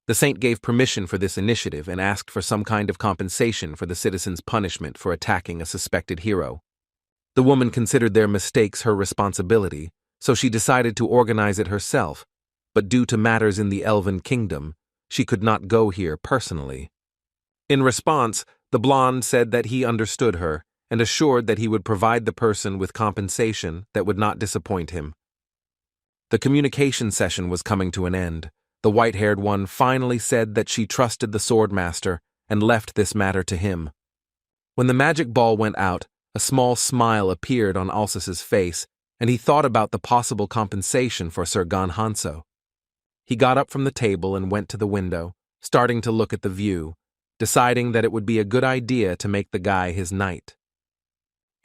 The saint gave permission for this initiative and asked for some kind of compensation for the citizens' punishment for attacking a suspected hero. The woman considered their mistakes her responsibility, so she decided to organize it herself, but due to matters in the Elven kingdom, she could not go here personally. In response, the blonde said that he understood her and assured that he would provide the person with compensation that would not disappoint him. The communication session was coming to an end. The white-haired one finally said that she trusted the swordmaster and left this matter to him. When the magic ball went out, a small smile appeared on Alsus's face, and he thought about the possible compensation for Sir Kang Hansu. He got up from the table and went to the window, starting to look at the view, deciding that it would be a good idea to make the guy his knight.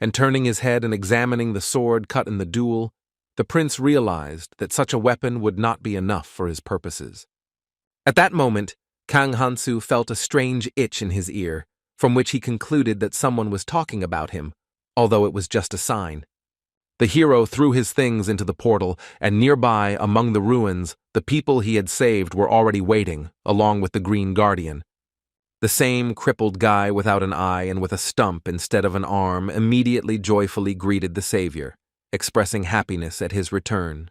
And turning his head and examining the sword cut in the duel, the prince realized that such a weapon would not be enough for his purposes. At that moment, Kang Hansu felt a strange itch in his ear, from which he concluded that someone was talking about him, although it was just a sign. The hero threw his things into the portal, and nearby, among the ruins, the people he had saved were already waiting, along with the Green Guardian. The same crippled guy without an eye and with a stump instead of an arm immediately joyfully greeted the savior, expressing happiness at his return.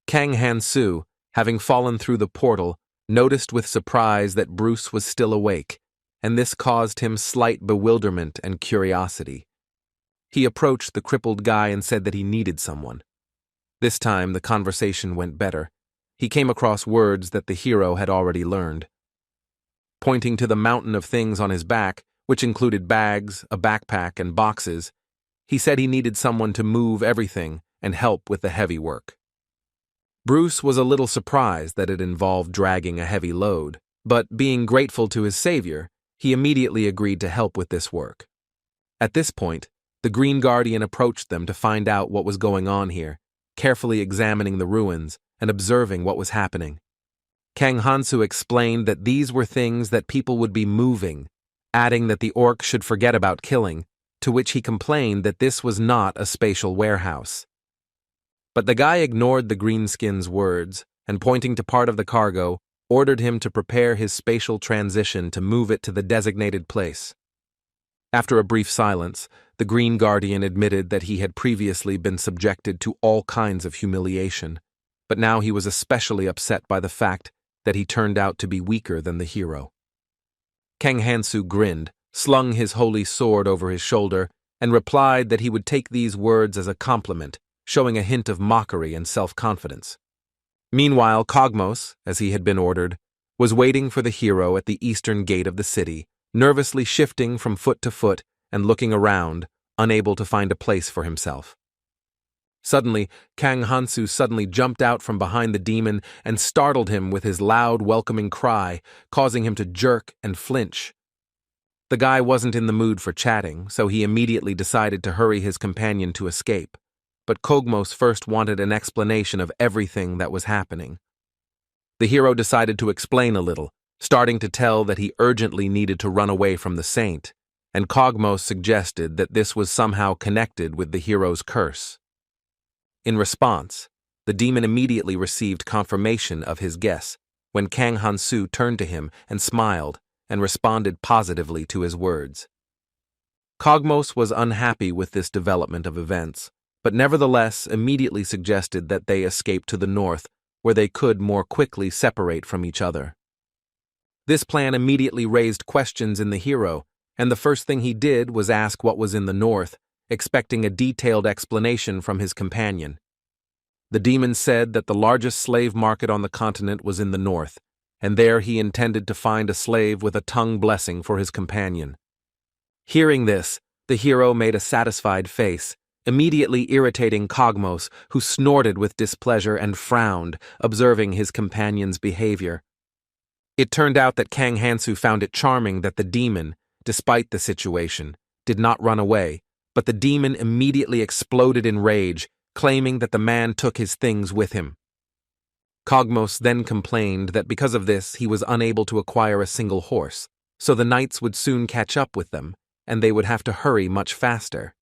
Kang Hansu, having fallen through the portal, noticed with surprise that Bruce was still awake, and this caused him slight bewilderment and curiosity. He approached the crippled guy and said that he needed someone. This time the conversation went better. He came across words that the hero had already learned. Pointing to the mountain of things on his back, which included bags, a backpack, and boxes, he said he needed someone to move everything and help with the heavy work. Bruce was a little surprised that it involved dragging a heavy load, but being grateful to his savior, he immediately agreed to help with this work. At this point, the Green Guardian approached them to find out what was going on here, carefully examining the ruins and observing what was happening. Kang Hansu explained that these were things that people would be moving, adding that the orc should forget about killing, to which he complained that this was not a spatial warehouse. But the guy ignored the greenskin's words and, pointing to part of the cargo, ordered him to prepare his spatial transition to move it to the designated place. After a brief silence, the Green Guardian admitted that he had previously been subjected to all kinds of humiliation, but now he was especially upset by the fact that he turned out to be weaker than the hero. Kang Hansu grinned, slung his holy sword over his shoulder, and replied that he would take these words as a compliment, showing a hint of mockery and self-confidence. Meanwhile, Kogmos, as he had been ordered, was waiting for the hero at the eastern gate of the city, nervously shifting from foot to foot and looking around, unable to find a place for himself. Suddenly, Kang Hansu suddenly jumped out from behind the demon and startled him with his loud, welcoming cry, causing him to jerk and flinch. The guy wasn't in the mood for chatting, so he immediately decided to hurry his companion to escape, but Kogmos first wanted an explanation of everything that was happening. The hero decided to explain a little, starting to tell that he urgently needed to run away from the saint, and Kogmos suggested that this was somehow connected with the hero's curse. In response, the demon immediately received confirmation of his guess when Kang Hansu turned to him and smiled and responded positively to his words. Kogmos was unhappy with this development of events, but nevertheless immediately suggested that they escape to the north, where they could more quickly separate from each other. This plan immediately raised questions in the hero, and the first thing he did was ask what was in the north, expecting a detailed explanation from his companion. The demon said that the largest slave market on the continent was in the north, and there he intended to find a slave with a tongue blessing for his companion. Hearing this, the hero made a satisfied face, immediately irritating Kogmos, who snorted with displeasure and frowned, observing his companion's behavior. It turned out that Kang Hansu found it charming that the demon, despite the situation, did not run away, but the demon immediately exploded in rage, claiming that the man took his things with him. Kogmos then complained that because of this he was unable to acquire a single horse, so the knights would soon catch up with them, and they would have to hurry much faster.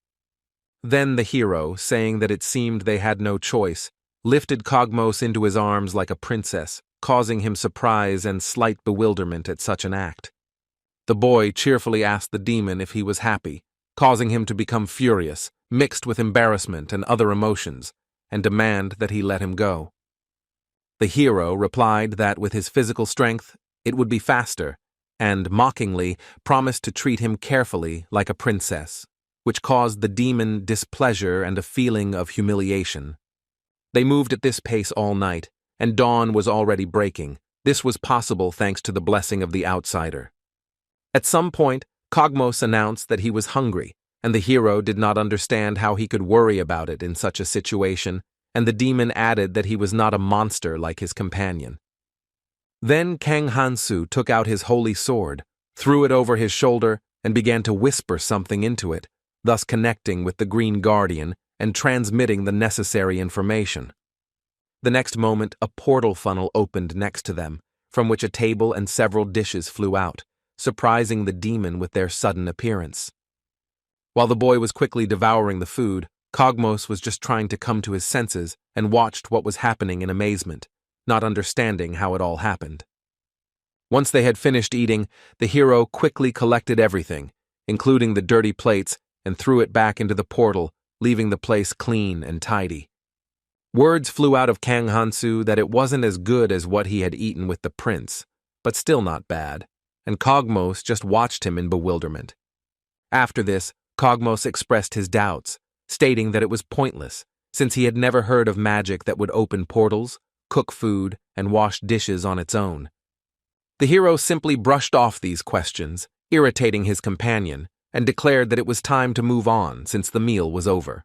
Then the hero, saying that it seemed they had no choice, lifted Kogmos into his arms like a princess, causing him surprise and slight bewilderment at such an act. The boy cheerfully asked the demon if he was happy, causing him to become furious, mixed with embarrassment and other emotions, and demand that he let him go. The hero replied that with his physical strength, it would be faster, and, mockingly, promised to treat him carefully like a princess, which caused the demon displeasure and a feeling of humiliation. They moved at this pace all night, and dawn was already breaking. This was possible thanks to the blessing of the outsider. At some point, Kogmos announced that he was hungry, and the hero did not understand how he could worry about it in such a situation, and the demon added that he was not a monster like his companion. Then Kang Hansu took out his holy sword, threw it over his shoulder, and began to whisper something into it, thus connecting with the Green Guardian and transmitting the necessary information. The next moment, a portal funnel opened next to them, from which a table and several dishes flew out, surprising the demon with their sudden appearance. While the boy was quickly devouring the food, Kogmos was just trying to come to his senses and watched what was happening in amazement, not understanding how it all happened. Once they had finished eating, the hero quickly collected everything, including the dirty plates, and threw it back into the portal, leaving the place clean and tidy. Words flew out of Kang Hansu that it wasn't as good as what he had eaten with the prince, but still not bad, and Kogmos just watched him in bewilderment. After this, Kogmos expressed his doubts, stating that it was pointless, since he had never heard of magic that would open portals, cook food, and wash dishes on its own. The hero simply brushed off these questions, irritating his companion, and declared that it was time to move on since the meal was over.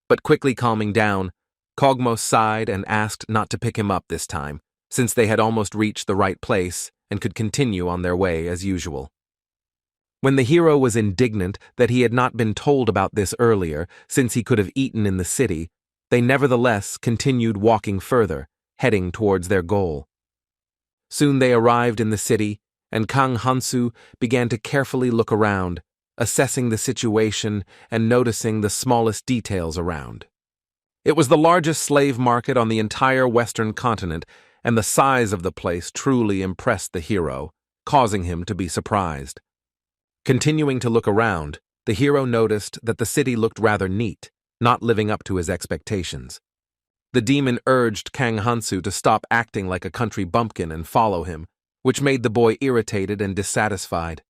But quickly calming down, Kogmos sighed and asked not to pick him up this time, since they had almost reached the right place and could continue on their way as usual. When the hero was indignant that he had not been told about this earlier, since he could have eaten in the city, they nevertheless continued walking further, heading towards their goal. Soon they arrived in the city, and Kang Hansu began to carefully look around, assessing the situation and noticing the smallest details around. It was the largest slave market on the entire Western continent, and the size of the place truly impressed the hero, causing him to be surprised. Continuing to look around, the hero noticed that the city looked rather neat, not living up to his expectations. The demon urged Kang Hansu to stop acting like a country bumpkin and follow him, which made the boy irritated and dissatisfied.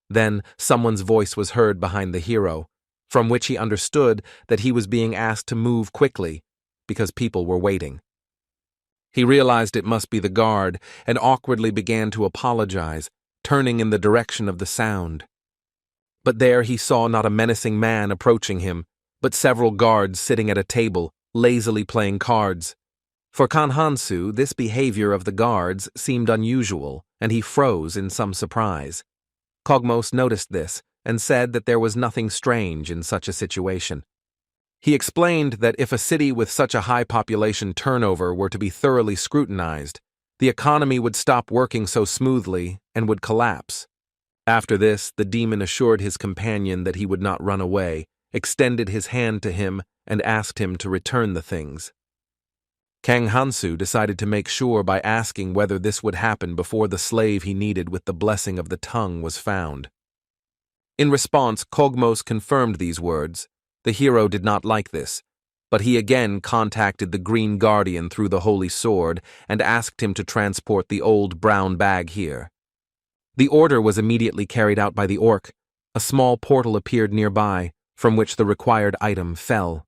Then someone's voice was heard behind the hero, from which he understood that he was being asked to move quickly because people were waiting. He realized it must be the guard and awkwardly began to apologize, turning in the direction of the sound. But there he saw not a menacing man approaching him, but several guards sitting at a table, lazily playing cards. For Kang Hansu, this behavior of the guards seemed unusual, and he froze in some surprise. Kogmos noticed this and said that there was nothing strange in such a situation. He explained that if a city with such a high population turnover were to be thoroughly scrutinized, the economy would stop working so smoothly and would collapse. After this, the demon assured his companion that he would not run away, extended his hand to him, and asked him to return the things. Kang Hansu decided to make sure by asking whether this would happen before the slave he needed with the blessing of the tongue was found. In response, Kogmos confirmed these words. The hero did not like this, but he again contacted the Green Guardian through the Holy Sword and asked him to transport the old brown bag here. The order was immediately carried out by the orc. A small portal appeared nearby, from which the required item fell.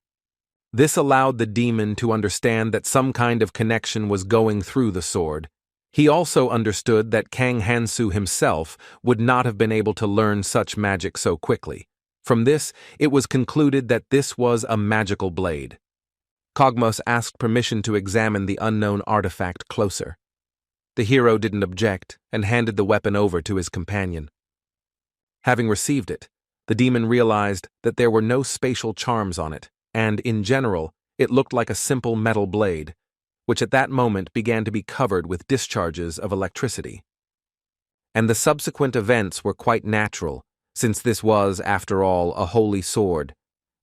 This allowed the demon to understand that some kind of connection was going through the sword. He also understood that Kang Hansu himself would not have been able to learn such magic so quickly. From this, it was concluded that this was a magical blade. Kogmos asked permission to examine the unknown artifact closer. The hero didn't object and handed the weapon over to his companion. Having received it, the demon realized that there were no spatial charms on it, and, in general, it looked like a simple metal blade, which at that moment began to be covered with discharges of electricity. And the subsequent events were quite natural, since this was, after all, a holy sword,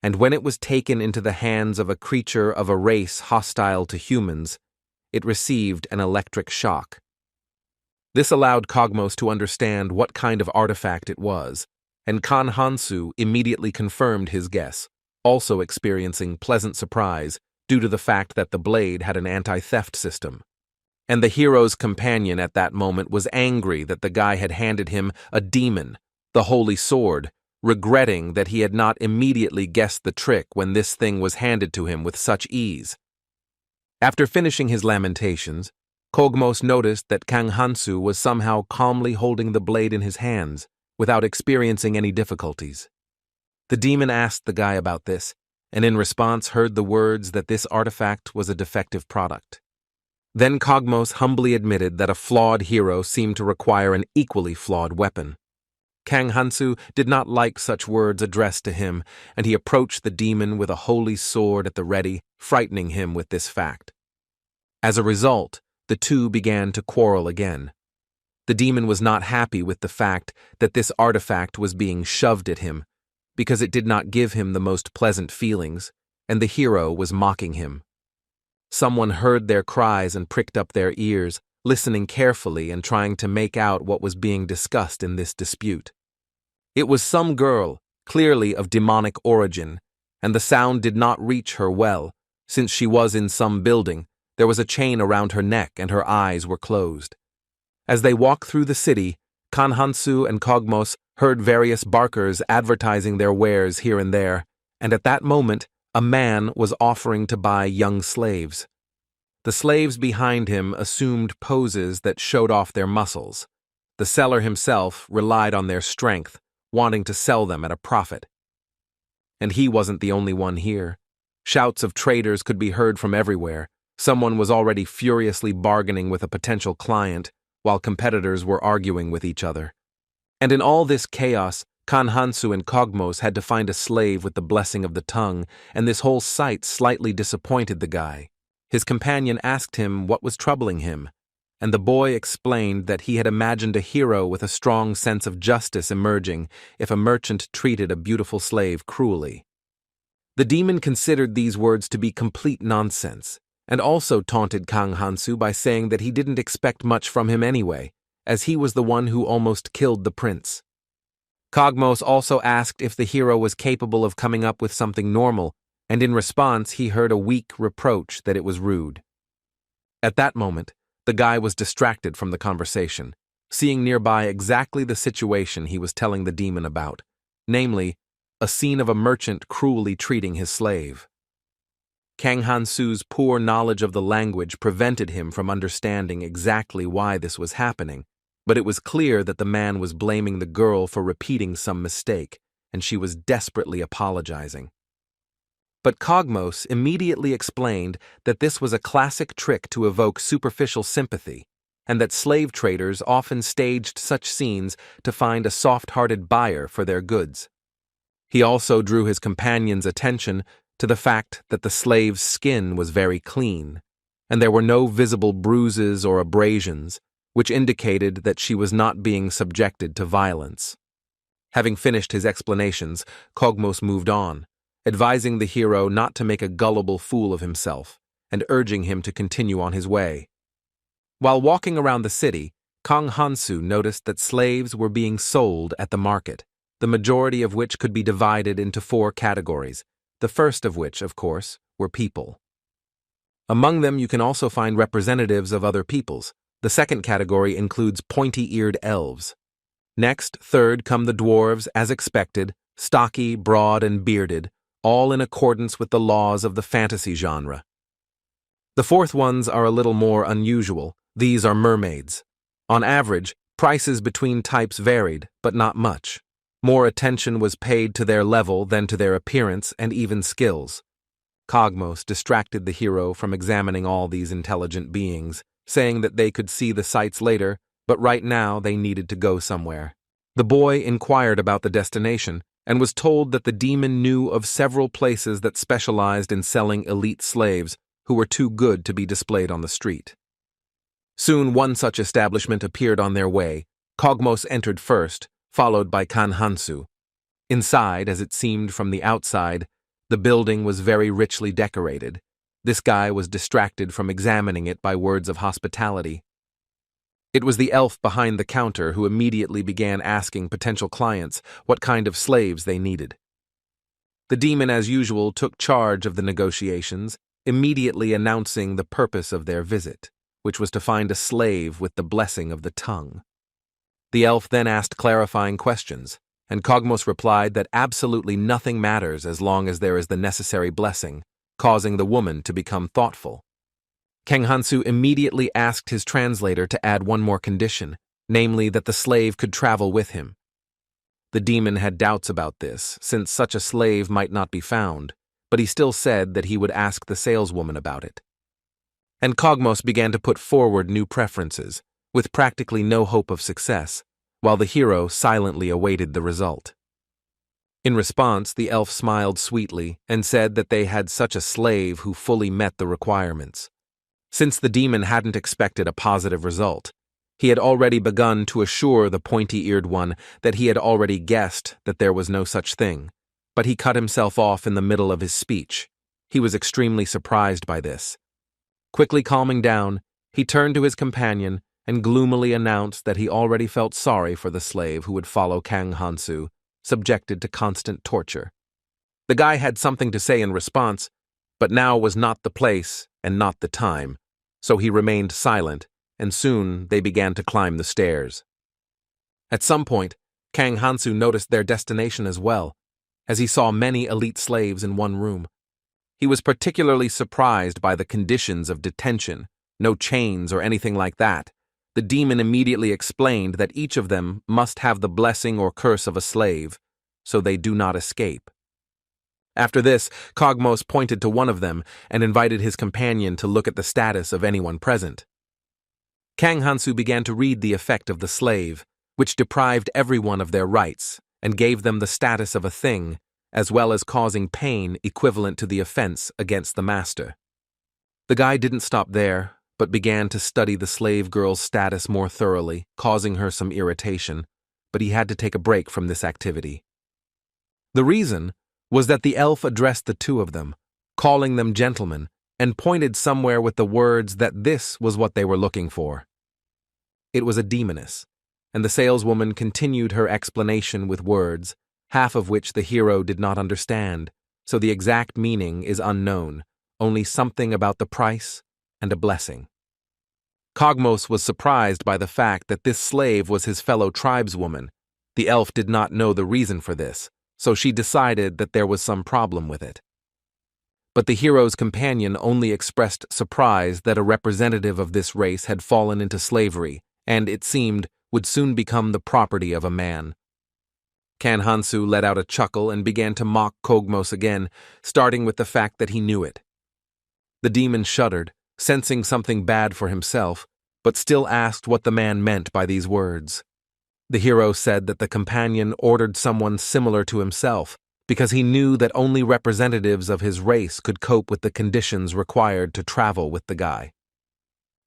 and when it was taken into the hands of a creature of a race hostile to humans, it received an electric shock. This allowed Kogmos to understand what kind of artifact it was, and Kang Hansu immediately confirmed his guess, also experiencing pleasant surprise due to the fact that the blade had an anti-theft system. And the hero's companion at that moment was angry that the guy had handed him a demon, the holy sword, regretting that he had not immediately guessed the trick when this thing was handed to him with such ease. After finishing his lamentations, Kogmos noticed that Kang Hansu was somehow calmly holding the blade in his hands, without experiencing any difficulties. The demon asked the guy about this, and in response heard the words that this artifact was a defective product. Then Kogmos humbly admitted that a flawed hero seemed to require an equally flawed weapon. Kang Hansu did not like such words addressed to him, and he approached the demon with a holy sword at the ready, frightening him with this fact. As a result, the two began to quarrel again. The demon was not happy with the fact that this artifact was being shoved at him, because it did not give him the most pleasant feelings, and the hero was mocking him. Someone heard their cries and pricked up their ears, listening carefully and trying to make out what was being discussed in this dispute. It was some girl, clearly of demonic origin, and the sound did not reach her well, since she was in some building. There was a chain around her neck and her eyes were closed. As they walked through the city, Kang Hansu and Kogmos heard various barkers advertising their wares here and there, and at that moment, a man was offering to buy young slaves. The slaves behind him assumed poses that showed off their muscles. The seller himself relied on their strength, wanting to sell them at a profit. And he wasn't the only one here. Shouts of traders could be heard from everywhere. Someone was already furiously bargaining with a potential client, while competitors were arguing with each other. And in all this chaos, Kang Hansu and Kogmos had to find a slave with the blessing of the tongue, and this whole sight slightly disappointed the guy. His companion asked him what was troubling him, and the boy explained that he had imagined a hero with a strong sense of justice emerging if a merchant treated a beautiful slave cruelly. The demon considered these words to be complete nonsense, and also taunted Kang Hansu by saying that he didn't expect much from him anyway, as he was the one who almost killed the prince. Kogmos also asked if the hero was capable of coming up with something normal, and in response he heard a weak reproach that it was rude. At that moment, the guy was distracted from the conversation, seeing nearby exactly the situation he was telling the demon about, namely, a scene of a merchant cruelly treating his slave. Kang Hansu's poor knowledge of the language prevented him from understanding exactly why this was happening, but it was clear that the man was blaming the girl for repeating some mistake, and she was desperately apologizing. But Kogmos immediately explained that this was a classic trick to evoke superficial sympathy, and that slave traders often staged such scenes to find a soft-hearted buyer for their goods. He also drew his companion's attention to the fact that the slave's skin was very clean, and there were no visible bruises or abrasions, which indicated that she was not being subjected to violence. Having finished his explanations, Kogmos moved on, advising the hero not to make a gullible fool of himself, and urging him to continue on his way. While walking around the city, Kang Hansu noticed that slaves were being sold at the market, the majority of which could be divided into 4 categories, the first of which, of course, were people. Among them you can also find representatives of other peoples. The second category includes pointy-eared elves. Next, third, come the dwarves, as expected, stocky, broad, and bearded, all in accordance with the laws of the fantasy genre. The fourth ones are a little more unusual. These are mermaids. On average, prices between types varied, but not much. More attention was paid to their level than to their appearance and even skills. Kogmos distracted the hero from examining all these intelligent beings, saying that they could see the sights later, but right now they needed to go somewhere. The boy inquired about the destination, and was told that the demon knew of several places that specialized in selling elite slaves who were too good to be displayed on the street. Soon one such establishment appeared on their way. Kogmos entered first, followed by Kang Hansu. Inside, as it seemed from the outside, the building was very richly decorated. This guy was distracted from examining it by words of hospitality. It was the elf behind the counter who immediately began asking potential clients what kind of slaves they needed. The demon, as usual, took charge of the negotiations, immediately announcing the purpose of their visit, which was to find a slave with the blessing of the tongue. The elf then asked clarifying questions, and Kogmos replied that absolutely nothing matters as long as there is the necessary blessing, causing the woman to become thoughtful. Kang Hansu immediately asked his translator to add one more condition, namely that the slave could travel with him. The demon had doubts about this, since such a slave might not be found, but he still said that he would ask the saleswoman about it. And Kogmos began to put forward new preferences, with practically no hope of success, while the hero silently awaited the result. In response, the elf smiled sweetly and said that they had such a slave who fully met the requirements. Since the demon hadn't expected a positive result, he had already begun to assure the pointy-eared one that he had already guessed that there was no such thing, but he cut himself off in the middle of his speech. He was extremely surprised by this. Quickly calming down, he turned to his companion and gloomily announced that he already felt sorry for the slave who would follow Kang Hansu, subjected to constant torture. The guy had something to say in response, but now was not the place and not the time, so he remained silent, and soon they began to climb the stairs. At some point, Kang Hansu noticed their destination as well, as he saw many elite slaves in one room. He was particularly surprised by the conditions of detention, no chains or anything like that. The demon immediately explained that each of them must have the blessing or curse of a slave, so they do not escape. After this, Kogmos pointed to one of them and invited his companion to look at the status of anyone present. Kang Hansu began to read the effect of the slave, which deprived everyone of their rights and gave them the status of a thing, as well as causing pain equivalent to the offense against the master. The guy didn't stop there, but began to study the slave girl's status more thoroughly, causing her some irritation, but he had to take a break from this activity. The reason was that the elf addressed the two of them, calling them gentlemen, and pointed somewhere with the words that this was what they were looking for. It was a demoness, and the saleswoman continued her explanation with words, half of which the hero did not understand, so the exact meaning is unknown, only something about the price and a blessing. Kogmos was surprised by the fact that this slave was his fellow tribeswoman. The elf did not know the reason for this, so she decided that there was some problem with it. But the hero's companion only expressed surprise that a representative of this race had fallen into slavery, and, it seemed, would soon become the property of a man. Kang Hansu let out a chuckle and began to mock Kogmos again, starting with the fact that he knew it. The demon shuddered, sensing something bad for himself, but still asked what the man meant by these words. The hero said that the companion ordered someone similar to himself, because he knew that only representatives of his race could cope with the conditions required to travel with the guy.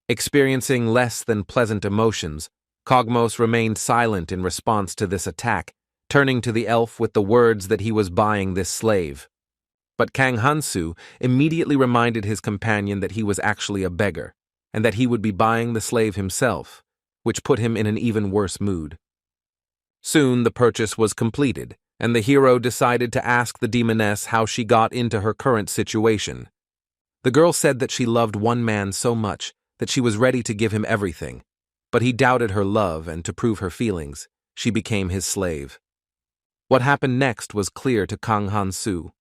Experiencing less than pleasant emotions, Kogmos remained silent in response to this attack, turning to the elf with the words that he was buying this slave. But Kang Hansu immediately reminded his companion that he was actually a beggar, and that he would be buying the slave himself, which put him in an even worse mood. Soon the purchase was completed, and the hero decided to ask the demoness how she got into her current situation. The girl said that she loved one man so much that she was ready to give him everything, but he doubted her love, and to prove her feelings, she became his slave. What happened next was clear to Kang Hansu.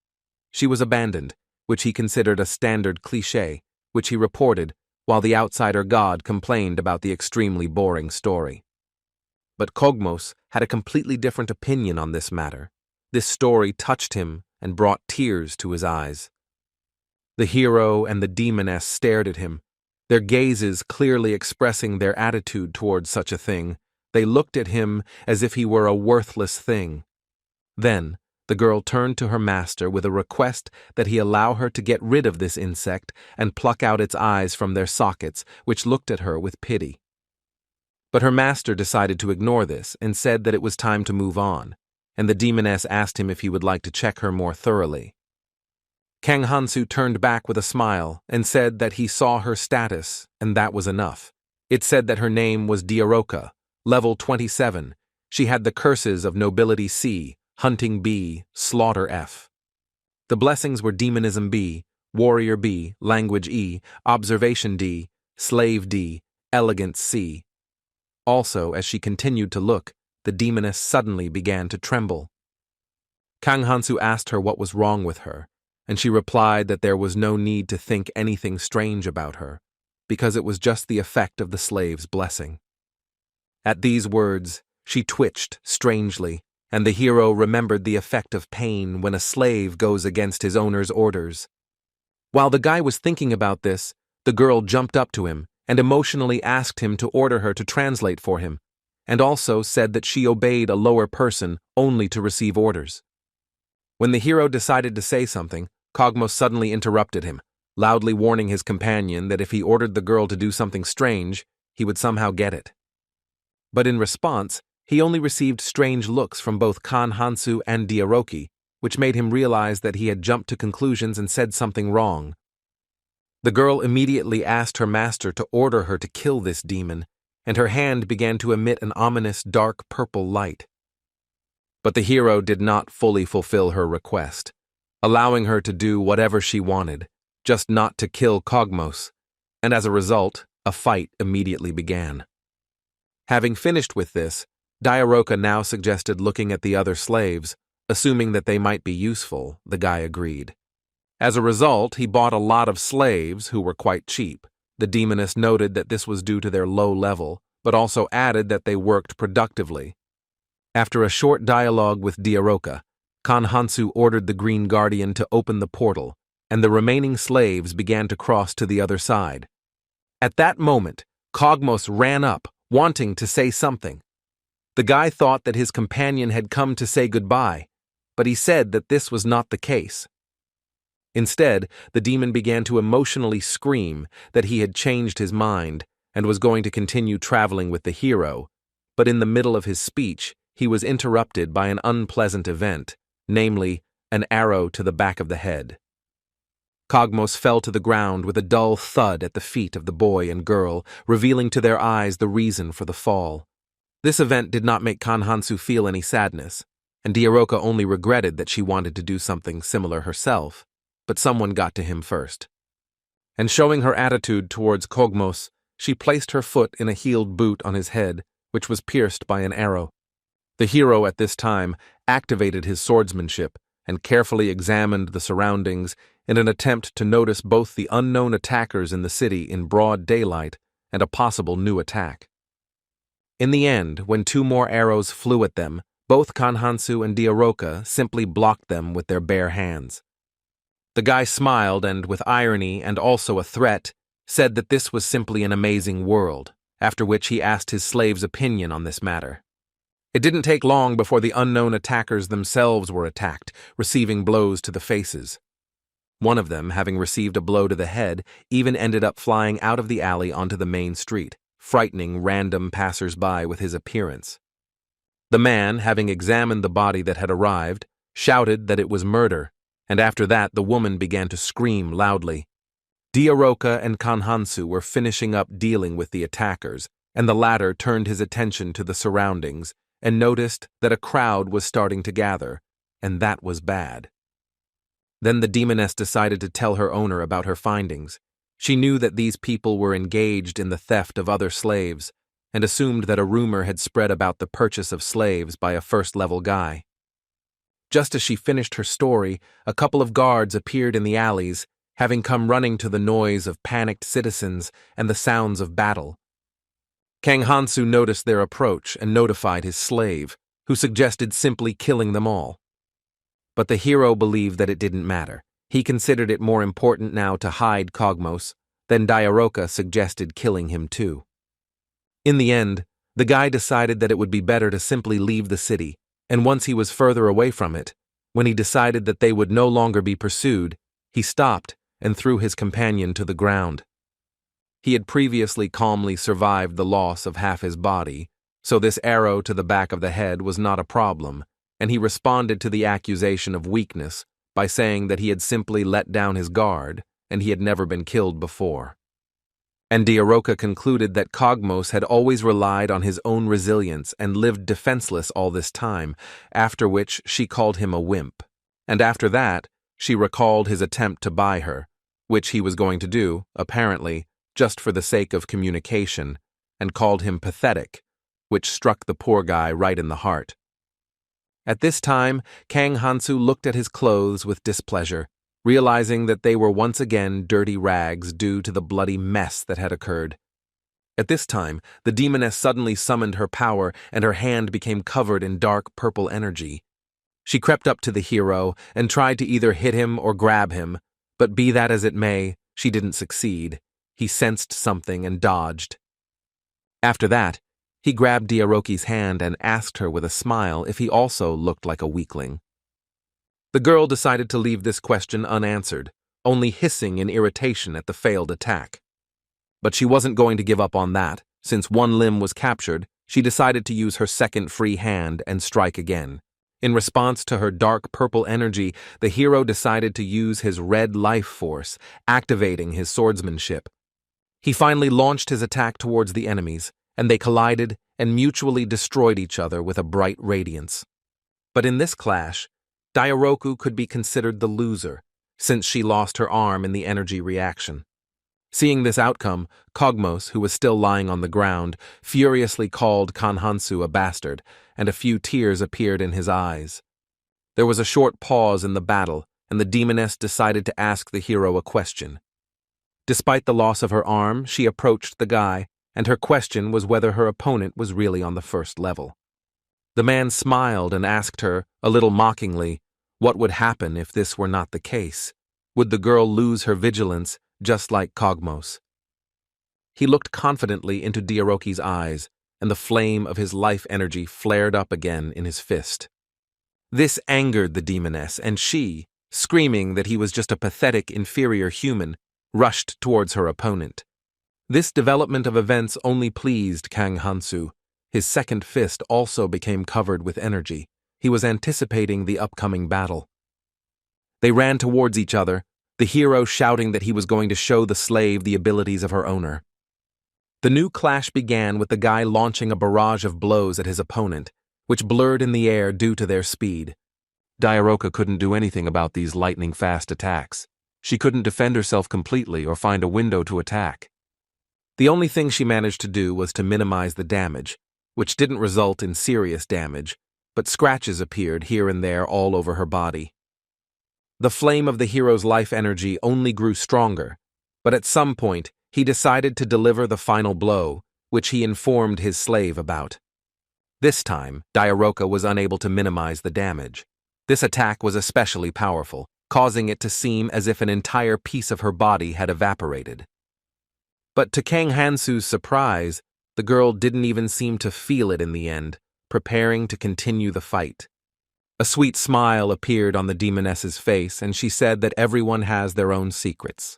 She was abandoned, which he considered a standard cliché, which he reported, while the outsider god complained about the extremely boring story. But Kogmos had a completely different opinion on this matter. This story touched him and brought tears to his eyes. The hero and the demoness stared at him, their gazes clearly expressing their attitude towards such a thing. They looked at him as if he were a worthless thing. Then, the girl turned to her master with a request that he allow her to get rid of this insect and pluck out its eyes from their sockets, which looked at her with pity. But her master decided to ignore this and said that it was time to move on, and the demoness asked him if he would like to check her more thoroughly. Kang Hansu turned back with a smile and said that he saw her status, and that was enough. It said that her name was Diaroka, level 27. She had the curses of Nobility C, Hunting B, Slaughter F. The blessings were Demonism B, Warrior B, Language E, Observation D, Slave D, Elegance C. Also, as she continued to look, the demoness suddenly began to tremble. Kang Hansu asked her what was wrong with her, and she replied that there was no need to think anything strange about her, because it was just the effect of the slave's blessing. At these words, she twitched strangely, and the hero remembered the effect of pain when a slave goes against his owner's orders. While the guy was thinking about this, the girl jumped up to him and emotionally asked him to order her to translate for him, and also said that she obeyed a lower person only to receive orders. When the hero decided to say something, Kogmos suddenly interrupted him, loudly warning his companion that if he ordered the girl to do something strange, he would somehow get it. But in response, he only received strange looks from both Kang Hansu and Diaroki, which made him realize that he had jumped to conclusions and said something wrong. The girl immediately asked her master to order her to kill this demon, and her hand began to emit an ominous dark purple light. But the hero did not fully fulfill her request, allowing her to do whatever she wanted, just not to kill Kogmos, and as a result, a fight immediately began. Having finished with this, Diaroka now suggested looking at the other slaves, assuming that they might be useful. The guy agreed. As a result, he bought a lot of slaves who were quite cheap. The demoness noted that this was due to their low level, but also added that they worked productively. After a short dialogue with Diaroka, Kang Hansu ordered the Green Guardian to open the portal, and the remaining slaves began to cross to the other side. At that moment, Kogmos ran up, wanting to say something. The guy thought that his companion had come to say goodbye, but he said that this was not the case. Instead, the demon began to emotionally scream that he had changed his mind and was going to continue traveling with the hero, but in the middle of his speech, he was interrupted by an unpleasant event, namely, an arrow to the back of the head. Kogmos fell to the ground with a dull thud at the feet of the boy and girl, revealing to their eyes the reason for the fall. This event did not make Kang Hansu feel any sadness, and Diaroka only regretted that she wanted to do something similar herself, but someone got to him first. And showing her attitude towards Kogmos, she placed her foot in a heeled boot on his head, which was pierced by an arrow. The hero at this time activated his swordsmanship and carefully examined the surroundings in an attempt to notice both the unknown attackers in the city in broad daylight and a possible new attack. In the end, when 2 more arrows flew at them, both Kang Hansu and Diaroka simply blocked them with their bare hands. The guy smiled and, with irony and also a threat, said that this was simply an amazing world, after which he asked his slave's opinion on this matter. It didn't take long before the unknown attackers themselves were attacked, receiving blows to the faces. One of them, having received a blow to the head, even ended up flying out of the alley onto the main street, frightening random passers-by with his appearance. The man, having examined the body that had arrived, shouted that it was murder, and after that the woman began to scream loudly. Diaroka and Kang Hansu were finishing up dealing with the attackers, and the latter turned his attention to the surroundings and noticed that a crowd was starting to gather, and that was bad. Then the demoness decided to tell her owner about her findings. She knew that these people were engaged in the theft of other slaves, and assumed that a rumor had spread about the purchase of slaves by a first-level guy. Just as she finished her story, a couple of guards appeared in the alleys, having come running to the noise of panicked citizens and the sounds of battle. Kang Hansu noticed their approach and notified his slave, who suggested simply killing them all. But the hero believed that it didn't matter. He considered it more important now to hide Kogmos than Diaroka suggested killing him too. In the end, the guy decided that it would be better to simply leave the city, and once he was further away from it, when he decided that they would no longer be pursued, he stopped and threw his companion to the ground. He had previously calmly survived the loss of half his body, so this arrow to the back of the head was not a problem, and he responded to the accusation of weakness by saying that he had simply let down his guard and he had never been killed before. And Diaroka concluded that Kogmos had always relied on his own resilience and lived defenseless all this time, after which she called him a wimp. And after that, she recalled his attempt to buy her, which he was going to do, apparently, just for the sake of communication, and called him pathetic, which struck the poor guy right in the heart. At this time, Kang Hansu looked at his clothes with displeasure, realizing that they were once again dirty rags due to the bloody mess that had occurred. At this time, the demoness suddenly summoned her power and her hand became covered in dark purple energy. She crept up to the hero and tried to either hit him or grab him, but be that as it may, she didn't succeed. He sensed something and dodged. After that, he grabbed Diaroki's hand and asked her with a smile if he also looked like a weakling. The girl decided to leave this question unanswered, only hissing in irritation at the failed attack. But she wasn't going to give up on that. Since one limb was captured, she decided to use her second free hand and strike again. In response to her dark purple energy, the hero decided to use his red life force, activating his swordsmanship. He finally launched his attack towards the enemies, and they collided and mutually destroyed each other with a bright radiance. But in this clash, Diaroku could be considered the loser, since she lost her arm in the energy reaction. Seeing this outcome, Kogmos, who was still lying on the ground, furiously called Kang Hansu a bastard, and a few tears appeared in his eyes. There was a short pause in the battle, and the demoness decided to ask the hero a question. Despite the loss of her arm, she approached the guy, and her question was whether her opponent was really on the first level. The man smiled and asked her, a little mockingly, what would happen if this were not the case? Would the girl lose her vigilance, just like Kogmos? He looked confidently into Diaroki's eyes, and the flame of his life energy flared up again in his fist. This angered the demoness, and she, screaming that he was just a pathetic, inferior human, rushed towards her opponent. This development of events only pleased Kang Hansu. His second fist also became covered with energy. He was anticipating the upcoming battle. They ran towards each other, the hero shouting that he was going to show the slave the abilities of her owner. The new clash began with the guy launching a barrage of blows at his opponent, which blurred in the air due to their speed. Diaroka couldn't do anything about these lightning-fast attacks. She couldn't defend herself completely or find a window to attack. The only thing she managed to do was to minimize the damage, which didn't result in serious damage, but scratches appeared here and there all over her body. The flame of the hero's life energy only grew stronger, but at some point he decided to deliver the final blow, which he informed his slave about. This time, Diaroka was unable to minimize the damage. This attack was especially powerful, causing it to seem as if an entire piece of her body had evaporated. But to Kang Hansu's surprise, the girl didn't even seem to feel it in the end, preparing to continue the fight. A sweet smile appeared on the demoness's face, and she said that everyone has their own secrets.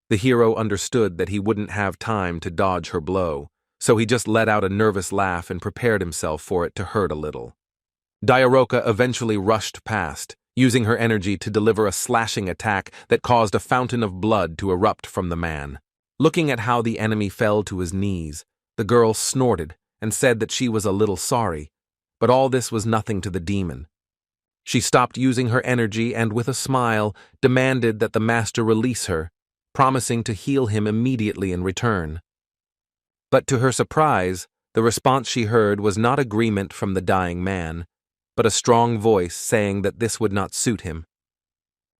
The hero understood that he wouldn't have time to dodge her blow, so he just let out a nervous laugh and prepared himself for it to hurt a little. Diaroka eventually rushed past, using her energy to deliver a slashing attack that caused a fountain of blood to erupt from the man. Looking at how the enemy fell to his knees, the girl snorted and said that she was a little sorry, but all this was nothing to the demon. She stopped using her energy and, with a smile, demanded that the master release her, promising to heal him immediately in return. But to her surprise, the response she heard was not agreement from the dying man, but a strong voice saying that this would not suit him.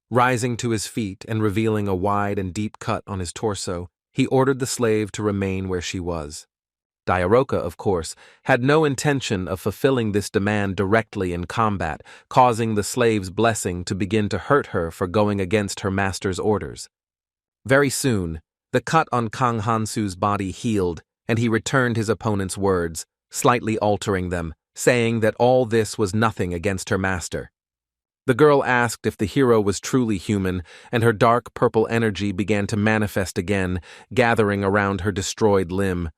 Rising to his feet and revealing a wide and deep cut on his torso, he ordered the slave to remain where she was. Diaroka, of course, had no intention of fulfilling this demand directly in combat, causing the slave's blessing to begin to hurt her for going against her master's orders. Very soon, the cut on Kang Hansu's body healed, and he returned his opponent's words, slightly altering them, saying that all this was nothing against her master. The girl asked if the hero was truly human, and her dark purple energy began to manifest again, gathering around her destroyed limb.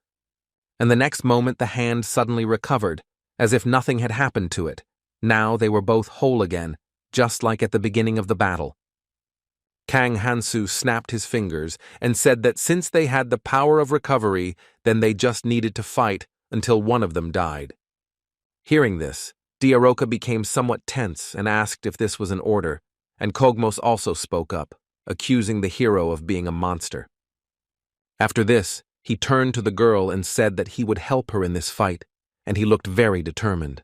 And the next moment the hand suddenly recovered, as if nothing had happened to it. Now they were both whole again, just like at the beginning of the battle. Kang Hansu snapped his fingers and said that since they had the power of recovery, then they just needed to fight until one of them died. Hearing this, Diaroka became somewhat tense and asked if this was an order, and Kogmos also spoke up, accusing the hero of being a monster. After this, he turned to the girl and said that he would help her in this fight, and he looked very determined.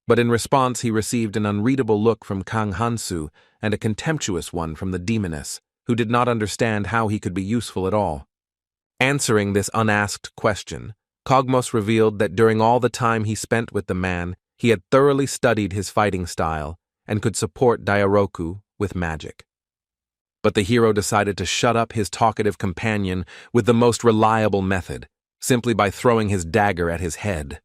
But in response he received an unreadable look from Kang Hansu and a contemptuous one from the demoness, who did not understand how he could be useful at all. Answering this unasked question, Kogmos revealed that during all the time he spent with the man, he had thoroughly studied his fighting style and could support Diaroku with magic. But the hero decided to shut up his talkative companion with the most reliable method, simply by throwing his dagger at his head.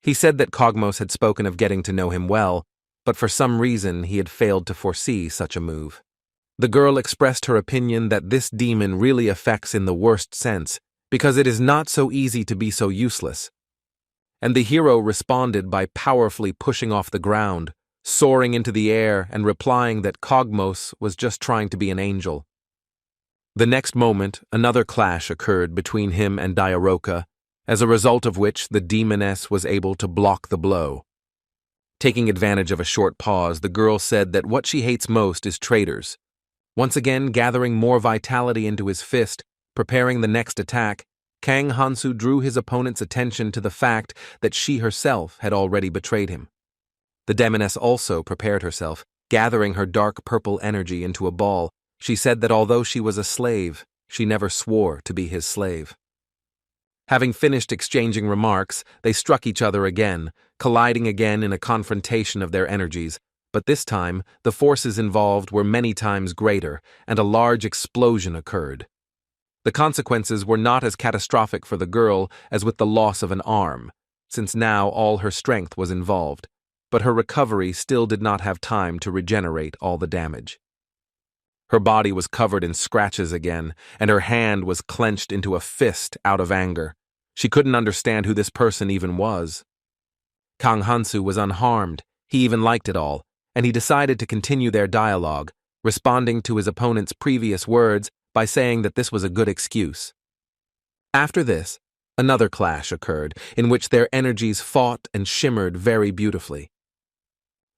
He said that Kogmos had spoken of getting to know him well, but for some reason he had failed to foresee such a move. The girl expressed her opinion that this demon really affects in the worst sense, because it is not so easy to be so useless. And the hero responded by powerfully pushing off the ground, soaring into the air and replying that Kogmos was just trying to be an angel. The next moment, another clash occurred between him and Diaroka, as a result of which the demoness was able to block the blow. Taking advantage of a short pause, the girl said that what she hates most is traitors. Once again gathering more vitality into his fist, preparing the next attack, Kang Hansu drew his opponent's attention to the fact that she herself had already betrayed him. The demoness also prepared herself, gathering her dark purple energy into a ball. She said that although she was a slave, she never swore to be his slave. Having finished exchanging remarks, they struck each other again, colliding again in a confrontation of their energies, but this time the forces involved were many times greater, and a large explosion occurred. The consequences were not as catastrophic for the girl as with the loss of an arm, since now all her strength was involved, but her recovery still did not have time to regenerate all the damage. Her body was covered in scratches again, and her hand was clenched into a fist out of anger. She couldn't understand who this person even was. Kang Hansu was unharmed. He even liked it all, and he decided to continue their dialogue, responding to his opponent's previous words by saying that this was a good excuse. After this, another clash occurred, in which their energies fought and shimmered very beautifully.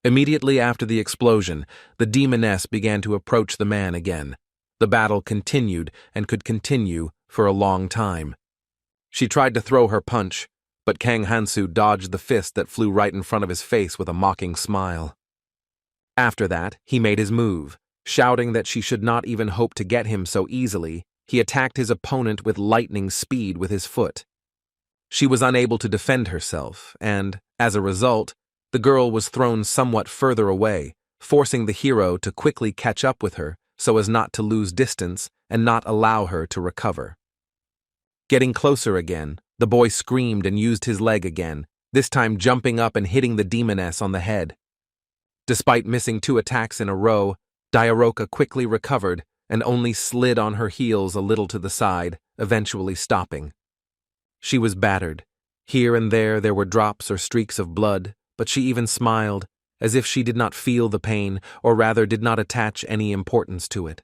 Immediately after the explosion, the demoness began to approach the man again. The battle continued and could continue for a long time. She tried to throw her punch, but Kang Hansu dodged the fist that flew right in front of his face with a mocking smile. After that, he made his move. Shouting that she should not even hope to get him so easily, he attacked his opponent with lightning speed with his foot. She was unable to defend herself, and, as a result, the girl was thrown somewhat further away, forcing the hero to quickly catch up with her so as not to lose distance and not allow her to recover. Getting closer again, the boy screamed and used his leg again, this time jumping up and hitting the demoness on the head. Despite missing 2 attacks in a row, Diaroka quickly recovered and only slid on her heels a little to the side, eventually stopping. She was battered. Here and there were drops or streaks of blood, but she even smiled, as if she did not feel the pain, or rather did not attach any importance to it.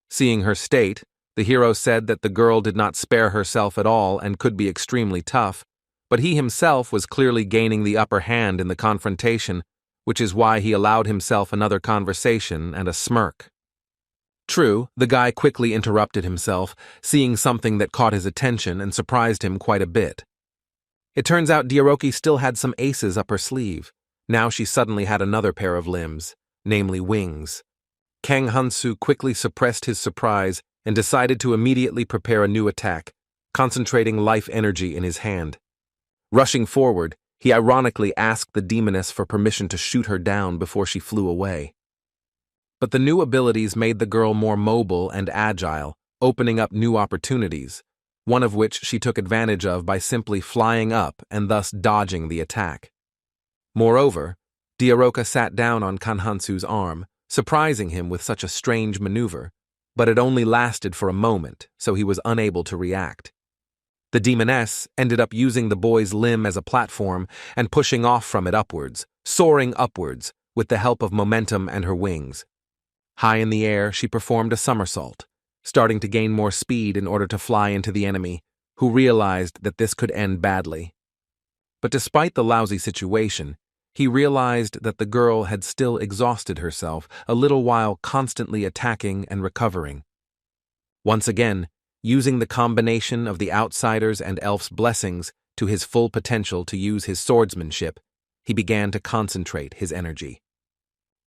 Seeing her state, the hero said that the girl did not spare herself at all and could be extremely tough, but he himself was clearly gaining the upper hand in the confrontation, which is why he allowed himself another conversation and a smirk. True, the guy quickly interrupted himself, seeing something that caught his attention and surprised him quite a bit. It turns out Diaroki still had some aces up her sleeve. Now she suddenly had another pair of limbs, namely wings. Kang Hansu quickly suppressed his surprise and decided to immediately prepare a new attack, concentrating life energy in his hand. Rushing forward, he ironically asked the demoness for permission to shoot her down before she flew away. But the new abilities made the girl more mobile and agile, opening up new opportunities, one of which she took advantage of by simply flying up and thus dodging the attack. Moreover, Diaroka sat down on Kang Hansu's arm, surprising him with such a strange maneuver, but it only lasted for a moment, so he was unable to react. The demoness ended up using the boy's limb as a platform and pushing off from it upwards, soaring upwards, with the help of momentum and her wings. High in the air, she performed a somersault, starting to gain more speed in order to fly into the enemy, who realized that this could end badly. But despite the lousy situation, he realized that the girl had still exhausted herself a little while constantly attacking and recovering. Once again, using the combination of the outsider's and elf's blessings to his full potential to use his swordsmanship, he began to concentrate his energy.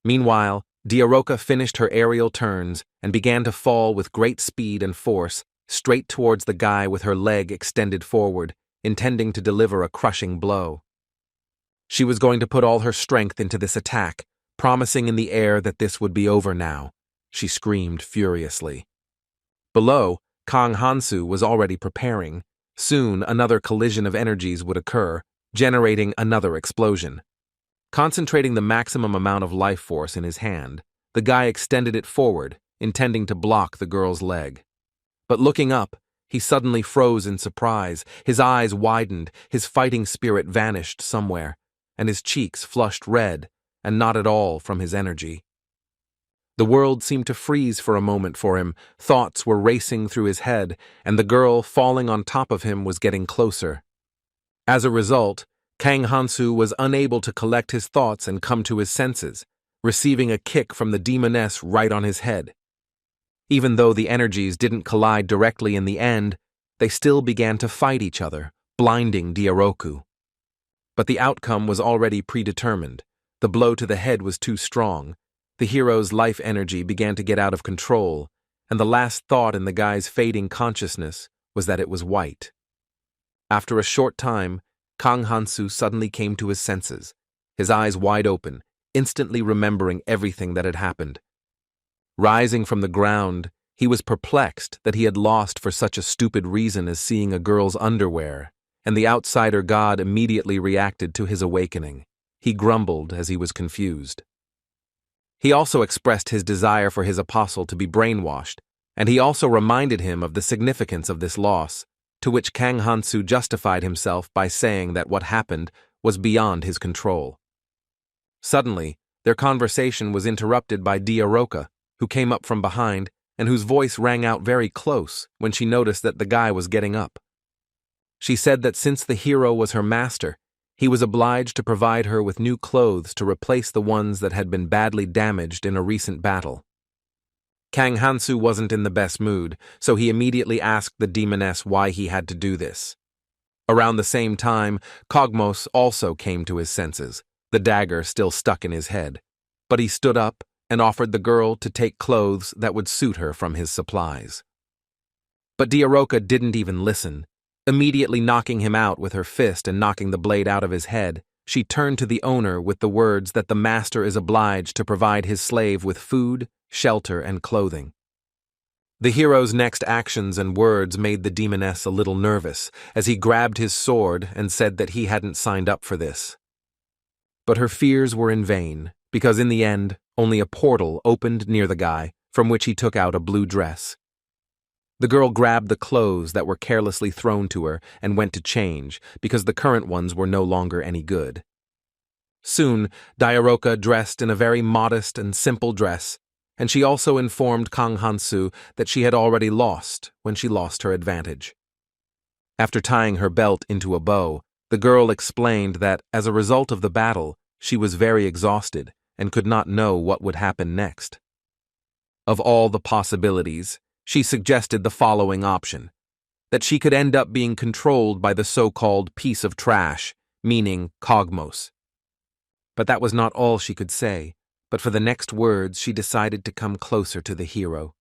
Meanwhile, Diaroka finished her aerial turns and began to fall with great speed and force straight towards the guy with her leg extended forward, intending to deliver a crushing blow. She was going to put all her strength into this attack, promising in the air that this would be over now. She screamed furiously. Below, Kang Hansu was already preparing. Soon, another collision of energies would occur, generating another explosion. Concentrating the maximum amount of life force in his hand, the guy extended it forward, intending to block the girl's leg. But looking up, he suddenly froze in surprise, his eyes widened, his fighting spirit vanished somewhere, and his cheeks flushed red, and not at all from his energy. The world seemed to freeze for a moment for him, thoughts were racing through his head, and the girl falling on top of him was getting closer. As a result, Kang Hansu was unable to collect his thoughts and come to his senses, receiving a kick from the demoness right on his head. Even though the energies didn't collide directly in the end, they still began to fight each other, blinding Diaroku. But the outcome was already predetermined. The blow to the head was too strong. The hero's life energy began to get out of control, and the last thought in the guy's fading consciousness was that it was white. After a short time, Kang Hansu suddenly came to his senses, his eyes wide open, instantly remembering everything that had happened. Rising from the ground, he was perplexed that he had lost for such a stupid reason as seeing a girl's underwear, and the outsider god immediately reacted to his awakening. He grumbled as he was confused. He also expressed his desire for his apostle to be brainwashed, and he also reminded him of the significance of this loss, to which Kang Hansu justified himself by saying that what happened was beyond his control. Suddenly, their conversation was interrupted by Diaroka, who came up from behind and whose voice rang out very close when she noticed that the guy was getting up. She said that since the hero was her master, he was obliged to provide her with new clothes to replace the ones that had been badly damaged in a recent battle. Kang Hansu wasn't in the best mood, so he immediately asked the demoness why he had to do this. Around the same time, Kogmos also came to his senses, the dagger still stuck in his head. But he stood up and offered the girl to take clothes that would suit her from his supplies. But Diaroka didn't even listen. Immediately knocking him out with her fist and knocking the blade out of his head, she turned to the owner with the words that the master is obliged to provide his slave with food, shelter, and clothing. The hero's next actions and words made the demoness a little nervous, as he grabbed his sword and said that he hadn't signed up for this. But her fears were in vain, because in the end, only a portal opened near the guy, from which he took out a blue dress. The girl grabbed the clothes that were carelessly thrown to her and went to change, because the current ones were no longer any good. Soon, Diaroka dressed in a very modest and simple dress, and she also informed Kang Hansu that she had already lost when she lost her advantage. After tying her belt into a bow, the girl explained that, as a result of the battle, she was very exhausted and could not know what would happen next. Of all the possibilities, she suggested the following option: that she could end up being controlled by the so-called piece of trash, meaning Kogmos. But that was not all she could say, but for the next words she decided to come closer to the hero.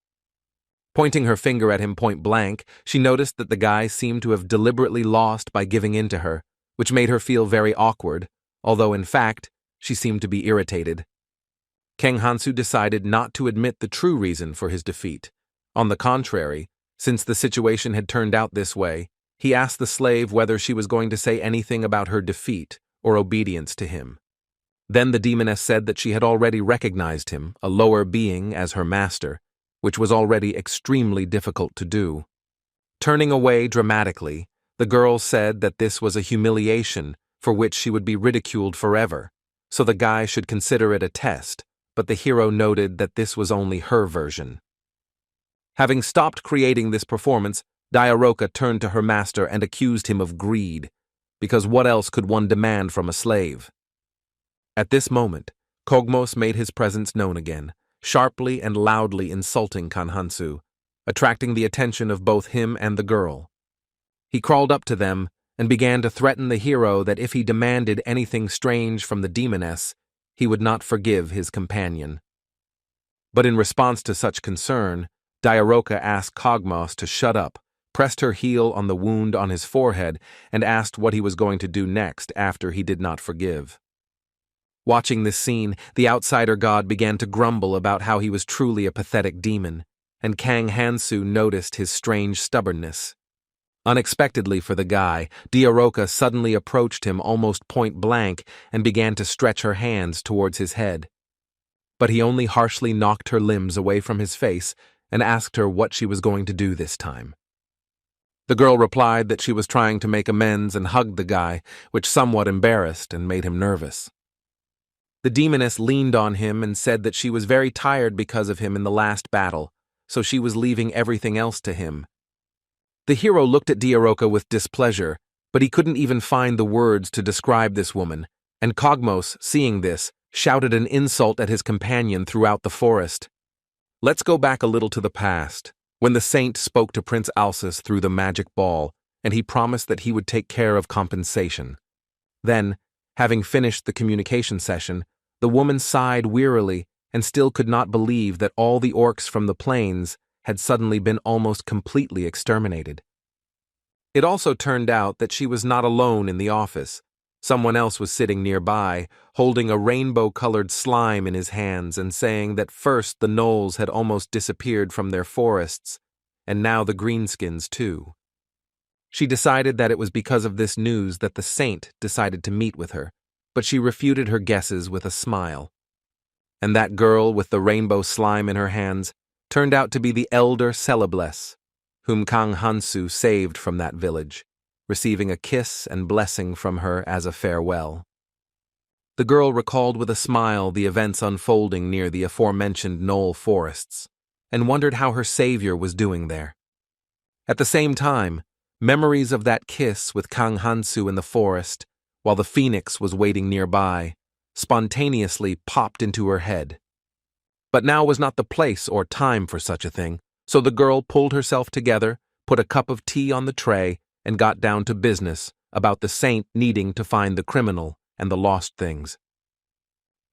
Pointing her finger at him point blank, she noticed that the guy seemed to have deliberately lost by giving in to her, which made her feel very awkward, although in fact, she seemed to be irritated. Kang Hansu decided not to admit the true reason for his defeat. On the contrary, since the situation had turned out this way, he asked the slave whether she was going to say anything about her defeat or obedience to him. Then the demoness said that she had already recognized him, a lower being, as her master, which was already extremely difficult to do. Turning away dramatically, the girl said that this was a humiliation for which she would be ridiculed forever, so the guy should consider it a test, but the hero noted that this was only her version. Having stopped creating this performance, Diaroka turned to her master and accused him of greed, because what else could one demand from a slave? At this moment, Kogmos made his presence known again, sharply and loudly insulting Kang Hansu, attracting the attention of both him and the girl. He crawled up to them and began to threaten the hero that if he demanded anything strange from the demoness, he would not forgive his companion. But in response to such concern, Diaroka asked Kogmos to shut up, pressed her heel on the wound on his forehead, and asked what he was going to do next after he did not forgive. Watching this scene, the outsider god began to grumble about how he was truly a pathetic demon, and Kang Hansu noticed his strange stubbornness. Unexpectedly for the guy, Diaroka suddenly approached him almost point blank and began to stretch her hands towards his head. But he only harshly knocked her limbs away from his face and asked her what she was going to do this time. The girl replied that she was trying to make amends and hugged the guy, which somewhat embarrassed and made him nervous. The demoness leaned on him and said that she was very tired because of him in the last battle, so she was leaving everything else to him. The hero looked at Diaroka with displeasure, but he couldn't even find the words to describe this woman, and Kogmos, seeing this, shouted an insult at his companion throughout the forest. Let's go back a little to the past, when the saint spoke to Prince Alsus through the magic ball, and he promised that he would take care of compensation. Then, having finished the communication session, the woman sighed wearily and still could not believe that all the orcs from the plains had suddenly been almost completely exterminated. It also turned out that she was not alone in the office. Someone else was sitting nearby, holding a rainbow-colored slime in his hands and saying that first the gnolls had almost disappeared from their forests, and now the greenskins too. She decided that it was because of this news that the saint decided to meet with her, but she refuted her guesses with a smile. and that girl with the rainbow slime in her hands turned out to be the elder Celebless, whom Kang Hansu saved from that village, receiving a kiss and blessing from her as a farewell. The girl recalled with a smile the events unfolding near the aforementioned knoll forests, and wondered how her savior was doing there. At the same time, memories of that kiss with Kang Hansu in the forest, while the phoenix was waiting nearby, spontaneously popped into her head. But now was not the place or time for such a thing, so the girl pulled herself together, put a cup of tea on the tray, and got down to business about the saint needing to find the criminal and the lost things.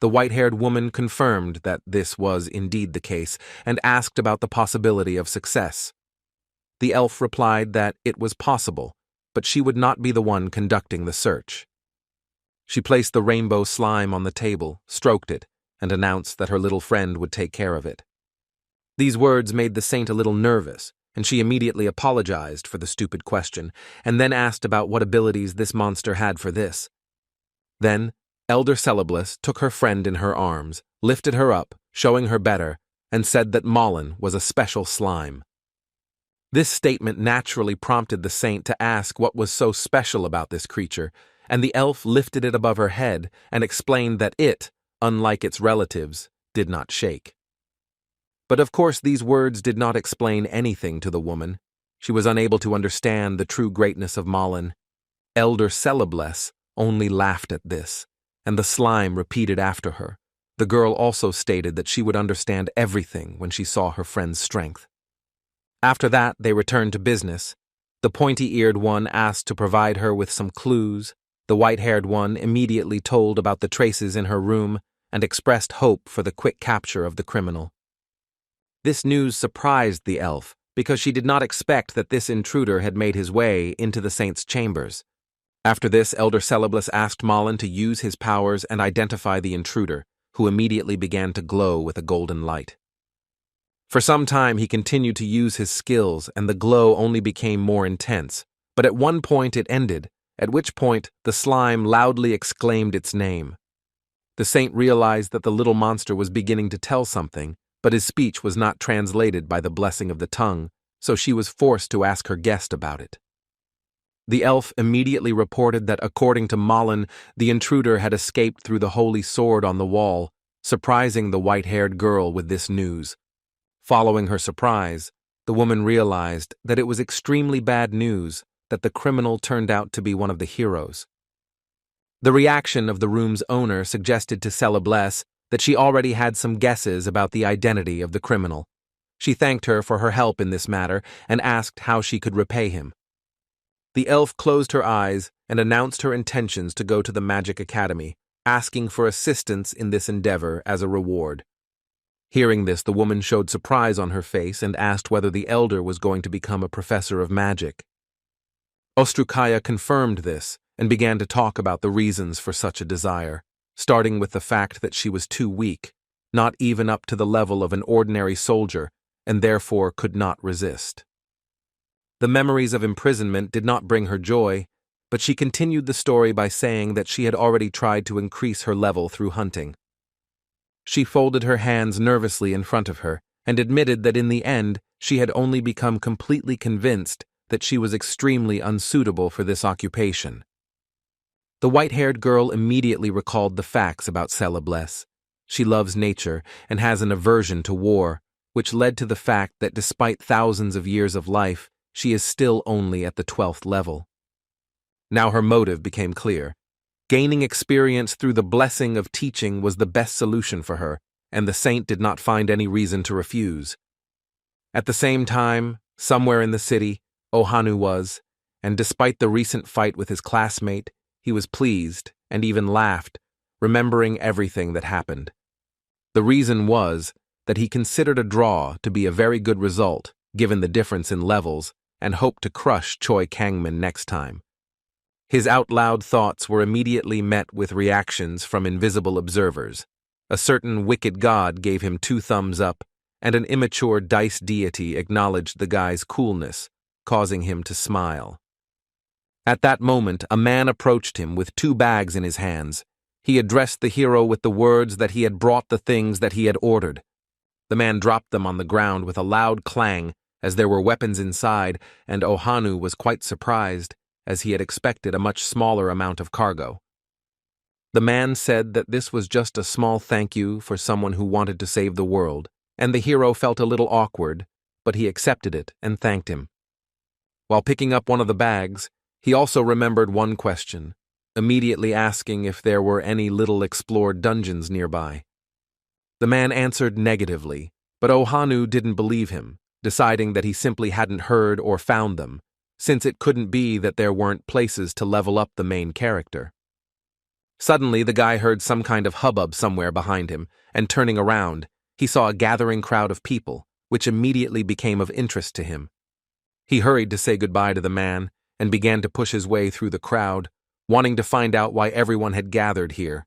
The white-haired woman confirmed that this was indeed the case and asked about the possibility of success. The elf replied that it was possible, but she would not be the one conducting the search. She placed the rainbow slime on the table, stroked it, and announced that her little friend would take care of it. These words made the saint a little nervous, and she immediately apologized for the stupid question, and then asked about what abilities this monster had for this. Then, Elder Celebless took her friend in her arms, lifted her up, showing her better, and said that Malin was a special slime. This statement naturally prompted the saint to ask what was so special about this creature, and the elf lifted it above her head and explained that it, unlike its relatives, did not shake. But of course these words did not explain anything to the woman. She was unable to understand the true greatness of Malin. Elder Celebless only laughed at this, and the slime repeated after her. The girl also stated that she would understand everything when she saw her friend's strength. After that, they returned to business. The pointy-eared one asked to provide her with some clues. The white-haired one immediately told about the traces in her room and expressed hope for the quick capture of the criminal. This news surprised the elf because she did not expect that this intruder had made his way into the saint's chambers. After this, Elder Celebless asked Malin to use his powers and identify the intruder, who immediately began to glow with a golden light. For some time he continued to use his skills, and the glow only became more intense, but at one point it ended, at which point the slime loudly exclaimed its name. The saint realized that the little monster was beginning to tell something, but his speech was not translated by the blessing of the tongue, so she was forced to ask her guest about it. The elf immediately reported that according to Malin, the intruder had escaped through the holy sword on the wall, surprising the white-haired girl with this news. Following her surprise, the woman realized that it was extremely bad news that the criminal turned out to be one of the heroes. The reaction of the room's owner suggested to Celebless that she already had some guesses about the identity of the criminal. She thanked her for her help in this matter and asked how she could repay him. The elf closed her eyes and announced her intentions to go to the Magic Academy, asking for assistance in this endeavor as a reward. Hearing this, the woman showed surprise on her face and asked whether the elder was going to become a professor of magic. Ostrukaya confirmed this and began to talk about the reasons for such a desire, starting with the fact that she was too weak, not even up to the level of an ordinary soldier, and therefore could not resist. The memories of imprisonment did not bring her joy, but she continued the story by saying that she had already tried to increase her level through hunting. She folded her hands nervously in front of her and admitted that in the end she had only become completely convinced that she was extremely unsuitable for this occupation. The white-haired girl immediately recalled the facts about Celebless. She loves nature and has an aversion to war, which led to the fact that despite thousands of years of life, she is still only at the 12th level. Now her motive became clear. Gaining experience through the blessing of teaching was the best solution for her, and the saint did not find any reason to refuse. At the same time, somewhere in the city, Ohanu was, and despite the recent fight with his classmate, he was pleased and even laughed, remembering everything that happened. The reason was that he considered a draw to be a very good result, given the difference in levels, and hoped to crush Choi Kangman next time. His out-loud thoughts were immediately met with reactions from invisible observers. A certain wicked god gave him 2 thumbs up, and an immature dice deity acknowledged the guy's coolness, causing him to smile. At that moment, a man approached him with 2 bags in his hands. He addressed the hero with the words that he had brought the things that he had ordered. The man dropped them on the ground with a loud clang, as there were weapons inside, and Ohanu was quite surprised, as he had expected a much smaller amount of cargo. The man said that this was just a small thank you for someone who wanted to save the world, and the hero felt a little awkward, but he accepted it and thanked him. While picking up one of the bags, he also remembered one question, immediately asking if there were any little explored dungeons nearby. The man answered negatively, but Ohanu didn't believe him, deciding that he simply hadn't heard or found them, since it couldn't be that there weren't places to level up the main character. Suddenly, the guy heard some kind of hubbub somewhere behind him, and turning around, he saw a gathering crowd of people, which immediately became of interest to him. He hurried to say goodbye to the man, and began to push his way through the crowd, wanting to find out why everyone had gathered here.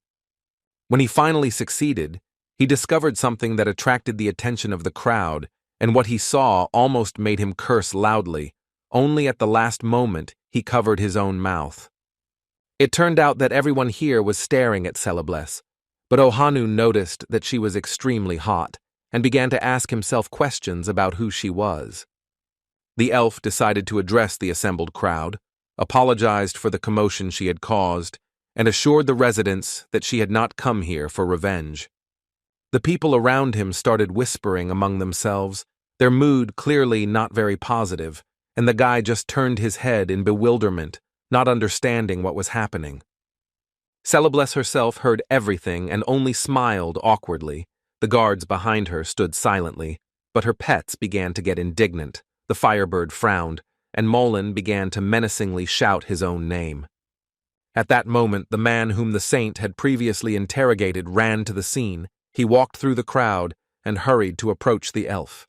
When he finally succeeded, he discovered something that attracted the attention of the crowd, and what he saw almost made him curse loudly. Only at the last moment he covered his own mouth. It turned out that everyone here was staring at Celebes, but Ohanu noticed that she was extremely hot, and began to ask himself questions about who she was. The elf decided to address the assembled crowd, apologized for the commotion she had caused, and assured the residents that she had not come here for revenge. The people around him started whispering among themselves, their mood clearly not very positive, and the guy just turned his head in bewilderment, not understanding what was happening. Celebes herself heard everything and only smiled awkwardly. The guards behind her stood silently, but her pets began to get indignant. The Firebird frowned, and Molin began to menacingly shout his own name. At that moment, the man whom the saint had previously interrogated ran to the scene. He walked through the crowd and hurried to approach the elf.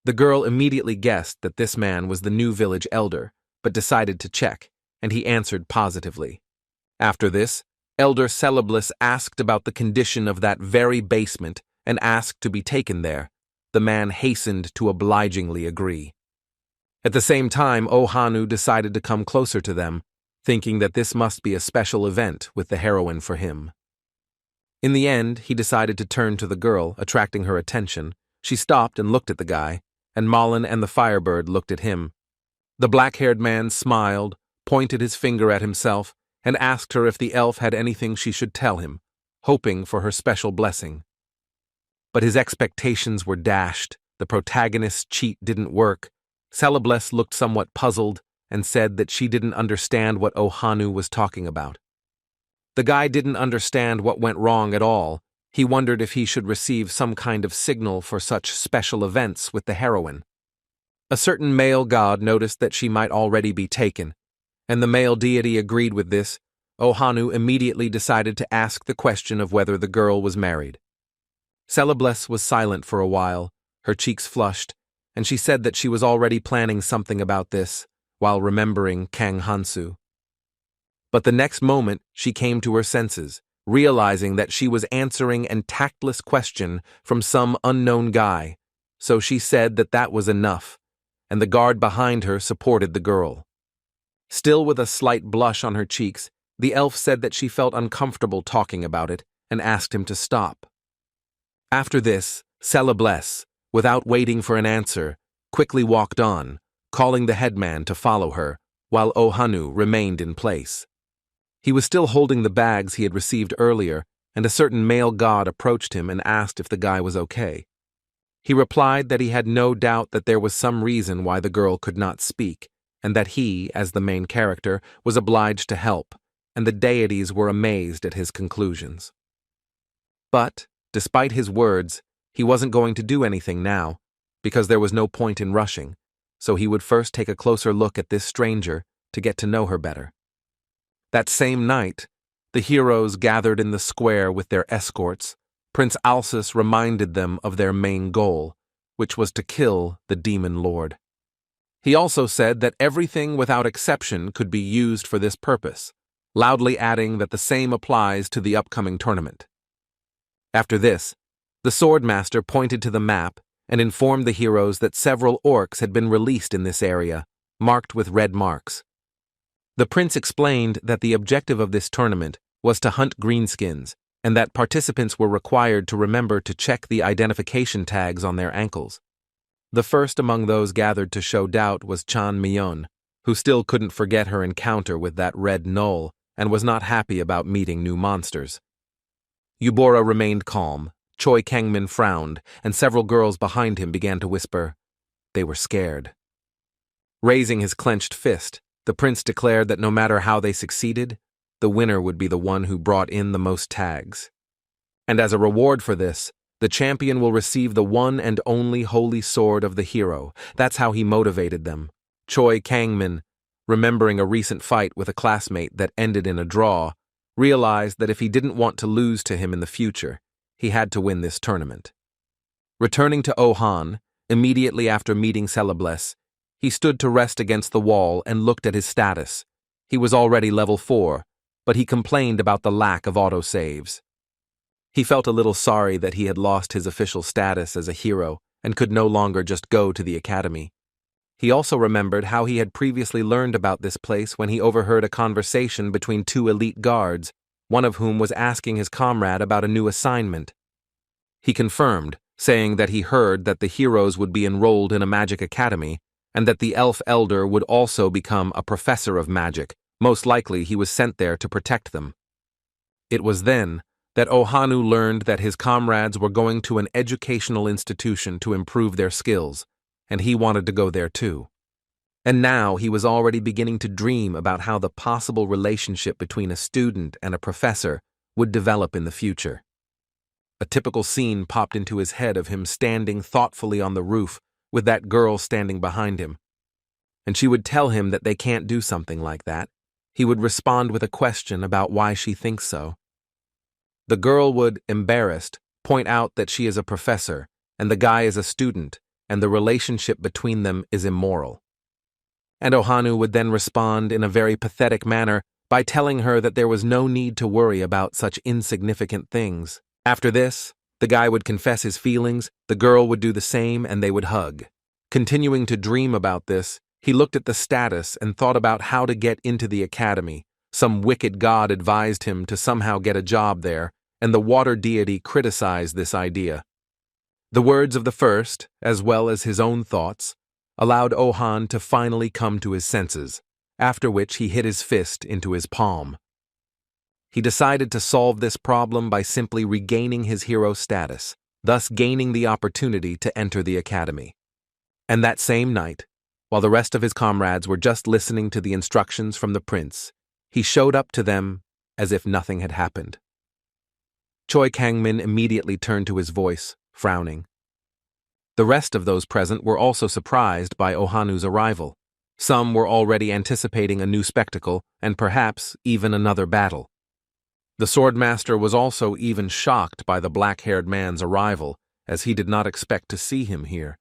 The girl immediately guessed that this man was the new village elder, but decided to check, and he answered positively. After this, Elder Celebes asked about the condition of that very basement and asked to be taken there. The man hastened to obligingly agree. At the same time, Ohanu decided to come closer to them, thinking that this must be a special event with the heroine for him. In the end, he decided to turn to the girl, attracting her attention. She stopped and looked at the guy, and Molin and the Firebird looked at him. The black-haired man smiled, pointed his finger at himself, and asked her if the elf had anything she should tell him, hoping for her special blessing. But his expectations were dashed. The protagonist's cheat didn't work. Celebes looked somewhat puzzled and said that she didn't understand what Ohanu was talking about. The guy didn't understand what went wrong at all. He wondered if he should receive some kind of signal for such special events with the heroine. A certain male god noticed that she might already be taken, and the male deity agreed with this. Ohanu immediately decided to ask the question of whether the girl was married. Celebes was silent for a while, her cheeks flushed, and she said that she was already planning something about this, while remembering Kang Hansu. But the next moment she came to her senses, realizing that she was answering an tactless question from some unknown guy, so she said that that was enough, and the guard behind her supported the girl. Still with a slight blush on her cheeks, the elf said that she felt uncomfortable talking about it and asked him to stop. After this, Celebes, without waiting for an answer, quickly walked on, calling the headman to follow her, while Ohanu remained in place. He was still holding the bags he had received earlier, and a certain male god approached him and asked if the guy was okay. He replied that he had no doubt that there was some reason why the girl could not speak, and that he, as the main character, was obliged to help, and the deities were amazed at his conclusions. But, despite his words, he wasn't going to do anything now, because there was no point in rushing, so he would first take a closer look at this stranger to get to know her better. That same night, the heroes gathered in the square with their escorts. Prince Alsus reminded them of their main goal, which was to kill the demon lord. He also said that everything without exception could be used for this purpose, loudly adding that the same applies to the upcoming tournament. After this, the swordmaster pointed to the map and informed the heroes that several orcs had been released in this area, marked with red marks. The prince explained that the objective of this tournament was to hunt greenskins, and that participants were required to remember to check the identification tags on their ankles. The first among those gathered to show doubt was Chan Myeon, who still couldn't forget her encounter with that red null and was not happy about meeting new monsters. Eubora remained calm, Choi Kangmin frowned, and several girls behind him began to whisper. They were scared. Raising his clenched fist, the prince declared that no matter how they succeeded, the winner would be the one who brought in the most tags. And as a reward for this, the champion will receive the one and only holy sword of the hero. That's how he motivated them. Choi Kangmin, remembering a recent fight with a classmate that ended in a draw, realized that if he didn't want to lose to him in the future, he had to win this tournament. Returning to Ohanu, immediately after meeting Celebless, he stood to rest against the wall and looked at his status. He was already level 4, but he complained about the lack of autosaves. He felt a little sorry that he had lost his official status as a hero and could no longer just go to the academy. He also remembered how he had previously learned about this place when he overheard a conversation between 2 elite guards, one of whom was asking his comrade about a new assignment. He confirmed, saying that he heard that the heroes would be enrolled in a magic academy and that the elf elder would also become a professor of magic. Most likely he was sent there to protect them. It was then that Ohanu learned that his comrades were going to an educational institution to improve their skills, and he wanted to go there too. And now he was already beginning to dream about how the possible relationship between a student and a professor would develop in the future. A typical scene popped into his head of him standing thoughtfully on the roof with that girl standing behind him. And she would tell him that they can't do something like that. He would respond with a question about why she thinks so. The girl would, embarrassed, point out that she is a professor and the guy is a student and the relationship between them is immoral. And Ohanu would then respond in a very pathetic manner by telling her that there was no need to worry about such insignificant things. After this, the guy would confess his feelings, the girl would do the same, and they would hug. Continuing to dream about this, he looked at the status and thought about how to get into the academy. Some wicked god advised him to somehow get a job there, and the water deity criticized this idea. The words of the first, as well as his own thoughts, allowed Ohanu to finally come to his senses, after which he hit his fist into his palm. He decided to solve this problem by simply regaining his hero status, thus gaining the opportunity to enter the academy. And that same night, while the rest of his comrades were just listening to the instructions from the prince, he showed up to them as if nothing had happened. Choi Kangmin immediately turned to his voice, frowning. The rest of those present were also surprised by Ohanu's arrival. Some were already anticipating a new spectacle and perhaps even another battle. The swordmaster was also even shocked by the black-haired man's arrival, as he did not expect to see him here.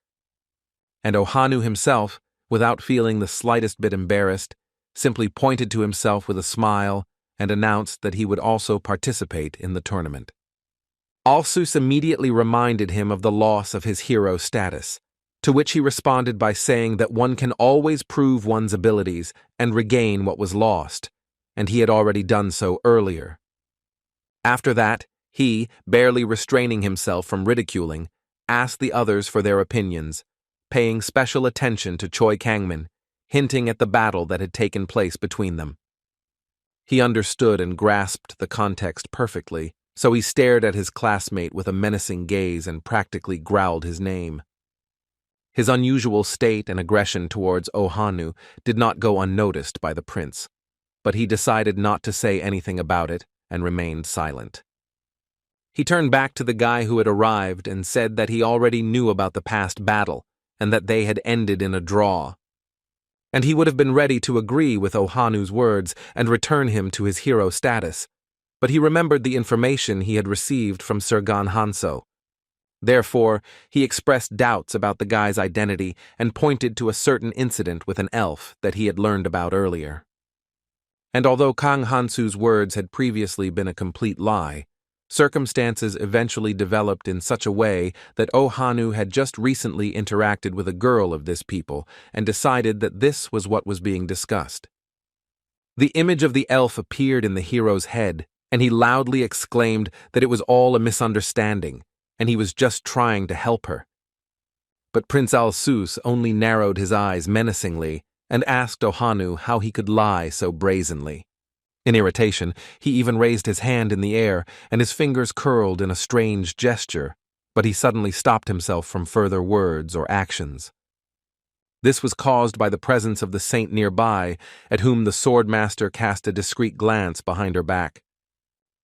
And Ohanu himself, without feeling the slightest bit embarrassed, simply pointed to himself with a smile and announced that he would also participate in the tournament. Alsus immediately reminded him of the loss of his hero status, to which he responded by saying that one can always prove one's abilities and regain what was lost, and he had already done so earlier. After that, he, barely restraining himself from ridiculing, asked the others for their opinions, paying special attention to Choi Kangmin, hinting at the battle that had taken place between them. He understood and grasped the context perfectly, so he stared at his classmate with a menacing gaze and practically growled his name. His unusual state and aggression towards Ohanu did not go unnoticed by the prince, but he decided not to say anything about it and remained silent. He turned back to the guy who had arrived and said that he already knew about the past battle and that they had ended in a draw. And he would have been ready to agree with Ohanu's words and return him to his hero status, but he remembered the information he had received from Sir Kang Hansu. Therefore, he expressed doubts about the guy's identity and pointed to a certain incident with an elf that he had learned about earlier. And although Kang Hansu's words had previously been a complete lie, circumstances eventually developed in such a way that Ohanu had just recently interacted with a girl of this people and decided that this was what was being discussed. The image of the elf appeared in the hero's head, and he loudly exclaimed that it was all a misunderstanding, and he was just trying to help her. But Prince Alsus only narrowed his eyes menacingly and asked Ohanu how he could lie so brazenly. In irritation, he even raised his hand in the air, and his fingers curled in a strange gesture, but he suddenly stopped himself from further words or actions. This was caused by the presence of the saint nearby, at whom the swordmaster cast a discreet glance behind her back.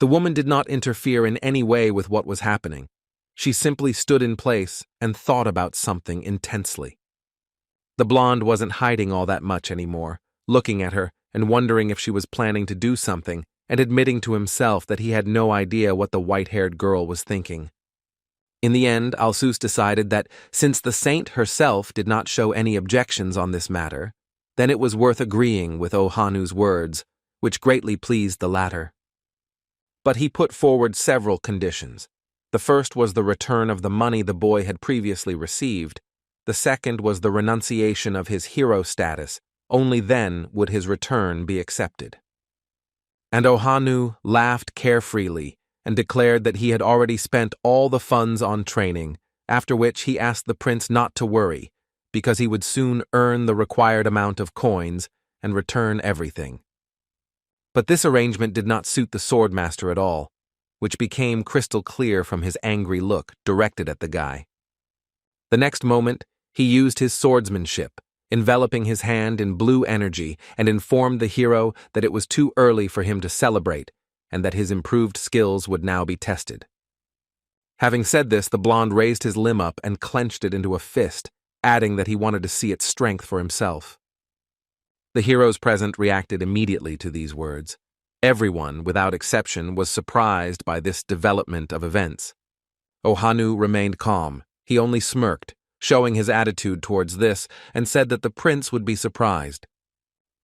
The woman did not interfere in any way with what was happening. She simply stood in place and thought about something intensely. The blonde wasn't hiding all that much anymore, looking at her and wondering if she was planning to do something, and admitting to himself that he had no idea what the white-haired girl was thinking. In the end, Alsus decided that since the saint herself did not show any objections on this matter, then it was worth agreeing with Ohanu's words, which greatly pleased the latter. But he put forward several conditions. The first was the return of the money the boy had previously received. The second was the renunciation of his hero status. Only then would his return be accepted. And Ohanu laughed carefreely and declared that he had already spent all the funds on training, after which he asked the prince not to worry, because he would soon earn the required amount of coins and return everything. But this arrangement did not suit the swordmaster at all, which became crystal clear from his angry look directed at the guy. The next moment, he used his swordsmanship, enveloping his hand in blue energy, and informed the hero that it was too early for him to celebrate, and that his improved skills would now be tested. Having said this, the blonde raised his limb up and clenched it into a fist, adding that he wanted to see its strength for himself. The heroes present reacted immediately to these words. Everyone, without exception, was surprised by this development of events. Ohanu remained calm. He only smirked, showing his attitude towards this, and said that the prince would be surprised.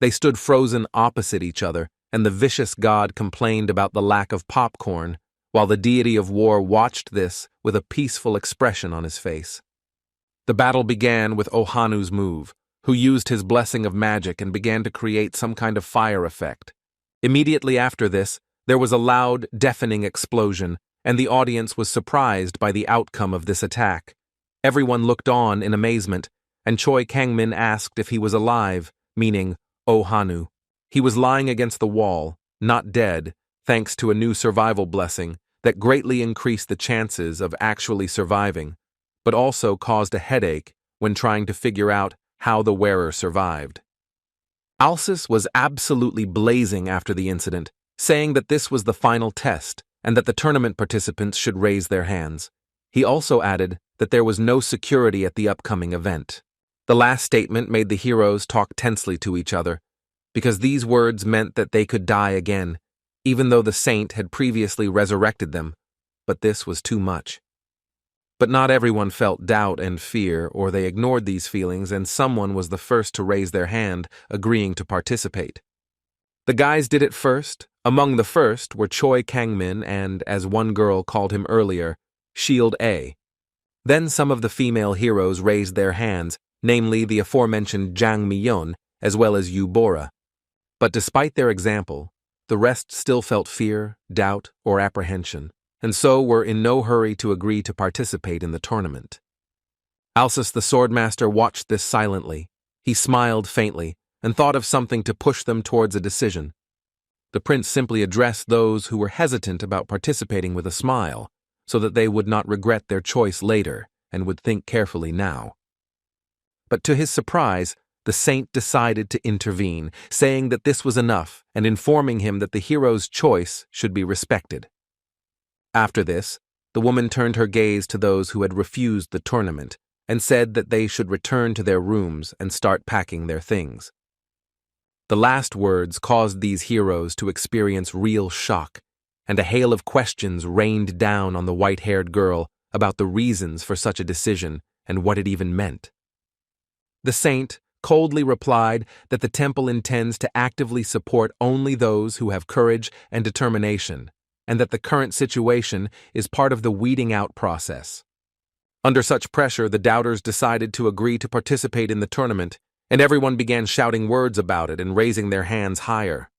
They stood frozen opposite each other, and the vicious god complained about the lack of popcorn, while the deity of war watched this with a peaceful expression on his face. The battle began with Ohanu's move, who used his blessing of magic and began to create some kind of fire effect. Immediately after this, there was a loud, deafening explosion, and the audience was surprised by the outcome of this attack. Everyone looked on in amazement, and Choi Kangmin asked if he was alive, meaning Ohanu. He was lying against the wall, not dead, thanks to a new survival blessing that greatly increased the chances of actually surviving, but also caused a headache when trying to figure out how the wearer survived. Alsus was absolutely blazing after the incident, saying that this was the final test and that the tournament participants should raise their hands. He also added that there was no security at the upcoming event. The last statement made the heroes talk tensely to each other, because these words meant that they could die again, even though the saint had previously resurrected them, but this was too much. But not everyone felt doubt and fear, or they ignored these feelings, and someone was the first to raise their hand, agreeing to participate. The guys did it first. Among the first were Choi Kangmin and, as one girl called him earlier, Shield A. Then some of the female heroes raised their hands, namely the aforementioned Jang Miyeon, as well as Yu Bora. But despite their example, the rest still felt fear, doubt, or apprehension, and so were in no hurry to agree to participate in the tournament. Alsus the swordmaster watched this silently. He smiled faintly and thought of something to push them towards a decision. The prince simply addressed those who were hesitant about participating with a smile, so that they would not regret their choice later and would think carefully now. But to his surprise, the saint decided to intervene, saying that this was enough and informing him that the hero's choice should be respected. After this, the woman turned her gaze to those who had refused the tournament and said that they should return to their rooms and start packing their things. The last words caused these heroes to experience real shock, and a hail of questions rained down on the white-haired girl about the reasons for such a decision and what it even meant. The saint coldly replied that the temple intends to actively support only those who have courage and determination, and that the current situation is part of the weeding out process. Under such pressure, the doubters decided to agree to participate in the tournament, and everyone began shouting words about it and raising their hands higher.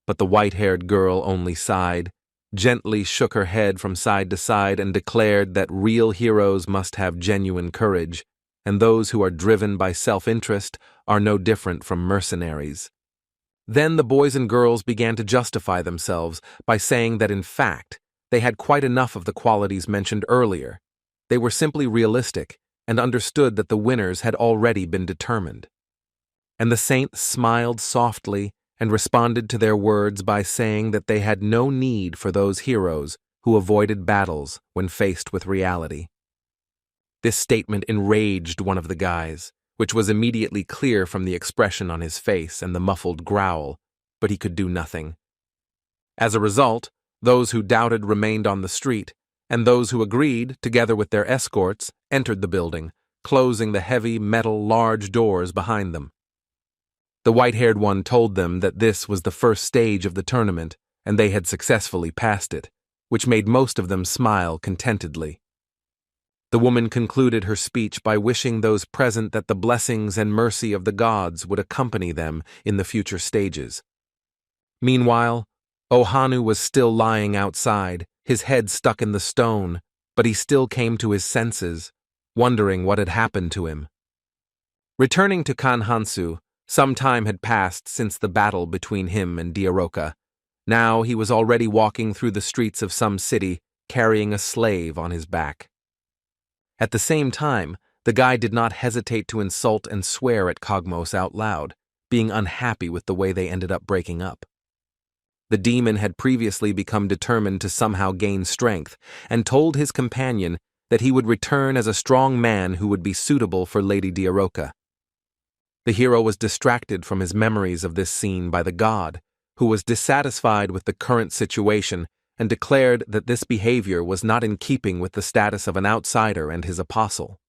but the white-haired girl only sighed, gently shook her head from side to side, and declared that real heroes must have genuine courage, and those who are driven by self-interest are no different from mercenaries. Then the boys and girls began to justify themselves by saying that in fact, they had quite enough of the qualities mentioned earlier. They were simply realistic and understood that the winners had already been determined. And the saint smiled softly and responded to their words by saying that they had no need for those heroes who avoided battles when faced with reality. This statement enraged one of the guys, which was immediately clear from the expression on his face and the muffled growl, but he could do nothing. As a result, those who doubted remained on the street, and those who agreed, together with their escorts, entered the building, closing the heavy metal large doors behind them. The white-haired one told them that this was the first stage of the tournament, and they had successfully passed it, which made most of them smile contentedly. The woman concluded her speech by wishing those present that the blessings and mercy of the gods would accompany them in the future stages. Meanwhile, Ohanu was still lying outside, his head stuck in the stone, but he still came to his senses, wondering what had happened to him. Returning to Kang Hansu, some time had passed since the battle between him and Diaroka. Now he was already walking through the streets of some city, carrying a slave on his back. At the same time, the guy did not hesitate to insult and swear at Kogmos out loud, being unhappy with the way they ended up breaking up. The demon had previously become determined to somehow gain strength, and told his companion that he would return as a strong man who would be suitable for Lady Diaroka. The hero was distracted from his memories of this scene by the god, who was dissatisfied with the current situation and declared that this behavior was not in keeping with the status of an outsider and his apostle.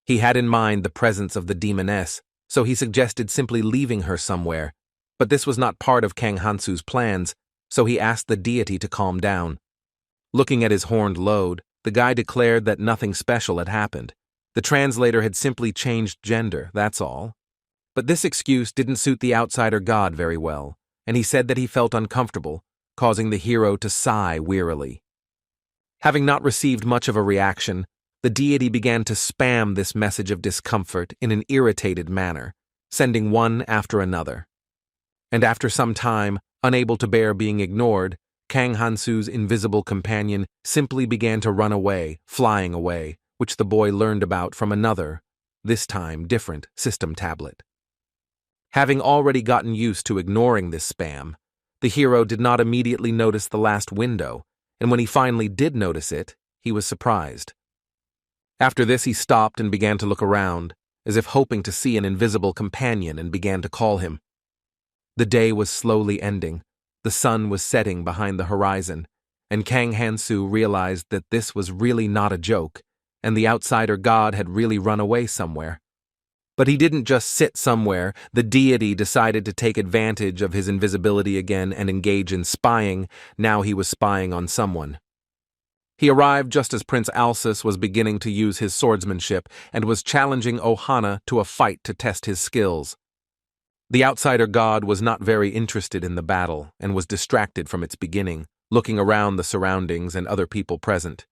He had in mind the presence of the demoness, so he suggested simply leaving her somewhere, but this was not part of Kang Hansu's plans, so he asked the deity to calm down. Looking at his horned load, the guy declared that nothing special had happened. The translator had simply changed gender, that's all. But this excuse didn't suit the outsider god very well, and he said that he felt uncomfortable, causing the hero to sigh wearily. Having not received much of a reaction, the deity began to spam this message of discomfort in an irritated manner, sending one after another. And after some time, unable to bear being ignored, Kang Hansu's invisible companion simply began to run away, flying away, which the boy learned about from another, this time different, system tablet. Having already gotten used to ignoring this spam, the hero did not immediately notice the last window, and when he finally did notice it, he was surprised. After this, he stopped and began to look around, as if hoping to see an invisible companion, and began to call him. The day was slowly ending, the sun was setting behind the horizon, and Kang Hansu realized that this was really not a joke, and the outsider god had really run away somewhere. But he didn't just sit somewhere. The deity decided to take advantage of his invisibility again and engage in spying. Now he was spying on someone. He arrived just as Prince Alsus was beginning to use his swordsmanship and was challenging Ohanu to a fight to test his skills. The outsider god was not very interested in the battle and was distracted from its beginning, looking around the surroundings and other people present.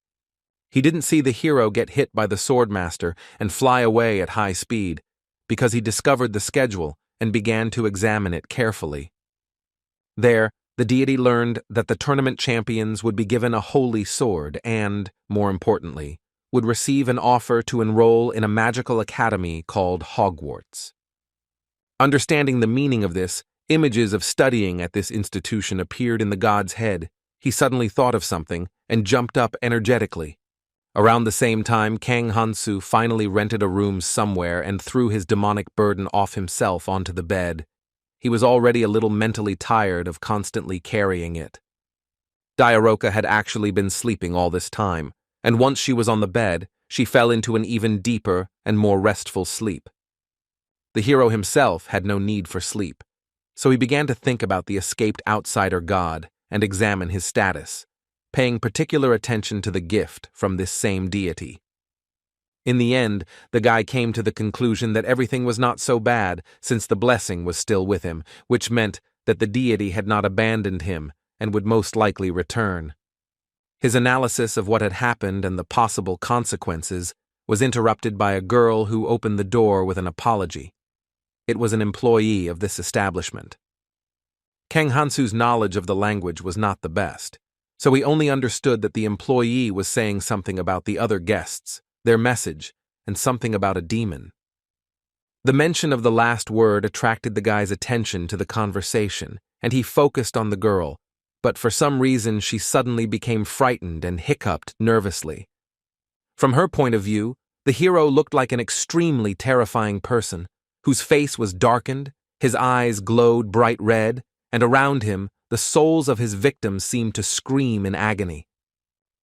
He didn't see the hero get hit by the swordmaster and fly away at high speed, because he discovered the schedule and began to examine it carefully. There, the deity learned that the tournament champions would be given a holy sword and, more importantly, would receive an offer to enroll in a magical academy called Hogwarts. Understanding the meaning of this, images of studying at this institution appeared in the god's head. He suddenly thought of something and jumped up energetically. Around the same time, Kang Hansu finally rented a room somewhere and threw his demonic burden off himself onto the bed. He was already a little mentally tired of constantly carrying it. Diaroka had actually been sleeping all this time, and once she was on the bed, she fell into an even deeper and more restful sleep. The hero himself had no need for sleep, so he began to think about the escaped outsider god and examine his status, paying particular attention to the gift from this same deity. In the end, the guy came to the conclusion that everything was not so bad since the blessing was still with him, which meant that the deity had not abandoned him and would most likely return. His analysis of what had happened and the possible consequences was interrupted by a girl who opened the door with an apology. It was an employee of this establishment. Kang Hansu's knowledge of the language was not the best, so he only understood that the employee was saying something about the other guests, their message, and something about a demon. The mention of the last word attracted the guy's attention to the conversation, and he focused on the girl, but for some reason she suddenly became frightened and hiccuped nervously. From her point of view, the hero looked like an extremely terrifying person, whose face was darkened, his eyes glowed bright red, and around him, the souls of his victims seemed to scream in agony.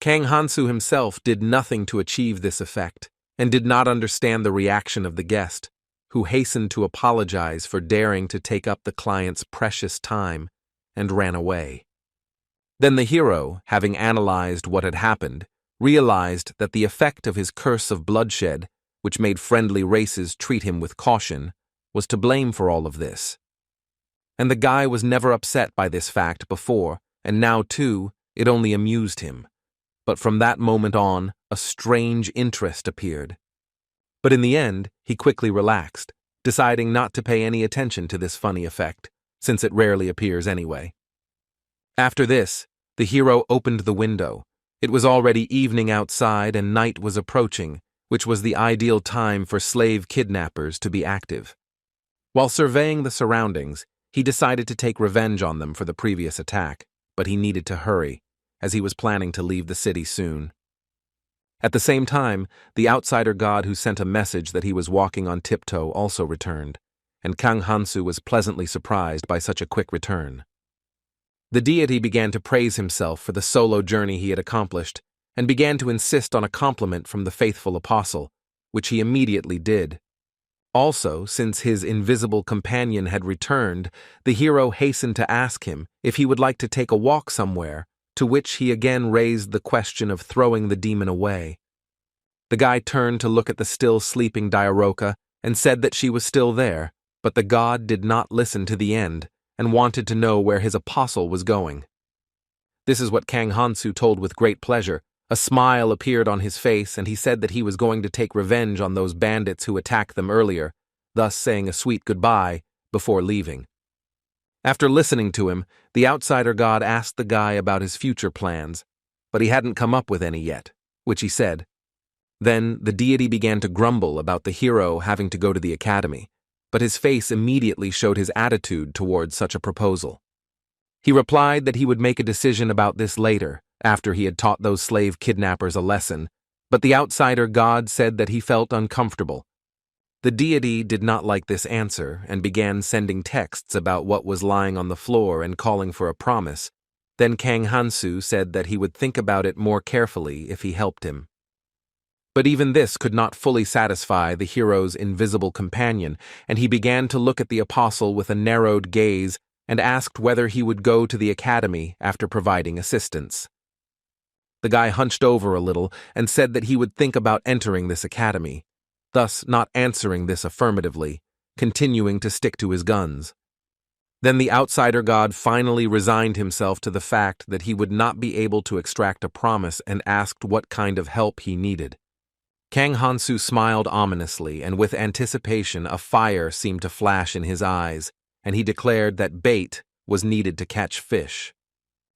Kang Hansu himself did nothing to achieve this effect, and did not understand the reaction of the guest, who hastened to apologize for daring to take up the client's precious time, and ran away. Then the hero, having analyzed what had happened, realized that the effect of his curse of bloodshed, which made friendly races treat him with caution, was to blame for all of this. And the guy was never upset by this fact before, and now, too, it only amused him. But from that moment on, a strange interest appeared. But in the end, he quickly relaxed, deciding not to pay any attention to this funny effect, since it rarely appears anyway. After this, the hero opened the window. It was already evening outside and night was approaching, which was the ideal time for slave kidnappers to be active. While surveying the surroundings, he decided to take revenge on them for the previous attack, but he needed to hurry, as he was planning to leave the city soon. At the same time, the outsider god who sent a message that he was walking on tiptoe also returned, and Kang Hansu was pleasantly surprised by such a quick return. The deity began to praise himself for the solo journey he had accomplished, and began to insist on a compliment from the faithful apostle, which he immediately did. Also, since his invisible companion had returned, the hero hastened to ask him if he would like to take a walk somewhere, to which he again raised the question of throwing the demon away. The guy turned to look at the still sleeping Diaroka and said that she was still there, but the god did not listen to the end and wanted to know where his apostle was going. This is what Kang Hansu told with great pleasure. A smile appeared on his face, and he said that he was going to take revenge on those bandits who attacked them earlier, thus saying a sweet goodbye before leaving. After listening to him, the outsider god asked the guy about his future plans, but he hadn't come up with any yet, which he said. Then the deity began to grumble about the hero having to go to the academy, but his face immediately showed his attitude towards such a proposal. He replied that he would make a decision about this later, after he had taught those slave kidnappers a lesson, but the outsider god said that he felt uncomfortable. The deity did not like this answer and began sending texts about what was lying on the floor and calling for a promise. Then Kang Hansu said that he would think about it more carefully if he helped him. But even this could not fully satisfy the hero's invisible companion, and he began to look at the apostle with a narrowed gaze and asked whether he would go to the academy after providing assistance. The guy hunched over a little and said that he would think about entering this academy, thus not answering this affirmatively, continuing to stick to his guns. Then the outsider god finally resigned himself to the fact that he would not be able to extract a promise and asked what kind of help he needed. Kang Hansu smiled ominously, and with anticipation a fire seemed to flash in his eyes, and he declared that bait was needed to catch fish.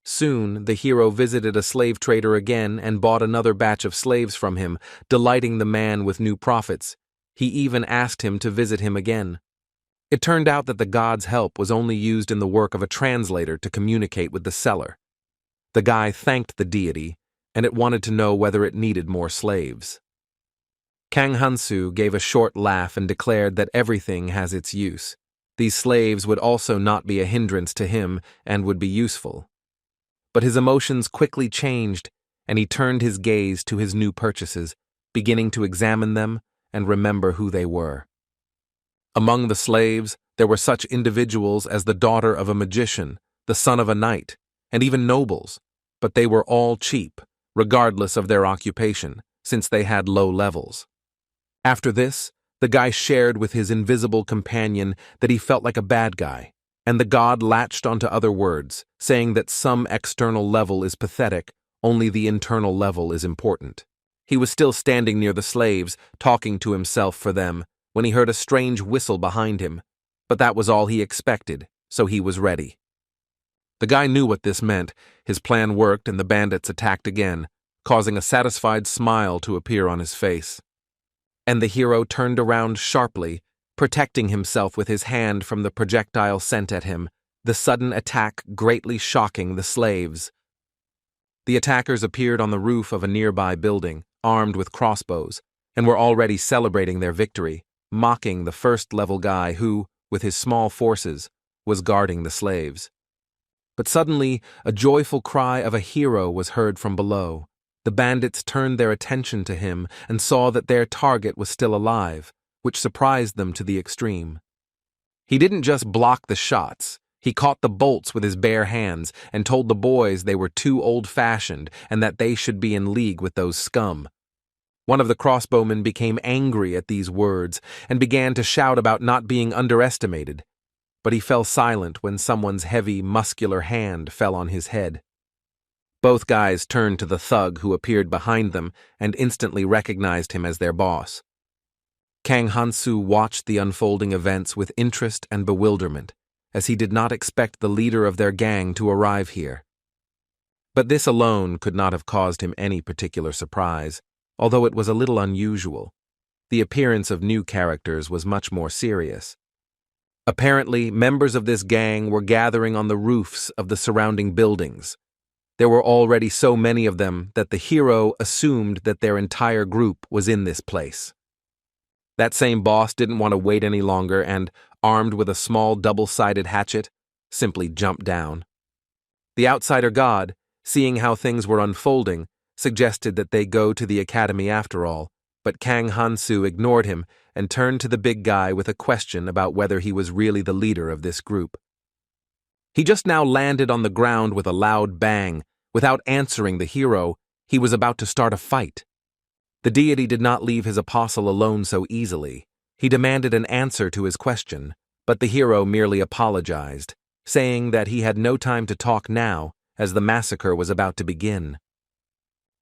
Soon, the hero visited a slave trader again and bought another batch of slaves from him, delighting the man with new profits. He even asked him to visit him again. It turned out that the god's help was only used in the work of a translator to communicate with the seller. The guy thanked the deity, and it wanted to know whether it needed more slaves. Kang Hansu gave a short laugh and declared that everything has its use. These slaves would also not be a hindrance to him and would be useful. But his emotions quickly changed, and he turned his gaze to his new purchases, beginning to examine them and remember who they were. Among the slaves, there were such individuals as the daughter of a magician, the son of a knight, and even nobles, but they were all cheap, regardless of their occupation, since they had low levels. After this, the guy shared with his invisible companion that he felt like a bad guy, and the god latched onto other words, saying that some external level is pathetic, only the internal level is important. He was still standing near the slaves, talking to himself for them, when he heard a strange whistle behind him, but that was all he expected, so he was ready. The guy knew what this meant. His plan worked and the bandits attacked again, causing a satisfied smile to appear on his face. And the hero turned around sharply, protecting himself with his hand from the projectile sent at him, the sudden attack greatly shocking the slaves. The attackers appeared on the roof of a nearby building, armed with crossbows, and were already celebrating their victory, mocking the first-level guy who, with his small forces, was guarding the slaves. But suddenly, a joyful cry of a hero was heard from below. The bandits turned their attention to him and saw that their target was still alive, which surprised them to the extreme. He didn't just block the shots, he caught the bolts with his bare hands and told the boys they were too old-fashioned and that they should be in league with those scum. One of the crossbowmen became angry at these words and began to shout about not being underestimated, but he fell silent when someone's heavy, muscular hand fell on his head. Both guys turned to the thug who appeared behind them and instantly recognized him as their boss. Kang Hansu watched the unfolding events with interest and bewilderment, as he did not expect the leader of their gang to arrive here. But this alone could not have caused him any particular surprise, although it was a little unusual. The appearance of new characters was much more serious. Apparently, members of this gang were gathering on the roofs of the surrounding buildings. There were already so many of them that the hero assumed that their entire group was in this place. That same boss didn't want to wait any longer and, armed with a small double-sided hatchet, simply jumped down. The outsider god, seeing how things were unfolding, suggested that they go to the academy after all, but Kang Hansu ignored him and turned to the big guy with a question about whether he was really the leader of this group. He just now landed on the ground with a loud bang. Without answering the hero, he was about to start a fight. The deity did not leave his apostle alone so easily. He demanded an answer to his question, but the hero merely apologized, saying that he had no time to talk now, as the massacre was about to begin.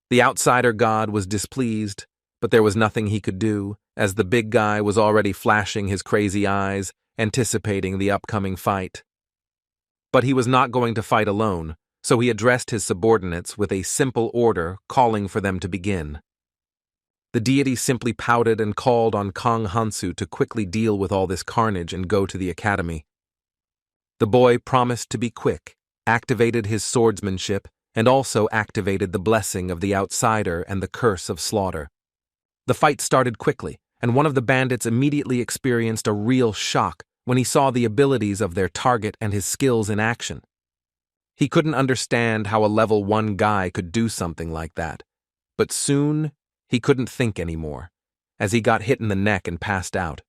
The outsider god was displeased, but there was nothing he could do, as the big guy was already flashing his crazy eyes, anticipating the upcoming fight. But he was not going to fight alone, so he addressed his subordinates with a simple order calling for them to begin. The deity simply pouted and called on Kang Hansu to quickly deal with all this carnage and go to the academy. The boy promised to be quick, activated his swordsmanship, and also activated the blessing of the outsider and the curse of slaughter. The fight started quickly, and one of the bandits immediately experienced a real shock when he saw the abilities of their target and his skills in action. He couldn't understand how a level 1 guy could do something like that, but soon he couldn't think anymore, as he got hit in the neck and passed out.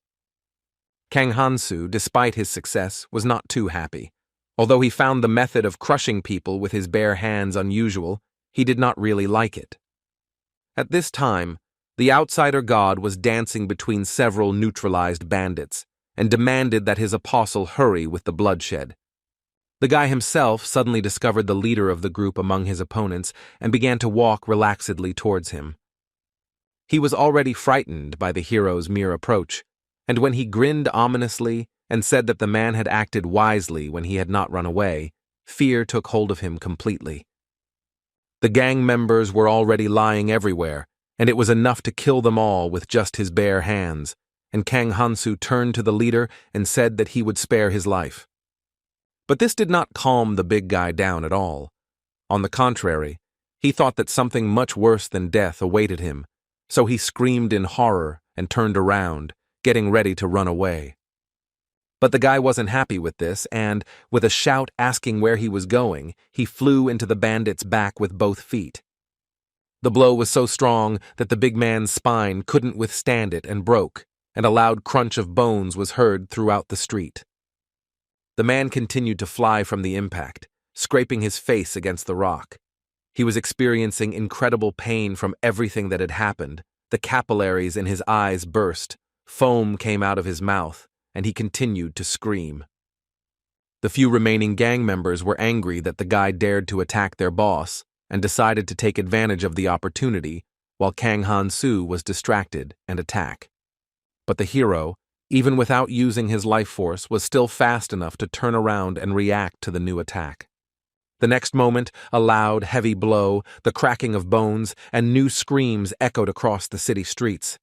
Kang Hansu, despite his success, was not too happy. Although he found the method of crushing people with his bare hands unusual, he did not really like it. At this time, the outsider god was dancing between several neutralized bandits, and demanded that his apostle hurry with the bloodshed. The guy himself suddenly discovered the leader of the group among his opponents and began to walk relaxedly towards him. He was already frightened by the hero's mere approach, and when he grinned ominously and said that the man had acted wisely when he had not run away, fear took hold of him completely. The gang members were already lying everywhere, and it was enough to kill them all with just his bare hands, and Kang Hansu turned to the leader and said that he would spare his life. But this did not calm the big guy down at all. On the contrary, he thought that something much worse than death awaited him, so he screamed in horror and turned around, getting ready to run away. But the guy wasn't happy with this, and, with a shout asking where he was going, he flew into the bandit's back with both feet. The blow was so strong that the big man's spine couldn't withstand it and broke, and a loud crunch of bones was heard throughout the street. The man continued to fly from the impact, scraping his face against the rock. He was experiencing incredible pain from everything that had happened. The capillaries in his eyes burst, foam came out of his mouth, and he continued to scream. The few remaining gang members were angry that the guy dared to attack their boss and decided to take advantage of the opportunity while Kang Hansu was distracted and attack. But the hero, even without using his life force, was still fast enough to turn around and react to the new attack. The next moment, a loud, heavy blow, the cracking of bones, and new screams echoed across the city streets.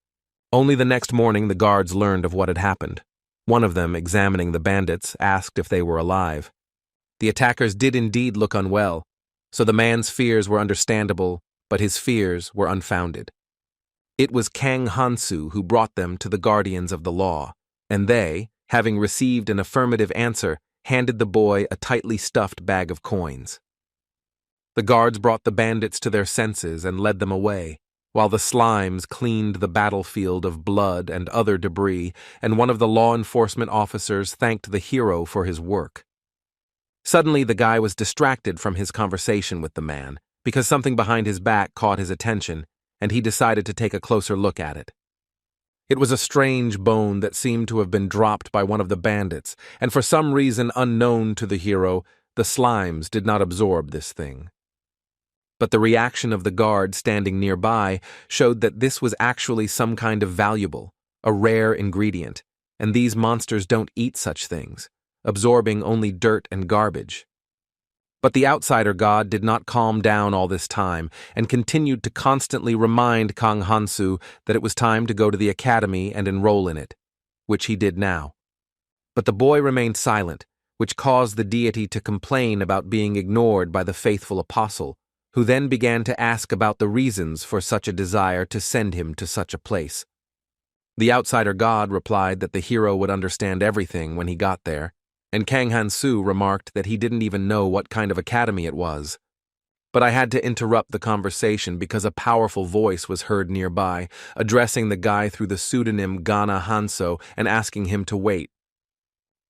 Only the next morning the guards learned of what had happened. One of them, examining the bandits, asked if they were alive. The attackers did indeed look unwell, so the man's fears were understandable, but his fears were unfounded. It was Kang Hansu who brought them to the guardians of the law, and they, having received an affirmative answer, handed the boy a tightly stuffed bag of coins. The guards brought the bandits to their senses and led them away, while the slimes cleaned the battlefield of blood and other debris, and one of the law enforcement officers thanked the hero for his work. Suddenly, the guy was distracted from his conversation with the man, because something behind his back caught his attention, and he decided to take a closer look at it. It was a strange bone that seemed to have been dropped by one of the bandits, and for some reason unknown to the hero, the slimes did not absorb this thing. But the reaction of the guard standing nearby showed that this was actually some kind of valuable, a rare ingredient, and these monsters don't eat such things, absorbing only dirt and garbage. But the outsider god did not calm down all this time and continued to constantly remind Kang Hansu that it was time to go to the academy and enroll in it, which he did now. But the boy remained silent, which caused the deity to complain about being ignored by the faithful apostle, who then began to ask about the reasons for such a desire to send him to such a place. The outsider god replied that the hero would understand everything when he got there, and Kang Hansu remarked that he didn't even know what kind of academy it was. But I had to interrupt the conversation because a powerful voice was heard nearby, addressing the guy through the pseudonym Kang Hansu and asking him to wait.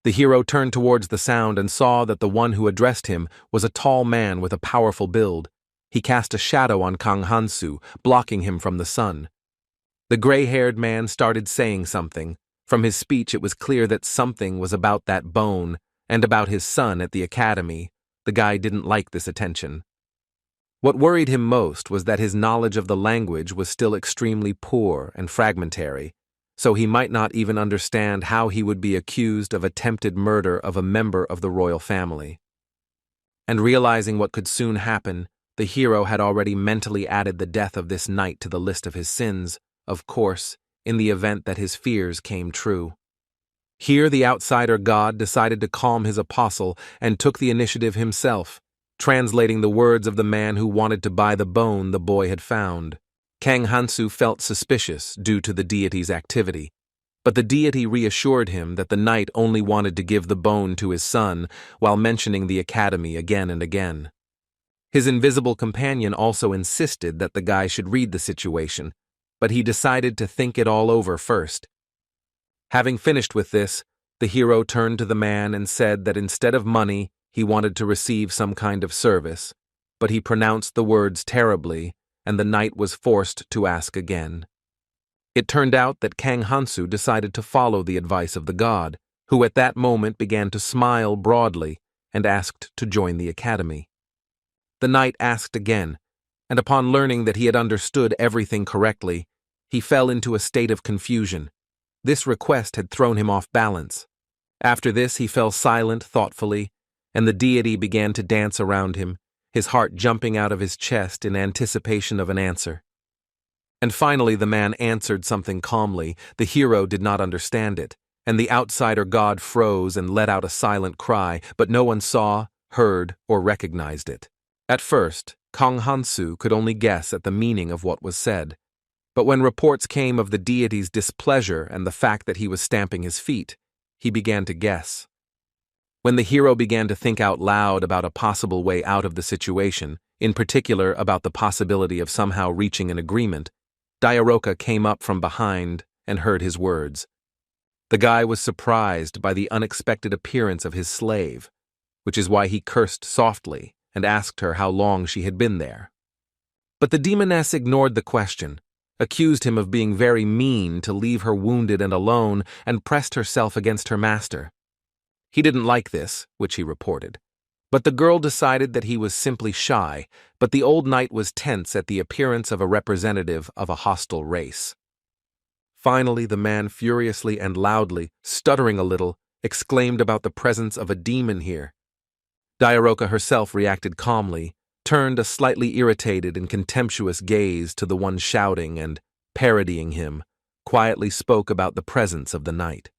The hero turned towards the sound and saw that the one who addressed him was a tall man with a powerful build. He cast a shadow on Kang Hansu, blocking him from the sun. The gray-haired man started saying something. From his speech it was clear that something was about that bone and about his son at the academy. The guy didn't like this attention. What worried him most was that his knowledge of the language was still extremely poor and fragmentary, so he might not even understand how he would be accused of attempted murder of a member of the royal family. And realizing what could soon happen, the hero had already mentally added the death of this knight to the list of his sins, of course, in the event that his fears came true. Here the outsider god decided to calm his apostle and took the initiative himself, translating the words of the man who wanted to buy the bone the boy had found. Kang Hansu felt suspicious due to the deity's activity, but the deity reassured him that the knight only wanted to give the bone to his son while mentioning the academy again and again. His invisible companion also insisted that the guy should read the situation, but he decided to think it all over first. Having finished with this, the hero turned to the man and said that instead of money, he wanted to receive some kind of service, but he pronounced the words terribly, and the knight was forced to ask again. It turned out that Kang Hansu decided to follow the advice of the god, who at that moment began to smile broadly and asked to join the academy. The knight asked again, and upon learning that he had understood everything correctly, he fell into a state of confusion. This request had thrown him off balance. After this, he fell silent thoughtfully, and the deity began to dance around him, his heart jumping out of his chest in anticipation of an answer. And finally the man answered something calmly. The hero did not understand it, and the outsider god froze and let out a silent cry, but no one saw, heard, or recognized it. At first, Kang Hansu could only guess at the meaning of what was said, but when reports came of the deity's displeasure and the fact that he was stamping his feet, he began to guess. When the hero began to think out loud about a possible way out of the situation, in particular about the possibility of somehow reaching an agreement, Diaroka came up from behind and heard his words. The guy was surprised by the unexpected appearance of his slave, which is why he cursed softly and asked her how long she had been there. But the demoness ignored the question, accused him of being very mean to leave her wounded and alone, and pressed herself against her master. He didn't like this, which he reported. But the girl decided that he was simply shy, but the old knight was tense at the appearance of a representative of a hostile race. Finally, the man furiously and loudly, stuttering a little, exclaimed about the presence of a demon here. Diaroka herself reacted calmly, turned a slightly irritated and contemptuous gaze to the one shouting and, parodying him, quietly spoke about the presence of the knight.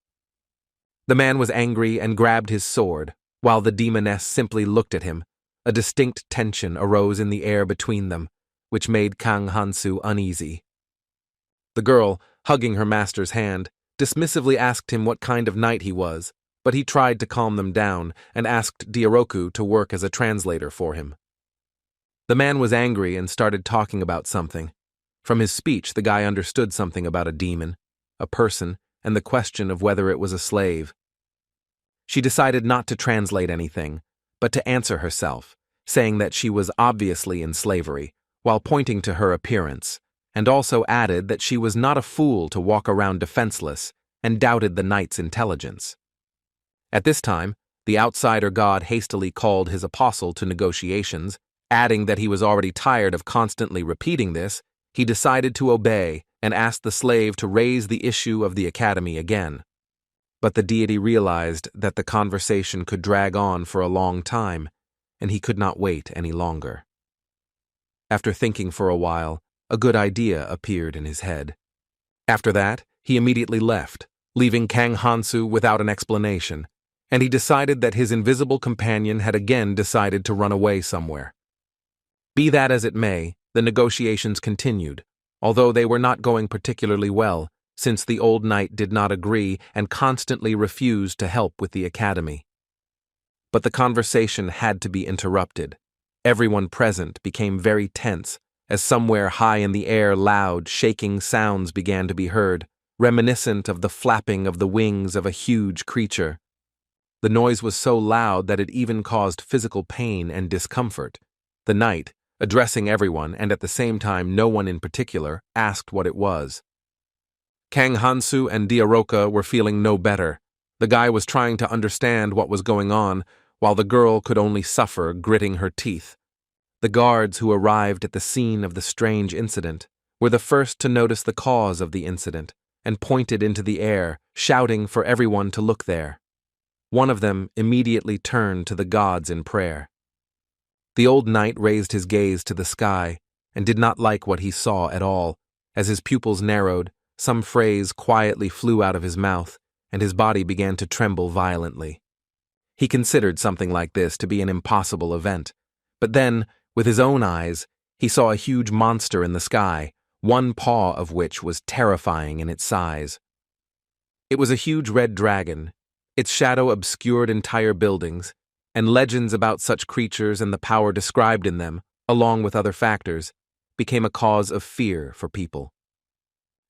The man was angry and grabbed his sword, while the demoness simply looked at him. A distinct tension arose in the air between them, which made Kang Hansu uneasy. The girl, hugging her master's hand, dismissively asked him what kind of knight he was, but he tried to calm them down and asked Diaroku to work as a translator for him. The man was angry and started talking about something. From his speech, the guy understood something about a demon, a person, and the question of whether it was a slave. She decided not to translate anything, but to answer herself, saying that she was obviously in slavery, while pointing to her appearance, and also added that she was not a fool to walk around defenseless and doubted the knight's intelligence. At this time, the outsider god hastily called his apostle to negotiations, adding that he was already tired of constantly repeating this. He decided to obey and asked the slave to raise the issue of the academy again. But the deity realized that the conversation could drag on for a long time, and he could not wait any longer. After thinking for a while, a good idea appeared in his head. After that, he immediately left, leaving Kang Hansu without an explanation, and he decided that his invisible companion had again decided to run away somewhere. Be that as it may, the negotiations continued, although they were not going particularly well, since the old knight did not agree and constantly refused to help with the academy. But the conversation had to be interrupted. Everyone present became very tense, as somewhere high in the air loud, shaking sounds began to be heard, reminiscent of the flapping of the wings of a huge creature. The noise was so loud that it even caused physical pain and discomfort. The knight, addressing everyone and at the same time no one in particular, asked what it was. Kang Hansu and Diaroka were feeling no better. The guy was trying to understand what was going on, while the girl could only suffer, gritting her teeth. The guards who arrived at the scene of the strange incident were the first to notice the cause of the incident and pointed into the air, shouting for everyone to look there. One of them immediately turned to the gods in prayer. The old knight raised his gaze to the sky and did not like what he saw at all. As his pupils narrowed, some phrase quietly flew out of his mouth, and his body began to tremble violently. He considered something like this to be an impossible event, but then, with his own eyes, he saw a huge monster in the sky, one paw of which was terrifying in its size. It was a huge red dragon. Its shadow obscured entire buildings, and legends about such creatures and the power described in them, along with other factors, became a cause of fear for people.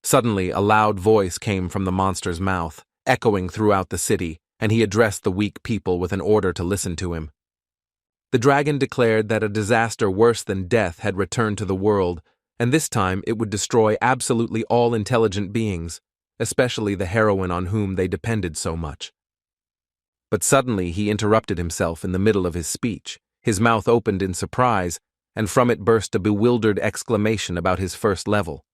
Suddenly, a loud voice came from the monster's mouth, echoing throughout the city, and he addressed the weak people with an order to listen to him. The dragon declared that a disaster worse than death had returned to the world, and this time it would destroy absolutely all intelligent beings, especially the heroine on whom they depended so much. But suddenly he interrupted himself in the middle of his speech. His mouth opened in surprise, and from it burst a bewildered exclamation about his first level.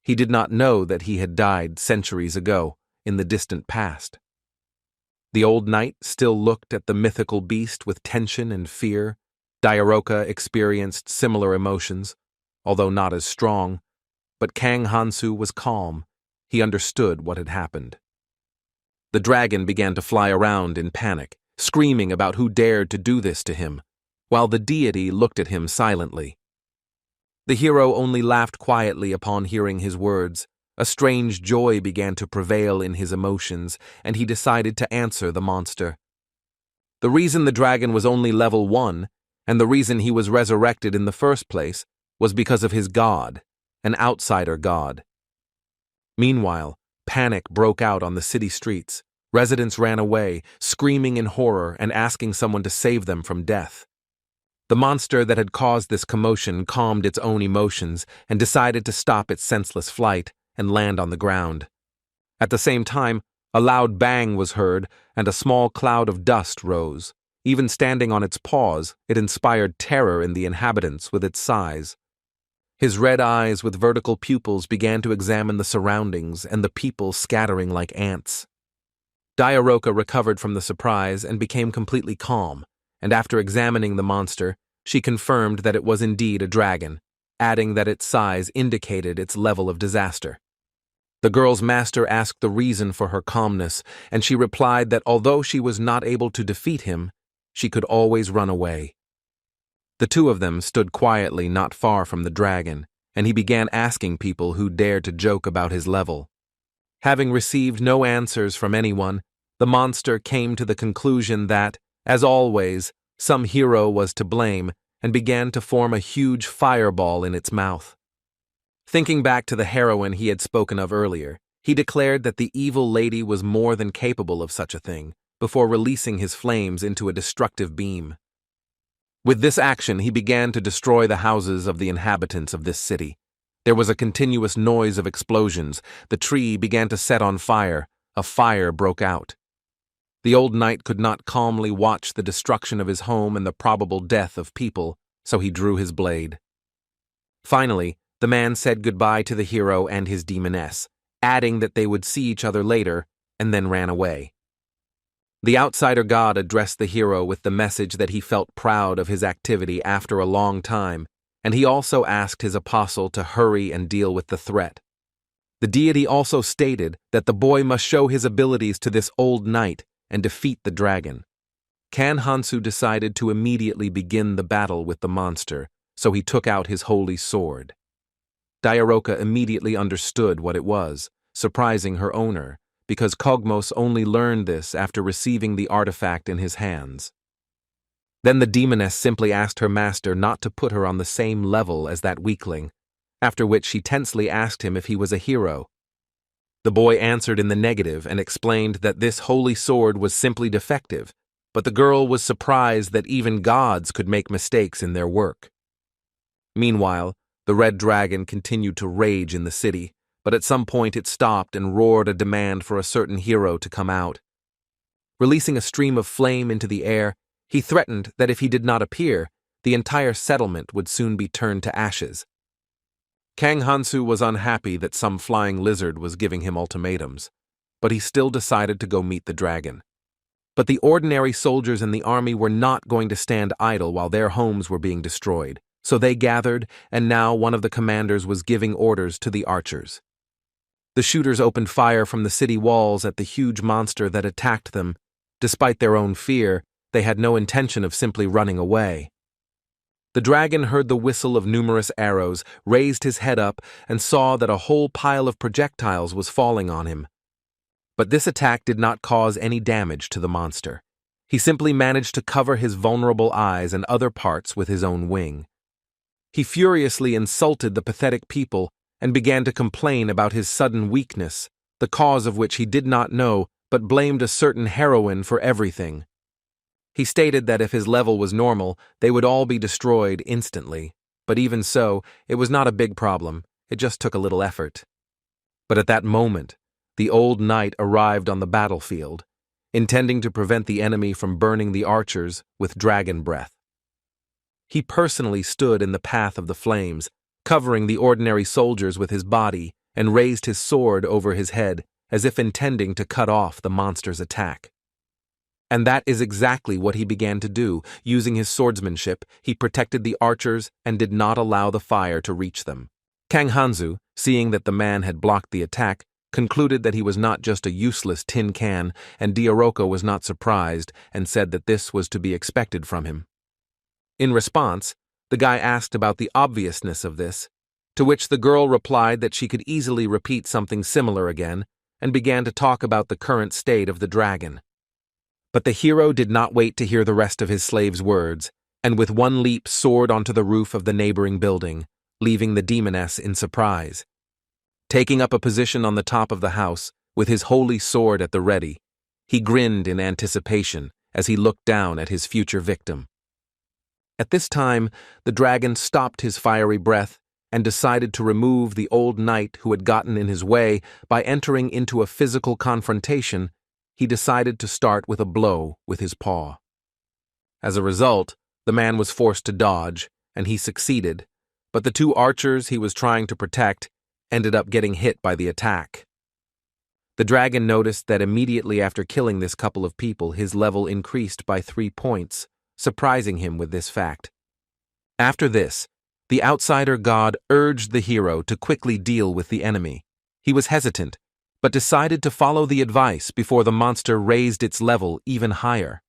He did not know that he had died centuries ago, in the distant past. The old knight still looked at the mythical beast with tension and fear. Diaroka experienced similar emotions, although not as strong, but Kang Hansu was calm. He understood what had happened. The dragon began to fly around in panic, screaming about who dared to do this to him, while the deity looked at him silently. The hero only laughed quietly upon hearing his words. A strange joy began to prevail in his emotions, and he decided to answer the monster. The reason the dragon was only level 1, and the reason he was resurrected in the first place, was because of his god, an outsider god. Meanwhile, panic broke out on the city streets. Residents ran away, screaming in horror and asking someone to save them from death. The monster that had caused this commotion calmed its own emotions and decided to stop its senseless flight and land on the ground. At the same time, A loud bang was heard, and a small cloud of dust rose. Even standing on its paws, it inspired terror in the inhabitants with its size. His red eyes with vertical pupils began to examine the surroundings and the people scattering like ants. Diaroka recovered from the surprise and became completely calm, and after examining the monster, she confirmed that it was indeed a dragon, adding that its size indicated its level of disaster. The girl's master asked the reason for her calmness, and she replied that although she was not able to defeat him, she could always run away. The two of them stood quietly not far from the dragon, and he began asking people who dared to joke about his level. Having received no answers from anyone, the monster came to the conclusion that, as always, some hero was to blame and began to form a huge fireball in its mouth. Thinking back to the heroine he had spoken of earlier, he declared that the evil lady was more than capable of such a thing, before releasing his flames into a destructive beam. With this action, he began to destroy the houses of the inhabitants of this city. There was a continuous noise of explosions. The tree began to set on fire. A fire broke out. The old knight could not calmly watch the destruction of his home and the probable death of people, so he drew his blade. Finally, the man said goodbye to the hero and his demoness, adding that they would see each other later, and then ran away. The outsider god addressed the hero with the message that he felt proud of his activity after a long time, and he also asked his apostle to hurry and deal with the threat. The deity also stated that the boy must show his abilities to this old knight and defeat the dragon. Kang Hansu decided to immediately begin the battle with the monster, so he took out his holy sword. Diaroka immediately understood what it was, surprising her owner, because Kogmos only learned this after receiving the artifact in his hands. Then the demoness simply asked her master not to put her on the same level as that weakling, after which she tensely asked him if he was a hero. The boy answered in the negative and explained that this holy sword was simply defective, but the girl was surprised that even gods could make mistakes in their work. Meanwhile, the red dragon continued to rage in the city, but at some point it stopped and roared a demand for a certain hero to come out. Releasing a stream of flame into the air, he threatened that if he did not appear, the entire settlement would soon be turned to ashes. Kang Hansu was unhappy that some flying lizard was giving him ultimatums, but he still decided to go meet the dragon. But the ordinary soldiers in the army were not going to stand idle while their homes were being destroyed, so they gathered, and now one of the commanders was giving orders to the archers. The shooters opened fire from the city walls at the huge monster that attacked them. Despite their own fear, they had no intention of simply running away. The dragon heard the whistle of numerous arrows, raised his head up, and saw that a whole pile of projectiles was falling on him. But this attack did not cause any damage to the monster. He simply managed to cover his vulnerable eyes and other parts with his own wing. He furiously insulted the pathetic people and began to complain about his sudden weakness, the cause of which he did not know, but blamed a certain heroine for everything. He stated that if his level was normal, they would all be destroyed instantly, but even so, it was not a big problem, it just took a little effort. But at that moment, the old knight arrived on the battlefield, intending to prevent the enemy from burning the archers with dragon breath. He personally stood in the path of the flames, covering the ordinary soldiers with his body, and raised his sword over his head, as if intending to cut off the monster's attack. And that is exactly what he began to do. Using his swordsmanship, he protected the archers and did not allow the fire to reach them. Kang Hansu, seeing that the man had blocked the attack, concluded that he was not just a useless tin can, and Diaroka was not surprised and said that this was to be expected from him. In response, the guy asked about the obviousness of this, to which the girl replied that she could easily repeat something similar again, and began to talk about the current state of the dragon. But the hero did not wait to hear the rest of his slave's words, and with one leap soared onto the roof of the neighboring building, leaving the demoness in surprise. Taking up a position on the top of the house, with his holy sword at the ready, he grinned in anticipation as he looked down at his future victim. At this time, the dragon stopped his fiery breath and decided to remove the old knight who had gotten in his way by entering into a physical confrontation. He decided to start with a blow with his paw. As a result, the man was forced to dodge, and he succeeded, but the two archers he was trying to protect ended up getting hit by the attack. The dragon noticed that immediately after killing this couple of people, his level increased by 3 points, surprising him with this fact. After this, the outsider god urged the hero to quickly deal with the enemy. He was hesitant, but decided to follow the advice before the monster raised its level even higher.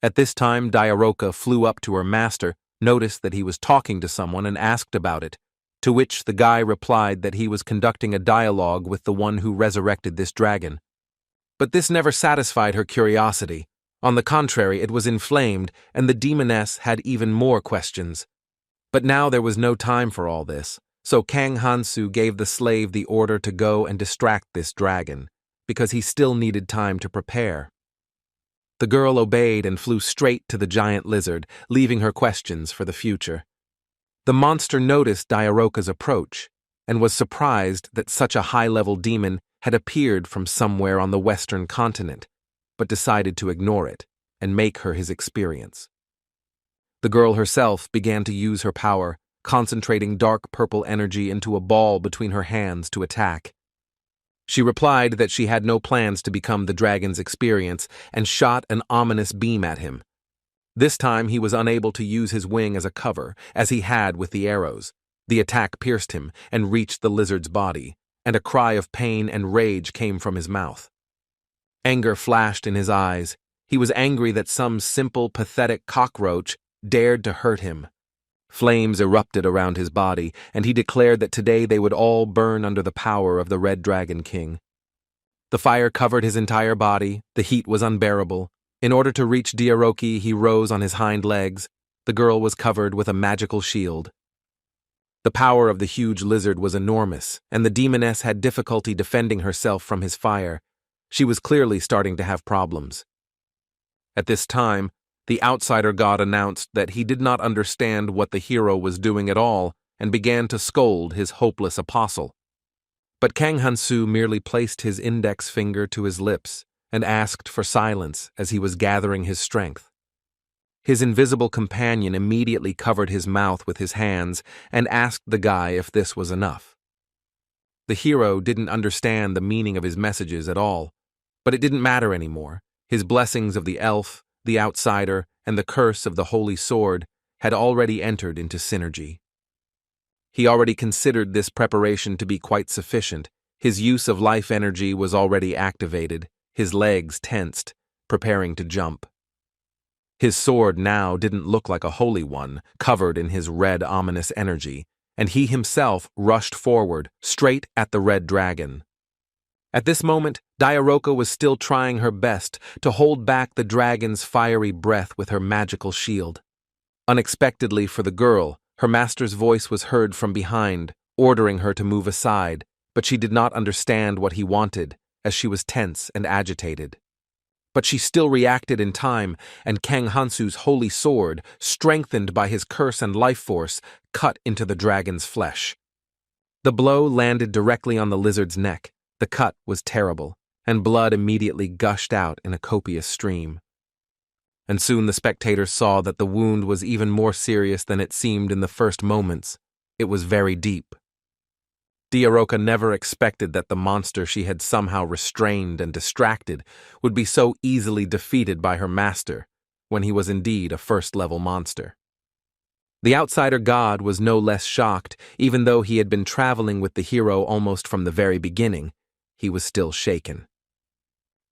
At this time, Diaroka flew up to her master, noticed that he was talking to someone, and asked about it, to which the guy replied that he was conducting a dialogue with the one who resurrected this dragon. But this never satisfied her curiosity. On the contrary, it was inflamed, and the demoness had even more questions. But now there was no time for all this, so Kang Hansu gave the slave the order to go and distract this dragon, because he still needed time to prepare. The girl obeyed and flew straight to the giant lizard, leaving her questions for the future. The monster noticed Diaroka's approach, and was surprised that such a high-level demon had appeared from somewhere on the western continent, but decided to ignore it and make her his experience. The girl herself began to use her power, concentrating dark purple energy into a ball between her hands to attack. She replied that she had no plans to become the dragon's experience and shot an ominous beam at him. This time he was unable to use his wing as a cover, as he had with the arrows. The attack pierced him and reached the lizard's body, and a cry of pain and rage came from his mouth. Anger flashed in his eyes. He was angry that some simple, pathetic cockroach dared to hurt him. Flames erupted around his body, and he declared that today they would all burn under the power of the Red Dragon King. The fire covered his entire body. The heat was unbearable. In order to reach Diaroki, he rose on his hind legs. The girl was covered with a magical shield. The power of the huge lizard was enormous, and the demoness had difficulty defending herself from his fire. She was clearly starting to have problems. At this time, the outsider god announced that he did not understand what the hero was doing at all and began to scold his hopeless apostle. But Kang Hansu merely placed his index finger to his lips and asked for silence as he was gathering his strength. His invisible companion immediately covered his mouth with his hands and asked the guy if this was enough. The hero didn't understand the meaning of his messages at all, but it didn't matter anymore. His blessings of the elf, the outsider, and the curse of the holy sword had already entered into synergy. He already considered this preparation to be quite sufficient. His use of life energy was already activated, his legs tensed, preparing to jump. His sword now didn't look like a holy one, covered in his red ominous energy, and he himself rushed forward, straight at the red dragon. At this moment, Diaroka was still trying her best to hold back the dragon's fiery breath with her magical shield. Unexpectedly for the girl, her master's voice was heard from behind, ordering her to move aside, but she did not understand what he wanted, as she was tense and agitated. But she still reacted in time, and Kang Hansu's holy sword, strengthened by his curse and life force, cut into the dragon's flesh. The blow landed directly on the lizard's neck. The cut was terrible, and blood immediately gushed out in a copious stream. And soon the spectators saw that the wound was even more serious than it seemed in the first moments. It was very deep. Diaroka never expected that the monster she had somehow restrained and distracted would be so easily defeated by her master, when he was indeed a first-level monster. The outsider god was no less shocked, even though he had been traveling with the hero almost from the very beginning. He was still shaken.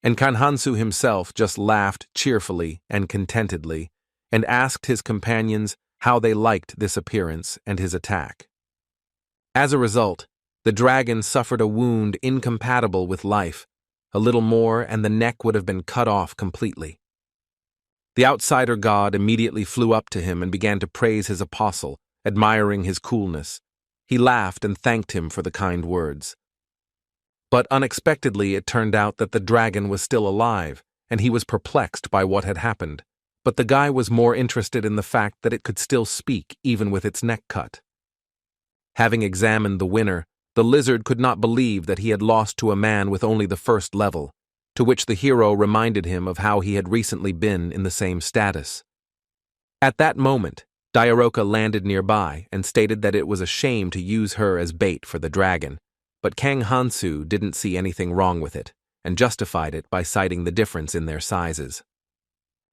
And Kang Hansu himself just laughed cheerfully and contentedly, and asked his companions how they liked this appearance and his attack. As a result, the dragon suffered a wound incompatible with life. A little more and the neck would have been cut off completely. The outsider god immediately flew up to him and began to praise his apostle, admiring his coolness. He laughed and thanked him for the kind words. But unexpectedly it turned out that the dragon was still alive, and he was perplexed by what had happened. But the guy was more interested in the fact that it could still speak even with its neck cut. Having examined the winner, the lizard could not believe that he had lost to a man with only the first level, to which the hero reminded him of how he had recently been in the same status. At that moment, Diaroka landed nearby and stated that it was a shame to use her as bait for the dragon, but Kang Hansu didn't see anything wrong with it, and justified it by citing the difference in their sizes.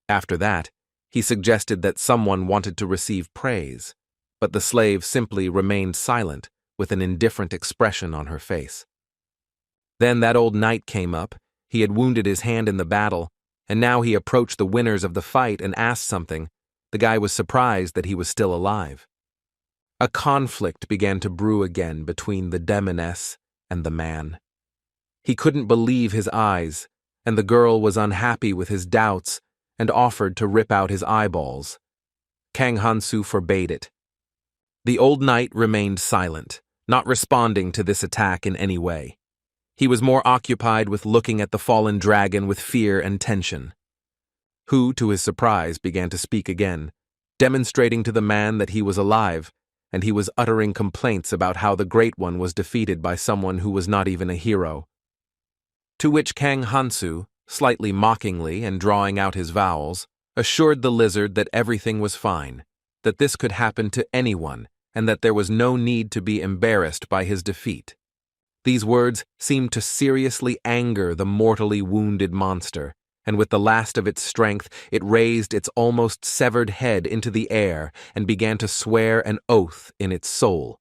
After that, he suggested that someone wanted to receive praise, but the slave simply remained silent with an indifferent expression on her face. Then that old knight came up. He had wounded his hand in the battle, and now he approached the winners of the fight and asked something. The guy was surprised that he was still alive. A conflict began to brew again between the demoness and the man. He couldn't believe his eyes, and the girl was unhappy with his doubts and offered to rip out his eyeballs. Kang Hansu forbade it. The old knight remained silent, not responding to this attack in any way. He was more occupied with looking at the fallen dragon with fear and tension. Who, to his surprise, began to speak again, demonstrating to the man that he was alive, and he was uttering complaints about how the Great One was defeated by someone who was not even a hero. To which Kang Hansu, slightly mockingly and drawing out his vowels, assured the lizard that everything was fine, that this could happen to anyone, and that there was no need to be embarrassed by his defeat. These words seemed to seriously anger the mortally wounded monster, and with the last of its strength, it raised its almost severed head into the air and began to swear an oath in its soul.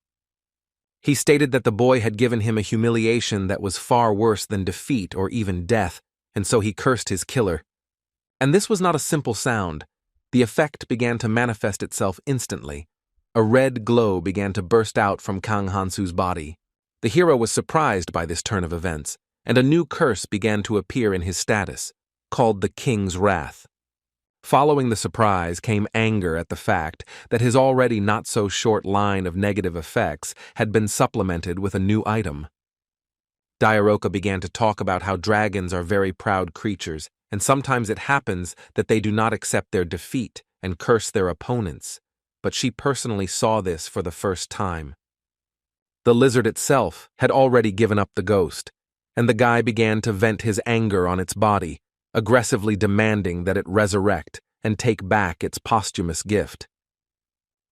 He stated that the boy had given him a humiliation that was far worse than defeat or even death, and so he cursed his killer. And this was not a simple sound. The effect began to manifest itself instantly. A red glow began to burst out from Kang Hansu's body. The hero was surprised by this turn of events, and a new curse began to appear in his status, called the King's Wrath. Following the surprise came anger at the fact that his already not-so-short line of negative effects had been supplemented with a new item. Diaroka began to talk about how dragons are very proud creatures, and sometimes it happens that they do not accept their defeat and curse their opponents, but she personally saw this for the first time. The lizard itself had already given up the ghost, and the guy began to vent his anger on its body, aggressively demanding that it resurrect and take back its posthumous gift.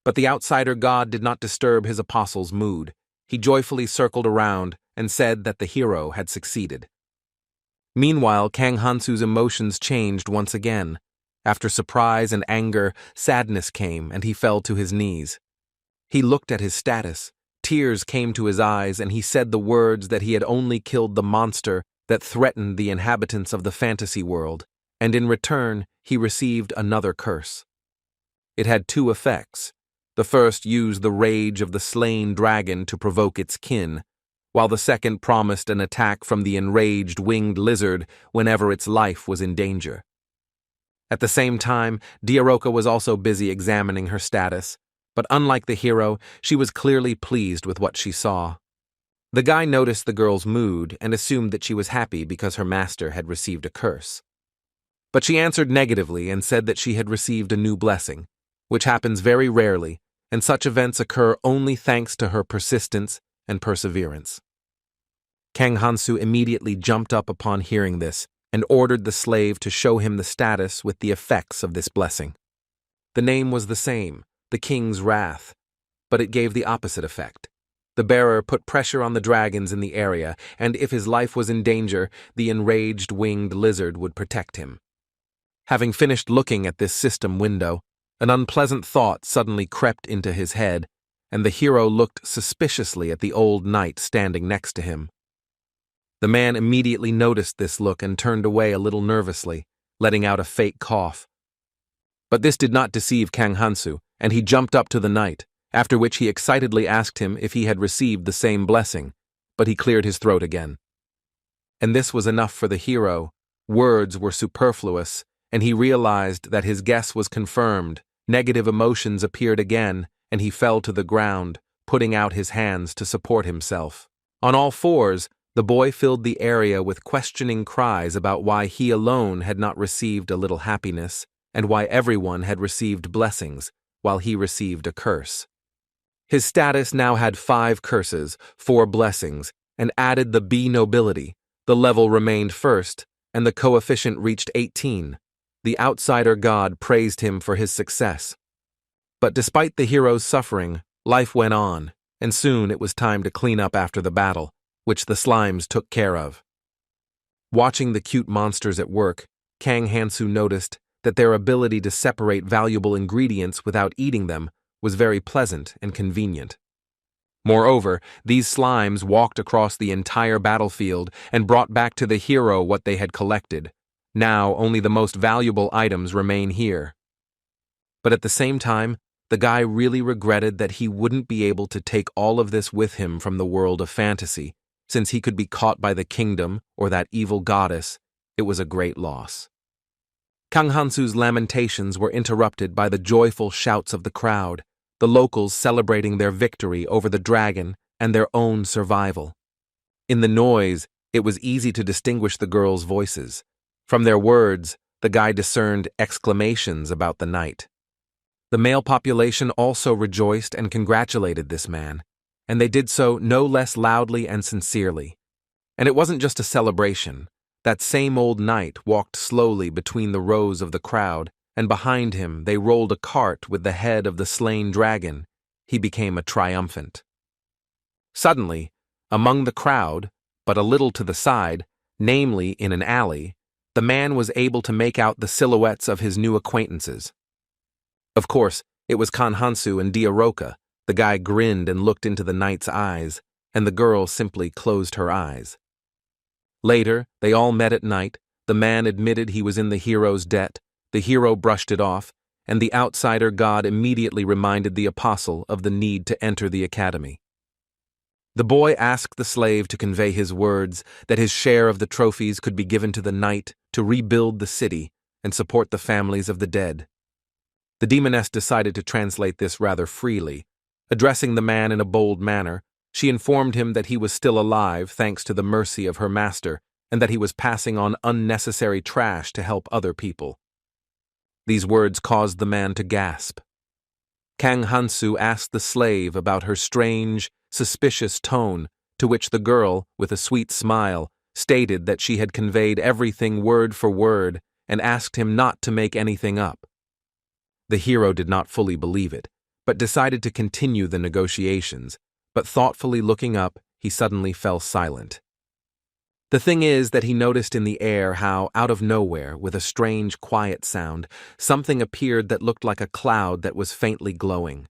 But the outsider god did not disturb his apostle's mood. He joyfully circled around and said that the hero had succeeded. Meanwhile, Kang Hansu's emotions changed once again. After surprise and anger, sadness came, and he fell to his knees. He looked at his status. Tears came to his eyes, and he said the words that he had only killed the monster that threatened the inhabitants of the fantasy world, and in return he received another curse. It had two effects. The first used the rage of the slain dragon to provoke its kin, while the second promised an attack from the enraged winged lizard whenever its life was in danger. At the same time, Diaroka was also busy examining her status, but unlike the hero, she was clearly pleased with what she saw. The guy noticed the girl's mood and assumed that she was happy because her master had received a curse. But she answered negatively and said that she had received a new blessing, which happens very rarely, and such events occur only thanks to her persistence and perseverance. Kang Hansu immediately jumped up upon hearing this and ordered the slave to show him the status with the effects of this blessing. The name was the same, the King's Wrath, but it gave the opposite effect. The bearer put pressure on the dragons in the area, and if his life was in danger, the enraged winged lizard would protect him. Having finished looking at this system window, an unpleasant thought suddenly crept into his head, and the hero looked suspiciously at the old knight standing next to him. The man immediately noticed this look and turned away a little nervously, letting out a fake cough. But this did not deceive Kang Hansu, and he jumped up to the knight, after which he excitedly asked him if he had received the same blessing, but he cleared his throat again. And this was enough for the hero. Words were superfluous, and he realized that his guess was confirmed. Negative emotions appeared again, and he fell to the ground, putting out his hands to support himself. On all fours, the boy filled the area with questioning cries about why he alone had not received a little happiness, and why everyone had received blessings, while he received a curse. His status now had 5 curses, 4 blessings, and added the B nobility. The level remained first, and the coefficient reached 18. The outsider god praised him for his success. But despite the hero's suffering, life went on, and soon it was time to clean up after the battle, which the slimes took care of. Watching the cute monsters at work, Kang Hansu noticed that their ability to separate valuable ingredients without eating them was very pleasant and convenient. Moreover, these slimes walked across the entire battlefield and brought back to the hero what they had collected. Now only the most valuable items remain here. But at the same time, the guy really regretted that he wouldn't be able to take all of this with him from the world of fantasy. Since he could be caught by the kingdom or that evil goddess, it was a great loss. Kang Hansu's lamentations were interrupted by the joyful shouts of the crowd, the locals celebrating their victory over the dragon and their own survival. In the noise, it was easy to distinguish the girls' voices. From their words, the guy discerned exclamations about the night. The male population also rejoiced and congratulated this man, and they did so no less loudly and sincerely. And it wasn't just a celebration. That same old knight walked slowly between the rows of the crowd, and behind him they rolled a cart with the head of the slain dragon. He became a triumphant. Suddenly, among the crowd, but a little to the side, namely in an alley, the man was able to make out the silhouettes of his new acquaintances. Of course, it was Kang Hansu and Diaroka. The guy grinned and looked into the knight's eyes, and the girl simply closed her eyes. Later, they all met at night. The man admitted he was in the hero's debt, the hero brushed it off, and the outsider god immediately reminded the apostle of the need to enter the academy. The boy asked the slave to convey his words that his share of the trophies could be given to the knight to rebuild the city and support the families of the dead. The demoness decided to translate this rather freely. Addressing the man in a bold manner, she informed him that he was still alive thanks to the mercy of her master and that he was passing on unnecessary trash to help other people. These words caused the man to gasp. Kang Hansu asked the slave about her strange, suspicious tone, to which the girl, with a sweet smile, stated that she had conveyed everything word for word and asked him not to make anything up. The hero did not fully believe it, but decided to continue the negotiations, but thoughtfully looking up, he suddenly fell silent. The thing is that he noticed in the air how, out of nowhere, with a strange, quiet sound, something appeared that looked like a cloud that was faintly glowing.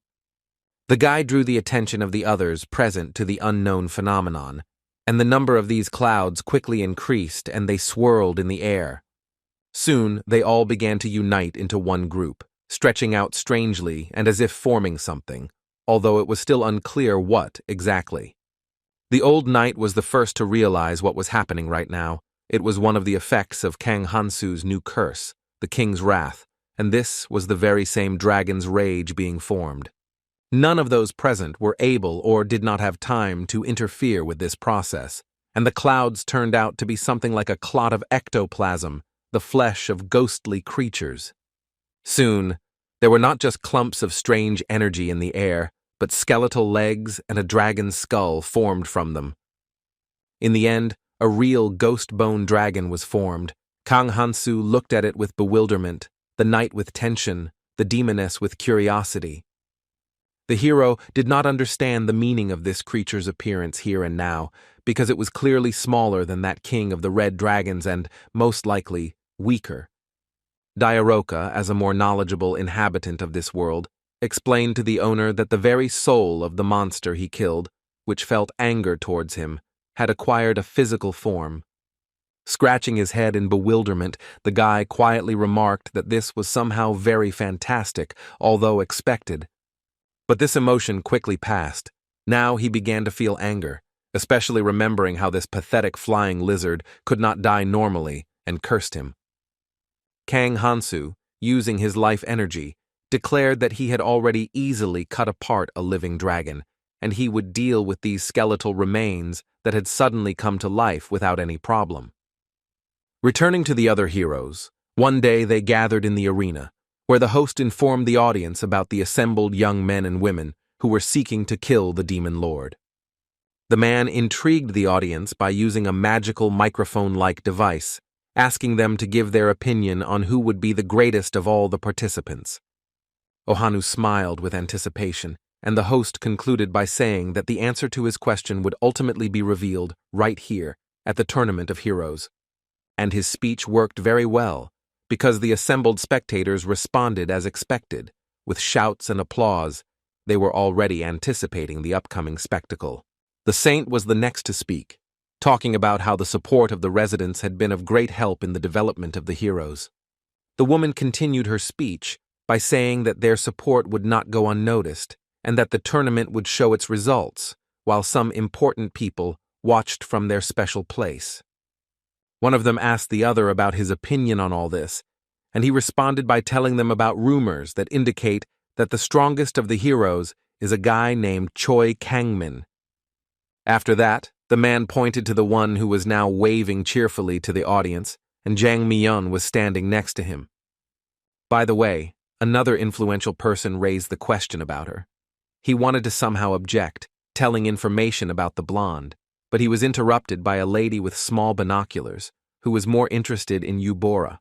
The guy drew the attention of the others present to the unknown phenomenon, and the number of these clouds quickly increased and they swirled in the air. Soon, they all began to unite into one group, stretching out strangely and as if forming something, although it was still unclear what exactly. The old knight was the first to realize what was happening right now. It was one of the effects of Kang Hansu's new curse, the king's wrath, and this was the very same dragon's rage being formed. None of those present were able or did not have time to interfere with this process, and the clouds turned out to be something like a clot of ectoplasm, the flesh of ghostly creatures. Soon, there were not just clumps of strange energy in the air, but skeletal legs and a dragon's skull formed from them. In the end, a real ghost-bone dragon was formed. Kang Hansu looked at it with bewilderment, the knight with tension, the demoness with curiosity. The hero did not understand the meaning of this creature's appearance here and now, because it was clearly smaller than that king of the red dragons and, most likely, weaker. Diaroka, as a more knowledgeable inhabitant of this world, explained to the owner that the very soul of the monster he killed, which felt anger towards him, had acquired a physical form. Scratching his head in bewilderment, the guy quietly remarked that this was somehow very fantastic, although expected. But this emotion quickly passed. Now he began to feel anger, especially remembering how this pathetic flying lizard could not die normally, and cursed him. Kang Hansu, using his life energy, declared that he had already easily cut apart a living dragon, and he would deal with these skeletal remains that had suddenly come to life without any problem. Returning to the other heroes, one day they gathered in the arena, where the host informed the audience about the assembled young men and women who were seeking to kill the demon lord. The man intrigued the audience by using a magical microphone-like device, asking them to give their opinion on who would be the greatest of all the participants. Ohanu smiled with anticipation, and the host concluded by saying that the answer to his question would ultimately be revealed right here at the Tournament of Heroes. And his speech worked very well, because the assembled spectators responded as expected, with shouts and applause. They were already anticipating the upcoming spectacle. The saint was the next to speak, talking about how the support of the residents had been of great help in the development of the heroes. The woman continued her speech by saying that their support would not go unnoticed, and that the tournament would show its results, while some important people watched from their special place. One of them asked the other about his opinion on all this, and he responded by telling them about rumors that indicate that the strongest of the heroes is a guy named Choi Kangmin. After that, the man pointed to the one who was now waving cheerfully to the audience, and Jang Mi-yeon was standing next to him. By the way, another influential person raised the question about her. He wanted to somehow object, telling information about the blonde, but he was interrupted by a lady with small binoculars, who was more interested in Eubora.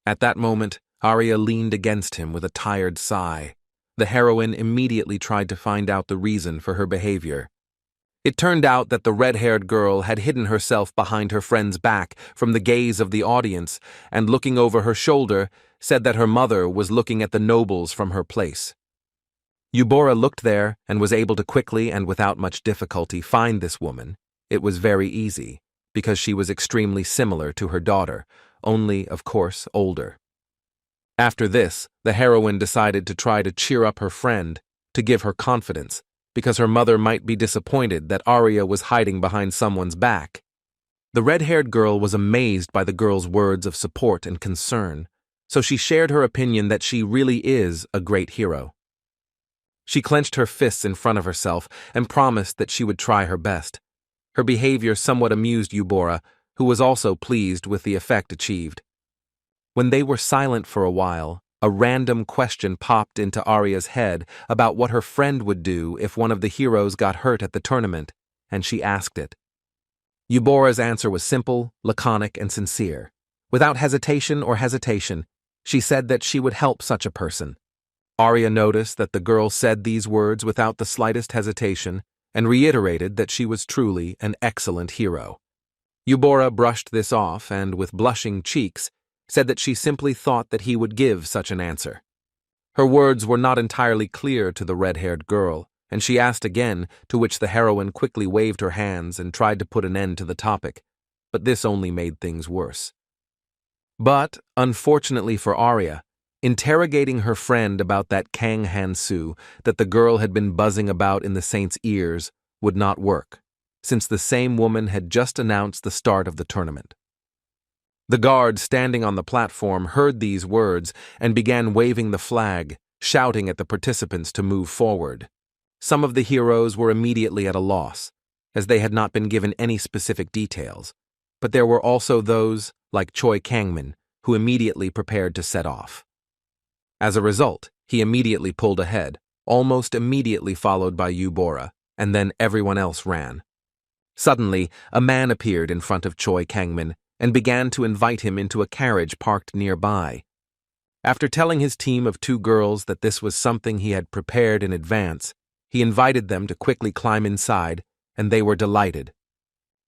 At that moment, Arya leaned against him with a tired sigh. The heroine immediately tried to find out the reason for her behavior. It turned out that the red-haired girl had hidden herself behind her friend's back from the gaze of the audience, and looking over her shoulder, said that her mother was looking at the nobles from her place. Eubora looked there and was able to quickly and without much difficulty find this woman. It was very easy, because she was extremely similar to her daughter, only, of course, older. After this, the heroine decided to try to cheer up her friend, to give her confidence, because her mother might be disappointed that Arya was hiding behind someone's back. The red-haired girl was amazed by the girl's words of support and concern, so she shared her opinion that she really is a great hero. She clenched her fists in front of herself and promised that she would try her best. Her behavior somewhat amused Eubora, who was also pleased with the effect achieved. When they were silent for a while, a random question popped into Arya's head about what her friend would do if one of the heroes got hurt at the tournament, and she asked it. Eubora's answer was simple, laconic, and sincere. Without hesitation, she said that she would help such a person. Arya noticed that the girl said these words without the slightest hesitation, and reiterated that she was truly an excellent hero. Eubora brushed this off and, with blushing cheeks, said that she simply thought that he would give such an answer. Her words were not entirely clear to the red-haired girl, and she asked again, to which the heroine quickly waved her hands and tried to put an end to the topic, but this only made things worse. But, unfortunately for Arya, interrogating her friend about that Kang Hansu that the girl had been buzzing about in the saint's ears would not work, since the same woman had just announced the start of the tournament. The guard standing on the platform heard these words and began waving the flag, shouting at the participants to move forward. Some of the heroes were immediately at a loss, as they had not been given any specific details, but there were also those, like Choi Kangmin, who immediately prepared to set off. As a result, he immediately pulled ahead, almost immediately followed by Eubora, and then everyone else ran. Suddenly, a man appeared in front of Choi Kangmin and began to invite him into a carriage parked nearby. After telling his team of 2 girls that this was something he had prepared in advance, he invited them to quickly climb inside, and they were delighted.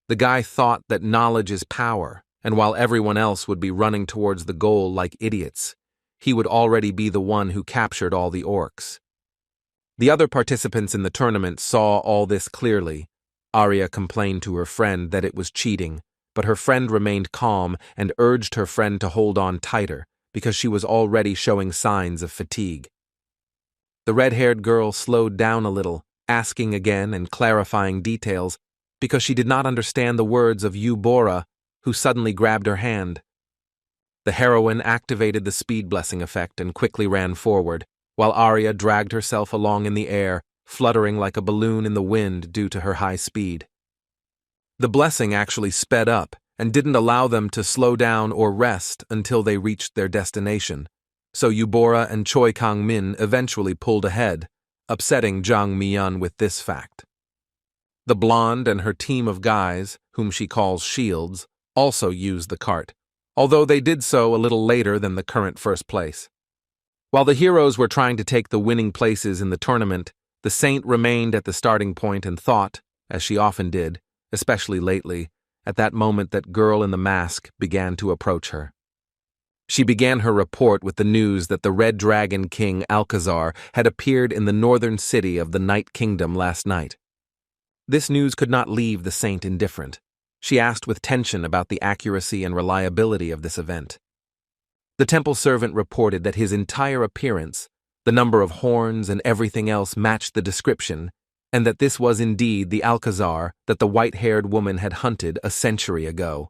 The guy thought that knowledge is power, and while everyone else would be running towards the goal like idiots, he would already be the one who captured all the orcs. The other participants in the tournament saw all this clearly. Arya complained to her friend that it was cheating, but her friend remained calm and urged her friend to hold on tighter because she was already showing signs of fatigue. The red-haired girl slowed down a little, asking again and clarifying details, because she did not understand the words of Eubora, who suddenly grabbed her hand. The heroine activated the speed blessing effect and quickly ran forward, while Arya dragged herself along in the air, fluttering like a balloon in the wind due to her high speed. The blessing actually sped up and didn't allow them to slow down or rest until they reached their destination, so Eubora and Choi Kang-min eventually pulled ahead, upsetting Jang Mi-yeon with this fact. The blonde and her team of guys, whom she calls shields, also used the cart, although they did so a little later than the current first place. While the heroes were trying to take the winning places in the tournament, the saint remained at the starting point and thought, as she often did, especially lately, at that moment that girl in the mask began to approach her. She began her report with the news that the Red Dragon King Alcazar had appeared in the northern city of the Night Kingdom last night. This news could not leave the saint indifferent. She asked with tension about the accuracy and reliability of this event. The temple servant reported that his entire appearance, the number of horns and everything else matched the description, and that this was indeed the Alcazar that the white-haired woman had hunted a century ago.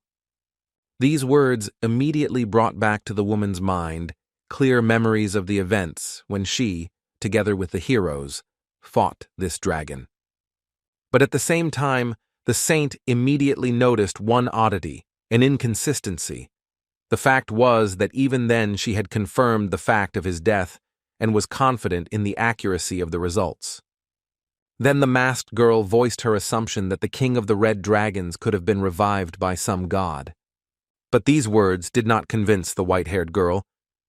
These words immediately brought back to the woman's mind clear memories of the events when she, together with the heroes, fought this dragon. But at the same time, the saint immediately noticed one oddity, an inconsistency. The fact was that even then she had confirmed the fact of his death and was confident in the accuracy of the results. Then the masked girl voiced her assumption that the king of the Red Dragons could have been revived by some god. But these words did not convince the white-haired girl.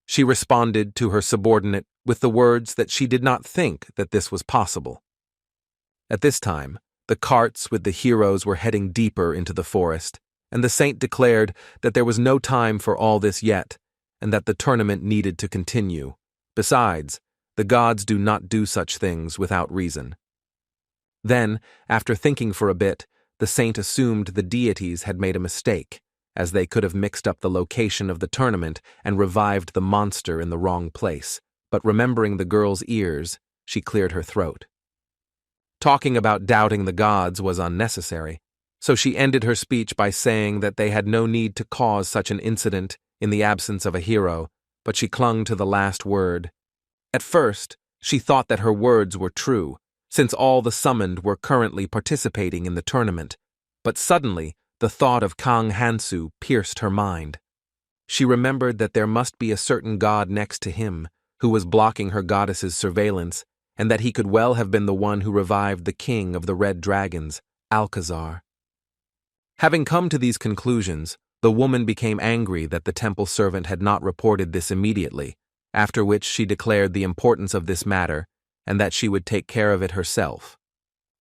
She responded to her subordinate with the words that she did not think that this was possible. At this time, the carts with the heroes were heading deeper into the forest, and the saint declared that there was no time for all this yet, and that the tournament needed to continue. Besides, the gods do not do such things without reason. Then, after thinking for a bit, the saint assumed the deities had made a mistake, as they could have mixed up the location of the tournament and revived the monster in the wrong place. But remembering the girl's ears, she cleared her throat. Talking about doubting the gods was unnecessary, so she ended her speech by saying that they had no need to cause such an incident in the absence of a hero, but she clung to the last word. At first, she thought that her words were true, since all the summoned were currently participating in the tournament, but suddenly the thought of Kang Hansu pierced her mind. She remembered that there must be a certain god next to him, who was blocking her goddess's surveillance, and that he could well have been the one who revived the king of the Red Dragons, Alcazar. Having come to these conclusions, the woman became angry that the temple servant had not reported this immediately, after which she declared the importance of this matter and that she would take care of it herself.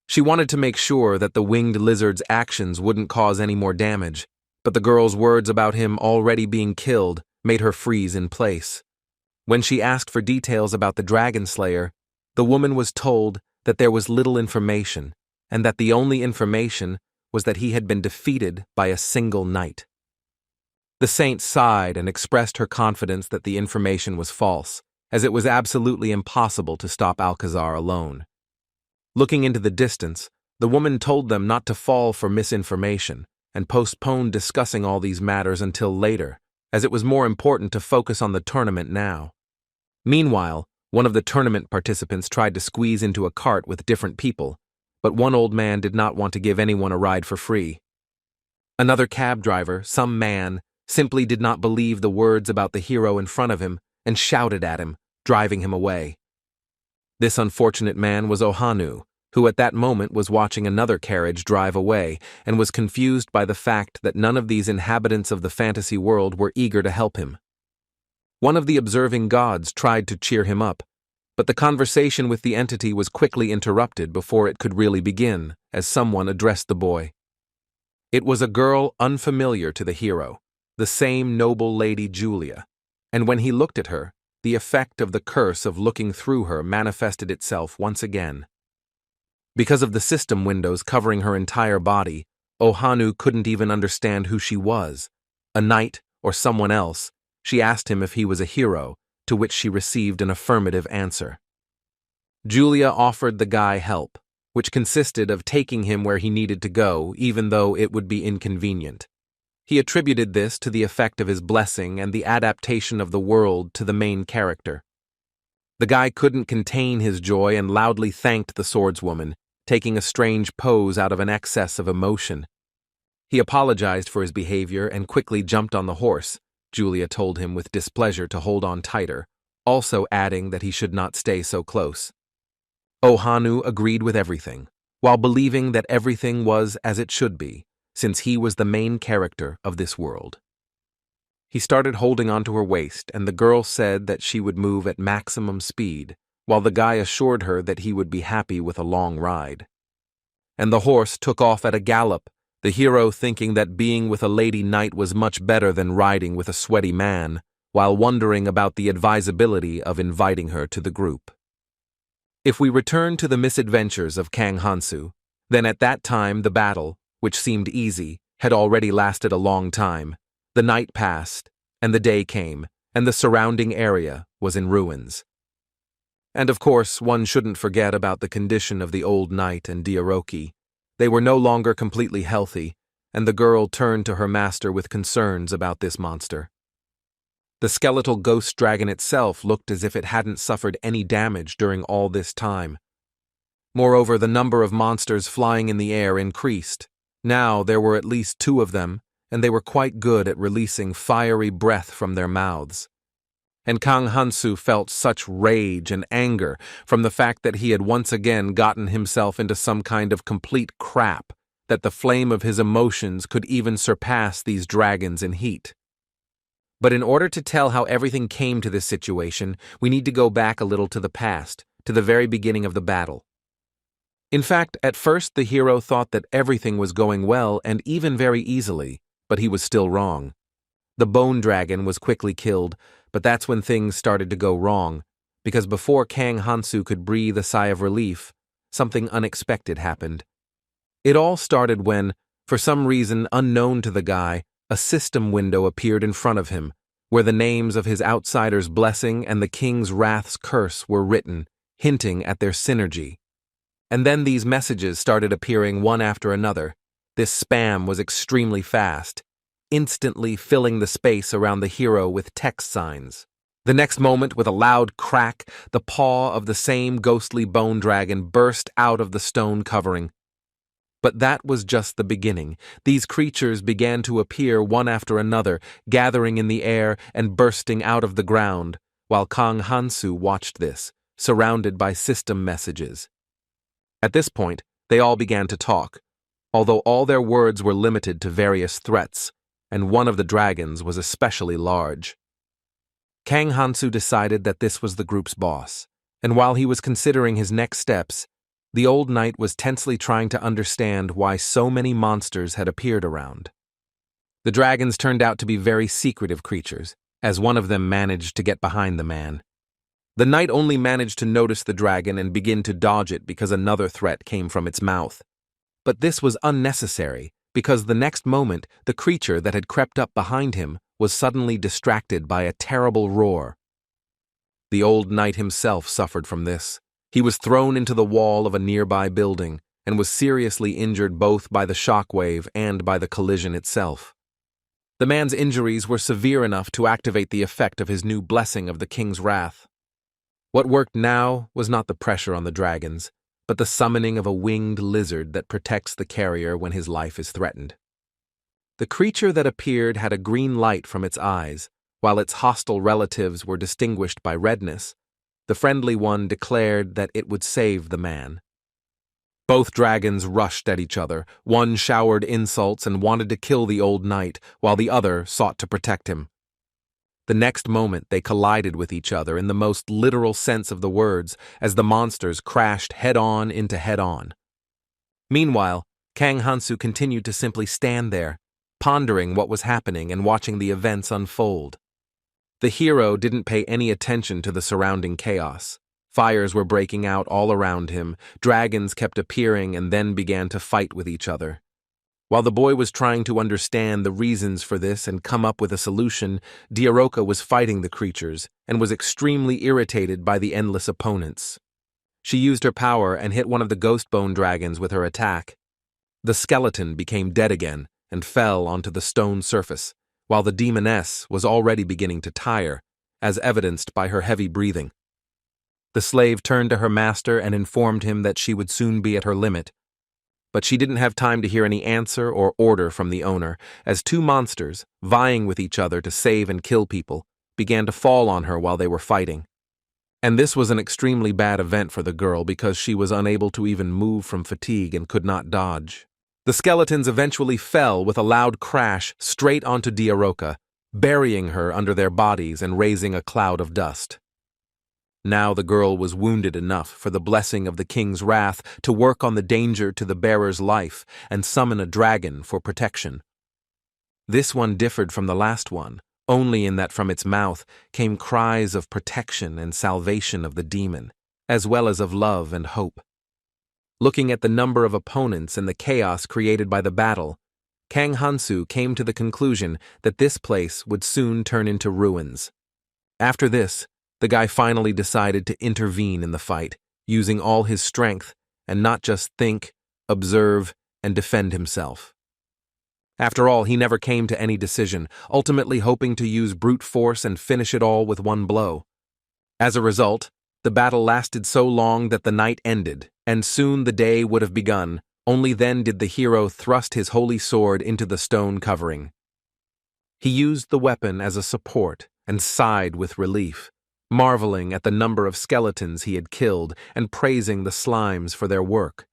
She wanted to make sure that the winged lizard's actions wouldn't cause any more damage, but the girl's words about him already being killed made her freeze in place. When she asked for details about the dragon slayer, the woman was told that there was little information, and that the only information was that he had been defeated by a single knight. The saint sighed and expressed her confidence that the information was false, as it was absolutely impossible to stop Alcazar alone. Looking into the distance, the woman told them not to fall for misinformation and postponed discussing all these matters until later, as it was more important to focus on the tournament now. Meanwhile, one of the tournament participants tried to squeeze into a cart with different people, but one old man did not want to give anyone a ride for free. Another cab driver, some man, simply did not believe the words about the hero in front of him and shouted at him, driving him away. This unfortunate man was Ohanu, who at that moment was watching another carriage drive away and was confused by the fact that none of these inhabitants of the fantasy world were eager to help him. One of the observing gods tried to cheer him up, but the conversation with the entity was quickly interrupted before it could really begin, as someone addressed the boy. It was a girl unfamiliar to the hero, the same noble lady Julia, and when he looked at her, the effect of the curse of looking through her manifested itself once again. Because of the system windows covering her entire body, Ohanu couldn't even understand who she was. A knight or someone else, she asked him if he was a hero, to which she received an affirmative answer. Julia offered the guy help, which consisted of taking him where he needed to go, even though it would be inconvenient. He attributed this to the effect of his blessing and the adaptation of the world to the main character. The guy couldn't contain his joy and loudly thanked the swordswoman, taking a strange pose out of an excess of emotion. He apologized for his behavior and quickly jumped on the horse. Julia told him with displeasure to hold on tighter, also adding that he should not stay so close. Ohanu agreed with everything, while believing that everything was as it should be, since he was the main character of this world. He started holding onto her waist, and the girl said that she would move at maximum speed, while the guy assured her that he would be happy with a long ride. And the horse took off at a gallop, the hero thinking that being with a lady knight was much better than riding with a sweaty man, while wondering about the advisability of inviting her to the group. If we return to the misadventures of Kang Hansu, then at that time the battle, which seemed easy, had already lasted a long time. The night passed, and the day came, and the surrounding area was in ruins. And of course, one shouldn't forget about the condition of the old knight and Diaroki. They were no longer completely healthy, and the girl turned to her master with concerns about this monster. The skeletal ghost dragon itself looked as if it hadn't suffered any damage during all this time. Moreover, the number of monsters flying in the air increased. Now there were at least 2 of them, and they were quite good at releasing fiery breath from their mouths. And Kang Hansu felt such rage and anger from the fact that he had once again gotten himself into some kind of complete crap, that the flame of his emotions could even surpass these dragons in heat. But in order to tell how everything came to this situation, we need to go back a little to the past, to the very beginning of the battle. In fact, at first the hero thought that everything was going well and even very easily, but he was still wrong. The bone dragon was quickly killed, but that's when things started to go wrong, because before Kang Hansu could breathe a sigh of relief, something unexpected happened. It all started when, for some reason unknown to the guy, a system window appeared in front of him, where the names of his outsider's blessing and the king's wrath's curse were written, hinting at their synergy. And then these messages started appearing one after another. This spam was extremely fast, instantly filling the space around the hero with text signs. The next moment, with a loud crack, the paw of the same ghostly bone dragon burst out of the stone covering. But that was just the beginning. These creatures began to appear one after another, gathering in the air and bursting out of the ground, while Kang Hansu watched this, surrounded by system messages. At this point, they all began to talk, although all their words were limited to various threats, and one of the dragons was especially large. Kang Hansu decided that this was the group's boss, and while he was considering his next steps, the old knight was tensely trying to understand why so many monsters had appeared around. The dragons turned out to be very secretive creatures, as one of them managed to get behind the man. The knight only managed to notice the dragon and begin to dodge it because another threat came from its mouth. But this was unnecessary, because the next moment the creature that had crept up behind him was suddenly distracted by a terrible roar. The old knight himself suffered from this. He was thrown into the wall of a nearby building and was seriously injured both by the shockwave and by the collision itself. The man's injuries were severe enough to activate the effect of his new blessing of the king's wrath. What worked now was not the pressure on the dragons, but the summoning of a winged lizard that protects the carrier when his life is threatened. The creature that appeared had a green light from its eyes, while its hostile relatives were distinguished by redness. The friendly one declared that it would save the man. Both dragons rushed at each other. One showered insults and wanted to kill the old knight, while the other sought to protect him. The next moment they collided with each other in the most literal sense of the words, as the monsters crashed head-on into head-on. Meanwhile, Kang Hansu continued to simply stand there, pondering what was happening and watching the events unfold. The hero didn't pay any attention to the surrounding chaos. Fires were breaking out all around him, dragons kept appearing and then began to fight with each other. While the boy was trying to understand the reasons for this and come up with a solution, Diaroka was fighting the creatures and was extremely irritated by the endless opponents. She used her power and hit one of the ghost bone dragons with her attack. The skeleton became dead again and fell onto the stone surface, while the demoness was already beginning to tire, as evidenced by her heavy breathing. The slave turned to her master and informed him that she would soon be at her limit. But she didn't have time to hear any answer or order from the owner, as 2 monsters, vying with each other to save and kill people, began to fall on her while they were fighting. And this was an extremely bad event for the girl because she was unable to even move from fatigue and could not dodge. The skeletons eventually fell with a loud crash straight onto Diaroka, burying her under their bodies and raising a cloud of dust. Now the girl was wounded enough for the blessing of the king's wrath to work on the danger to the bearer's life and summon a dragon for protection. This one differed from the last one, only in that from its mouth came cries of protection and salvation of the demon, as well as of love and hope. Looking at the number of opponents and the chaos created by the battle, Kang Hansu came to the conclusion that this place would soon turn into ruins. After this, the guy finally decided to intervene in the fight, using all his strength and not just think, observe, and defend himself. After all, he never came to any decision, ultimately hoping to use brute force and finish it all with one blow. As a result, the battle lasted so long that the night ended, and soon the day would have begun. Only then did the hero thrust his holy sword into the stone covering. He used the weapon as a support and sighed with relief, marveling at the number of skeletons he had killed and praising the slimes for their work.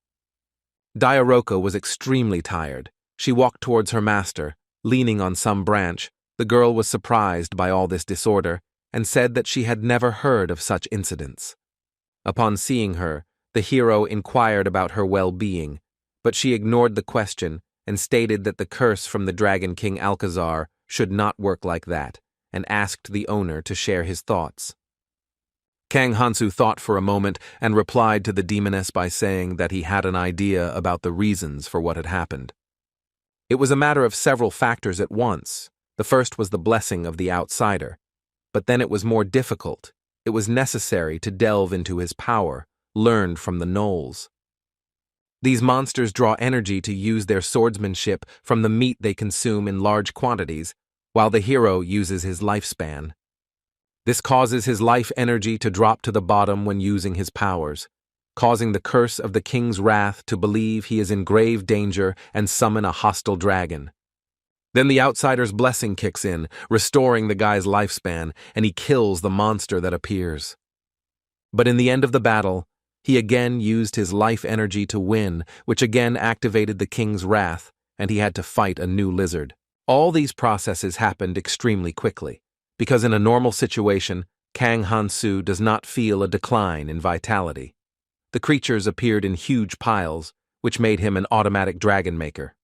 Diaroka was extremely tired. She walked towards her master, leaning on some branch. The girl was surprised by all this disorder and said that she had never heard of such incidents. Upon seeing her, the hero inquired about her well-being, but she ignored the question and stated that the curse from the Dragon King Alcazar should not work like that, and asked the owner to share his thoughts. Kang Hansu thought for a moment and replied to the demoness by saying that he had an idea about the reasons for what had happened. It was a matter of several factors at once. The first was the blessing of the outsider. But then it was more difficult. It was necessary to delve into his power, learned from the gnolls. These monsters draw energy to use their swordsmanship from the meat they consume in large quantities, while the hero uses his lifespan. This causes his life energy to drop to the bottom when using his powers, causing the curse of the king's wrath to believe he is in grave danger and summon a hostile dragon. Then the outsider's blessing kicks in, restoring the guy's lifespan, and he kills the monster that appears. But in the end of the battle, he again used his life energy to win, which again activated the king's wrath, and he had to fight a new lizard. All these processes happened extremely quickly, because in a normal situation, Kang Hansu does not feel a decline in vitality. The creatures appeared in huge piles, which made him an automatic dragon maker.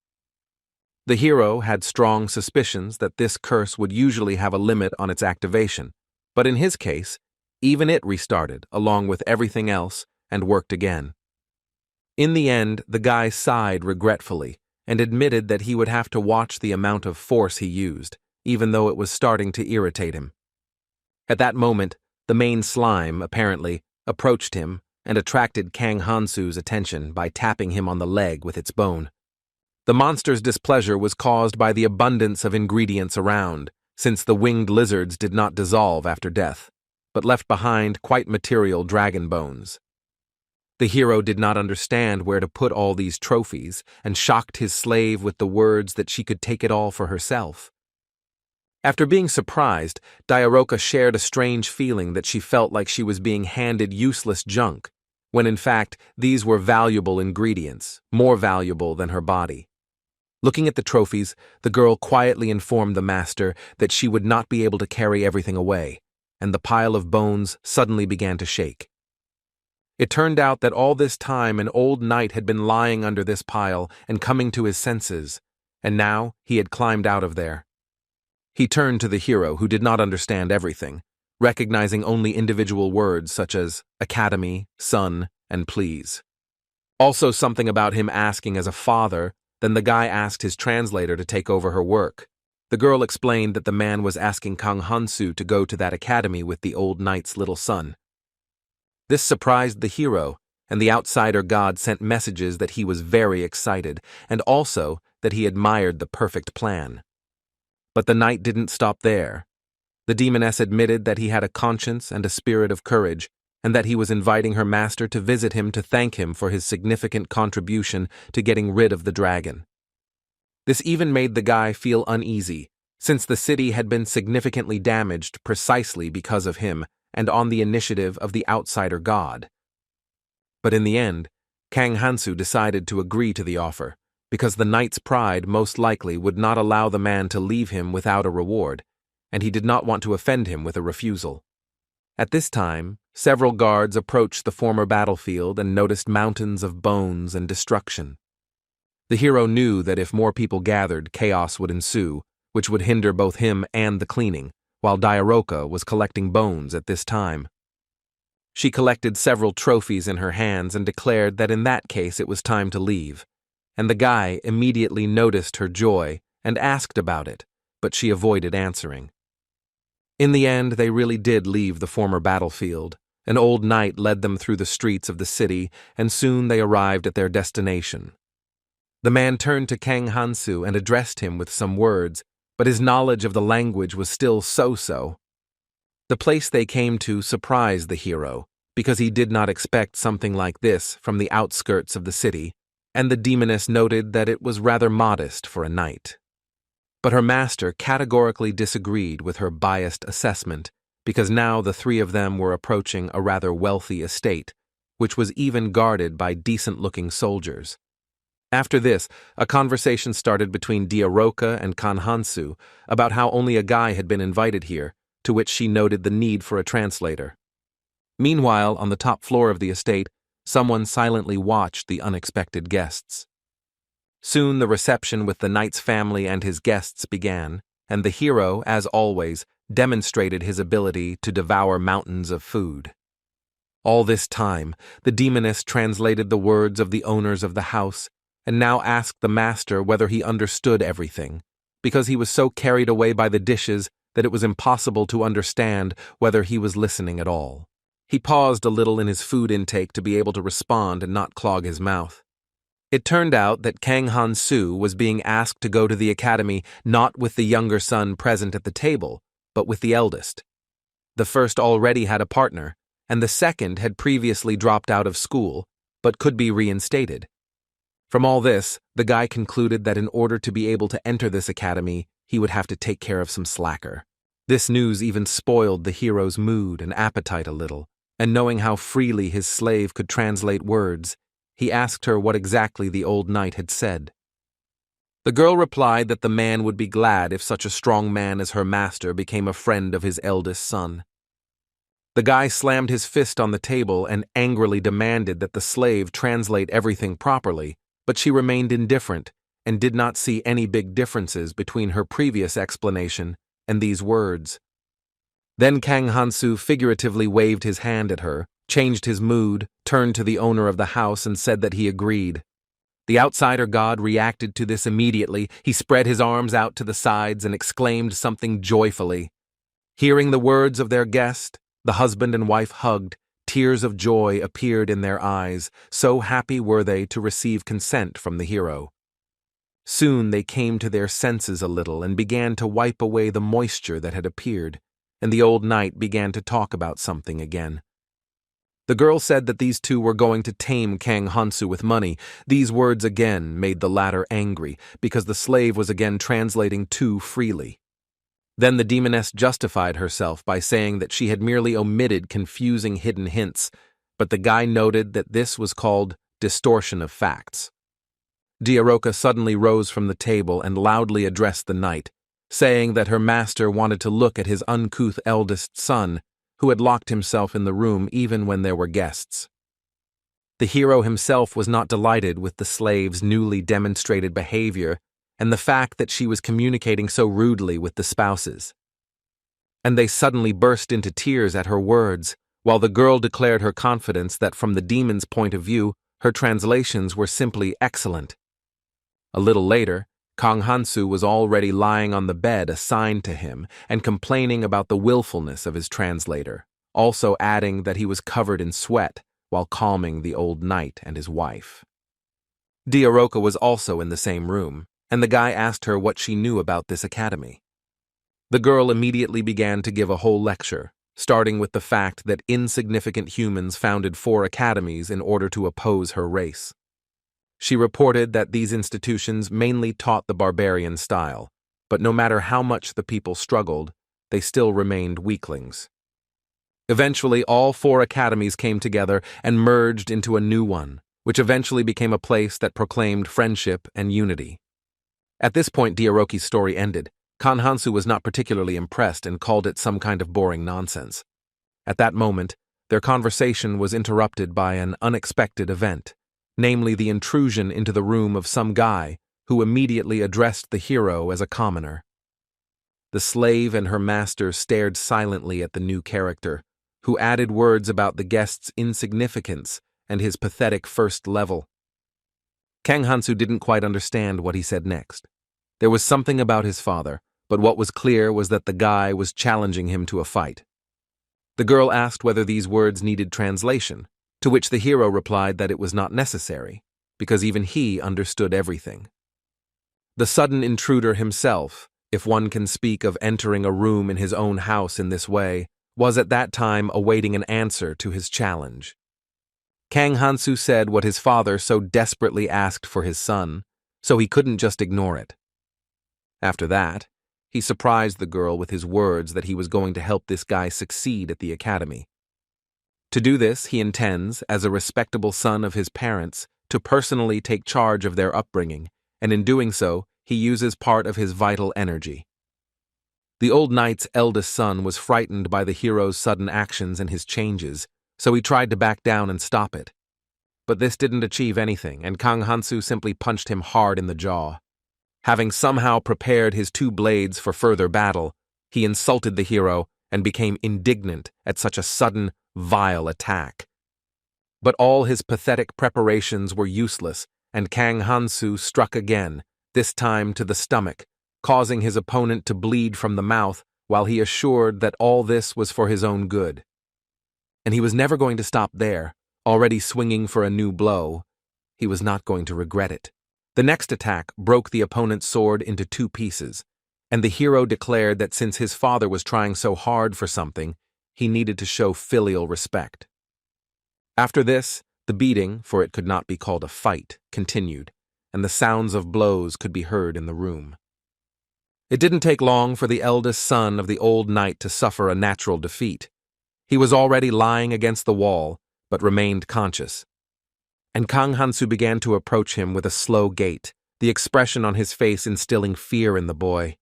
The hero had strong suspicions that this curse would usually have a limit on its activation, but in his case, even it restarted along with everything else and worked again. In the end, the guy sighed regretfully and admitted that he would have to watch the amount of force he used, even though it was starting to irritate him. At that moment, the main slime, apparently, approached him and attracted Kang Hansu's attention by tapping him on the leg with its bone. The monster's displeasure was caused by the abundance of ingredients around, since the winged lizards did not dissolve after death, but left behind quite material dragon bones. The hero did not understand where to put all these trophies and shocked his slave with the words that she could take it all for herself. After being surprised, Diaroka shared a strange feeling that she felt like she was being handed useless junk, when in fact these were valuable ingredients, more valuable than her body. Looking at the trophies, the girl quietly informed the master that she would not be able to carry everything away, and the pile of bones suddenly began to shake. It turned out that all this time an old knight had been lying under this pile and coming to his senses, and now he had climbed out of there. He turned to the hero, who did not understand everything, recognizing only individual words such as academy, son, and please. Also something about him asking as a father. Then the guy asked his translator to take over her work. The girl explained that the man was asking Kang Hansu to go to that academy with the old knight's little son. This surprised the hero, and the outsider god sent messages that he was very excited, and also that he admired the perfect plan. But the knight didn't stop there. The demoness admitted that he had a conscience and a spirit of courage, and that he was inviting her master to visit him to thank him for his significant contribution to getting rid of the dragon. This even made the guy feel uneasy, since the city had been significantly damaged precisely because of him, and on the initiative of the outsider god. But in the end, Kang Hansu decided to agree to the offer, because the knight's pride most likely would not allow the man to leave him without a reward, and he did not want to offend him with a refusal. At this time, several guards approached the former battlefield and noticed mountains of bones and destruction. The hero knew that if more people gathered, chaos would ensue, which would hinder both him and the cleaning, while Diaroka was collecting bones at this time. She collected several trophies in her hands and declared that in that case it was time to leave, and the guy immediately noticed her joy and asked about it, but she avoided answering. In the end, they really did leave the former battlefield. An old knight led them through the streets of the city, and soon they arrived at their destination. The man turned to Kang Hansu and addressed him with some words, but his knowledge of the language was still so-so. The place they came to surprised the hero, because he did not expect something like this from the outskirts of the city, and the demoness noted that it was rather modest for a knight. But her master categorically disagreed with her biased assessment, because now the three of them were approaching a rather wealthy estate, which was even guarded by decent-looking soldiers. After this, a conversation started between Diaroka and Kang Hansu about how only a guy had been invited here, to which she noted the need for a translator. Meanwhile, on the top floor of the estate, someone silently watched the unexpected guests. Soon the reception with the knight's family and his guests began, and the hero, as always, demonstrated his ability to devour mountains of food. All this time, the demoness translated the words of the owners of the house, and now asked the master whether he understood everything, because he was so carried away by the dishes that it was impossible to understand whether he was listening at all. He paused a little in his food intake to be able to respond and not clog his mouth. It turned out that Kang Hansu was being asked to go to the academy not with the younger son present at the table, but with the eldest. The first already had a partner, and the second had previously dropped out of school, but could be reinstated. From all this, the guy concluded that in order to be able to enter this academy, he would have to take care of some slacker. This news even spoiled the hero's mood and appetite a little, and knowing how freely his slave could translate words, he asked her what exactly the old knight had said. The girl replied that the man would be glad if such a strong man as her master became a friend of his eldest son. The guy slammed his fist on the table and angrily demanded that the slave translate everything properly, but she remained indifferent and did not see any big differences between her previous explanation and these words. Then Kang Hansu figuratively waved his hand at her, changed his mood, turned to the owner of the house and said that he agreed. The outsider god reacted to this immediately. He spread his arms out to the sides and exclaimed something joyfully. Hearing the words of their guest, the husband and wife hugged. Tears of joy appeared in their eyes, so happy were they to receive consent from the hero. Soon they came to their senses a little and began to wipe away the moisture that had appeared, and the old knight began to talk about something again. The girl said that these two were going to tame Kang Hansu with money. These words again made the latter angry, because the slave was again translating too freely. Then the demoness justified herself by saying that she had merely omitted confusing hidden hints, but the guy noted that this was called distortion of facts. Diaroka suddenly rose from the table and loudly addressed the knight, saying that her master wanted to look at his uncouth eldest son, who had locked himself in the room even when there were guests. The hero himself was not delighted with the slave's newly demonstrated behavior and the fact that she was communicating so rudely with the spouses. And they suddenly burst into tears at her words, while the girl declared her confidence that from the demon's point of view, her translations were simply excellent. A little later, Kang Hansu was already lying on the bed assigned to him and complaining about the willfulness of his translator, also adding that he was covered in sweat while calming the old knight and his wife. Diaroka was also in the same room, and the guy asked her what she knew about this academy. The girl immediately began to give a whole lecture, starting with the fact that insignificant humans founded 4 academies in order to oppose her race. She reported that these institutions mainly taught the barbarian style, but no matter how much the people struggled, they still remained weaklings. Eventually, all 4 academies came together and merged into a new one, which eventually became a place that proclaimed friendship and unity. At this point, Diaroki's story ended. Kang Hansu was not particularly impressed and called it some kind of boring nonsense. At that moment, their conversation was interrupted by an unexpected event, namely the intrusion into the room of some guy who immediately addressed the hero as a commoner. The slave and her master stared silently at the new character, who added words about the guest's insignificance and his pathetic first level. Kang Hansu didn't quite understand what he said next. There was something about his father, but what was clear was that the guy was challenging him to a fight. The girl asked whether these words needed translation, to which the hero replied that it was not necessary, because even he understood everything. The sudden intruder himself, if one can speak of entering a room in his own house in this way, was at that time awaiting an answer to his challenge. Kang Hansu said what his father so desperately asked for his son, so he couldn't just ignore it. After that, he surprised the girl with his words that he was going to help this guy succeed at the academy. To do this, he intends, as a respectable son of his parents, to personally take charge of their upbringing, and in doing so, he uses part of his vital energy. The old knight's eldest son was frightened by the hero's sudden actions and his changes, so he tried to back down and stop it. But this didn't achieve anything, and Kang Hansu simply punched him hard in the jaw. Having somehow prepared his 2 blades for further battle, he insulted the hero and became indignant at such a sudden, vile attack. But all his pathetic preparations were useless, and Kang Hansu struck again, this time to the stomach, causing his opponent to bleed from the mouth while he assured that all this was for his own good. And he was never going to stop there, already swinging for a new blow. He was not going to regret it. The next attack broke the opponent's sword into 2 pieces, and the hero declared that since his father was trying so hard for something, he needed to show filial respect. After this, the beating, for it could not be called a fight, continued, and the sounds of blows could be heard in the room. It didn't take long for the eldest son of the old knight to suffer a natural defeat. He was already lying against the wall, but remained conscious. And Kang Hansu began to approach him with a slow gait, the expression on his face instilling fear in the boy.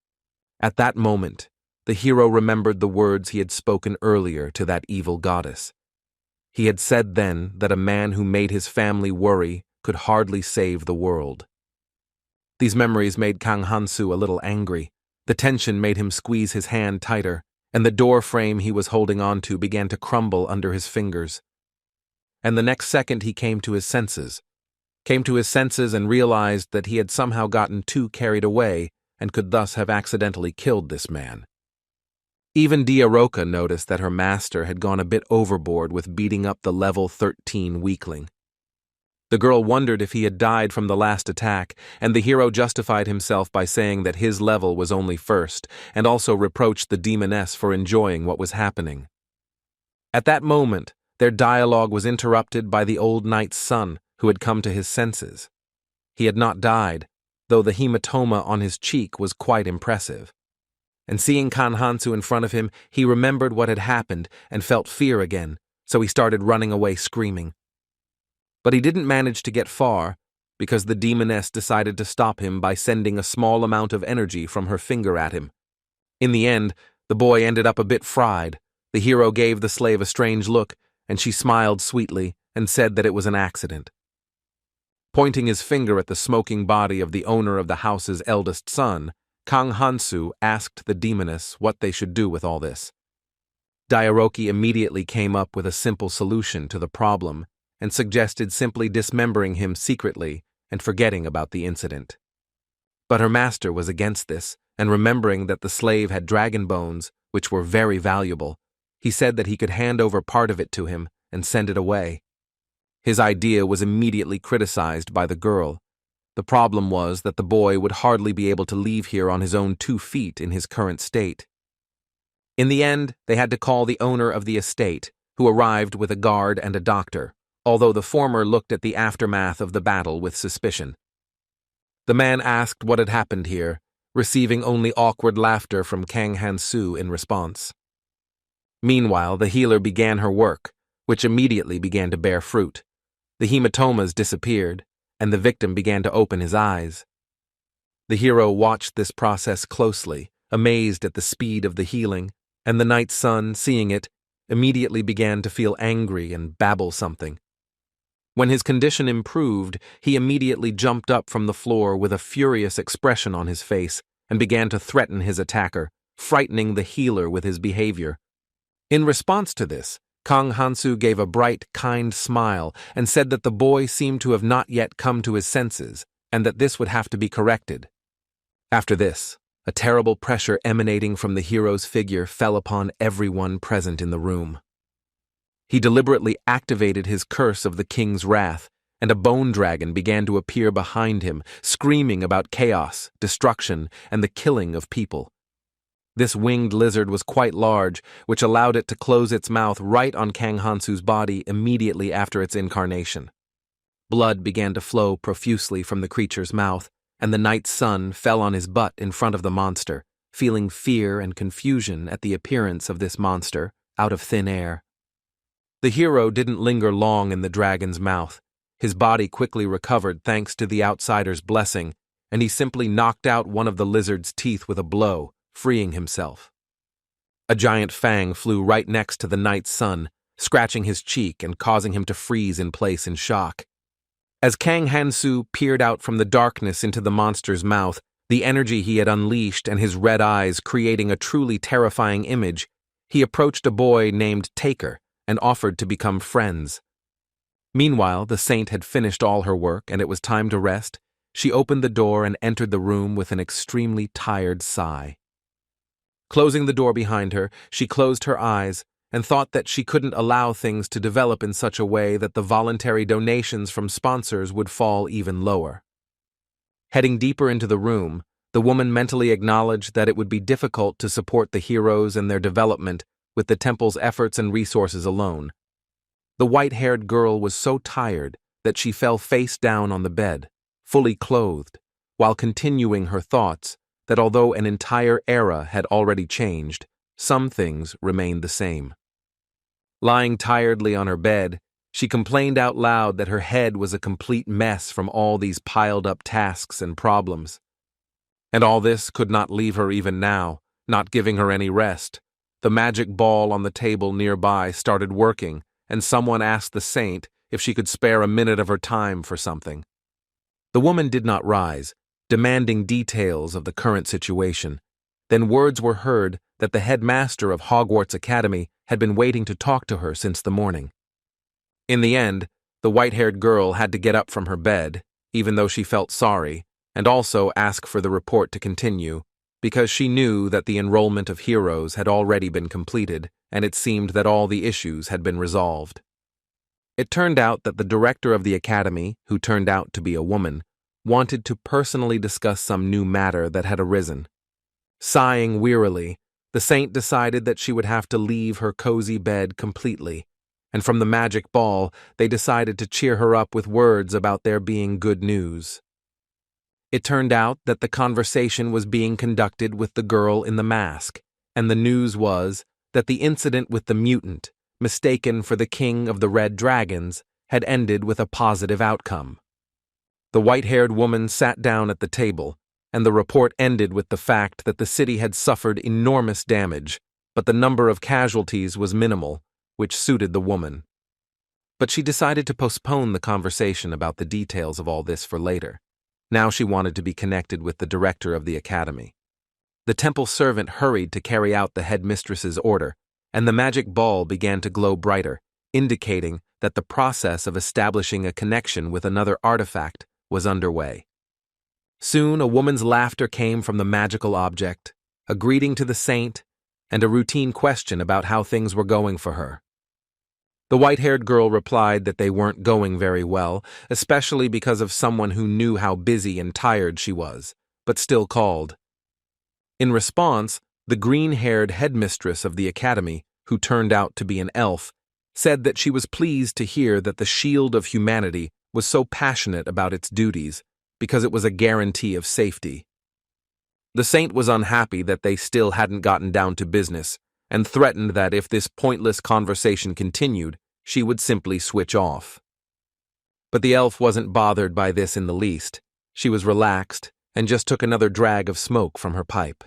At that moment, the hero remembered the words he had spoken earlier to that evil goddess. He had said then that a man who made his family worry could hardly save the world. These memories made Kang Hansu a little angry. The tension made him squeeze his hand tighter, and the door frame he was holding onto began to crumble under his fingers. And the next second he came to his senses and realized that he had somehow gotten too carried away and could thus have accidentally killed this man. Even Diaroka noticed that her master had gone a bit overboard with beating up the level 13 weakling. The girl wondered if he had died from the last attack, and the hero justified himself by saying that his level was only first, and also reproached the demoness for enjoying what was happening. At that moment, their dialogue was interrupted by the old knight's son, who had come to his senses. He had not died, though the hematoma on his cheek was quite impressive. And seeing Kang Hansu in front of him, he remembered what had happened and felt fear again, so he started running away screaming. But he didn't manage to get far, because the demoness decided to stop him by sending a small amount of energy from her finger at him. In the end, the boy ended up a bit fried. The hero gave the slave a strange look, and she smiled sweetly and said that it was an accident. Pointing his finger at the smoking body of the owner of the house's eldest son, Kang Hansu asked the demoness what they should do with all this. Diaroki immediately came up with a simple solution to the problem and suggested simply dismembering him secretly and forgetting about the incident. But her master was against this, and remembering that the slave had dragon bones, which were very valuable, he said that he could hand over part of it to him and send it away. His idea was immediately criticized by the girl. The problem was that the boy would hardly be able to leave here on his own 2 feet in his current state. In the end, they had to call the owner of the estate, who arrived with a guard and a doctor, although the former looked at the aftermath of the battle with suspicion. The man asked what had happened here, receiving only awkward laughter from Kang Hansu in response. Meanwhile, the healer began her work, which immediately began to bear fruit. The hematomas disappeared, and the victim began to open his eyes. The hero watched this process closely, amazed at the speed of the healing, and the night sun, seeing it, immediately began to feel angry and babble something. When his condition improved, he immediately jumped up from the floor with a furious expression on his face and began to threaten his attacker, frightening the healer with his behavior. In response to this, Kang Hansu gave a bright, kind smile and said that the boy seemed to have not yet come to his senses and that this would have to be corrected. After this, a terrible pressure emanating from the hero's figure fell upon everyone present in the room. He deliberately activated his curse of the king's wrath, and a bone dragon began to appear behind him, screaming about chaos, destruction, and the killing of people. This winged lizard was quite large, which allowed it to close its mouth right on Kang Hansu's body immediately after its incarnation. Blood began to flow profusely from the creature's mouth, and the night sun fell on his butt in front of the monster, feeling fear and confusion at the appearance of this monster out of thin air. The hero didn't linger long in the dragon's mouth. His body quickly recovered thanks to the outsider's blessing, and he simply knocked out one of the lizard's teeth with a blow, freeing himself. A giant fang flew right next to the night sun, scratching his cheek and causing him to freeze in place in shock. As Kang Hansu peered out from the darkness into the monster's mouth, the energy he had unleashed and his red eyes creating a truly terrifying image, he approached a boy named Taker and offered to become friends. Meanwhile, the saint had finished all her work and it was time to rest. She opened the door and entered the room with an extremely tired sigh. Closing the door behind her, she closed her eyes and thought that she couldn't allow things to develop in such a way that the voluntary donations from sponsors would fall even lower. Heading deeper into the room, the woman mentally acknowledged that it would be difficult to support the heroes and their development with the temple's efforts and resources alone. The white-haired girl was so tired that she fell face down on the bed, fully clothed, while continuing her thoughts that although an entire era had already changed, some things remained the same. Lying tiredly on her bed, she complained out loud that her head was a complete mess from all these piled-up tasks and problems. And all this could not leave her even now, not giving her any rest. The magic ball on the table nearby started working, and someone asked the saint if she could spare a minute of her time for something. The woman did not rise, demanding details of the current situation. Then words were heard that the headmaster of Hogwarts Academy had been waiting to talk to her since the morning. In the end, the white-haired girl had to get up from her bed, even though she felt sorry, and also ask for the report to continue, because she knew that the enrollment of heroes had already been completed, and it seemed that all the issues had been resolved. It turned out that the director of the academy, who turned out to be a woman, wanted to personally discuss some new matter that had arisen. Sighing wearily, the saint decided that she would have to leave her cozy bed completely, and from the magic ball, they decided to cheer her up with words about there being good news. It turned out that the conversation was being conducted with the girl in the mask, and the news was that the incident with the mutant, mistaken for the king of the Red Dragons, had ended with a positive outcome. The white-haired woman sat down at the table, and the report ended with the fact that the city had suffered enormous damage, but the number of casualties was minimal, which suited the woman. But she decided to postpone the conversation about the details of all this for later. Now she wanted to be connected with the director of the academy. The temple servant hurried to carry out the headmistress's order, and the magic ball began to glow brighter, indicating that the process of establishing a connection with another artifact was underway. Soon a woman's laughter came from the magical object, a greeting to the saint, and a routine question about how things were going for her. The white-haired girl replied that they weren't going very well, especially because of someone who knew how busy and tired she was, but still called. In response, the green-haired headmistress of the academy, who turned out to be an elf, said that she was pleased to hear that the Shield of Humanity was so passionate about its duties because it was a guarantee of safety. The saint was unhappy that they still hadn't gotten down to business, and threatened that if this pointless conversation continued, she would simply switch off. But the elf wasn't bothered by this in the least. She was relaxed and just took another drag of smoke from her pipe.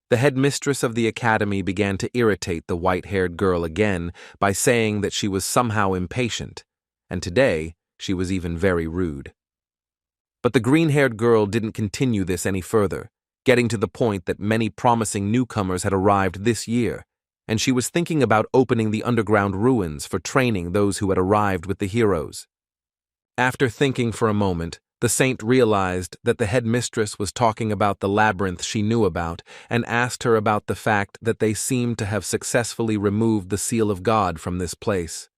The headmistress of the academy began to irritate the white-haired girl again by saying that she was somehow impatient, and today she was even very rude. But the green-haired girl didn't continue this any further, getting to the point that many promising newcomers had arrived this year, and she was thinking about opening the underground ruins for training those who had arrived with the heroes. After thinking for a moment, the saint realized that the headmistress was talking about the labyrinth she knew about and asked her about the fact that they seemed to have successfully removed the seal of God from this place.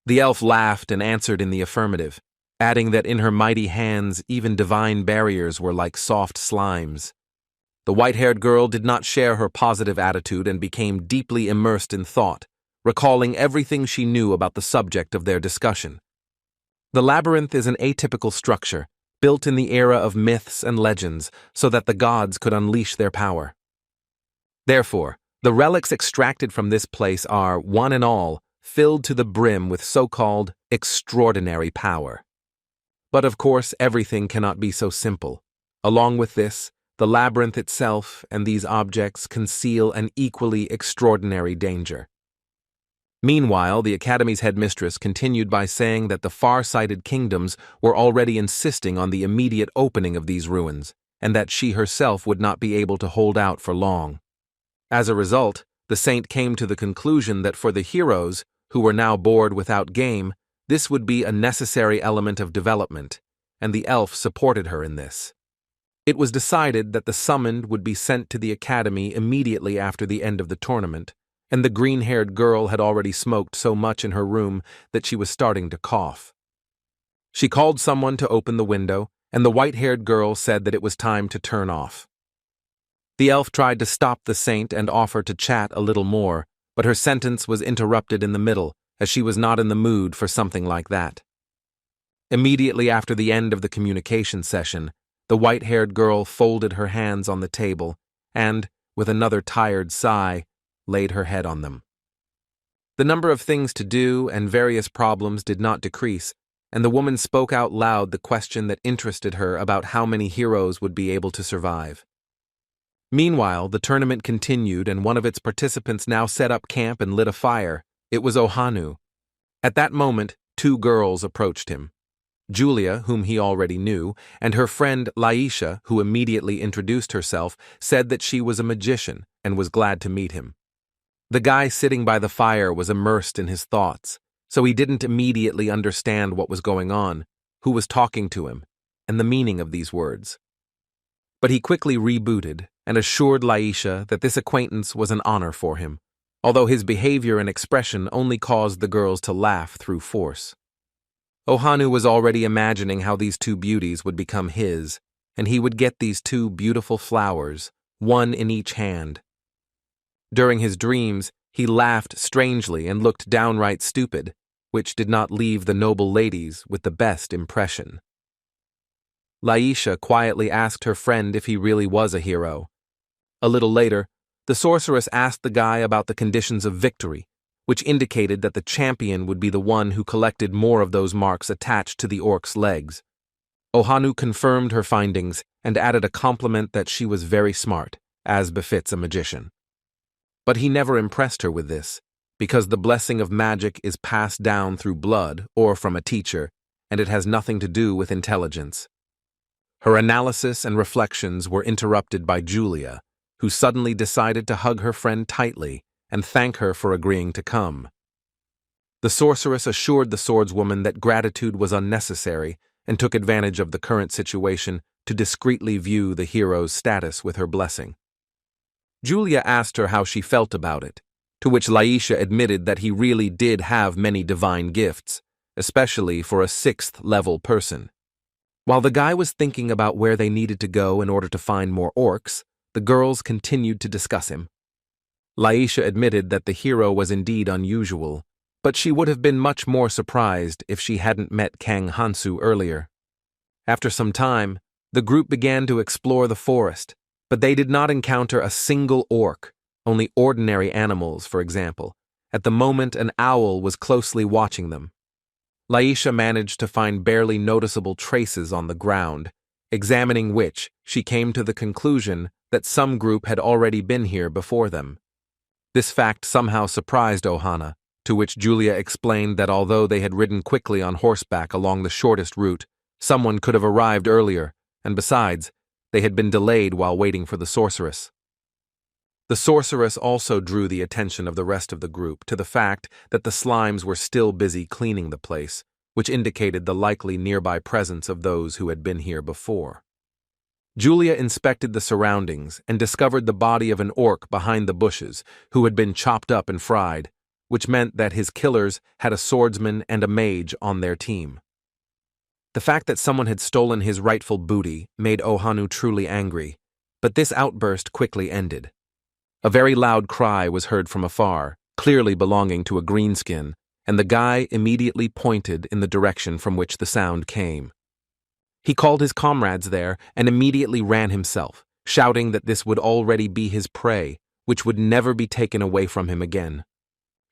The elf laughed and answered in the affirmative, adding that in her mighty hands even divine barriers were like soft slimes. The white-haired girl did not share her positive attitude and became deeply immersed in thought, recalling everything she knew about the subject of their discussion. The labyrinth is an atypical structure, built in the era of myths and legends so that the gods could unleash their power. Therefore, the relics extracted from this place are, one and all, filled to the brim with so-called extraordinary power. But of course, everything cannot be so simple. Along with this, the labyrinth itself and these objects conceal an equally extraordinary danger. Meanwhile, the Academy's headmistress continued by saying that the far-sighted kingdoms were already insisting on the immediate opening of these ruins, and that she herself would not be able to hold out for long. As a result, the saint came to the conclusion that for the heroes, who were now bored without game, this would be a necessary element of development, and the elf supported her in this. It was decided that the summoned would be sent to the Academy immediately after the end of the tournament, and the green-haired girl had already smoked so much in her room that she was starting to cough. She called someone to open the window, and the white-haired girl said that it was time to turn off. The elf tried to stop the saint and offer to chat a little more, but her sentence was interrupted in the middle, as she was not in the mood for something like that. Immediately after the end of the communication session, the white-haired girl folded her hands on the table and, with another tired sigh, laid her head on them. The number of things to do and various problems did not decrease, and the woman spoke out loud the question that interested her about how many heroes would be able to survive. Meanwhile, the tournament continued, and one of its participants now set up camp and lit a fire. It was Ohanu. At that moment, two girls approached him. Julia, whom he already knew, and her friend Laisha, who immediately introduced herself, said that she was a magician and was glad to meet him. The guy sitting by the fire was immersed in his thoughts, so he didn't immediately understand what was going on, who was talking to him, and the meaning of these words. But he quickly rebooted and assured Laisha that this acquaintance was an honor for him, although his behavior and expression only caused the girls to laugh through force. Ohanu was already imagining how these two beauties would become his, and he would get these two beautiful flowers, one in each hand. During his dreams, he laughed strangely and looked downright stupid, which did not leave the noble ladies with the best impression. Laisha quietly asked her friend if he really was a hero. A little later, the sorceress asked the guy about the conditions of victory, which indicated that the champion would be the one who collected more of those marks attached to the orc's legs. Ohanu confirmed her findings and added a compliment that she was very smart, as befits a magician. But he never impressed her with this, because the blessing of magic is passed down through blood or from a teacher, and it has nothing to do with intelligence. Her analysis and reflections were interrupted by Julia, who suddenly decided to hug her friend tightly and thank her for agreeing to come. The sorceress assured the swordswoman that gratitude was unnecessary and took advantage of the current situation to discreetly view the hero's status with her blessing. Julia asked her how she felt about it, to which Laisha admitted that he really did have many divine gifts, especially for a 6th-level person. While the guy was thinking about where they needed to go in order to find more orcs, the girls continued to discuss him. Laisha admitted that the hero was indeed unusual, but she would have been much more surprised if she hadn't met Kang Hansu earlier. After some time, the group began to explore the forest, but they did not encounter a single orc, only ordinary animals, for example. At the moment, an owl was closely watching them. Laisha managed to find barely noticeable traces on the ground, examining which, she came to the conclusion that some group had already been here before them. This fact somehow surprised Ohana, to which Julia explained that although they had ridden quickly on horseback along the shortest route, someone could have arrived earlier, and besides, they had been delayed while waiting for the sorceress. The sorceress also drew the attention of the rest of the group to the fact that the slimes were still busy cleaning the place, which indicated the likely nearby presence of those who had been here before. Julia inspected the surroundings and discovered the body of an orc behind the bushes who had been chopped up and fried, which meant that his killers had a swordsman and a mage on their team. The fact that someone had stolen his rightful booty made Ohanu truly angry, but this outburst quickly ended. A very loud cry was heard from afar, clearly belonging to a greenskin, and the guy immediately pointed in the direction from which the sound came. He called his comrades there and immediately ran himself, shouting that this would already be his prey, which would never be taken away from him again.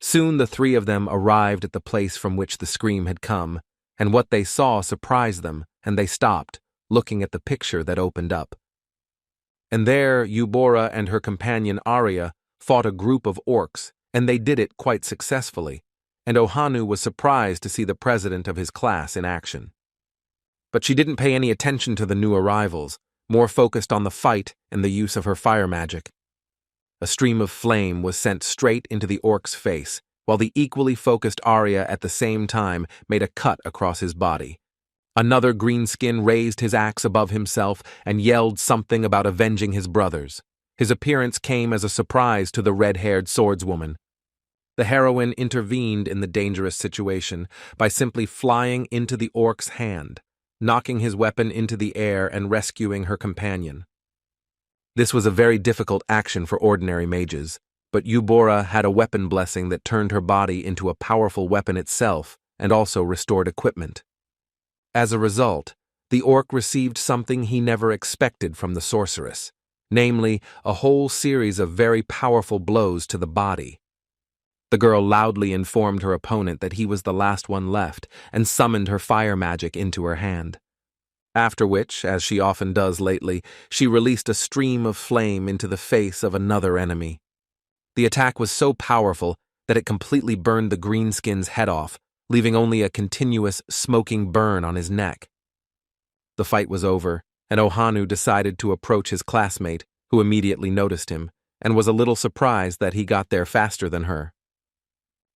Soon the three of them arrived at the place from which the scream had come, and what they saw surprised them, and they stopped, looking at the picture that opened up. And there Eubora and her companion Arya fought a group of orcs, and they did it quite successfully, and Ohanu was surprised to see the president of his class in action. But she didn't pay any attention to the new arrivals, more focused on the fight and the use of her fire magic. A stream of flame was sent straight into the orc's face, while the equally focused Arya at the same time made a cut across his body. Another greenskin raised his axe above himself and yelled something about avenging his brothers. His appearance came as a surprise to the red-haired swordswoman. The heroine intervened in the dangerous situation by simply flying into the orc's hand, knocking his weapon into the air and rescuing her companion. This was a very difficult action for ordinary mages, but Eubora had a weapon blessing that turned her body into a powerful weapon itself and also restored equipment. As a result, the orc received something he never expected from the sorceress, namely, a whole series of very powerful blows to the body. The girl loudly informed her opponent that he was the last one left and summoned her fire magic into her hand. After which, as she often does lately, she released a stream of flame into the face of another enemy. The attack was so powerful that it completely burned the greenskin's head off, leaving only a continuous, smoking burn on his neck. The fight was over, and Ohanu decided to approach his classmate, who immediately noticed him, and was a little surprised that he got there faster than her.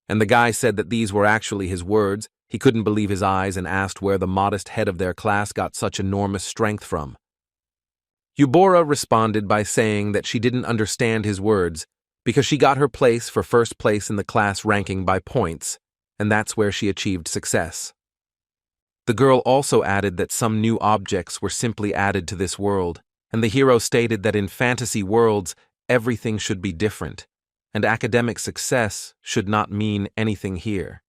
And the guy said that these were actually his words. He couldn't believe his eyes and asked where the modest head of their class got such enormous strength from. Eubora responded by saying that she didn't understand his words because she got her place for first place in the class ranking by points, and that's where she achieved success. The girl also added that some new objects were simply added to this world, and the hero stated that in fantasy worlds, everything should be different, and academic success should not mean anything here.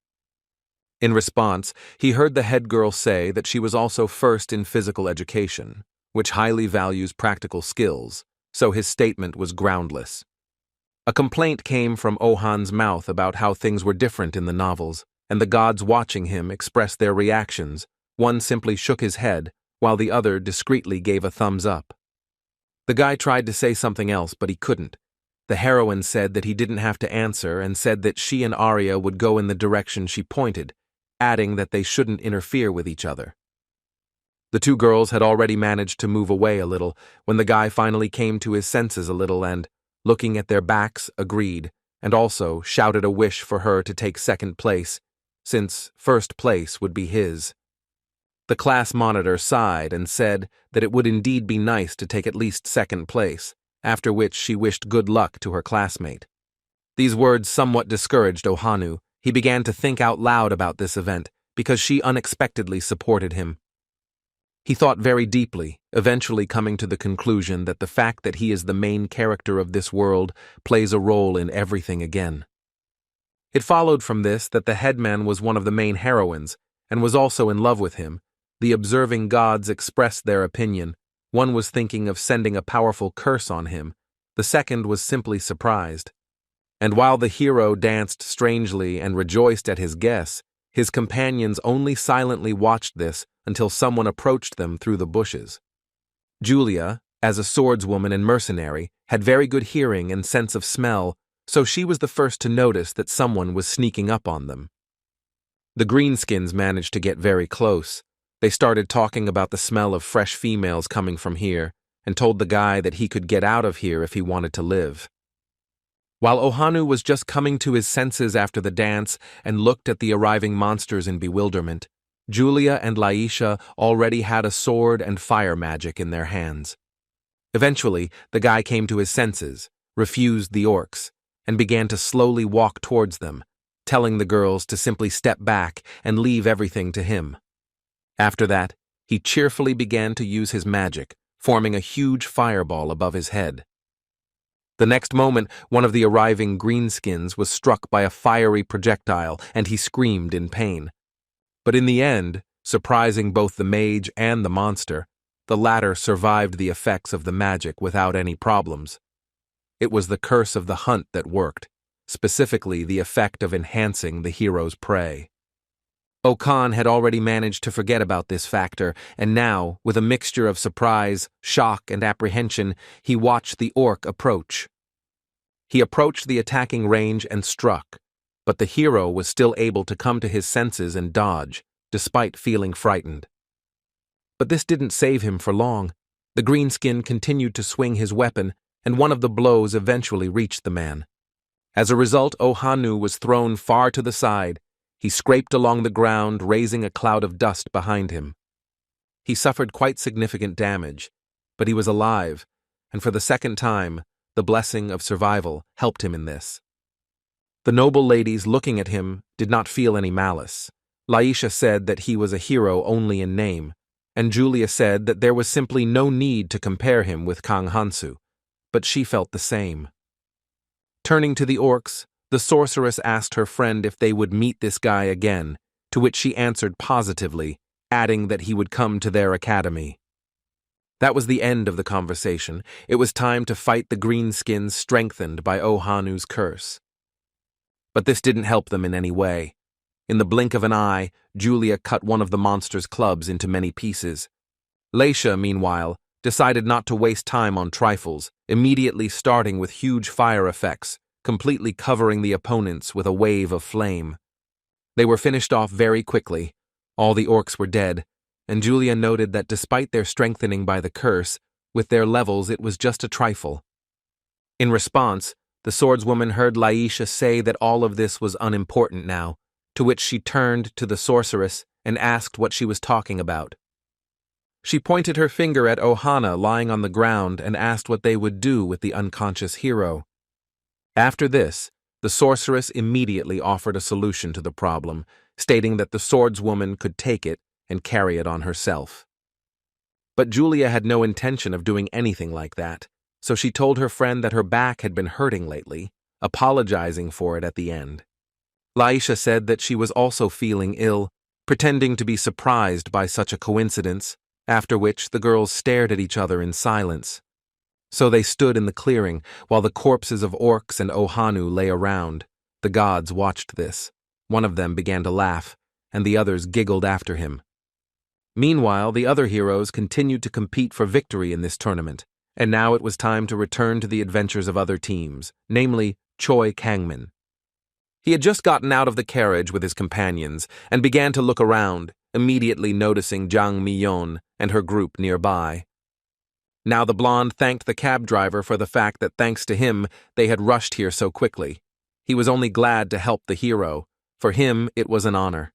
In response, he heard the head girl say that she was also first in physical education, which highly values practical skills, so his statement was groundless. A complaint came from Ohan's mouth about how things were different in the novels, and the gods watching him expressed their reactions. One simply shook his head, while the other discreetly gave a thumbs up. The guy tried to say something else, but he couldn't. The heroine said that he didn't have to answer and said that she and Arya would go in the direction she pointed, adding that they shouldn't interfere with each other. The two girls had already managed to move away a little when the guy finally came to his senses a little and, looking at their backs, agreed, and also shouted a wish for her to take second place, since first place would be his. The class monitor sighed and said that it would indeed be nice to take at least second place, after which she wished good luck to her classmate. These words somewhat discouraged Ohanu. He began to think out loud about this event, because she unexpectedly supported him. He thought very deeply, eventually coming to the conclusion that the fact that he is the main character of this world plays a role in everything again. It followed from this that the headman was one of the main heroines, and was also in love with him. The observing gods expressed their opinion. One was thinking of sending a powerful curse on him, The second was simply surprised. And while the hero danced strangely and rejoiced at his guess, his companions only silently watched this until someone approached them through the bushes. Julia, as a swordswoman and mercenary, had very good hearing and sense of smell, so she was the first to notice that someone was sneaking up on them. The greenskins managed to get very close. They started talking about the smell of fresh females coming from here, and told the guy that he could get out of here if he wanted to live. While Ohanu was just coming to his senses after the dance and looked at the arriving monsters in bewilderment, Julia and Laisha already had a sword and fire magic in their hands. Eventually, the guy came to his senses, refused the orcs, and began to slowly walk towards them, telling the girls to simply step back and leave everything to him. After that, he cheerfully began to use his magic, forming a huge fireball above his head. The next moment, one of the arriving greenskins was struck by a fiery projectile, and he screamed in pain. But in the end, surprising both the mage and the monster, the latter survived the effects of the magic without any problems. It was the curse of the hunt that worked, specifically the effect of enhancing the hero's prey. Okan had already managed to forget about this factor, and now, with a mixture of surprise, shock, and apprehension, he watched the orc approach. He approached the attacking range and struck, but the hero was still able to come to his senses and dodge, despite feeling frightened. But this didn't save him for long. The greenskin continued to swing his weapon, and one of the blows eventually reached the man. As a result, Ohanu was thrown far to the side. He scraped along the ground, raising a cloud of dust behind him. He suffered quite significant damage, but he was alive, and for the second time, the blessing of survival helped him in this. The noble ladies looking at him did not feel any malice. Laisha said that he was a hero only in name, and Julia said that there was simply no need to compare him with Kang Hansu, but she felt the same. Turning to the orcs, the sorceress asked her friend if they would meet this guy again, to which she answered positively, adding that he would come to their academy. That was the end of the conversation. It was time to fight the greenskins strengthened by Ohanu's curse. But this didn't help them in any way. In the blink of an eye, Julia cut one of the monster's clubs into many pieces. Laisha, meanwhile, decided not to waste time on trifles, immediately starting with huge fire effects, completely covering the opponents with a wave of flame. They were finished off very quickly. All the orcs were dead, and Julia noted that despite their strengthening by the curse, with their levels it was just a trifle. In response, the swordswoman heard Laisha say that all of this was unimportant now, to which she turned to the sorceress and asked what she was talking about. She pointed her finger at Ohana lying on the ground and asked what they would do with the unconscious hero. After this, the sorceress immediately offered a solution to the problem, stating that the swordswoman could take it and carry it on herself. But Julia had no intention of doing anything like that, so she told her friend that her back had been hurting lately, apologizing for it at the end. Laisha said that she was also feeling ill, pretending to be surprised by such a coincidence, after which the girls stared at each other in silence. So they stood in the clearing while the corpses of orcs and Ohanu lay around. The gods watched this. One of them began to laugh, and the others giggled after him. Meanwhile, the other heroes continued to compete for victory in this tournament, and now it was time to return to the adventures of other teams, namely Choi Kangmin. He had just gotten out of the carriage with his companions and began to look around, immediately noticing Jang Mi-yeon and her group nearby. Now the blonde thanked the cab driver for the fact that thanks to him they had rushed here so quickly. He was only glad to help the hero. For him, it was an honor.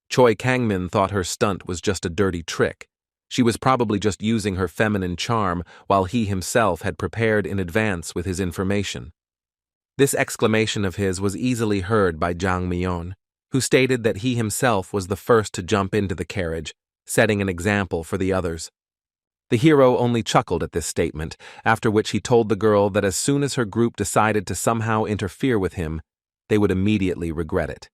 Choi Kangmin thought her stunt was just a dirty trick. She was probably just using her feminine charm while he himself had prepared in advance with his information. This exclamation of his was easily heard by Jang Mi-yeon, who stated that he himself was the first to jump into the carriage, setting an example for the others. The hero only chuckled at this statement, after which he told the girl that as soon as her group decided to somehow interfere with him, they would immediately regret it.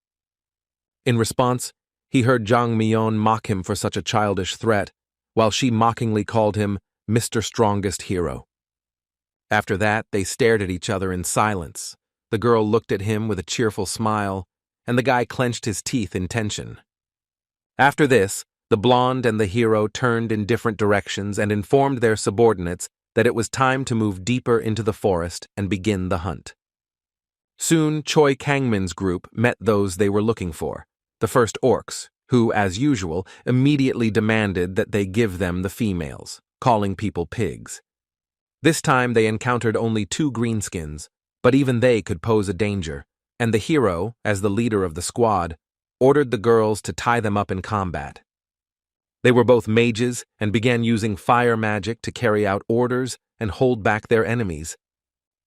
In response, he heard Jang Mi-yeon mock him for such a childish threat, while she mockingly called him Mr. Strongest Hero. After that, they stared at each other in silence. The girl looked at him with a cheerful smile, and the guy clenched his teeth in tension. After this, the blonde and the hero turned in different directions and informed their subordinates that it was time to move deeper into the forest and begin the hunt. Soon, Choi Kangmin's group met those they were looking for, the first orcs, who, as usual, immediately demanded that they give them the females, calling people pigs. This time they encountered only 2 greenskins, but even they could pose a danger, and the hero, as the leader of the squad, ordered the girls to tie them up in combat. They were both mages and began using fire magic to carry out orders and hold back their enemies.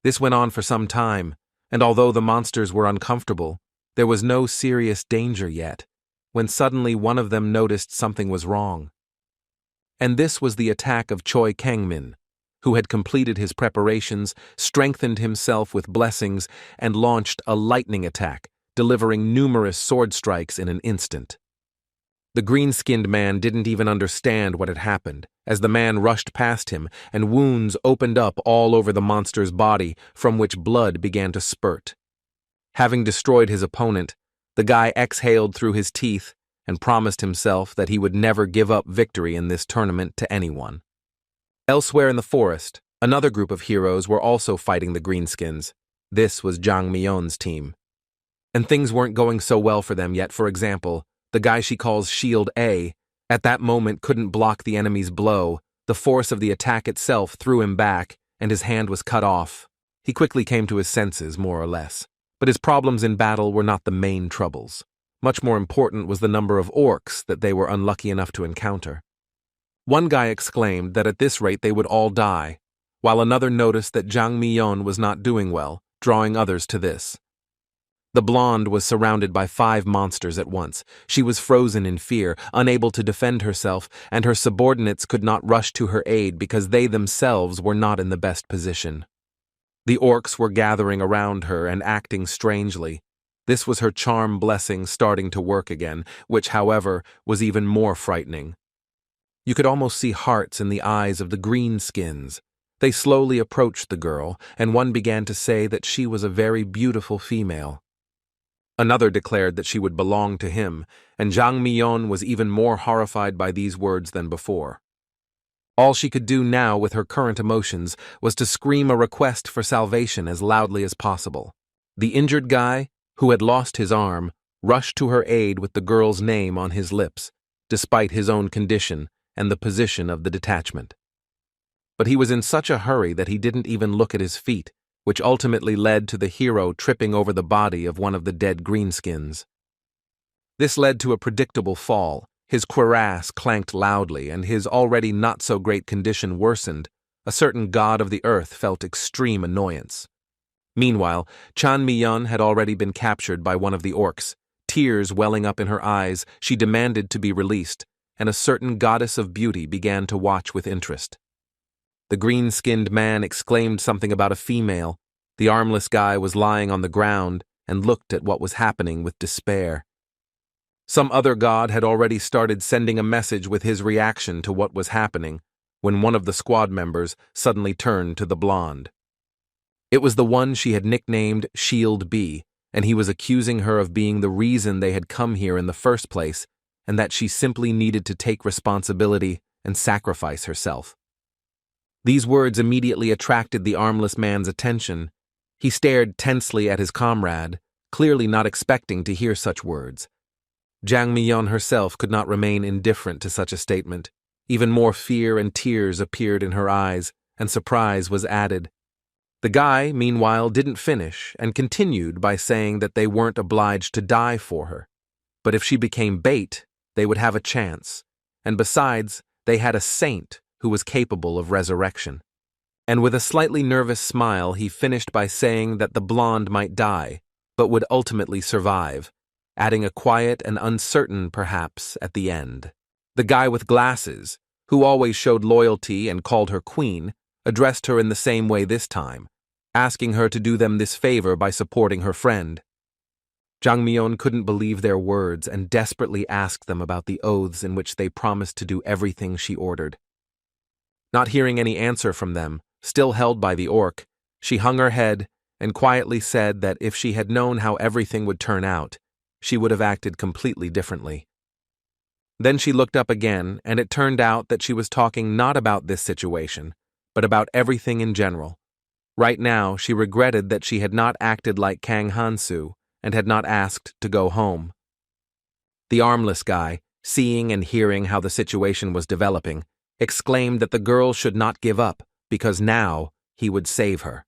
This went on for some time, and although the monsters were uncomfortable, there was no serious danger yet, when suddenly one of them noticed something was wrong. And this was the attack of Choi Kangmin, who had completed his preparations, strengthened himself with blessings, and launched a lightning attack, delivering numerous sword strikes in an instant. The green-skinned man didn't even understand what had happened, as the man rushed past him, and wounds opened up all over the monster's body, from which blood began to spurt. Having destroyed his opponent, the guy exhaled through his teeth and promised himself that he would never give up victory in this tournament to anyone. Elsewhere in the forest, another group of heroes were also fighting the greenskins. This was Jang Myeon's team. And things weren't going so well for them yet. For example, the guy she calls Shield A, at that moment couldn't block the enemy's blow. The force of the attack itself threw him back, and his hand was cut off. He quickly came to his senses, more or less. But his problems in battle were not the main troubles. Much more important was the number of orcs that they were unlucky enough to encounter. One guy exclaimed that at this rate they would all die, while another noticed that Jang Myeon was not doing well, drawing others to this. The blonde was surrounded by 5 monsters at once. She was frozen in fear, unable to defend herself, and her subordinates could not rush to her aid because they themselves were not in the best position. The orcs were gathering around her and acting strangely. This was her charm blessing starting to work again, which, however, was even more frightening. You could almost see hearts in the eyes of the greenskins. They slowly approached the girl, and one began to say that she was a very beautiful female. Another declared that she would belong to him, and Jang Myeon was even more horrified by these words than before. All she could do now with her current emotions was to scream a request for salvation as loudly as possible. The injured guy, who had lost his arm, rushed to her aid with the girl's name on his lips, despite his own condition and the position of the detachment. But he was in such a hurry that he didn't even look at his feet, which ultimately led to the hero tripping over the body of one of the dead greenskins. This led to a predictable fall. His cuirass clanked loudly, and his already not-so-great condition worsened. A certain god of the earth felt extreme annoyance. Meanwhile, Chan Myeon had already been captured by one of the orcs. Tears welling up in her eyes, she demanded to be released, and a certain goddess of beauty began to watch with interest. The green-skinned man exclaimed something about a female. The armless guy was lying on the ground and looked at what was happening with despair. Some other god had already started sending a message with his reaction to what was happening when one of the squad members suddenly turned to the blonde. It was the one she had nicknamed Shield B, and he was accusing her of being the reason they had come here in the first place, and that she simply needed to take responsibility and sacrifice herself. These words immediately attracted the armless man's attention. He stared tensely at his comrade, clearly not expecting to hear such words. Jang Myeon herself could not remain indifferent to such a statement. Even more fear and tears appeared in her eyes, and surprise was added. The guy, meanwhile, didn't finish and continued by saying that they weren't obliged to die for her. But if she became bait, they would have a chance. And besides, they had a saint who was capable of resurrection. And with a slightly nervous smile, he finished by saying that the blonde might die, but would ultimately survive, adding a quiet and uncertain perhaps at the end. The guy with glasses, who always showed loyalty and called her queen, addressed her in the same way this time, asking her to do them this favor by supporting her friend. Jang Myeon couldn't believe their words and desperately asked them about the oaths in which they promised to do everything she ordered. Not hearing any answer from them, still held by the orc, she hung her head and quietly said that if she had known how everything would turn out, she would have acted completely differently. Then she looked up again, and it turned out that she was talking not about this situation, but about everything in general. Right now, she regretted that she had not acted like Kang Hansu and had not asked to go home. The armless guy, seeing and hearing how the situation was developing, exclaimed that the girl should not give up because now he would save her.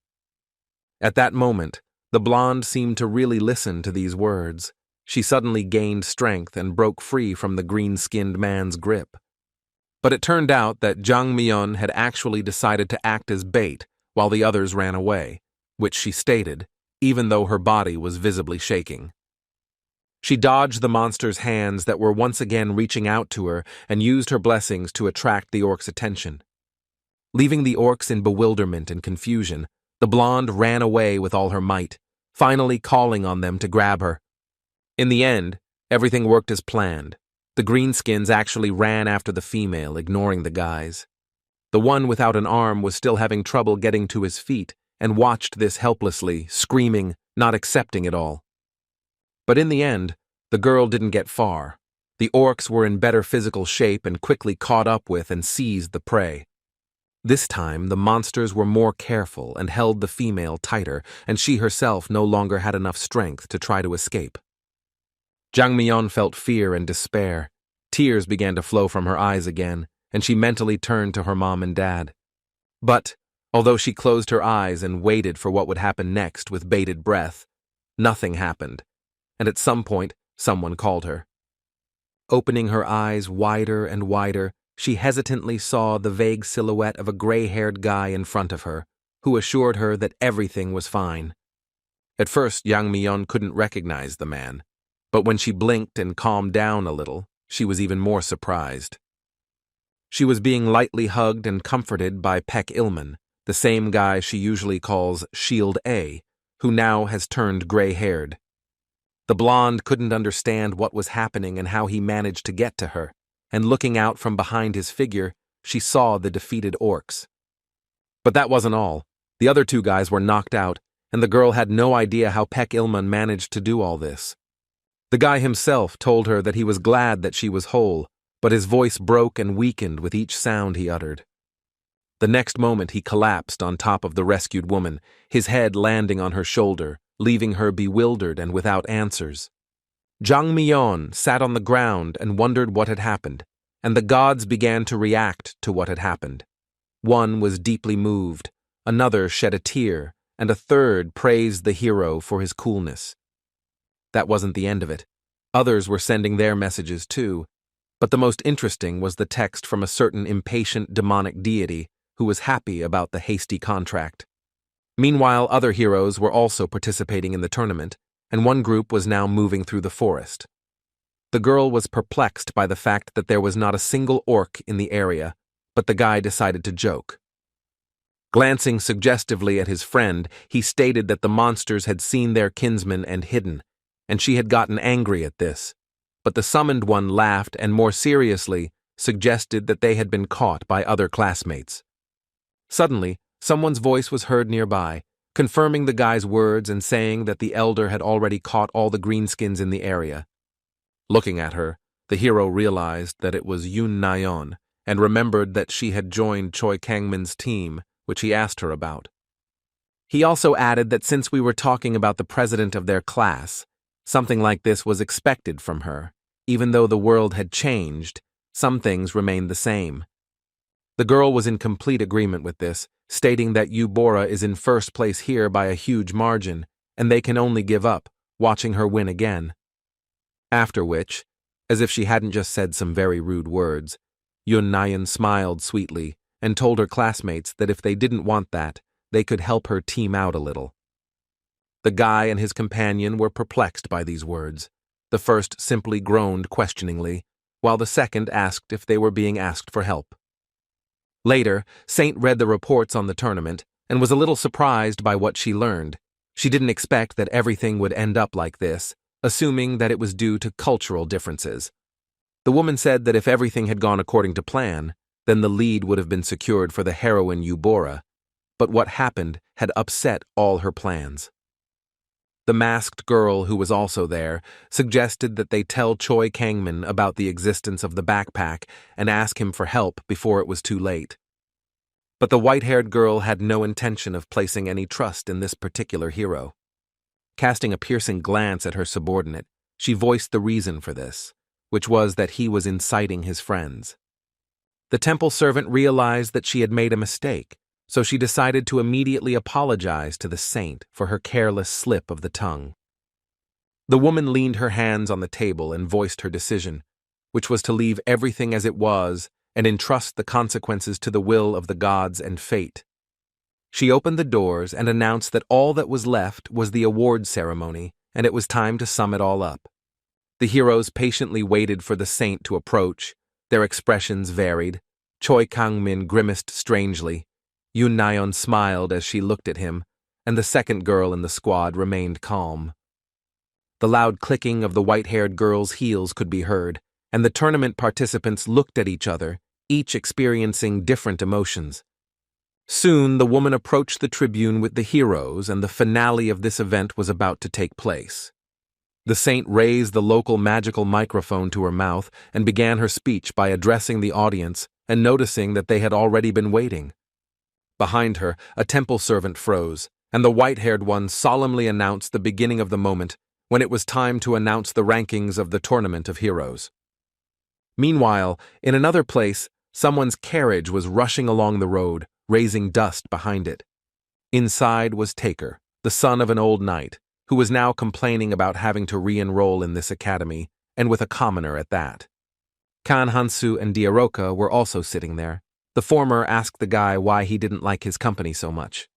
At that moment, the blonde seemed to really listen to these words. She suddenly gained strength and broke free from the green-skinned man's grip. But it turned out that Jang Myeon had actually decided to act as bait while the others ran away, which she stated, even though her body was visibly shaking. She dodged the monster's hands that were once again reaching out to her and used her blessings to attract the orcs' attention. Leaving the orcs in bewilderment and confusion, the blonde ran away with all her might, finally calling on them to grab her. In the end, everything worked as planned. The greenskins actually ran after the female, ignoring the guys. The one without an arm was still having trouble getting to his feet and watched this helplessly, screaming, not accepting it all. But in the end, the girl didn't get far. The orcs were in better physical shape and quickly caught up with and seized the prey. This time, the monsters were more careful and held the female tighter, and she herself no longer had enough strength to try to escape. Jang Myeon felt fear and despair. Tears began to flow from her eyes again, and she mentally turned to her mom and dad. But, although she closed her eyes and waited for what would happen next with bated breath, nothing happened, and at some point, someone called her. Opening her eyes wider and wider, she hesitantly saw the vague silhouette of a gray-haired guy in front of her, who assured her that everything was fine. At first, Jang Myeon couldn't recognize the man, but when she blinked and calmed down a little, she was even more surprised. She was being lightly hugged and comforted by Pek Ilman, the same guy she usually calls Shield A, who now has turned gray-haired. The blonde couldn't understand what was happening and how he managed to get to her, and looking out from behind his figure, she saw the defeated orcs. But that wasn't all. The other two guys were knocked out, and the girl had no idea how Pek Ilman managed to do all this. The guy himself told her that he was glad that she was whole, but his voice broke and weakened with each sound he uttered. The next moment he collapsed on top of the rescued woman, his head landing on her shoulder, leaving her bewildered and without answers. Jang Myeon sat on the ground and wondered what had happened, and the gods began to react to what had happened. One was deeply moved, another shed a tear, and a third praised the hero for his coolness. That wasn't the end of it. Others were sending their messages too, but the most interesting was the text from a certain impatient demonic deity who was happy about the hasty contract. Meanwhile, other heroes were also participating in the tournament, and one group was now moving through the forest. The girl was perplexed by the fact that there was not a single orc in the area, but the guy decided to joke. Glancing suggestively at his friend, he stated that the monsters had seen their kinsman and hidden, and she had gotten angry at this. But the summoned one laughed and more seriously suggested that they had been caught by other classmates. Suddenly, someone's voice was heard nearby, confirming the guy's words and saying that the elder had already caught all the greenskins in the area. Looking at her, the hero realized that it was Yoon Nayeon and remembered that she had joined Choi Kangmin's team, which he asked her about. He also added that since we were talking about the president of their class, something like this was expected from her. Even though the world had changed, some things remained the same. The girl was in complete agreement with this, stating that Eubora is in first place here by a huge margin, and they can only give up, watching her win again. After which, as if she hadn't just said some very rude words, Yoon Nayeon smiled sweetly and told her classmates that if they didn't want that, they could help her team out a little. The guy and his companion were perplexed by these words. The first simply groaned questioningly, while the second asked if they were being asked for help. Later, Saint read the reports on the tournament and was a little surprised by what she learned. She didn't expect that everything would end up like this, assuming that it was due to cultural differences. The woman said that if everything had gone according to plan, then the lead would have been secured for the heroine Eubora. but what happened had upset all her plans. The masked girl, who was also there, suggested that they tell Choi Kangmin about the existence of the backpack and ask him for help before it was too late. But the white-haired girl had no intention of placing any trust in this particular hero. Casting a piercing glance at her subordinate, she voiced the reason for this, which was that he was inciting his friends. The temple servant realized that she had made a mistake, so she decided to immediately apologize to the saint for her careless slip of the tongue. The woman leaned her hands on the table and voiced her decision, which was to leave everything as it was and entrust the consequences to the will of the gods and fate. She opened the doors and announced that all that was left was the award ceremony, and it was time to sum it all up. The heroes patiently waited for the saint to approach. Their expressions varied. Choi Kang-min grimaced strangely. Yoon Nayeon smiled as she looked at him, and the second girl in the squad remained calm. The loud clicking of the white-haired girl's heels could be heard, and the tournament participants looked at each other, each experiencing different emotions. Soon the woman approached the tribune with the heroes, and the finale of this event was about to take place. The saint raised the local magical microphone to her mouth and began her speech by addressing the audience and noticing that they had already been waiting. Behind her, a temple servant froze, and the white-haired one solemnly announced the beginning of the moment when it was time to announce the rankings of the Tournament of Heroes. Meanwhile, in another place, someone's carriage was rushing along the road, raising dust behind it. Inside was Taker, the son of an old knight, who was now complaining about having to re-enroll in this academy, and with a commoner at that. Kang Hansu and Diaroka were also sitting there. The former asked the guy why he didn't like his company so much.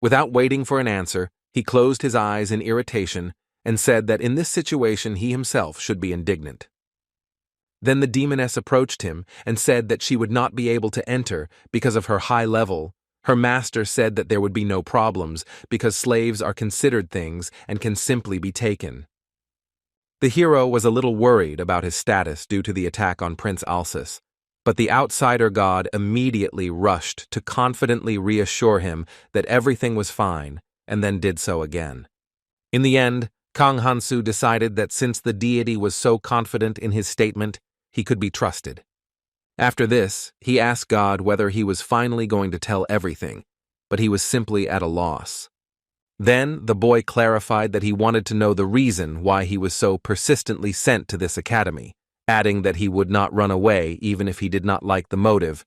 Without waiting for an answer, he closed his eyes in irritation and said that in this situation he himself should be indignant. Then the demoness approached him and said that she would not be able to enter because of her high level. Her master said that there would be no problems because slaves are considered things and can simply be taken. The hero was a little worried about his status due to the attack on Prince Alsus, but the outsider god immediately rushed to confidently reassure him that everything was fine, and then did so again. In the end, Kang Hansu decided that since the deity was so confident in his statement, he could be trusted. After this, he asked God whether he was finally going to tell everything, but he was simply at a loss. Then the boy clarified that he wanted to know the reason why he was so persistently sent to this academy, adding that he would not run away even if he did not like the motive,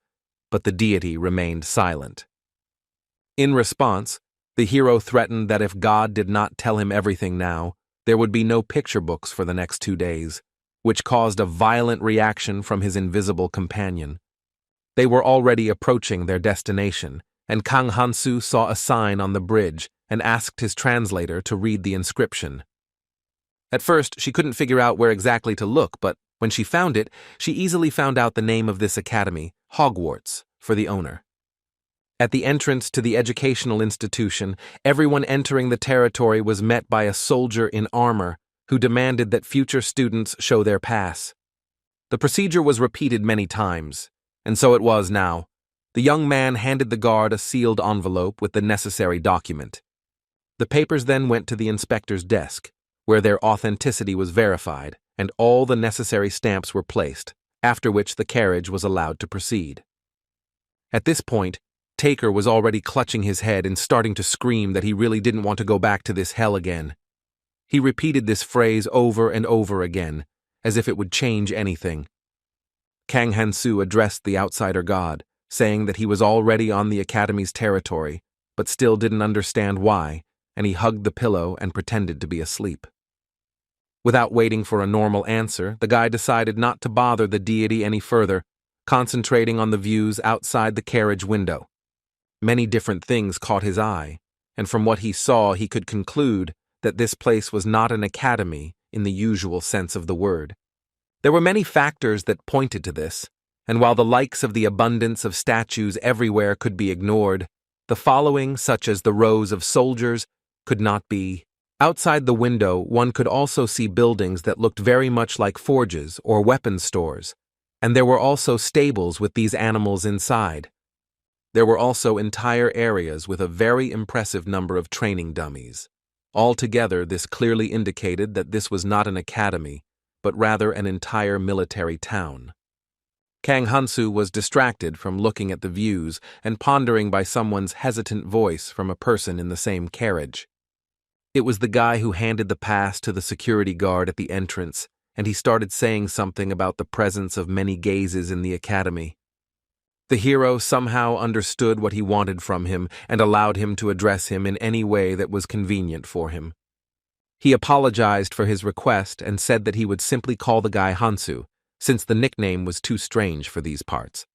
but the deity remained silent. In response, the hero threatened that if God did not tell him everything now, there would be no picture books for the next 2 days, which caused a violent reaction from his invisible companion. They were already approaching their destination, and Kang Hansu saw a sign on the bridge and asked his translator to read the inscription. At first, she couldn't figure out where exactly to look, but when she found it, she easily found out the name of this academy, Hogwarts, for the owner. At the entrance to the educational institution, everyone entering the territory was met by a soldier in armor who demanded that future students show their pass. The procedure was repeated many times, and so it was now. The young man handed the guard a sealed envelope with the necessary document. The papers then went to the inspector's desk, where their authenticity was verified and all the necessary stamps were placed, after which the carriage was allowed to proceed. At this point, Taker was already clutching his head and starting to scream that he really didn't want to go back to this hell again. He repeated this phrase over and over again, as if it would change anything. Kang Hansu addressed the outsider god, saying that he was already on the academy's territory, but still didn't understand why, and he hugged the pillow and pretended to be asleep. Without waiting for a normal answer, the guy decided not to bother the deity any further, concentrating on the views outside the carriage window. Many different things caught his eye, and from what he saw he could conclude that this place was not an academy in the usual sense of the word. There were many factors that pointed to this, and while the likes of the abundance of statues everywhere could be ignored, the following, such as the rows of soldiers, could not be. Outside the window, one could also see buildings that looked very much like forges or weapons stores, and there were also stables with these animals inside. There were also entire areas with a very impressive number of training dummies. Altogether, this clearly indicated that this was not an academy, but rather an entire military town. Kang Hansu was distracted from looking at the views and pondering by someone's hesitant voice from a person in the same carriage. It was the guy who handed the pass to the security guard at the entrance, and he started saying something about the presence of many gazes in the academy. The hero somehow understood what he wanted from him and allowed him to address him in any way that was convenient for him. He apologized for his request and said that he would simply call the guy Hansu, since the nickname was too strange for these parts.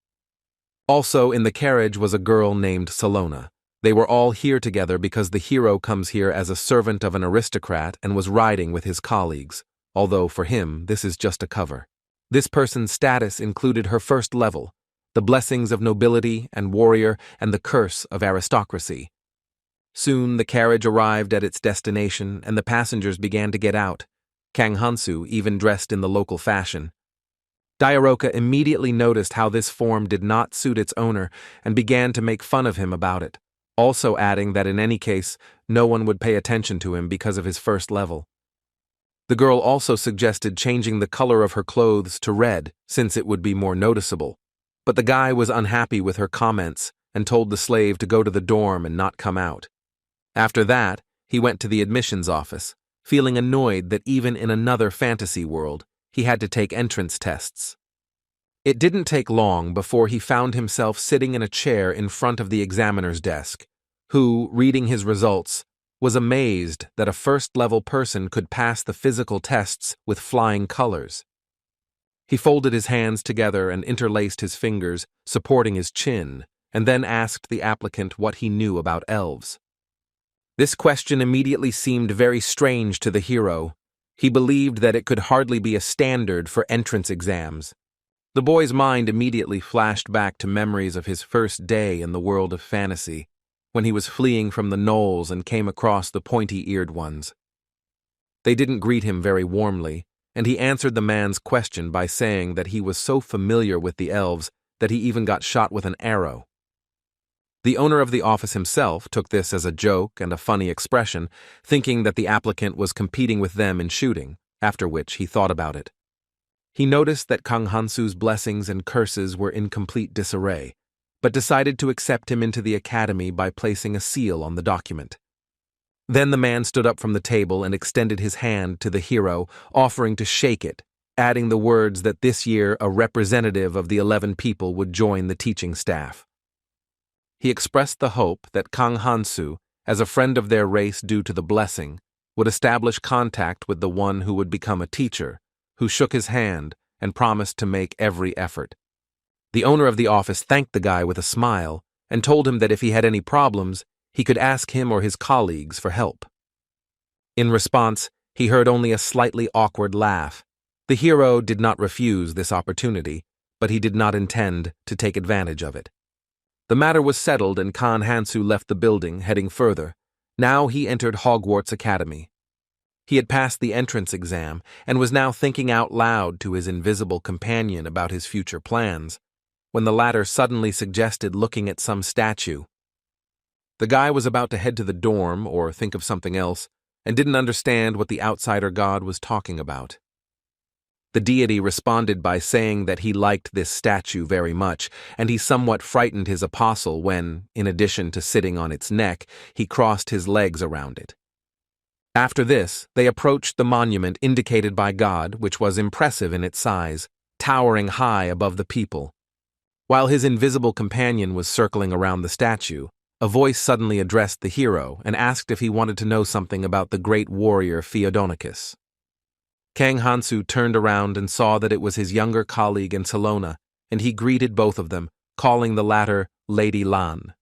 Also in the carriage was a girl named Salona. They were all here together because the hero comes here as a servant of an aristocrat and was riding with his colleagues, although for him this is just a cover. This person's status included her first level, the blessings of nobility and warrior, and the curse of aristocracy. Soon the carriage arrived at its destination and the passengers began to get out, Kang Hansu even dressed in the local fashion. Diaroka immediately noticed how this form did not suit its owner and began to make fun of him about it, also adding that in any case, no one would pay attention to him because of his first level. The girl also suggested changing the color of her clothes to red, since it would be more noticeable, but the guy was unhappy with her comments and told the slave to go to the dorm and not come out. After that, he went to the admissions office, feeling annoyed that even in another fantasy world, he had to take entrance tests. It didn't take long before he found himself sitting in a chair in front of the examiner's desk, who, reading his results, was amazed that a first-level person could pass the physical tests with flying colors. He folded his hands together and interlaced his fingers, supporting his chin, and then asked the applicant what he knew about elves. This question immediately seemed very strange to the hero. He believed that it could hardly be a standard for entrance exams. The boy's mind immediately flashed back to memories of his first day in the world of fantasy, when he was fleeing from the gnolls and came across the pointy-eared ones. They didn't greet him very warmly, and he answered the man's question by saying that he was so familiar with the elves that he even got shot with an arrow. The owner of the office himself took this as a joke and a funny expression, thinking that the applicant was competing with them in shooting, after which he thought about it. He noticed that Kang Hansu's blessings and curses were in complete disarray, but decided to accept him into the academy by placing a seal on the document. Then the man stood up from the table and extended his hand to the hero, offering to shake it, adding the words that this year a representative of the 11 people would join the teaching staff. He expressed the hope that Kang Hansu, as a friend of their race due to the blessing, would establish contact with the one who would become a teacher, who shook his hand and promised to make every effort. The owner of the office thanked the guy with a smile and told him that if he had any problems, he could ask him or his colleagues for help. In response, he heard only a slightly awkward laugh. The hero did not refuse this opportunity, but he did not intend to take advantage of it. The matter was settled and Kang Hansu left the building, heading further. Now he entered Hogwarts Academy. He had passed the entrance exam and was now thinking out loud to his invisible companion about his future plans, when the latter suddenly suggested looking at some statue. The guy was about to head to the dorm or think of something else, and didn't understand what the outsider god was talking about. The deity responded by saying that he liked this statue very much, and he somewhat frightened his apostle when, in addition to sitting on its neck, he crossed his legs around it. After this, they approached the monument indicated by God, which was impressive in its size, towering high above the people. While his invisible companion was circling around the statue, a voice suddenly addressed the hero and asked if he wanted to know something about the great warrior Theodonicus. Kang Hansu turned around and saw that it was his younger colleague and Salona, and he greeted both of them, calling the latter Lady Lan.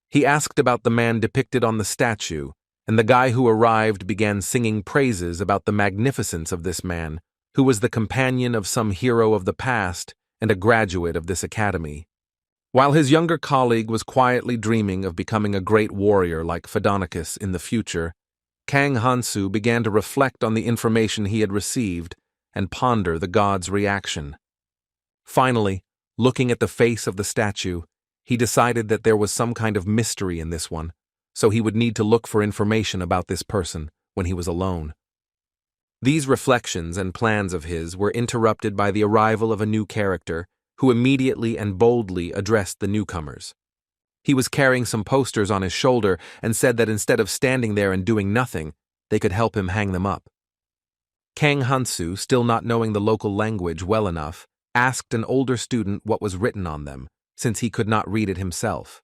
He asked about the man depicted on the statue, and the guy who arrived began singing praises about the magnificence of this man, who was the companion of some hero of the past and a graduate of this academy. While his younger colleague was quietly dreaming of becoming a great warrior like Theodonicus in the future, Kang Hansu began to reflect on the information he had received and ponder the god's reaction. Finally, looking at the face of the statue, He decided that there was some kind of mystery in this one, so he would need to look for information about this person when he was alone. These reflections and plans of his were interrupted by the arrival of a new character who immediately and boldly addressed the newcomers. He was carrying some posters on his shoulder and said that instead of standing there and doing nothing, they could help him hang them up. Kang Hansu, still not knowing the local language well enough, asked an older student what was written on them, since he could not read it himself.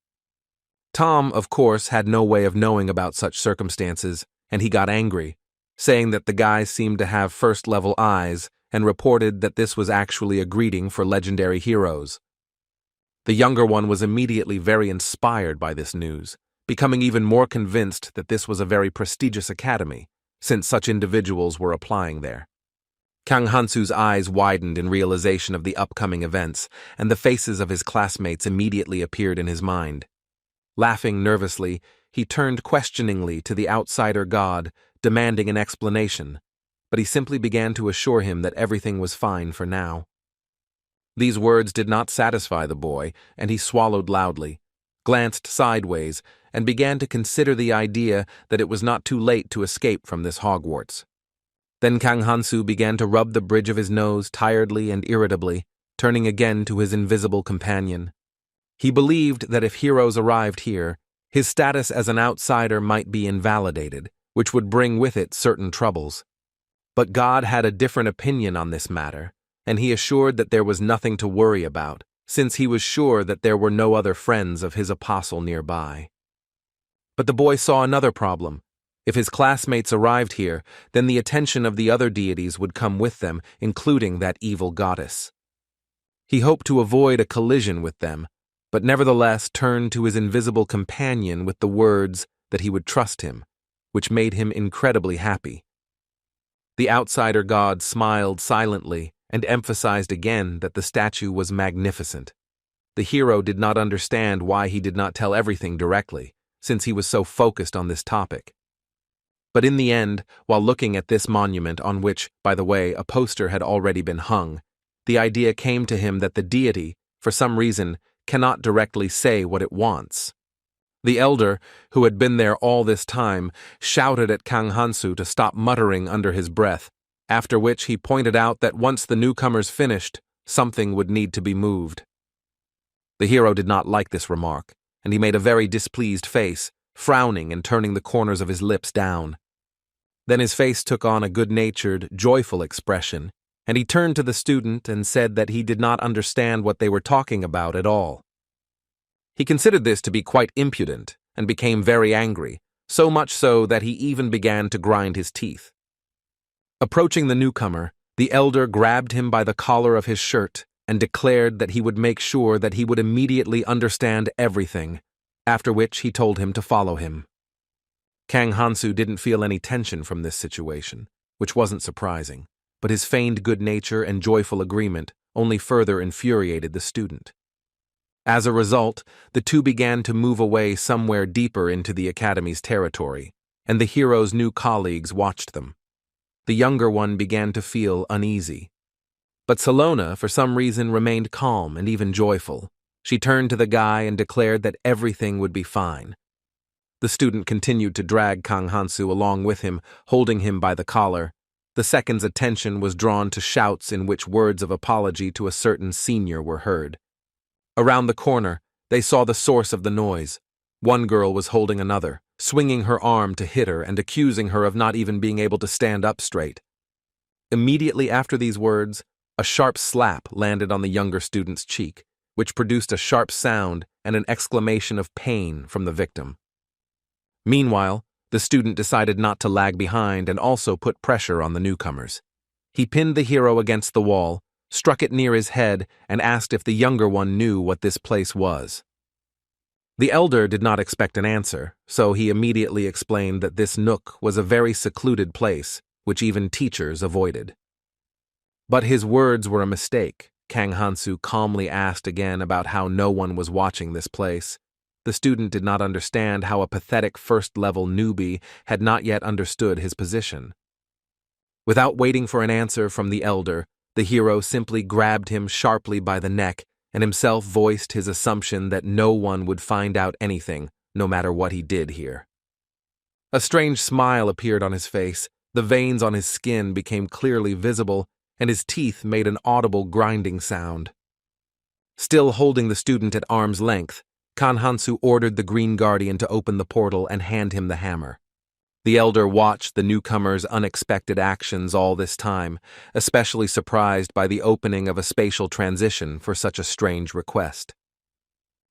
Tom, of course, had no way of knowing about such circumstances, and he got angry, saying that the guys seemed to have first-level eyes and reported that this was actually a greeting for legendary heroes. The younger one was immediately very inspired by this news, becoming even more convinced that this was a very prestigious academy, since such individuals were applying there. Kang Hansu's eyes widened in realization of the upcoming events, and the faces of his classmates immediately appeared in his mind. Laughing nervously, he turned questioningly to the outsider god, demanding an explanation, but he simply began to assure him that everything was fine for now. These words did not satisfy the boy, and he swallowed loudly, glanced sideways, and began to consider the idea that it was not too late to escape from this Hogwarts. Then Kang Hansu began to rub the bridge of his nose tiredly and irritably, turning again to his invisible companion. He believed that if heroes arrived here, his status as an outsider might be invalidated, which would bring with it certain troubles. But God had a different opinion on this matter, and he assured that there was nothing to worry about, since he was sure that there were no other friends of his apostle nearby. But the boy saw another problem. If his classmates arrived here, then the attention of the other deities would come with them, including that evil goddess. He hoped to avoid a collision with them, but nevertheless turned to his invisible companion with the words that he would trust him, which made him incredibly happy. The outsider god smiled silently and emphasized again that the statue was magnificent. The hero did not understand why he did not tell everything directly, since he was so focused on this topic. But in the end, while looking at this monument on which, by the way, a poster had already been hung, the idea came to him that the deity, for some reason, cannot directly say what it wants. The elder, who had been there all this time, shouted at Kang Hansu to stop muttering under his breath, after which he pointed out that once the newcomers finished, something would need to be moved. The hero did not like this remark, and he made a very displeased face, frowning and turning the corners of his lips down. Then his face took on a good-natured, joyful expression, and he turned to the student and said that he did not understand what they were talking about at all. He considered this to be quite impudent and became very angry, so much so that he even began to grind his teeth. Approaching the newcomer, the elder grabbed him by the collar of his shirt and declared that he would make sure that he would immediately understand everything, after which he told him to follow him. Kang Hansu didn't feel any tension from this situation, which wasn't surprising, but his feigned good nature and joyful agreement only further infuriated the student. As a result, the two began to move away somewhere deeper into the academy's territory, and the hero's new colleagues watched them. The younger one began to feel uneasy. But Salona, for some reason, remained calm and even joyful. She turned to the guy and declared that everything would be fine. The student continued to drag Kang Hansu along with him, holding him by the collar. The second's attention was drawn to shouts in which words of apology to a certain senior were heard. Around the corner, they saw the source of the noise. One girl was holding another, swinging her arm to hit her and accusing her of not even being able to stand up straight. Immediately after these words, a sharp slap landed on the younger student's cheek, which produced a sharp sound and an exclamation of pain from the victim. Meanwhile, the student decided not to lag behind and also put pressure on the newcomers. He pinned the hero against the wall, struck it near his head, and asked if the younger one knew what this place was. The elder did not expect an answer, so he immediately explained that this nook was a very secluded place, which even teachers avoided. But his words were a mistake. Kang Hansu calmly asked again about how no one was watching this place. The student did not understand how a pathetic first-level newbie had not yet understood his position. Without waiting for an answer from the elder, the hero simply grabbed him sharply by the neck and himself voiced his assumption that no one would find out anything, no matter what he did here. A strange smile appeared on his face, the veins on his skin became clearly visible, and his teeth made an audible grinding sound. Still holding the student at arm's length, Kang Hansu ordered the Green Guardian to open the portal and hand him the hammer. The elder watched the newcomer's unexpected actions all this time, especially surprised by the opening of a spatial transition for such a strange request.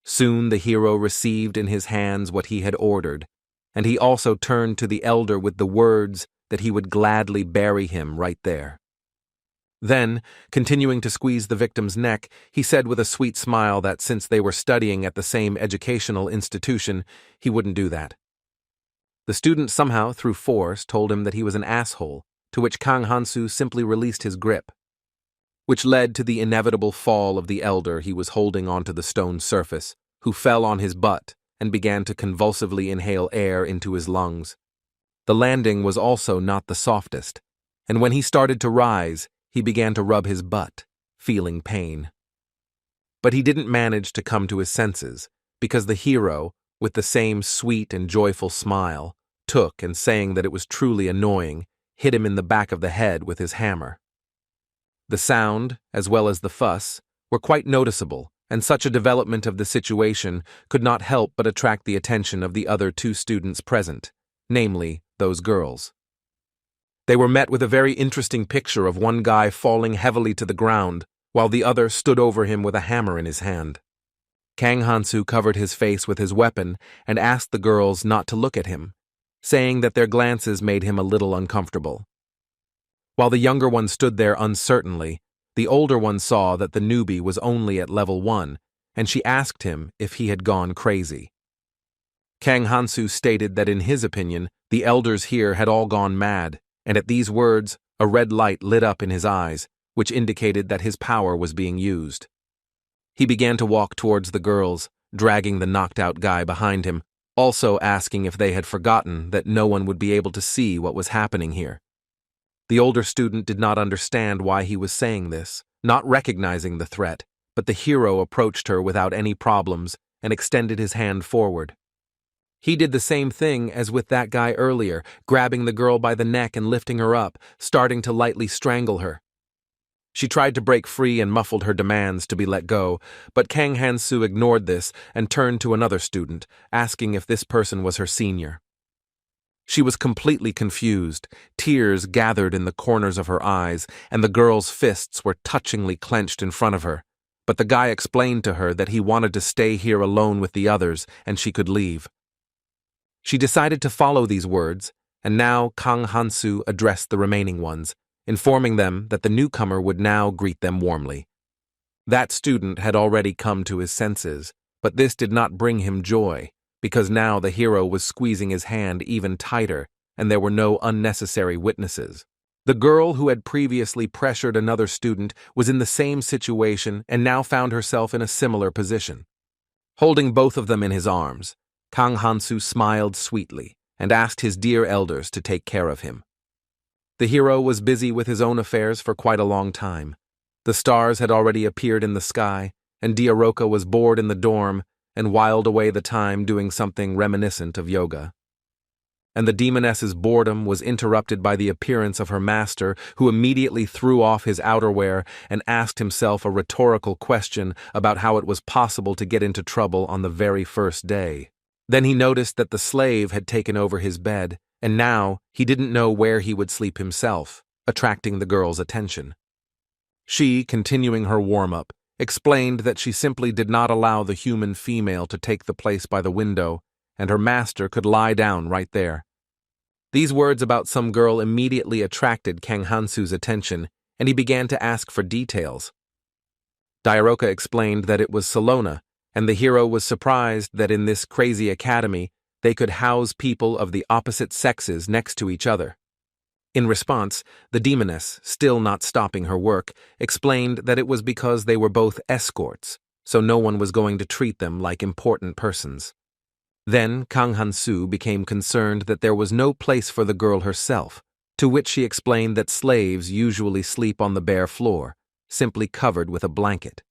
Soon the hero received in his hands what he had ordered, and he also turned to the elder with the words that he would gladly bury him right there. Then, continuing to squeeze the victim's neck, he said with a sweet smile that since they were studying at the same educational institution, he wouldn't do that. The student somehow, through force, told him that he was an asshole, to which Kang Hansu simply released his grip, which led to the inevitable fall of the elder he was holding onto the stone surface, who fell on his butt and began to convulsively inhale air into his lungs. The landing was also not the softest, and when he started to rise, he began to rub his butt, feeling pain. But he didn't manage to come to his senses, because the hero, with the same sweet and joyful smile, took and saying that it was truly annoying, hit him in the back of the head with his hammer. The sound, as well as the fuss, were quite noticeable, and such a development of the situation could not help but attract the attention of the other two students present, namely, those girls. They were met with a very interesting picture of one guy falling heavily to the ground, while the other stood over him with a hammer in his hand. Kang Hansu covered his face with his weapon and asked the girls not to look at him, saying that their glances made him a little uncomfortable. While the younger one stood there uncertainly, the older one saw that the newbie was only at level 1, and she asked him if he had gone crazy. Kang Hansu stated that in his opinion, the elders here had all gone mad, and at these words, a red light lit up in his eyes, which indicated that his power was being used. He began to walk towards the girls, dragging the knocked-out guy behind him, also asking if they had forgotten that no one would be able to see what was happening here. The older student did not understand why he was saying this, not recognizing the threat, but the hero approached her without any problems and extended his hand forward. He did the same thing as with that guy earlier, grabbing the girl by the neck and lifting her up, starting to lightly strangle her. She tried to break free and muffled her demands to be let go, but Kang Hansu ignored this and turned to another student, asking if this person was her senior. She was completely confused, tears gathered in the corners of her eyes, and the girl's fists were touchingly clenched in front of her. But the guy explained to her that he wanted to stay here alone with the others and she could leave. She decided to follow these words, and now Kang Hansu addressed the remaining ones, informing them that the newcomer would now greet them warmly. That student had already come to his senses, but this did not bring him joy, because now the hero was squeezing his hand even tighter, and there were no unnecessary witnesses. The girl who had previously pressured another student was in the same situation and now found herself in a similar position. Holding both of them in his arms, Kang Hansu smiled sweetly and asked his dear elders to take care of him. The hero was busy with his own affairs for quite a long time. The stars had already appeared in the sky, and Diaroka was bored in the dorm and whiled away the time doing something reminiscent of yoga. And the demoness's boredom was interrupted by the appearance of her master, who immediately threw off his outerwear and asked himself a rhetorical question about how it was possible to get into trouble on the very first day. Then he noticed that the slave had taken over his bed, and now he didn't know where he would sleep himself, attracting the girl's attention. She, continuing her warm-up, explained that she simply did not allow the human female to take the place by the window, and her master could lie down right there. These words about some girl immediately attracted Kang Hansu's attention, and he began to ask for details. Diaroka explained that it was Salona, and the hero was surprised that in this crazy academy they could house people of the opposite sexes next to each other. In response, the demoness, still not stopping her work, explained that it was because they were both escorts, so no one was going to treat them like important persons. Then Kang Hansu became concerned that there was no place for the girl herself, to which she explained that slaves usually sleep on the bare floor, simply covered with a blanket.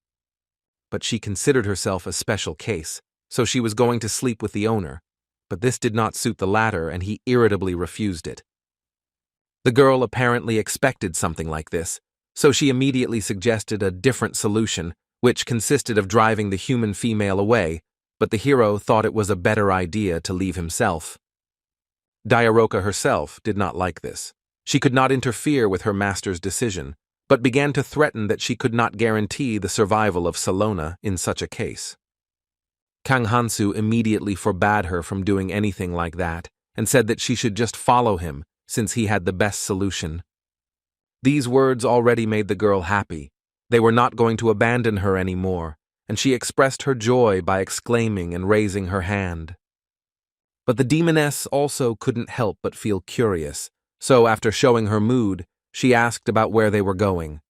but she considered herself a special case, so she was going to sleep with the owner. But this did not suit the latter, and he irritably refused it. The girl apparently expected something like this, so she immediately suggested a different solution, which consisted of driving the human female away, but the hero thought it was a better idea to leave himself. Diaroka herself did not like this. She could not interfere with her master's decision, but began to threaten that she could not guarantee the survival of Salona in such a case. Kang Hansu immediately forbade her from doing anything like that, and said that she should just follow him, since he had the best solution. These words already made the girl happy. They were not going to abandon her anymore, and she expressed her joy by exclaiming and raising her hand. But the demoness also couldn't help but feel curious, so after showing her mood, she asked about where they were going.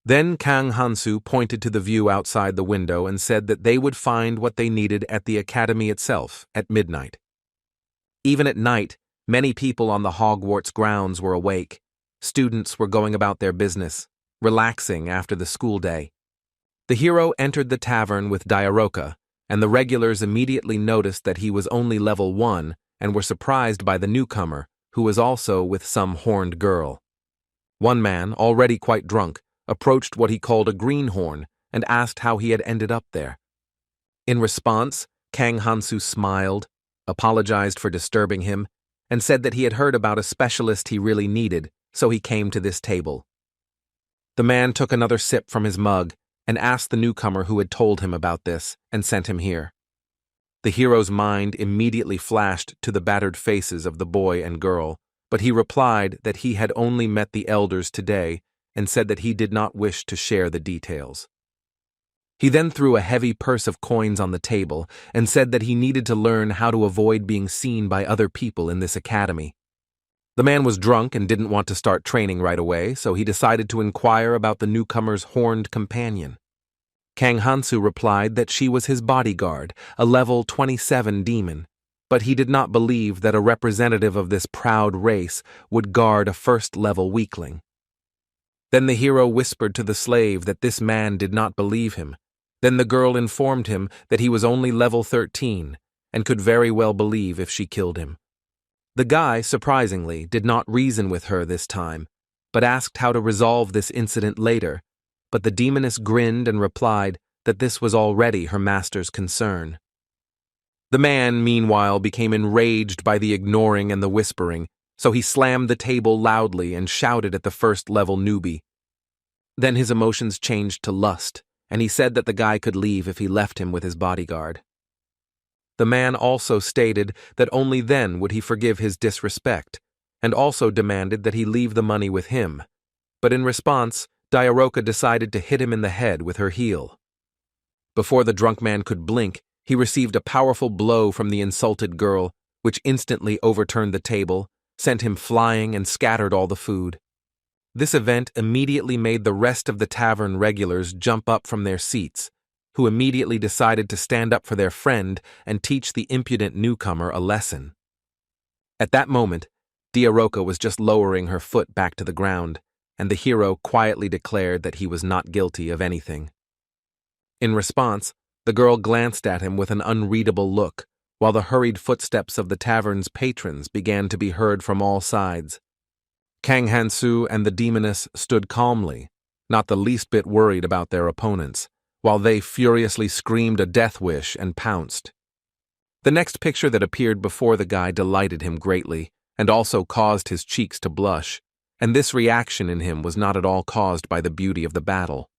Then Kang Hansu pointed to the view outside the window and said that they would find what they needed at the academy itself at midnight. Even at night, many people on the Hogwarts grounds were awake. Students were going about their business, relaxing after the school day. The hero entered the tavern with Diaroka, and the regulars immediately noticed that he was only level 1 and were surprised by the newcomer, who was also with some horned girl. One man, already quite drunk, approached what he called a greenhorn and asked how he had ended up there. In response, Kang Hansu smiled, apologized for disturbing him, and said that he had heard about a specialist he really needed, so he came to this table. The man took another sip from his mug and asked the newcomer who had told him about this and sent him here. The hero's mind immediately flashed to the battered faces of the boy and girl, but he replied that he had only met the elders today and said that he did not wish to share the details. He then threw a heavy purse of coins on the table and said that he needed to learn how to avoid being seen by other people in this academy. The man was drunk and didn't want to start training right away, so he decided to inquire about the newcomer's horned companion. Kang Hansu replied that she was his bodyguard, a level 27 demon, but he did not believe that a representative of this proud race would guard a first-level weakling. Then the hero whispered to the slave that this man did not believe him. Then the girl informed him that he was only level 13 and could very well believe if she killed him. The guy, surprisingly, did not reason with her this time, but asked how to resolve this incident later, but the demoness grinned and replied that this was already her master's concern. The man, meanwhile, became enraged by the ignoring and the whispering, so he slammed the table loudly and shouted at the first-level newbie. Then his emotions changed to lust, and he said that the guy could leave if he left him with his bodyguard. The man also stated that only then would he forgive his disrespect, and also demanded that he leave the money with him. But in response, Diaroka decided to hit him in the head with her heel. Before the drunk man could blink, he received a powerful blow from the insulted girl, which instantly overturned the table, sent him flying, and scattered all the food. This event immediately made the rest of the tavern regulars jump up from their seats, who immediately decided to stand up for their friend and teach the impudent newcomer a lesson. At that moment, Diaroka was just lowering her foot back to the ground, and the hero quietly declared that he was not guilty of anything. In response, the girl glanced at him with an unreadable look, while the hurried footsteps of the tavern's patrons began to be heard from all sides. Kang Hansu and the demoness stood calmly, not the least bit worried about their opponents, while they furiously screamed a death wish and pounced. The next picture that appeared before the guy delighted him greatly, and also caused his cheeks to blush, and this reaction in him was not at all caused by the beauty of the battle.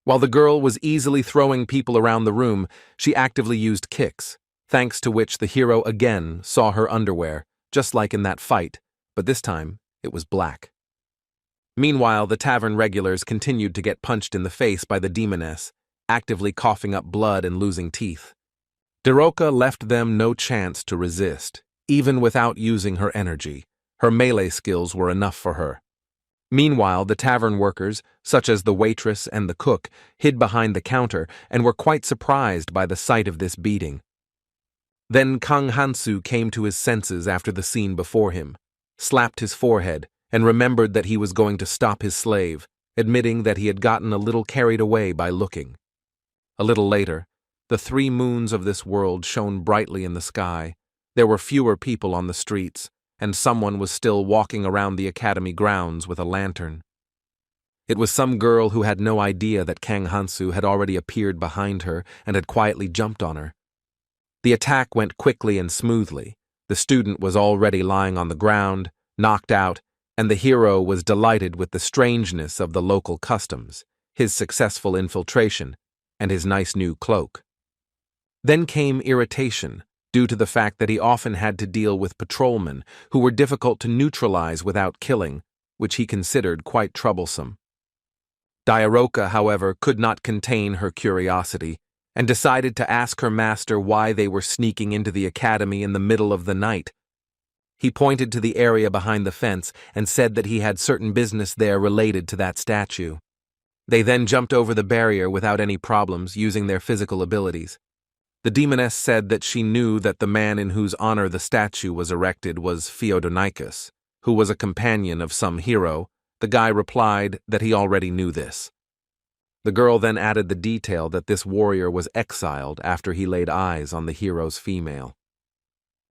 While the girl was easily throwing people around the room, she actively used kicks, thanks to which the hero again saw her underwear, just like in that fight, but this time it was black. Meanwhile, the tavern regulars continued to get punched in the face by the demoness, actively coughing up blood and losing teeth. Diaroka left them no chance to resist, even without using her energy. Her melee skills were enough for her. Meanwhile, the tavern workers, such as the waitress and the cook, hid behind the counter and were quite surprised by the sight of this beating. Then Kang Hansu came to his senses after the scene before him, slapped his forehead, and remembered that he was going to stop his slave, admitting that he had gotten a little carried away by looking. A little later, the 3 moons of this world shone brightly in the sky. There were fewer people on the streets, and someone was still walking around the academy grounds with a lantern. It was some girl who had no idea that Kang Hansu had already appeared behind her and had quietly jumped on her. The attack went quickly and smoothly. The student was already lying on the ground, knocked out, and the hero was delighted with the strangeness of the local customs, his successful infiltration, and his nice new cloak. Then came irritation, due to the fact that he often had to deal with patrolmen who were difficult to neutralize without killing, which he considered quite troublesome. Diaroka, however, could not contain her curiosity, and decided to ask her master why they were sneaking into the academy in the middle of the night. He pointed to the area behind the fence and said that he had certain business there related to that statue. They then jumped over the barrier without any problems, using their physical abilities. The demoness said that she knew that the man in whose honor the statue was erected was Theodonicus, who was a companion of some hero. The guy replied that he already knew this. The girl then added the detail that this warrior was exiled after he laid eyes on the hero's female.